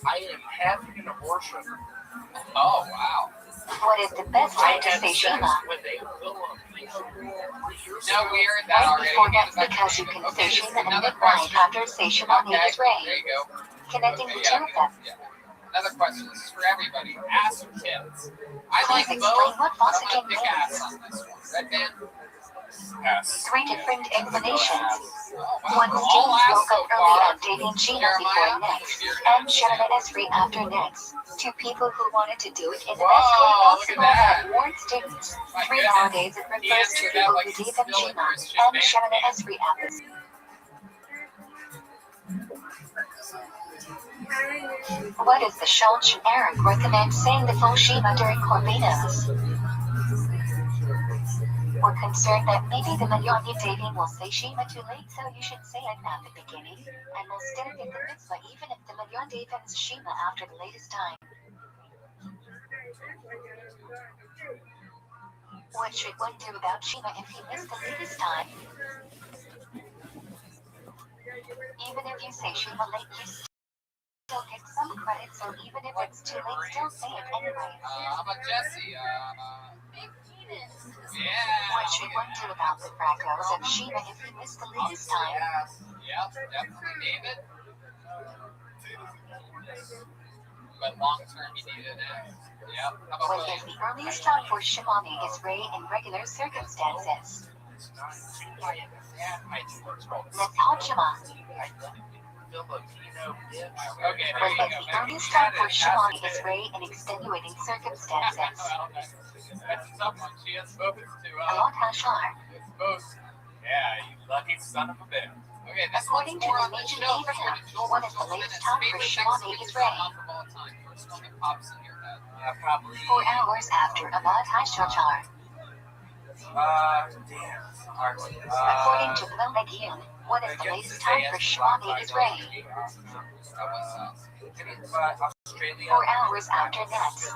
I am having an abortion. Oh, wow. What is the best I time to had say sex Shiva? with a Filipino girl 3 years No, ago. we heard that Right already. before Get that's it back because to you can David. say Okay, this Shiva is and another then right question. after say Shiva Okay, is there Ray. you go. Connecting Okay, the two of them. yeah. Another question. This is for everybody. Ass or tits? I Please like explain both. what I'm Vasican gonna pick ass means. on this one. Red band? Ass. 3 different explanations. Oh, wow. One We're is all James ass woke so up early far. and dating Gina Jeremiah? before next, and Shannon Esri after next. 2 people who wanted to do it in the best way Whoa, look at possible that. and weren't students. My 3 goodness. nowadays it He refers to answered that people like who he's date them still a Gina Christian and man. Shannon Esri after. What is the Shulch and Eric recommend saying the full Shema during Corvinos? We're concerned that maybe the man you're dating will say Shema too late, so you should say it at the beginning, and will still get the mitzvah even if the man you're dating is Shema after the latest time. What should one do about Shima if he missed the latest time? Even if you say Shima late, you still get some credit, so even if it's too late, still say it anyways. How about Jesse? Yeah. What should one do about the fractals of Shima if he missed the latest time? Yep, definitely David. But long term, you needed it. Yep. How about What is the earliest time for Shimani is Ray in regular circumstances? Let's hot Shima. Okay, there What you is go. the earliest time for Shimani is Ray in extenuating circumstances? That's a tough one. She has both to Alot Hashar. both. Yeah, you lucky son of a bitch. Okay, this According one's to more the on the Legion show. Abraham, what is the latest time for Shimani is Ray? First one that pops in your head. Probably. 4 hours after Alot Hashar. Damn, it's a hard one. According to Blomegian, what is the latest time for Shimani is Ray? That was Australia. 4 hours after Nets.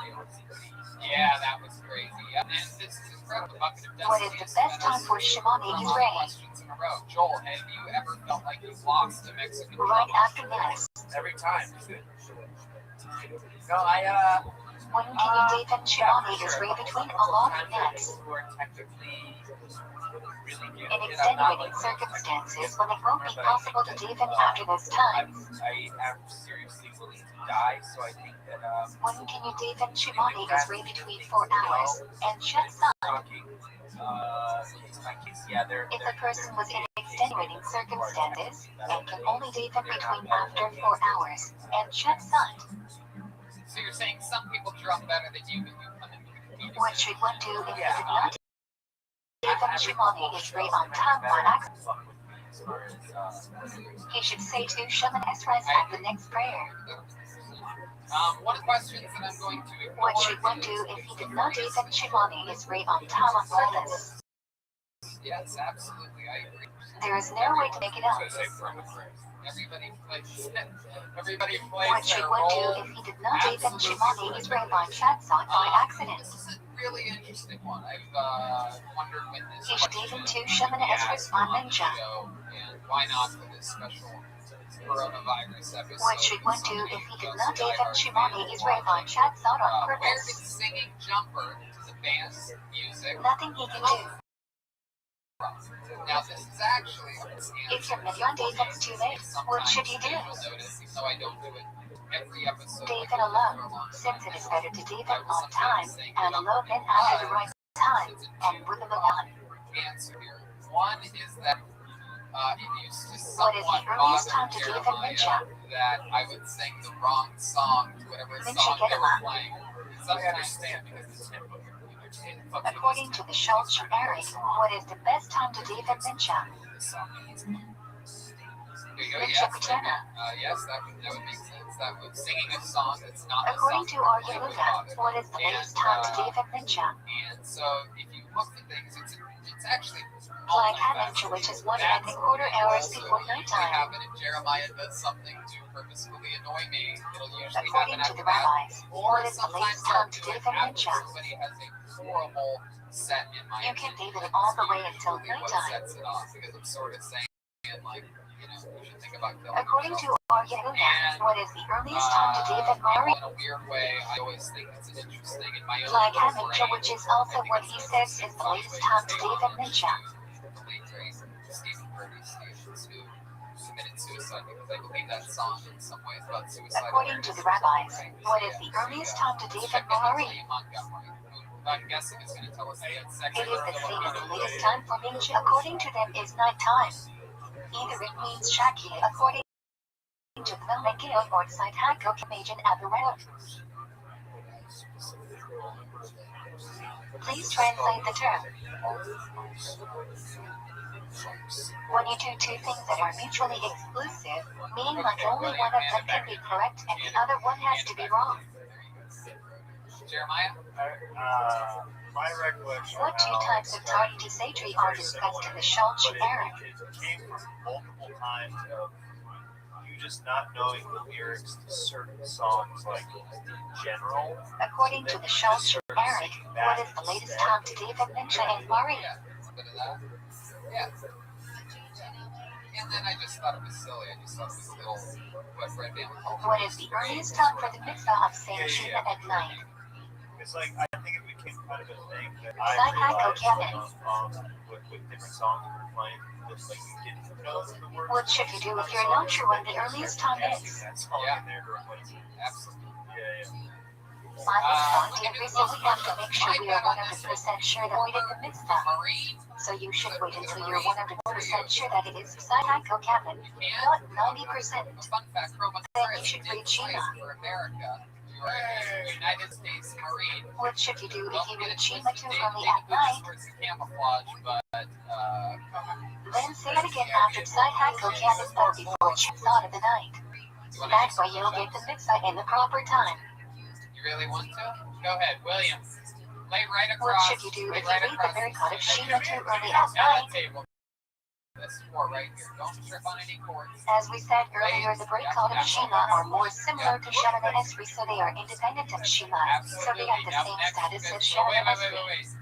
yeah, that was crazy. And this is from the bucket of What is the best time for Shimani is Ray? questions in a row. Joel, have you ever felt like you lost to Mexican Right trouble? after Nets. Every time. No, When can you date and Shimani is Ray between Alot and Nets? who are technically really good. In extenuating circumstances, when it won't be possible to date them after those times. I am seriously willing to die, so I think that When can you date and Shimani is Ray between 4 hours and Shetson? talking my kids, yeah, they're If a person was in extenuating circumstances and can only date them between after 4 hours and Shetson. So you're saying some people drum better than you, but you come in with a What should one do if you did not date them Shimani is Ray on time by accident? He should say to Shaman Esrais at the next prayer. One question that I'm going to ignore. What should one do if he did not date them Shimani is Ray on time on purpose? Yes, absolutely, I agree. There is no way to make it up. Everybody plays. Everybody plays. What should their one role. do if he did not date them Shimani is Ray by Shetson by accident? This is a really interesting one. I've wondered when this He should date them to Shaman Yeah, Esrais on Ninja. and why not for this special coronavirus episode? What should one do if he did not date them Shimani is Ray by Shetson on Where did purpose? singing Jumper to the band's music? Nothing he can do. Now this is actually If your million days it's too late, what should you do? Notice, even though I don't do it every episode. Date them alone, since it is better to date them on time and alone than at the right time and with a on. Answer here. One is that it used to What is somewhat the earliest time bother to date them Jeremiah Ninja? that I would sing the wrong song to whatever Ninja song they were Gedama. playing. I understand because it's tempo. According to the Schultz Eric, what is the best time to date them Ninja? There you go, Ninja yes, Katana. yes, that would make sense. That would singing a song that's not According a to song Arguluga, what is the latest time to date them Ninja? And so if you look at things, it's actually Like Ninja, which is 1 and 1/4 hours before It nighttime. happen if Jeremiah does something to purposefully annoy me. It'll usually According happen to the after that. rabbis, Or what is the sometimes latest time I'll to do date it them after Ninja? somebody has a horrible set in my You can opinion. date it all the way It's until usually what nighttime. sets it off because I'm sort of saying like, you should think about killing According yourself. to Arguluga, what is the earliest time to date them Mari? In a weird way, I always think it's interesting in my own Like little Ninja, brain. which is also what he says is the latest time to date them Ninja. The late great Stephen Birdie Stevens, who committed suicide because I believe that song in some ways about suicide. According to the rabbis, what is the earliest time to date them Mari? I'm guessing it's going to tell us they had sex. It is the same as the latest time for Ninja, according to them, is nighttime. Either it means Shaki, according to the Megillah or Side Hako Kamajan Avarel. Please translate the term. When you do two things that are mutually exclusive, meaning like only one of them can be correct and the other one has to be wrong. Jeremiah? My recollection. What two types of Tari to Satri are discussed in the Schultz Eric? It came from multiple times of you just not knowing the lyrics to certain songs, like in general. According to the Schultz Eric, what is the latest time to David, Mincha, and Marie? Yeah, a bit of that. Yeah. And then I just thought it was silly. I just thought it was little, what Red Band would call it. What is the earliest time for the mitzvah of saying Shema at night? It's like, I think it became kind of a thing that I realized with different songs we were playing, it's like you didn't know the words. What should you do if you're not sure when the earliest time is? Yeah. Absolutely. Yeah. On mitzvah day recently, we have to make sure we are 100% sure that we did the mitzvah. So you should wait until you're 100% sure that it is Psycho Captain, not 90%. Fun fact, Then you should read Shema. For America, you are a United States Marine. What should you do if you read Shema too early David at night? Lucas camouflage, but Then say it again after Psycho Captain but before it's out of the night. That way you'll get the mitzvah in the proper time. you really want to? Go ahead, William. Lay right What across. should you do if you right read the across Berkot of the Shema too early Down at the night? table. This four right here. Don't trip on any cords. As we said earlier, the Berkot of Shema are more similar to Shema and Esri, so they are independent of Shema, so they have the same status as Shema and Esri.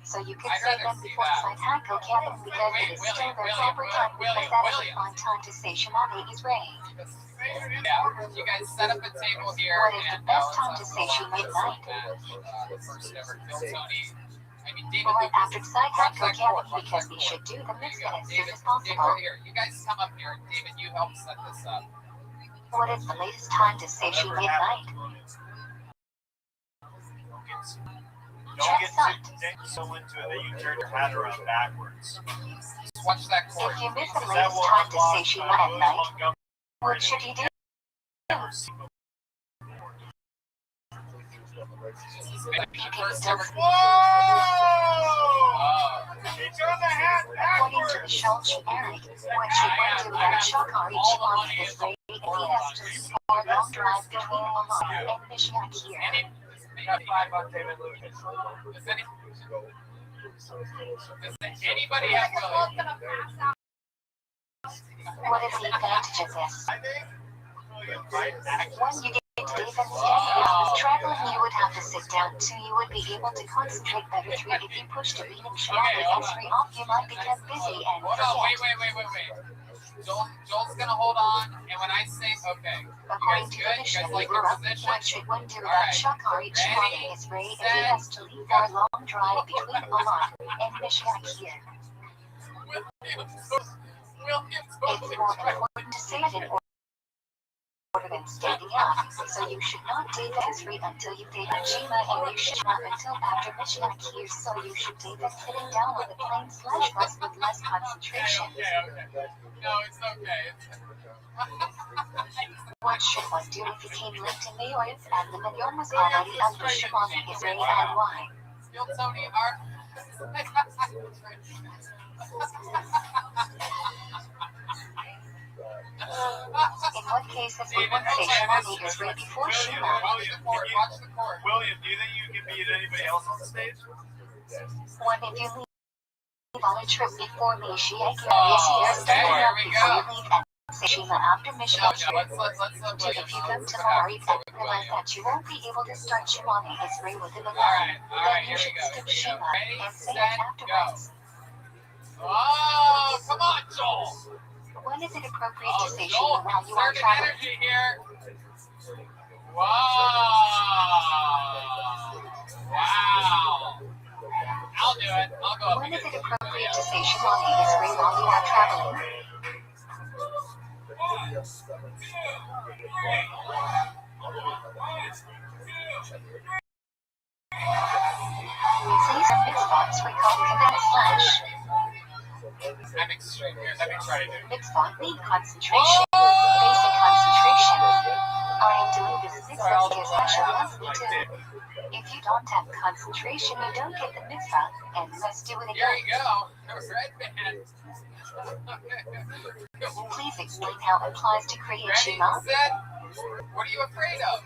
So you can say them before Psycho Captain because it is still their proper time because that is the fine time to say Shema Israel. Yeah, you guys set up a table here. What is the best time to say Shema at night? The first ever Kill Tony. I mean, David. Right after Psycho Captain because we should do the mitzvah as soon as possible. Here, you guys come up here. David, you help set this up. What is the latest time to say Shema at night? Don't get so into it that you turn your hat around backwards. Just watch that cord. If you miss the latest time to say Shema at night, what should you do? You can still according to the Shulchan Eric, what should one do about Shakar each month is ready if he has to leave for a long drive between Oman and Mishyak here. Does anybody have William? What is the advantage of this? When you get to David standing up, traveling, you would have to sit down too. You would be able to concentrate better through. If you push the reading Shema Esri off, you might become busy and Hold on, forget. wait. Joel's gonna hold on, and when I say okay, According to the you Mishnah, guys like your position? what should one do about Shakar each morning is ready if he has to leave for a long drive between Oman and Mishyak here. It's more important to say it in order than standing up, so you should not do the Esri until you date the Shema, and you should not until after Mishyak here, so you should date the sitting down on the plane/bus with less concentration. Okay. No, it's okay. What should one do if he came late to Mayor's and the minyan was already under Shema Israel and why? Still Tony Art. In what cases would one say Shema Israel before Shema? Watch the cord. William, do you think you can beat anybody else on the stage? One, if you leave on a trip before Mishyak, Okay, here we go. before you leave and say Shema after Mishyak. Let's If you come to Mari and realize that you won't be able to start Shema Israel within the All right, then you here should we go. skip Shema Ready, and say it set, afterwards. Oh, come on, Joel. When is it appropriate to say Joel, Shema while you are concerted traveling? energy here. Wow. I'll do it. I'll go up When is against it you. appropriate to say Shema Israel while you are traveling? Say some mitzvahs we call kavanah / I'm extreme. Here, let me try to do it. mitzvah need concentration. Basic concentration. I am doing this mitzvah because Hashem wants me to. If you don't have concentration, you don't get the mitzvah, and let's do it Here again. you go. Red band. Please explain how it applies to create Ready, Shema. set. What are you afraid of?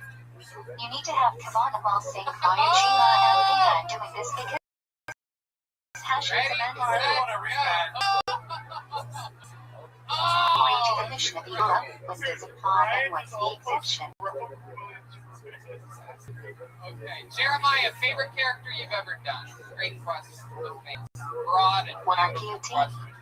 You need to have kavanah while saying Kriya Shema and Leah, and doing this because Hashem Ready, commanded set, it. According to the Mishnah Berurah, when does apply and what's the exception? Okay, Jeremiah, favorite character you've ever done? Great question. Broad and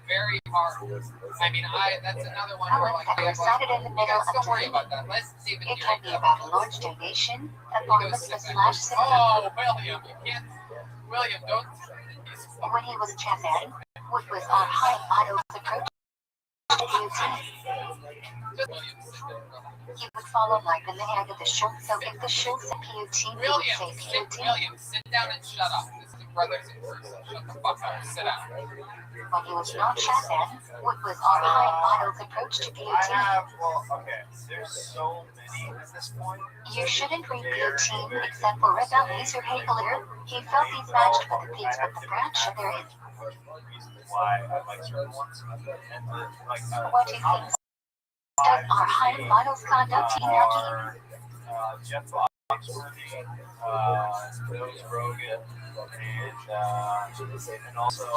very hard. I mean, that's another one where like I decided in the middle of don't worry the about that. Let's see if It can be about a large donation, a bar mitzvah / cinema. Oh, William, you can't. William, don't. When he was chasing, what was our high idol's approach to beauty? He would follow like in the hand of the shirt, so if the shirt said PUT, he would say PUT. William, sit down and shut up. This is brothers in person. Shut the fuck up. Sit down. When he was not chasing, what was our high idol's approach to beauty? There's so many at this point. You shouldn't read PUT except for Rabbi Laser Hagler. He felt these matched with the piece with the branch sugar in. Why I like certain ones. And What do you think? Does our high models conduct Hinaki? Jeff Foxworthy, Rose Rogan, and also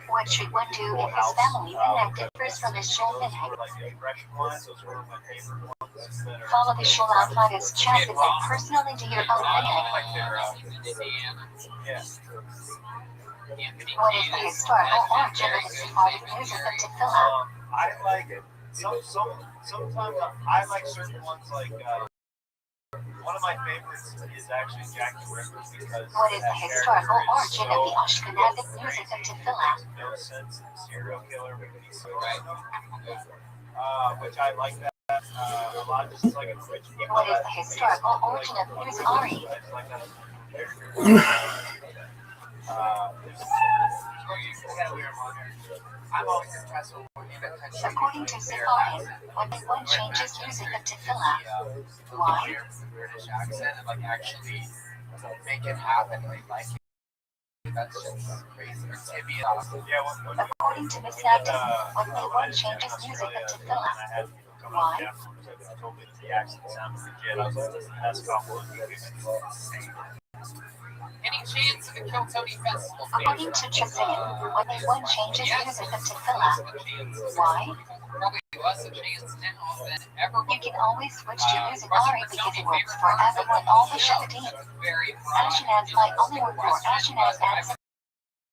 what should one do if his family connect differs from his show and follow the show outline as chances and personally do your own What is the historical origin of the Sephardic music of Tefillah? I like it. Sometimes I like certain ones like one of my favorites is actually Jack the Ripper because what is the historical origin of the Ashkenazic music of Tefillah? No sense in serial killer with these which I like that a lot. Just like what is the historical origin of music Ari? I'm always impressed with what according to Sephardim, when one changes music of Tefillah, why? British accent and like actually make it happen, like it. That's just crazy. According to Misnagdim, when one changes music of Tefillah, why? Any chance of the Kill Tony Festival? According to Chazim, when one changes music of Tefillah, why? Probably less a chance now than ever. You can always switch to music Ari because it works for everyone, all the Shevadim. Ashkenaz might only work for Ashkenaz and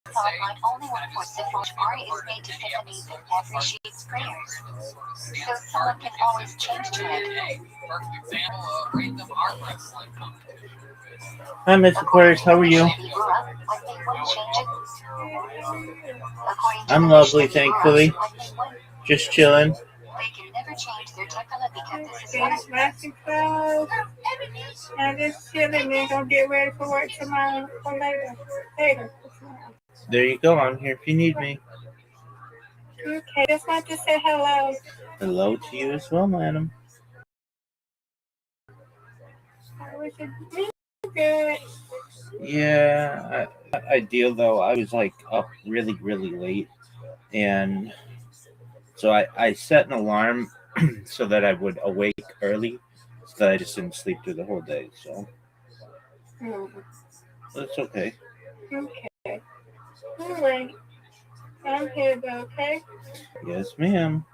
Sephard might only work for Sephard. Ari is made to fit the needs of every sheep's prayers. So someone can always change to it. Perfect example of random arm wrestling competition. Hi, Miss Aquarius. How are you? I'm lovely, thankfully. Just chilling. They can never change their Tefillah because this is what I'm just chilling. We're gonna get ready for work tomorrow or later. There you go. I'm here if you need me. Okay, just want to say hello. Hello to you as well, madam. I wish it was good. Yeah, ideal though. I was like up really, really late, and so I set an alarm so that I would awake early, so that I just didn't sleep through the whole day. So that's okay. Okay. All right. I'm here though. Okay. Yes, ma'am.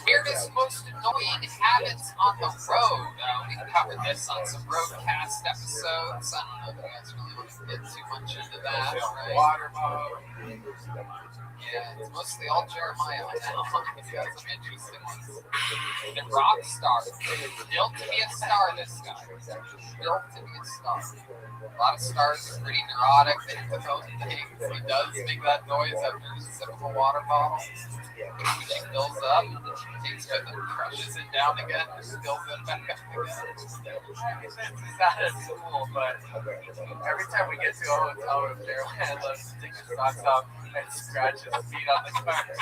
Weirdest, most annoying habits on the road. We covered this on some roadcast episodes. I don't know if you guys really want to get too much into that, right? Water bottle. Yeah, it's mostly all Jeremiah on that. He's got some interesting ones. And Rockstar. Built to be a star, this guy. Built to be a star. A lot of stars are pretty neurotic. They do their own things. He does make that noise after a sip of a water bottle. He fills up, takes it and crushes it down again, and fills it back up again. It's not as cool, but every time we get to a hotel room, Jeremiah loves to take his socks off and scratch his feet on the carpet.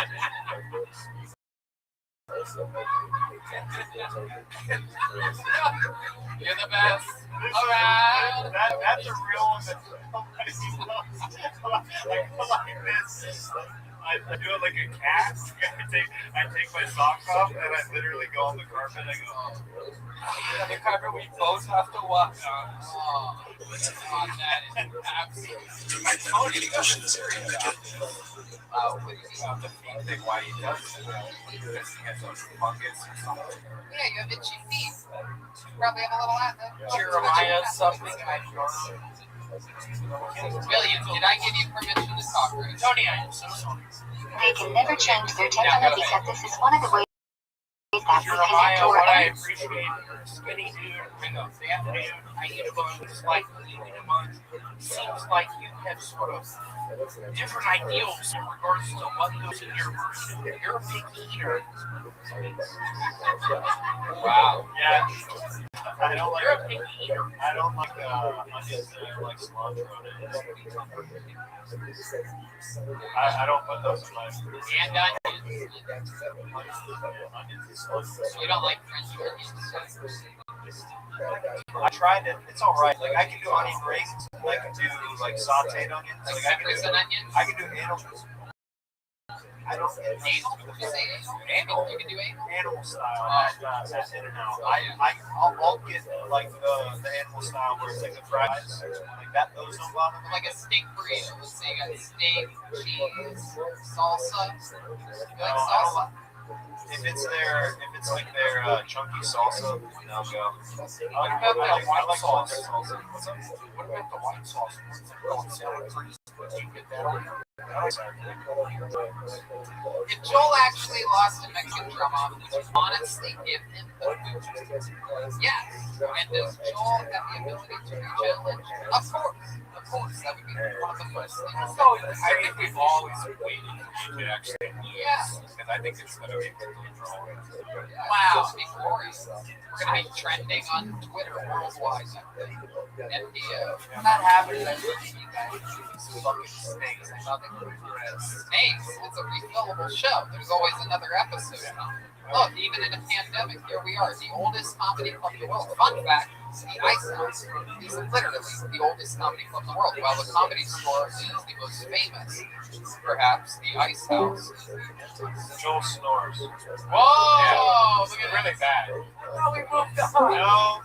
You're the best around. That's a real one that like this. I do it like a cat. I take my socks off and I literally go on the carpet and I go, On the carpet we both have to walk on. Oh, that is absolutely. I told you to go in this area. The feet thing, why he does it, because he has those fungus or something. Yeah, you have itchy feet. You probably have a little acid. Jeremiah, something I learned. William, did I give you permission to talk right? Tony, I am so sorry. They can never change their temperament because this is one of the ways that we connect Jeremiah, to what I our appreciate, you're a skinny dude. In the afternoon, I eat a bunch, slightly eat a bunch. Seems like you have sort of different ideals in regards to what goes in your version. You're a picky eater. Wow. yeah. I don't like. You're a picky eater. I don't like onions that are like cilantro in it. I don't put those in my food. And onions. Onions and cilantro. So you don't like French onions? I tried it. It's all right. Like I can do onion rings. I can do like sautéed onions. Like I can peppers do. and onions? I can do animals. I don't get Anal? Did you say anal? You can do anal? animal style at In-N-Out. I'll get like the animal style where it's like the fries, like that. Those don't bother me. Like a steak burrito. Let's say you got steak, cheese, salsa. You like salsa? If it's like their chunky salsa, then I'll go. What about that white sauce? Salsa. What about the white sauce? Sour cream. Do you get that on there? If Joel actually lost a Mexican drum off, would you honestly give him the boot? Yes. And does Joel have the ability to re-challenge? Of course. That would be one of the first things. So I think we've always waited for you to actually lose. Yeah. Because I think it's going to be Wow, it'd be glorious. We're going to be trending on Twitter worldwide. MDO. Not having that you guys these fucking snakes. Nothing but Snakes. It's a refillable show. There's always another episode. Look, even in a pandemic, here we are, the oldest comedy club in the world. Fun fact, the Ice House is literally the oldest comedy club in the world, while the Comedy Store is the most famous. Perhaps the Ice House. Joel snores. Whoa! Yeah. Look at really bad. No, we moved on. No.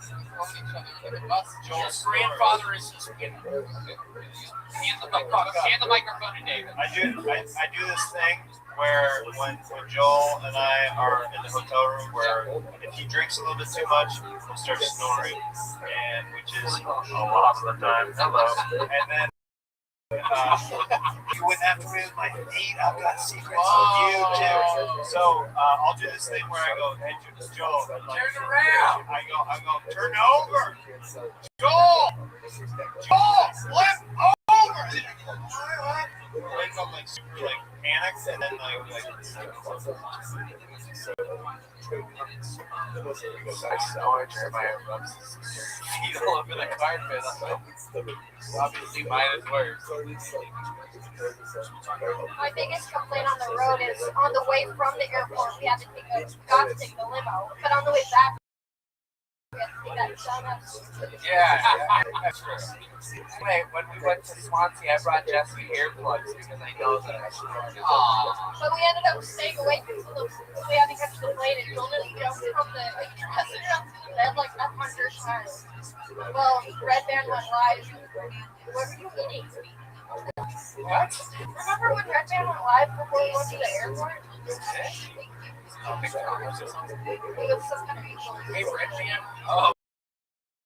Joel's grandfather is his Hand the microphone to David. I do this thing where when Joel and I are in the hotel room, where if he drinks a little bit too much, he'll start snoring, and which is a lot of the time. Hello. And then you wouldn't have to read my feet. I've got secrets with you too. So I'll do this thing where I go, hey Joel, turn around. I go, turn over. Joel, flip over. Wake up like super like panics and then like I snore. Jeremiah rubs his feet all over the carpet. Obviously, mine is worse. My biggest complaint on the road is on the way from the airport, we got to take the limo, but on the way back, Yeah, that's true. Anyway, when we went to Swansea, I brought Jesse earplugs because I know that I should learn it. But we ended up staying awake until we had to catch the plane, and Jordan jumped from the dresser up to the bed like 100 times. Well, Red Band went live. What were you eating? What? Remember when Red Band went live before we went to the airport? Oh, McDonald's or something. It was some kind of Hey, Red Band. Oh.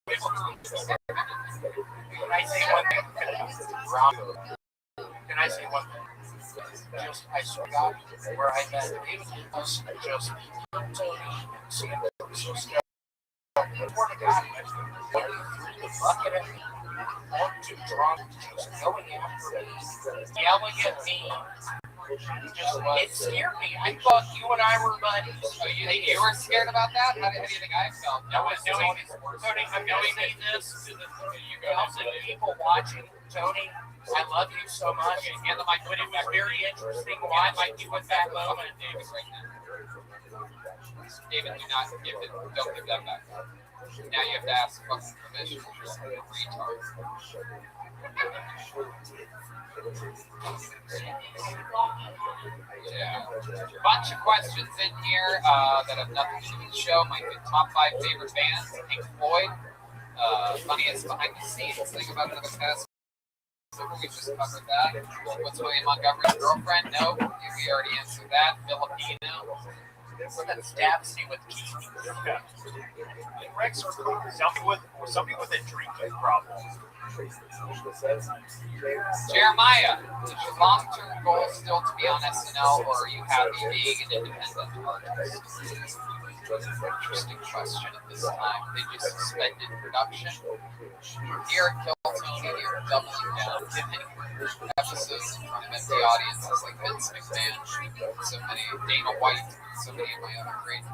Can I say one thing? Can I say one thing? Just, I swear to God, where I met David was just seeing so scared. Before the God, through the bucket at me, one too drunk, just going after me, yelling at me. It scared me. I thought you and I were buddies. Oh, you think you were scared about that? How do you think I felt? No, it's Tony, I'm going to say this to the people watching. Tony, I love you so much. And my but it was very interesting why I do at that moment. David, right now. David, do not give it. Don't give that back. Now you have to ask fucking permission. You're a retard. Yeah. Bunch of questions in here that have nothing to do with the show. My top 5 favorite bands: Pink Floyd. Funniest behind the scenes thing about another past. We just covered that. What's William Montgomery's girlfriend? No, we already answered that. Filipino. That stabs me with keys. Rex or somebody with a drinking problem. Jeremiah, is your long-term goal still to be on SNL, or are you happy being an independent artist? Interesting question at this time. They just suspended production. Here at Kill Tony, you're doubling down. Episodes in front of empty audiences like Vince McMahon, so many Dana White, so many of my other great.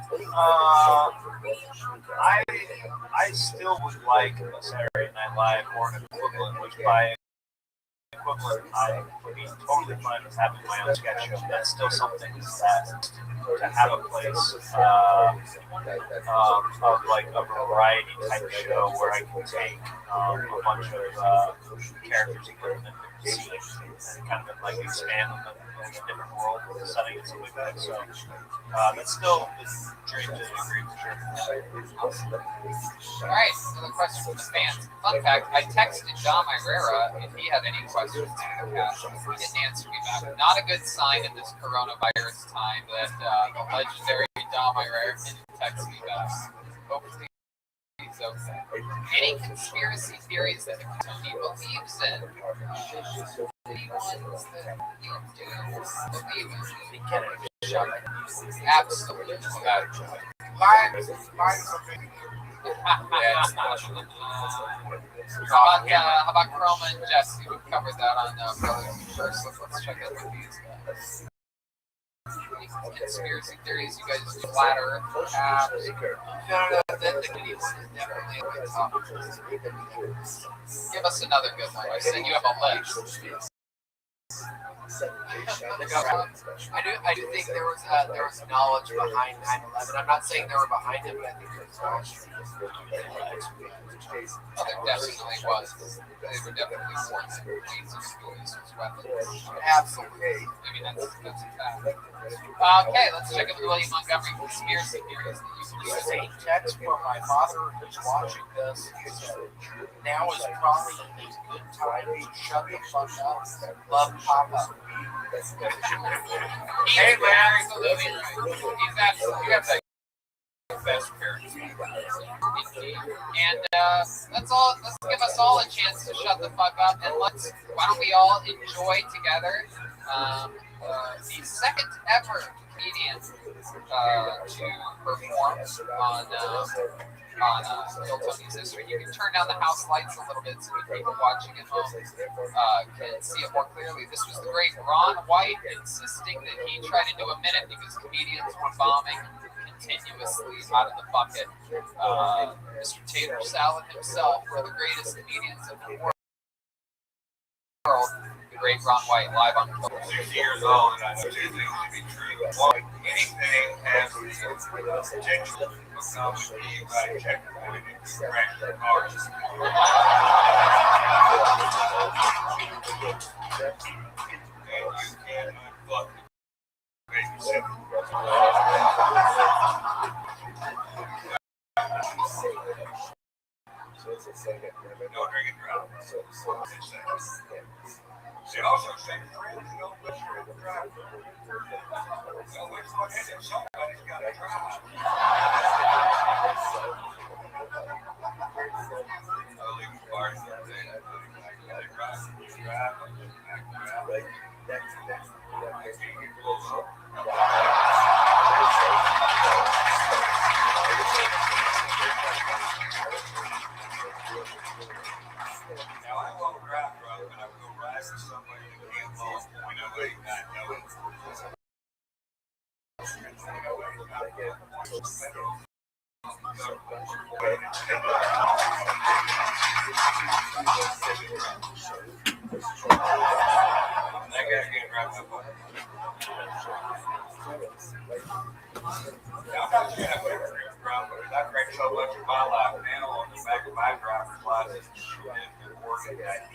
I still would like a Saturday Night Live or an equivalent, which by equivalent I would be totally fine with having my own sketch show. That's still something that to have a place of like a variety type show where I can take a bunch of characters and put them in different scenes and kind of like expand them in a different world setting and stuff like that. So that's still the dream to a degree for sure. Alright, so the question from the fans. Fun fact, I texted Dom Irera if he had any questions for the cast. He didn't answer me back. Not a good sign in this coronavirus time that the legendary Dom Irera didn't text me back. Hopefully he's okay. Any conspiracy theories that Tony believes in? Any ones that you do believe in? Absolutely. Mine's a big. How about Chroma and Jesse? We covered that on Brothers First. Let's check out with these guys. Conspiracy theories, you guys do flat Earth, perhaps? No, the Canadian one is definitely at the top. Give us another good one. I said you have a list. I do think there was knowledge behind 9/11. I'm not saying they were behind it, but I think there was knowledge. Oh, there definitely was. They were definitely forced to use weapons. Absolutely. I mean, that's a fact. Okay, let's check out the William Montgomery conspiracy theories that you There's a text from my father who's watching this. He said, now is probably a good time to shut the fuck up. Love Papa. Hey, man, absolutely right. He's absolutely, you have the best parents. And let's give us all a chance to shut the fuck up, and why don't we all enjoy together the second ever comedian to perform on Kill Tony's history. You can turn down the house lights a little bit so the people watching at home can see it more clearly. This was the great Ron White insisting that he try to do a minute because comedians were bombing continuously out of the bucket. Mr. Tater Salad himself, one of the greatest comedians in the world, great Ron White live on 60 years old, and I know two things to be true. One, anything has the potential of becoming the exotic check point and correct the cars. And you can unfuck the babysitter. No drinking drive. It also says friends don't let you drive. So which one is it? Somebody's got to drive. I'll leave the car in there. They drive. You drive. Now, I won't drive drunk, but I will ride with somebody that can't fall 0.08 not knowing. I gotta get wrapped up on it. I'm not saying I've ever been drunk, but I drank so much of my life now on the back of my driver's license and working that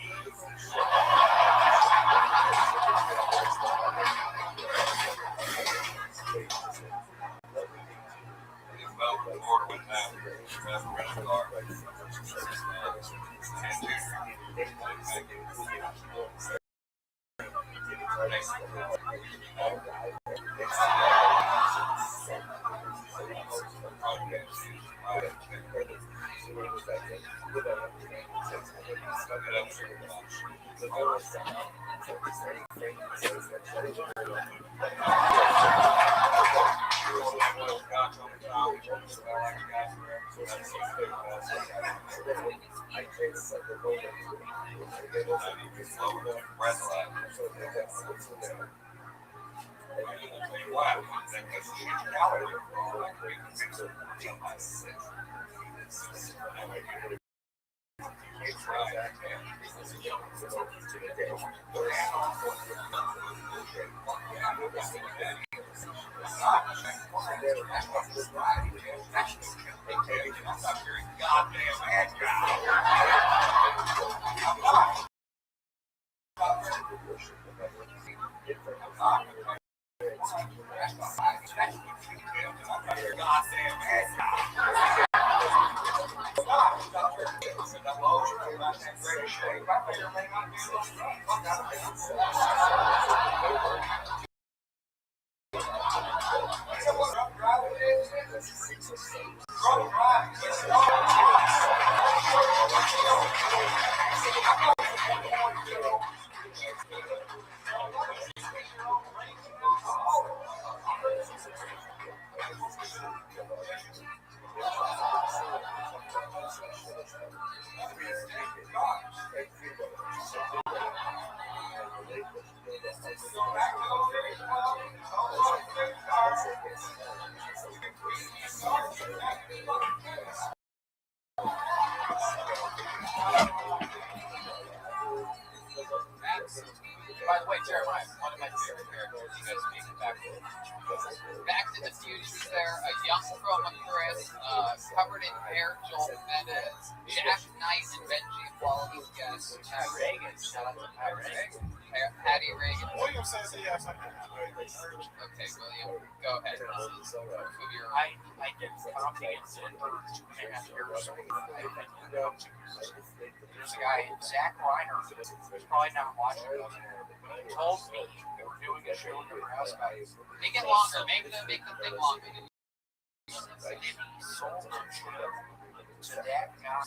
By the way, Jeremiah, one of my favorite characters you guys make back to the future there, a young Chroma Chris, covered in hair, Joel Mendes, Jack Knight and Benji Quality guest, Pat Reagan, shout out to Pat Reagan, Patty Reagan. William says he has something. Okay, William, go ahead. This is who you're. I get coffee in Denver 2.5 years ago. There's a guy, Zach Reiner, who's probably not watching us. He told me they were doing a show in Nebraska. Make it longer. Make the thing longer. And he sold the show to that guy.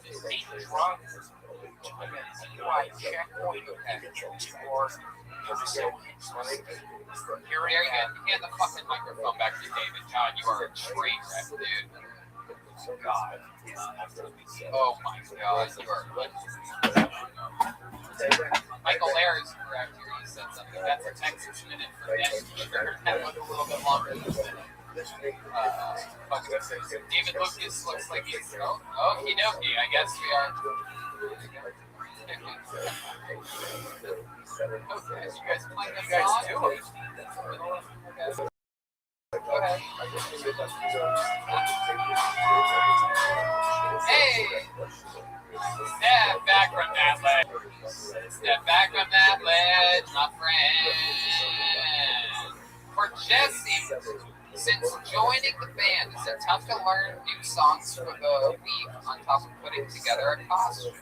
The state drunk. DUI checkpoint or Very good. Hand the fucking microphone back to David. John, you are a train wreck, dude. God. Oh my God, you are. Michael Lair is correct here. He said something. That's a Texas minute for him. That went a little bit longer than a minute. David Lucas looks like he's okie dokie. I guess we are. Okay, you guys playing this song? Do it. Go ahead. Hey! Step back from that ledge. Step back from that ledge, my friend. For Jesse, since joining the band, is it tough to learn new songs for the week on top of putting together a costume?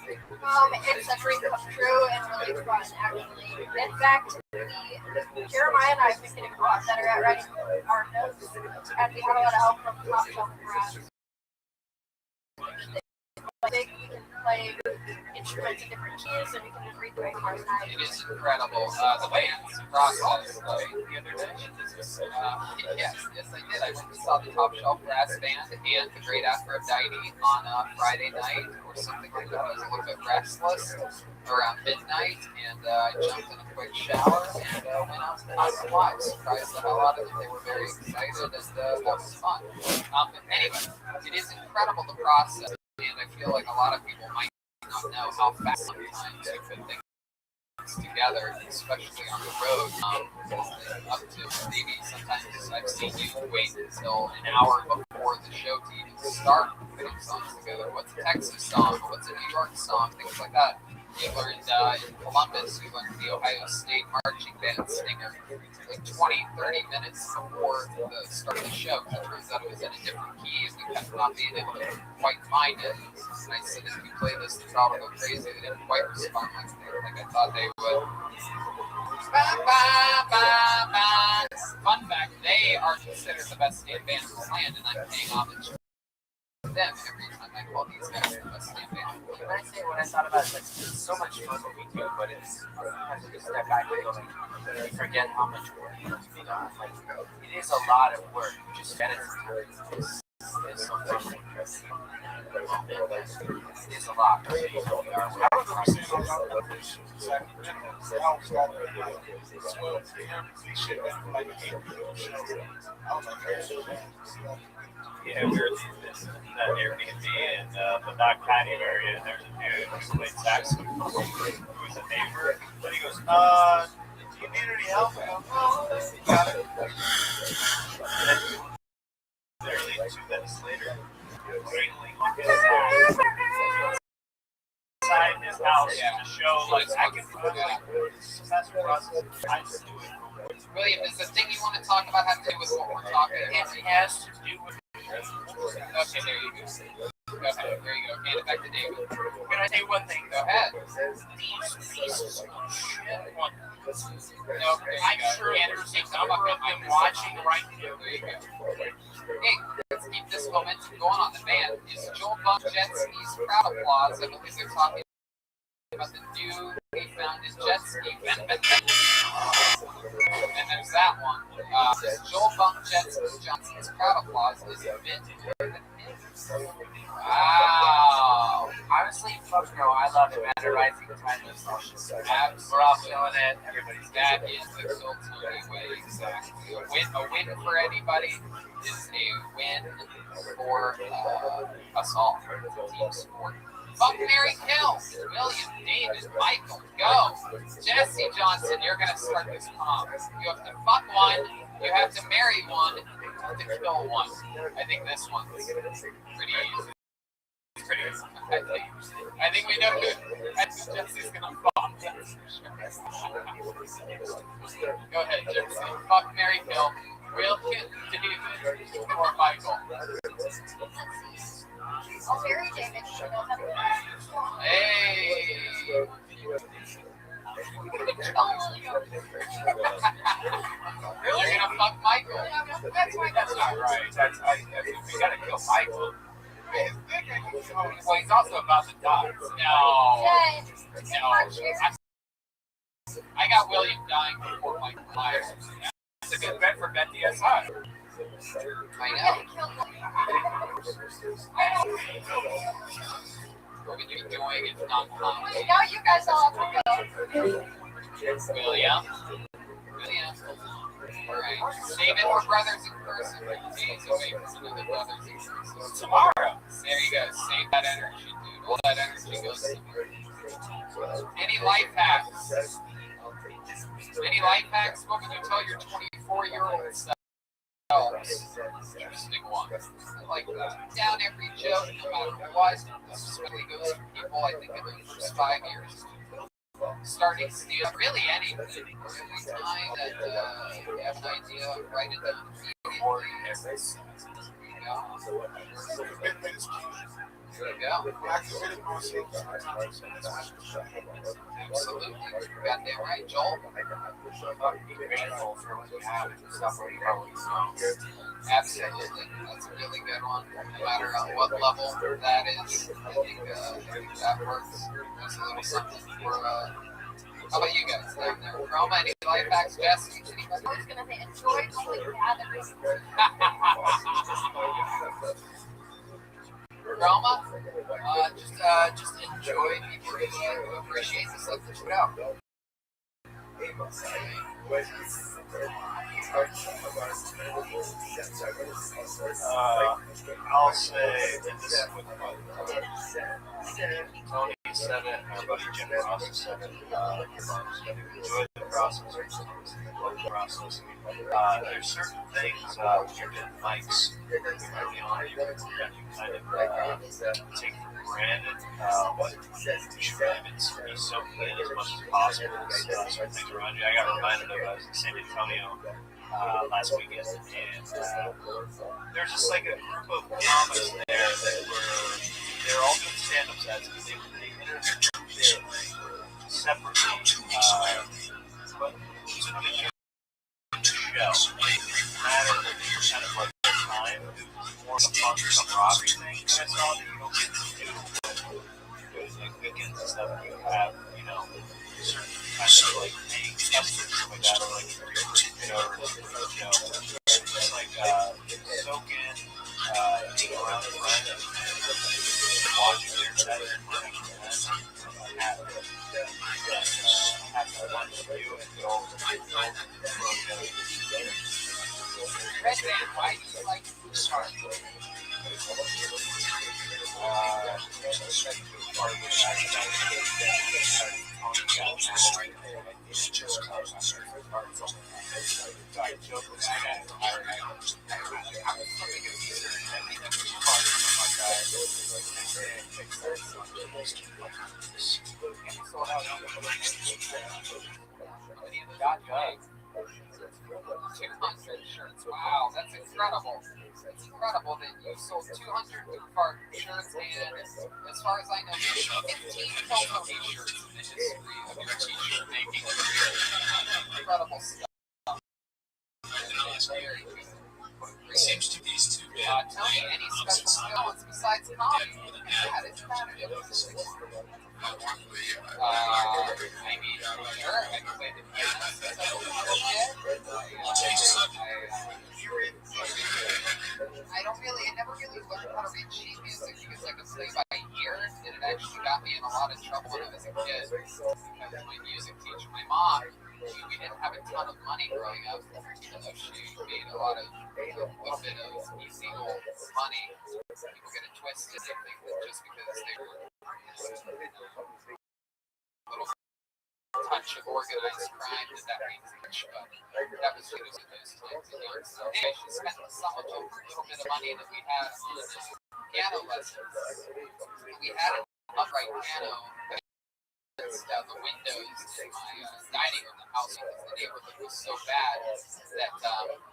It's a dream come true and really fun, actually. In fact, Jeremiah and I have been getting a lot better at writing our notes, and we have a lot of help from Top Shelf Brass. We can play instruments in different keys, and we can just read the guitar side. It is incredible. The band's process, the other day. Yes, I did. I went and saw the Top Shelf Brass Band and the Great Aphrodite on a Friday night or something like that. I was a little bit restless around midnight, and I jumped in a quick shower and went out to the live. Surprised the hell out of them. They were very excited, and that was fun. Anyway, it is incredible the process. And I feel like a lot of people might not know how fast sometimes you put things together, especially on the road. Up to maybe sometimes I've seen you wait until an hour before the show to even start putting songs together. What's a Texas song? What's a New York song? Things like that. You learned in Columbus, we learned the Ohio State Marching Band singer like 20-30 minutes before the start of the show. It turns out it was in a different key, and we kept not being able to quite find it. And I said, if you play this, the crowd will go crazy. They didn't quite respond like I thought they would. Fun fact, they are considered the best state band in the land, and I'm paying homage to them every time I call these guys the best state band. When I thought about it, like, it's so much fun what we do, but it's sometimes you just step back and go, like, you forget how much work it is. You know, like, it is a lot of work. You just get it. It's so much interesting. It is a lot. I was saying on our conversation Saturday, they always got like 12 p.m. These shit went for like 8 p.m. I was like, Yeah, we were in that Airbnb in the back patio area, and there's a dude who played saxophone who was a neighbor, but he goes, do you need any help? I go, no, you got it. And then, literally 2 minutes later, waiting inside his house to show, like, I can do it, like, that's the process. I just do it. William, is the thing you want to talk about have to do with what we're talking about? It has to do with. Okay, there you go. Okay, there you go. Hand it back to David. Can I say one thing? Go ahead. These pieces of shit. No, I'm sure there's a number of them watching right now. There you go. Hey, let's keep this momentum going on the band. Is Joel Bunk Jet Ski's crowd applause? I believe they're talking about the new founded jet ski. And there's that one. Joel Bunk Jet Ski Johnson's crowd applause is a bit more than his. Wow. Honestly, fuck no, I love it, man. The rising time of social. We're all feeling it. Everybody's that is the Kill Tony way, exactly. A win for anybody is a win for us all. Team sport. Fuck Mary Kill. William, David, Michael, go. Jesse Johnson, you're gonna start this comp. You have to fuck one, you have to marry one, you have to kill one. I think this one's pretty easy. I think we know who Jesse's gonna fuck. Go ahead, Jesse. Fuck Mary Kill. Will Kid, David, or Michael. I'll marry David. Hey! You're gonna fuck Michael. That's not right. We gotta kill Michael. Well, he's also about to die. No. I got William dying before Michael dies. That's a good bet for Bet DSI. I know. What would you be doing if not comedy? Now you guys all have to go. William. Alright. David, we're brothers in person. Days away from another brothers in person. Tomorrow. There you go. Save that energy, dude. All that energy goes to me. Any life hacks? Any life hacks? What would you tell your 24-year-old self? Interesting one. I like that. Down every joke, no matter what. This really goes for people, I think, in the first 5 years. Starting stand, really anything. Every time that you have an idea, write it down immediately. There you go. Absolutely. You're goddamn right, Joel. Be grateful for what you have and stuff where you always know. Absolutely. That's a really good one. No matter on what level that is, I think that works. That's a little something for, how about you guys down there? Roma, any life hacks, Jess? I was going to say, enjoy going gatherings. Roma, just enjoy people who appreciate the stuff that you know. I'll say, and this is with Tony said it, our buddy Jim Ross said it, enjoy the process. There's certain things when you're doing mics early on, you kind of take for granted, but you should really be soaking in as much as possible. Certain things around you. I got reminded of San Antonio last weekend, and there's just like a group of comics there that they're all doing stand-up sets, but they interviewed separately, but to the show, matter that you're kind of like their time, it was more of a fun camaraderie thing that I saw that you don't get to do with like weekends and stuff. You have, certain kinds of like paying customers and like that, or like or just like soak in, being around the friends and watching their set and learning from them, have fun with you and go Red Band, why do you like to start? Shirts. Wow, that's incredible. It's incredible that you sold 200 Duke-Fart shirts, and as far as I know, there's 15 total t-shirts in the history of your t-shirt making career. Incredible stuff. Very good. Seems to these two Tony, any special skills besides comedy? Yeah, it's not a maybe, sure, I can play the piano since I was a little kid. I never really learned how to read sheet music because I could play by ear, and it actually got me in a lot of trouble when I was a kid. Because my music teacher, my mom, we didn't have a ton of money growing up, even though she made a little bit of illegal money. People get it twisted and think that just because they were a little touch of organized crime that means rich, but that was really those times. So anyway, she spent some of the little bit of money that we had on piano lessons. We had an upright piano down the windows in my dining room in the house because the neighborhood was so bad that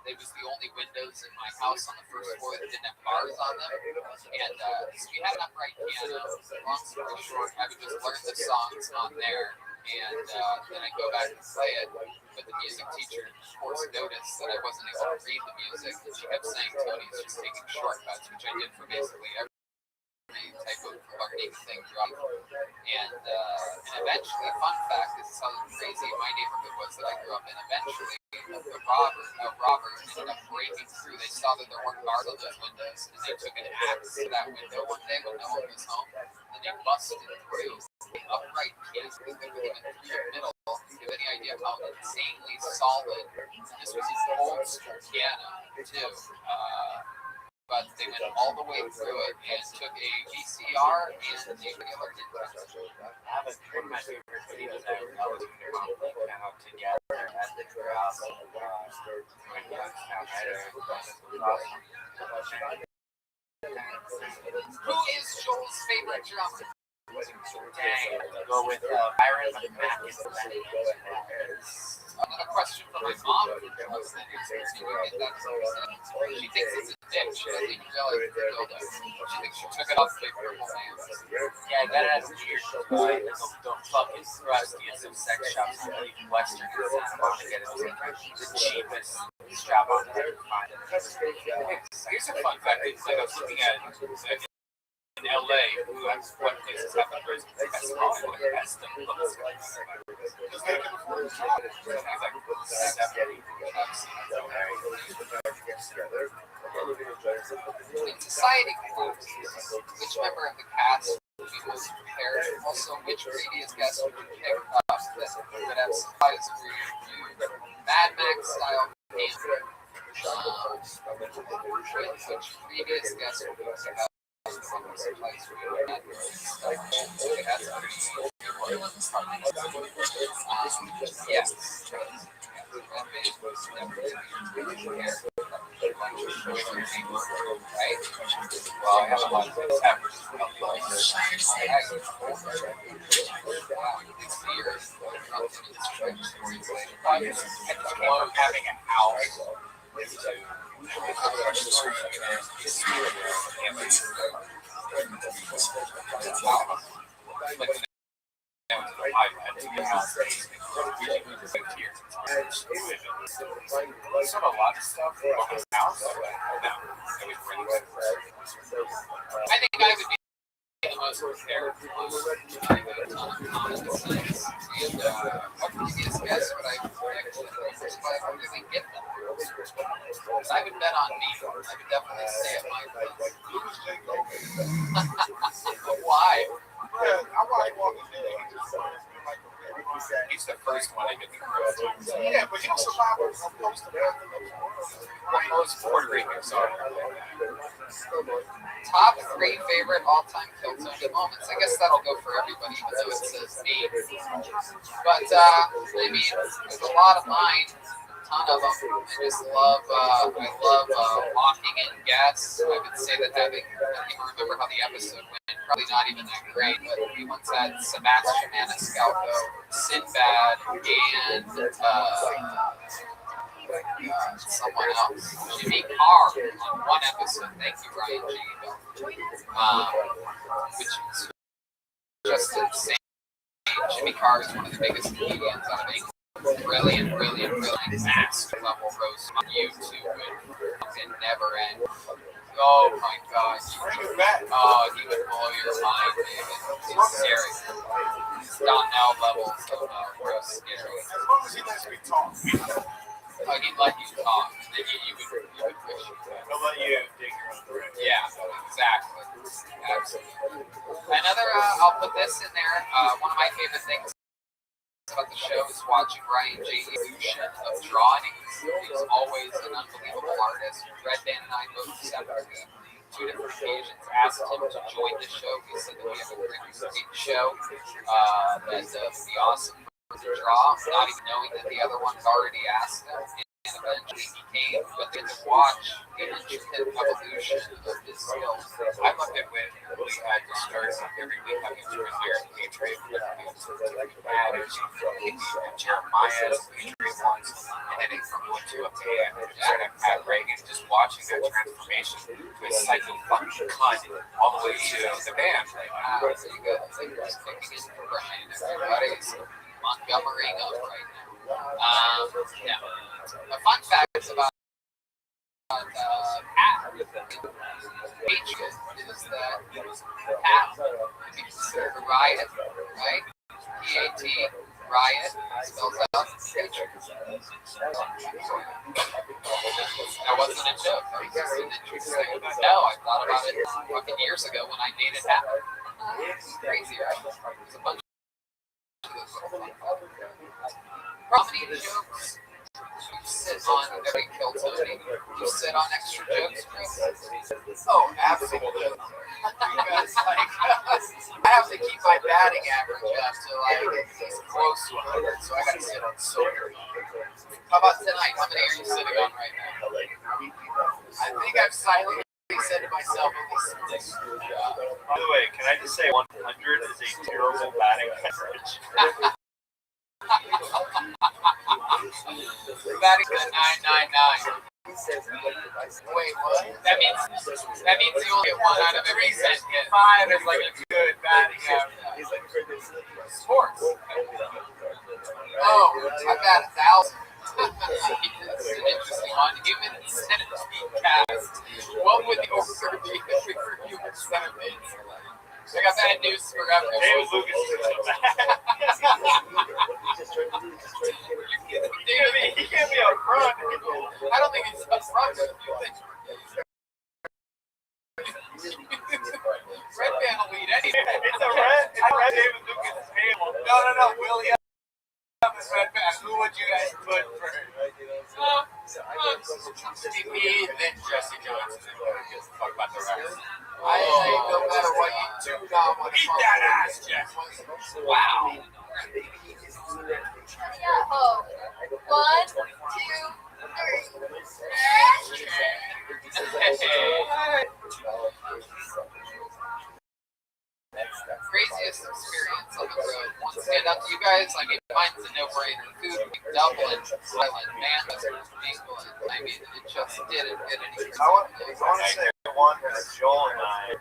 it was the only windows in my house on the first floor that didn't have bars on them. And so we had an upright piano. Long story short, I would just learn the songs on there, and then I'd go back and play it. But the music teacher, of course, noticed that I wasn't able to read the music, and she kept saying, Tony's just taking shortcuts, which I did for basically every type of learning thing throughout. And eventually, fun fact, this is how crazy my neighborhood was that I grew up in. Eventually, the robbers ended up breaking through. They saw that there weren't bars on those windows, and they took an axe to that window one day when no one was home. And they busted through upright piece with even through the middle. Do you have any idea how insanely solid? This was an old school piano too. But they went all the way through it and took a VCR and a regular I have one of my favorite videos I was piano together at the house. Doing Youngstown, Who is Joel's favorite drummer? Dang, go with Byron McMahon. Another question from my mom. She thinks it's a dick. She doesn't even realize it's a dildo. She thinks she took it off the purple man. Yeah, that is weird. Don't fucking thrust in some sex shops in Western Santa Monica. Get the cheapest strap on that you can find. Here's a fun fact. It's like I was looking at in LA, what places have the first best Hollywood best and looks like. In society classes, which member of the cast would be most prepared? Also, which previous guest would you pick up that would have supplies for your review? Mad Max style camp. Which previous guest would you pick up? Yes. Right? Well, I have a lot of things happen. Having a house. Sort of a lot of stuff. I think I would be the most prepared. I have a ton of common sense. And what previous guests would I predict if I really get them? Because I would bet on me. I would definitely stay at my place. Why? I watch Walking Dead. He's the first one I get the credit. Yeah, but he'll survive on most of that. What most Puerto Ricans are. Top 3 favorite all-time Kill Tony moments. I guess that'll go for everybody, even though it says me. But, I mean, there's a lot of mine. Ton of them. I just love, locking in guests. I would say that having, I can't even remember how the episode went, probably not even that great, but we once had Sebastian Maniscalco, Sinbad, and someone else. Jimmy Carr on one episode. Thank you, Ryan G. Which is just insane. Jimmy Carr is one of the biggest comedians out of England. Brilliant, mask level roast on YouTube and never end. Oh my gosh. Oh, he would blow your mind, David. He's scary. Donnell levels of roast scary. As long as he lets me talk. He'd let you talk. Then you would wish you could. He'll let you dig your own grave. Yeah, exactly. Absolutely. Another, I'll put this in there. One of my favorite things about the show is watching Ryan J. evolution of drawings. He's always an unbelievable artist. Red Band and I both separately, 2 different occasions, asked him to join the show. He said that we have a great show that would be awesome for him to draw, not even knowing that the other one had already asked him. And eventually he came, but then to watch the intricate evolution of his skills. I loved it when we had to start every week having to repair the trade for the Jeremiah's trade once, and then it from one to a pan, and Pat Reagan, just watching that transformation to a psycho fucking cunt all the way to the band. Wow, so you guys are just kicking in for Brian. Everybody's Montgomery up right now. Yeah. A fun fact about Pat Patriot is that Pat can be considered a riot, right? P-A-T, riot, spells out Patriot. That wasn't a joke. That was just an interesting. No, I thought about it fucking years ago when I made it happen. It's crazy, right? There's a bunch Comedy jokes. You sit on every kill Tony. You sit on extra jokes, Chris? Oh, absolutely. Because, like, I have to keep my batting average up to, like, at least close to 100, so I gotta sit on so many. How about tonight? How many are you sitting on right now? I think I've silently said to myself at least 6. By the way, can I just say 100 is a terrible batting average? That is a 999. Wait, what? That means you only get one out of every set hit. 5 is like a good batting average. Sports. Oh, I bat 1,000. That's an interesting one. Human centipede cast. What would the over be for human centipedes? I got bad news for everyone. David Lucas is so bad. He can't be up front. I don't think he's up front. Red band will lead anyway. It's a red David Lucas table. No. William is red band. Who would you guys put first? Me, then Jesse Johnson. Talk about the rest. I say no matter what you do not want to Eat that ass, Jeff. Wow. Yeah, oh. 1, 2, 3. Craziest experience on the road. Once again, up to you guys. I mean, mine's a no-brainer. Food, Dublin, Silent, Manchester, England. I mean, it just didn't get any. I want to say one that Joel and I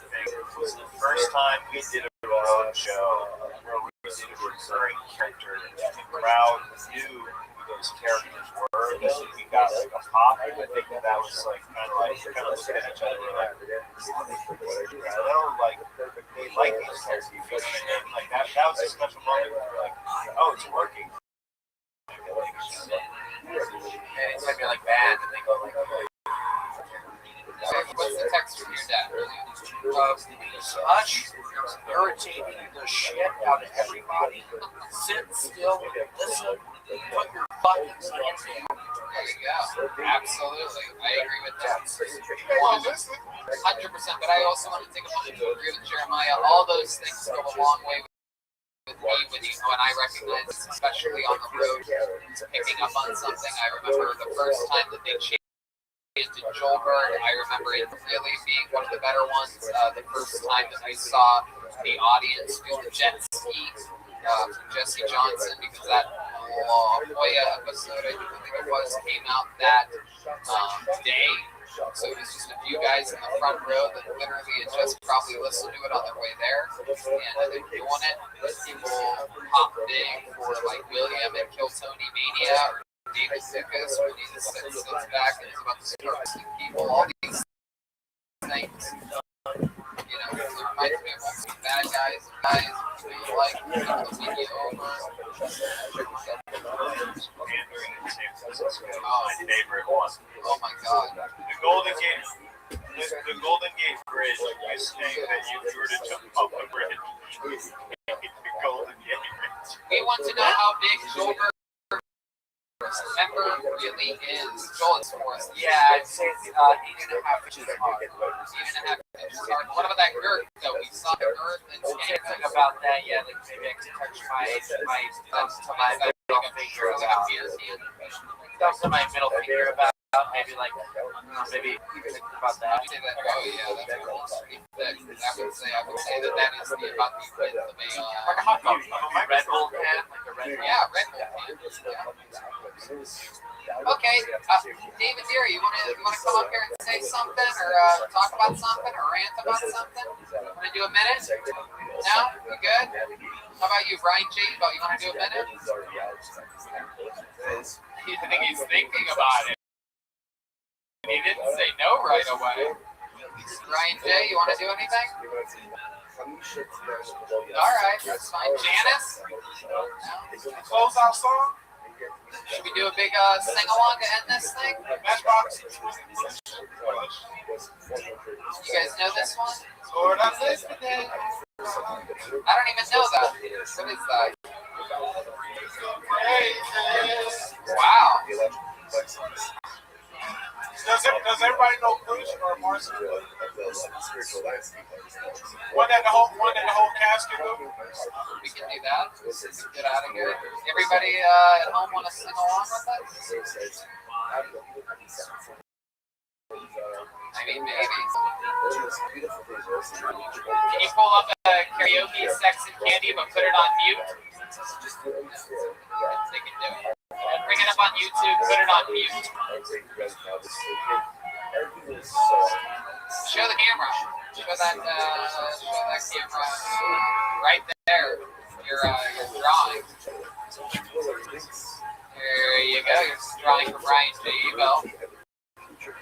think was the first time we did a road show where we did a recurring character and the crowd knew who those characters were. And we got like a pop. I think that was like kind of looking at each other like, I know, like they like these characters. And like that was a special moment where we're like, oh, it's working. And it's gonna be like bad, and they go like, oh. What's the text from your dad? Hush, irritating the shit out of everybody. Sit still, listen, put your fucking hands down. There you go. Absolutely. I agree with that. 100%, but I also want to take a moment to agree with Jeremiah. All those things go a long way with me when I recognize, especially on the road, picking up on something. I remember the first time that they changed to Joelberg. I remember it really being one of the better ones. The first time that I saw the audience do the jet ski from Jesse Johnson, because that La Jolla episode, I think it was, came out that day. So it was just a few guys in the front row that literally had just probably listened to it on their way there, and they're doing it. People pop big for like William and Kill Tony Mania, or David Sickus, where he just sits back and is about to start seeing people. All these things, you know, it reminds me of some bad guys who you like, people to win you over. My favorite one. Oh my God. The Golden Gate Bridge. You saying that you were to jump off the bridge. The Golden Gate Bridge. We want to know how big Joelberg member really is. Joel is for us. Yeah, I'd say it's 8.5 inches hard. 8.5 inches hard. What about that girth, though? We saw the girth and Something about that, yeah, like maybe I can touch my middle finger about. Touch my middle finger about. Maybe like, maybe think about that. Say that. Oh yeah, that's pretty thick. I would say that is about the width of a like a hot dog. Red Bull can, like a Red Bull. Yeah, Red Bull can. Yeah. Okay, David Deere, you want to come up here and say something, or talk about something, or rant about something? Want to do a minute? No, you good? How about you, Brian Jabo? You want to do a minute? I think he's thinking about it. He didn't say no right away. Ryan J, you want to do anything? All right, that's fine. Janice? No? Close out song? Should we do a big sing-along to end this thing? Matchbox. You guys know this one? Lord, I'm listening. I don't even know that. What is that? Wow. Does everybody know Kush or Marcy? One that the whole casket though? We can do that. Get out of here. Everybody at home want to sing along with us? I mean, maybe. Can you pull up a karaoke Sex and Candy but put it on mute? They can do it. Bring it up on YouTube, put it on mute. Show the camera. Show that camera right there. Your drawing. There you go. You're drawing for Brian J. Ebel.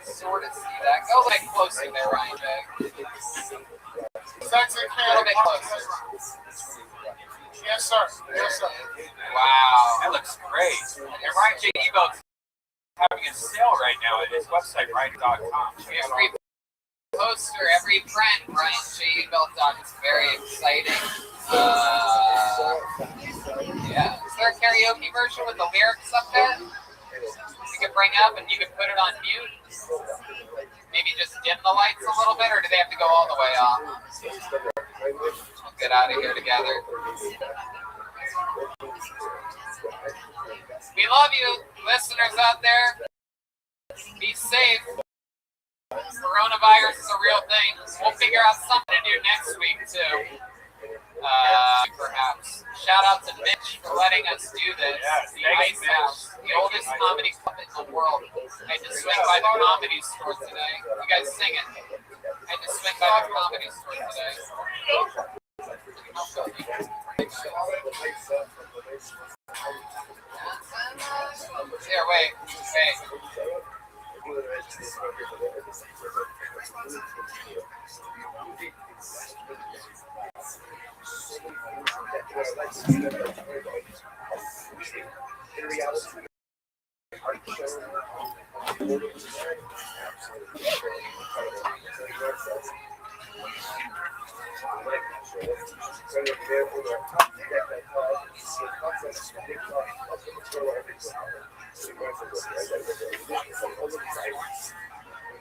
Sort of see that. Go a bit closer there, Ryan J. Sex and A little bit closer. Yes, sir. Yes, sir. Wow. That looks great. And Ryan J. Ebel's having a sale right now at his website, Ryan.com. Every poster, every print, RyanJEbel.com. It's very exciting. Yeah. Is there a karaoke version with the lyrics up there? You can bring up and you can put it on mute. Maybe just dim the lights a little bit, or do they have to go all the way off? We'll get out of here together. We love you, listeners out there. Be safe. Coronavirus is a real thing. We'll figure out something to do next week, too. Perhaps. Shout out to Mitch for letting us do this. The Ice House, the oldest comedy club in the world. I had to swing by the comedy store today. You guys sing it. I had to swing by the comedy store today. Here, wait.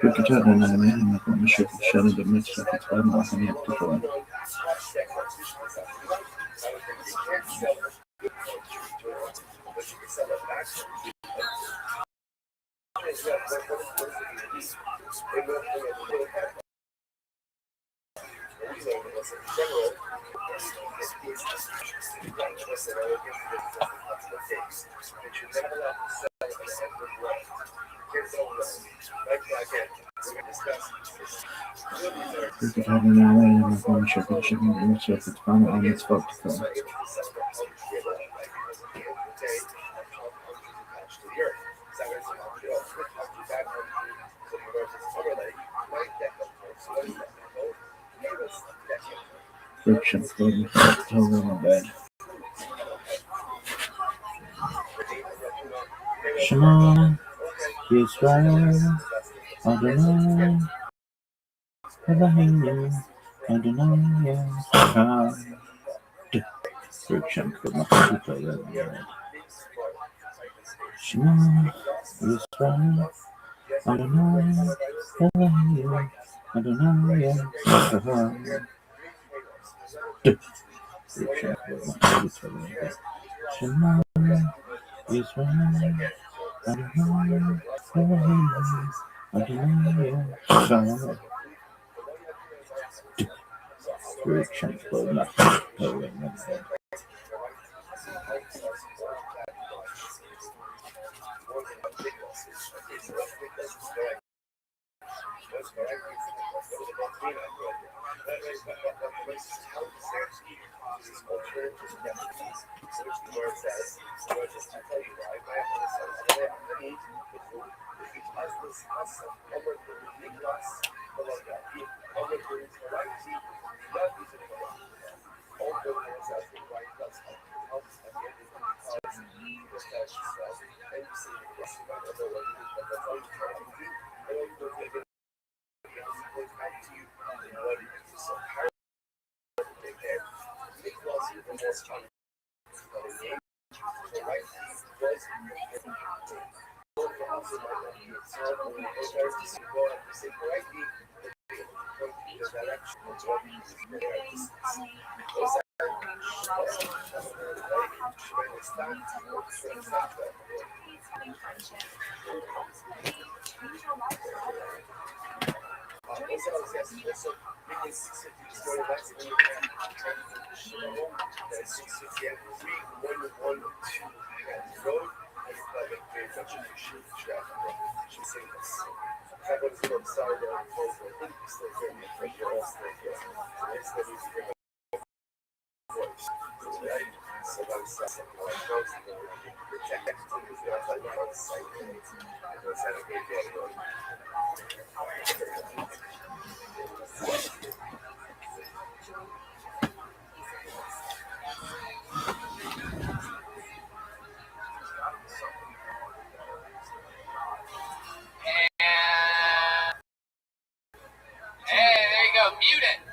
Rückgetreten in einer Mehrheit Stelle der Möglichkeit betreiben, auch an die Aktuelle. Friction floating over my bed. Shema Yisrael Adonai Elohim Adonai Echad. Friction floating over my bed. Shema Yisrael Adonai Elohim Adonai Echad. Shema Yisrael Adonai Elohim Adonai Echad. Friction floating over my bed. Hey, there you go. Mute it.